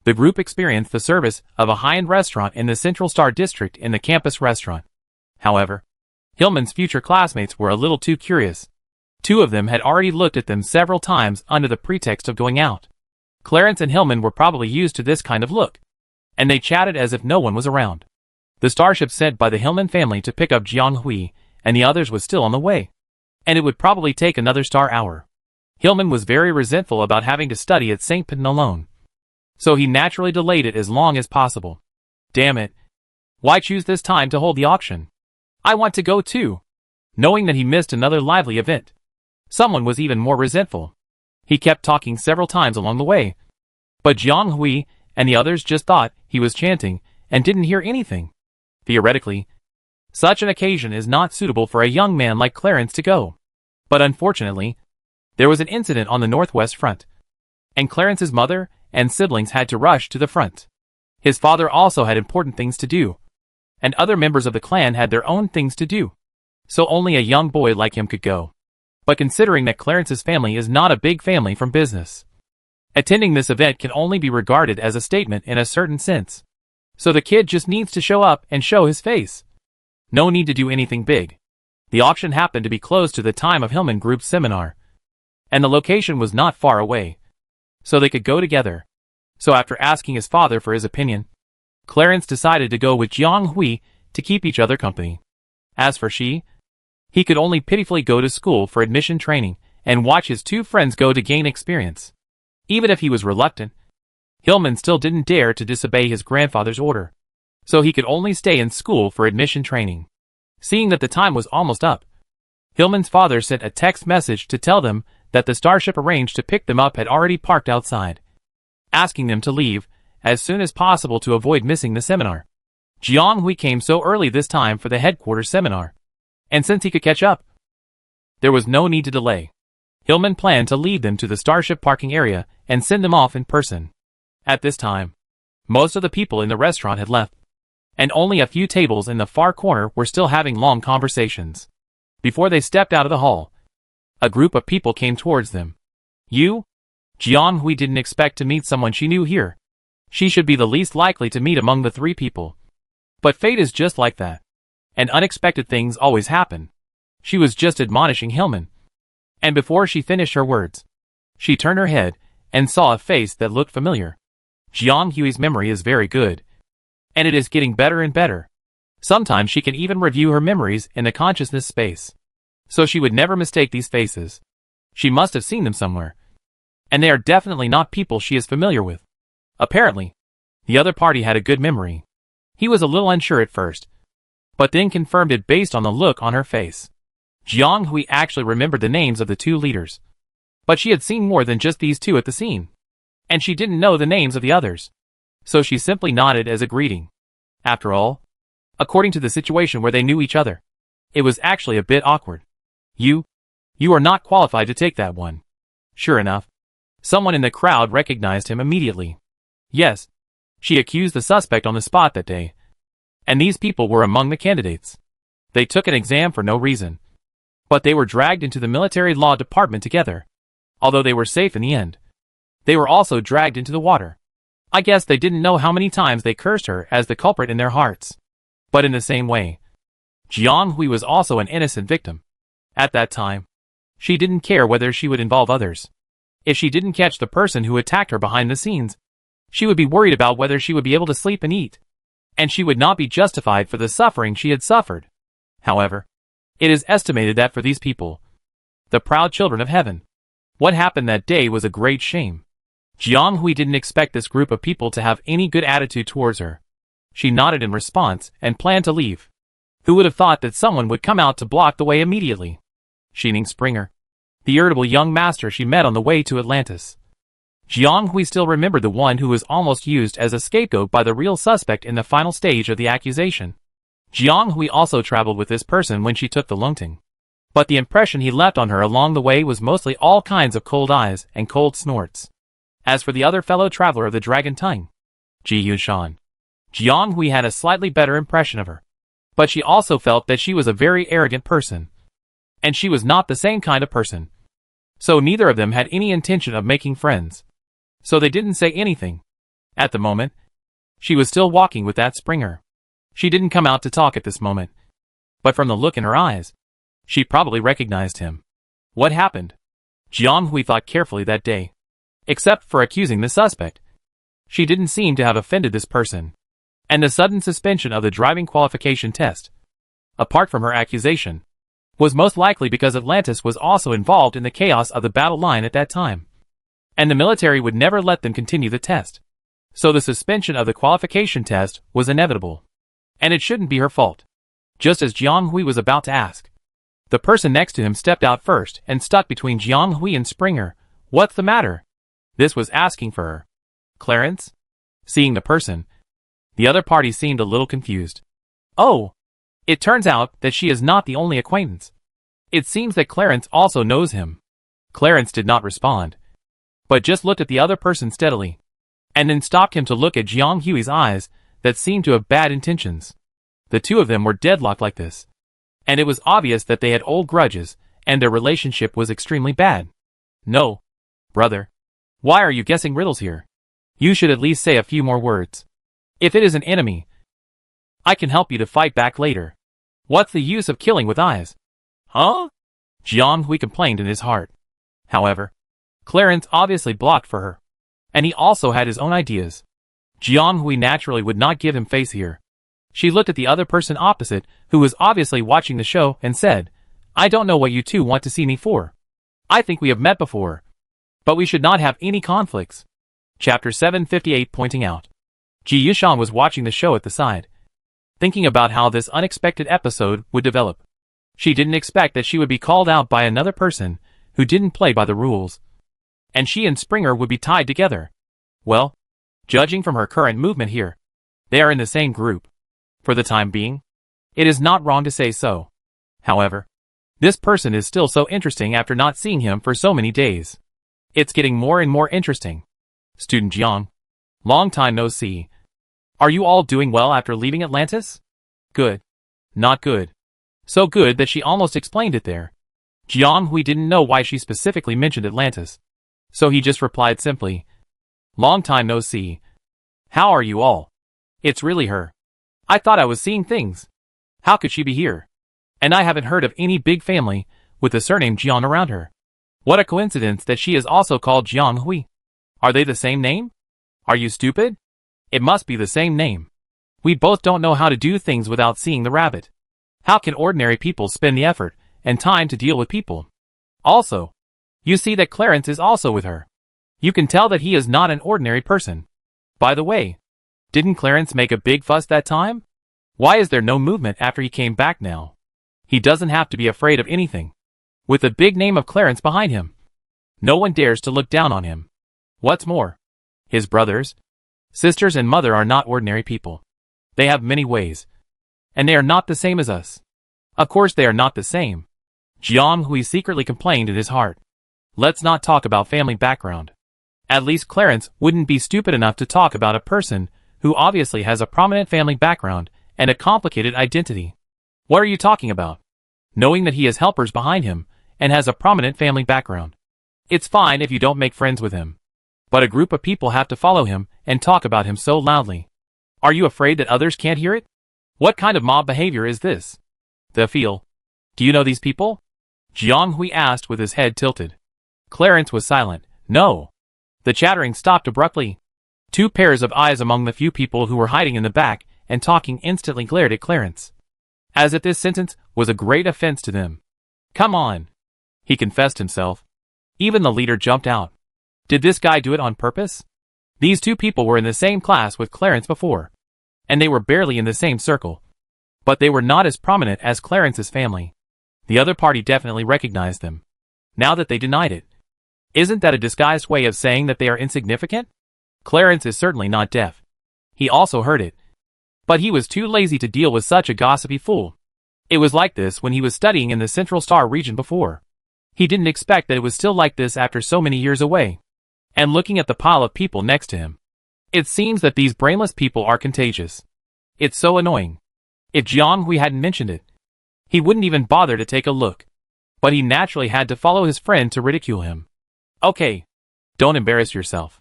The group experienced the service of a high-end restaurant in the Central Star District in the campus restaurant. However, Hillman's future classmates were a little too curious. Two of them had already looked at them several times under the pretext of going out. Clarence and Hillman were probably used to this kind of look, and they chatted as if no one was around. The starship sent by the Hillman family to pick up Jiang Hui and the others was still on the way, and it would probably take another star hour. Hillman was very resentful about having to study at St. Pin alone, so he naturally delayed it as long as possible. Damn it. Why choose this time to hold the auction? I want to go too. Knowing that he missed another lively event, someone was even more resentful. He kept talking several times along the way, but Jiang Hui and the others just thought he was chanting and didn't hear anything. Theoretically, such an occasion is not suitable for a young man like Clarence to go. But unfortunately, there was an incident on the northwest front, and Clarence's mother and siblings had to rush to the front. His father also had important things to do, and other members of the clan had their own things to do, so only a young boy like him could go. But considering that Clarence's family is not a big family from business, attending this event can only be regarded as a statement in a certain sense. So the kid just needs to show up and show his face. No need to do anything big. The auction happened to be close to the time of Hillman Group's seminar, and the location was not far away, so they could go together. So after asking his father for his opinion, Clarence decided to go with Jiang Hui to keep each other company. As for she, he could only pitifully go to school for admission training and watch his two friends go to gain experience. Even if he was reluctant, Hillman still didn't dare to disobey his grandfather's order, so he could only stay in school for admission training. Seeing that the time was almost up, Hillman's father sent a text message to tell them that the starship arranged to pick them up had already parked outside, asking them to leave as soon as possible to avoid missing the seminar. Jiang Hui came so early this time for the headquarters seminar, and since he could catch up, there was no need to delay. Hillman planned to lead them to the starship parking area and send them off in person. At this time, most of the people in the restaurant had left, and only a few tables in the far corner were still having long conversations. Before they stepped out of the hall, a group of people came towards them. You? Jiang Hui didn't expect to meet someone she knew here. She should be the least likely to meet among the three people. But fate is just like that, and unexpected things always happen. She was just admonishing Hillman, and before she finished her words, She turned her head and saw a face that looked familiar. Jiang Hui's memory is very good, and it is getting better and better. Sometimes she can even review her memories in the consciousness space. So she would never mistake these faces. She must have seen them somewhere. And they are definitely not people she is familiar with. Apparently, the other party had a good memory. He was a little unsure at first, but then confirmed it based on the look on her face. Jiang Hui actually remembered the names of the two leaders. But she had seen more than just these two at the scene. And she didn't know the names of the others. So she simply nodded as a greeting. After all, according to the situation where they knew each other, it was actually a bit awkward. You are not qualified to take that one. Sure enough, someone in the crowd recognized him immediately. Yes, she accused the suspect on the spot that day. And these people were among the candidates. They took an exam for no reason. But they were dragged into the military law department together. Although they were safe in the end. They were also dragged into the water. I guess they didn't know how many times they cursed her as the culprit in their hearts. But in the same way, Jiang Hui was also an innocent victim. At that time, she didn't care whether she would involve others. If she didn't catch the person who attacked her behind the scenes, she would be worried about whether she would be able to sleep and eat. And she would not be justified for the suffering she had suffered. However, it is estimated that for these people, the proud children of heaven, what happened that day was a great shame. Jiang Hui didn't expect this group of people to have any good attitude towards her. She nodded in response and planned to leave. Who would have thought that someone would come out to block the way immediately? Shining Springer, the irritable young master she met on the way to Atlantis. Jiang Hui still remembered the one who was almost used as a scapegoat by the real suspect in the final stage of the accusation. Jiang Hui also traveled with this person when she took the Lungting. But the impression he left on her along the way was mostly all kinds of cold eyes and cold snorts. As for the other fellow traveler of the Dragon Tongue, Ji Yushan, Jiang Hui had a slightly better impression of her. But she also felt that she was a very arrogant person. And she was not the same kind of person. So neither of them had any intention of making friends. So they didn't say anything. At the moment, she was still walking with that Springer. She didn't come out to talk at this moment. But from the look in her eyes, she probably recognized him. What happened? Jiang Hui thought carefully that day. Except for accusing the suspect. She didn't seem to have offended this person. And the sudden suspension of the driving qualification test, apart from her accusation, was most likely because Atlantis was also involved in the chaos of the battle line at that time. And the military would never let them continue the test. So the suspension of the qualification test was inevitable. And it shouldn't be her fault. Just as Jiang Hui was about to ask, the person next to him stepped out first and stuck between Jiang Hui and Springer. What's the matter? This was asking for her. Clarence? Seeing the person, the other party seemed a little confused. Oh! It turns out that she is not the only acquaintance. It seems that Clarence also knows him. Clarence did not respond, but just looked at the other person steadily, and then stopped him to look at Jiang Hui's eyes that seemed to have bad intentions. The two of them were deadlocked like this, and it was obvious that they had old grudges, and their relationship was extremely bad. No, brother. Why are you guessing riddles here? You should at least say a few more words. If it is an enemy, I can help you to fight back later. What's the use of killing with eyes? Huh? Jiang Hui complained in his heart. However, Clarence obviously blocked for her, and he also had his own ideas. Jiang Hui naturally would not give him face here. She looked at the other person opposite, who was obviously watching the show, and said, I don't know what you two want to see me for. I think we have met before. But we should not have any conflicts. Chapter 758 pointing out. Ji Yushan was watching the show at the side, thinking about how this unexpected episode would develop. She didn't expect that she would be called out by another person who didn't play by the rules. And she and Springer would be tied together. Well, judging from her current movement here, they are in the same group. For the time being, it is not wrong to say so. However, this person is still so interesting after not seeing him for so many days. It's getting more and more interesting. Student Jiang, long time no see. Are you all doing well after leaving Atlantis? Good. Not good. So good that she almost explained it there. Jiang Hui didn't know why she specifically mentioned Atlantis. So he just replied simply, long time no see. How are you all? It's really her. I thought I was seeing things. How could she be here? And I haven't heard of any big family with the surname Jiang around her. What a coincidence that she is also called Jiang Hui. Are they the same name? Are you stupid? It must be the same name. We both don't know how to do things without seeing the rabbit. How can ordinary people spend the effort and time to deal with people? Also, you see that Clarence is also with her. You can tell that he is not an ordinary person. By the way, didn't Clarence make a big fuss that time? Why is there no movement after he came back now? He doesn't have to be afraid of anything. With the big name of Clarence behind him, no one dares to look down on him. What's more, his brothers, sisters and mother are not ordinary people. They have many ways, and they are not the same as us. Of course they are not the same. Jiang Hui secretly complained in his heart. Let's not talk about family background. At least Clarence wouldn't be stupid enough to talk about a person who obviously has a prominent family background and a complicated identity. What are you talking about? Knowing that he has helpers behind him and has a prominent family background. It's fine if you don't make friends with him. But a group of people have to follow him and talk about him so loudly. Are you afraid that others can't hear it? What kind of mob behavior is this? The feel. Do you know these people? Jiang Hui asked with his head tilted. Clarence was silent. No. The chattering stopped abruptly. Two pairs of eyes among the few people who were hiding in the back and talking instantly glared at Clarence, as if this sentence was a great offense to them. Come on, he confessed himself. Even the leader jumped out. Did this guy do it on purpose? These two people were in the same class with Clarence before, and they were barely in the same circle. But they were not as prominent as Clarence's family. The other party definitely recognized them, now that they denied it. Isn't that a disguised way of saying that they are insignificant? Clarence is certainly not deaf. He also heard it. But he was too lazy to deal with such a gossipy fool. It was like this when he was studying in the Central Star region before. He didn't expect that it was still like this after so many years away. And looking at the pile of people next to him, it seems that these brainless people are contagious. It's so annoying. If Jiang Hui hadn't mentioned it, he wouldn't even bother to take a look. But he naturally had to follow his friend to ridicule him. Okay, don't embarrass yourself.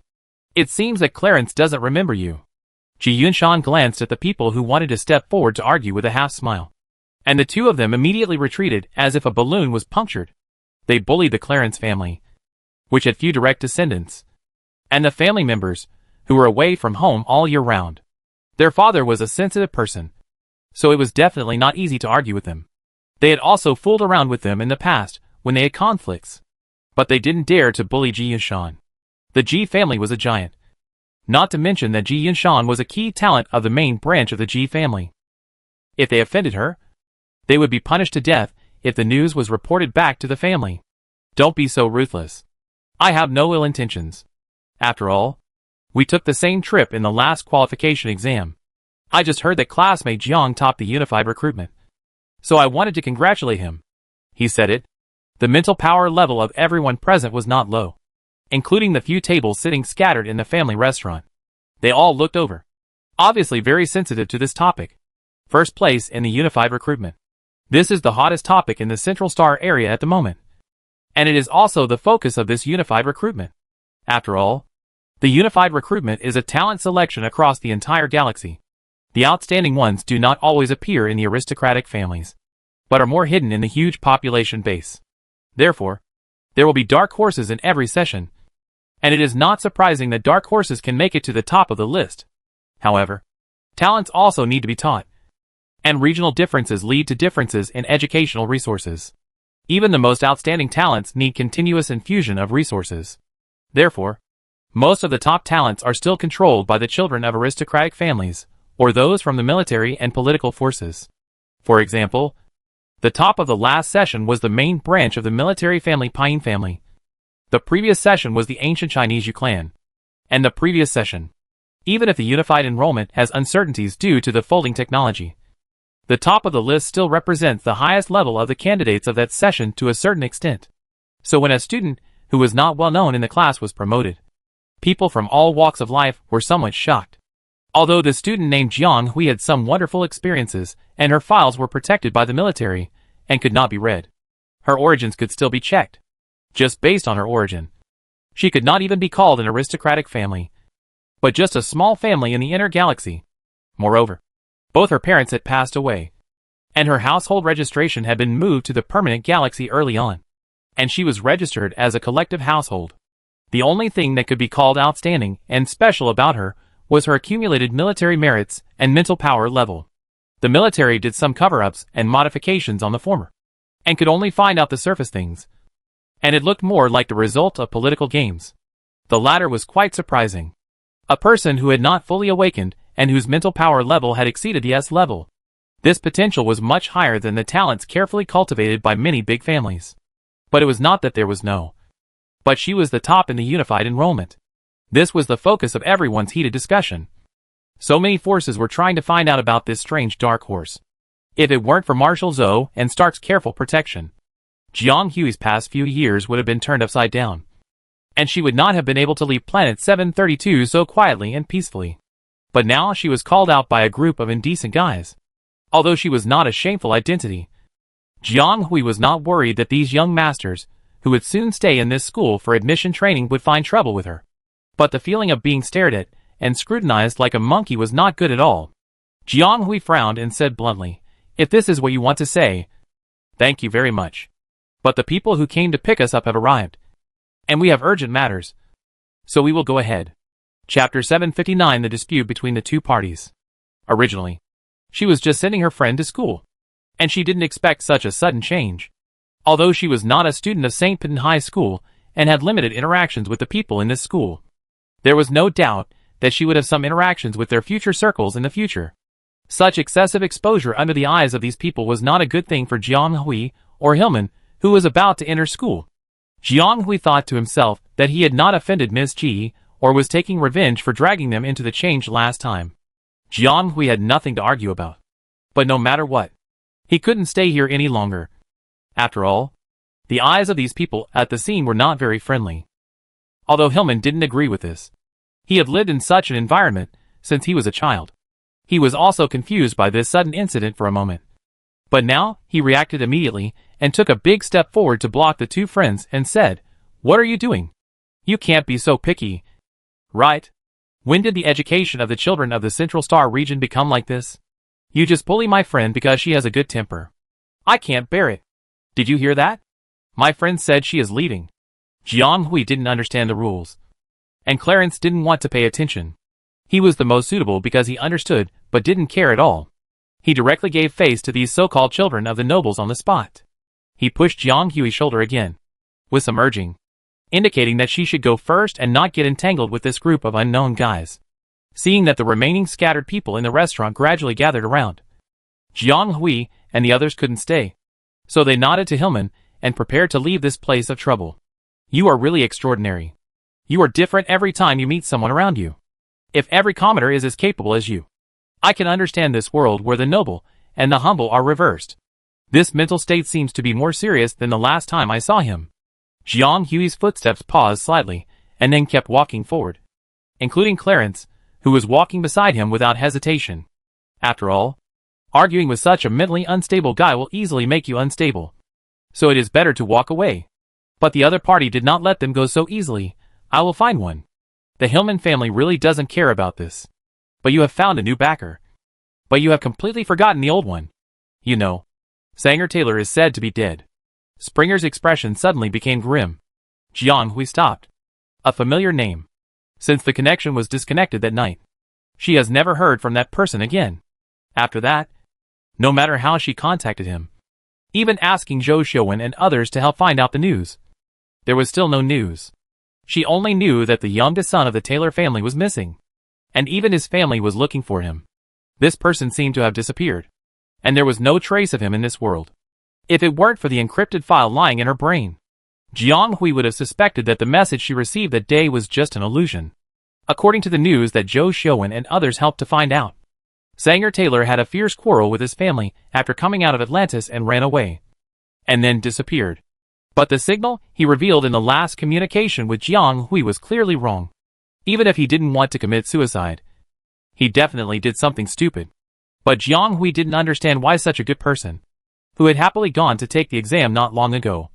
It seems that Clarence doesn't remember you. Ji Yunshan glanced at the people who wanted to step forward to argue with a half-smile. And the two of them immediately retreated as if a balloon was punctured. They bullied the Clarence family, which had few direct descendants, and the family members, who were away from home all year round. Their father was a sensitive person, so it was definitely not easy to argue with them. They had also fooled around with them in the past when they had conflicts. But they didn't dare to bully Ji Yunshan. The Ji family was a giant. Not to mention that Ji Yunshan was a key talent of the main branch of the Ji family. If they offended her, they would be punished to death if the news was reported back to the family. Don't be so ruthless. I have no ill intentions. After all, we took the same trip in the last qualification exam. I just heard that classmate Jiang topped the unified recruitment, so I wanted to congratulate him. He said it. The mental power level of everyone present was not low, including the few tables sitting scattered in the family restaurant. They all looked over, obviously very sensitive to this topic. First place in the unified recruitment. This is the hottest topic in the Central Star area at the moment. And it is also the focus of this unified recruitment. After all, the unified recruitment is a talent selection across the entire galaxy. The outstanding ones do not always appear in the aristocratic families, but are more hidden in the huge population base. Therefore, there will be dark horses in every session, and it is not surprising that dark horses can make it to the top of the list. However, talents also need to be taught, and regional differences lead to differences in educational resources. Even the most outstanding talents need continuous infusion of resources. Therefore, most of the top talents are still controlled by the children of aristocratic families, or those from the military and political forces. For example, the top of the last session was the main branch of the military family Pain family. The previous session was the ancient Chinese Yu clan. And the previous session, even if the unified enrollment has uncertainties due to the folding technology, the top of the list still represents the highest level of the candidates of that session to a certain extent. So when a student who was not well known in the class was promoted, people from all walks of life were somewhat shocked. Although the student named Jiang Hui had some wonderful experiences, and her files were protected by the military, and could not be read, her origins could still be checked. Just based on her origin, she could not even be called an aristocratic family, but just a small family in the inner galaxy. Moreover, both her parents had passed away, and her household registration had been moved to the permanent galaxy early on. and she was registered as a collective household. The only thing that could be called outstanding and special about her was her accumulated military merits and mental power level. The military did some cover-ups and modifications on the former, and could only find out the surface things, and it looked more like the result of political games. The latter was quite surprising. A person who had not fully awakened and whose mental power level had exceeded the S level. This potential was much higher than the talents carefully cultivated by many big families. But it was not that there was no. But she was the top in the unified enrollment. This was the focus of everyone's heated discussion. So many forces were trying to find out about this strange dark horse. If it weren't for Marshal Zhou and Stark's careful protection, Jiang Hui's past few years would have been turned upside down. And she would not have been able to leave planet 732 so quietly and peacefully. But now she was called out by a group of indecent guys. Although she was not a shameful identity, Jiang Hui was not worried that these young masters, who would soon stay in this school for admission training, would find trouble with her. But the feeling of being stared at and scrutinized like a monkey was not good at all. Jiang Hui frowned and said bluntly, "If this is what you want to say, thank you very much. But the people who came to pick us up have arrived, and we have urgent matters, so we will go ahead." Chapter 759: The dispute between the two parties. Originally, she was just sending her friend to school, and she didn't expect such a sudden change. Although she was not a student of St. Pin High School and had limited interactions with the people in this school, there was no doubt that she would have some interactions with their future circles in the future. Such excessive exposure under the eyes of these people was not a good thing for Jiang Hui or Hillman, who was about to enter school. Jiang Hui thought to himself that he had not offended Ms. Ji, or was taking revenge for dragging them into the change last time. Jiang Hui had nothing to argue about. But no matter what, he couldn't stay here any longer. After all, the eyes of these people at the scene were not very friendly. Although Hillman didn't agree with this. He had lived in such an environment since he was a child. He was also confused by this sudden incident for a moment. But now, he reacted immediately and took a big step forward to block the two friends and said, "What are you doing? You can't be so picky. Right? When did the education of the children of the Central Star region become like this? You just bully my friend because she has a good temper. I can't bear it. Did you hear that? My friend said she is leaving." Jiang Hui didn't understand the rules, and Clarence didn't want to pay attention. He was the most suitable because he understood but didn't care at all. He directly gave face to these so-called children of the nobles on the spot. He pushed Jiang Hui's shoulder again, with some urging, indicating that she should go first and not get entangled with this group of unknown guys. Seeing that the remaining scattered people in the restaurant gradually gathered around, Jiang Hui and the others couldn't stay. So they nodded to Hillman and prepared to leave this place of trouble. "You are really extraordinary. You are different every time you meet someone around you. If every commoner is as capable as you, I can understand this world where the noble and the humble are reversed. This mental state seems to be more serious than the last time I saw him." Jiang Hui's footsteps paused slightly and then kept walking forward, including Clarence, who was walking beside him without hesitation. After all, arguing with such a mentally unstable guy will easily make you unstable. So it is better to walk away. But the other party did not let them go so easily. "I will find one. The Hillman family really doesn't care about this. But you have found a new backer. But you have completely forgotten the old one. You know, Sanger Taylor is said to be dead." Springer's expression suddenly became grim. Jiang Hui stopped. A familiar name. Since the connection was disconnected that night, she has never heard from that person again. After that, no matter how she contacted him, even asking Zhou Xiuwen and others to help find out the news, there was still no news. She only knew that the youngest son of the Taylor family was missing, and even his family was looking for him. This person seemed to have disappeared, and there was no trace of him in this world. If it weren't for the encrypted file lying in her brain, Jiang Hui would have suspected that the message she received that day was just an illusion. According to the news that Zhou Xiuwen and others helped to find out, Sanger Taylor had a fierce quarrel with his family after coming out of Atlantis and ran away, and then disappeared. But the signal he revealed in the last communication with Jiang Hui was clearly wrong. Even if he didn't want to commit suicide, he definitely did something stupid. But Jiang Hui didn't understand why such a good person, who had happily gone to take the exam not long ago,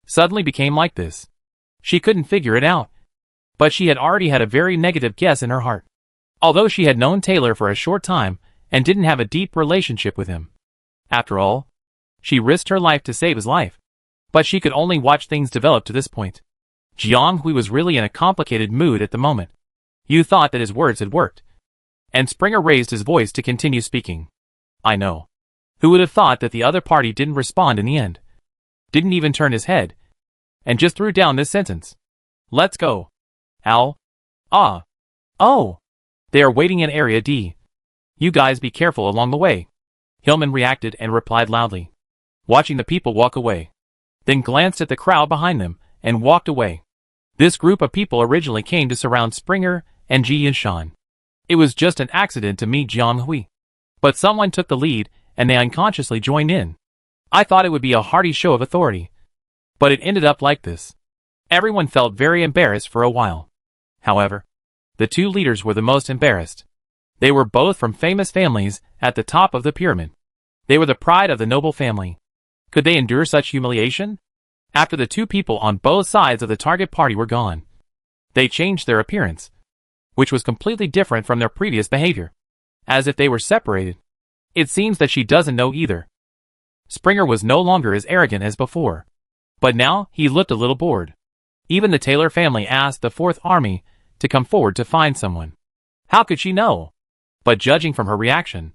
suddenly became like this. She couldn't figure it out. But she had already had a very negative guess in her heart. Although she had known Taylor for a short time and didn't have a deep relationship with him. After all, she risked her life to save his life. But she could only watch things develop to this point. Jiang Hui was really in a complicated mood at the moment. You thought that his words had worked. And Springer raised his voice to continue speaking. I know. Who would have thought that the other party didn't respond in the end? Didn't even turn his head. And just threw down this sentence. Let's go. Al. Ah. Oh. They are waiting in Area D. You guys be careful along the way. Hillman reacted and replied loudly, watching the people walk away. Then glanced at the crowd behind them and walked away. This group of people originally came to surround Springer and Ji Yunshan. It was just an accident to meet Jiang Hui. But someone took the lead and they unconsciously joined in. I thought it would be a hearty show of authority. But it ended up like this. Everyone felt very embarrassed for a while. However, the two leaders were the most embarrassed. They were both from famous families at the top of the pyramid. They were the pride of the noble family. Could they endure such humiliation? After the two people on both sides of the target party were gone, they changed their appearance, which was completely different from their previous behavior, as if they were separated. It seems that she doesn't know either. Springer was no longer as arrogant as before, but now he looked a little bored. Even the Taylor family asked the Fourth Army to come forward to find someone. How could she know? But judging from her reaction,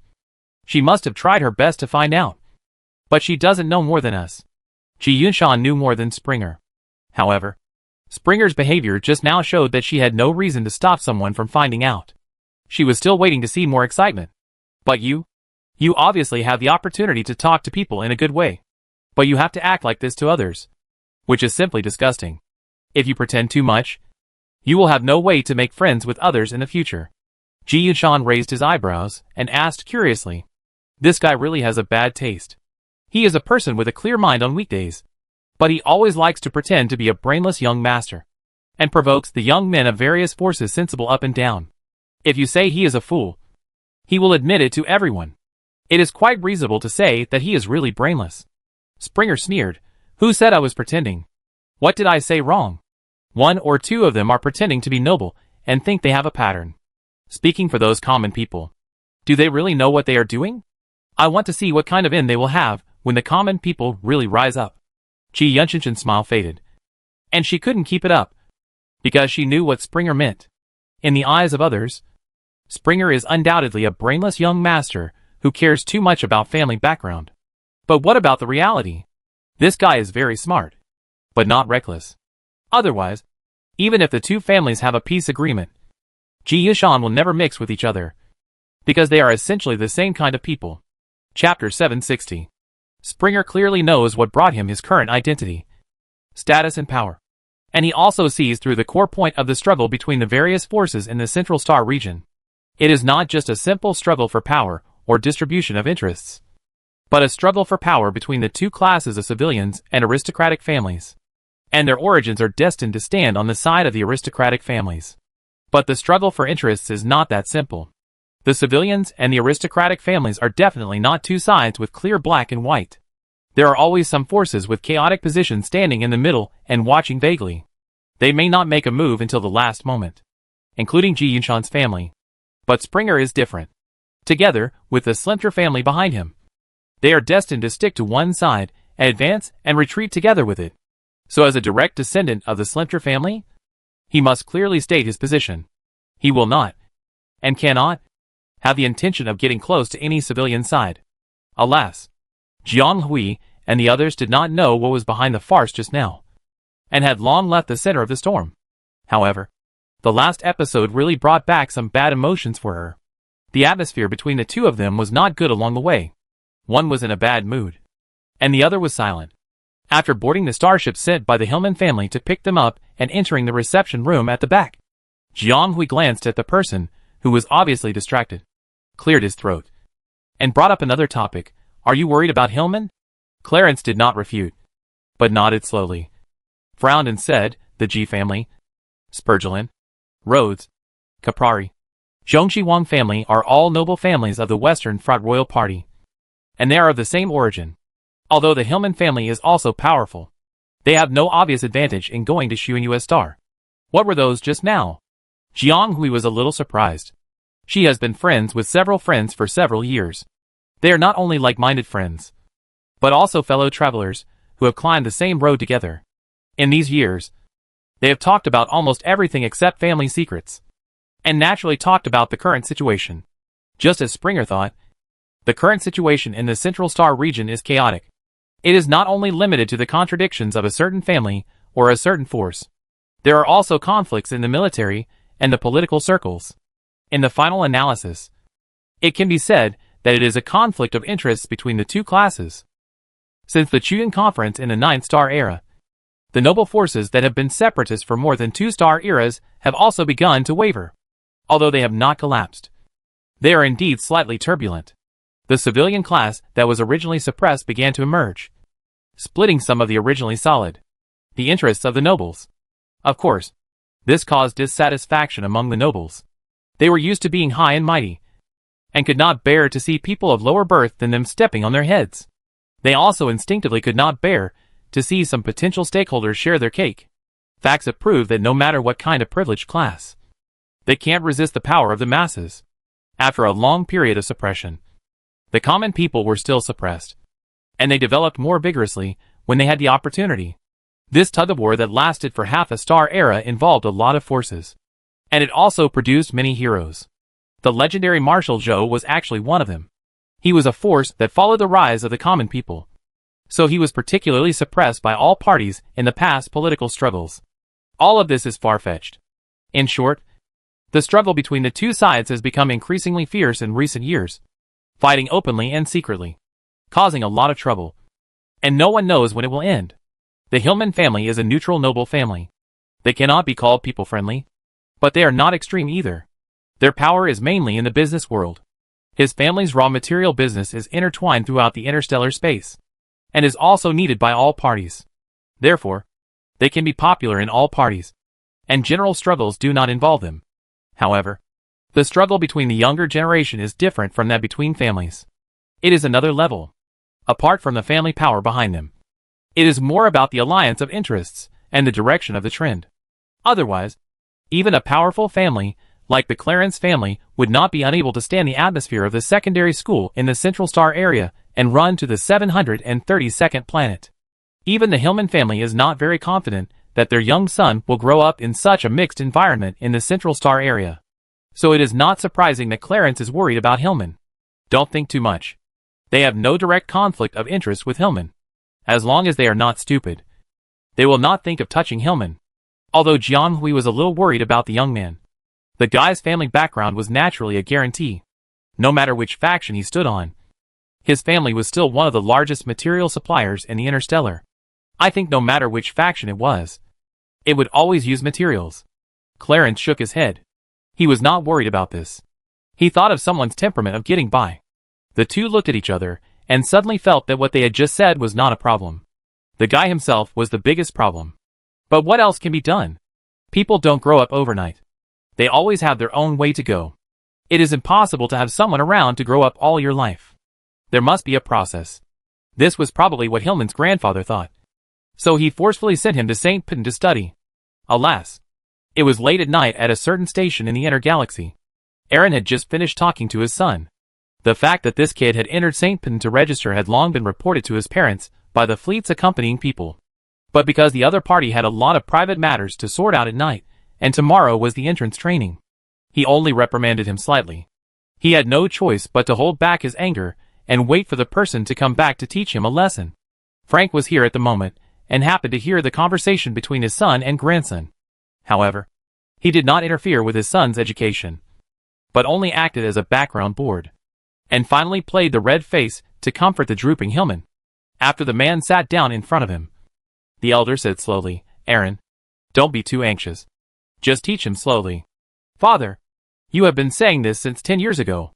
she must have tried her best to find out. But she doesn't know more than us. Ji Yunshan knew more than Springer. However, Springer's behavior just now showed that she had no reason to stop someone from finding out. She was still waiting to see more excitement. But you obviously have the opportunity to talk to people in a good way. But you have to act like this to others, which is simply disgusting. If you pretend too much, you will have no way to make friends with others in the future. Ji Yunshan raised his eyebrows and asked curiously, this guy really has a bad taste. He is a person with a clear mind on weekdays, but he always likes to pretend to be a brainless young master, and provokes the young men of various forces sensible up and down. If you say he is a fool, he will admit it to everyone. It is quite reasonable to say that he is really brainless. Springer sneered. Who said I was pretending? What did I say wrong? One or two of them are pretending to be noble and think they have a pattern. Speaking for those common people, do they really know what they are doing? I want to see what kind of end they will have when the common people really rise up. Ji Yunshan's smile faded, and she couldn't keep it up, because she knew what Springer meant. In the eyes of others, Springer is undoubtedly a brainless young master who cares too much about family background. But what about the reality? This guy is very smart, but not reckless. Otherwise, even if the two families have a peace agreement, Ji Yunshan will never mix with each other, because they are essentially the same kind of people. Chapter 760. Springer clearly knows what brought him his current identity, status and power. And he also sees through the core point of the struggle between the various forces in the Central Star region. It is not just a simple struggle for power or distribution of interests, but a struggle for power between the two classes of civilians and aristocratic families. And their origins are destined to stand on the side of the aristocratic families. But the struggle for interests is not that simple. The civilians and the aristocratic families are definitely not two sides with clear black and white. There are always some forces with chaotic positions standing in the middle and watching vaguely. They may not make a move until the last moment, including Ji Yunshan's family. But Springer is different. Together, with the Splinter family behind him, they are destined to stick to one side, advance and retreat together with it. So as a direct descendant of the Splinter family, he must clearly state his position. He will not, and cannot, have the intention of getting close to any civilian side. Alas, Jiang Hui and the others did not know what was behind the farce just now, and had long left the center of the storm. However, the last episode really brought back some bad emotions for her. The atmosphere between the two of them was not good along the way. One was in a bad mood, and the other was silent. After boarding the starship sent by the Hillman family to pick them up and entering the reception room at the back, Jiang Hui glanced at the person, who was obviously distracted, cleared his throat, and brought up another topic. Are you worried about Hillman? Clarence did not refute, but nodded slowly, frowned and said, the Ji family, Spurgelin, Rhodes, Caprari, Zhongxi Wang family are all noble families of the Western Front Royal Party, and they are of the same origin. Although the Hillman family is also powerful, they have no obvious advantage in going to Shu and US Star. What were those just now? Jiang Hui was a little surprised. She has been friends with several friends for several years. They are not only like-minded friends, but also fellow travelers, who who have climbed the same road together. In these years, they have talked about almost everything except family secrets, and naturally talked about the current situation. Just as Springer thought, the current situation in the Central Star region is chaotic. It is not only limited to the contradictions of a certain family or a certain force. There are also conflicts in the military and the political circles. In the final analysis, it can be said that it is a conflict of interests between the two classes. Since the Chuyan Conference in the 9th Star era, the noble forces that have been separatist for more than 2-star eras have also begun to waver. Although they have not collapsed, they are indeed slightly turbulent. The civilian class that was originally suppressed began to emerge, splitting some of the originally solid, the interests of the nobles. Of course, this caused dissatisfaction among the nobles. They were used to being high and mighty, and could not bear to see people of lower birth than them stepping on their heads. They also instinctively could not bear to see some potential stakeholders share their cake. Facts have proved that no matter what kind of privileged class, they can't resist the power of the masses. After a long period of suppression, the common people were still suppressed, and they developed more vigorously when they had the opportunity. This tug-of-war that lasted for half a star era involved a lot of forces, and it also produced many heroes. The legendary Marshal Zhou was actually one of them. He was a force that followed the rise of the common people, so he was particularly suppressed by all parties in the past political struggles. All of this is far-fetched. In short, the struggle between the two sides has become increasingly fierce in recent years, fighting openly and secretly, causing a lot of trouble, and no one knows when it will end. The Hillman family is a neutral noble family. They cannot be called people-friendly, but they are not extreme either. Their power is mainly in the business world. His family's raw material business is intertwined throughout the interstellar space, and is also needed by all parties. Therefore, they can be popular in all parties, and general struggles do not involve them. However, the struggle between the younger generation is different from that between families. It is another level, apart from the family power behind them. It is more about the alliance of interests and the direction of the trend. Otherwise, even a powerful family like the Clarence family would not be unable to stand the atmosphere of the secondary school in the Central Star area and run to the 732nd planet. Even the Hillman family is not very confident that their young son will grow up in such a mixed environment in the Central Star area. So it is not surprising that Clarence is worried about Hillman. Don't think too much. They have no direct conflict of interest with Hillman. As long as they are not stupid, they will not think of touching Hillman. Although Jiang Hui was a little worried about the young man, the guy's family background was naturally a guarantee. No matter which faction he stood on, his family was still one of the largest material suppliers in the interstellar. I think no matter which faction it was, it would always use materials. Clarence shook his head. He was not worried about this. He thought of someone's temperament of getting by. The two looked at each other, and suddenly felt that what they had just said was not a problem. The guy himself was the biggest problem. But what else can be done? People don't grow up overnight. They always have their own way to go. It is impossible to have someone around to grow up all your life. There must be a process. This was probably what Hillman's grandfather thought. So he forcefully sent him to St. Pin to study. Alas, it was late at night at a certain station in the inner galaxy. Aaron had just finished talking to his son. The fact that this kid had entered St. Pin to register had long been reported to his parents by the fleet's accompanying people. But because the other party had a lot of private matters to sort out at night, and tomorrow was the entrance training, he only reprimanded him slightly. He had no choice but to hold back his anger and wait for the person to come back to teach him a lesson. Frank was here at the moment, and happened to hear the conversation between his son and grandson. However, he did not interfere with his son's education, but only acted as a background board, and finally played the red face to comfort the drooping Hillman. After the man sat down in front of him, the elder said slowly, "Aaron, don't be too anxious. Just teach him slowly." "Father, you have been saying this since 10 years ago.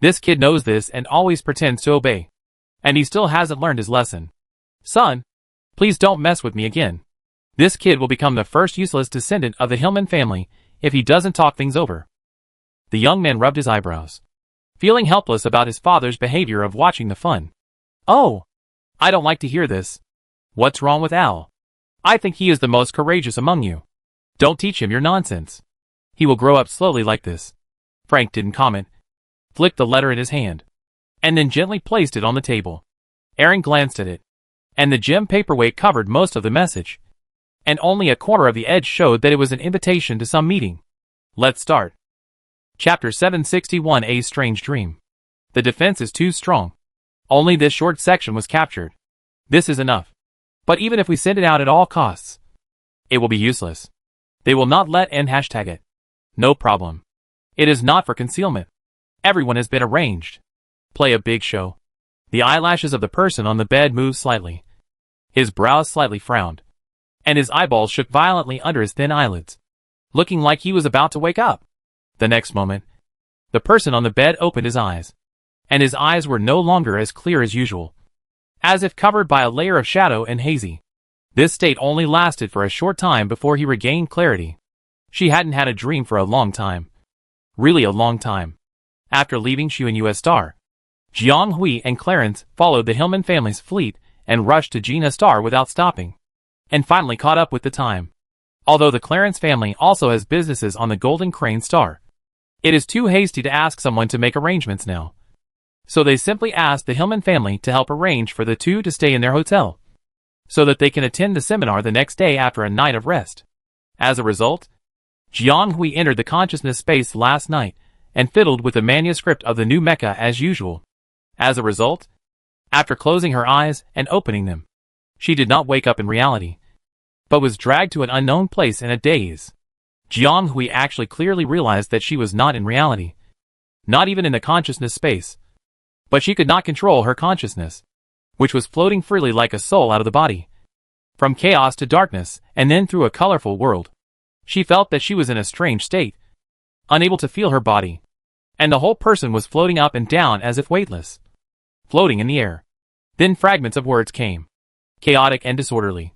This kid knows this and always pretends to obey. And he still hasn't learned his lesson. Son, please don't mess with me again. This kid will become the first useless descendant of the Hillman family if he doesn't talk things over." The young man rubbed his eyebrows, feeling helpless about his father's behavior of watching the fun. "Oh, I don't like to hear this. What's wrong with Al? I think he is the most courageous among you. Don't teach him your nonsense. He will grow up slowly like this." Frank didn't comment, flicked the letter in his hand, and then gently placed it on the table. Aaron glanced at it, and the gem paperweight covered most of the message, and only a corner of the edge showed that it was an invitation to some meeting. Let's start. Chapter 761, A Strange Dream. The defense is too strong. Only this short section was captured. This is enough. But even if we send it out at all costs, it will be useless. They will not let N hashtag it. No problem. It is not for concealment. Everyone has been arranged. Play a big show. The eyelashes of the person on the bed moved slightly. His brows slightly frowned, and his eyeballs shook violently under his thin eyelids, looking like he was about to wake up. The next moment, the person on the bed opened his eyes, and his eyes were no longer as clear as usual, as if covered by a layer of shadow and hazy. This state only lasted for a short time before he regained clarity. She hadn't had a dream for a long time. Really a long time. After leaving Shu and US Star, Jiang Hui and Clarence followed the Hillman family's fleet and rushed to Gina Star without stopping, and finally caught up with the time. Although the Clarence family also has businesses on the Golden Crane Star, it is too hasty to ask someone to make arrangements now. So they simply asked the Hillman family to help arrange for the two to stay in their hotel, so that they can attend the seminar the next day after a night of rest. As a result, Jiang Hui entered the consciousness space last night and fiddled with the manuscript of the new mecha as usual. As a result, after closing her eyes and opening them, she did not wake up in reality, but was dragged to an unknown place in a daze. Jiang Hui actually clearly realized that she was not in reality, not even in the consciousness space, but she could not control her consciousness, which was floating freely like a soul out of the body, from chaos to darkness and then through a colorful world. She felt that she was in a strange state, unable to feel her body, and the whole person was floating up and down as if weightless, floating in the air. Then fragments of words came, chaotic and disorderly,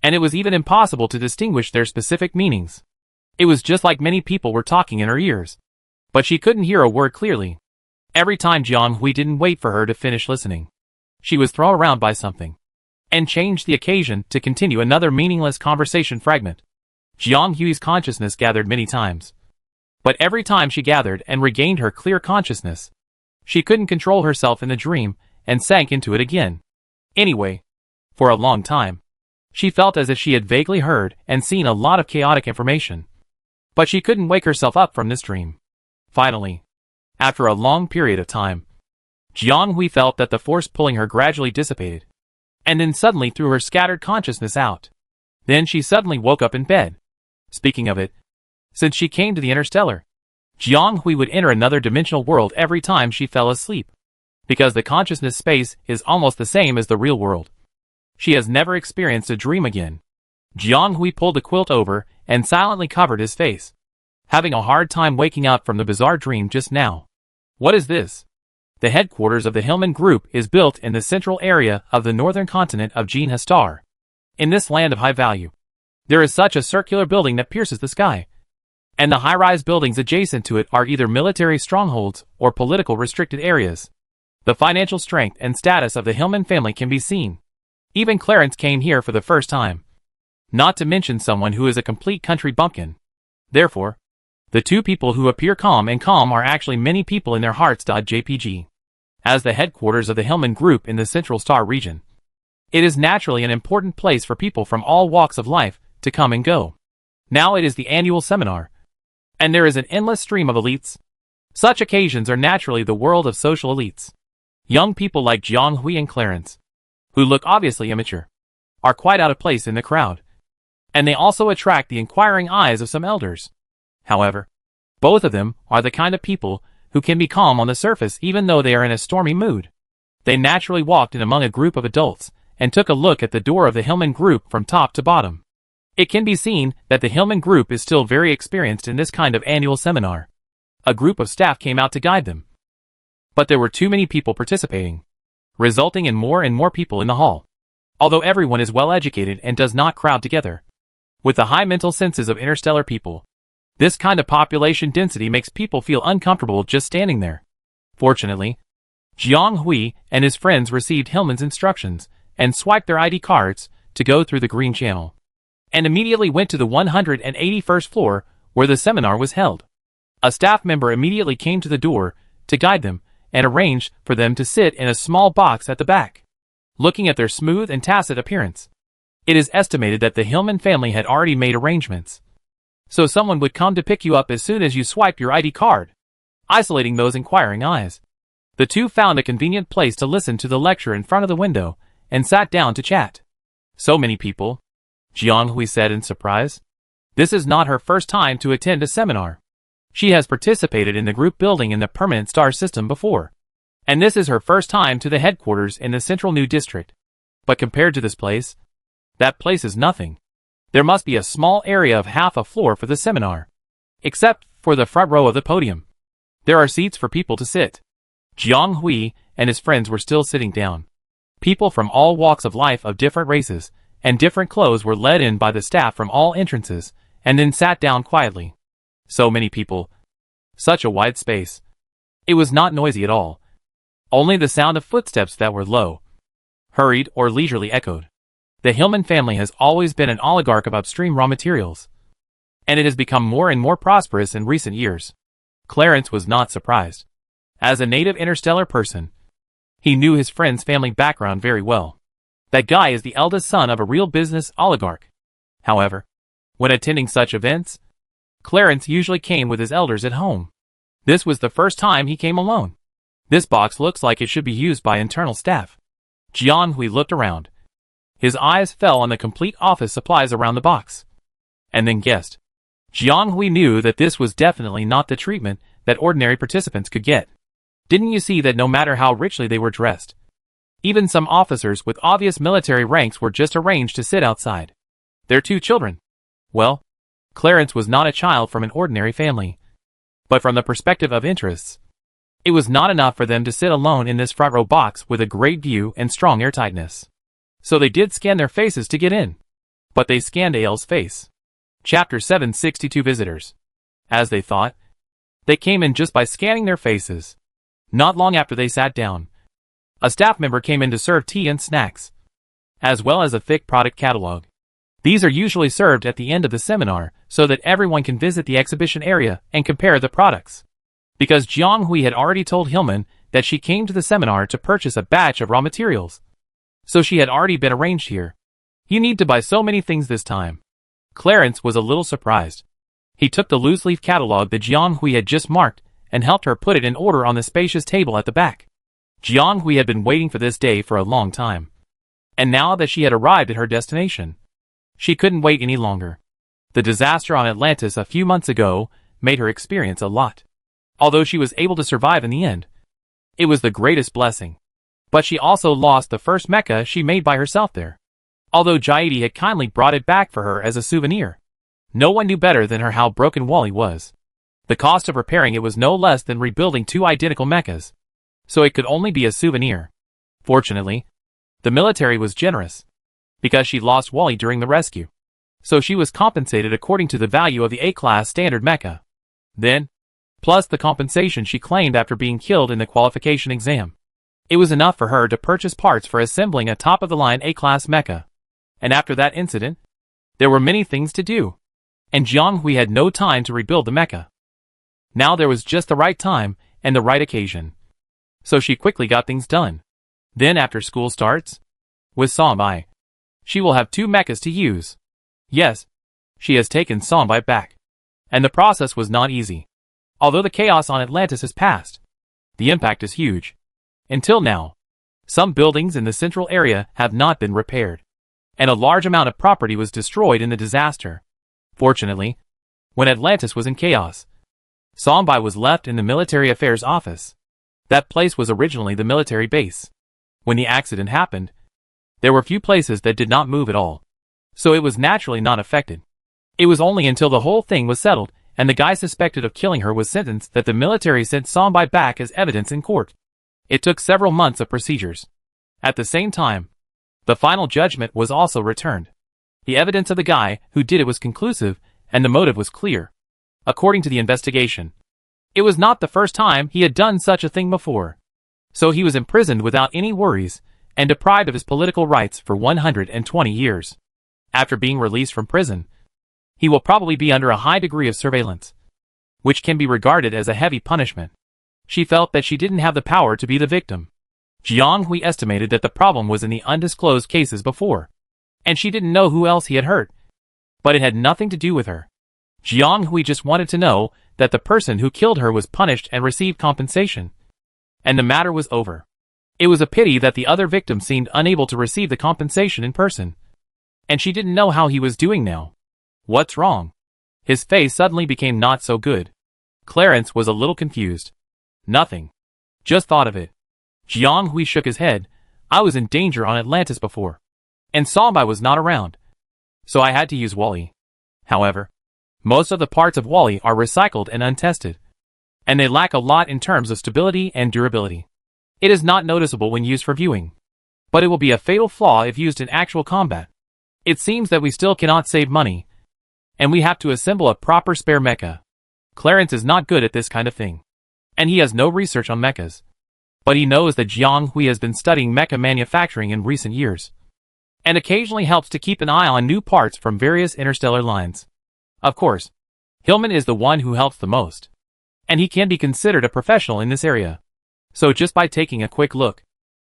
and it was even impossible to distinguish their specific meanings. It was just like many people were talking in her ears, but she couldn't hear a word clearly. Every time Jiang Hui didn't wait for her to finish listening, she was thrown around by something, and changed the occasion to continue another meaningless conversation fragment. Jiang Hui's consciousness gathered many times, but every time she gathered and regained her clear consciousness, she couldn't control herself in the dream and sank into it again. Anyway, for a long time, she felt as if she had vaguely heard and seen a lot of chaotic information, but she couldn't wake herself up from this dream. Finally, after a long period of time, Jiang Hui felt that the force pulling her gradually dissipated, and then suddenly threw her scattered consciousness out. Then she suddenly woke up in bed. Speaking of it, since she came to the interstellar, Jiang Hui would enter another dimensional world every time she fell asleep, because the consciousness space is almost the same as the real world. She has never experienced a dream again. Jiang Hui pulled the quilt over and silently covered his face, having a hard time waking up from the bizarre dream just now. What is this? The headquarters of the Hillman Group is built in the central area of the northern continent of Gina Star. In this land of high value, there is such a circular building that pierces the sky, and the high-rise buildings adjacent to it are either military strongholds or political restricted areas. The financial strength and status of the Hillman family can be seen. Even Clarence came here for the first time, not to mention someone who is a complete country bumpkin. Therefore, the two people who appear calm and calm are actually many people in their hearts. JPG. As the headquarters of the Hillman Group in the Central Star region, it is naturally an important place for people from all walks of life to come and go. Now it is the annual seminar, and there is an endless stream of elites. Such occasions are naturally the world of social elites. Young people like Jiang Hui and Clarence, who look obviously immature, are quite out of place in the crowd, and they also attract the inquiring eyes of some elders. However, both of them are the kind of people who can be calm on the surface even though they are in a stormy mood. They naturally walked in among a group of adults and took a look at the door of the Hillman Group from top to bottom. It can be seen that the Hillman Group is still very experienced in this kind of annual seminar. A group of staff came out to guide them, but there were too many people participating, resulting in more and more people in the hall. Although everyone is well educated and does not crowd together, with the high mental senses of interstellar people, this kind of population density makes people feel uncomfortable just standing there. Fortunately, Jiang Hui and his friends received Hillman's instructions and swiped their ID cards to go through the green channel, and immediately went to the 181st floor where the seminar was held. A staff member immediately came to the door to guide them and arranged for them to sit in a small box at the back. looking at their smooth and tacit appearance. It is estimated that the Hillman family had already made arrangements, so someone would come to pick you up as soon as you swiped your ID card, isolating those inquiring eyes. The two found a convenient place to listen to the lecture in front of the window and sat down to chat. So many people, Jianghui said in surprise. This is not her first time to attend a seminar. She has participated in the group building in the permanent star system before, and this is her first time to the headquarters in the central new district. But compared to this place, that place is nothing. There must be a small area of half a floor for the seminar, except for the front row of the podium. There are seats for people to sit. Jiang Hui and his friends were still sitting down. People from all walks of life of different races and different clothes were led in by the staff from all entrances and then sat down quietly. So many people. Such a wide space. It was not noisy at all. Only the sound of footsteps that were low, hurried, or leisurely echoed. The Hillman family has always been an oligarch of upstream raw materials, and it has become more and more prosperous in recent years. Clarence was not surprised. As a native interstellar person, he knew his friend's family background very well. That guy is the eldest son of a real business oligarch. However, when attending such events, Clarence usually came with his elders at home. This was the first time he came alone. This box looks like it should be used by internal staff. Jiang Hui looked around. His eyes fell on the complete office supplies around the box, and then guessed. Jiang Hui knew that this was definitely not the treatment that ordinary participants could get. Didn't you see that no matter how richly they were dressed, even some officers with obvious military ranks were just arranged to sit outside? Their two children. Well, Clarence was not a child from an ordinary family, but from the perspective of interests, it was not enough for them to sit alone in this front row box with a great view and strong airtightness. So they did scan their faces to get in. But they scanned AL's face. Chapter 762 Visitors. As they thought, they came in just by scanning their faces. Not long after they sat down, a staff member came in to serve tea and snacks, as well as a thick product catalog. These are usually served at the end of the seminar so that everyone can visit the exhibition area and compare the products. Because Jiang Hui had already told Hillman that she came to the seminar to purchase a batch of raw materials, so she had already been arranged here. You need to buy so many things this time. Clarence was a little surprised. He took the loose-leaf catalog that Jiang Hui had just marked and helped her put it in order on the spacious table at the back. Jiang Hui had been waiting for this day for a long time, and now that she had arrived at her destination, she couldn't wait any longer. The disaster on Atlantis a few months ago made her experience a lot. Although she was able to survive in the end, it was the greatest blessing. But she also lost the first mecha she made by herself there. Although Jaidi had kindly brought it back for her as a souvenir, no one knew better than her how broken Wally was. The cost of repairing it was no less than rebuilding two identical mechas, so it could only be a souvenir. Fortunately, the military was generous, because she lost Wally during the rescue, so she was compensated according to the value of the A-class standard mecha. Then, plus the compensation she claimed after being killed in the qualification exam. It was enough for her to purchase parts for assembling a top-of-the-line A-class mecha. And after that incident, there were many things to do, and Jiang Hui had no time to rebuild the mecha. Now there was just the right time and the right occasion, so she quickly got things done. Then after school starts, with Sonbai, she will have two mechas to use. Yes, she has taken Sonbai back, and the process was not easy. Although the chaos on Atlantis has passed, the impact is huge. Until now, some buildings in the central area have not been repaired, and a large amount of property was destroyed in the disaster. Fortunately, when Atlantis was in chaos, Sonbai was left in the military affairs office. That place was originally the military base. When the accident happened, there were few places that did not move at all, so it was naturally not affected. It was only until the whole thing was settled and the guy suspected of killing her was sentenced that the military sent Sonbai back as evidence in court. It took several months of procedures. At the same time, the final judgment was also returned. The evidence of the guy who did it was conclusive, and the motive was clear. According to the investigation, it was not the first time he had done such a thing before. So he was imprisoned without any worries, and deprived of his political rights for 120 years. After being released from prison, he will probably be under a high degree of surveillance, which can be regarded as a heavy punishment. She felt that she didn't have the power to be the victim. Jiang Hui estimated that the problem was in the undisclosed cases before, and she didn't know who else he had hurt. But it had nothing to do with her. Jiang Hui just wanted to know that the person who killed her was punished and received compensation. And the matter was over. It was a pity that the other victim seemed unable to receive the compensation in person. And she didn't know how he was doing now. What's wrong? His face suddenly became not so good. Clarence was a little confused. Nothing. Just thought of it. Jiang Hui shook his head. I was in danger on Atlantis before. And Sombai was not around. So I had to use Wally. However, most of the parts of Wally are recycled and untested. And they lack a lot in terms of stability and durability. It is not noticeable when used for viewing. But it will be a fatal flaw if used in actual combat. It seems that we still cannot save money. And we have to assemble a proper spare mecha. Clarence is not good at this kind of thing. And he has no research on mechas. But he knows that Jiang Hui has been studying mecha manufacturing in recent years. And occasionally helps to keep an eye on new parts from various interstellar lines. Of course, Hillman is the one who helps the most. And he can be considered a professional in this area. So just by taking a quick look,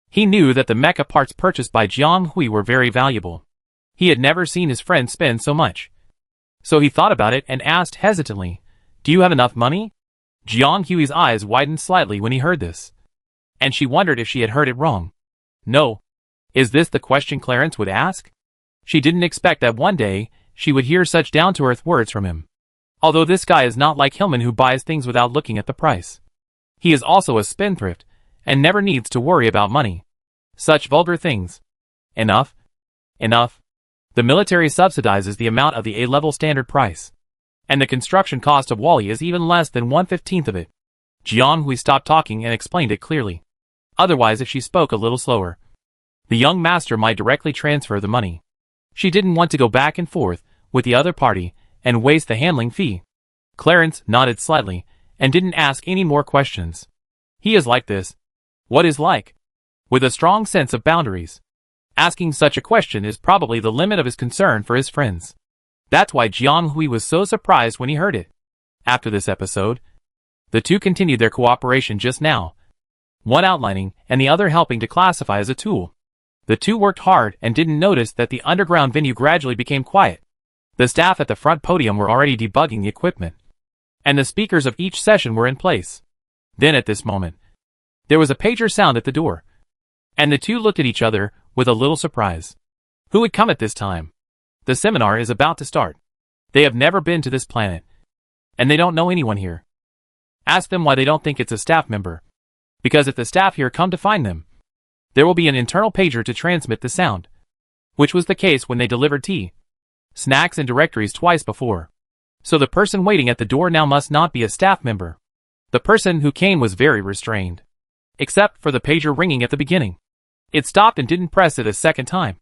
he knew that the mecha parts purchased by Jiang Hui were very valuable. He had never seen his friend spend so much. So he thought about it and asked hesitantly, "Do you have enough money?" Jiang Hui's eyes widened slightly when he heard this. And she wondered if she had heard it wrong. No. Is this the question Clarence would ask? She didn't expect that one day she would hear such down-to-earth words from him. Although this guy is not like Hillman who buys things without looking at the price. He is also a spendthrift, and never needs to worry about money. Such vulgar things. Enough? Enough. The military subsidizes the amount of the A-level standard price. And the construction cost of Wally is even less than 1/15 of it. Jiang Hui stopped talking and explained it clearly. Otherwise, if she spoke a little slower, the young master might directly transfer the money. She didn't want to go back and forth with the other party and waste the handling fee. Clarence nodded slightly and didn't ask any more questions. He is like this. What is like? With a strong sense of boundaries. Asking such a question is probably the limit of his concern for his friends. That's why Jiang Hui was so surprised when he heard it. After this episode, the two continued their cooperation just now. One outlining and the other helping to classify as a tool. The two worked hard and didn't notice that the underground venue gradually became quiet. The staff at the front podium were already debugging the equipment. And the speakers of each session were in place. Then at this moment, there was a pager sound at the door. And the two looked at each other with a little surprise. Who would come at this time? The seminar is about to start. They have never been to this planet. And they don't know anyone here. Ask them why they don't think it's a staff member. Because if the staff here come to find them, there will be an internal pager to transmit the sound. Which was the case when they delivered tea, snacks and directories twice before. So the person waiting at the door now must not be a staff member. The person who came was very restrained. Except for the pager ringing at the beginning. It stopped and didn't press it a second time.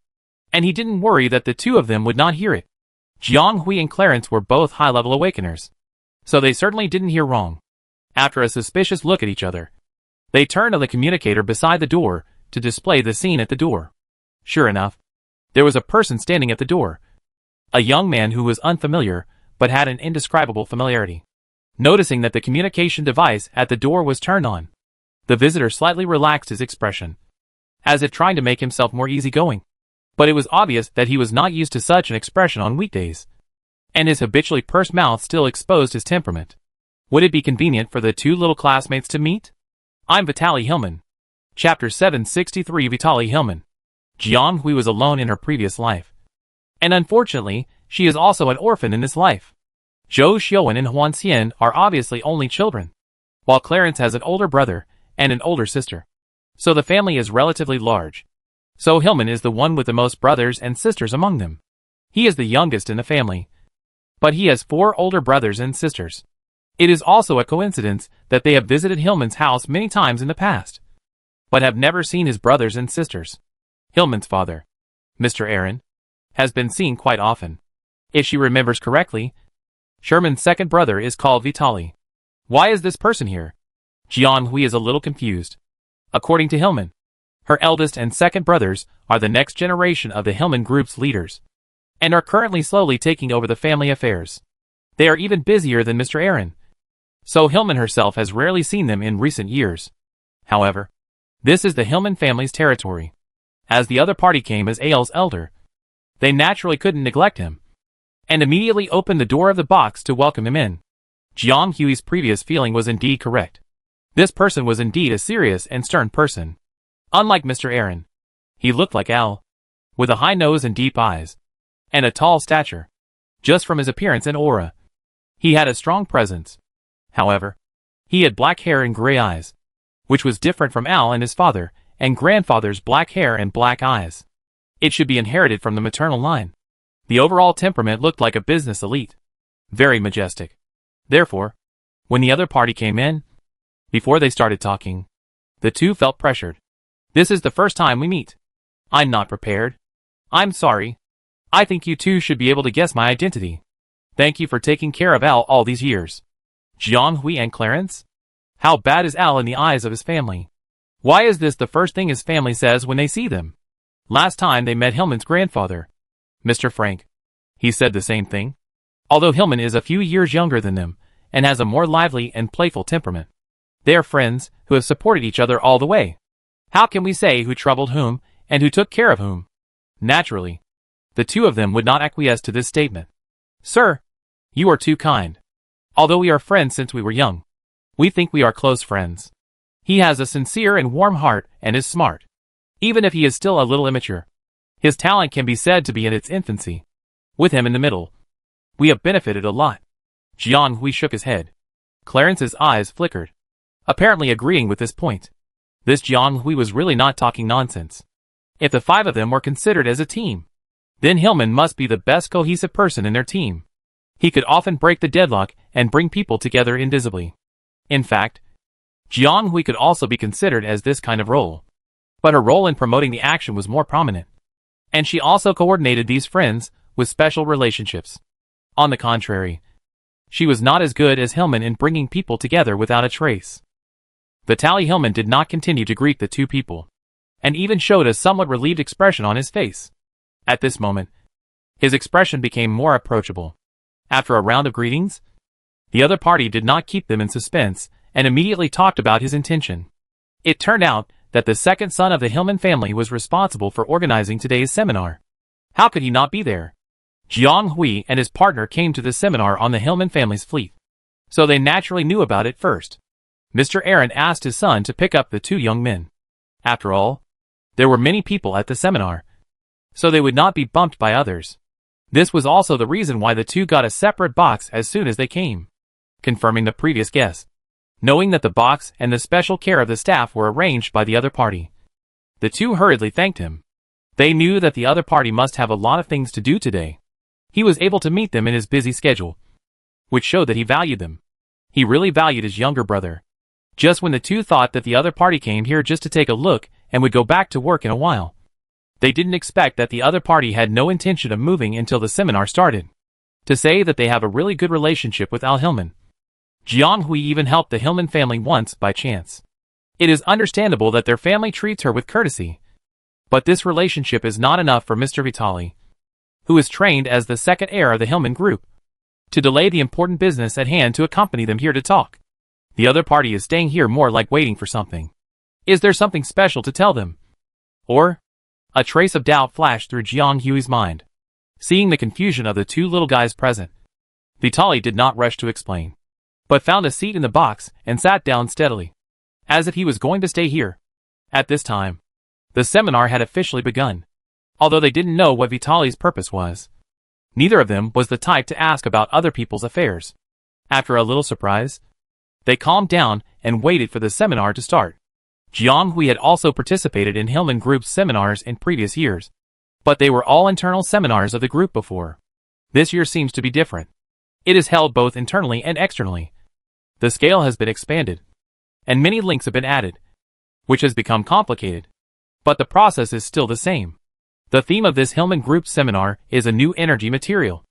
And he didn't worry that the two of them would not hear it. Jiang Hui and Clarence were both high-level awakeners. So they certainly didn't hear wrong. After a suspicious look at each other, they turned to the communicator beside the door to display the scene at the door. Sure enough, there was a person standing at the door. A young man who was unfamiliar, but had an indescribable familiarity. Noticing that the communication device at the door was turned on, the visitor slightly relaxed his expression, as if trying to make himself more easygoing. But it was obvious that he was not used to such an expression on weekdays, and his habitually pursed mouth still exposed his temperament. Would it be convenient for the two little classmates to meet? I'm Vitaly Hillman. Chapter 763 Vitaly Hillman. Jiang Hui was alone in her previous life. And unfortunately, she is also an orphan in this life. Zhou Xiuan and Huan Xian are obviously only children, while Clarence has an older brother and an older sister. So the family is relatively large. So Hillman is the one with the most brothers and sisters among them. He is the youngest in the family. But he has 4 older brothers and sisters. It is also a coincidence that they have visited Hillman's house many times in the past, but have never seen his brothers and sisters. Hillman's father, Mr. Aaron, has been seen quite often. If she remembers correctly, Sherman's second brother is called Vitaly. Why is this person here? Jiang Hui is a little confused. According to Hillman, her eldest and second brothers are the next generation of the Hillman Group's leaders, and are currently slowly taking over the family affairs. They are even busier than Mr. Aaron. So Hillman herself has rarely seen them in recent years. However, This is the Hillman family's territory. As the other party came as Ail's elder, they naturally couldn't neglect him, and immediately opened the door of the box to welcome him in. Jiang Hui's previous feeling was indeed correct. This person was indeed a serious and stern person. Unlike Mr. Aaron, he looked like Al, with a high nose and deep eyes, and a tall stature. Just from his appearance and aura, he had a strong presence. However, he had black hair and gray eyes, which was different from Al and his father and grandfather's black hair and black eyes. It should be inherited from the maternal line. The overall temperament looked like a business elite. Very majestic. Therefore, when the other party came in, before they started talking, the two felt pressured. This is the first time we meet. I'm not prepared. I'm sorry. I think you two should be able to guess my identity. Thank you for taking care of Al all these years. Jiang Hui and Clarence? How bad is Al in the eyes of his family? Why is this the first thing his family says when they see them? Last time they met Hillman's grandfather, Mr. Frank, he said the same thing. Although Hillman is a few years younger than them, and has a more lively and playful temperament. They are friends who have supported each other all the way. How can we say who troubled whom, and who took care of whom? Naturally, the two of them would not acquiesce to this statement. Sir, you are too kind. Although we are friends since we were young, we think we are close friends. He has a sincere and warm heart and is smart. Even if he is still a little immature, his talent can be said to be in its infancy. With him in the middle, we have benefited a lot. Jiang Hui shook his head. Clarence's eyes flickered, apparently agreeing with this point. This Jiang Hui was really not talking nonsense. If the five of them were considered as a team, then Hillman must be the best cohesive person in their team. He could often break the deadlock and bring people together invisibly. In fact, Jiang Hui could also be considered as this kind of role. But her role in promoting the action was more prominent. And she also coordinated these friends with special relationships. On the contrary, she was not as good as Hillman in bringing people together without a trace. Vitaly Hillman did not continue to greet the two people, and even showed a somewhat relieved expression on his face. At this moment, his expression became more approachable. After a round of greetings, the other party did not keep them in suspense, and immediately talked about his intention. It turned out that the second son of the Hillman family was responsible for organizing today's seminar. How could he not be there? Jiang Hui and his partner came to the seminar on the Hillman family's fleet, so they naturally knew about it first. Mr. Aaron asked his son to pick up the two young men. After all, there were many people at the seminar, so they would not be bumped by others. This was also the reason why the two got a separate box as soon as they came, confirming the previous guess. Knowing that the box and the special care of the staff were arranged by the other party, the two hurriedly thanked him. They knew that the other party must have a lot of things to do today. He was able to meet them in his busy schedule, which showed that he valued them. He really valued his younger brother. Just when the two thought that the other party came here just to take a look and would go back to work in a while, they didn't expect that the other party had no intention of moving until the seminar started. To say that they have a really good relationship with Al Hillman. Jiang Hui even helped the Hillman family once by chance. It is understandable that their family treats her with courtesy. But this relationship is not enough for Mr. Vitaly, who is trained as the second heir of the Hillman group, to delay the important business at hand to accompany them here to talk. The other party is staying here more like waiting for something. Is there something special to tell them? Or? A trace of doubt flashed through Jiang Hui's mind. Seeing the confusion of the two little guys present, Vitaly did not rush to explain, but found a seat in the box and sat down steadily, as if he was going to stay here. At this time, the seminar had officially begun. Although they didn't know what Vitaly's purpose was, neither of them was the type to ask about other people's affairs. After a little surprise, they calmed down and waited for the seminar to start. Jiang Hui had also participated in Hillman Group's seminars in previous years, but they were all internal seminars of the group before. This year seems to be different. It is held both internally and externally. The scale has been expanded, and many links have been added, which has become complicated. But the process is still the same. The theme of this Hillman Group seminar is a new energy material.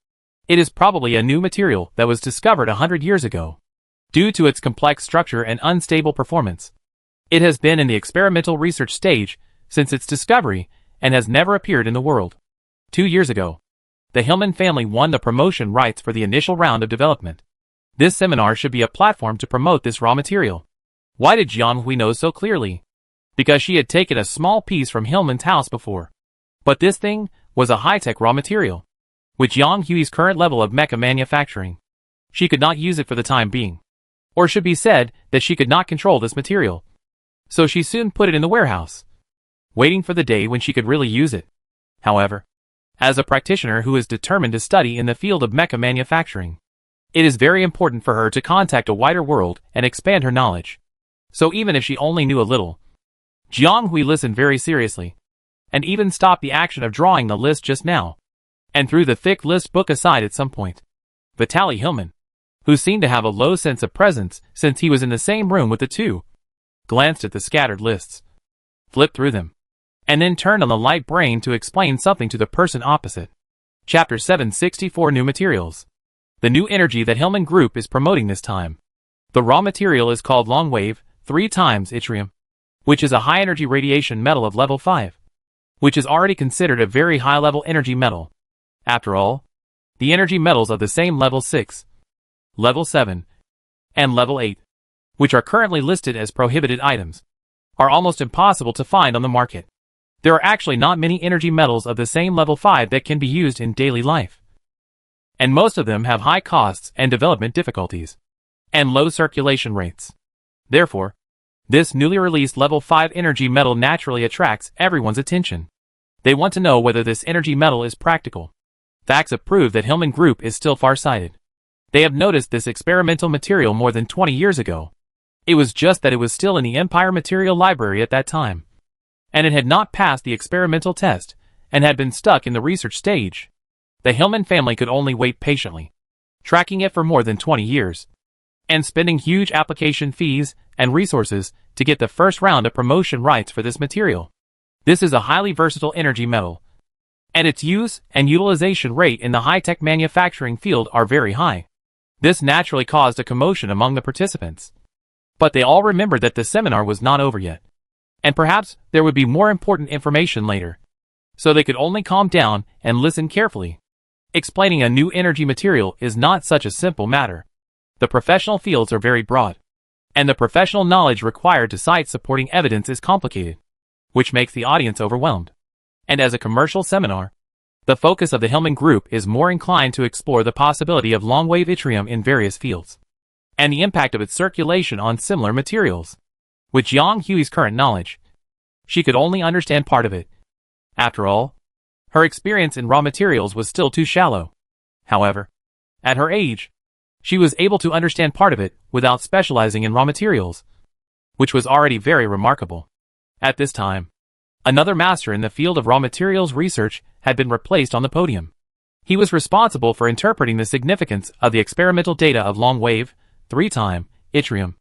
It is probably a new material that was discovered 100 years ago. Due to its complex structure and unstable performance, it has been in the experimental research stage since its discovery and has never appeared in the world. 2 years ago, the Hillman family won the promotion rights for the initial round of development. This seminar should be a platform to promote this raw material. Why did Jiang Hui know so clearly? because she had taken a small piece from Hillman's house before. But this thing was a high-tech raw material. With Yang Hui's current level of mecha manufacturing, she could not use it for the time being. Or should be said that she could not control this material. So she soon put it in the warehouse, waiting for the day when she could really use it. However, as a practitioner who is determined to study in the field of mecha manufacturing, it is very important for her to contact a wider world and expand her knowledge. So even if she only knew a little, Jiang Hui listened very seriously, and even stopped the action of drawing the list just now, and threw the thick list book aside at some point. Vitaly Hillman, who seemed to have a low sense of presence since he was in the same room with the two, glanced at the scattered lists, flipped through them, and then turned on the light brain to explain something to the person opposite. Chapter 764 New Materials. The new energy that Hillman Group is promoting this time. The raw material is called long wave, 3 times yttrium, which is a high-energy radiation metal of level 5, which is already considered a very high-level energy metal. After all, the energy metals of the same level 6, level 7, and level 8, which are currently listed as prohibited items, are almost impossible to find on the market. There are actually not many energy metals of the same level 5 that can be used in daily life, and most of them have high costs and development difficulties, and low circulation rates. Therefore, this newly released level 5 energy metal naturally attracts everyone's attention. They want to know whether this energy metal is practical. Facts have proved that Hillman Group is still far-sighted. They have noticed this experimental material more than 20 years ago. It was just that it was still in the Empire Material Library at that time, and it had not passed the experimental test, and had been stuck in the research stage. The Hillman family could only wait patiently, tracking it for more than 20 years, and spending huge application fees and resources to get the first round of promotion rights for this material. This is a highly versatile energy metal, and its use and utilization rate in the high-tech manufacturing field are very high. This naturally caused a commotion among the participants. But they all remembered that the seminar was not over yet, and perhaps there would be more important information later. So they could only calm down and listen carefully. Explaining a new energy material is not such a simple matter. The professional fields are very broad, and the professional knowledge required to cite supporting evidence is complicated, which makes the audience overwhelmed. And as a commercial seminar, the focus of the Hillman Group is more inclined to explore the possibility of long-wave yttrium in various fields, and the impact of its circulation on similar materials. With Jiang Hui's current knowledge, she could only understand part of it. After all, her experience in raw materials was still too shallow. However, at her age, she was able to understand part of it without specializing in raw materials, which was already very remarkable. At this time, another master in the field of raw materials research had been replaced on the podium. He was responsible for interpreting the significance of the experimental data of long-wave, 3-time, yttrium,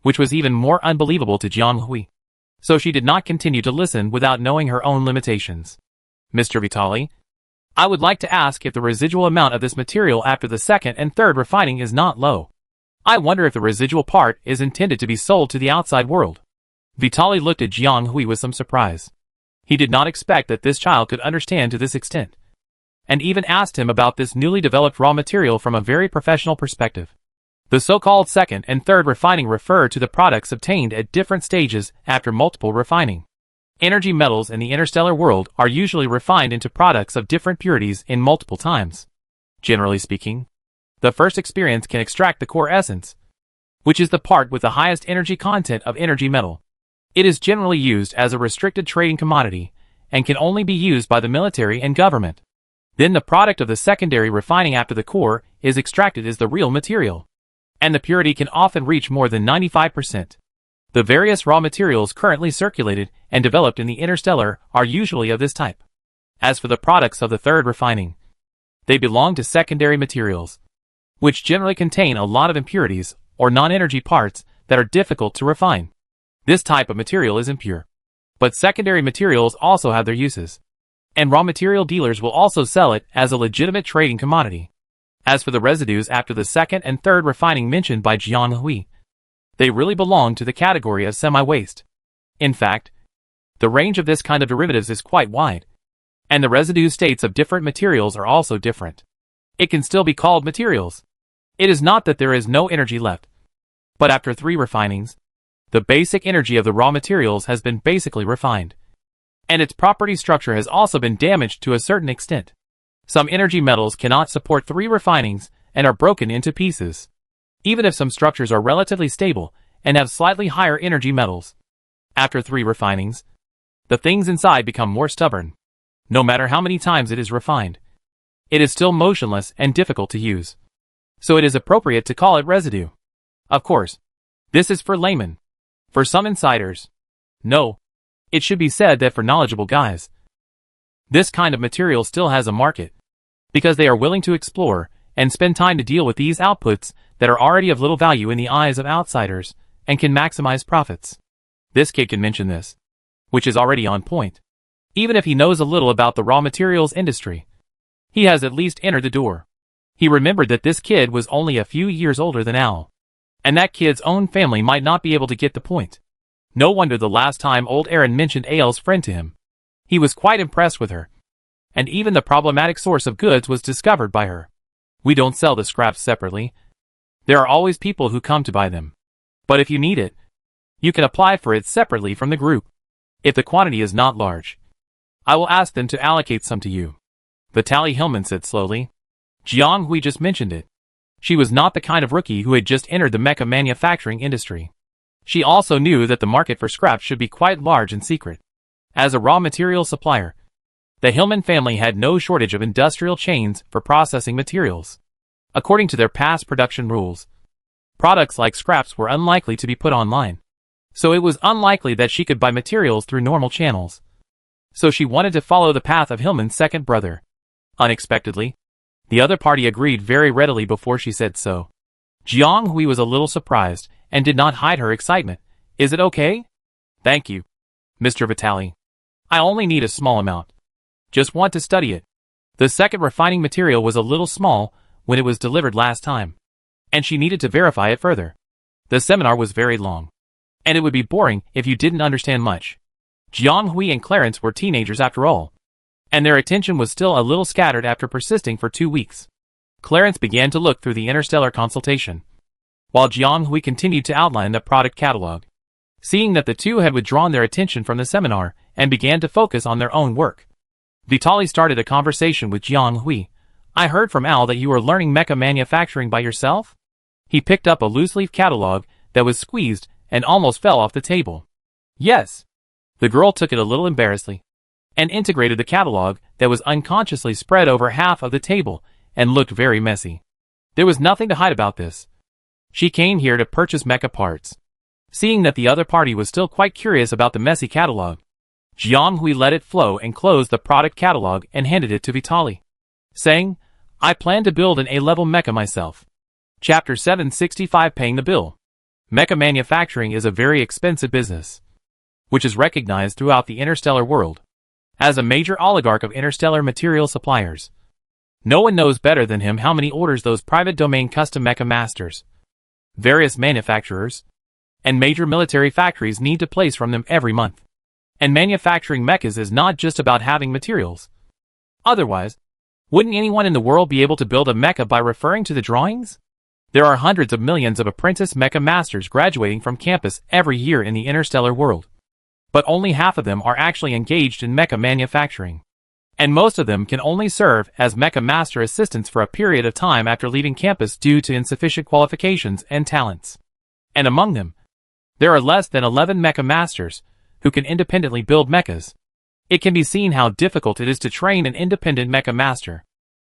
which was even more unbelievable to Jiang Hui. So she did not continue to listen without knowing her own limitations. Mr. Vitali, I would like to ask if the residual amount of this material after the second and third refining is not low. I wonder if the residual part is intended to be sold to the outside world. Vitali looked at Jiang Hui with some surprise. He did not expect that this child could understand to this extent, and even asked him about this newly developed raw material from a very professional perspective. The so-called second and third refining refer to the products obtained at different stages after multiple refining. Energy metals in the interstellar world are usually refined into products of different purities in multiple times. Generally speaking, the first experience can extract the core essence, which is the part with the highest energy content of energy metal. It is generally used as a restricted trading commodity, and can only be used by the military and government. Then the product of the secondary refining after the core is extracted is the real material, and the purity can often reach more than 95%. The various raw materials currently circulated and developed in the interstellar are usually of this type. As for the products of the third refining, they belong to secondary materials, which generally contain a lot of impurities or non-energy parts that are difficult to refine. This type of material is impure, but secondary materials also have their uses, and raw material dealers will also sell it as a legitimate trading commodity. As for the residues after the second and third refining mentioned by Jiang Hui, they really belong to the category of semi-waste. In fact, the range of this kind of derivatives is quite wide, and the residue states of different materials are also different. It can still be called materials. It is not that there is no energy left, but after 3 refinings, The basic energy of the raw materials has been basically refined. And its property structure has also been damaged to a certain extent. Some energy metals cannot support 3 refinings and are broken into pieces. Even if some structures are relatively stable and have slightly higher energy metals. After 3 refinings, the things inside become more stubborn. No matter how many times it is refined, it is still motionless and difficult to use. So it is appropriate to call it residue. Of course, this is for laymen. For some insiders, no. It should be said that for knowledgeable guys, this kind of material still has a market, because they are willing to explore and spend time to deal with these outputs that are already of little value in the eyes of outsiders and can maximize profits. This kid can mention this, which is already on point. Even if he knows a little about the raw materials industry, he has at least entered the door. He remembered that this kid was only a few years older than Al, and that kid's own family might not be able to get the point. No wonder the last time old Aaron mentioned Al's friend to him, he was quite impressed with her. And even the problematic source of goods was discovered by her. We don't sell the scraps separately. There are always people who come to buy them. But if you need it, you can apply for it separately from the group. If the quantity is not large, I will ask them to allocate some to you. Vitaly Hillman said slowly. Jiang Hui just mentioned it. She was not the kind of rookie who had just entered the mecha manufacturing industry. She also knew that the market for scraps should be quite large and secret. As a raw material supplier, the Hillman family had no shortage of industrial chains for processing materials. According to their past production rules, products like scraps were unlikely to be put online. So it was unlikely that she could buy materials through normal channels. So she wanted to follow the path of Hillman's second brother. Unexpectedly, the other party agreed very readily before she said so. Jiang Hui was a little surprised and did not hide her excitement. Is it okay? Thank you, Mr. Vitaly. I only need a small amount. Just want to study it. The second refining material was a little small when it was delivered last time, and she needed to verify it further. The seminar was very long, and it would be boring if you didn't understand much. Jiang Hui and Clarence were teenagers after all, and their attention was still a little scattered after persisting for 2 weeks. Clarence began to look through the interstellar consultation, while Jiang Hui continued to outline the product catalog. Seeing that the two had withdrawn their attention from the seminar and began to focus on their own work, Vitaly started a conversation with Jiang Hui. I heard from Al that you were learning mecha manufacturing by yourself? He picked up a loose-leaf catalog that was squeezed and almost fell off the table. Yes. The girl took it a little embarrassedly and integrated the catalog that was unconsciously spread over half of the table and looked very messy. There was nothing to hide about this. She came here to purchase mecha parts. Seeing that the other party was still quite curious about the messy catalog, Jiang Hui let it flow and closed the product catalog and handed it to Vitaly, saying, I plan to build an A-level mecha myself. Chapter 765 Paying the Bill. Mecha manufacturing is a very expensive business, which is recognized throughout the interstellar world as a major oligarch of interstellar material suppliers. No one knows better than him how many orders those private domain custom mecha masters, various manufacturers, and major military factories need to place from them every month. And manufacturing mechas is not just about having materials. Otherwise, wouldn't anyone in the world be able to build a mecha by referring to the drawings? There are hundreds of millions of apprentice mecha masters graduating from campus every year in the interstellar world. But only half of them are actually engaged in mecha manufacturing. And most of them can only serve as mecha master assistants for a period of time after leaving campus due to insufficient qualifications and talents. And among them, there are less than 11 mecha masters who can independently build mechas. It can be seen how difficult it is to train an independent mecha master.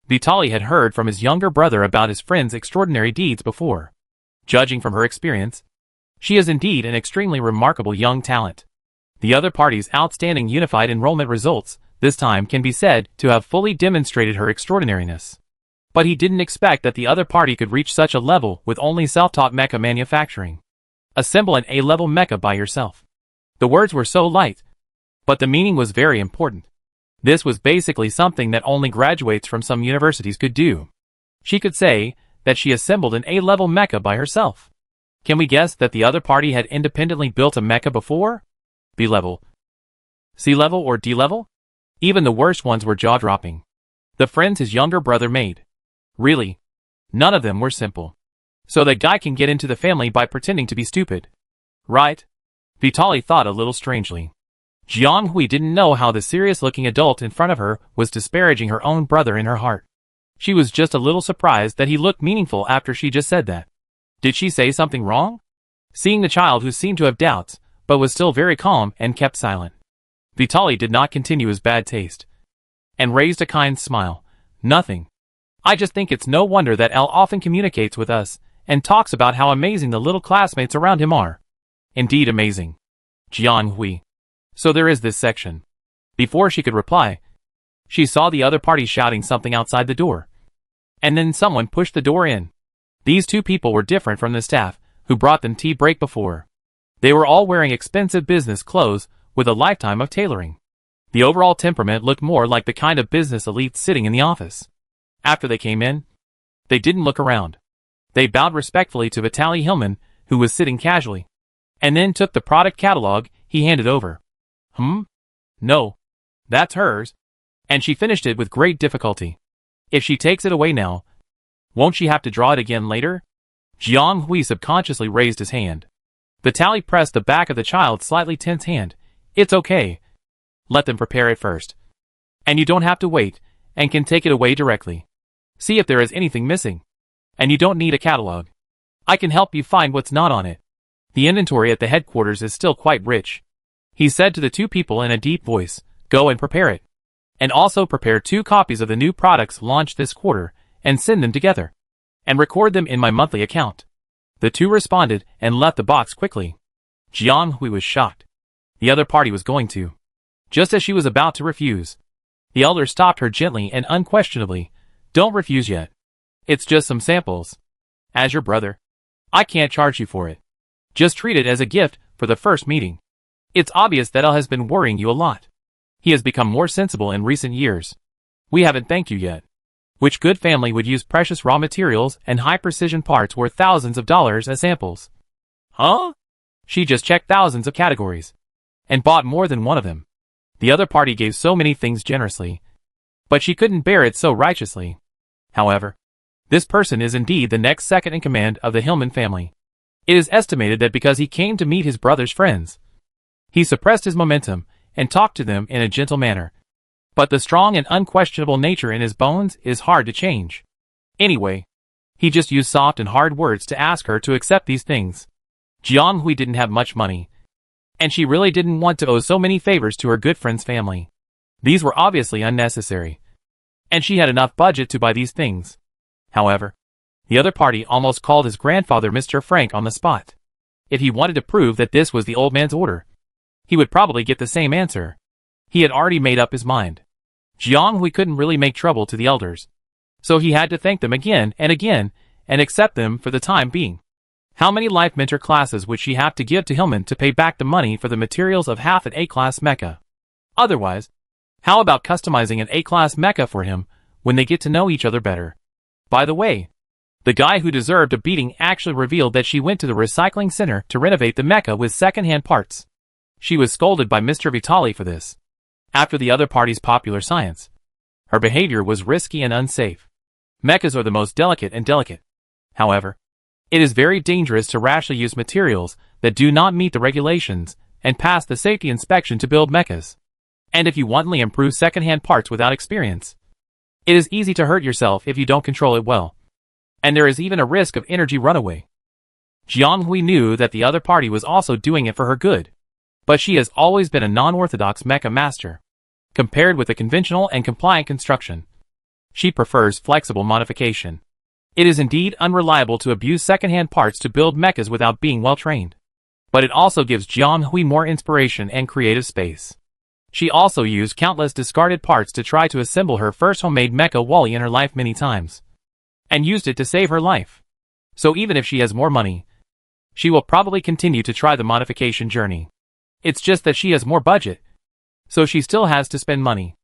Vitaly had heard from his younger brother about his friend's extraordinary deeds before. Judging from her experience, she is indeed an extremely remarkable young talent. The other party's outstanding unified enrollment results this time can be said to have fully demonstrated her extraordinariness. But he didn't expect that the other party could reach such a level with only self-taught mecha manufacturing. Assemble an A-level mecha by yourself. The words were so light, but the meaning was very important. This was basically something that only graduates from some universities could do. She could say that she assembled an A-level mecha by herself. Can we guess that the other party had independently built a mecha before? B-level, C-level, or D-level? Even the worst ones were jaw-dropping. The friends his younger brother made. Really, none of them were simple. So that guy can get into the family by pretending to be stupid. Right? Vitali thought a little strangely. Jiang Hui didn't know how the serious-looking adult in front of her was disparaging her own brother in her heart. She was just a little surprised that he looked meaningful after she just said that. Did she say something wrong? Seeing the child who seemed to have doubts, but was still very calm and kept silent, Vitali did not continue his bad taste, and raised a kind smile. Nothing. I just think it's no wonder that L often communicates with us, and talks about how amazing the little classmates around him are. Indeed amazing. Jiang Hui. So there is this section. Before she could reply, she saw the other party shouting something outside the door. And then someone pushed the door in. These two people were different from the staff, who brought them tea break before. They were all wearing expensive business clothes, with a lifetime of tailoring. The overall temperament looked more like the kind of business elite sitting in the office. After they came in, they didn't look around. They bowed respectfully to Vitaly Hillman, who was sitting casually, and then took the product catalog he handed over. No. That's hers. And she finished it with great difficulty. If she takes it away now, won't she have to draw it again later? Jiang Hui subconsciously raised his hand. Vitaly pressed the back of the child's slightly tense hand. It's okay. Let them prepare it first. And you don't have to wait, and can take it away directly. See if there is anything missing. And you don't need a catalog. I can help you find what's not on it. The inventory at the headquarters is still quite rich. He said to the two people in a deep voice, go and prepare it. And also prepare 2 copies of the new products launched this quarter, and send them together. And record them in my monthly account. The two responded and left the box quickly. Jiang Hui was shocked. The other party was going to. Just as she was about to refuse, the elder stopped her gently and unquestionably. Don't refuse yet. It's just some samples. As your brother, I can't charge you for it. Just treat it as a gift for the first meeting. It's obvious that L has been worrying you a lot. He has become more sensible in recent years. We haven't thanked you yet. Which good family would use precious raw materials and high-precision parts worth thousands of dollars as samples? Huh? She just checked thousands of categories, and bought more than one of them. The other party gave so many things generously, but she couldn't bear it so righteously. However, this person is indeed the next second in command of the Hillman family. It is estimated that because he came to meet his brother's friends, he suppressed his momentum and talked to them in a gentle manner. But the strong and unquestionable nature in his bones is hard to change. Anyway, he just used soft and hard words to ask her to accept these things. Jiang Hui didn't have much money, and she really didn't want to owe so many favors to her good friend's family. These were obviously unnecessary, and she had enough budget to buy these things. However, the other party almost called his grandfather Mr. Frank on the spot. If he wanted to prove that this was the old man's order, he would probably get the same answer. He had already made up his mind. Jiang Hui couldn't really make trouble to the elders, so he had to thank them again and accept them for the time being. How many Life Mentor classes would she have to give to Hillman to pay back the money for the materials of half an A-class mecha? Otherwise, how about customizing an A-class mecha for him when they get to know each other better? By the way, the guy who deserved a beating actually revealed that she went to the recycling center to renovate the mecha with second-hand parts. She was scolded by Mr. Vitali for this. After the other party's popular science, her behavior was risky and unsafe. Mechas are the most delicate. However, it is very dangerous to rashly use materials that do not meet the regulations and pass the safety inspection to build mechas. And if you wantonly improve second-hand parts without experience, it is easy to hurt yourself if you don't control it well. And there is even a risk of energy runaway. Jiang Hui knew that the other party was also doing it for her good. But she has always been a non-orthodox mecha master. Compared with the conventional and compliant construction, she prefers flexible modification. It is indeed unreliable to abuse second-hand parts to build mechas without being well-trained. But it also gives Jiang Hui more inspiration and creative space. She also used countless discarded parts to try to assemble her first homemade mecha Wally in her life many times, and used it to save her life. So even if she has more money, she will probably continue to try the modification journey. It's just that she has more budget, so she still has to spend money.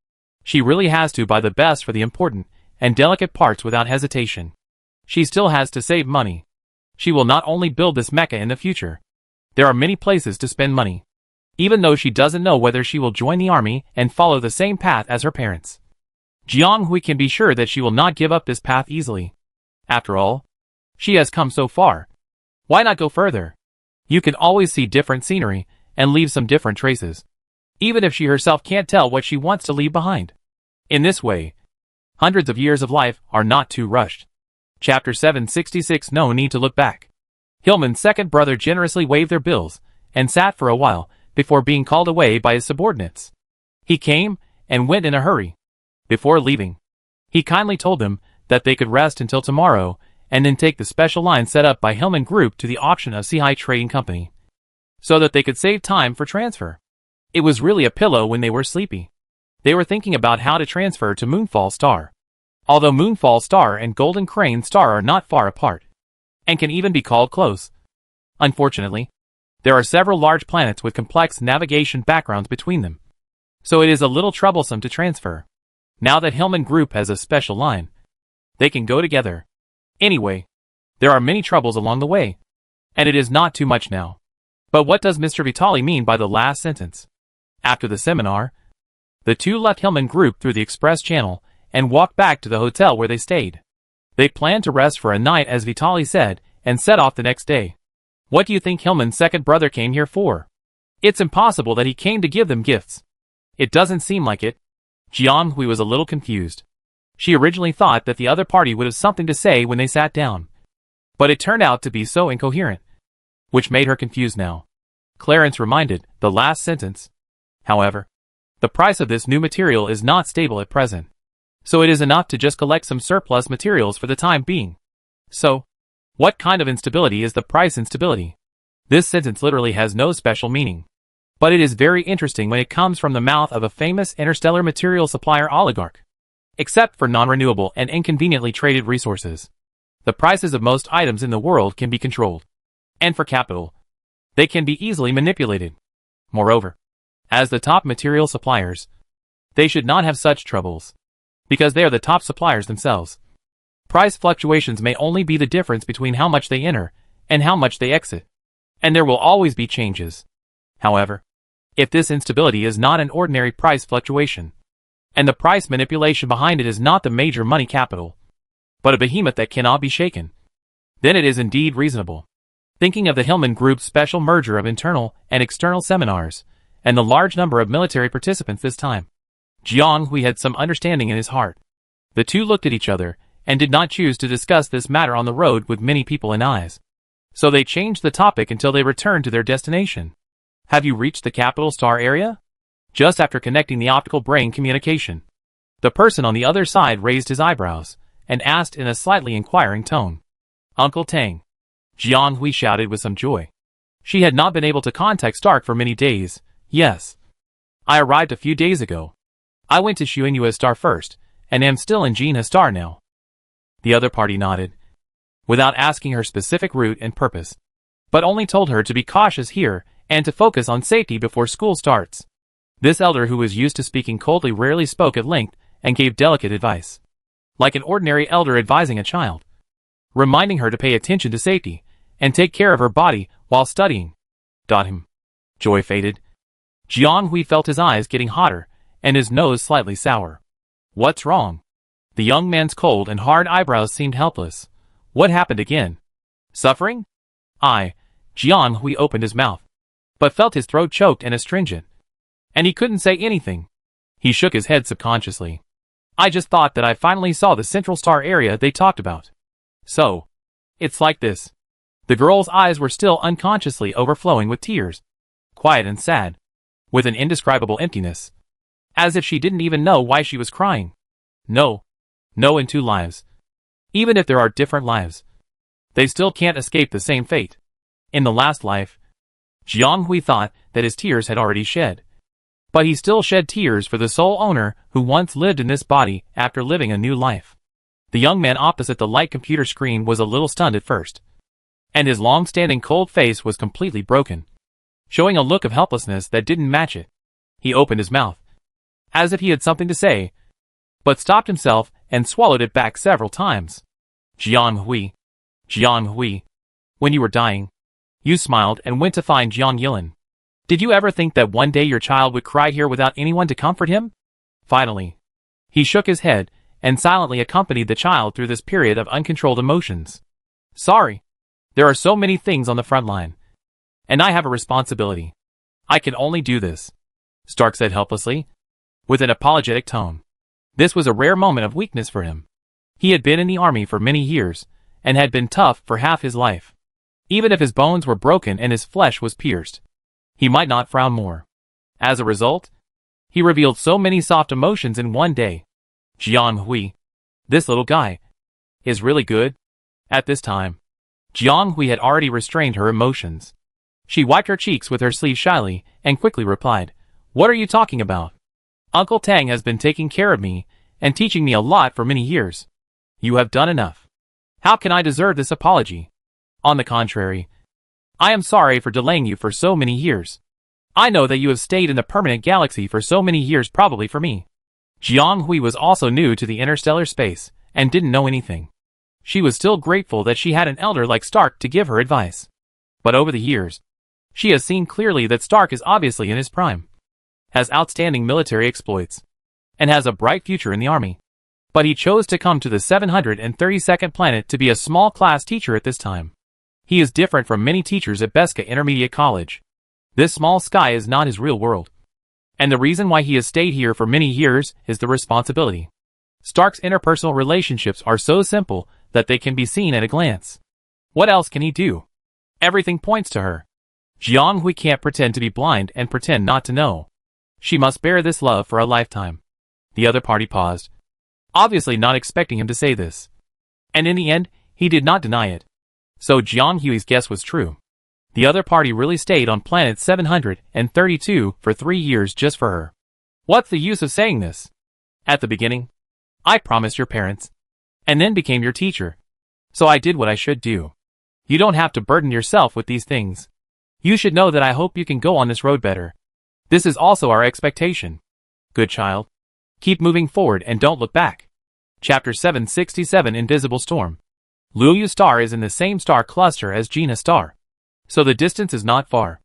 She really has to buy the best for the important and delicate parts without hesitation. She still has to save money. She will not only build this mecha in the future. There are many places to spend money, even though she doesn't know whether she will join the army and follow the same path as her parents. Jiang Hui can be sure that she will not give up this path easily. After all, she has come so far. Why not go further? You can always see different scenery and leave some different traces, even if she herself can't tell what she wants to leave behind. In this way, hundreds of years of life are not too rushed. Chapter 766 No Need to Look Back. Hillman's second brother generously waived their bills and sat for a while before being called away by his subordinates. He came and went in a hurry. Before leaving, he kindly told them that they could rest until tomorrow and then take the special line set up by Hillman Group to the auction of Sea Trading Company, so that they could save time for transfer. It was really a pillow when they were sleepy. They were thinking about how to transfer to Moonfall Star. Although Moonfall Star and Golden Crane Star are not far apart, and can even be called close. Unfortunately, there are several large planets with complex navigation backgrounds between them, so it is a little troublesome to transfer. Now that Hillman Group has a special line, they can go together. Anyway, there are many troubles along the way, and it is not too much now. But what does Mr. Vitali mean by the last sentence? After the seminar, the two left Hillman Group through the express channel and walked back to the hotel where they stayed. They planned to rest for a night as Vitali said, and set off the next day. What do you think Hillman's second brother came here for? It's impossible that he came to give them gifts. It doesn't seem like it. Jiang Hui was a little confused. She originally thought that the other party would have something to say when they sat down, but it turned out to be so incoherent, which made her confused now. Clarence reminded, the last sentence. However, the price of this new material is not stable at present, so it is enough to just collect some surplus materials for the time being. So, what kind of instability is the price instability? This sentence literally has no special meaning, but it is very interesting when it comes from the mouth of a famous interstellar material supplier oligarch. Except for non-renewable and inconveniently traded resources, the prices of most items in the world can be controlled. And for capital, they can be easily manipulated. Moreover, as the top material suppliers, they should not have such troubles, because they are the top suppliers themselves. Price fluctuations may only be the difference between how much they enter and how much they exit, and there will always be changes. However, if this instability is not an ordinary price fluctuation, and the price manipulation behind it is not the major money capital, but a behemoth that cannot be shaken, then it is indeed reasonable. Thinking of the Hillman Group's special merger of internal and external seminars, and the large number of military participants this time, Jiang Hui had some understanding in his heart. The two looked at each other, and did not choose to discuss this matter on the road with many people in eyes. So they changed the topic until they returned to their destination. Have you reached the capital star area? Just after connecting the optical brain communication, the person on the other side raised his eyebrows, and asked in a slightly inquiring tone. Uncle Tang. Jiang Hui shouted with some joy. She had not been able to contact Stark for many days. Yes. I arrived a few days ago. I went to Xuanyue Star first, and am still in Jinhe Star now. The other party nodded, without asking her specific route and purpose, but only told her to be cautious here and to focus on safety before school starts. This elder, who was used to speaking coldly, rarely spoke at length and gave delicate advice, like an ordinary elder advising a child, reminding her to pay attention to safety and take care of her body while studying. Joy faded. Jiang Hui felt his eyes getting hotter and his nose slightly sour. What's wrong? The young man's cold and hard eyebrows seemed helpless. What happened again? Suffering? Jiang Hui opened his mouth, but felt his throat choked and astringent, and he couldn't say anything. He shook his head subconsciously. I just thought that I finally saw the central star area they talked about. So, it's like this. The girl's eyes were still unconsciously overflowing with tears, quiet and sad, with an indescribable emptiness, as if she didn't even know why she was crying. No in two lives. Even if there are different lives, they still can't escape the same fate. In the last life, Jiang Hui thought that his tears had already shed, but he still shed tears for the sole owner who once lived in this body after living a new life. The young man opposite the light computer screen was a little stunned at first, and his long-standing cold face was completely broken, showing a look of helplessness that didn't match it. He opened his mouth, as if he had something to say, but stopped himself and swallowed it back several times. Jiang Hui, when you were dying, you smiled and went to find Jiang Yilin. Did you ever think that one day your child would cry here without anyone to comfort him? Finally, he shook his head and silently accompanied the child through this period of uncontrolled emotions. Sorry. There are so many things on the front line, and I have a responsibility. I can only do this, Stark said helplessly, with an apologetic tone. This was a rare moment of weakness for him. He had been in the army for many years, and had been tough for half his life. Even if his bones were broken and his flesh was pierced, he might not frown more. As a result, he revealed so many soft emotions in one day. Jiang Hui, this little guy, is really good. At this time, Jiang Hui had already restrained her emotions. She wiped her cheeks with her sleeve shyly and quickly replied, "What are you talking about? Uncle Tang has been taking care of me and teaching me a lot for many years. You have done enough. How can I deserve this apology? On the contrary, I am sorry for delaying you for so many years. I know that you have stayed in the permanent galaxy for so many years probably for me." Jiang Hui was also new to the interstellar space and didn't know anything. She was still grateful that she had an elder like Stark to give her advice. But over the years, she has seen clearly that Stark is obviously in his prime, has outstanding military exploits, and has a bright future in the army. But he chose to come to the 732nd planet to be a small class teacher at this time. He is different from many teachers at Beska Intermediate College. This small sky is not his real world. And the reason why he has stayed here for many years is the responsibility. Stark's interpersonal relationships are so simple that they can be seen at a glance. What else can he do? Everything points to her. Jiang Hui can't pretend to be blind and pretend not to know. She must bear this love for a lifetime. The other party paused, obviously not expecting him to say this. And in the end, he did not deny it. So Jiang Hui's guess was true. The other party really stayed on planet 732 for 3 years just for her. What's the use of saying this? At the beginning, I promised your parents, and then became your teacher. So I did what I should do. You don't have to burden yourself with these things. You should know that I hope you can go on this road better. This is also our expectation. Good child. Keep moving forward and don't look back. Chapter 767 Invisible Storm. Luoyu star is in the same star cluster as Gina star, so the distance is not far.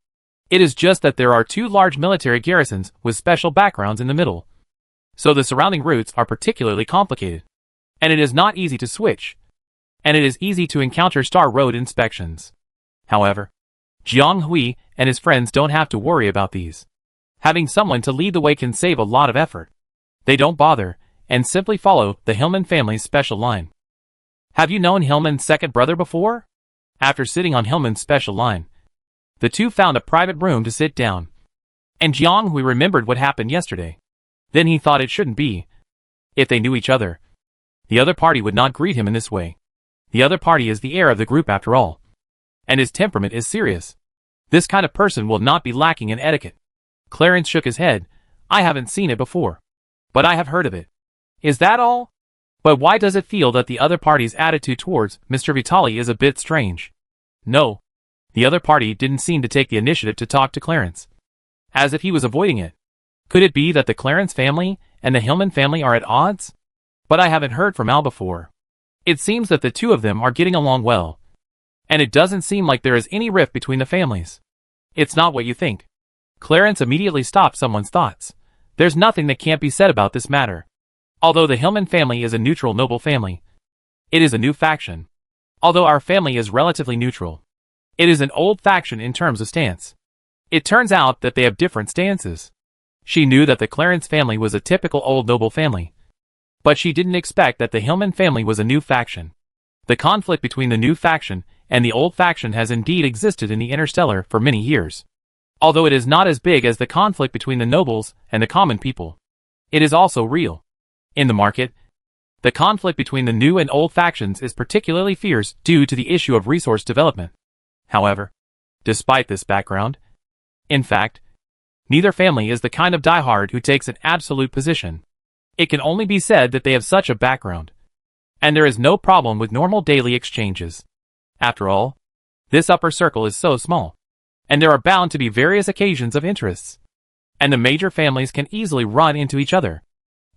It is just that there are 2 large military garrisons with special backgrounds in the middle, so the surrounding routes are particularly complicated, and it is not easy to switch, and it is easy to encounter star road inspections. However, Jiang Hui and his friends don't have to worry about these. Having someone to lead the way can save a lot of effort. They don't bother, and simply follow the Hillman family's special line. Have you known Hillman's second brother before? After sitting on Hillman's special line, the two found a private room to sit down. And Jiang Hui remembered what happened yesterday. Then he thought it shouldn't be. If they knew each other, the other party would not greet him in this way. The other party is the heir of the group after all. And his temperament is serious. This kind of person will not be lacking in etiquette. Clarence shook his head. I haven't seen it before, but I have heard of it. Is that all? But why does it feel that the other party's attitude towards Mr. Vitali is a bit strange? No. The other party didn't seem to take the initiative to talk to Clarence, as if he was avoiding it. Could it be that the Clarence family and the Hillman family are at odds? But I haven't heard from Al before. It seems that the two of them are getting along well, and it doesn't seem like there is any rift between the families. It's not what you think. Clarence immediately stopped someone's thoughts. There's nothing that can't be said about this matter. Although the Hillman family is a neutral noble family, it is a new faction. Although our family is relatively neutral, it is an old faction in terms of stance. It turns out that they have different stances. She knew that the Clarence family was a typical old noble family, but she didn't expect that the Hillman family was a new faction. The conflict between the new faction and the old faction has indeed existed in the Interstellar for many years. Although it is not as big as the conflict between the nobles and the common people, it is also real. In the market, the conflict between the new and old factions is particularly fierce due to the issue of resource development. However, despite this background, in fact, neither family is the kind of diehard who takes an absolute position. It can only be said that they have such a background, and there is no problem with normal daily exchanges. After all, this upper circle is so small, and there are bound to be various occasions of interests, and the major families can easily run into each other.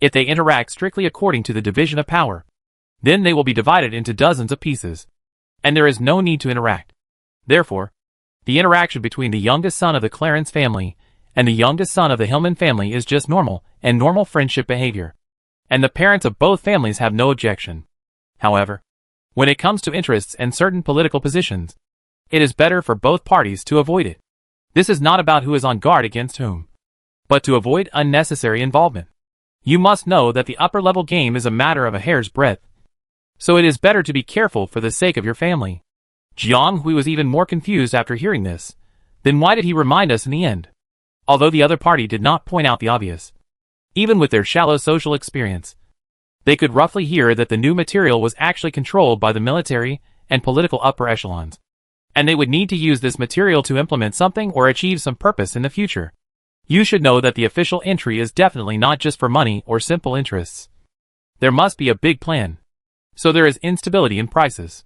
If they interact strictly according to the division of power, then they will be divided into dozens of pieces, and there is no need to interact. Therefore, the interaction between the youngest son of the Clarence family and the youngest son of the Hillman family is just normal and normal friendship behavior, and the parents of both families have no objection. However, when it comes to interests and certain political positions, it is better for both parties to avoid it. This is not about who is on guard against whom, but to avoid unnecessary involvement. You must know that the upper-level game is a matter of a hair's breadth, so it is better to be careful for the sake of your family. Jiang Hui was even more confused after hearing this. Then why did he remind us in the end? Although the other party did not point out the obvious, even with their shallow social experience, they could roughly hear that the new material was actually controlled by the military and political upper echelons, and they would need to use this material to implement something or achieve some purpose in the future. You should know that the official entry is definitely not just for money or simple interests. There must be a big plan. So there is instability in prices.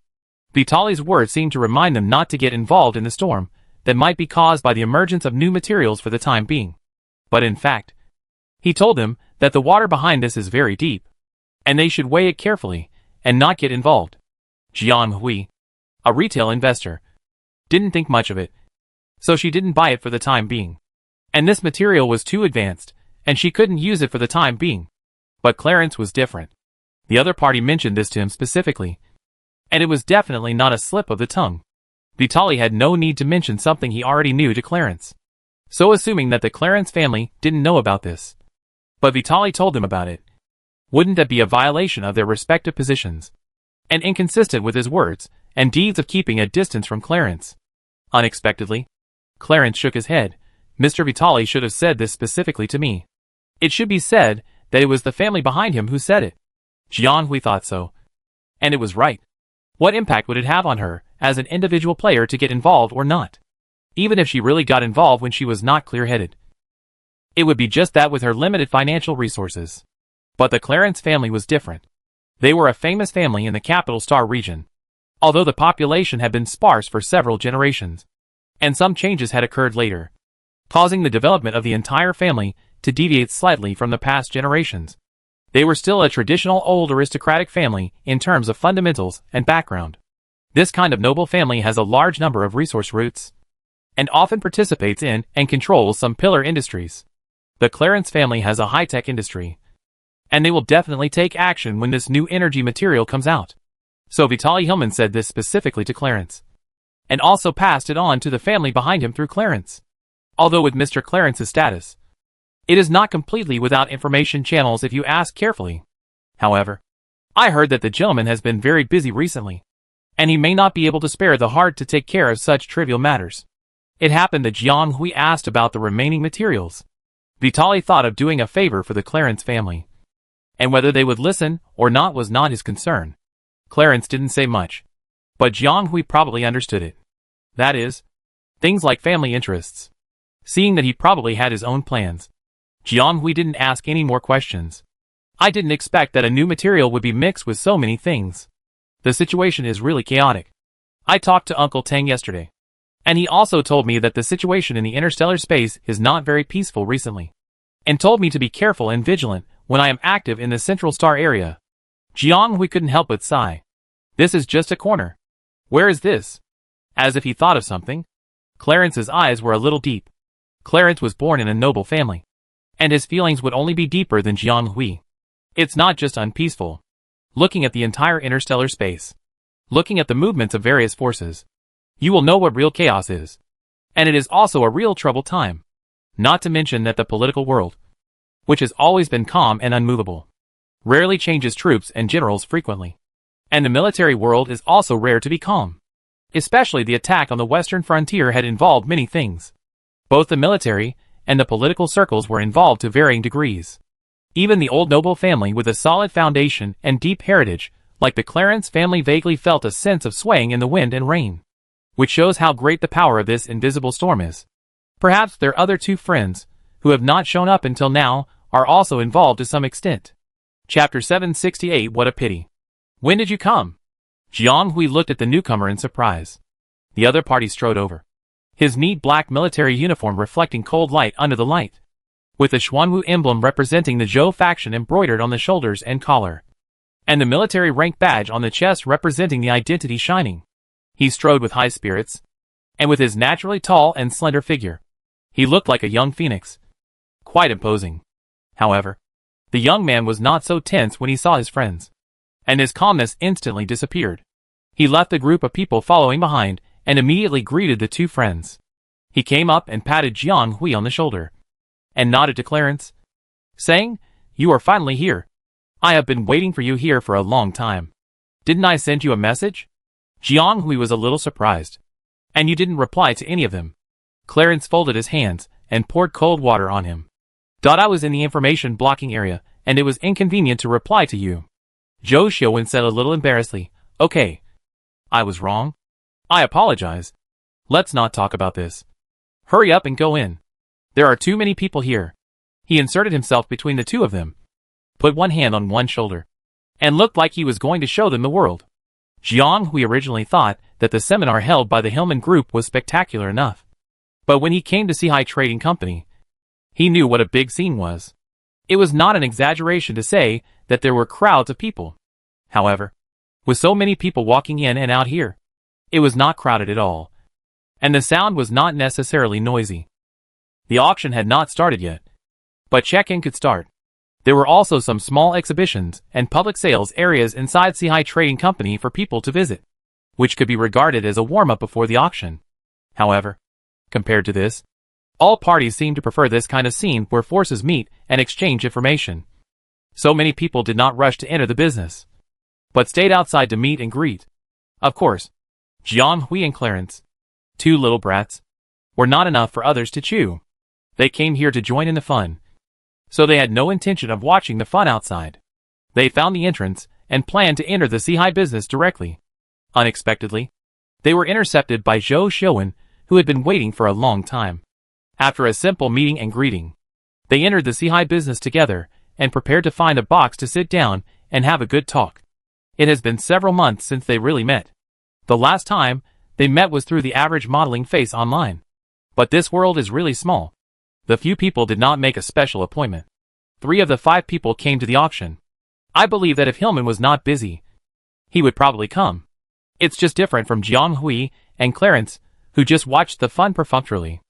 Vitali's words seemed to remind them not to get involved in the storm that might be caused by the emergence of new materials for the time being. But in fact, he told them that the water behind this is very deep, and they should weigh it carefully and not get involved. Jiang Hui, a retail investor, didn't think much of it, so she didn't buy it for the time being. And this material was too advanced, and she couldn't use it for the time being. But Clarence was different. The other party mentioned this to him specifically, and it was definitely not a slip of the tongue. Vitali had no need to mention something he already knew to Clarence. So assuming that the Clarence family didn't know about this, but Vitali told them about it, wouldn't that be a violation of their respective positions, and inconsistent with his words and deeds of keeping a distance from Clarence? Unexpectedly, Clarence shook his head. Mr. Vitali should have said this specifically to me. It should be said that it was the family behind him who said it. Jiang Hui thought so. And it was right. What impact would it have on her, as an individual player, to get involved or not? Even if she really got involved when she was not clear-headed, it would be just that with her limited financial resources. But the Clarence family was different. They were a famous family in the Capital Star region, although the population had been sparse for several generations, and some changes had occurred later, causing the development of the entire family to deviate slightly from the past generations. They were still a traditional old aristocratic family in terms of fundamentals and background. This kind of noble family has a large number of resource roots, and often participates in and controls some pillar industries. The Clarence family has a high-tech industry, and they will definitely take action when this new energy material comes out. So Vitali Hillman said this specifically to Clarence, and also passed it on to the family behind him through Clarence. Although with Mr. Clarence's status, it is not completely without information channels if you ask carefully. However, I heard that the gentleman has been very busy recently, and he may not be able to spare the heart to take care of such trivial matters. It happened that Jiang Hui asked about the remaining materials. Vitali thought of doing a favor for the Clarence family, and whether they would listen or not was not his concern. Clarence didn't say much, but Jiang Hui probably understood it. That is, things like family interests. Seeing that he probably had his own plans, Jiang Hui didn't ask any more questions. I didn't expect that a new material would be mixed with so many things. The situation is really chaotic. I talked to Uncle Tang yesterday, and he also told me that the situation in the interstellar space is not very peaceful recently, and told me to be careful and vigilant when I am active in the Central Star area. Jiang Hui couldn't help but sigh. This is just a corner. Where is this? As if he thought of something. Clarence's eyes were a little deep. Clarence was born in a noble family, and his feelings would only be deeper than Jiang Hui. It's not just unpeaceful. Looking at the entire interstellar space, looking at the movements of various forces, you will know what real chaos is. And it is also a real troubled time. Not to mention that the political world, which has always been calm and unmovable, rarely changes troops and generals frequently. And the military world is also rare to be calm. Especially the attack on the western frontier had involved many things. Both the military and the political circles were involved to varying degrees. Even the old noble family with a solid foundation and deep heritage, like the Clarence family, vaguely felt a sense of swaying in the wind and rain, which shows how great the power of this invisible storm is. Perhaps their other two friends, who have not shown up until now, are also involved to some extent. Chapter 768. What a pity. When did you come? Jiang Hui looked at the newcomer in surprise. The other party strode over, his neat black military uniform reflecting cold light under the light, with the Xuanwu emblem representing the Zhou faction embroidered on the shoulders and collar, and the military rank badge on the chest representing the identity shining. He strode with high spirits, and with his naturally tall and slender figure, he looked like a young phoenix. Quite imposing. However, the young man was not so tense when he saw his friends, and his calmness instantly disappeared. He left the group of people following behind, and immediately greeted the two friends. He came up and patted Jiang Hui on the shoulder, and nodded to Clarence, saying, "You are finally here. I have been waiting for you here for a long time. Didn't I send you a message?" Jiang Hui was a little surprised. "And you didn't reply to any of them." Clarence folded his hands and poured cold water on him. "I was in the information blocking area, and it was inconvenient to reply to you." Zhou Xiuwen said a little embarrassedly, "Okay. I was wrong. I apologize. Let's not talk about this. Hurry up and go in. There are too many people here." He inserted himself between the two of them, put one hand on one shoulder, and looked like he was going to show them the world. Jiang Hui originally thought that the seminar held by the Hillman Group was spectacular enough. But when he came to Sihai Trading Company, he knew what a big scene was. It was not an exaggeration to say that there were crowds of people. However, with so many people walking in and out here, it was not crowded at all, and the sound was not necessarily noisy. The auction had not started yet, but check-in could start. There were also some small exhibitions and public sales areas inside Sihai Trading Company for people to visit, which could be regarded as a warm-up before the auction. However, compared to this, all parties seemed to prefer this kind of scene where forces meet and exchange information. So many people did not rush to enter the business, but stayed outside to meet and greet. Of course, Jiang Hui and Clarence, two little brats, were not enough for others to chew. They came here to join in the fun, so they had no intention of watching the fun outside. They found the entrance and planned to enter the Sihai business directly. Unexpectedly, they were intercepted by Zhou Xiuwen, who had been waiting for a long time. After a simple meeting and greeting, they entered the Sihai business together and prepared to find a box to sit down and have a good talk. It has been several months since they really met. The last time they met was through the average modeling face online. But this world is really small. The few people did not make a special appointment. 3 of the 5 people came to the auction. I believe that if Hillman was not busy, he would probably come. It's just different from Jiang Hui and Clarence, who just watched the fun perfunctorily.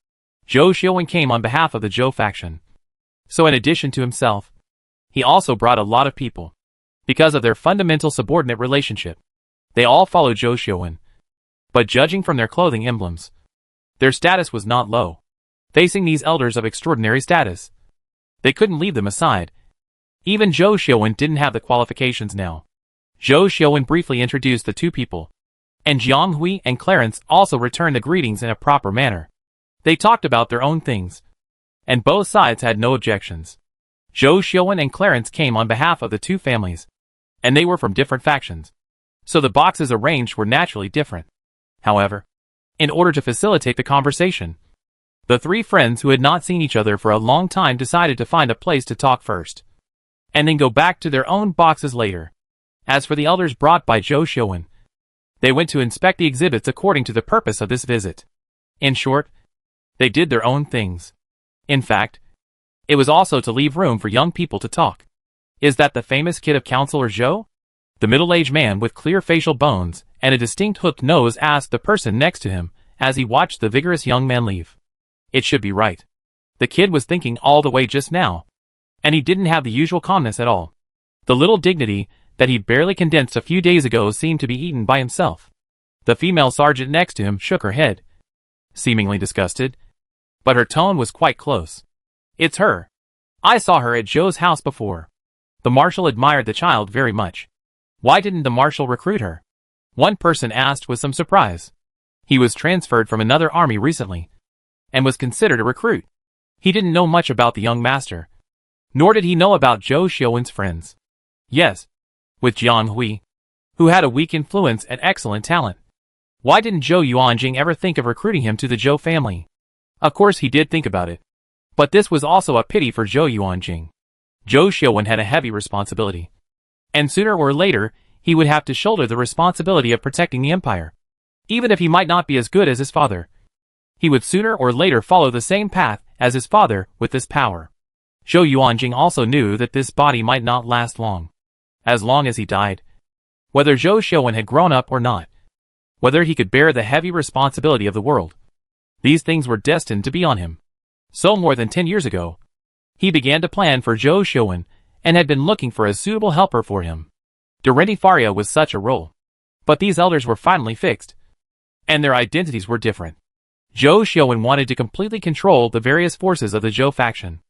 Zhou Xiuwen came on behalf of the Zhou faction. So in addition to himself, he also brought a lot of people. Because of their fundamental subordinate relationship, they all followed Zhou Xiuwen. But judging from their clothing emblems, their status was not low. Facing these elders of extraordinary status, they couldn't leave them aside. Even Zhou Xiuwen didn't have the qualifications now. Zhou Xiuwen briefly introduced the 2 people, and Jiang Hui and Clarence also returned the greetings in a proper manner. They talked about their own things, and both sides had no objections. Zhou Xiuwen and Clarence came on behalf of the 2 families, and they were from different factions, so the boxes arranged were naturally different. However, in order to facilitate the conversation, the 3 friends who had not seen each other for a long time decided to find a place to talk first, and then go back to their own boxes later. As for the elders brought by Zhou Xiuwen, they went to inspect the exhibits according to the purpose of this visit. In short, they did their own things. In fact, it was also to leave room for young people to talk. Is that the famous kid of Counselor Zhou? The middle-aged man with clear facial bones and a distinct hooked nose asked the person next to him as he watched the vigorous young man leave. It should be right. The kid was thinking all the way just now, and he didn't have the usual calmness at all. The little dignity that he'd barely condensed a few days ago seemed to be eaten by himself. The female sergeant next to him shook her head, seemingly disgusted, but her tone was quite close. It's her. I saw her at Zhou's house before. The marshal admired the child very much. Why didn't the marshal recruit her? One person asked with some surprise. He was transferred from another army recently, and was considered a recruit. He didn't know much about the young master, nor did he know about Zhou Xiuwen's friends. Yes, with Jiang Hui, who had a weak influence and excellent talent. Why didn't Zhou Yuanjing ever think of recruiting him to the Zhou family? Of course he did think about it, but this was also a pity for Zhou Yuanjing. Zhou Xiuwen had a heavy responsibility, and sooner or later he would have to shoulder the responsibility of protecting the empire. Even if he might not be as good as his father, he would sooner or later follow the same path as his father with this power. Zhou Yuanjing also knew that this body might not last long. As long as he died, whether Zhou Xiuwen had grown up or not, whether he could bear the heavy responsibility of the world, these things were destined to be on him. So more than 10 years ago, he began to plan for Zhou Xiuwen and had been looking for a suitable helper for him. Durenti Faria was such a role. But these elders were finally fixed, and their identities were different. Zhou Xiaowen wanted to completely control the various forces of the Zhou faction.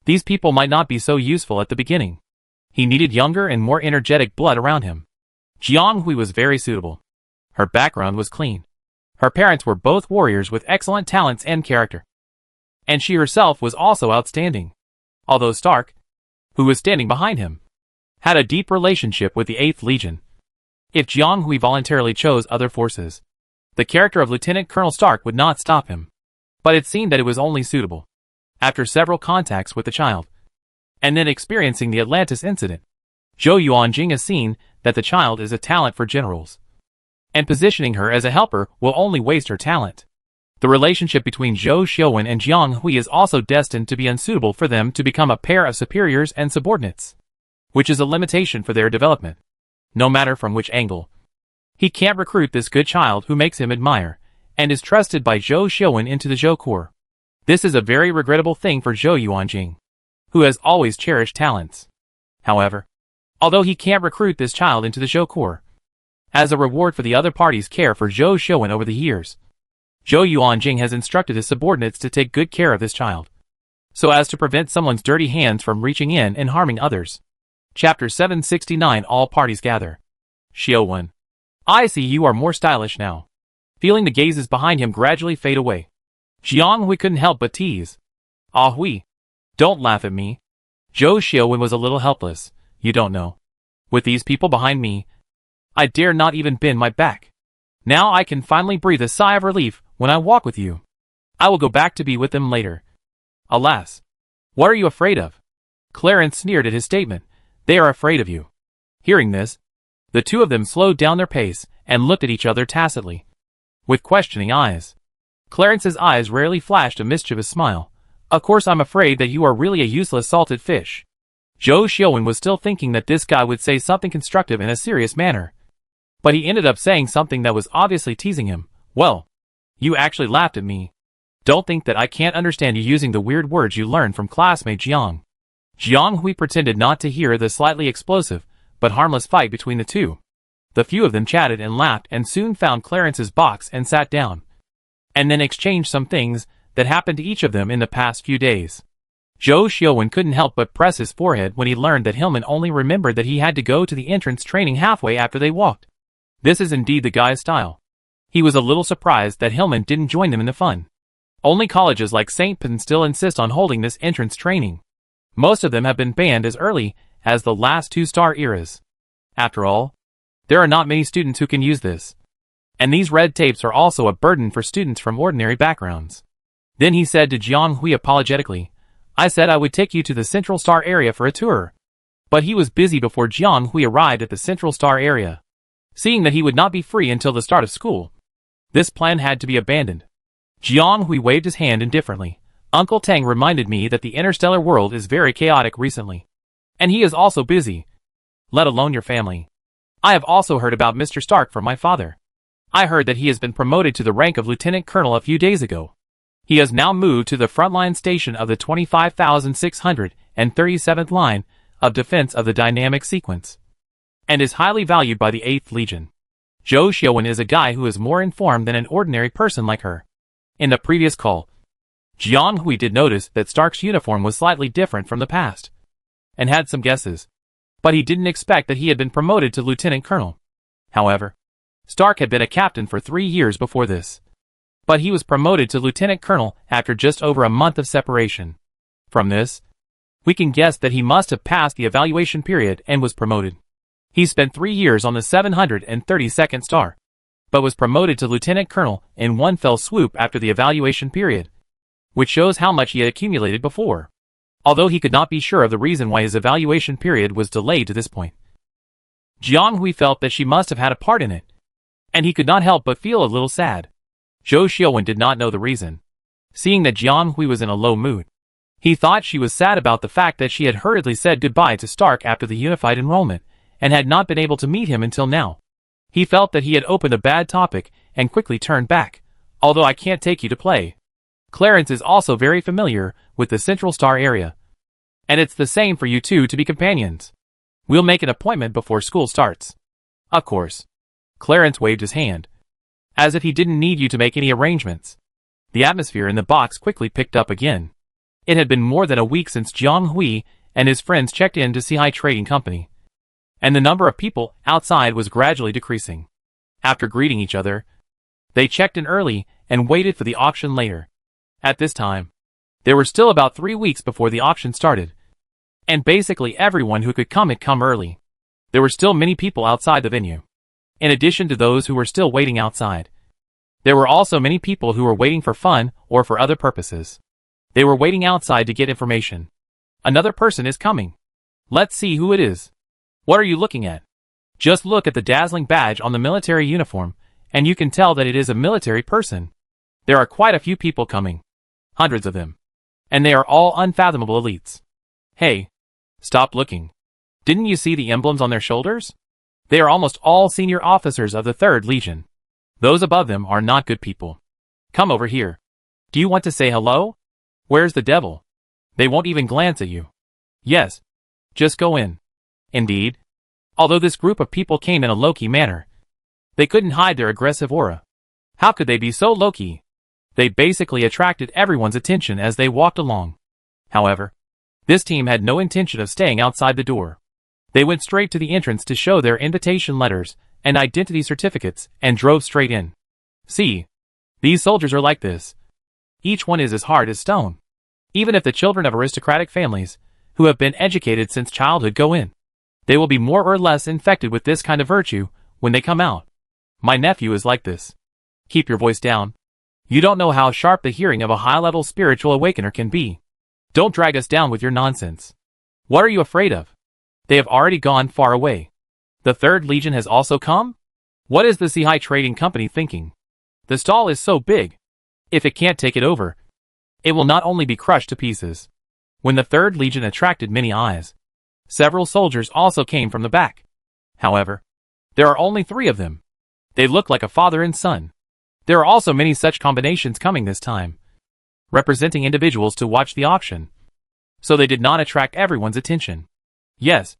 These people might not be so useful at the beginning. He needed younger and more energetic blood around him. Jiang Hui was very suitable. Her background was clean. Her parents were both warriors with excellent talents and character. And she herself was also outstanding. Although Stark, who was standing behind him, had a deep relationship with the 8th Legion. If Jiang Hui voluntarily chose other forces, the character of Lieutenant Colonel Stark would not stop him. But it seemed that it was only suitable. After several contacts with the child, and then experiencing the Atlantis incident, Zhou Yuanjing has seen that the child is a talent for generals. And positioning her as a helper will only waste her talent. The relationship between Zhou Xiaowen and Jiang Hui is also destined to be unsuitable for them to become a pair of superiors and subordinates, which is a limitation for their development, no matter from which angle. He can't recruit this good child who makes him admire, and is trusted by Zhou Xiaowen into the Zhou Corps. This is a very regrettable thing for Zhou Yuanjing, who has always cherished talents. However, although he can't recruit this child into the Zhou Corps, as a reward for the other party's care for Zhou Xiaowen over the years, Zhou Yuanjing has instructed his subordinates to take good care of this child, so as to prevent someone's dirty hands from reaching in and harming others. Chapter 769. All parties gather. Xiaowen, I see you are more stylish now. Feeling the gazes behind him gradually fade away, Jiang Hui couldn't help but tease. Ah Hui, don't laugh at me. Zhou Xiaowen was a little helpless. You don't know. With these people behind me, I dare not even bend my back. Now I can finally breathe a sigh of relief when I walk with you. I will go back to be with them later. Alas, what are you afraid of? Clarence sneered at his statement. They are afraid of you. Hearing this, the two of them slowed down their pace and looked at each other tacitly, with questioning eyes. Clarence's eyes rarely flashed a mischievous smile. Of course I'm afraid that you are really a useless salted fish. Zhou Xiaowen was still thinking that this guy would say something constructive in a serious manner. But he ended up saying something that was obviously teasing him. Well, you actually laughed at me. Don't think that I can't understand you using the weird words you learned from classmate Jiang. Jiang Hui pretended not to hear the slightly explosive, but harmless fight between the two. The few of them chatted and laughed and soon found Clarence's box and sat down, and then exchanged some things that happened to each of them in the past few days. Zhou Xiaowen couldn't help but press his forehead when he learned that Hillman only remembered that he had to go to the entrance training halfway after they walked. This is indeed the guy's style. He was a little surprised that Hillman didn't join them in the fun. Only colleges like St. Pan still insist on holding this entrance training. Most of them have been banned as early as the last 2-star eras. After all, there are not many students who can use this. And these red tapes are also a burden for students from ordinary backgrounds. Then he said to Jiang Hui apologetically, I said I would take you to the Central Star area for a tour. But he was busy before Jiang Hui arrived at the Central Star area. Seeing that he would not be free until the start of school, this plan had to be abandoned. Jiang Hui waved his hand indifferently. Uncle Tang reminded me that the interstellar world is very chaotic recently. And he is also busy. Let alone your family. I have also heard about Mr. Stark from my father. I heard that he has been promoted to the rank of Lieutenant Colonel a few days ago. He has now moved to the frontline station of the 25,637th line of defense of the dynamic sequence, and is highly valued by the 8th Legion. Zhou Xiaowen is a guy who is more informed than an ordinary person like her. In the previous call, Jiang Hui did notice that Stark's uniform was slightly different from the past, and had some guesses. But he didn't expect that he had been promoted to Lieutenant Colonel. However, Stark had been a captain for 3 years before this. But he was promoted to Lieutenant Colonel after just over a month of separation. From this, we can guess that he must have passed the evaluation period and was promoted. He spent 3 years on the 732nd star, but was promoted to Lieutenant Colonel in one fell swoop after the evaluation period, which shows how much he had accumulated before. Although he could not be sure of the reason why his evaluation period was delayed to this point, Jiang Hui felt that she must have had a part in it, and he could not help but feel a little sad. Zhou Xiaowen did not know the reason. Seeing that Jiang Hui was in a low mood, he thought she was sad about the fact that she had hurriedly said goodbye to Stark after the unified enrollment, and had not been able to meet him until now. He felt that he had opened a bad topic, and quickly turned back. Although I can't take you to play. Clarence is also very familiar with the Central Star area. And it's the same for you two to be companions. We'll make an appointment before school starts. Of course. Clarence waved his hand, as if he didn't need you to make any arrangements. The atmosphere in the box quickly picked up again. It had been more than a week since Jiang Hui and his friends checked in to Sihai Trading Company, and the number of people outside was gradually decreasing. After greeting each other, they checked in early and waited for the auction later. At this time, there were still about 3 weeks before the auction started, and basically everyone who could come had come early. There were still many people outside the venue. In addition to those who were still waiting outside, there were also many people who were waiting for fun or for other purposes. They were waiting outside to get information. Another person is coming. Let's see who it is. What are you looking at? Just look at the dazzling badge on the military uniform, and you can tell that it is a military person. There are quite a few people coming. Hundreds of them. And they are all unfathomable elites. Hey, stop looking. Didn't you see the emblems on their shoulders? They are almost all senior officers of the 3rd Legion. Those above them are not good people. Come over here. Do you want to say hello? Where's the devil? They won't even glance at you. Yes. Just go in. Indeed. Although this group of people came in a low-key manner, they couldn't hide their aggressive aura. How could they be so low-key? They basically attracted everyone's attention as they walked along. However, this team had no intention of staying outside the door. They went straight to the entrance to show their invitation letters and identity certificates and drove straight in. See, these soldiers are like this. Each one is as hard as stone. Even if the children of aristocratic families, who have been educated since childhood, go in, they will be more or less infected with this kind of virtue when they come out. My nephew is like this. Keep your voice down. You don't know how sharp the hearing of a high-level spiritual awakener can be. Don't drag us down with your nonsense. What are you afraid of? They have already gone far away. The 3rd Legion has also come? What is the Sihai Trading Company thinking? The stall is so big. If it can't take it over, it will not only be crushed to pieces. When the 3rd Legion attracted many eyes, several soldiers also came from the back. However, there are only 3 of them. They look like a father and son. There are also many such combinations coming this time, representing individuals to watch the auction. So they did not attract everyone's attention. Yes,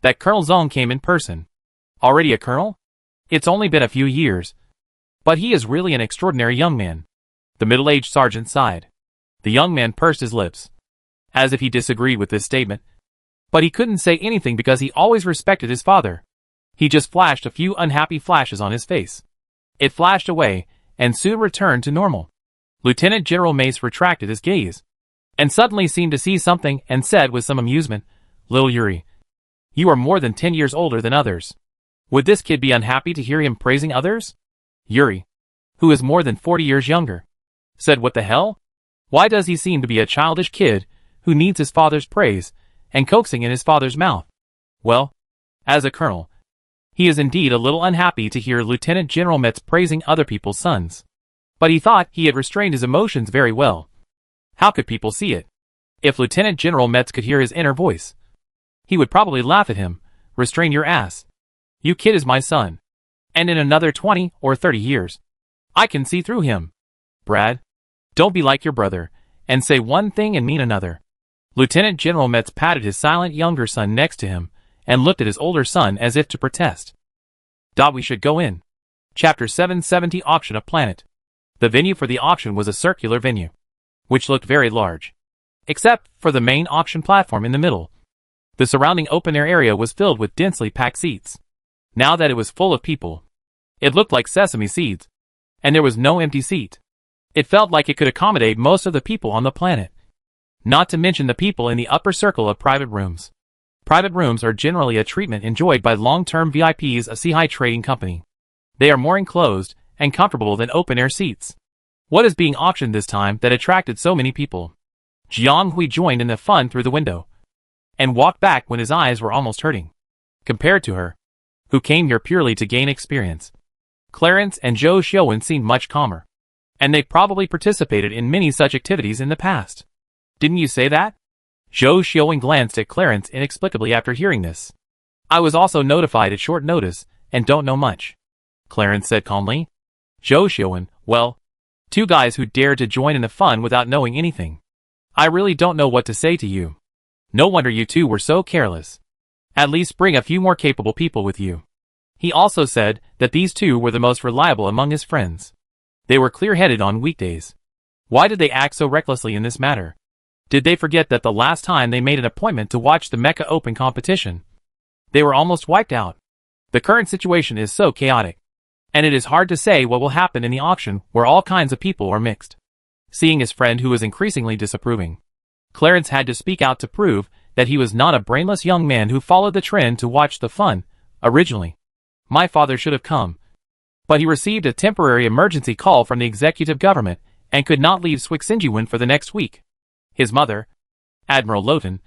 that Colonel Zong came in person. Already a colonel? It's only been a few years. But he is really an extraordinary young man. The middle-aged sergeant sighed. The young man pursed his lips, as if he disagreed with this statement. But he couldn't say anything because he always respected his father. He just flashed a few unhappy flashes on his face. It flashed away, and soon returned to normal. Lieutenant General Mace retracted his gaze, and suddenly seemed to see something and said with some amusement, "Little Yuri, you are more than 10 years older than others. Would this kid be unhappy to hear him praising others?" Yuri, who is more than 40 years younger, said, "What the hell? Why does he seem to be a childish kid who needs his father's praise and coaxing in his father's mouth?" Well, as a colonel, he is indeed a little unhappy to hear Lieutenant General Metz praising other people's sons. But he thought he had restrained his emotions very well. How could people see it? If Lieutenant General Metz could hear his inner voice, he would probably laugh at him. "Restrain your ass. You kid is my son. And in another 20 or 30 years, I can see through him. Brad, don't be like your brother, and say one thing and mean another." Lieutenant General Metz patted his silent younger son next to him, and looked at his older son as if to protest. We should go in. Chapter 770 Auction of Planet. The venue for the auction was a circular venue, which looked very large, except for the main auction platform in the middle. The surrounding open-air area was filled with densely packed seats. Now that it was full of people, it looked like sesame seeds, and there was no empty seat. It felt like it could accommodate most of the people on the planet, not to mention the people in the upper circle of private rooms. Private rooms are generally a treatment enjoyed by long-term VIPs of Sihai Trading Company. They are more enclosed and comfortable than open-air seats. What is being auctioned this time that attracted so many people? Jiang Hui joined in the fun through the window, and walked back when his eyes were almost hurting. Compared to her, who came here purely to gain experience, Clarence and Zhou Xiaowen seemed much calmer, and they probably participated in many such activities in the past. "Didn't you say that?" Zhou Xiaowen glanced at Clarence inexplicably after hearing this. "I was also notified at short notice, and don't know much," Clarence said calmly. Zhou Xiaowen, "Well, 2 guys who dared to join in the fun without knowing anything. I really don't know what to say to you. No wonder you 2 were so careless. At least bring a few more capable people with you." He also said that these 2 were the most reliable among his friends. They were clear-headed on weekdays, Why did they act so recklessly in this matter? Did they forget that the last time they made an appointment to watch the Mecca Open competition, they were almost wiped out? The current situation is so chaotic, and it is hard to say what will happen in the auction where all kinds of people are mixed. Seeing his friend who was increasingly disapproving, Clarence had to speak out to prove that he was not a brainless young man who followed the trend to watch the fun. Originally, my father should have come, but he received a temporary emergency call from the executive government and could not leave Swixinjuan for the next week. His mother, Admiral Lowton,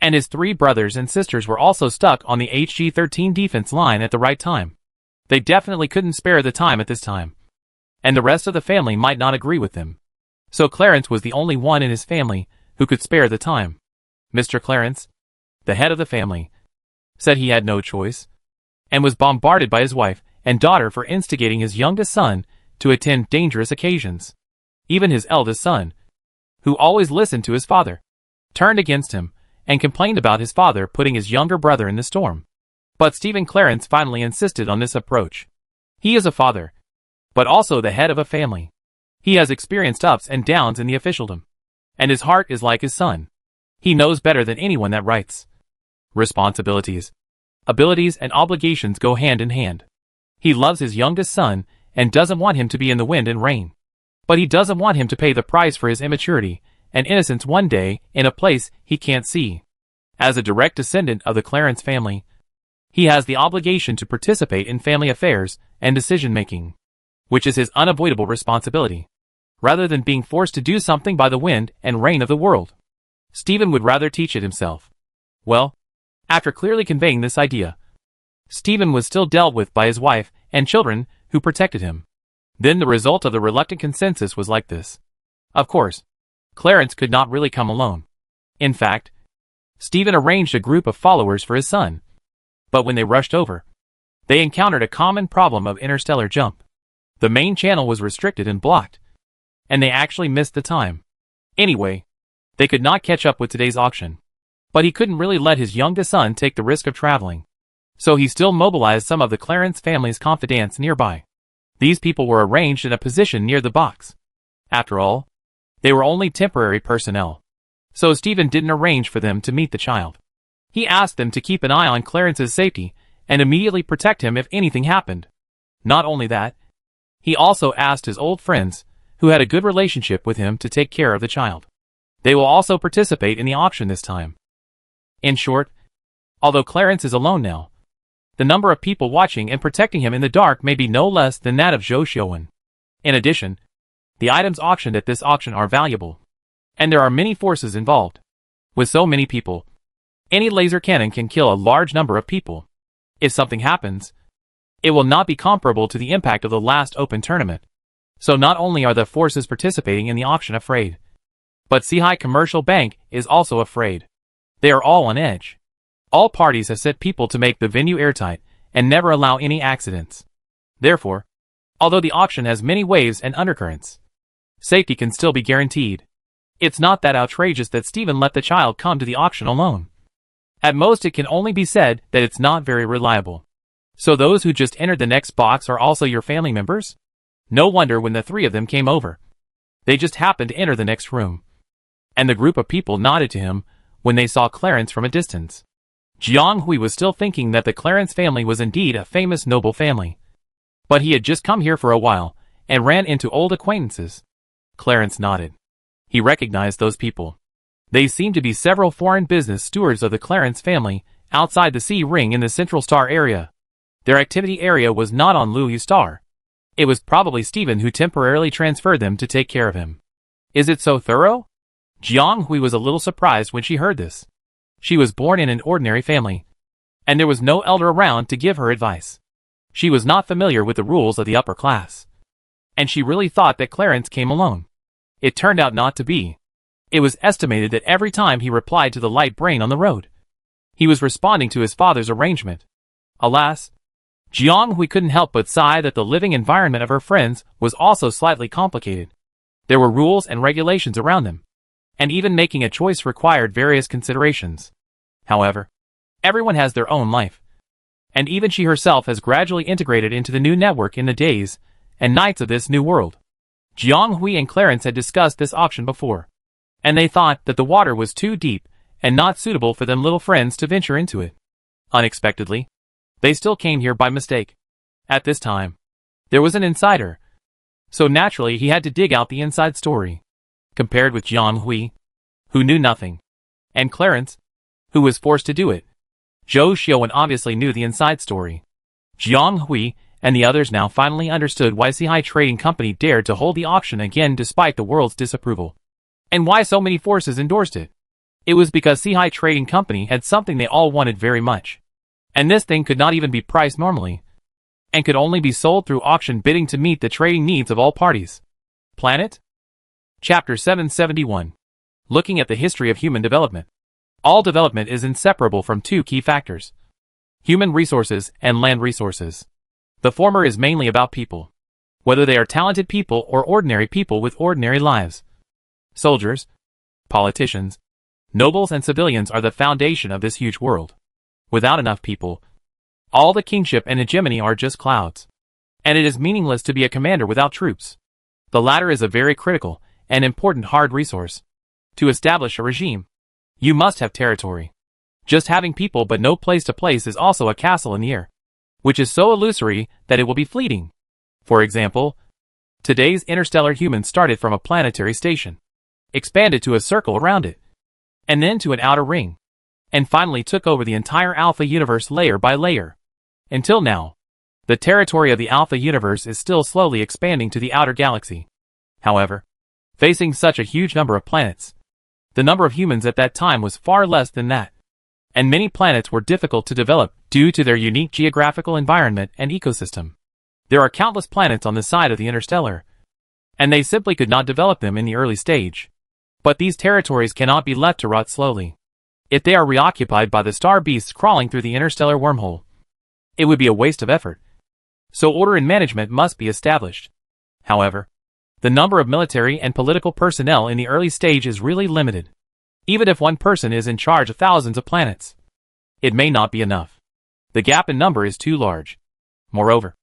and his 3 brothers and sisters were also stuck on the HG-13 defense line at the right time. They definitely couldn't spare the time at this time, and the rest of the family might not agree with them. So Clarence was the only one in his family who could spare the time. Mr. Clarence, the head of the family, said he had no choice, and was bombarded by his wife and daughter for instigating his youngest son to attend dangerous occasions. Even his eldest son, who always listened to his father, turned against him and complained about his father putting his younger brother in the storm. But Stephen Clarence finally insisted on this approach. He is a father, but also the head of a family. He has experienced ups and downs in the officialdom, and his heart is like his son. He knows better than anyone that rights, responsibilities, abilities and obligations go hand in hand. He loves his youngest son and doesn't want him to be in the wind and rain. But he doesn't want him to pay the price for his immaturity and innocence one day in a place he can't see. As a direct descendant of the Clarence family, he has the obligation to participate in family affairs and decision-making, which is his unavoidable responsibility, rather than being forced to do something by the wind and rain of the world. Stephen would rather teach it himself. Well, after clearly conveying this idea, Stephen was still dealt with by his wife and children who protected him. Then the result of the reluctant consensus was like this. Of course, Clarence could not really come alone. In fact, Stephen arranged a group of followers for his son. But when they rushed over, they encountered a common problem of interstellar jump. The main channel was restricted and blocked, and they actually missed the time. Anyway, they could not catch up with today's auction. But he couldn't really let his youngest son take the risk of traveling. So he still mobilized some of the Clarence family's confidants nearby. These people were arranged in a position near the box. After all, they were only temporary personnel. So Stephen didn't arrange for them to meet the child. He asked them to keep an eye on Clarence's safety and immediately protect him if anything happened. Not only that, he also asked his old friends, who had a good relationship with him, to take care of the child. They will also participate in the auction this time. In short, although Clarence is alone now, the number of people watching and protecting him in the dark may be no less than that of Zhou Xiuwen. In addition, the items auctioned at this auction are valuable, and there are many forces involved. With so many people, any laser cannon can kill a large number of people. If something happens, it will not be comparable to the impact of the last open tournament. So not only are the forces participating in the auction afraid, but Sihai Commercial Bank is also afraid. They are all on edge. All parties have set people to make the venue airtight and never allow any accidents. Therefore, although the auction has many waves and undercurrents, safety can still be guaranteed. It's not that outrageous that Stephen let the child come to the auction alone. At most it can only be said that it's not very reliable. So those who just entered the next box are also your family members? No wonder when the 3 of them came over. They just happened to enter the next room. And the group of people nodded to him when they saw Clarence from a distance. Jiang Hui was still thinking that the Clarence family was indeed a famous noble family. But he had just come here for a while, and ran into old acquaintances. Clarence nodded. He recognized those people. They seemed to be several foreign business stewards of the Clarence family, outside the sea ring in the Central Star area. Their activity area was not on Luyu Star. It was probably Stephen who temporarily transferred them to take care of him. Is it so thorough? Jiang Hui was a little surprised when she heard this. She was born in an ordinary family, and there was no elder around to give her advice. She was not familiar with the rules of the upper class, and she really thought that Clarence came alone. It turned out not to be. It was estimated that every time he replied to the light brain on the road, he was responding to his father's arrangement. Alas, Jiang Hui couldn't help but sigh that the living environment of her friends was also slightly complicated. There were rules and regulations around them, and even making a choice required various considerations. However, everyone has their own life, and even she herself has gradually integrated into the new network in the days and nights of this new world. Jiang Hui and Clarence had discussed this option before, and they thought that the water was too deep and not suitable for them little friends to venture into it. Unexpectedly, they still came here by mistake. At this time, there was an insider, so naturally he had to dig out the inside story. Compared with Jiang Hui, who knew nothing, and Clarence, who was forced to do it, Zhou Xiaowen obviously knew the inside story. Jiang Hui and the others now finally understood why Sihai Trading Company dared to hold the auction again despite the world's disapproval, and why so many forces endorsed it. It was because Sihai Trading Company had something they all wanted very much, and this thing could not even be priced normally, and could only be sold through auction bidding to meet the trading needs of all parties. Planet? Chapter 771. Looking at the history of human development. All development is inseparable from two key factors: human resources and land resources. The former is mainly about people, whether they are talented people or ordinary people with ordinary lives. Soldiers, politicians, nobles and civilians are the foundation of this huge world. Without enough people, all the kingship and hegemony are just clouds, and it is meaningless to be a commander without troops. The latter is a very critical and important hard resource. To establish a regime, you must have territory. Just having people but no place to place is also a castle in the air, which is so illusory that it will be fleeting. For example, today's interstellar humans started from a planetary station, expanded to a circle around it, and then to an outer ring, and finally took over the entire Alpha universe layer by layer. Until now, the territory of the Alpha universe is still slowly expanding to the outer galaxy. However, facing such a huge number of planets, the number of humans at that time was far less than that, and many planets were difficult to develop due to their unique geographical environment and ecosystem. There are countless planets on the side of the interstellar, and they simply could not develop them in the early stage. But these territories cannot be left to rot slowly. If they are reoccupied by the star beasts crawling through the interstellar wormhole, it would be a waste of effort. So order and management must be established. However, the number of military and political personnel in the early stage is really limited. Even if one person is in charge of thousands of planets, it may not be enough. The gap in number is too large. Moreover,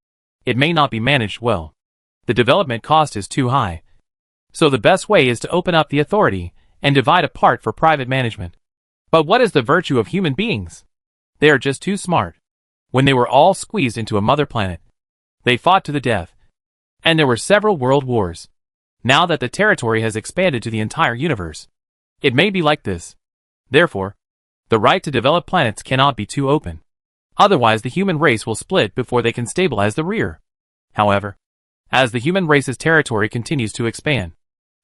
it may not be managed well. The development cost is too high. So the best way is to open up the authority and divide a part for private management. But what is the virtue of human beings? They are just too smart. When they were all squeezed into a mother planet, they fought to the death, and there were several world wars. Now that the territory has expanded to the entire universe, it may be like this. Therefore, the right to develop planets cannot be too open. Otherwise the human race will split before they can stabilize the rear. However, as the human race's territory continues to expand,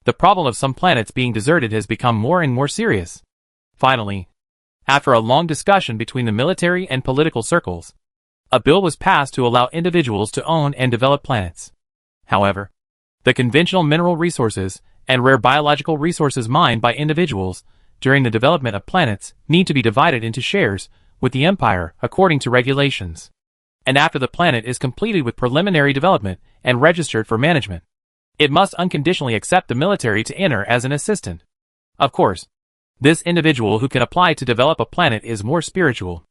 the problem of some planets being deserted has become more and more serious. Finally, after a long discussion between the military and political circles, a bill was passed to allow individuals to own and develop planets. However, the conventional mineral resources and rare biological resources mined by individuals during the development of planets need to be divided into shares with the empire according to regulations. And after the planet is completed with preliminary development and registered for management, it must unconditionally accept the military to enter as an assistant. Of course, this individual who can apply to develop a planet is more spiritual.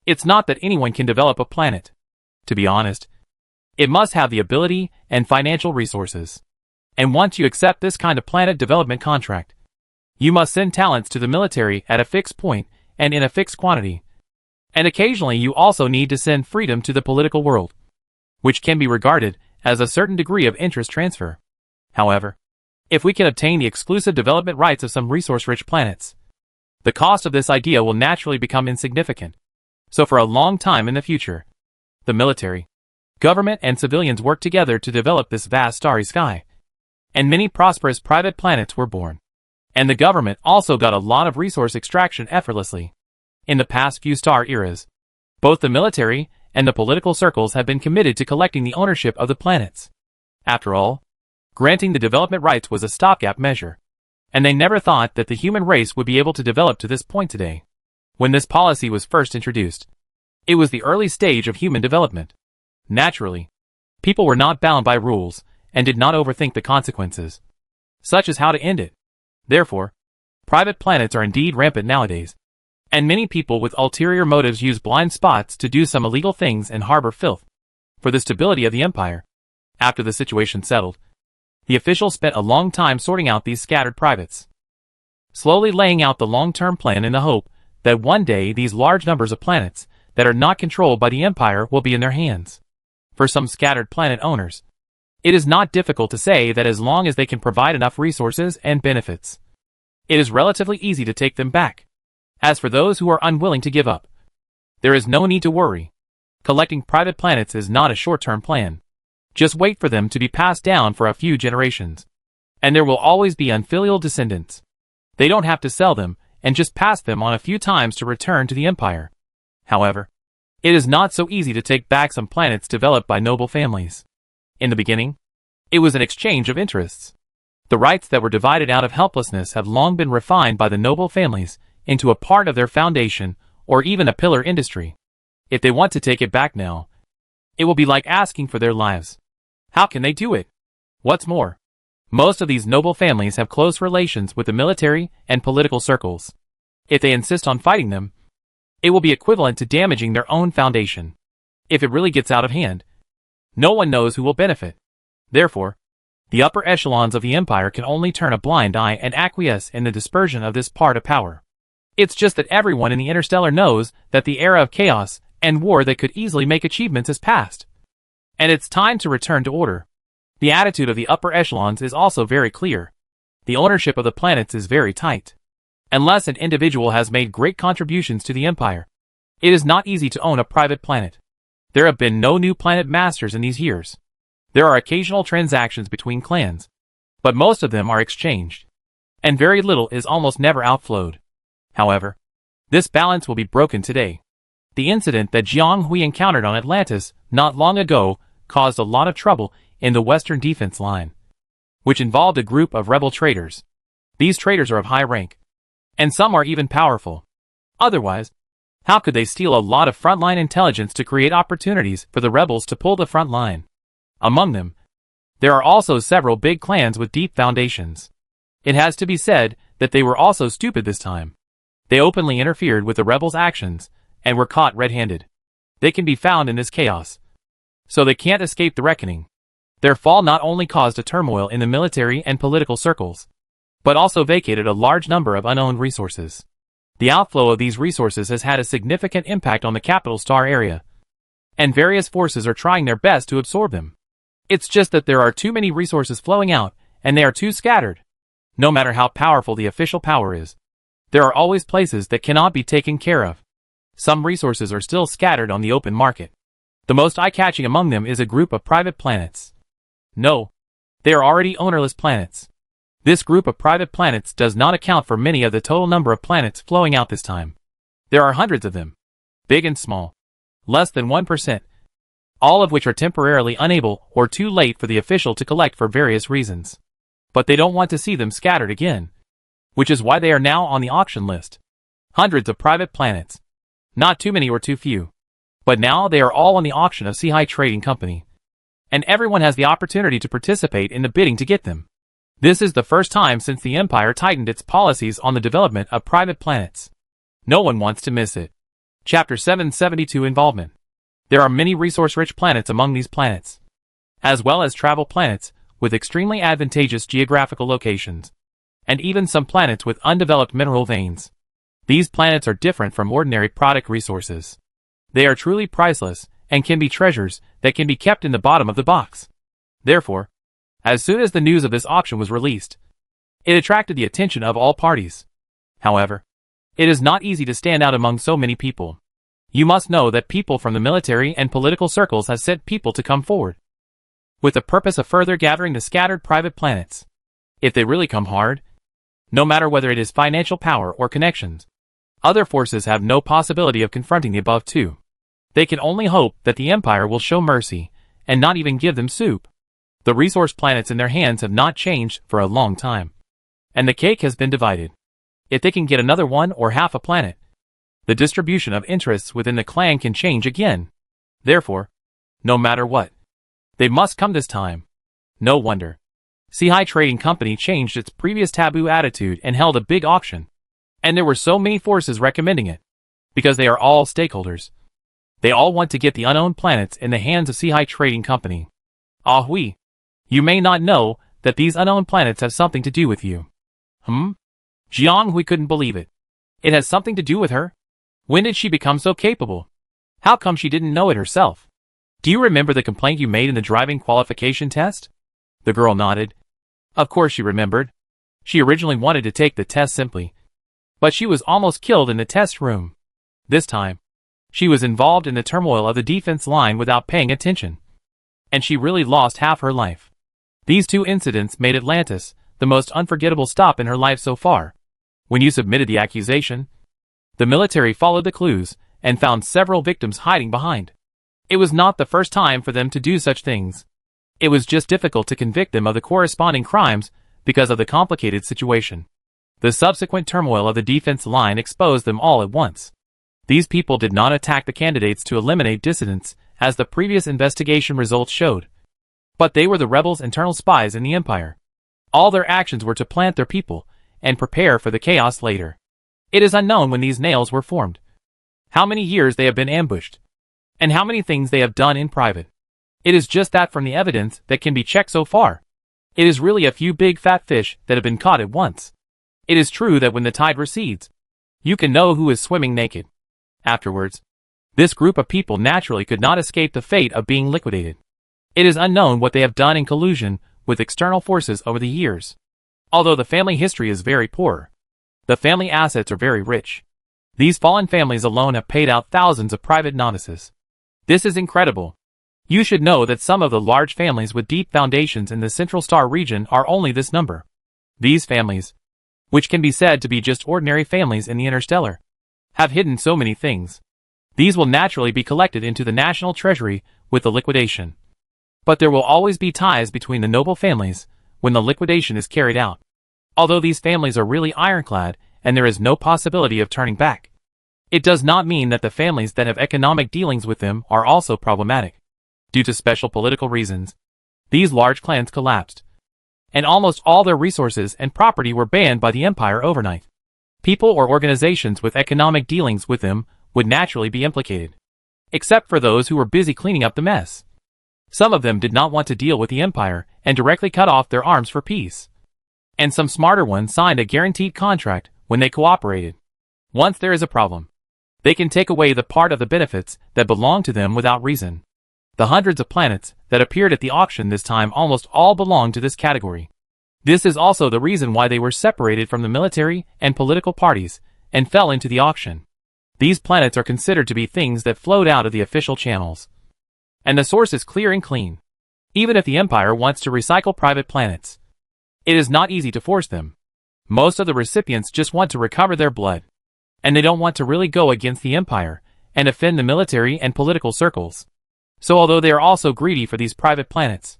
It's not that anyone can develop a planet. To be honest, it must have the ability and financial resources. And once you accept this kind of planet development contract, you must send talents to the military at a fixed point and in a fixed quantity. And occasionally you also need to send freedom to the political world, which can be regarded as a certain degree of interest transfer. However, if we can obtain the exclusive development rights of some resource-rich planets, the cost of this idea will naturally become insignificant. So for a long time in the future, the military, government and civilians worked together to develop this vast starry sky, and many prosperous private planets were born. And the government also got a lot of resource extraction effortlessly. In the past few star eras, both the military and the political circles have been committed to collecting the ownership of the planets. After all, granting the development rights was a stopgap measure, and they never thought that the human race would be able to develop to this point today. When this policy was first introduced, it was the early stage of human development. Naturally, people were not bound by rules and did not overthink the consequences, such as how to end it. Therefore, private planets are indeed rampant nowadays, and many people with ulterior motives use blind spots to do some illegal things and harbor filth for the stability of the empire. After the situation settled, The officials spent a long time sorting out these scattered privates, slowly laying out the long-term plan in the hope that one day these large numbers of planets that are not controlled by the Empire will be in their hands. For some scattered planet owners, it is not difficult to say that as long as they can provide enough resources and benefits, it is relatively easy to take them back. As for those who are unwilling to give up, there is no need to worry. Collecting private planets is not a short-term plan. Just wait for them to be passed down for a few generations, and there will always be unfilial descendants. They don't have to sell them and just pass them on a few times to return to the Empire. However, it is not so easy to take back some planets developed by noble families. In the beginning, it was an exchange of interests. The rights that were divided out of helplessness have long been refined by the noble families into a part of their foundation or even a pillar industry. If they want to take it back now, it will be like asking for their lives. How can they do it? What's more, most of these noble families have close relations with the military and political circles. If they insist on fighting them, it will be equivalent to damaging their own foundation. If it really gets out of hand, no one knows who will benefit. Therefore, the upper echelons of the Empire can only turn a blind eye and acquiesce in the dispersion of this part of power. It's just that everyone in the Interstellar knows that the era of chaos and war that could easily make achievements has passed, and it's time to return to order. The attitude of the upper echelons is also very clear. The ownership of the planets is very tight. Unless an individual has made great contributions to the Empire, it is not easy to own a private planet. There have been no new planet masters in these years. There are occasional transactions between clans, but most of them are exchanged, and very little is almost never outflowed. However, this balance will be broken today. The incident that Jiang Hui encountered on Atlantis not long ago caused a lot of trouble in the Western Defense Line, which involved a group of rebel traders. These traders are of high rank, and some are even powerful. Otherwise, how could they steal a lot of frontline intelligence to create opportunities for the rebels to pull the front line? Among them, there are also several big clans with deep foundations. It has to be said that they were also stupid this time. They openly interfered with the rebels' actions and were caught red-handed. They can be found in this chaos, so they can't escape the reckoning. Their fall not only caused a turmoil in the military and political circles, but also vacated a large number of unowned resources. The outflow of these resources has had a significant impact on the capital star area, and various forces are trying their best to absorb them. It's just that there are too many resources flowing out, and they are too scattered. No matter how powerful the official power is, there are always places that cannot be taken care of. Some resources are still scattered on the open market. The most eye-catching among them is a group of private planets. No, they are already ownerless planets. This group of private planets does not account for many of the total number of planets flowing out this time. There are hundreds of them, big and small, less than 1%, all of which are temporarily unable or too late for the official to collect for various reasons. But they don't want to see them scattered again, which is why they are now on the auction list. Hundreds of private planets. Not too many or too few. But now they are all on the auction of Seahai Trading Company, and everyone has the opportunity to participate in the bidding to get them. This is the first time since the Empire tightened its policies on the development of private planets. No one wants to miss it. Chapter 772 Involvement. There are many resource-rich planets among these planets, as well as travel planets with extremely advantageous geographical locations, and even some planets with undeveloped mineral veins. These planets are different from ordinary product resources. They are truly priceless and can be treasures that can be kept in the bottom of the box. Therefore, as soon as the news of this auction was released, it attracted the attention of all parties. However, it is not easy to stand out among so many people. You must know that people from the military and political circles have sent people to come forward, with the purpose of further gathering the scattered private planets. If they really come hard, no matter whether it is financial power or connections, other forces have no possibility of confronting the above two. They can only hope that the Empire will show mercy and not even give them soup. The resource planets in their hands have not changed for a long time, and the cake has been divided. If they can get another one or half a planet, the distribution of interests within the clan can change again. Therefore, no matter what, they must come this time. No wonder Seahai Trading Company changed its previous taboo attitude and held a big auction. And there were so many forces recommending it, because they are all stakeholders. They all want to get the unowned planets in the hands of Seahai Trading Company. Ah Hui, you may not know that these unknown planets have something to do with you. Jiang Hui couldn't believe it. It has something to do with her? When did she become so capable? How come she didn't know it herself? Do you remember the complaint you made in the driving qualification test? The girl nodded. Of course she remembered. She originally wanted to take the test simply, but she was almost killed in the test room. This time, she was involved in the turmoil of the defense line without paying attention, and she really lost half her life. These two incidents made Atlantis the most unforgettable stop in her life so far. When you submitted the accusation, the military followed the clues and found several victims hiding behind. It was not the first time for them to do such things. It was just difficult to convict them of the corresponding crimes because of the complicated situation. The subsequent turmoil of the defense line exposed them all at once. These people did not attack the candidates to eliminate dissidents, as the previous investigation results showed. But they were the rebels' internal spies in the Empire. All their actions were to plant their people and prepare for the chaos later. It is unknown when these nails were formed, how many years they have been ambushed, and how many things they have done in private. It is just that from the evidence that can be checked so far, it is really a few big fat fish that have been caught at once. It is true that when the tide recedes, you can know who is swimming naked. Afterwards, this group of people naturally could not escape the fate of being liquidated. It is unknown what they have done in collusion with external forces over the years. Although the family history is very poor, the family assets are very rich. These fallen families alone have paid out thousands of private notices. This is incredible. You should know that some of the large families with deep foundations in the Central Star region are only this number. These families, which can be said to be just ordinary families in the interstellar, have hidden so many things. These will naturally be collected into the national treasury with the liquidation. But there will always be ties between the noble families when the liquidation is carried out. Although these families are really ironclad and there is no possibility of turning back, it does not mean that the families that have economic dealings with them are also problematic. Due to special political reasons, these large clans collapsed, and almost all their resources and property were banned by the Empire overnight. People or organizations with economic dealings with them would naturally be implicated, except for those who were busy cleaning up the mess. Some of them did not want to deal with the Empire and directly cut off their arms for peace. And some smarter ones signed a guaranteed contract when they cooperated. Once there is a problem, they can take away the part of the benefits that belong to them without reason. The hundreds of planets that appeared at the auction this time almost all belong to this category. This is also the reason why they were separated from the military and political parties and fell into the auction. These planets are considered to be things that flowed out of the official channels, and the source is clear and clean. Even if the Empire wants to recycle private planets, it is not easy to force them. Most of the recipients just want to recover their blood, and they don't want to really go against the Empire and offend the military and political circles. So although they are also greedy for these private planets,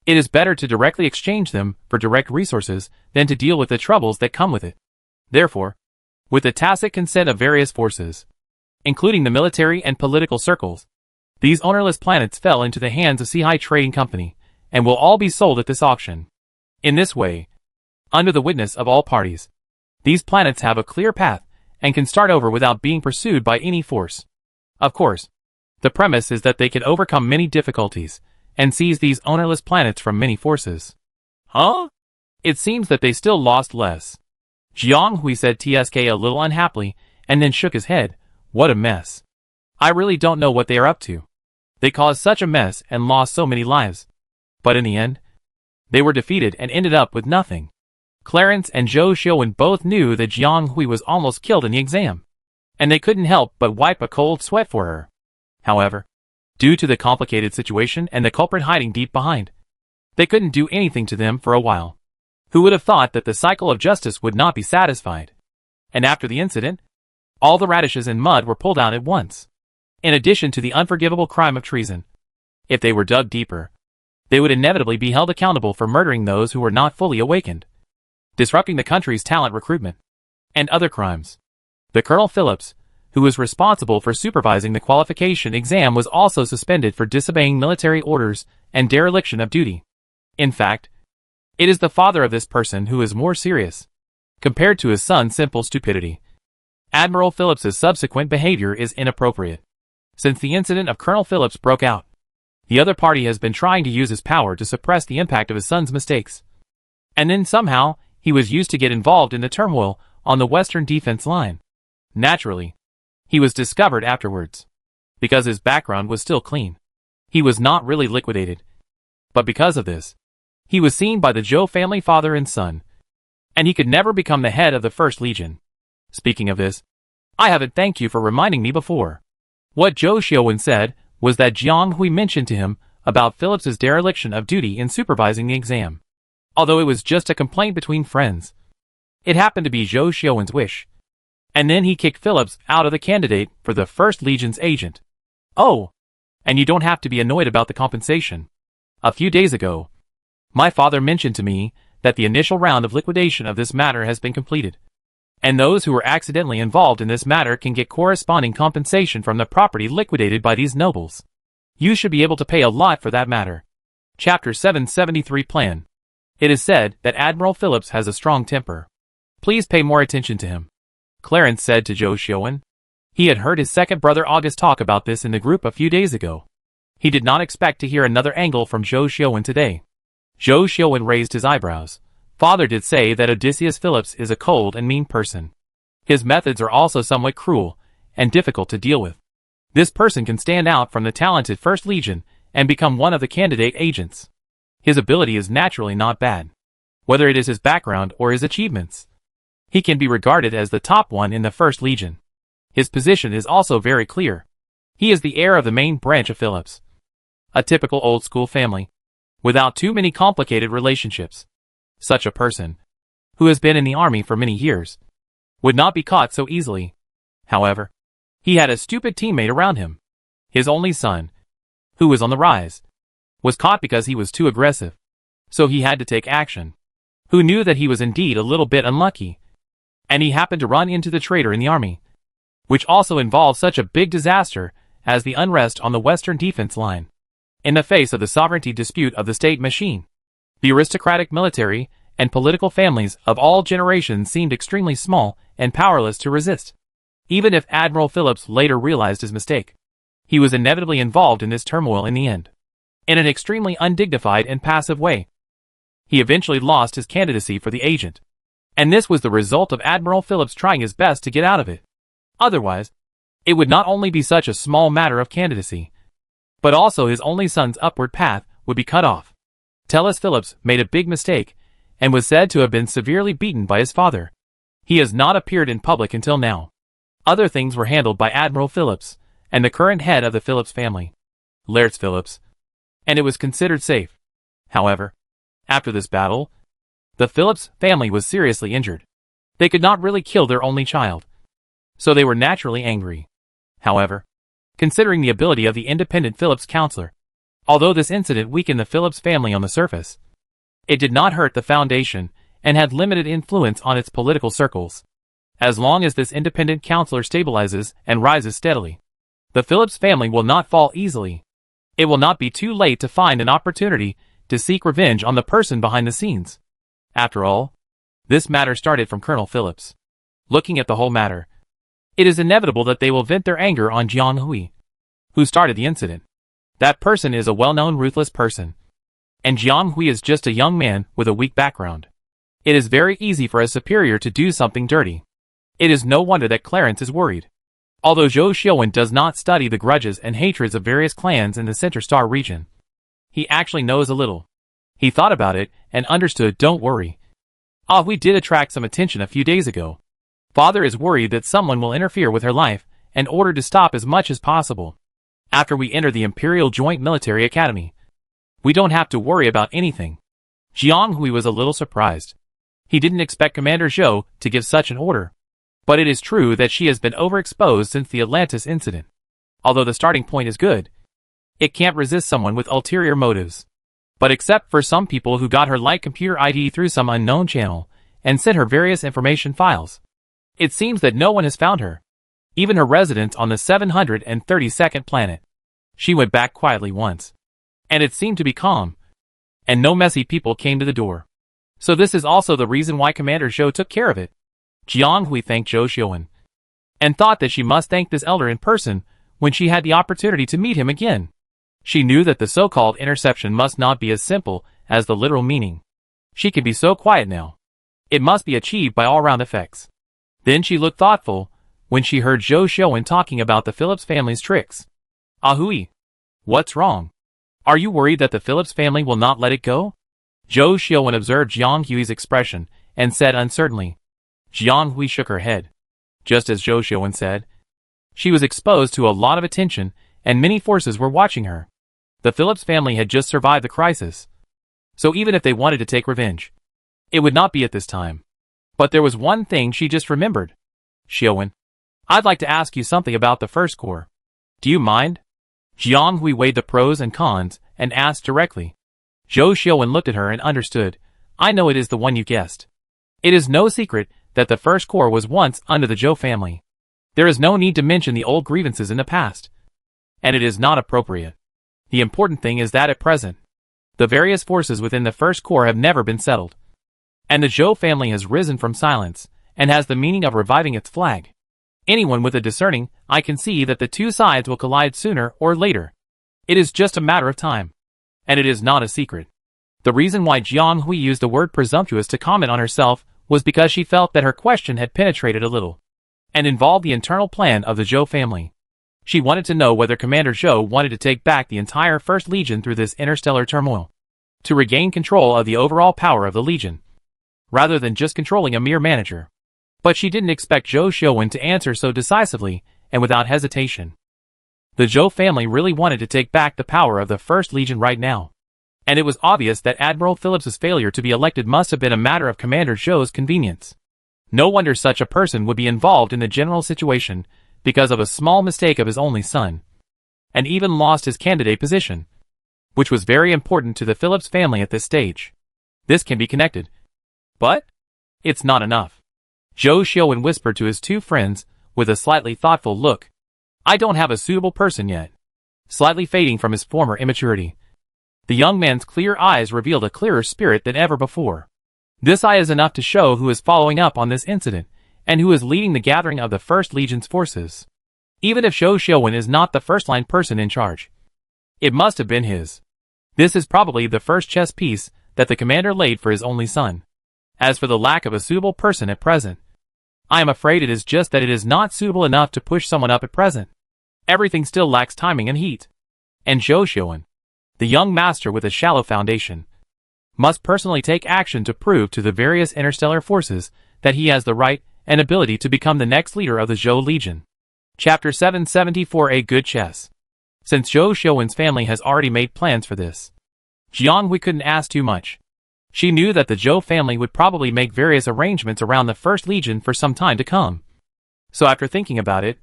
it is better to directly exchange them for direct resources than to deal with the troubles that come with it. Therefore, with the tacit consent of various forces, including the military and political circles, these ownerless planets fell into the hands of Seahai Trading Company and will all be sold at this auction. In this way, under the witness of all parties, these planets have a clear path and can start over without being pursued by any force. Of course, the premise is that they can overcome many difficulties and seize these ownerless planets from many forces. Huh? It seems that they still lost less. Jiang Hui said TSK a little unhappily and then shook his head. What a mess. I really don't know what they are up to. They caused such a mess and lost so many lives. But in the end, they were defeated and ended up with nothing. Clarence and Zhou Xiuwen both knew that Jiang Hui was almost killed in the exam, and they couldn't help but wipe a cold sweat for her. However, due to the complicated situation and the culprit hiding deep behind, they couldn't do anything to them for a while. Who would have thought that the cycle of justice would not be satisfied? And after the incident, all the radishes and mud were pulled out at once. In addition to the unforgivable crime of treason, if they were dug deeper, they would inevitably be held accountable for murdering those who were not fully awakened, disrupting the country's talent recruitment, and other crimes. The Colonel Phillips, who was responsible for supervising the qualification exam, was also suspended for disobeying military orders and dereliction of duty. In fact, it is the father of this person who is more serious, compared to his son's simple stupidity. Admiral Phillips's subsequent behavior is inappropriate. Since the incident of Colonel Phillips broke out, The other party has been trying to use his power to suppress the impact of his son's mistakes. And then somehow, he was used to get involved in the turmoil on the Western defense line. Naturally, he was discovered afterwards. Because his background was still clean. He was not really liquidated. But because of this, he was seen by the Zhou family father and son. And he could never become the head of the First Legion. Speaking of this, I haven't thanked you for reminding me before. What Zhou Xiaowen said was that Jiang Hui mentioned to him about Phillips's dereliction of duty in supervising the exam. Although it was just a complaint between friends. It happened to be Zhou Xiaowen's wish. And then he kicked Phillips out of the candidate for the First Legion's agent. Oh, and you don't have to be annoyed about the compensation. A few days ago, my father mentioned to me that the initial round of liquidation of this matter has been completed. And those who were accidentally involved in this matter can get corresponding compensation from the property liquidated by these nobles. You should be able to pay a lot for that matter. Chapter 773 Plan. It is said that Admiral Phillips has a strong temper. Please pay more attention to him, Clarence said to Zhou Xiaowen. He had heard his second brother August talk about this in the group a few days ago. He did not expect to hear another angle from Zhou Xiaowen today. Zhou Xiaowen raised his eyebrows. Father did say that Odysseus Phillips is a cold and mean person. His methods are also somewhat cruel and difficult to deal with. This person can stand out from the talented First Legion and become one of the candidate agents. His ability is naturally not bad. Whether it is his background or his achievements, he can be regarded as the top one in the First Legion. His position is also very clear. He is the heir of the main branch of Phillips. A typical old-school family, without too many complicated relationships. Such a person, who has been in the army for many years, would not be caught so easily. However, he had a stupid teammate around him. His only son, who was on the rise, was caught because he was too aggressive. So he had to take action. Who knew that he was indeed a little bit unlucky. And he happened to run into the traitor in the army, which also involved such a big disaster as the unrest on the Western defense line. In the face of the sovereignty dispute of the state machine, the aristocratic military and political families of all generations seemed extremely small and powerless to resist. Even if Admiral Phillips later realized his mistake, he was inevitably involved in this turmoil in the end. In an extremely undignified and passive way. He eventually lost his candidacy for the agent. And this was the result of Admiral Phillips trying his best to get out of it. Otherwise, it would not only be such a small matter of candidacy, but also his only son's upward path would be cut off. Tellus Phillips made a big mistake, and was said to have been severely beaten by his father. He has not appeared in public until now. Other things were handled by Admiral Phillips, and the current head of the Phillips family, Laird Phillips, and it was considered safe. However, after this battle, the Phillips family was seriously injured. They could not really kill their only child, so they were naturally angry. However, considering the ability of the independent Phillips counselor, although this incident weakened the Phillips family on the surface, it did not hurt the foundation and had limited influence on its political circles. As long as this independent counselor stabilizes and rises steadily, the Phillips family will not fall easily. It will not be too late to find an opportunity to seek revenge on the person behind the scenes. After all, this matter started from Colonel Phillips. Looking at the whole matter, it is inevitable that they will vent their anger on Jiang Hui, who started the incident. That person is a well-known ruthless person, and Jiang Hui is just a young man with a weak background. It is very easy for a superior to do something dirty. It is no wonder that Clarence is worried. Although Zhou Xiaowen does not study the grudges and hatreds of various clans in the Center Star region, he actually knows a little. He thought about it and understood. Don't worry. We did attract some attention a few days ago. Father is worried that someone will interfere with her life and ordered to stop as much as possible. After we enter the Imperial Joint Military Academy, we don't have to worry about anything. Jiang Hui was a little surprised. He didn't expect Commander Zhou to give such an order. But it is true that she has been overexposed since the Atlantis incident. Although the starting point is good, it can't resist someone with ulterior motives. But except for some people who got her light computer ID through some unknown channel and sent her various information files, it seems that no one has found her. Even her residence on the 732nd planet. She went back quietly once, and it seemed to be calm, and no messy people came to the door. So this is also the reason why Commander Zhou took care of it. Jiang Hui thanked Zhou Xiaowen, and thought that she must thank this elder in person when she had the opportunity to meet him again. She knew that the so-called interception must not be as simple as the literal meaning. She could be so quiet now. It must be achieved by all-round effects. Then she looked thoughtful when she heard Zhou Xiaowen talking about the Phillips family's tricks. Ahui. What's wrong? Are you worried that the Phillips family will not let it go? Zhou Xiaowen observed Jiang Hui's expression and said uncertainly. Jiang Hui shook her head. Just as Zhou Xiaowen said, she was exposed to a lot of attention and many forces were watching her. The Phillips family had just survived the crisis, so even if they wanted to take revenge, it would not be at this time. But there was one thing she just remembered. Xiaowen, I'd like to ask you something about the first corps. Do you mind? Jiang Hui weighed the pros and cons and asked directly. Zhou Xiaowen looked at her and understood. I know it is the one you guessed. It is no secret that the first corps was once under the Zhou family. There is no need to mention the old grievances in the past. And it is not appropriate. The important thing is that at present, the various forces within the first corps have never been settled. And the Zhou family has risen from silence, and has the meaning of reviving its flag. Anyone with a discerning eye can see that the two sides will collide sooner or later. It is just a matter of time. And it is not a secret. The reason why Jiang Hui used the word presumptuous to comment on herself was because she felt that her question had penetrated a little, and involved the internal plan of the Zhou family. She wanted to know whether Commander Zhou wanted to take back the entire First Legion through this interstellar turmoil, to regain control of the overall power of the Legion, rather than just controlling a mere manager. But she didn't expect Zhou Xiaowen to answer so decisively and without hesitation. The Zhou family really wanted to take back the power of the First Legion right now. And it was obvious that Admiral Phillips's failure to be elected must have been a matter of Commander Zhou's convenience. No wonder such a person would be involved in the general situation because of a small mistake of his only son, and even lost his candidate position, which was very important to the Phillips family at this stage. This can be connected. But it's not enough. Zhou Xiaowen whispered to his two friends with a slightly thoughtful look. I don't have a suitable person yet. Slightly fading from his former immaturity, the young man's clear eyes revealed a clearer spirit than ever before. This eye is enough to show who is following up on this incident, and who is leading the gathering of the First Legion's forces. Even if Zhou Xiaowen is not the first-line person in charge, it must have been his. This is probably the first chess piece that the commander laid for his only son. As for the lack of a suitable person at present, I am afraid it is just that it is not suitable enough to push someone up at present. Everything still lacks timing and heat. And Zhou Xiaowen, the young master with a shallow foundation, must personally take action to prove to the various interstellar forces that he has the right and ability to become the next leader of the Zhou Legion. Chapter 774. A good chess. Since Zhou Xiaowen's family has already made plans for this, Jiang Hui couldn't ask too much. She knew that the Zhou family would probably make various arrangements around the First Legion for some time to come. So after thinking about it,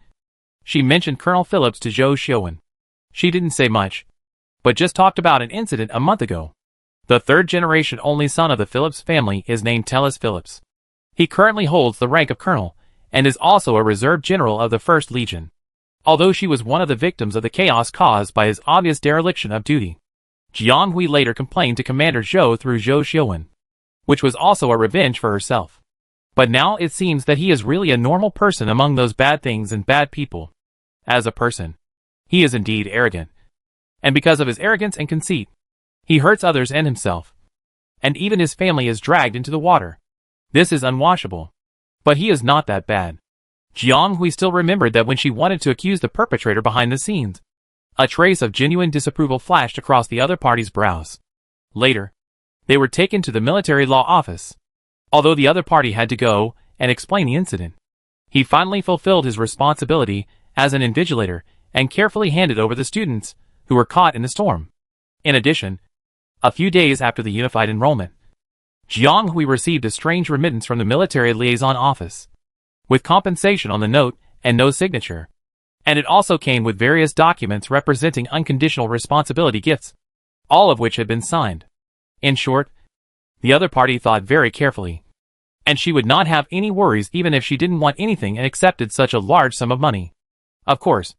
she mentioned Colonel Phillips to Zhou Xiaowen. She didn't say much, but just talked about an incident a month ago. The third-generation only son of the Phillips family is named Tellus Phillips. He currently holds the rank of colonel, and is also a reserve general of the First Legion. Although she was one of the victims of the chaos caused by his obvious dereliction of duty, Jiang Hui later complained to Commander Zhou through Zhou Xiaowen, which was also a revenge for herself. But now it seems that he is really a normal person among those bad things and bad people. As a person, he is indeed arrogant. And because of his arrogance and conceit, he hurts others and himself. And even his family is dragged into the water. This is unwashable. But he is not that bad. Jiang Hui still remembered that when she wanted to accuse the perpetrator behind the scenes, a trace of genuine disapproval flashed across the other party's brows. Later, they were taken to the military law office. Although the other party had to go and explain the incident, he finally fulfilled his responsibility as an invigilator and carefully handed over the students who were caught in the storm. In addition, a few days after the unified enrollment, Jiang Hui received a strange remittance from the military liaison office, with compensation on the note and no signature. And it also came with various documents representing unconditional responsibility gifts, all of which had been signed. In short, the other party thought very carefully, and she would not have any worries even if she didn't want anything and accepted such a large sum of money. Of course,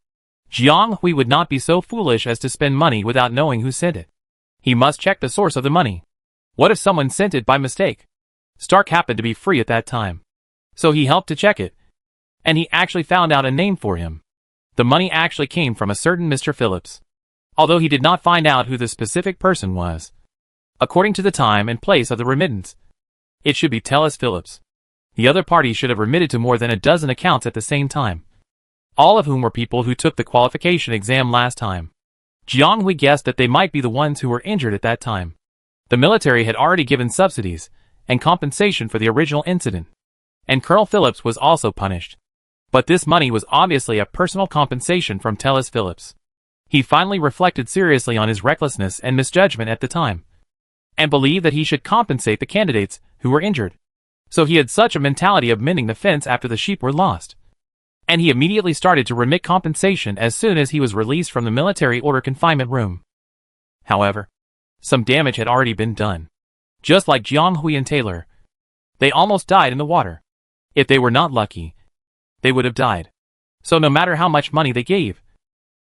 Jiang Hui would not be so foolish as to spend money without knowing who sent it. He must check the source of the money. What if someone sent it by mistake? Stark happened to be free at that time, so he helped to check it, and he actually found out a name for him. The money actually came from a certain Mr. Phillips. although he did not find out who the specific person was. According to the time and place of the remittance, it should be Tellis Phillips. The other party should have remitted to more than a dozen accounts at the same time, all of whom were people who took the qualification exam last time. Jiang Hui guessed that they might be the ones who were injured at that time. The military had already given subsidies and compensation for the original incident, and Colonel Phillips was also punished. But this money was obviously a personal compensation from Tellis Phillips. He finally reflected seriously on his recklessness and misjudgment at the time, and believed that he should compensate the candidates who were injured. So he had such a mentality of mending the fence after the sheep were lost. And he immediately started to remit compensation as soon as he was released from the military order confinement room. However, some damage had already been done. Just like Jiang Hui and Taylor, they almost died in the water. If they were not lucky, they would have died. So no matter how much money they gave,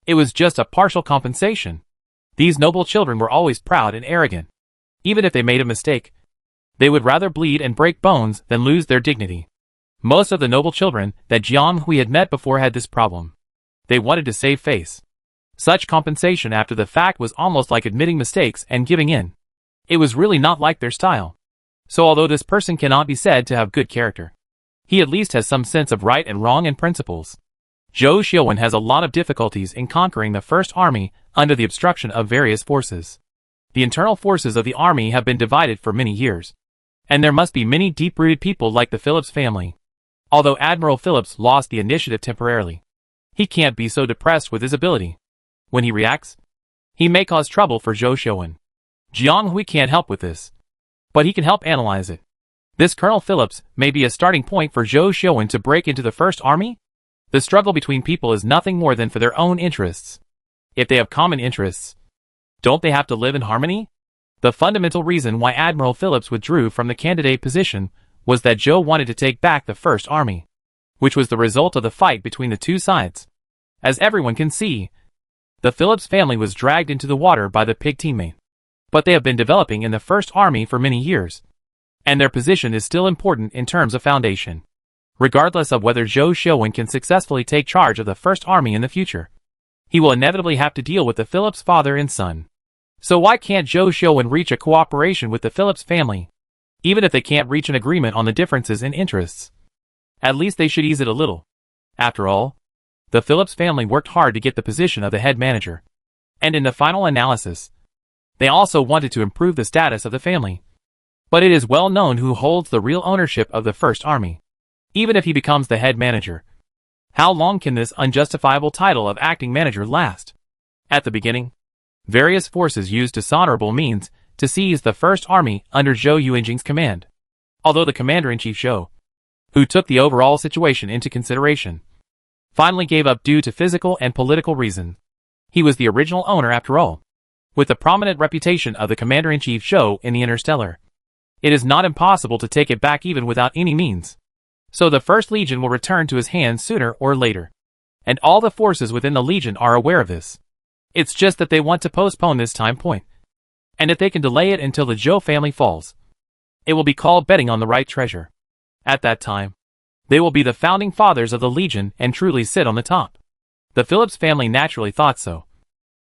it was just a partial compensation. These noble children were always proud and arrogant. Even if they made a mistake, they would rather bleed and break bones than lose their dignity. Most of the noble children that Jiang Hui had met before had this problem. They wanted to save face. Such compensation after the fact was almost like admitting mistakes and giving in. It was really not like their style. So although this person cannot be said to have good character, he at least has some sense of right and wrong and principles. Zhou Xiuwen has a lot of difficulties in conquering the First Army under the obstruction of various forces. The internal forces of the army have been divided for many years, and there must be many deep-rooted people like the Phillips family. Although Admiral Phillips lost the initiative temporarily, he can't be so depressed with his ability. When he reacts, he may cause trouble for Zhou Xiuwen. Jiang Hui can't help with this, but he can help analyze it. This Colonel Phillips may be a starting point for Zhou Xiuwen to break into the First Army. The struggle between people is nothing more than for their own interests. If they have common interests, don't they have to live in harmony? The fundamental reason why Admiral Phillips withdrew from the candidate position was that Zhou wanted to take back the First Army, which was the result of the fight between the two sides. As everyone can see, the Phillips family was dragged into the water by the pig teammate. But they have been developing in the First Army for many years, and their position is still important in terms of foundation. Regardless of whether Zhou Xiuwen can successfully take charge of the First Army in the future, he will inevitably have to deal with the Phillips father and son. So why can't Zhou Xiuwen reach a cooperation with the Phillips family? Even if they can't reach an agreement on the differences in interests, at least they should ease it a little. After all, the Phillips family worked hard to get the position of the head manager, and in the final analysis, they also wanted to improve the status of the family. But it is well known who holds the real ownership of the First Army, even if he becomes the head manager. How long can this unjustifiable title of acting manager last? At the beginning, various forces used dishonorable means to seize the First Army under Zhou Yuanjing's command. Although the commander-in-chief Zhou, who took the overall situation into consideration, finally gave up due to physical and political reasons. He was the original owner after all. With the prominent reputation of the commander-in-chief Zhou in the Interstellar, it is not impossible to take it back even without any means. So the First Legion will return to his hands sooner or later. And all the forces within the Legion are aware of this. It's just that they want to postpone this time point. And if they can delay it until the Zhou family falls, it will be called betting on the right treasure. At that time, they will be the founding fathers of the Legion and truly sit on the top. The Phillips family naturally thought so.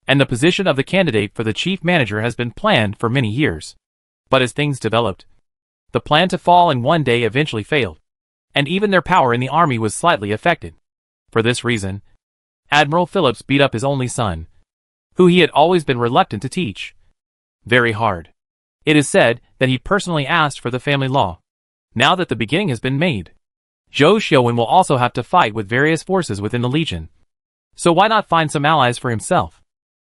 And the position of the candidate for the chief manager has been planned for many years. But as things developed, the plan to fall in one day eventually failed, and even their power in the army was slightly affected. For this reason, Admiral Phillips beat up his only son, who he had always been reluctant to teach, very hard. It is said that he personally asked for the family law. Now that the beginning has been made, Zhou Xiuwen will also have to fight with various forces within the Legion. So why not find some allies for himself?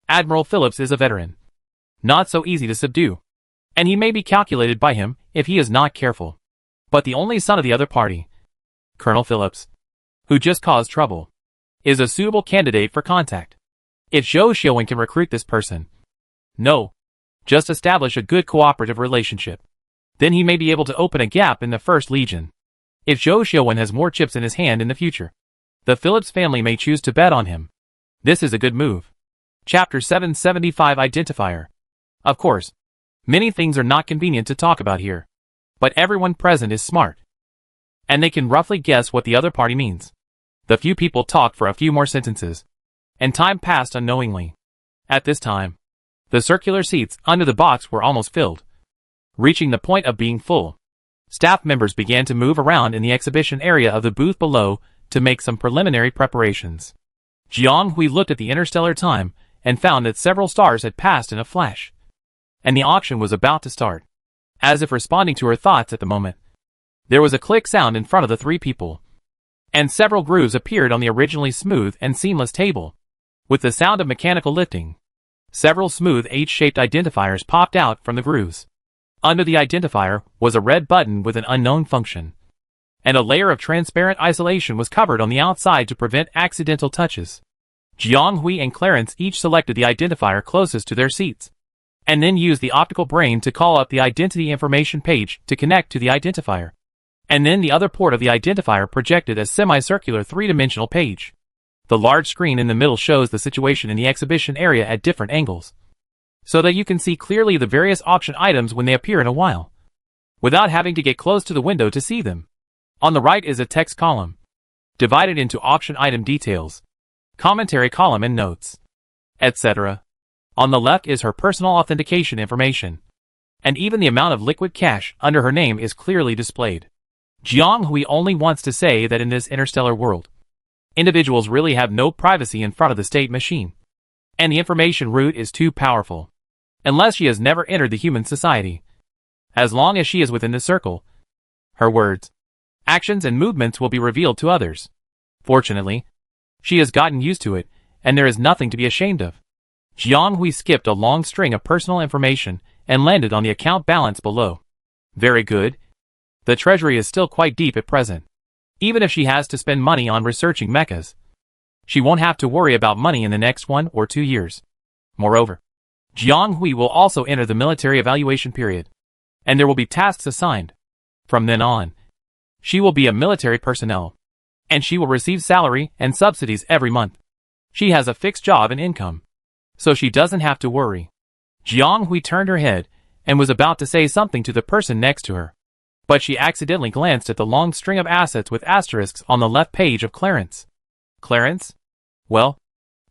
Admiral Phillips is a veteran, not so easy to subdue, and he may be calculated by him if he is not careful. But the only son of the other party, Colonel Phillips, who just caused trouble, is a suitable candidate for contact. If Zhou Xiuwen can recruit this person, no, just establish a good cooperative relationship, then he may be able to open a gap in the First Legion. If Zhou Xiuwen has more chips in his hand in the future, the Phillips family may choose to bet on him. This is a good move. Chapter 775 Identifier. Of course, many things are not convenient to talk about here, but everyone present is smart, and they can roughly guess what the other party means. The few people talked for a few more sentences, and time passed unknowingly. At this time, the circular seats under the box were almost filled, reaching the point of being full. Staff members began to move around in the exhibition area of the booth below to make some preliminary preparations. Jiang Hui looked at the interstellar time and found that several stars had passed in a flash, and the auction was about to start. As if responding to her thoughts at the moment, there was a click sound in front of the three people, and several grooves appeared on the originally smooth and seamless table. With the sound of mechanical lifting, several smooth H-shaped identifiers popped out from the grooves. Under the identifier was a red button with an unknown function, and a layer of transparent isolation was covered on the outside to prevent accidental touches. Jiang Hui and Clarence each selected the identifier closest to their seats, and then used the optical brain to call up the identity information page to connect to the identifier. And then the other port of the identifier projected a semicircular three-dimensional page. The large screen in the middle shows the situation in the exhibition area at different angles, so that you can see clearly the various auction items when they appear in a while, without having to get close to the window to see them. On the right is a text column, divided into auction item details, commentary column and notes, etc. On the left is her personal authentication information, and even the amount of liquid cash under her name is clearly displayed. Jiang Hui only wants to say that in this interstellar world, individuals really have no privacy in front of the state machine, and the information route is too powerful. Unless she has never entered the human society. As long as she is within the circle, her words, actions and movements will be revealed to others. Fortunately, she has gotten used to it, and there is nothing to be ashamed of. Jiang Hui skipped a long string of personal information and landed on the account balance below. Very good. The treasury is still quite deep at present. Even if she has to spend money on researching mechas, she won't have to worry about money in the next 1 or 2 years. Moreover, Jiang Hui will also enter the military evaluation period, and there will be tasks assigned. From then on, she will be a military personnel, and she will receive salary and subsidies every month. She has a fixed job and income, so she doesn't have to worry. Jiang Hui turned her head and was about to say something to the person next to her, but she accidentally glanced at the long string of assets with asterisks on the left page of Clarence. Clarence? Well,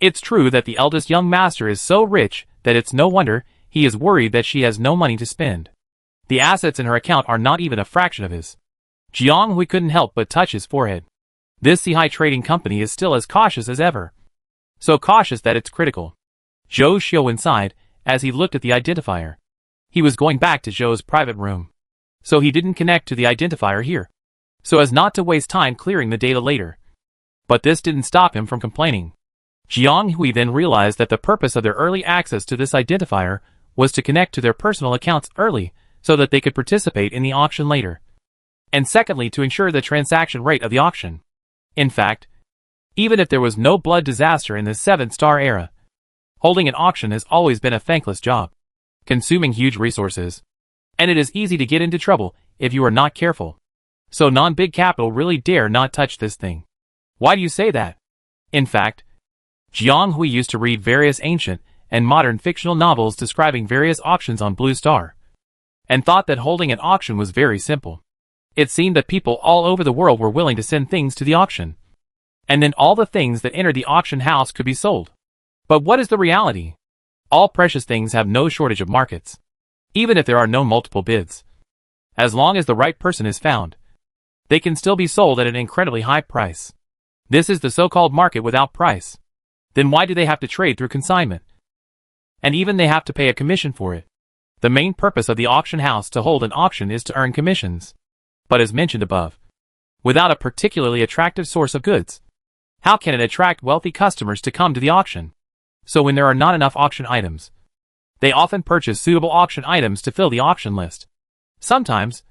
it's true that the eldest young master is so rich that it's no wonder he is worried that she has no money to spend. The assets in her account are not even a fraction of his. Jiang Hui couldn't help but touch his forehead. This Sihai trading company is still as cautious as ever. So cautious that it's critical. Zhou Xiu sighed as he looked at the identifier. He was going back to Zhou's private room, so he didn't connect to the identifier here, so as not to waste time clearing the data later. But this didn't stop him from complaining. Jiang Hui then realized that the purpose of their early access to this identifier was to connect to their personal accounts early so that they could participate in the auction later. And secondly, to ensure the transaction rate of the auction. In fact, even if there was no blood disaster in the 7-star era, holding an auction has always been a thankless job, consuming huge resources, and it is easy to get into trouble if you are not careful. So non-big capital really dare not touch this thing. Why do you say that? In fact, Jiang Hui used to read various ancient and modern fictional novels describing various auctions on Blue Star, and thought that holding an auction was very simple. It seemed that people all over the world were willing to send things to the auction, and then all the things that entered the auction house could be sold. But what is the reality? All precious things have no shortage of markets, even if there are no multiple bids. As long as the right person is found, they can still be sold at an incredibly high price. This is the so-called market without price. Then why do they have to trade through consignment? And even they have to pay a commission for it. The main purpose of the auction house to hold an auction is to earn commissions. But as mentioned above, without a particularly attractive source of goods, how can it attract wealthy customers to come to the auction? So when there are not enough auction items, they often purchase suitable auction items to fill the auction list. Sometimes,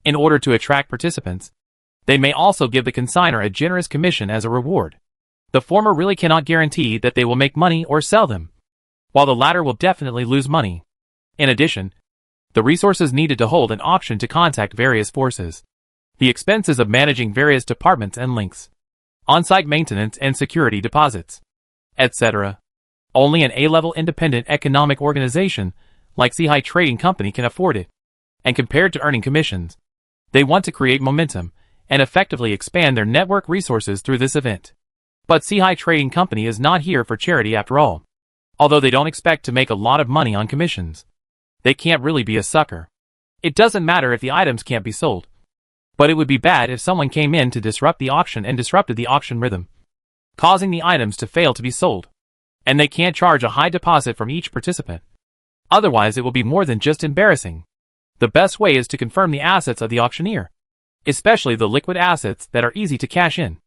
in order to attract participants, they may also give the consignor a generous commission as a reward. The former really cannot guarantee that they will make money or sell them, while the latter will definitely lose money. In addition, the resources needed to hold an auction to contact various forces, the expenses of managing various departments and links, on-site maintenance and security deposits, etc. Only an A-level independent economic organization like Sihai Trading Company can afford it. And compared to earning commissions, they want to create momentum and effectively expand their network resources through this event. But Sihai Trading Company is not here for charity after all. Although they don't expect to make a lot of money on commissions. They can't really be a sucker. It doesn't matter if the items can't be sold. But it would be bad if someone came in to disrupt the auction and disrupted the auction rhythm, causing the items to fail to be sold. And they can't charge a high deposit from each participant. Otherwise it will be more than just embarrassing. The best way is to confirm the assets of the auctioneer, especially the liquid assets that are easy to cash in.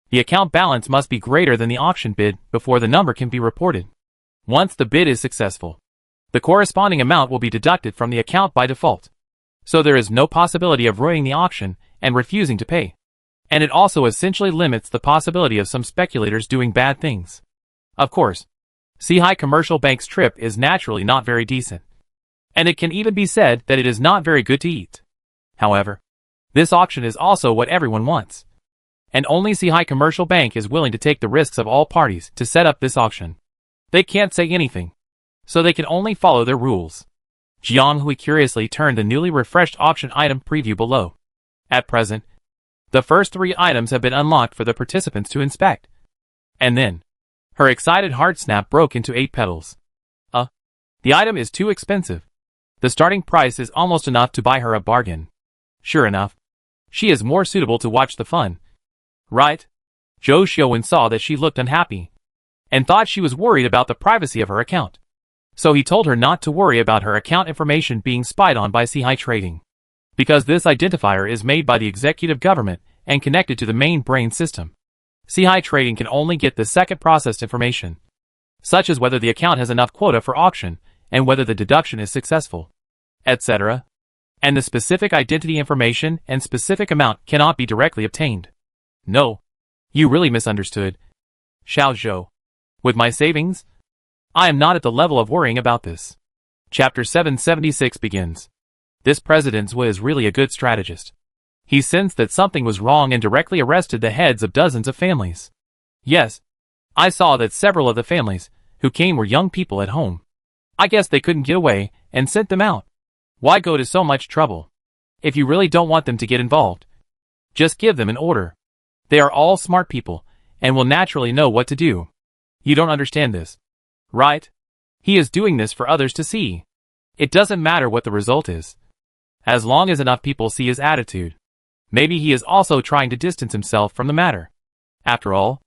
The account balance must be greater than the auction bid before the number can be reported. Once the bid is successful, the corresponding amount will be deducted from the account by default. So there is no possibility of ruining the auction and refusing to pay. And it also essentially limits the possibility of some speculators doing bad things. Of course, Seahigh Commercial Bank's trip is naturally not very decent. And it can even be said that it is not very good to eat. However, this auction is also what everyone wants. And only Seahigh Commercial Bank is willing to take the risks of all parties to set up this auction. They can't say anything, so they can only follow their rules. Jiang Hui curiously turned the newly refreshed auction item preview below. At present, the first 3 items have been unlocked for the participants to inspect. And then, her excited heart snap broke into 8 petals. The item is too expensive. The starting price is almost enough to buy her a bargain. Sure enough, she is more suitable to watch the fun. Right? Zhou Xiaowen saw that she looked unhappy, and thought she was worried about the privacy of her account. So he told her not to worry about her account information being spied on by Seahigh Trading, because this identifier is made by the executive government and connected to the main brain system. Seahigh Trading can only get the second processed information, such as whether the account has enough quota for auction and whether the deduction is successful, etc. And the specific identity information and specific amount cannot be directly obtained. No, you really misunderstood, Xiao Zhou. With my savings, I am not at the level of worrying about this. Chapter 776 begins. This President Wu is really a good strategist. He sensed that something was wrong and directly arrested the heads of dozens of families. Yes, I saw that several of the families who came were young people at home. I guess they couldn't get away and sent them out. Why go to so much trouble? If you really don't want them to get involved, just give them an order. They are all smart people and will naturally know what to do. You don't understand this, right? He is doing this for others to see. It doesn't matter what the result is, as long as enough people see his attitude. Maybe he is also trying to distance himself from the matter. After all,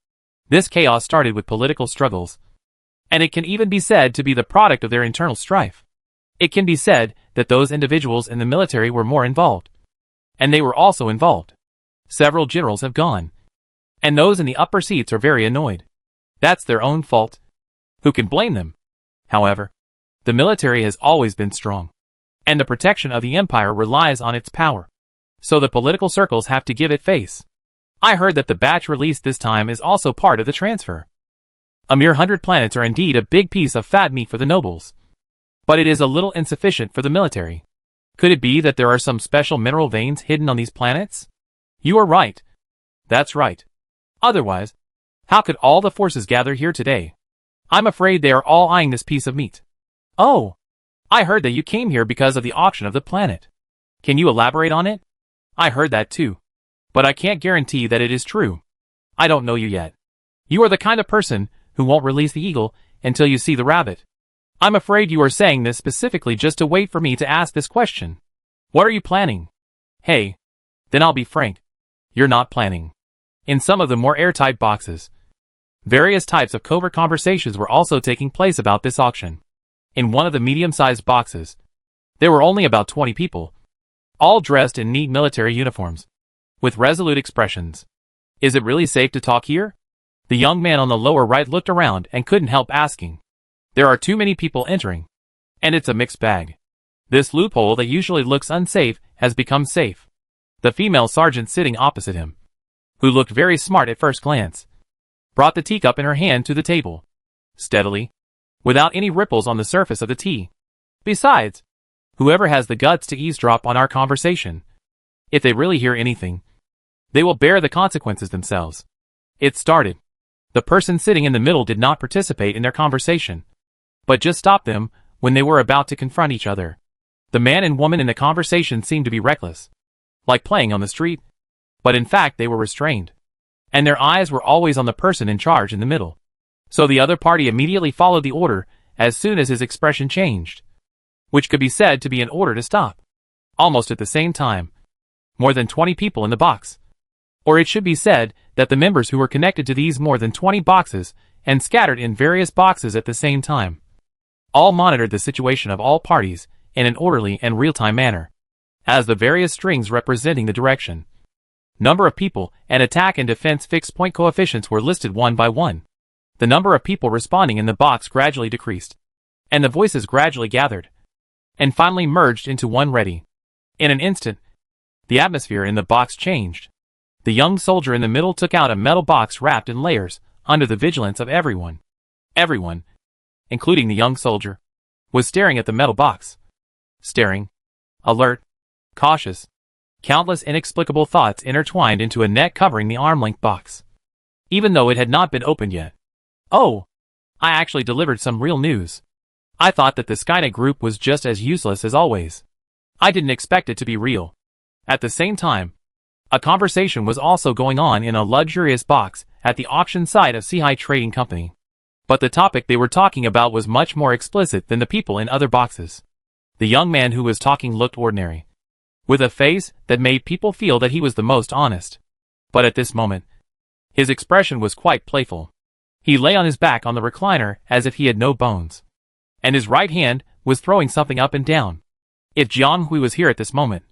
this chaos started with political struggles, and it can even be said to be the product of their internal strife. It can be said that those individuals in the military were more involved, and they were also involved. Several generals have gone, and those in the upper seats are very annoyed. That's their own fault. Who can blame them? However, the military has always been strong, and the protection of the empire relies on its power. So the political circles have to give it face. I heard that the batch released this time is also part of the transfer. A mere 100 planets are indeed a big piece of fat meat for the nobles. But it is a little insufficient for the military. Could it be that there are some special mineral veins hidden on these planets? You are right. That's right. Otherwise, how could all the forces gather here today? I'm afraid they are all eyeing this piece of meat. Oh, I heard that you came here because of the auction of the planet. Can you elaborate on it? I heard that too. But I can't guarantee that it is true. I don't know you yet. You are the kind of person who won't release the eagle until you see the rabbit. I'm afraid you are saying this specifically just to wait for me to ask this question. What are you planning? Hey, then I'll be frank. You're not planning. In some of the more airtight boxes, various types of covert conversations were also taking place about this auction. In one of the medium-sized boxes, there were only about 20 people, all dressed in neat military uniforms, with resolute expressions. Is it really safe to talk here? The young man on the lower right looked around and couldn't help asking. There are too many people entering, and it's a mixed bag. This loophole that usually looks unsafe has become safe. The female sergeant sitting opposite him, who looked very smart at first glance, brought the teacup in her hand to the table, steadily, without any ripples on the surface of the tea. Besides, whoever has the guts to eavesdrop on our conversation, if they really hear anything, they will bear the consequences themselves. It started. The person sitting in the middle did not participate in their conversation, but just stopped them when they were about to confront each other. The man and woman in the conversation seemed to be reckless, like playing on the street, but in fact they were restrained, and their eyes were always on the person in charge in the middle. So the other party immediately followed the order as soon as his expression changed, which could be said to be in order to stop. Almost at the same time, more than 20 people in the box. Or it should be said that the members who were connected to these more than 20 boxes and scattered in various boxes at the same time all monitored the situation of all parties in an orderly and real-time manner, as the various strings representing the direction, number of people, and attack and defense fixed point coefficients were listed one by one. The number of people responding in the box gradually decreased, and the voices gradually gathered, and finally merged into one ready. In an instant, the atmosphere in the box changed. The young soldier in the middle took out a metal box wrapped in layers, under the vigilance of everyone. Everyone, including the young soldier, was staring at the metal box. Staring, alert, cautious, countless inexplicable thoughts intertwined into a net covering the arm-length box, even though it had not been opened yet. Oh, I actually delivered some real news. I thought that the Skynet group was just as useless as always. I didn't expect it to be real. At the same time, a conversation was also going on in a luxurious box at the auction site of Sea Trading Company. But the topic they were talking about was much more explicit than the people in other boxes. The young man who was talking looked ordinary, with a face that made people feel that he was the most honest. But at this moment, his expression was quite playful. He lay on his back on the recliner as if he had no bones, and his right hand was throwing something up and down. If Jiang Hui was here at this moment,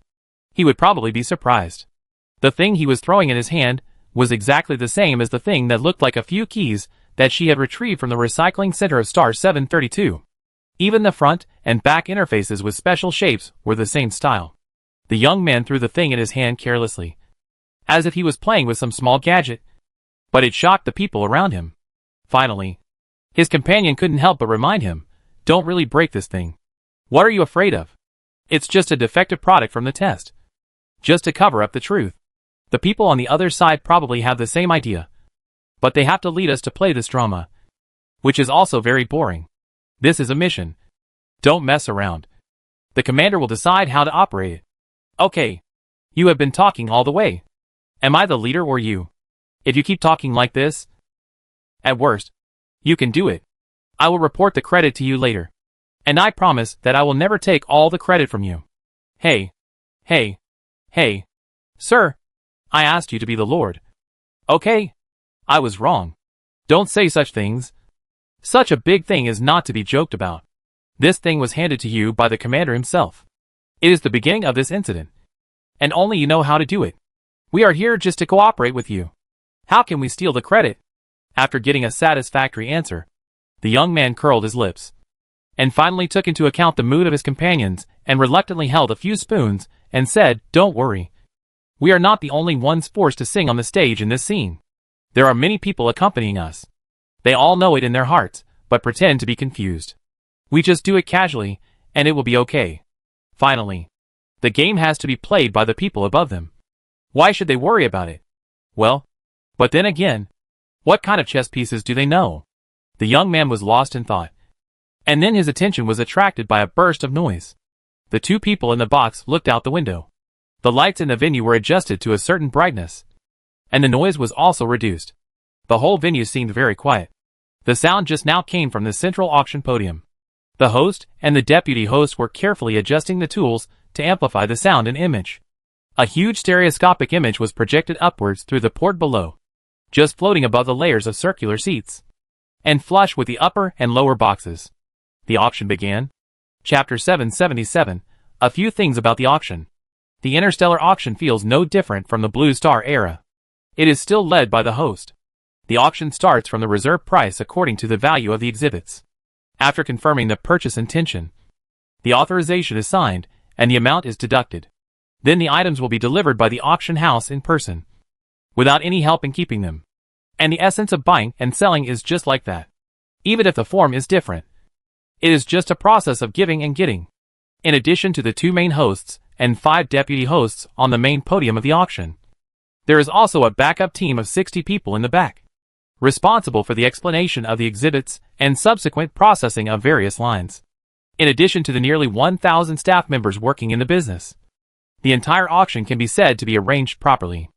he would probably be surprised. The thing he was throwing in his hand was exactly the same as the thing that looked like a few keys that she had retrieved from the recycling center of Star 732. Even the front and back interfaces with special shapes were the same style. The young man threw the thing in his hand carelessly, as if he was playing with some small gadget, but it shocked the people around him. Finally, his companion couldn't help but remind him, "Don't really break this thing. What are you afraid of? It's just a defective product from the test. Just to cover up the truth." The people on the other side probably have the same idea, but they have to lead us to play this drama, which is also very boring. This is a mission. Don't mess around. The commander will decide how to operate it. Okay. You have been talking all the way. Am I the leader or you? If you keep talking like this, at worst, you can do it. I will report the credit to you later. And I promise that I will never take all the credit from you. Hey. Sir, I asked you to be the Lord. Okay. I was wrong. Don't say such things. Such a big thing is not to be joked about. This thing was handed to you by the commander himself. It is the beginning of this incident, and only you know how to do it. We are here just to cooperate with you. How can we steal the credit? After getting a satisfactory answer, the young man curled his lips, and finally took into account the mood of his companions and reluctantly held a few spoons and said, "Don't worry. We are not the only ones forced to sing on the stage in this scene. There are many people accompanying us. They all know it in their hearts, but pretend to be confused. We just do it casually, and it will be okay." Finally, the game has to be played by the people above them. Why should they worry about it? Well, but then again, what kind of chess pieces do they know? The young man was lost in thought, and then his attention was attracted by a burst of noise. The two people in the box looked out the window. The lights in the venue were adjusted to a certain brightness, and the noise was also reduced. The whole venue seemed very quiet. The sound just now came from the central auction podium. The host and the deputy host were carefully adjusting the tools to amplify the sound and image. A huge stereoscopic image was projected upwards through the port below, just floating above the layers of circular seats, and flush with the upper and lower boxes. The auction began. Chapter 777, A few things about the auction. The interstellar auction feels no different from the Blue Star era. It is still led by the host. The auction starts from the reserve price according to the value of the exhibits. After confirming the purchase intention, the authorization is signed, and the amount is deducted. Then the items will be delivered by the auction house in person, without any help in keeping them. And the essence of buying and selling is just like that. Even if the form is different, it is just a process of giving and getting. In addition to the two main hosts and 5 deputy hosts on the main podium of the auction, there is also a backup team of 60 people in the back, responsible for the explanation of the exhibits and subsequent processing of various lines. In addition to the nearly 1,000 staff members working in the business, the entire auction can be said to be arranged properly.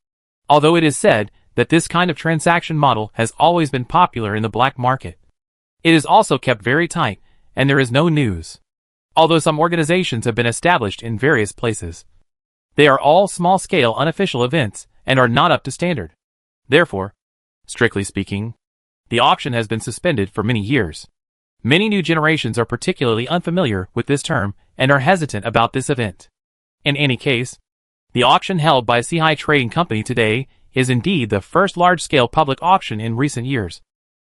Although it is said that this kind of transaction model has always been popular in the black market, it is also kept very tight, and there is no news. Although some organizations have been established in various places, they are all small-scale unofficial events and are not up to standard. Therefore, strictly speaking, the auction has been suspended for many years. Many new generations are particularly unfamiliar with this term and are hesitant about this event. In any case, the auction held by Sihai Trading Company today is indeed the first large-scale public auction in recent years,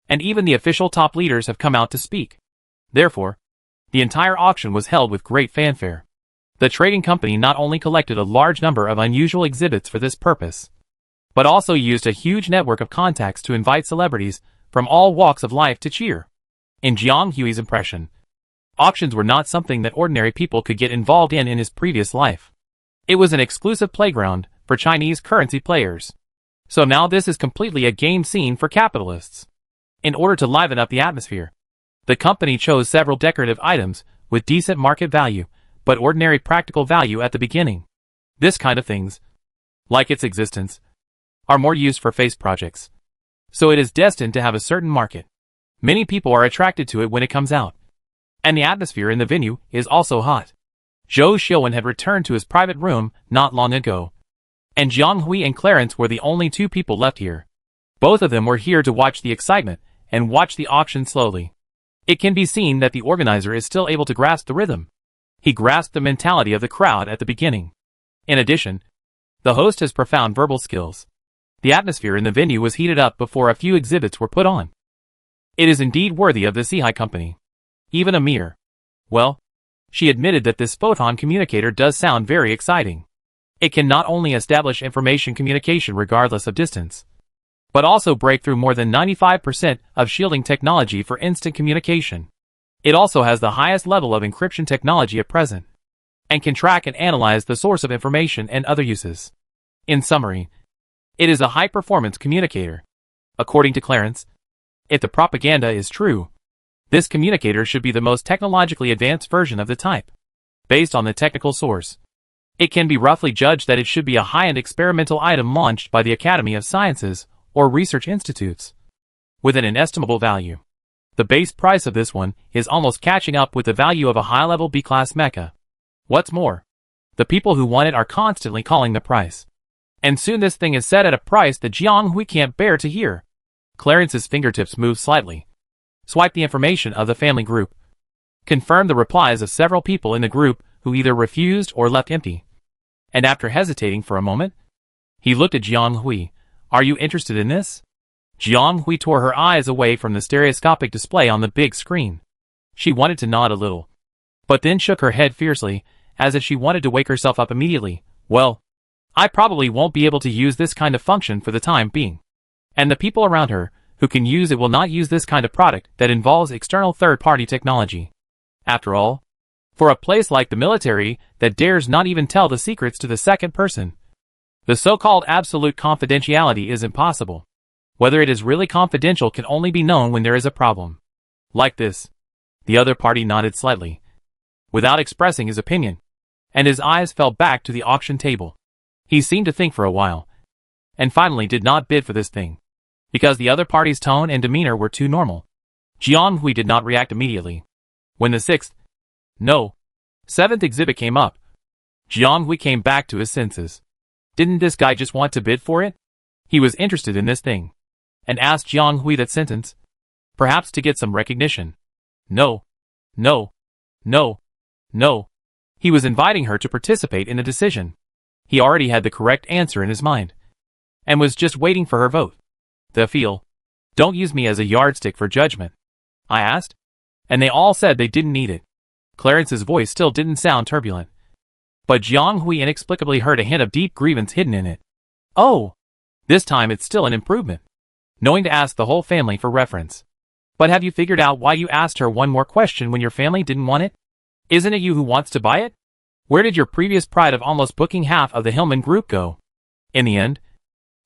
and even the official top leaders have come out to speak. Therefore, the entire auction was held with great fanfare. The trading company not only collected a large number of unusual exhibits for this purpose, but also used a huge network of contacts to invite celebrities from all walks of life to cheer. In Jiang Hui's impression, auctions were not something that ordinary people could get involved in his previous life. It was an exclusive playground for Chinese currency players. So now this is completely a game scene for capitalists. In order to liven up the atmosphere, the company chose several decorative items with decent market value, but ordinary practical value at the beginning. This kind of things, like its existence, are more used for face projects. So it is destined to have a certain market. Many people are attracted to it when it comes out. And the atmosphere in the venue is also hot. Zhou Xiuwen had returned to his private room not long ago, and Jiang Hui and Clarence were the only two people left here. Both of them were here to watch the excitement and watch the auction slowly. It can be seen that the organizer is still able to grasp the rhythm. He grasped the mentality of the crowd at the beginning. In addition, the host has profound verbal skills. The atmosphere in the venue was heated up before a few exhibits were put on. It is indeed worthy of the Sihai Company. Even Amir. Well, she admitted that this photon communicator does sound very exciting. It can not only establish information communication regardless of distance, but also break through more than 95% of shielding technology for instant communication. It also has the highest level of encryption technology at present, and can track and analyze the source of information and other uses. In summary, it is a high-performance communicator. According to Clarence, if the propaganda is true, this communicator should be the most technologically advanced version of the type. Based on the technical source, it can be roughly judged that it should be a high-end experimental item launched by the Academy of Sciences or research institutes, with an inestimable value. The base price of this one is almost catching up with the value of a high-level B-class mecha. What's more, the people who want it are constantly calling the price. And soon this thing is set at a price that Jiang Hui can't bear to hear. Clarence's fingertips moved slightly. Swipe the information of the family group. Confirm the replies of several people in the group who either refused or left empty. And after hesitating for a moment, he looked at Jiang Hui. Are you interested in this? Jiang Hui tore her eyes away from the stereoscopic display on the big screen. She wanted to nod a little, but then shook her head fiercely, as if she wanted to wake herself up immediately. Well, I probably won't be able to use this kind of function for the time being. And the people around her, who can use it, will not use this kind of product that involves external third-party technology. After all, for a place like the military that dares not even tell the secrets to the second person, the so-called absolute confidentiality is impossible. Whether it is really confidential can only be known when there is a problem. Like this. The other party nodded slightly, without expressing his opinion, and his eyes fell back to the auction table. He seemed to think for a while, and finally did not bid for this thing, because the other party's tone and demeanor were too normal. Jiang Hui did not react immediately. When the seventh exhibit came up, Jiang Hui came back to his senses. Didn't this guy just want to bid for it? He was interested in this thing, and asked Jiang Hui that sentence, perhaps to get some recognition. No. He was inviting her to participate in the decision. He already had the correct answer in his mind, and was just waiting for her vote. Don't use me as a yardstick for judgment, I asked, and they all said they didn't need it. Clarence's voice still didn't sound turbulent, but Jiang Hui inexplicably heard a hint of deep grievance hidden in it. Oh, this time it's still an improvement, knowing to ask the whole family for reference. But have you figured out why you asked her one more question when your family didn't want it? Isn't it you who wants to buy it? Where did your previous pride of almost booking half of the Hillman group go? In the end,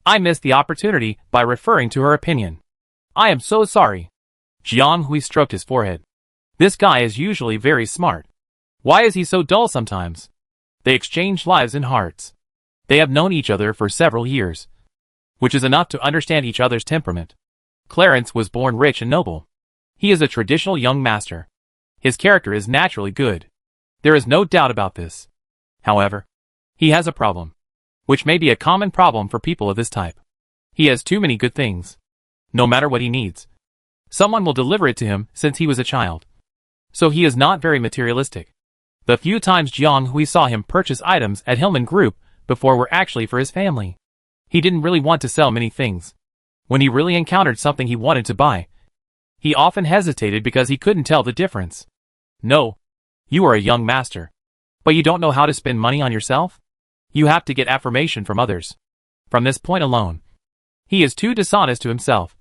I missed the opportunity by referring to her opinion. I am so sorry. Jiang Hui stroked his forehead. This guy is usually very smart. Why is he so dull sometimes? They exchanged lives and hearts. They have known each other for several years, which is enough to understand each other's temperament. Clarence was born rich and noble. He is a traditional young master. His character is naturally good. There is no doubt about this. However, he has a problem, which may be a common problem for people of this type. He has too many good things. No matter what he needs, someone will deliver it to him since he was a child. So he is not very materialistic. The few times Jiang Hui saw him purchase items at Hillman Group before were actually for his family. He didn't really want to sell many things. When he really encountered something he wanted to buy, he often hesitated because he couldn't tell the difference. No, you are a young master, but you don't know how to spend money on yourself? You have to get affirmation from others. From this point alone, he is too dishonest to himself.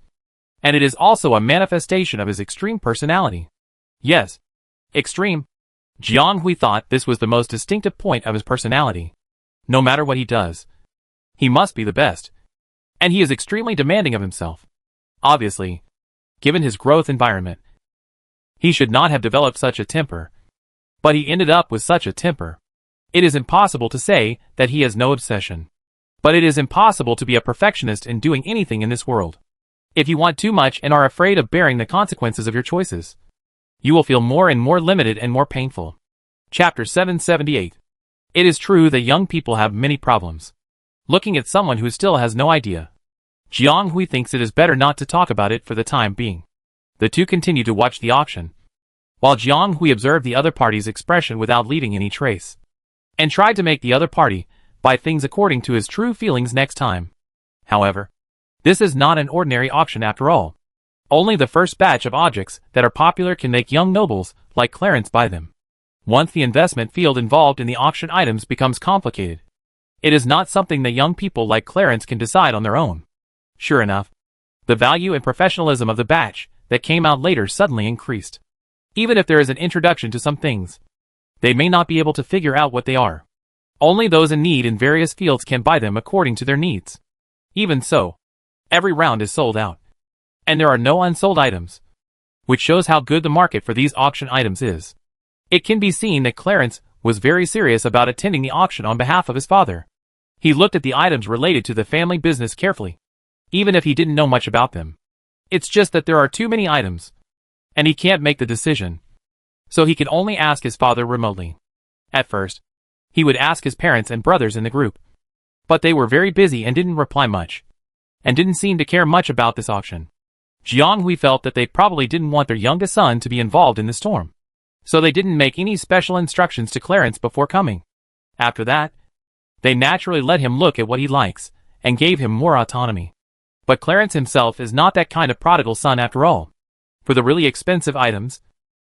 And it is also a manifestation of his extreme personality. Yes, extreme. Jiang Hui thought this was the most distinctive point of his personality. No matter what he does, he must be the best. And he is extremely demanding of himself. Obviously, given his growth environment, he should not have developed such a temper. But he ended up with such a temper. It is impossible to say that he has no obsession. But it is impossible to be a perfectionist in doing anything in this world. If you want too much and are afraid of bearing the consequences of your choices, you will feel more and more limited and more painful. Chapter 778. It is true that young people have many problems. Looking at someone who still has no idea, Jiang Hui thinks it is better not to talk about it for the time being. The two continue to watch the auction, while Jiang Hui observed the other party's expression without leaving any trace, and tried to make the other party buy things according to his true feelings next time. However, this is not an ordinary auction after all. Only the first batch of objects that are popular can make young nobles like Clarence buy them. Once the investment field involved in the auction items becomes complicated, it is not something that young people like Clarence can decide on their own. Sure enough, the value and professionalism of the batch that came out later suddenly increased. Even if there is an introduction to some things, they may not be able to figure out what they are. Only those in need in various fields can buy them according to their needs. Even so, every round is sold out, and there are no unsold items, which shows how good the market for these auction items is. It can be seen that Clarence was very serious about attending the auction on behalf of his father. He looked at the items related to the family business carefully, even if he didn't know much about them. It's just that there are too many items, and he can't make the decision, so he can only ask his father remotely. At first, he would ask his parents and brothers in the group, but they were very busy and didn't reply much, and didn't seem to care much about this auction. Jiang Hui felt that they probably didn't want their youngest son to be involved in the storm, so they didn't make any special instructions to Clarence before coming. After that, they naturally let him look at what he likes, and gave him more autonomy. But Clarence himself is not that kind of prodigal son after all. For the really expensive items,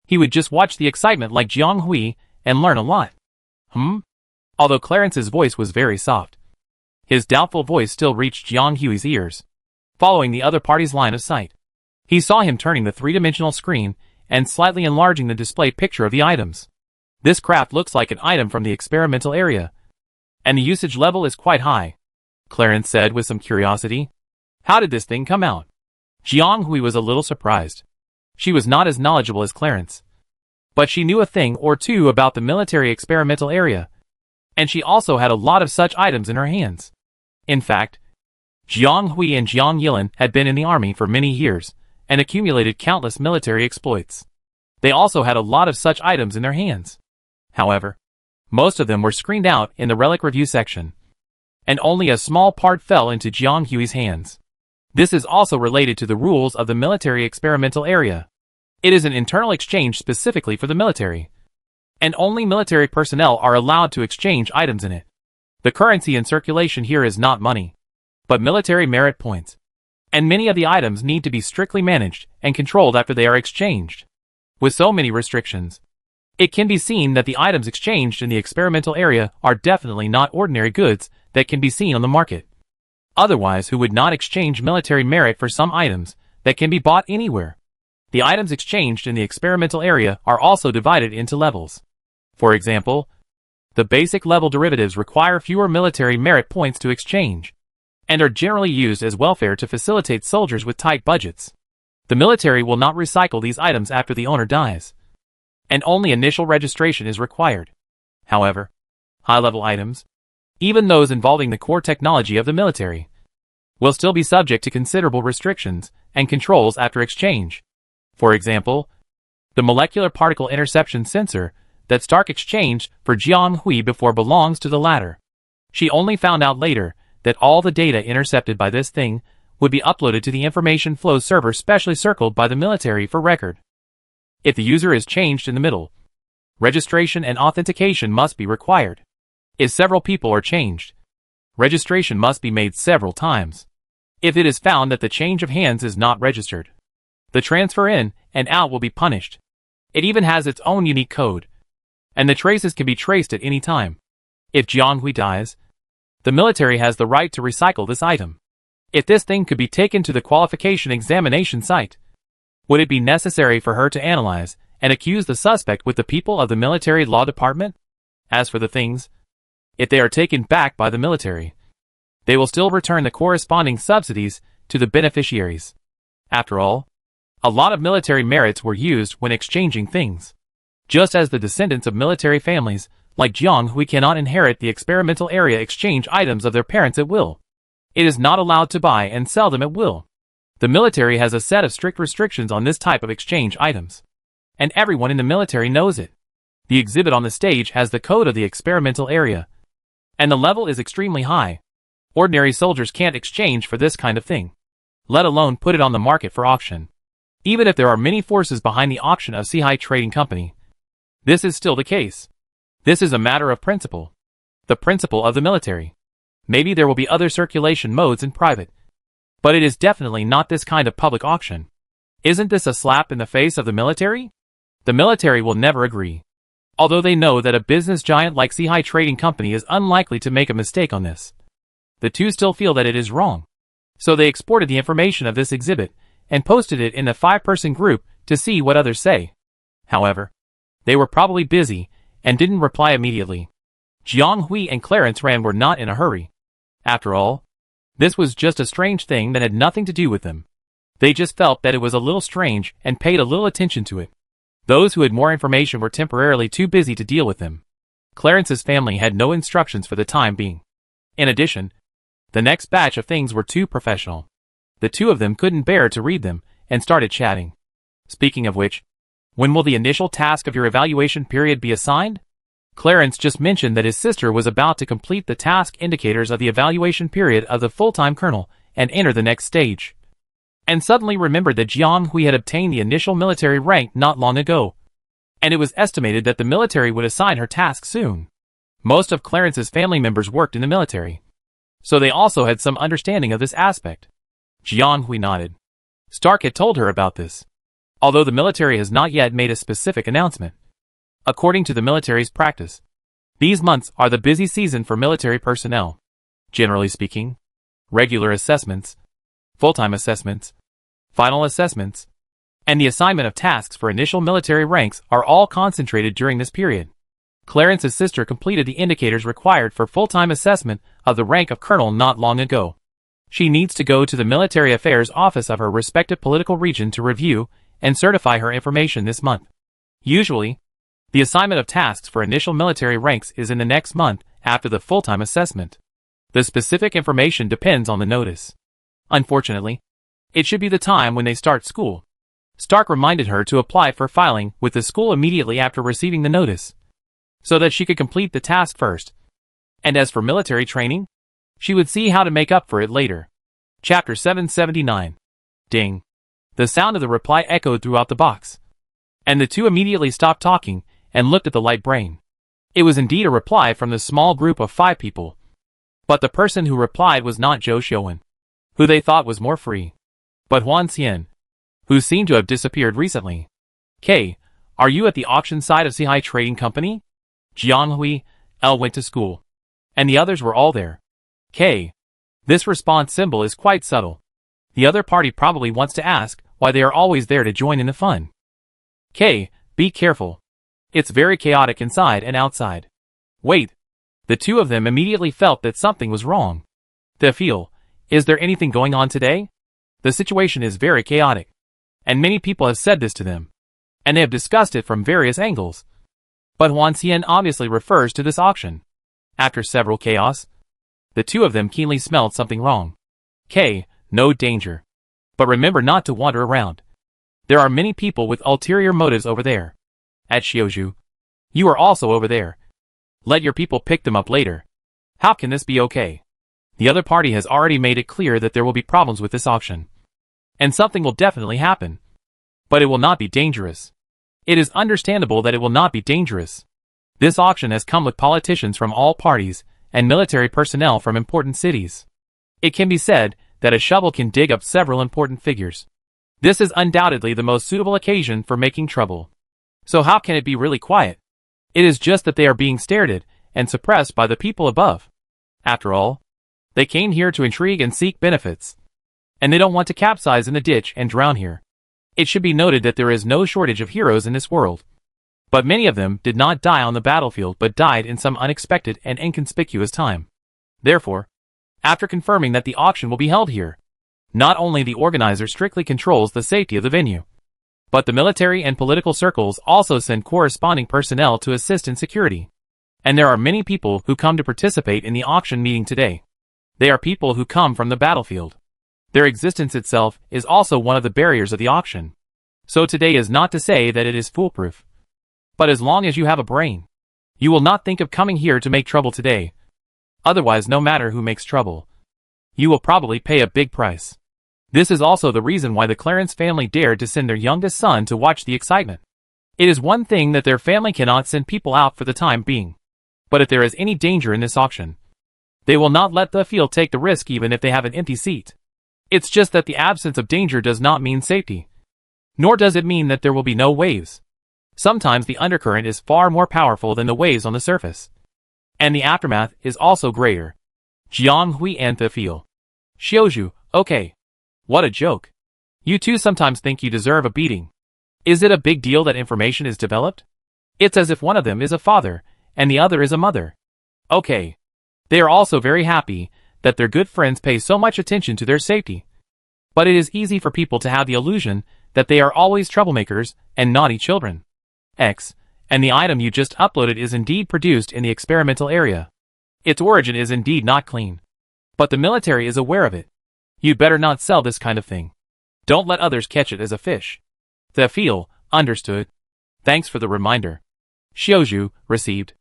he would just watch the excitement like Jiang Hui and learn a lot. Although Clarence's voice was very soft, his doubtful voice still reached Jiang Hui's ears, following the other party's line of sight. He saw him turning the three-dimensional screen and slightly enlarging the display picture of the items. This craft looks like an item from the experimental area, and the usage level is quite high, Clarence said with some curiosity. How did this thing come out? Jiang Hui was a little surprised. She was not as knowledgeable as Clarence, but she knew a thing or two about the military experimental area, and she also had a lot of such items in her hands. In fact, Jiang Hui and Jiang Yilin had been in the army for many years, and accumulated countless military exploits. They also had a lot of such items in their hands. However, most of them were screened out in the relic review section, and only a small part fell into Jiang Hui's hands. This is also related to the rules of the military experimental area. It is an internal exchange specifically for the military, and only military personnel are allowed to exchange items in it. The currency in circulation here is not money, but military merit points, and many of the items need to be strictly managed and controlled after they are exchanged. With so many restrictions, it can be seen that the items exchanged in the experimental area are definitely not ordinary goods that can be seen on the market. Otherwise, who would not exchange military merit for some items that can be bought anywhere? The items exchanged in the experimental area are also divided into levels. For example, the basic level derivatives require fewer military merit points to exchange, and are generally used as welfare to facilitate soldiers with tight budgets. The military will not recycle these items after the owner dies, and only initial registration is required. However, high-level items, even those involving the core technology of the military, will still be subject to considerable restrictions and controls after exchange. For example, The molecular particle interception sensor that Stark exchanged for Jiang Hui before belongs to the latter. She only found out later that all the data intercepted by this thing would be uploaded to the information flow server specially circled by the military for record. If the user is changed in the middle, registration and authentication must be required. If several people are changed, registration must be made several times. If it is found that the change of hands is not registered, the transfer in and out will be punished. It even has its own unique code, and the traces can be traced at any time. If Jiang Hui dies, the military has the right to recycle this item. If this thing could be taken to the qualification examination site, would it be necessary for her to analyze and accuse the suspect with the people of the military law department? As for the things, if they are taken back by the military, they will still return the corresponding subsidies to the beneficiaries. After all, a lot of military merits were used when exchanging things. Just as the descendants of military families, like Jiang Hui, cannot inherit the experimental area exchange items of their parents at will. It is not allowed to buy and sell them at will. The military has a set of strict restrictions on this type of exchange items, and everyone in the military knows it. The exhibit on the stage has the code of the experimental area, and the level is extremely high. Ordinary soldiers can't exchange for this kind of thing, let alone put it on the market for auction. Even if there are many forces behind the auction of Sihai Trading Company, this is still the case. This is a matter of principle. The principle of the military. Maybe there will be other circulation modes in private, but it is definitely not this kind of public auction. Isn't this a slap in the face of the military? The military will never agree, although they know that a business giant like Sihai Trading Company is unlikely to make a mistake on this. The two still feel that it is wrong, so they exported the information of this exhibit and posted it in the 5-person group to see what others say. However, they were probably busy and didn't reply immediately. Jiang Hui and Clarence Rand were not in a hurry. After all, this was just a strange thing that had nothing to do with them. They just felt that it was a little strange and paid a little attention to it. Those who had more information were temporarily too busy to deal with them. Clarence's family had no instructions for the time being. In addition, the next batch of things were too professional. The two of them couldn't bear to read them and started chatting. Speaking of which, when will the initial task of your evaluation period be assigned? Clarence just mentioned that his sister was about to complete the task indicators of the evaluation period of the full-time colonel and enter the next stage, and suddenly remembered that Jiang Hui had obtained the initial military rank not long ago, and it was estimated that the military would assign her task soon. Most of Clarence's family members worked in the military, so they also had some understanding of this aspect. Jiang Hui nodded. Stark had told her about this, although the military has not yet made a specific announcement. According to the military's practice, these months are the busy season for military personnel. Generally speaking, regular assessments, full-time assessments, final assessments, and the assignment of tasks for initial military ranks are all concentrated during this period. Clarence's sister completed the indicators required for full-time assessment of the rank of colonel not long ago. She needs to go to the military affairs office of her respective political region to review and certify her information this month. Usually, the assignment of tasks for initial military ranks is in the next month after the full-time assessment. The specific information depends on the notice. Unfortunately, it should be the time when they start school. Stark reminded her to apply for filing with the school immediately after receiving the notice, so that she could complete the task first. And as for military training, she would see how to make up for it later. Chapter 779. Ding. The sound of the reply echoed throughout the box, and the two immediately stopped talking and looked at the light brain. It was indeed a reply from the small group of 5 people. But the person who replied was not Zhou Xiuwen, who they thought was more free, but Huan Xian, who seemed to have disappeared recently. K, are you at the auction side of Sihai Trading Company? Jiang Hui, L went to school, and the others were all there. K. This response symbol is quite subtle. The other party probably wants to ask why they are always there to join in the fun. K, be careful. It's very chaotic inside and outside. Wait. The two of them immediately felt that something was wrong. They feel, is there anything going on today? The situation is very chaotic, and many people have said this to them, and they have discussed it from various angles. But Huan Xian obviously refers to this auction. After several chaos, the two of them keenly smelled something wrong. K, no danger. But remember not to wander around. There are many people with ulterior motives over there. At Xiaoju. You are also over there. Let your people pick them up later. How can this be okay? The other party has already made it clear that there will be problems with this auction. And something will definitely happen. But it will not be dangerous. It is understandable that it will not be dangerous. This auction has come with politicians from all parties, and military personnel from important cities. It can be said that a shovel can dig up several important figures. This is undoubtedly the most suitable occasion for making trouble. So how can it be really quiet? It is just that they are being stared at and suppressed by the people above. After all, they came here to intrigue and seek benefits. And they don't want to capsize in the ditch and drown here. It should be noted that there is no shortage of heroes in this world. But many of them did not die on the battlefield but died in some unexpected and inconspicuous time. Therefore, after confirming that the auction will be held here, not only the organizer strictly controls the safety of the venue, but the military and political circles also send corresponding personnel to assist in security. And there are many people who come to participate in the auction meeting today. They are people who come from the battlefield. Their existence itself is also one of the barriers of the auction. So today is not to say that it is foolproof. But as long as you have a brain, you will not think of coming here to make trouble today. Otherwise, no matter who makes trouble, you will probably pay a big price. This is also the reason why the Clarence family dared to send their youngest son to watch the excitement. It is one thing that their family cannot send people out for the time being. But if there is any danger in this auction, they will not let the field take the risk even if they have an empty seat. It's just that the absence of danger does not mean safety. Nor does it mean that there will be no waves. Sometimes the undercurrent is far more powerful than the waves on the surface. And the aftermath is also greater. Jiang Hui and the field. Xiaoju, okay. What a joke. You two sometimes think you deserve a beating. Is it a big deal that information is developed? It's as if one of them is a father, and the other is a mother. Okay. They are also very happy that their good friends pay so much attention to their safety. But it is easy for people to have the illusion that they are always troublemakers and naughty children. And the item you just uploaded is indeed produced in the experimental area. Its origin is indeed not clean. But the military is aware of it. You'd better not sell this kind of thing. Don't let others catch it as a fish. The feel, understood. Thanks for the reminder. Xiaoju, received.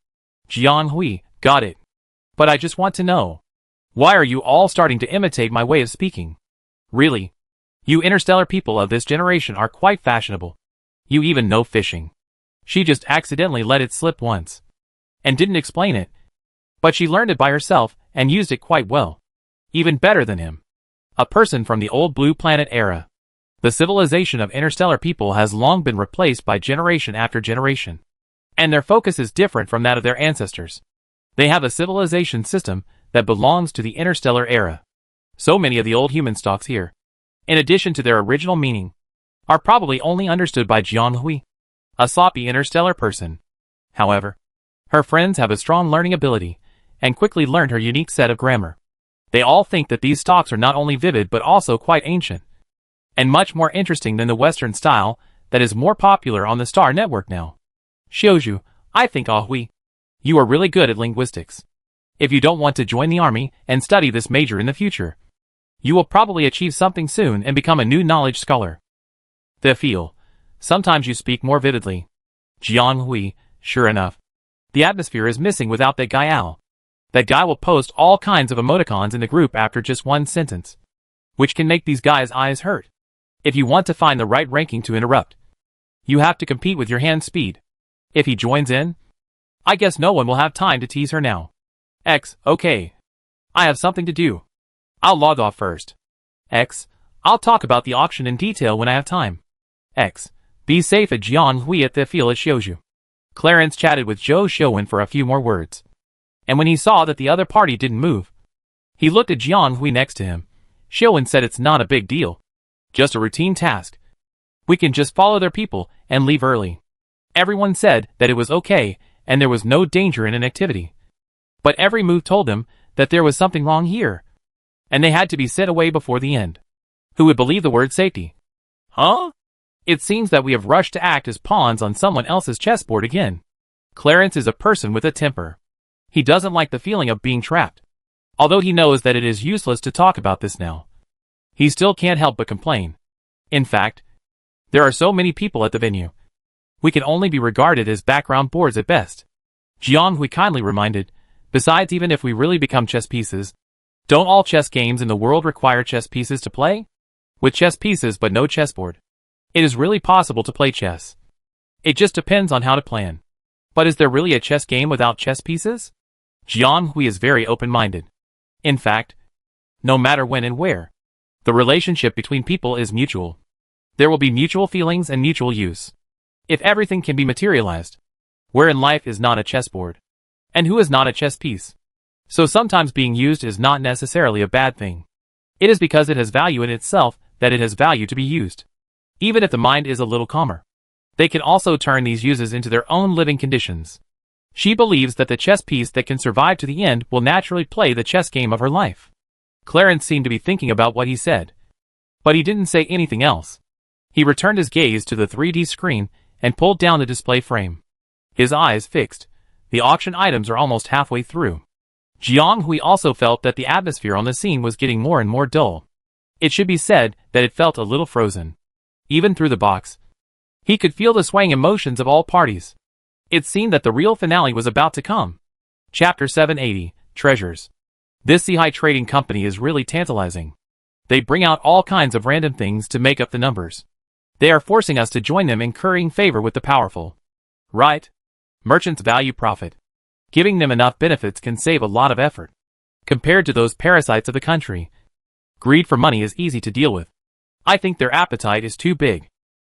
Jiang Hui, got it. But I just want to know. Why are you all starting to imitate my way of speaking? Really? You interstellar people of this generation are quite fashionable. You even know fishing. She just accidentally let it slip once. And didn't explain it. But she learned it by herself and used it quite well. Even better than him. A person from the old blue planet era. The civilization of interstellar people has long been replaced by generation after generation. And their focus is different from that of their ancestors. They have a civilization system that belongs to the interstellar era. So many of the old human stocks here, in addition to their original meaning, are probably only understood by Jiang Hui, a sloppy interstellar person. However, her friends have a strong learning ability, and quickly learned her unique set of grammar. They all think that these stocks are not only vivid but also quite ancient, and much more interesting than the Western style that is more popular on the Star Network now. Xiaoju, I think Hui, you are really good at linguistics. If you don't want to join the army and study this major in the future, you will probably achieve something soon and become a new knowledge scholar. The feel. Sometimes you speak more vividly. Jiang Hui, sure enough. The atmosphere is missing without that guy Al. That guy will post all kinds of emoticons in the group after just one sentence, which can make these guys' eyes hurt. If you want to find the right ranking to interrupt, you have to compete with your hand speed. If he joins in, I guess no one will have time to tease her now. Okay. I have something to do. I'll log off first. I'll talk about the auction in detail when I have time. Be safe at Jiang Hui at the field at Xiaoju. Clarence chatted with Zhou Xiuwen for a few more words. And when he saw that the other party didn't move, he looked at Jiang Hui next to him. Xiuwen said it's not a big deal. Just a routine task. We can just follow their people and leave early. Everyone said that it was okay and there was no danger in an activity. But every move told them that there was something wrong here. And they had to be sent away before the end. Who would believe the word safety? Huh? It seems that we have rushed to act as pawns on someone else's chessboard again. Clarence is a person with a temper. He doesn't like the feeling of being trapped. Although he knows that it is useless to talk about this now, he still can't help but complain. In fact, There are so many people at the venue. We can only be regarded as background boards at best. Jiang Hui kindly reminded, besides, even if we really become chess pieces, don't all chess games in the world require chess pieces to play? With chess pieces but no chessboard, it is really possible to play chess. It just depends on how to plan. But is there really a chess game without chess pieces? Jiang Hui is very open-minded. In fact, no matter when and where, the relationship between people is mutual. There will be mutual feelings and mutual use. If everything can be materialized, where in life is not a chessboard? And who is not a chess piece? So sometimes being used is not necessarily a bad thing. It is because it has value in itself that it has value to be used. Even if the mind is a little calmer, they can also turn these uses into their own living conditions. She believes that the chess piece that can survive to the end will naturally play the chess game of her life. Clarence seemed to be thinking about what he said, but he didn't say anything else. He returned his gaze to the 3D screen and pulled down the display frame. His eyes fixed. The auction items are almost halfway through. Jiang Hui also felt that the atmosphere on the scene was getting more and more dull. It should be said that it felt a little frozen. Even through the box, he could feel the swaying emotions of all parties. It seemed that the real finale was about to come. Chapter 780, Treasures. This Sihai trading company is really tantalizing. They bring out all kinds of random things to make up the numbers. They are forcing us to join them in currying favor with the powerful. Right? Merchants value profit. Giving them enough benefits can save a lot of effort. Compared to those parasites of the country, greed for money is easy to deal with. I think their appetite is too big.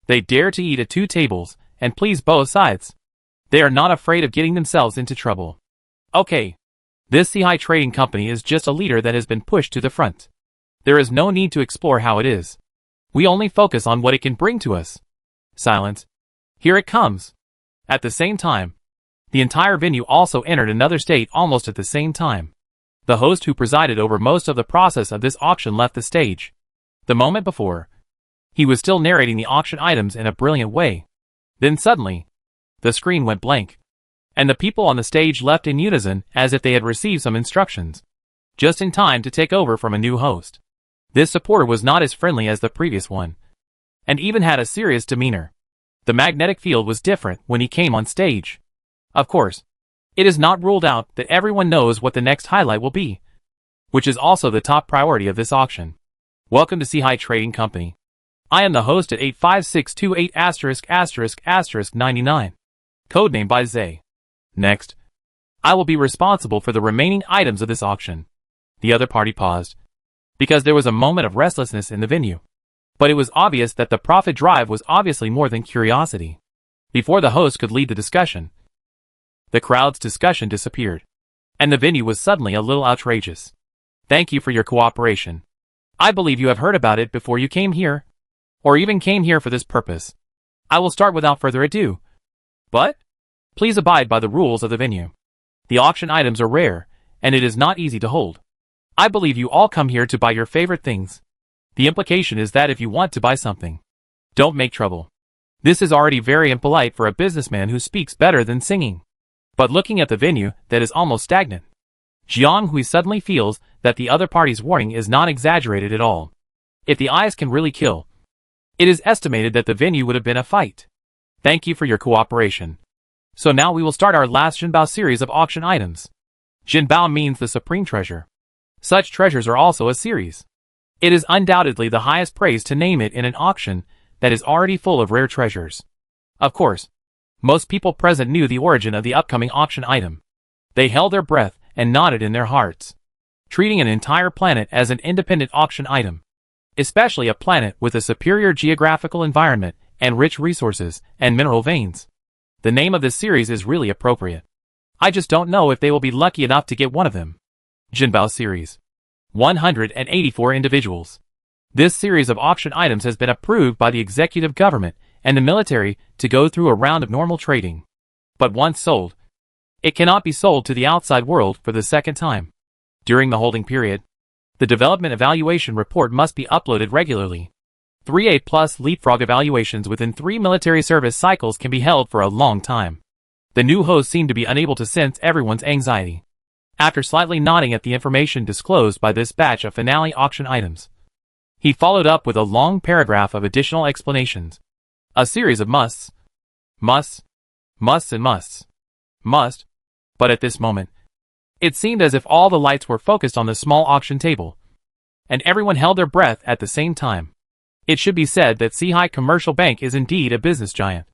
They dare to eat at two tables and please both sides. They are not afraid of getting themselves into trouble. Okay. This Sihai trading company is just a leader that has been pushed to the front. There is no need to explore how it is. We only focus on what it can bring to us. Silence. Here it comes. At the same time, the entire venue also entered another state almost at the same time. The host who presided over most of the process of this auction left the stage. The moment before, he was still narrating the auction items in a brilliant way. Then suddenly, the screen went blank, and the people on the stage left in unison as if they had received some instructions, just in time to take over from a new host. This supporter was not as friendly as the previous one, and even had a serious demeanor. The magnetic field was different when he came on stage. Of course, it is not ruled out that everyone knows what the next highlight will be, which is also the top priority of this auction. Welcome to Sihai Trading Company. I am the host at 85628****99. Codenamed by Zay. Next, I will be responsible for the remaining items of this auction. The other party paused, because there was a moment of restlessness in the venue. But it was obvious that the profit drive was obviously more than curiosity. Before the host could lead the discussion, the crowd's discussion disappeared, and the venue was suddenly a little outrageous. Thank you for your cooperation. I believe you have heard about it before you came here, or even came here for this purpose. I will start without further ado. But please abide by the rules of the venue. The auction items are rare, and it is not easy to hold. I believe you all come here to buy your favorite things. The implication is that if you want to buy something, don't make trouble. This is already very impolite for a businessman who speaks better than singing. But looking at the venue that is almost stagnant, Jiang Hui suddenly feels that the other party's warning is not exaggerated at all. If the eyes can really kill, it is estimated that the venue would have been a fight. Thank you for your cooperation. So now we will start our last Jinbao series of auction items. Jinbao means the supreme treasure. Such treasures are also a series. It is undoubtedly the highest praise to name it in an auction that is already full of rare treasures. Of course, most people present knew the origin of the upcoming auction item. They held their breath and nodded in their hearts, treating an entire planet as an independent auction item, especially a planet with a superior geographical environment and rich resources and mineral veins. The name of this series is really appropriate. I just don't know if they will be lucky enough to get one of them. Jinbao Series. 184 individuals. This series of auction items has been approved by the executive government and the military to go through a round of normal trading. But once sold, it cannot be sold to the outside world for the second time. During the holding period, the development evaluation report must be uploaded regularly. 3A+ leapfrog evaluations within 3 military service cycles can be held for a long time. The new host seemed to be unable to sense everyone's anxiety. After slightly nodding at the information disclosed by this batch of finale auction items, he followed up with a long paragraph of additional explanations. A series of musts. Musts. Musts and musts. Must. But at this moment, it seemed as if all the lights were focused on the small auction table, and everyone held their breath at the same time. It should be said that Seahai Commercial Bank is indeed a business giant.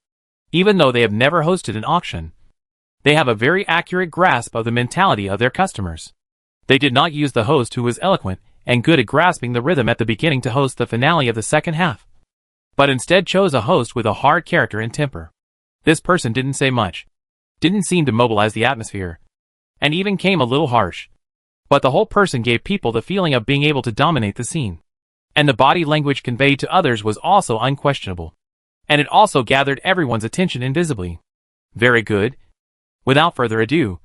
Even though they have never hosted an auction, they have a very accurate grasp of the mentality of their customers. They did not use the host who was eloquent and good at grasping the rhythm at the beginning to host the finale of the second half, but instead chose a host with a hard character and temper. This person didn't say much, didn't seem to mobilize the atmosphere, and even came a little harsh. But the whole person gave people the feeling of being able to dominate the scene. And the body language conveyed to others was also unquestionable. And it also gathered everyone's attention invisibly. Very good. Without further ado,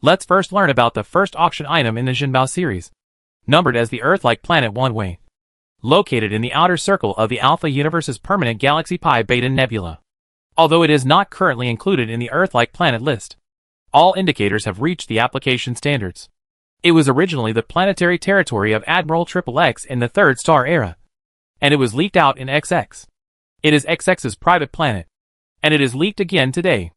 let's first learn about the first auction item in the Jinbao series, numbered as the Earth-like planet Wanwei, located in the outer circle of the Alpha Universe's permanent galaxy Pi Beta Nebula. Although it is not currently included in the Earth-like planet list, all indicators have reached the application standards. It was originally the planetary territory of Admiral XXX in the Third Star Era, and it was leaked out in XX. It is XX's private planet, and it is leaked again today.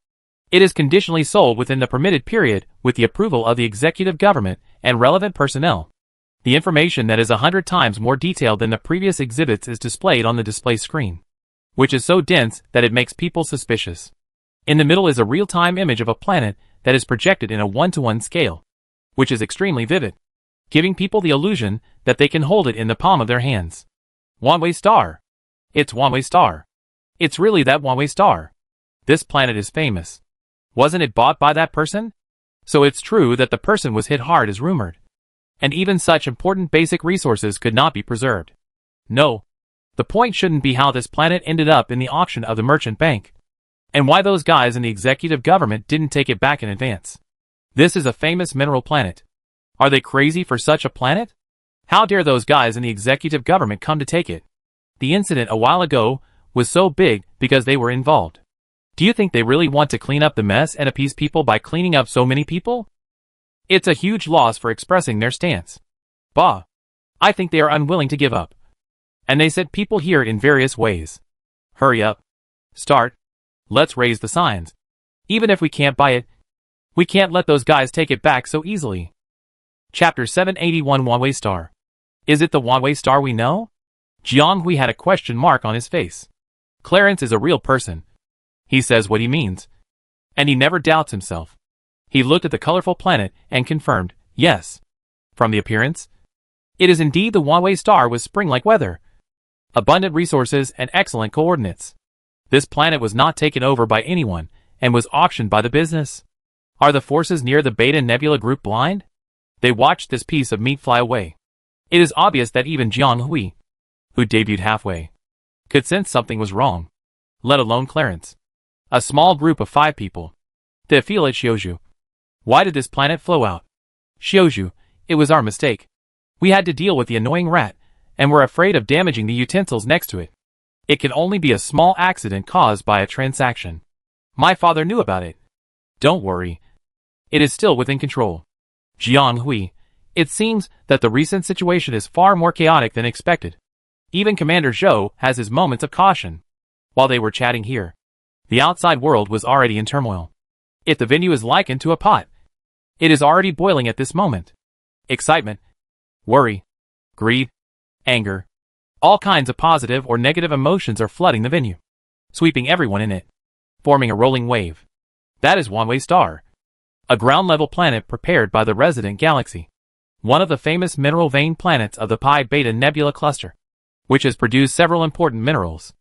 It is conditionally sold within the permitted period with the approval of the executive government and relevant personnel. The information that is 100 times more detailed than the previous exhibits is displayed on the display screen, which is so dense that it makes people suspicious. In the middle is a real-time image of a planet that is projected in a 1-to-1 scale, which is extremely vivid, giving people the illusion that they can hold it in the palm of their hands. Wanwei Star. It's Wanwei Star. It's really that Wanwei Star. This planet is famous. Wasn't it bought by that person? So it's true that the person was hit hard as rumored. And even such important basic resources could not be preserved. No. The point shouldn't be how this planet ended up in the auction of the merchant bank, and why those guys in the executive government didn't take it back in advance. This is a famous mineral planet. Are they crazy for such a planet? How dare those guys in the executive government come to take it? The incident a while ago was so big because they were involved. Do you think they really want to clean up the mess and appease people by cleaning up so many people? It's a huge loss for expressing their stance. Bah. I think they are unwilling to give up. And they said people hear it in various ways. Hurry up. Start. Let's raise the signs. Even if we can't buy it, we can't let those guys take it back so easily. Chapter 781 Wanwei Star. Is it the Wanwei Star we know? Jiang Hui had a question mark on his face. Clarence is a real person. He says what he means. And he never doubts himself. He looked at the colorful planet and confirmed, yes. From the appearance, it is indeed the Wanwei Star with spring-like weather, abundant resources and excellent coordinates. This planet was not taken over by anyone and was auctioned by the business. Are the forces near the Beta Nebula group blind? They watched this piece of meat fly away. It is obvious that even Jiang Hui, who debuted halfway, could sense something was wrong, let alone Clarence. A small group of 5 people. They feel it, Xiaozhu. Why did this planet flow out? Xiaozhu, it was our mistake. We had to deal with the annoying rat, and were afraid of damaging the utensils next to it. It can only be a small accident caused by a transaction. My father knew about it. Don't worry. It is still within control. Jiang Hui, it seems that the recent situation is far more chaotic than expected. Even Commander Zhou has his moments of caution. While they were chatting here, the outside world was already in turmoil. If the venue is likened to a pot, it is already boiling at this moment. Excitement, worry, greed, anger, all kinds of positive or negative emotions are flooding the venue, sweeping everyone in it, forming a rolling wave. That is Wanwei Star, a ground-level planet prepared by the resident galaxy, one of the famous mineral vein planets of the Pi Beta Nebula cluster, which has produced several important minerals.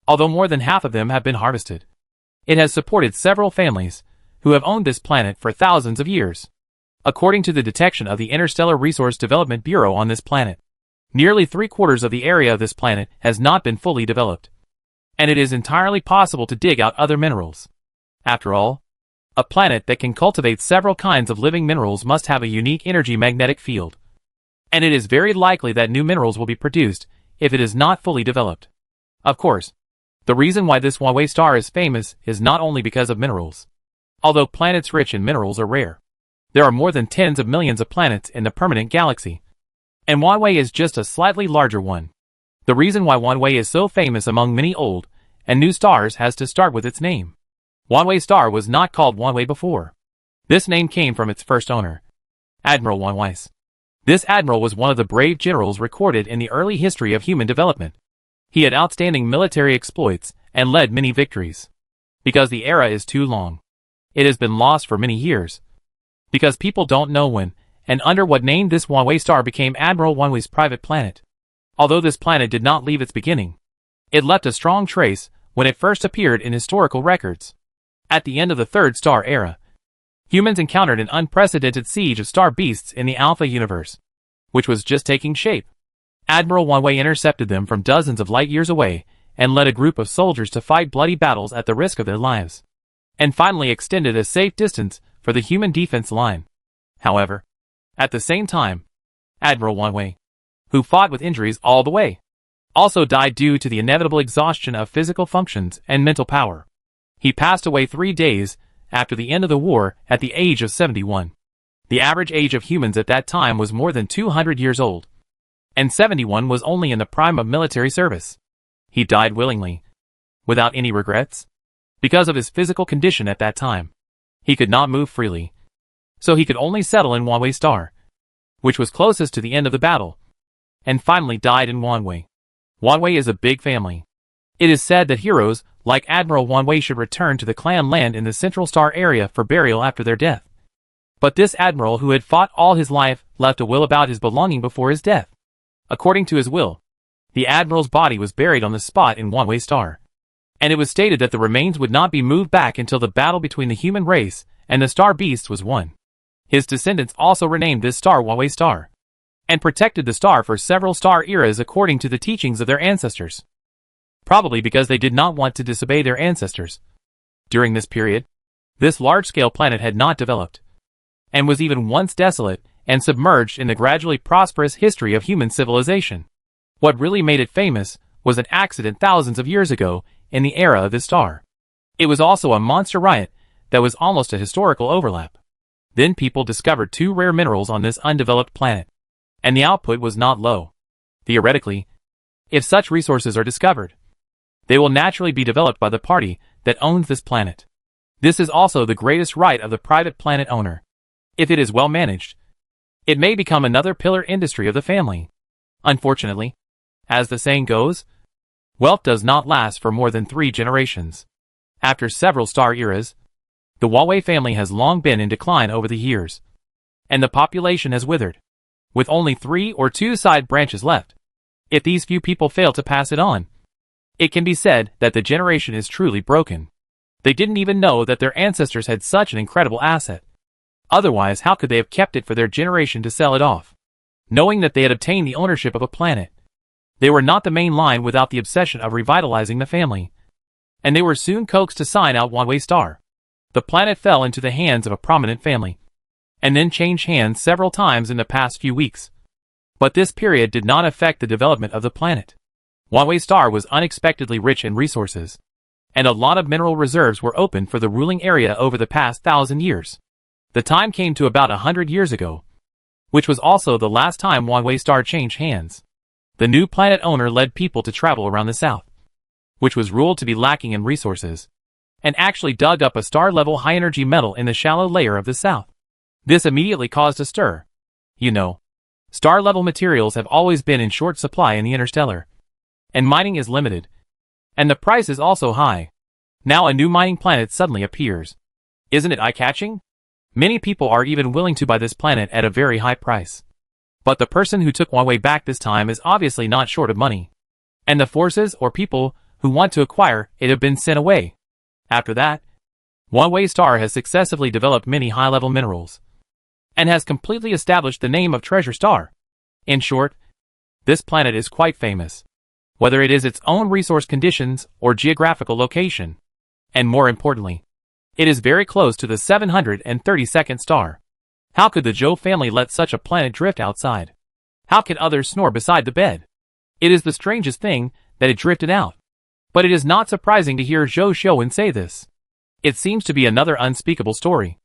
Although more than half of them have been harvested, it has supported several families who have owned this planet for thousands of years. According to the detection of the Interstellar Resource Development Bureau on this planet, nearly 3/4 of the area of this planet has not been fully developed, and it is entirely possible to dig out other minerals. After all, a planet that can cultivate several kinds of living minerals must have a unique energy magnetic field, and it is very likely that new minerals will be produced if it is not fully developed. Of course, the reason why this Wanwei Star is famous is not only because of minerals. Although planets rich in minerals are rare, there are more than tens of millions of planets in the permanent galaxy, and Wanwei is just a slightly larger one. The reason why Wanwei is so famous among many old and new stars has to start with its name. Wanwei Star was not called Wanwei before. This name came from its first owner, Admiral Wanwei. This admiral was one of the brave generals recorded in the early history of human development. He had outstanding military exploits and led many victories. Because the era is too long, it has been lost for many years. Because people don't know when and under what name this Wanwei Star became Admiral Wanwei's private planet. Although this planet did not leave its beginning, it left a strong trace when it first appeared in historical records. At the end of the Third Star Era, humans encountered an unprecedented siege of star beasts in the Alpha universe, which was just taking shape. Admiral Wanwei intercepted them from dozens of light years away and led a group of soldiers to fight bloody battles at the risk of their lives, and finally extended a safe distance for the human defense line. However, at the same time, Admiral Wanwei, who fought with injuries all the way, also died due to the inevitable exhaustion of physical functions and mental power. He passed away 3 days after the end of the war at the age of 71. The average age of humans at that time was more than 200 years old, and 71 was only in the prime of military service. He died willingly, without any regrets, because of his physical condition at that time. He could not move freely, so he could only settle in Wanwei Star, which was closest to the end of the battle, and finally died in Wanwei. Wanwei is a big family. It is said that heroes like Admiral Wanwei should return to the clan land in the Central Star area for burial after their death. But this admiral who had fought all his life left a will about his belonging before his death. According to his will, the admiral's body was buried on the spot in Wanwei Star, and it was stated that the remains would not be moved back until the battle between the human race and the star beasts was won. His descendants also renamed this star Wanwei Star, and protected the star for several star eras according to the teachings of their ancestors. Probably because they did not want to disobey their ancestors. During this period, this large-scale planet had not developed, and was even once desolate and submerged in the gradually prosperous history of human civilization. What really made it famous was an accident thousands of years ago in the era of this star. It was also a monster riot that was almost a historical overlap. Then people discovered 2 rare minerals on this undeveloped planet, and the output was not low. Theoretically, if such resources are discovered, they will naturally be developed by the party that owns this planet. This is also the greatest right of the private planet owner. If it is well managed, it may become another pillar industry of the family. Unfortunately, as the saying goes, wealth does not last for more than 3 generations. After several star eras, the Wanwei family has long been in decline over the years, and the population has withered, with only 3 or 2 side branches left. If these few people fail to pass it on, it can be said that the generation is truly broken. They didn't even know that their ancestors had such an incredible asset. Otherwise, how could they have kept it for their generation to sell it off? Knowing that they had obtained the ownership of a planet, they were not the main line without the obsession of revitalizing the family, and they were soon coaxed to sign out Wanwei Star. The planet fell into the hands of a prominent family, and then changed hands several times in the past few weeks. But this period did not affect the development of the planet. Wanwei Star was unexpectedly rich in resources, and a lot of mineral reserves were open for the ruling area over the past 1,000 years. The time came to about 100 years ago, which was also the last time Wanwei Star changed hands. The new planet owner led people to travel around the south, which was ruled to be lacking in resources, and actually dug up a star-level high-energy metal in the shallow layer of the south. This immediately caused a stir. You know, star-level materials have always been in short supply in the interstellar, and mining is limited, and the price is also high. Now a new mining planet suddenly appears. Isn't it eye-catching? Many people are even willing to buy this planet at a very high price. But the person who took Wanwei back this time is obviously not short of money, and the forces or people who want to acquire it have been sent away. After that, Wanwei Star has successively developed many high-level minerals, and has completely established the name of Treasure Star. In short, this planet is quite famous, whether it is its own resource conditions or geographical location. And more importantly, it is very close to the 732nd star. How could the Zhou family let such a planet drift outside? How can others snore beside the bed? It is the strangest thing that it drifted out. But it is not surprising to hear Zhou Xiuwen say this. It seems to be another unspeakable story.